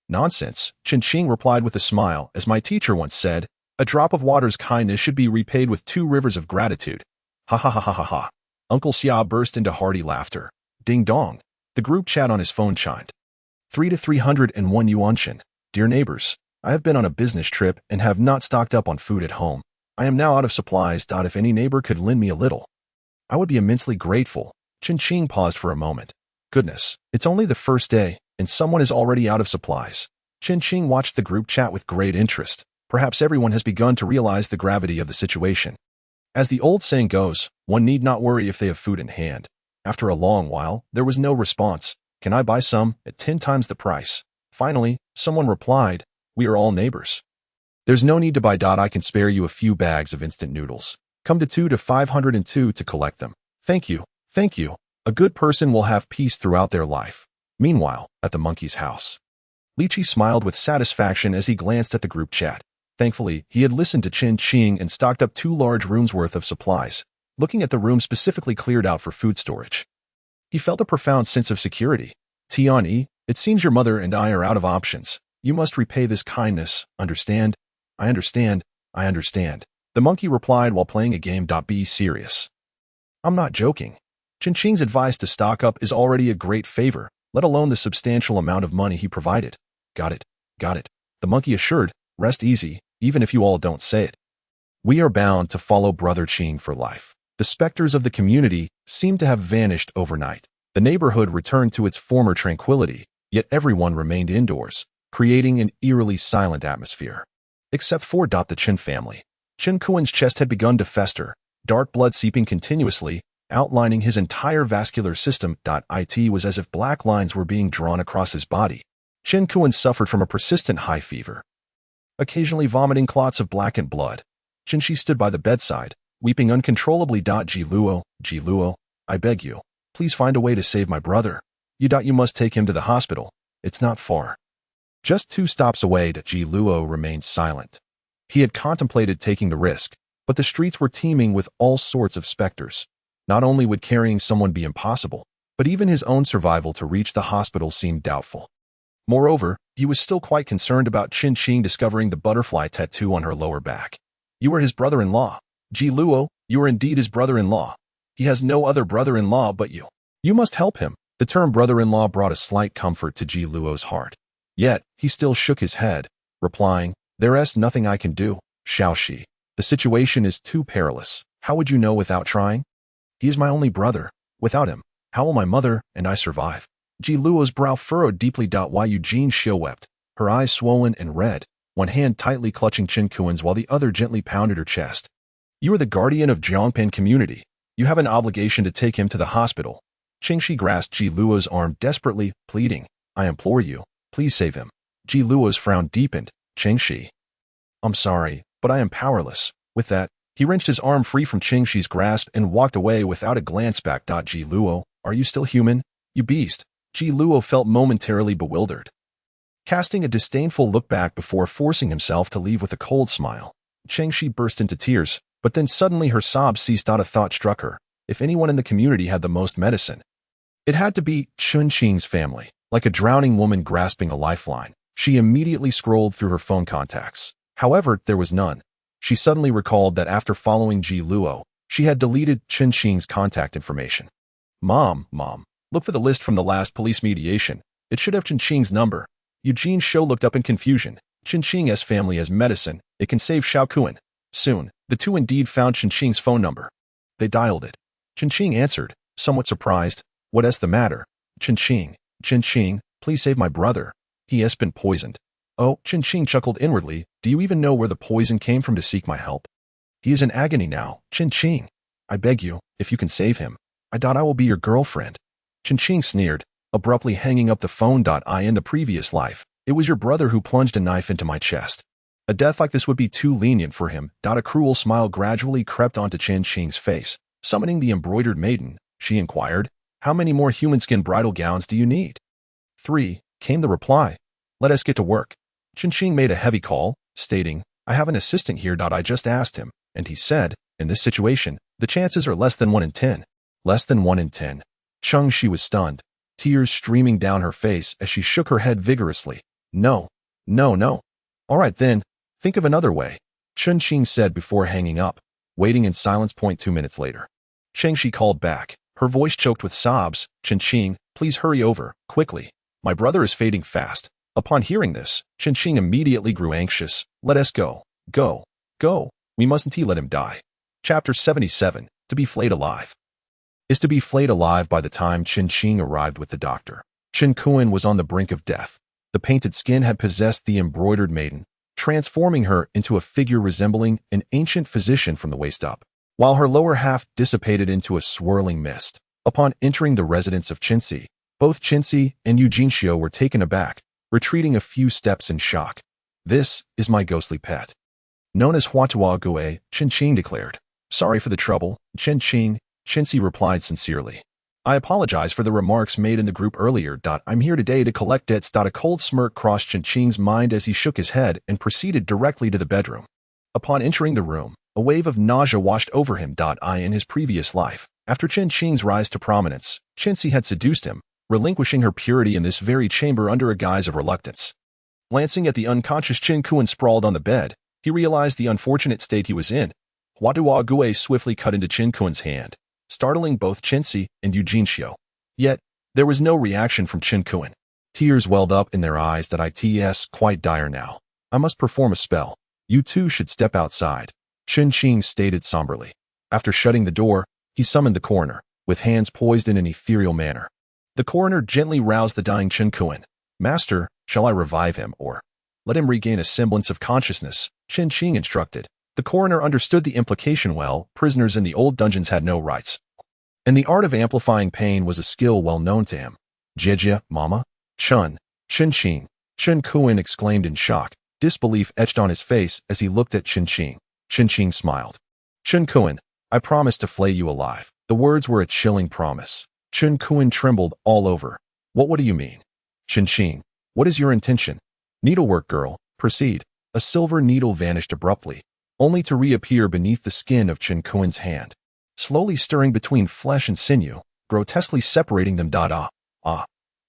Nonsense, Chen Fan replied with a smile. As my teacher once said, a drop of water's kindness should be repaid with 2 rivers of gratitude. Ha ha ha ha ha ha. Uncle Xia burst into hearty laughter. Ding dong. The group chat on his phone chimed. 3 to 301 yuan. Dear neighbors, I have been on a business trip and have not stocked up on food at home. I am now out of supplies. If any neighbor could lend me a little, I would be immensely grateful. Chen paused for a moment. Goodness, it's only the first day, and someone is already out of supplies. Chen watched the group chat with great interest. Perhaps everyone has begun to realize the gravity of the situation. As the old saying goes, one need not worry if they have food in hand. After a long while, there was no response. Can I buy some at 10 times the price? Finally, someone replied, we are all neighbors. There's no need to buy. I can spare you a few bags of instant noodles. Come to 2 to 502 to collect them. Thank you. Thank you. A good person will have peace throughout their life. Meanwhile, at the monkey's house, Lychee smiled with satisfaction as he glanced at the group chat. Thankfully, he had listened to Chen and stocked up 2 large rooms worth of supplies, looking at the room specifically cleared out for food storage. He felt a profound sense of security. Tian, it seems your mother and I are out of options. You must repay this kindness, understand? I understand. I understand. The monkey replied while playing a game. Be serious. I'm not joking. Chen's advice to stock up is already a great favor, let alone the substantial amount of money he provided. Got it. Got it. The monkey assured, rest easy, even if you all don't say it. We are bound to follow Brother Ching for life. The specters of the community seemed to have vanished overnight. The neighborhood returned to its former tranquility, yet everyone remained indoors, creating an eerily silent atmosphere. Except for the Chen family. Chen Kuan's chest had begun to fester, dark blood seeping continuously, outlining his entire vascular system. It was as if black lines were being drawn across his body. Chen Kuan suffered from a persistent high fever, occasionally vomiting clots of blackened blood. Chen-Shi stood by the bedside, weeping uncontrollably. Ji-Luo, I beg you, please find a way to save my brother. You must take him to the hospital. It's not far. Just 2 stops away. Ji-Luo remained silent. He had contemplated taking the risk, but the streets were teeming with all sorts of specters. Not only would carrying someone be impossible, but even his own survival to reach the hospital seemed doubtful. Moreover, he was still quite concerned about Chen discovering the butterfly tattoo on her lower back. You are his brother-in-law. Ji-Luo, you are indeed his brother-in-law. He has no other brother-in-law but you. You must help him. The term brother-in-law brought a slight comfort to Ji-Luo's heart. Yet, he still shook his head, replying, There's nothing I can do, Xiaoxi. The situation is too perilous. How would you know without trying? He is my only brother. Without him, how will my mother and I survive? Ji-Luo's brow furrowed deeply. Eugene Xiu wept, her eyes swollen and red, one hand tightly clutching Chen Kuan's while the other gently pounded her chest. You are the guardian of Jiangpan community. You have an obligation to take him to the hospital. Chengshi grasped Ji-Luo's arm desperately, pleading, I implore you, please save him. Ji-Luo's frown deepened. Chengshi. I'm sorry, but I am powerless. With that, he wrenched his arm free from Chengshi's grasp and walked away without a glance back. Ji-Luo, are you still human? You beast. Ji-Luo felt momentarily bewildered, casting a disdainful look back before forcing himself to leave with a cold smile. Chengshi burst into tears, but then suddenly her sobs ceased. A thought struck her. If anyone in the community had the most medicine, it had to be Chen-Qing's family. Like a drowning woman grasping a lifeline, she immediately scrolled through her phone contacts. However, there was none. She suddenly recalled that after following Ji-Luo, she had deleted Chen-Qing's contact information. Mom, look for the list from the last police mediation. It should have Chen-Qing's number. Eugene Xiu looked up in confusion. Chen-Qing's family has medicine. It can save Xiao Kuan. Soon, the two indeed found Chen-Qing's phone number. They dialed it. Chen-Qing answered, somewhat surprised. What's the matter? Chen-Qing, please save my brother. He has been poisoned. Oh, Chen-Qing chuckled inwardly. Do you even know where the poison came from to seek my help? He is in agony now. Chen-Qing, I beg you, if you can save him. I will be your girlfriend. Chen-Qing sneered, abruptly hanging up the phone. In the previous life, it was your brother who plunged a knife into my chest. A death like this would be too lenient for him. A cruel smile gradually crept onto Chen-Qing's face. Summoning the embroidered maiden, she inquired, how many more human skin bridal gowns do you need? 3, came the reply. Let us get to work. Chen-Qing made a heavy call, stating, I have an assistant here. I just asked him, and he said, in this situation, the chances are less than 1 in 10. Less than 1 in 10. She was stunned, tears streaming down her face as she shook her head vigorously. No. All right then, think of another way, Chen-Qing said before hanging up, waiting in silence. 2 minutes later, Chengshi called back, her voice choked with sobs. Chen-Qing, Please hurry over, quickly. My brother is fading fast. Upon hearing this, Chen immediately grew anxious. Let us go. Go. Go. We mustn't let him die. Chapter 77. To be flayed alive. Is to be flayed alive by the time Chen arrived with the doctor. Chen Kuan was on the brink of death. The painted skin had possessed the embroidered maiden, transforming her into a figure resembling an ancient physician from the waist up, while her lower half dissipated into a swirling mist. Upon entering the residence of Qinci, both Qinci and Eugenio were taken aback, retreating a few steps in shock. This is my ghostly pet. Known as Huatua Gue, Chen declared. Sorry for the trouble, Qinci replied sincerely. I apologize for the remarks made in the group earlier. I'm here today to collect debts. A cold smirk crossed Chen mind as he shook his head and proceeded directly to the bedroom. Upon entering the room, a wave of nausea washed over him. In his previous life, after Chen rise to prominence, Qinci had seduced him, relinquishing her purity in this very chamber under a guise of reluctance. Glancing at the unconscious Chen Kuan sprawled on the bed, he realized the unfortunate state he was in. Huatua Gue swiftly cut into Chen Kuan's hand, startling both Qinci and Eugenio. Yet, there was no reaction from Chen Kuan. Tears welled up in their eyes. It's quite dire now. I must perform a spell. You two should step outside, Chen stated somberly. After shutting the door, he summoned the coroner, with hands poised in an ethereal manner. The coroner gently roused the dying Chen Kuan. Master, shall I revive him or let him regain a semblance of consciousness? Chen instructed. The coroner understood the implication well. Prisoners in the old dungeons had no rights, and the art of amplifying pain was a skill well known to him. Jejia, mama? Chen Kuan exclaimed in shock, disbelief etched on his face as he looked at Chen smiled. Chen Kuan, I promise to flay you alive. The words were a chilling promise. Chen Kuan trembled all over. What do you mean? Chen, what is your intention? Needlework girl, proceed. A silver needle vanished abruptly, only to reappear beneath the skin of Chen Kuan's hand, slowly stirring between flesh and sinew, grotesquely separating them.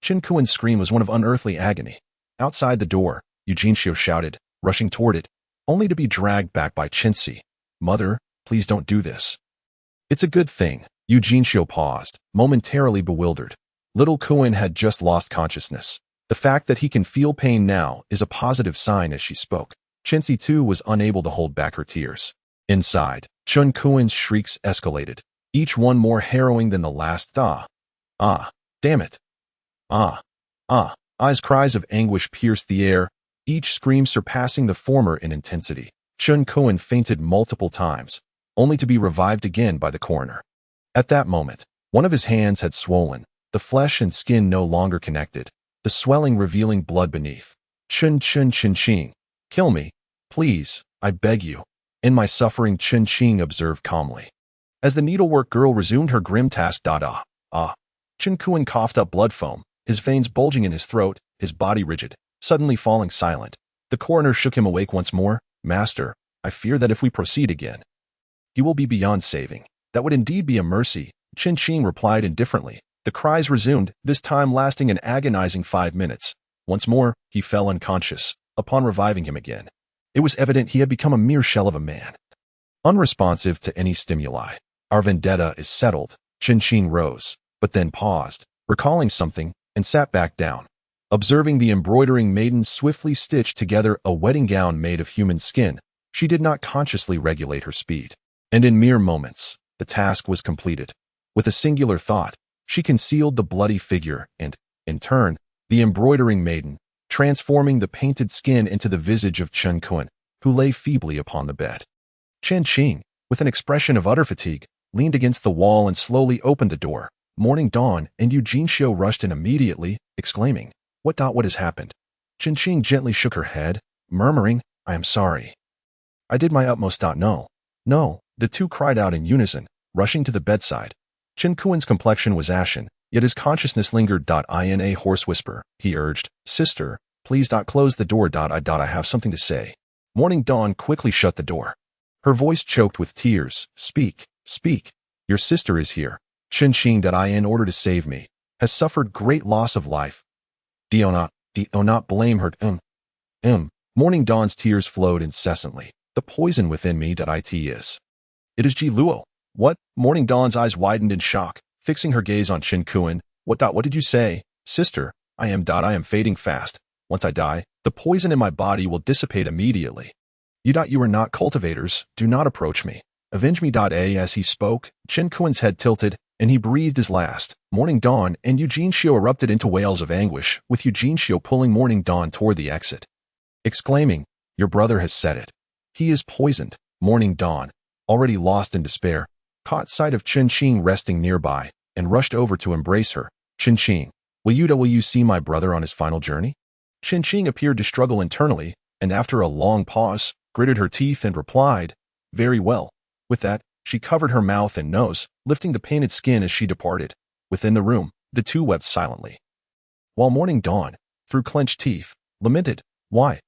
Chen Kuan's scream was one of unearthly agony. Outside the door, Eugenio shouted, rushing toward it, only to be dragged back by Qinci. Mother, please don't do this. It's a good thing. Eugenio paused, momentarily bewildered. Little Kuan had just lost consciousness. The fact that he can feel pain now is a positive sign. As she spoke, Qinci too was unable to hold back her tears. Inside, Chen Kuan's shrieks escalated, each one more harrowing than the last. Damn it. Eyes cries of anguish pierced the air, each scream surpassing the former in intensity. Chen Kuan fainted multiple times, only to be revived again by the coroner. At that moment, one of his hands had swollen, the flesh and skin no longer connected, the swelling revealing blood beneath. Chen, kill me, please, I beg you. In my suffering, Chen observed calmly. As the needlework girl resumed her grim task. Chen Kuan coughed up blood foam, his veins bulging in his throat, his body rigid, suddenly falling silent. The coroner shook him awake once more. Master, I fear that if we proceed again, he will be beyond saving. That would indeed be a mercy, Chen replied indifferently. The cries resumed, this time lasting an agonizing 5 minutes. Once more, he fell unconscious. Upon reviving him again, it was evident he had become a mere shell of a man, unresponsive to any stimuli. Our vendetta is settled. Chen rose, but then paused, recalling something, and sat back down. Observing the embroidering maiden swiftly stitch together a wedding gown made of human skin, she did not consciously regulate her speed. And in mere moments, the task was completed. With a singular thought, she concealed the bloody figure and, in turn, the embroidering maiden, transforming the painted skin into the visage of Chen Kuan, who lay feebly upon the bed. Chen, with an expression of utter fatigue, leaned against the wall and slowly opened the door. Morning dawned, and Eugenio rushed in immediately, exclaiming, What has happened? Chen gently shook her head, murmuring, I am sorry. I did my utmost. No, the two cried out in unison, rushing to the bedside. Chen Kuan's complexion was ashen, yet his consciousness lingered. In a hoarse whisper, he urged, Sister, please close the door. I have something to say. Morning dawn quickly shut the door. Her voice choked with tears. Speak. Your sister is here. Chen in order to save me, has suffered great loss of life. Do not blame her. Morning dawn's tears flowed incessantly. The poison within me. It is Ji Luo. What? Morning dawn's eyes widened in shock, fixing her gaze on Chen Kuan. What did you say? Sister, I am fading fast. Once I die, the poison in my body will dissipate immediately. You are not cultivators, do not approach me. Avenge me. As he spoke, Chen Fan's head tilted, and he breathed his last. Morning Dawn, and Eugene Shio erupted into wails of anguish, with Eugene Shio pulling Morning Dawn toward the exit, exclaiming, "Your brother has said it. He is poisoned." Morning Dawn, already lost in despair, caught sight of Chen Qing resting nearby, and rushed over to embrace her. "Chen Qing, will you see my brother on his final journey?" Chen Qing appeared to struggle internally, and after a long pause, gritted her teeth and replied, "Very well." With that, she covered her mouth and nose, lifting the painted skin as she departed. Within the room, the two wept silently. While Morning Dawn, through clenched teeth, lamented, Why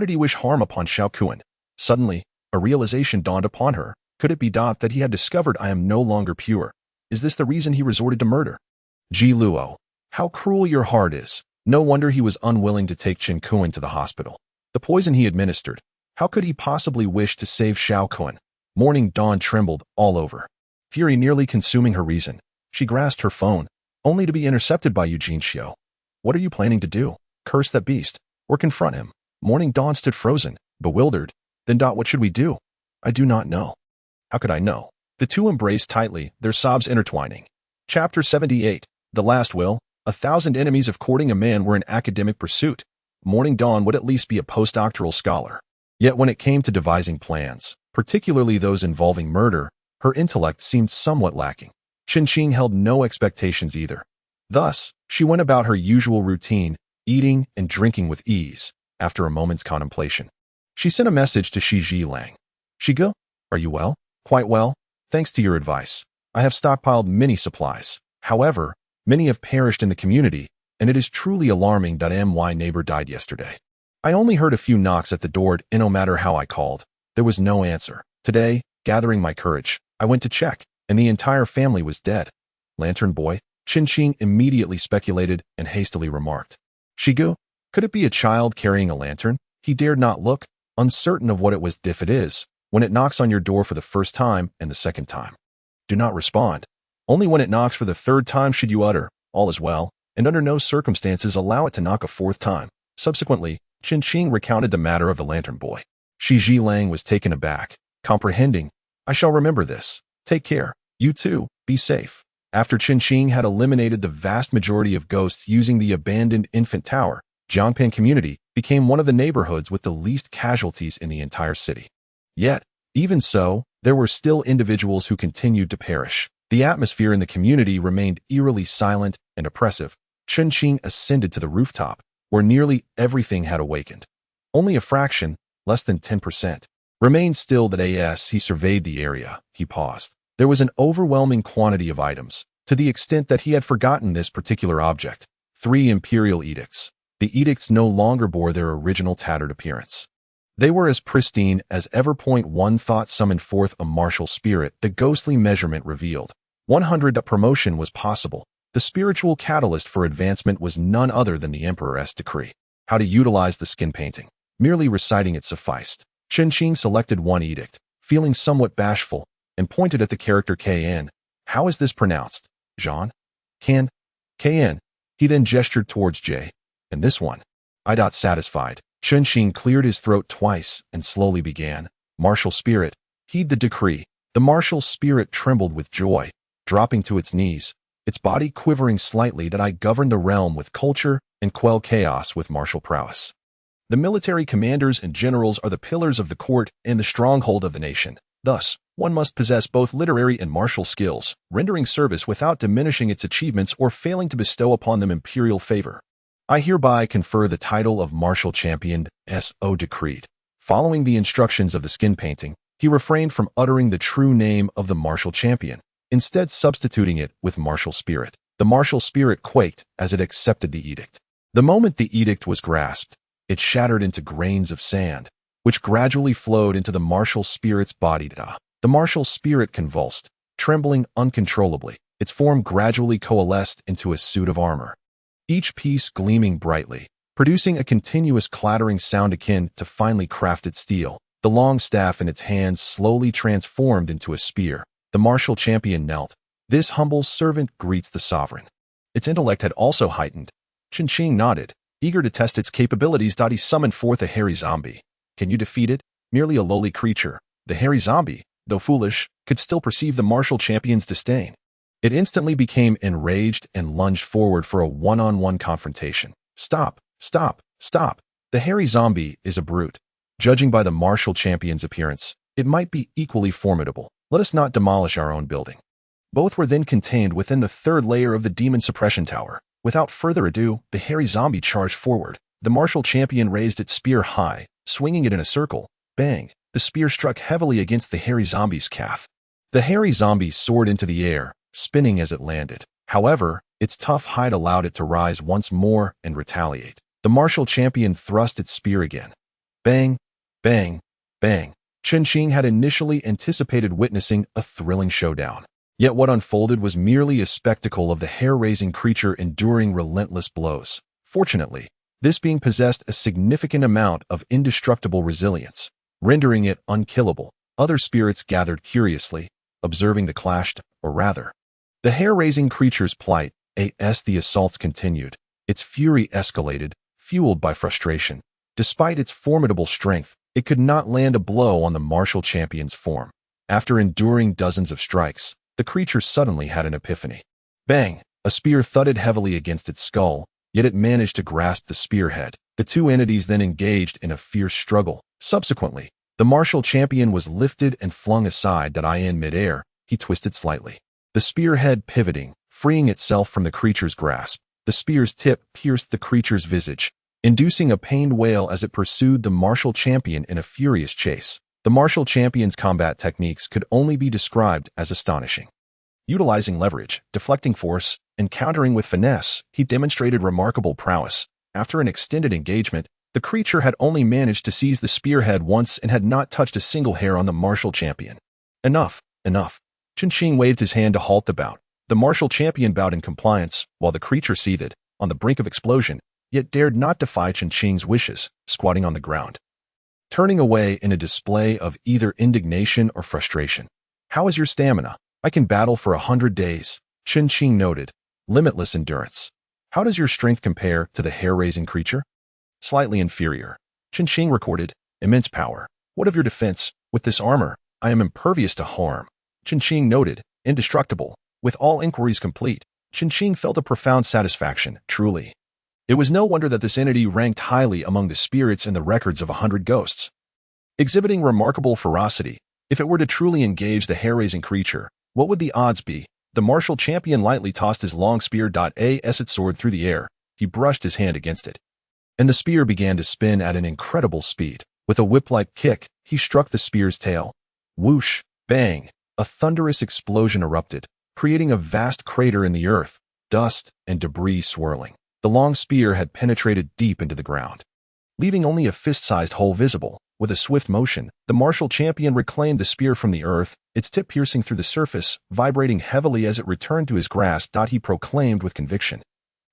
did he wish harm upon Xiao Kuan? Suddenly, a realization dawned upon her. Could it be that he had discovered I am no longer pure? Is this the reason he resorted to murder? Ji Luo, how cruel your heart is. No wonder he was unwilling to take Chen Kuan to the hospital. The poison he administered, how could he possibly wish to save Xiao Kuan? Morning Dawn trembled all over, fury nearly consuming her reason. She grasped her phone, only to be intercepted by Eugene Shio. What are you planning to do? Curse that beast, or confront him? Morning Dawn stood frozen, bewildered. Then what should we do? I do not know. How could I know? The two embraced tightly, their sobs intertwining. Chapter 78, The Last Will. 1,000 enemies of courting a man were an academic pursuit. Morning Dawn would at least be a postdoctoral scholar. Yet when it came to devising plans, particularly those involving murder, her intellect seemed somewhat lacking. Chen Qing held no expectations either. Thus, she went about her usual routine, eating and drinking with ease. After a moment's contemplation, she sent a message to Shi Jilang. "Shiga, are you well?" "Quite well, thanks to your advice. I have stockpiled many supplies. However, many have perished in the community, and it is truly alarming that my neighbor died yesterday. I only heard a few knocks at the door, and no matter how I called, there was no answer. Today, gathering my courage, I went to check, and the entire family was dead." Lantern Boy, Chen Qing immediately speculated and hastily remarked. "Shigu, could it be a child carrying a lantern?" He dared not look, uncertain of what it was. "If it is, when it knocks on your door for the first time and the second time, do not respond. Only when it knocks for the third time should you utter, 'All is well,' and under no circumstances allow it to knock a fourth time." Subsequently, Chen Qing recounted the matter of the Lantern Boy. Shi Jilang was taken aback, comprehending, "I shall remember this. Take care. You too, be safe." After Chen Qing had eliminated the vast majority of ghosts using the abandoned infant tower, Jiangpan community became one of the neighborhoods with the least casualties in the entire city. Yet, even so, there were still individuals who continued to perish. The atmosphere in the community remained eerily silent and oppressive. Chen Qing ascended to the rooftop, where nearly everything had awakened. Only a fraction, less than 10%, remained still. As he surveyed the area, he paused. There was an overwhelming quantity of items, to the extent that he had forgotten this particular object. 3 imperial edicts. The edicts no longer bore their original tattered appearance. They were as pristine as ever. One thought summoned forth a martial spirit. The ghostly measurement revealed 100. A promotion was possible. The spiritual catalyst for advancement was none other than the Emperor's decree. How to utilize the skin painting. Merely reciting it sufficed. Chen Qing selected one edict, feeling somewhat bashful, and pointed at the character KN. "How is this pronounced? Jean? Can? KN." He then gestured towards J. "And this one?" Satisfied, Chen Qing cleared his throat twice and slowly began. "Martial spirit, heed the decree." The martial spirit trembled with joy, dropping to its knees, its body quivering slightly. "I govern the realm with culture and quell chaos with martial prowess. The military commanders and generals are the pillars of the court and the stronghold of the nation. Thus, one must possess both literary and martial skills, rendering service without diminishing its achievements or failing to bestow upon them imperial favor. I hereby confer the title of Martial Champion, S.O. decreed." Following the instructions of the skin painting, he refrained from uttering the true name of the Martial Champion, instead substituting it with Martial Spirit. The Martial Spirit quaked as it accepted the edict. The moment the edict was grasped, it shattered into grains of sand, which gradually flowed into the Martial Spirit's body. The Martial Spirit convulsed, trembling uncontrollably. Its form gradually coalesced into a suit of armor, each piece gleaming brightly, producing a continuous clattering sound akin to finely crafted steel. The long staff in its hands slowly transformed into a spear. The martial champion knelt. "This humble servant greets the sovereign." Its intellect had also heightened. Chen nodded, eager to test its capabilities. He summoned forth a hairy zombie. Can you defeat it? Merely a lowly creature. The hairy zombie, though foolish, could still perceive the martial champion's disdain. It instantly became enraged and lunged forward for a one-on-one confrontation. Stop, stop, stop. The hairy zombie is a brute. Judging by the martial champion's appearance, it might be equally formidable. Let us not demolish our own building. Both were then contained within the third layer of the demon suppression tower. Without further ado, the hairy zombie charged forward. The martial champion raised its spear high, swinging it in a circle. Bang! The spear struck heavily against the hairy zombie's calf. The hairy zombie soared into the air, spinning as it landed. However, its tough hide allowed it to rise once more and retaliate. The martial champion thrust its spear again. Bang! Bang! Bang! Chen had initially anticipated witnessing a thrilling showdown. Yet what unfolded was merely a spectacle of the hair-raising creature enduring relentless blows. Fortunately, this being possessed a significant amount of indestructible resilience, rendering it unkillable. Other spirits gathered curiously, observing the clash, or rather, the hair-raising creature's plight. As the assaults continued, its fury escalated, fueled by frustration. Despite its formidable strength, it could not land a blow on the martial champion's form. After enduring dozens of strikes, the creature suddenly had an epiphany. Bang! A spear thudded heavily against its skull, yet it managed to grasp the spearhead. The two entities then engaged in a fierce struggle. Subsequently, the martial champion was lifted and flung aside. In midair, he twisted slightly, the spearhead pivoting, freeing itself from the creature's grasp. The spear's tip pierced the creature's visage, inducing a pained wail as it pursued the martial champion in a furious chase. The martial champion's combat techniques could only be described as astonishing. Utilizing leverage, deflecting force, and countering with finesse, he demonstrated remarkable prowess. After an extended engagement, the creature had only managed to seize the spearhead once and had not touched a single hair on the martial champion. Enough, enough. Chen waved his hand to halt the bout. The martial champion bowed in compliance, while the creature seethed, on the brink of explosion, yet dared not defy Chen wishes, squatting on the ground, turning away in a display of either indignation or frustration. How is your stamina? I can battle for 100 days, Chen noted. Limitless endurance. How does your strength compare to the hair-raising creature? Slightly inferior. Chen recorded. Immense power. What of your defense? With this armor, I am impervious to harm. Chen noted. Indestructible. With all inquiries complete, Chen felt a profound satisfaction, truly. It was no wonder that this entity ranked highly among the spirits in the records of 100 ghosts. Exhibiting remarkable ferocity, if it were to truly engage the hair-raising creature, what would the odds be? The martial champion lightly tossed his long spear. As it soared through the air, he brushed his hand against it, and the spear began to spin at an incredible speed. With a whip-like kick, he struck the spear's tail. Whoosh! Bang! A thunderous explosion erupted, creating a vast crater in the earth, dust and debris swirling. The long spear had penetrated deep into the ground, leaving only a fist-sized hole visible. With a swift motion, the martial champion reclaimed the spear from the earth, its tip piercing through the surface, vibrating heavily as it returned to his grasp. He proclaimed with conviction,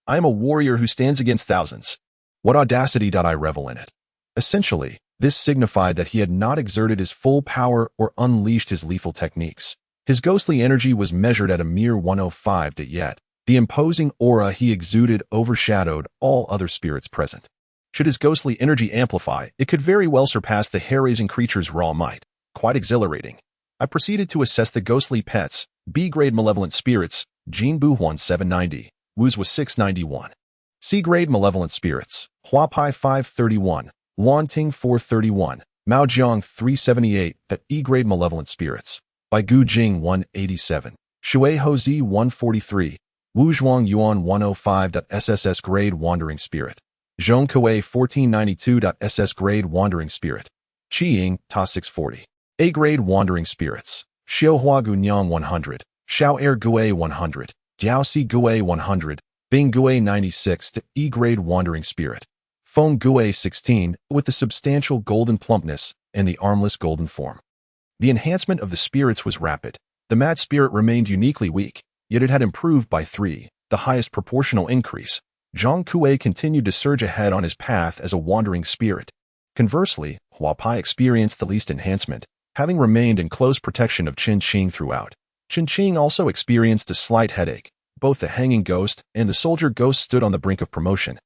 I am a warrior who stands against thousands. What audacity! I revel in it. Essentially, this signified that he had not exerted his full power or unleashed his lethal techniques. His ghostly energy was measured at a mere 105. Yet, the imposing aura he exuded overshadowed all other spirits present. Should his ghostly energy amplify, it could very well surpass the hair-raising creature's raw might. Quite exhilarating. I proceeded to assess the ghostly pets. B-grade malevolent spirits, Jin Buhuan 790, Wuz was 691. C-grade malevolent spirits, Hua Pai 531, Luan Ting 431, Mao Jiang 378. E-grade malevolent spirits, by Gu Jing 187, Shui Hozi 143, Wu Zhuang Yuan 105. SSS grade wandering spirit, Zhong Kuei 1492. SS grade wandering spirit, Qiying Ta 640. A grade wandering spirits, Xiaohua Gunyang 100, Xiao Air Gui 100, Diaoxi Gui 100, Bing Gui 96. E grade wandering spirit, Feng Gui 16, with the substantial golden plumpness and the armless golden form. The enhancement of the spirits was rapid. The mad spirit remained uniquely weak, yet it had improved by 3, the highest proportional increase. Zhang Kuei continued to surge ahead on his path as a wandering spirit. Conversely, Hua Pai experienced the least enhancement, having remained in close protection of Chen throughout. Chen also experienced a slight headache. both the hanging ghost and the soldier ghost stood on the brink of promotion.